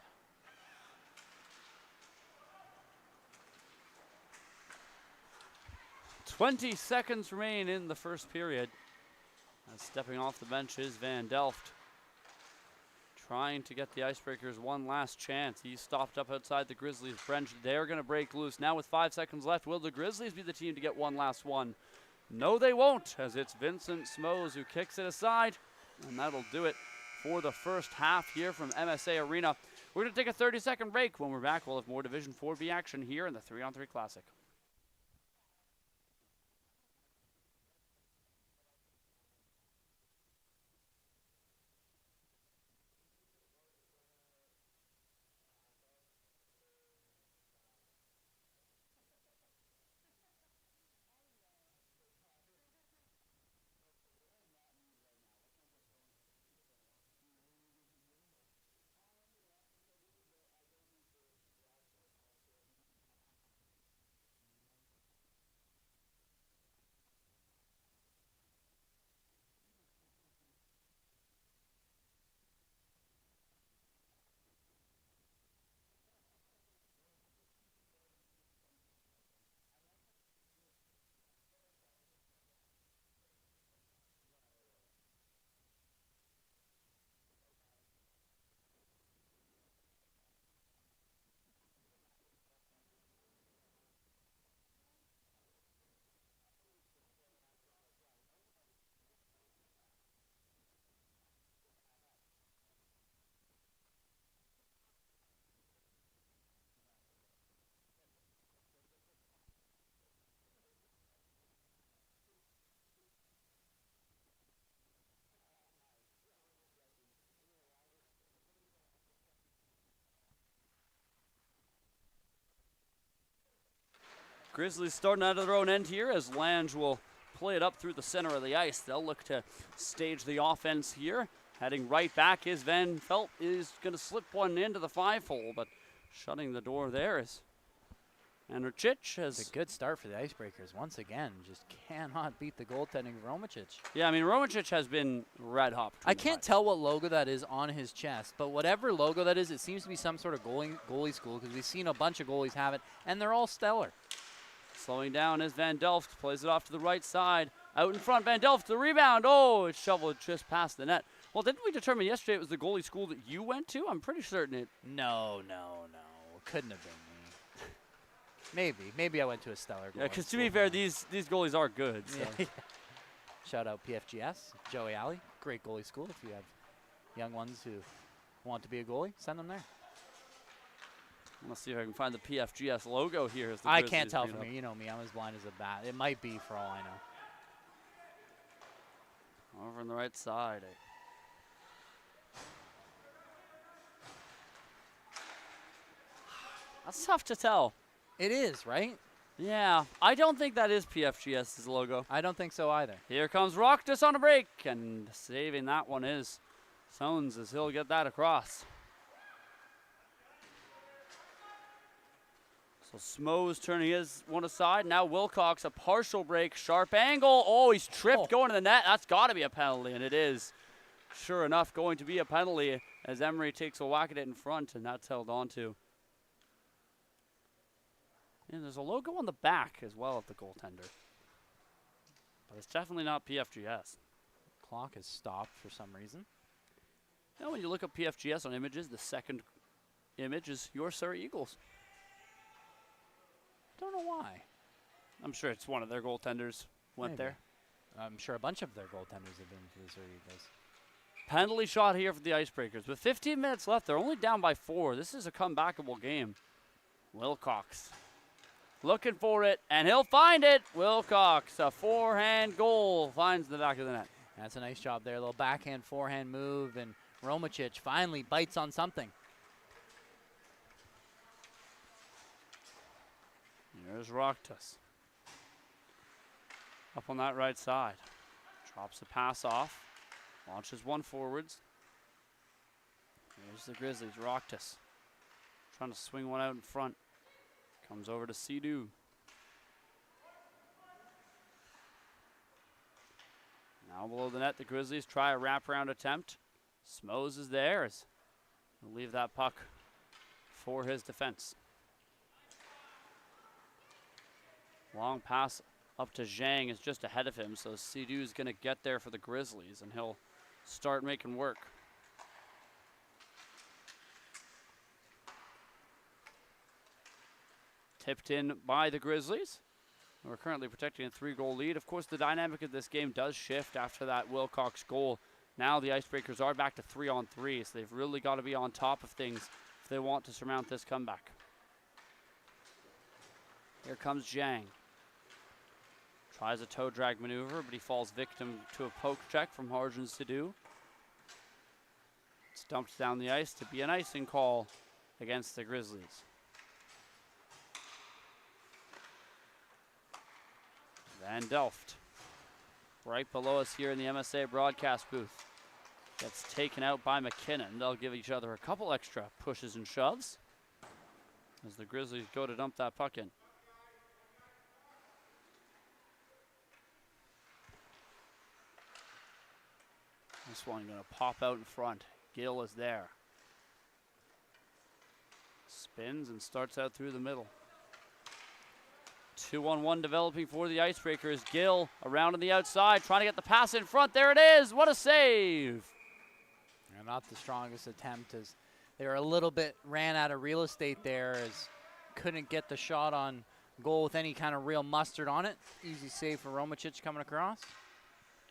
Speaker 1: "20 seconds remain in the first period. And stepping off the bench is Van Delft. Trying to get the Icebreakers one last chance. He's stopped up outside the Grizzlies bench. They're going to break loose. Now with 5 seconds left, will the Grizzlies be the team to get one last one? No, they won't, as it's Vincent Smoes who kicks it aside. And that'll do it for the first half here from MSA Arena. We're going to take a 30-second break. When we're back, we'll have more Division 4B action here in the 3-on-3 Classic. Grizzlies starting out of their own end here as Lange will play it up through the center of the ice. They'll look to stage the offense here. Heading right back is Van Felt is going to slip one into the 5-hole, but shutting the door there is Andricic.
Speaker 2: It's a good start for the Icebreakers. Once again, just cannot beat the goaltending of Romancic.
Speaker 1: Yeah, I mean, Romancic has been red hot.
Speaker 2: I can't tell what logo that is on his chest, but whatever logo that is, it seems to be some sort of goalie school because we've seen a bunch of goalies have it, and they're all stellar.
Speaker 1: Slowing down is Van Delft, plays it off to the right side. Out in front, Van Delft, the rebound. Oh, it's shoveled just past the net. Well, didn't we determine yesterday it was the goalie school that you went to? I'm pretty certain it.
Speaker 2: No. Couldn't have been me. Maybe I went to a stellar goalie.
Speaker 1: Yeah, because to be fair, these goalies are good. So.
Speaker 2: Yeah. Shout out PFGS, Joey Alley, great goalie school. If you have young ones who want to be a goalie, send them there.
Speaker 1: Let's see if I can find the PFGS logo here.
Speaker 2: I can't tell from here. You know me. I'm as blind as a bat. It might be for all I know.
Speaker 1: Over on the right side. That's tough to tell.
Speaker 2: It is, right?
Speaker 1: Yeah. I don't think that is PFGS's logo.
Speaker 2: I don't think so either.
Speaker 1: Here comes Rocktus on a break. And saving that one is Sones as he'll get that across. So Smoes turning his one aside. Now Wilcox, a partial break, sharp angle. Oh, he's tripped going to the net. That's got to be a penalty, and it is. Sure enough, going to be a penalty as Emery takes a whack at it in front, and that's held on to. And there's a logo on the back as well of the goaltender. But it's definitely not PFGS.
Speaker 2: Clock is stopped for some reason.
Speaker 1: Now when you look up PFGS on images, the second image is your Surrey Eagles.
Speaker 2: Don't know why.
Speaker 1: I'm sure it's one of their goaltenders went
Speaker 2: Maybe.
Speaker 1: there.
Speaker 2: I'm sure a bunch of their goaltenders have been to the Surrey Eagles.
Speaker 1: Penalty shot here for the Icebreakers. With 15 minutes left, they're only down by 4. This is a comebackable game. Wilcox looking for it, and he'll find it. Wilcox, a forehand goal, finds the back of the net.
Speaker 2: That's a nice job there. A little backhand, forehand move, and Romicic finally bites on something.
Speaker 1: There's Rocktus. Up on that right side. Drops the pass off. Launches one forwards. Here's the Grizzlies. Rocktus trying to swing one out in front. Comes over to Sidhu. Now below the net, the Grizzlies try a wraparound attempt. Smoes is there. He'll leave that puck for his defense. Long pass up to Zhang is just ahead of him, so Sidhu is going to get there for the Grizzlies, and he'll start making work. Tipped in by the Grizzlies. We're currently protecting a 3-goal lead. Of course, the dynamic of this game does shift after that Wilcox goal. Now the Icebreakers are back to 3-on-3, so they've really got to be on top of things if they want to surmount this comeback. Here comes Zhang. Tries a toe drag maneuver, but he falls victim to a poke check from Harjan Sidhu. It's dumped down the ice to be an icing call against the Grizzlies. Van Delft, right below us here in the MSA broadcast booth, gets taken out by McKinnon. They'll give each other a couple extra pushes and shoves as the Grizzlies go to dump that puck in. This one going to pop out in front. Gill is there. Spins and starts out through the middle. 2-on-1 developing for the Icebreakers. Gill around on the outside, trying to get the pass in front. There it is. What a save.
Speaker 2: And not the strongest attempt, as they were a little bit ran out of real estate there, as couldn't get the shot on goal with any kind of real mustard on it. Easy save for Romicic coming across.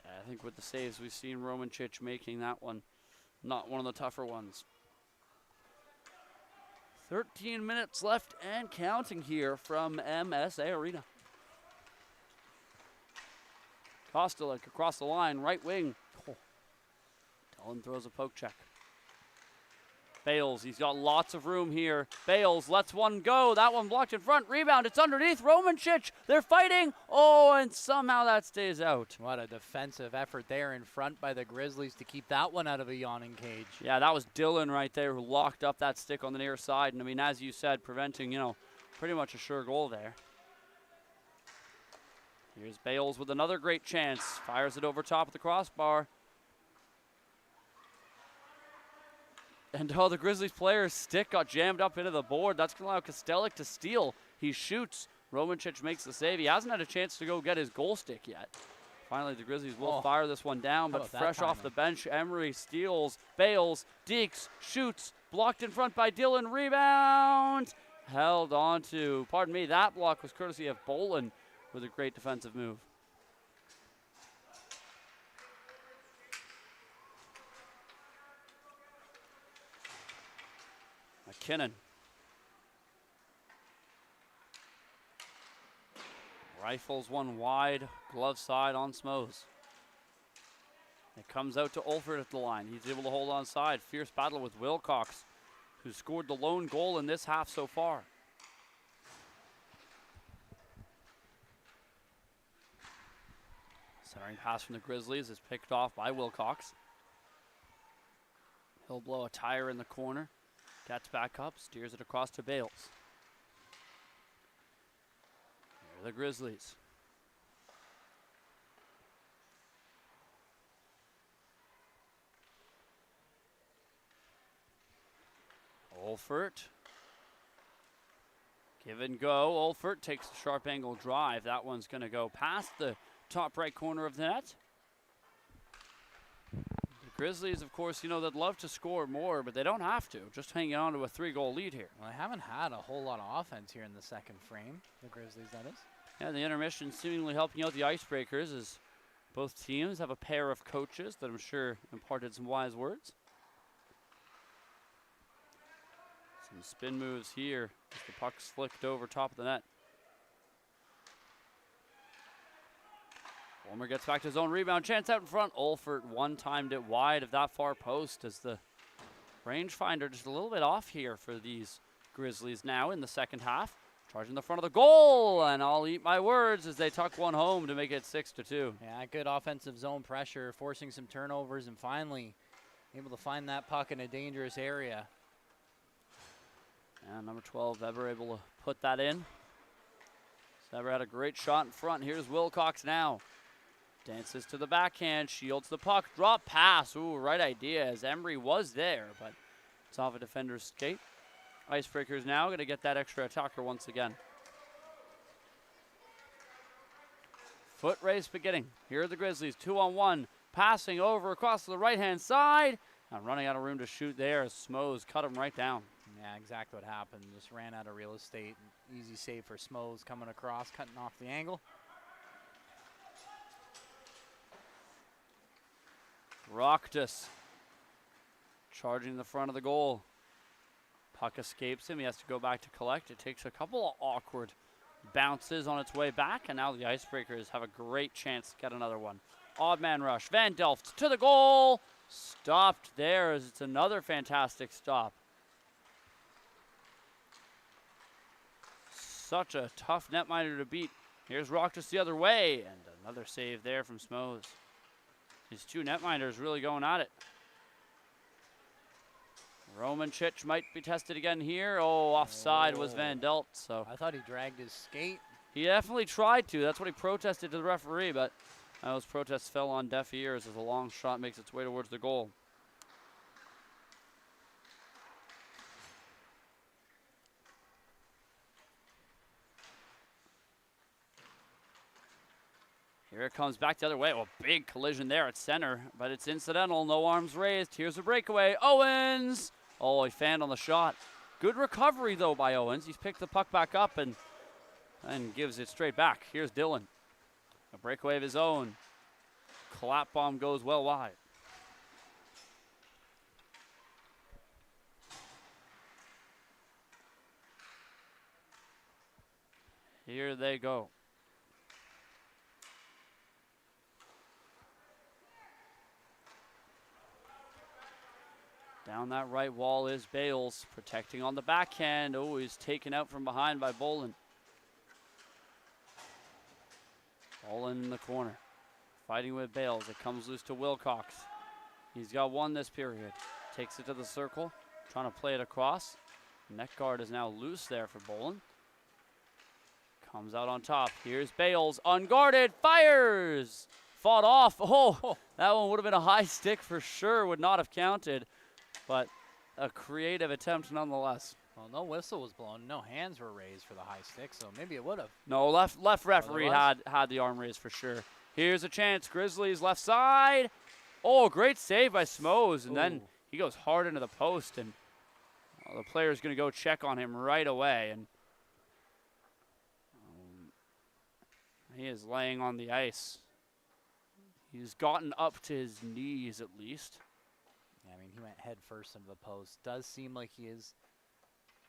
Speaker 1: I think with the saves we've seen Romancic making that one not one of the tougher ones. 13 minutes left and counting here from MSA Arena. Kostelic across the line, right wing. Oh. Dillon throws a poke check. Bales, he's got lots of room here. Bales lets one go. That one blocked in front. Rebound, it's underneath. Romancic, they're fighting. Oh, and somehow that stays out.
Speaker 2: What a defensive effort there in front by the Grizzlies to keep that one out of a yawning cage.
Speaker 1: Yeah, that was Dillon right there who locked up that stick on the near side. And I mean, as you said, preventing, pretty much a sure goal there. Here's Bales with another great chance. Fires it over top of the crossbar. And the Grizzlies player's stick got jammed up into the board. That's going to allow Kostelic to steal. He shoots. Romancic makes the save. He hasn't had a chance to go get his goal stick yet. Finally, the Grizzlies will fire this one down, but fresh off the bench, Emery steals. Bales, Deeks, shoots. Blocked in front by Dillon. Rebound. Held on to. Pardon me, that block was courtesy of Bolin with a great defensive move. McKinnon. Rifles one wide, glove side on Smoes. It comes out to Olford at the line. He's able to hold on side. Fierce battle with Wilcox, who scored the lone goal in this half so far. Centering pass from the Grizzlies is picked off by Wilcox. He'll blow a tire in the corner. Gets back up, steers it across to Bales. The Grizzlies. Olfert. Give and go. Olfert takes the sharp angle drive. That one's going to go past the top right corner of the net. The Grizzlies, of course, you know, they'd love to score more, but they don't have to. Just hanging on to a 3-goal lead here.
Speaker 2: Well, they haven't had a whole lot of offense here in the second frame, the Grizzlies, that is.
Speaker 1: Yeah, the intermission seemingly helping out the Icebreakers as both teams have a pair of coaches that I'm sure imparted some wise words. Some spin moves here as the puck's flicked over top of the net. Fulmer gets back to his own rebound. Chance out in front. Olfert one-timed it wide of that far post as the rangefinder just a little bit off here for these Grizzlies now in the second half. Charging the front of the goal, and I'll eat my words as they tuck one home to make it 6-2.
Speaker 2: Yeah, good offensive zone pressure, forcing some turnovers, and finally able to find that puck in a dangerous area.
Speaker 1: And number 12, Weber able to put that in. Weber had a great shot in front. Here's Wilcox now. Dances to the backhand, shields the puck, drop pass. Ooh, right idea as Emery was there, but it's off a defender's skate. Icebreakers now going to get that extra attacker once again. Foot race beginning. Here are the Grizzlies, 2-on-1. Passing over across to the right-hand side. And running out of room to shoot there as Smoes cut him right down.
Speaker 2: Yeah, exactly what happened. Just ran out of real estate. Easy save for Smoes coming across, cutting off the angle.
Speaker 1: Rocktus charging the front of the goal. Puck escapes him. He has to go back to collect. It takes a couple of awkward bounces on its way back, and now the Icebreakers have a great chance to get another one. Odd man rush. Van Delft to the goal. Stopped there as it's another fantastic stop. Such a tough netminder to beat. Here's Rocktus the other way, and another save there from Smoes. These two netminders really going at it. Romancic might be tested again here. Oh, offside was Van Delft. So
Speaker 2: I thought he dragged his skate.
Speaker 1: He definitely tried to. That's what he protested to the referee, but those protests fell on deaf ears as a long shot makes its way towards the goal. Here it comes back the other way. Well, big collision there at center, but it's incidental. No arms raised. Here's a breakaway. Owens. Oh, he fanned on the shot. Good recovery, though, by Owens. He's picked the puck back up and gives it straight back. Here's Dylan. A breakaway of his own. Clap bomb goes well wide. Here they go. Down that right wall is Bales, protecting on the backhand. Oh, he's taken out from behind by Bolin. Bolin in the corner, fighting with Bales. It comes loose to Wilcox. He's got one this period. Takes it to the circle, trying to play it across. Net guard is now loose there for Bolin. Comes out on top. Here's Bales, unguarded, fires! Fought off. Oh, that one would have been a high stick for sure, would not have counted. But a creative attempt nonetheless.
Speaker 2: Well, no whistle was blown. No hands were raised for the high stick, so maybe it would have.
Speaker 1: No, left referee had the arm raised for sure. Here's a chance. Grizzlies left side. Oh, great save by Smoes. And then he goes hard into the post. And the player's going to go check on him right away. And he is laying on the ice. He's gotten up to his knees at least.
Speaker 2: I mean, he went head first into the post. Does seem like he is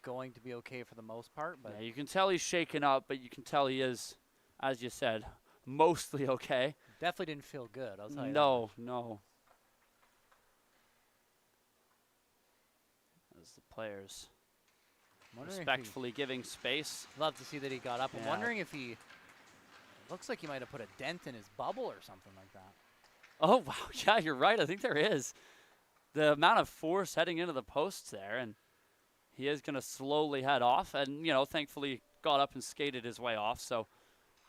Speaker 2: going to be okay for the most part. But
Speaker 1: yeah, you can tell he's shaken up, but you can tell he is, as you said, mostly okay.
Speaker 2: Definitely didn't feel good, I'll tell you.
Speaker 1: No. As the players respectfully giving space.
Speaker 2: Love to see that he got up.
Speaker 1: Yeah.
Speaker 2: I'm wondering if he, looks like he might have put a dent in his bubble or something like that.
Speaker 1: Oh, wow. Yeah, you're right. I think there is. The amount of force heading into the posts there, and he is going to slowly head off. And, you know, thankfully got up and skated his way off. So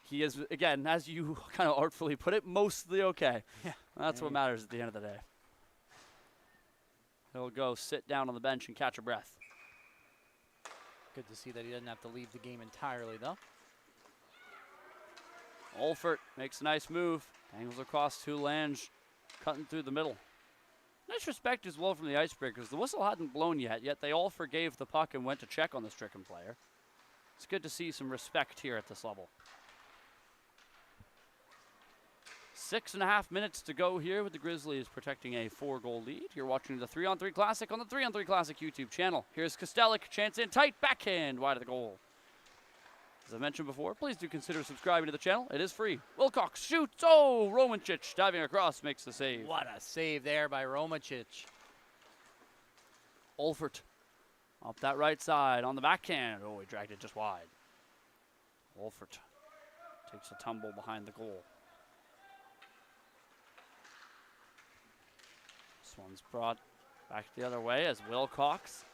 Speaker 1: he is, again, as you kind of artfully put it, mostly okay.
Speaker 2: Yeah.
Speaker 1: That's what matters at the end of the day. He'll go sit down on the bench and catch a breath.
Speaker 2: Good to see that he doesn't have to leave the game entirely, though.
Speaker 1: Olfert makes a nice move. Angles across to Lange, cutting through the middle. Nice respect as well from the Icebreakers. The whistle hadn't blown yet they all forgave the puck and went to check on the stricken player. It's good to see some respect here at this level. 6.5 minutes to go here with the Grizzlies protecting a 4-goal lead. You're watching the 3-on-3 Classic on the 3-on-3 Classic YouTube channel. Here's Kostelic, chance in tight, backhand, wide of the goal. As I mentioned before, please do consider subscribing to the channel. It is free. Wilcox shoots. Oh, Romancic diving across makes the save.
Speaker 2: What a save there by Romancic.
Speaker 1: Olfert up that right side on the backhand. Oh, he dragged it just wide. Olfert takes a tumble behind the goal. This one's brought back the other way as Wilcox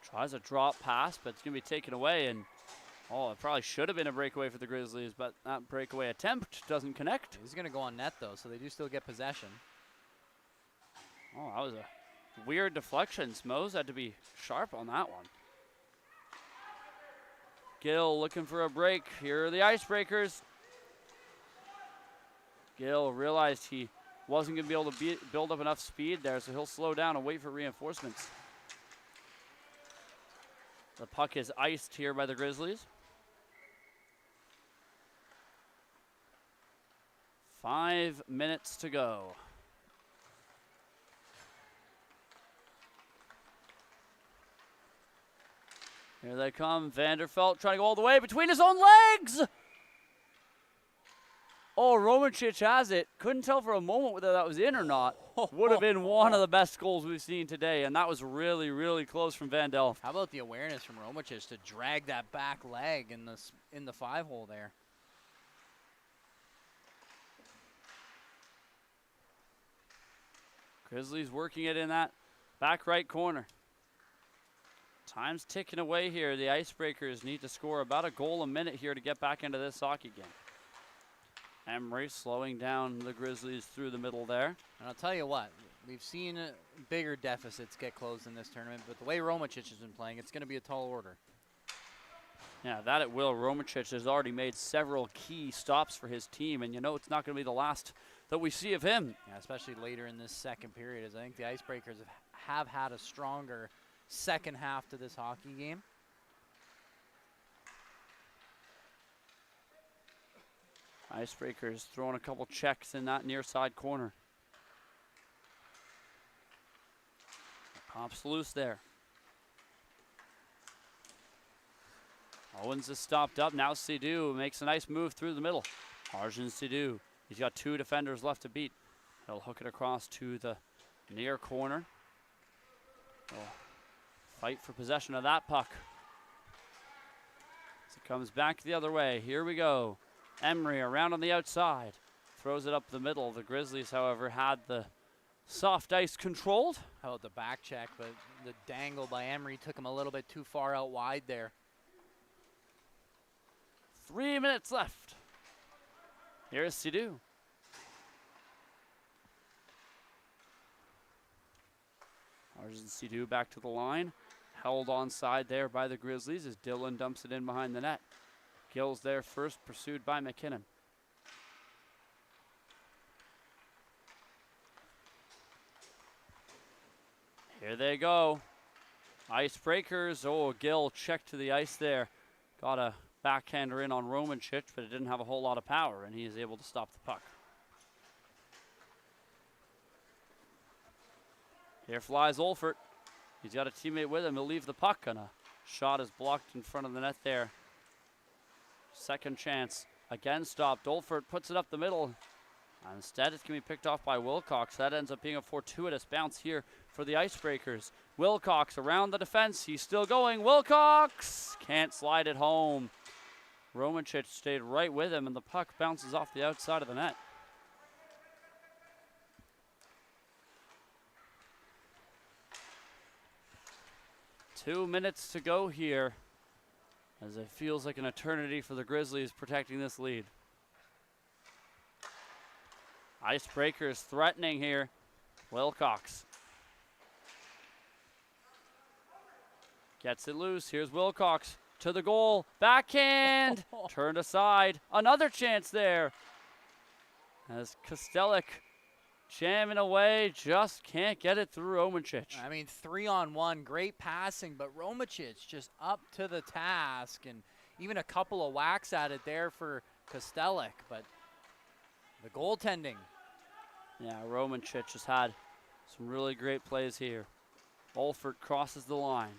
Speaker 1: tries a drop pass, but it's going to be taken away. And, oh, it probably should have been a breakaway for the Grizzlies, but that breakaway attempt doesn't connect.
Speaker 2: He's going to go on net, though, so they do still get possession.
Speaker 1: Oh, that was a weird deflection. Smos had to be sharp on that one. Gill looking for a break. Here are the Icebreakers. Gill realized he wasn't going to be able to build up enough speed there, so he'll slow down and wait for reinforcements. The puck is iced here by the Grizzlies. 5 minutes to go. Here they come. Vanderfelt trying to go all the way between his own legs. Oh, Romancic has it. Couldn't tell for a moment whether that was in or not. Would have been one of the best goals we've seen today, and that was really, really close from Van Delft.
Speaker 2: How about the awareness from Romancic to drag that back leg in the 5-hole there?
Speaker 1: Grizzlies working it in that back right corner. Time's ticking away here. The Icebreakers need to score about a goal a minute here to get back into this hockey game. Emery slowing down the Grizzlies through the middle there.
Speaker 2: And I'll tell you what, we've seen bigger deficits get closed in this tournament, but the way Romancic has been playing, it's going to be a tall order.
Speaker 1: Yeah, that it will. Romancic has already made several key stops for his team, and you know it's not going to be the last that we see of him.
Speaker 2: Yeah, especially later in this second period, as I think the Icebreakers have had a stronger second half to this hockey game.
Speaker 1: Icebreakers throwing a couple checks in that near side corner. Pops loose there. Owens is stopped up. Now Sidhu makes a nice move through the middle. Arjun Sidhu. He's got 2 defenders left to beat. He'll hook it across to the near corner. He'll fight for possession of that puck. As it comes back the other way. Here we go. Emery around on the outside. Throws it up the middle. The Grizzlies, however, had the soft ice controlled.
Speaker 2: How about the back check, but the dangle by Emery took him a little bit too far out wide there.
Speaker 1: 3 minutes left. Here's Sidhu. Arjun Sidhu back to the line. Held onside there by the Grizzlies as Dillon dumps it in behind the net. Gill's there first, pursued by McKinnon. Here they go. Icebreakers. Oh, Gill checked to the ice there. Got a backhander in on Romancic, but it didn't have a whole lot of power, and he is able to stop the puck. Here flies Olfert. He's got a teammate with him. He'll leave the puck, and a shot is blocked in front of the net there. Second chance. Again stopped. Olfert puts it up the middle. Instead, it's going to be picked off by Wilcox. That ends up being a fortuitous bounce here for the Icebreakers. Wilcox around the defense. He's still going. Wilcox can't slide it home. Romancic stayed right with him, and the puck bounces off the outside of the net. Two minutes to go here. as it feels like an eternity for the Grizzlies protecting this lead. Icebreakers threatening here. Wilcox gets it loose. Here's Wilcox to the goal. Backhand. Turned aside. Another chance there. As Kostelic jamming away. Just can't get it through Romancic.
Speaker 2: I mean, 3-on-1. Great passing, but Romancic just up to the task. And even a couple of whacks at it there for Kostelic. But the goaltending.
Speaker 1: Yeah, Romancic has had some really great plays here. Olfert crosses the line.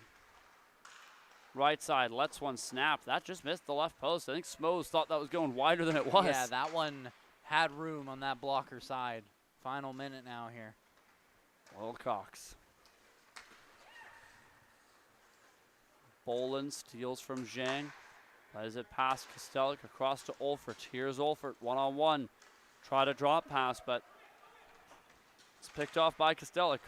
Speaker 1: Right side, lets one snap. That just missed the left post. I think Smose thought that was going wider than it was.
Speaker 2: Yeah, that one had room on that blocker side. Final minute now here.
Speaker 1: Wilcox. Bolin steals from Zhang. Plays it past Kostelic across to Olfert. Here's Olfert, one-on-one. Try to drop pass, but it's picked off by Kostelic.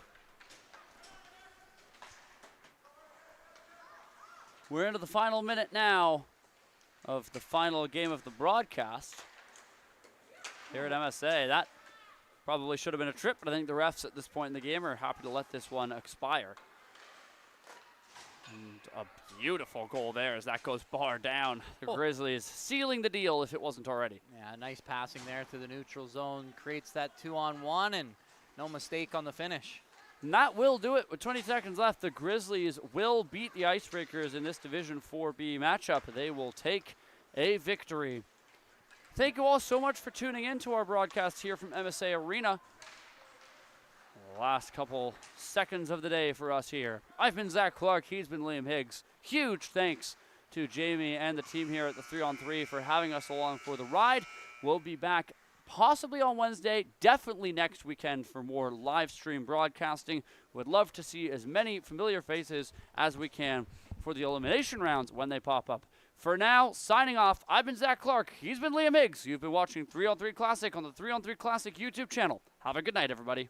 Speaker 1: We're into the final minute now of the final game of the broadcast here at MSA. That probably should have been a trip, but I think the refs at this point in the game are happy to let this one expire. And a beautiful goal there as that goes bar down. The Grizzlies sealing the deal if it wasn't already.
Speaker 2: Yeah, nice passing there to the neutral zone. Creates that 2-on-1 and no mistake on the finish.
Speaker 1: And that will do it. With 20 seconds left, the Grizzlies will beat the Icebreakers in this Division 4B matchup. They will take a victory. Thank you all so much for tuning in to our broadcast here from MSA Arena. Last couple seconds of the day for us here. I've been Zach Clarke. He's been Liam Higgs. Huge thanks to Jamie and the team here at the 3-on-3 for having us along for the ride. We'll be back possibly on Wednesday, definitely next weekend for more live stream broadcasting. Would love to see as many familiar faces as we can for the elimination rounds when they pop up. For now, signing off, I've been Zach Clarke. He's been Liam Higgs. You've been watching 3-on-3 Classic on the 3-on-3 Classic YouTube channel. Have a good night, everybody.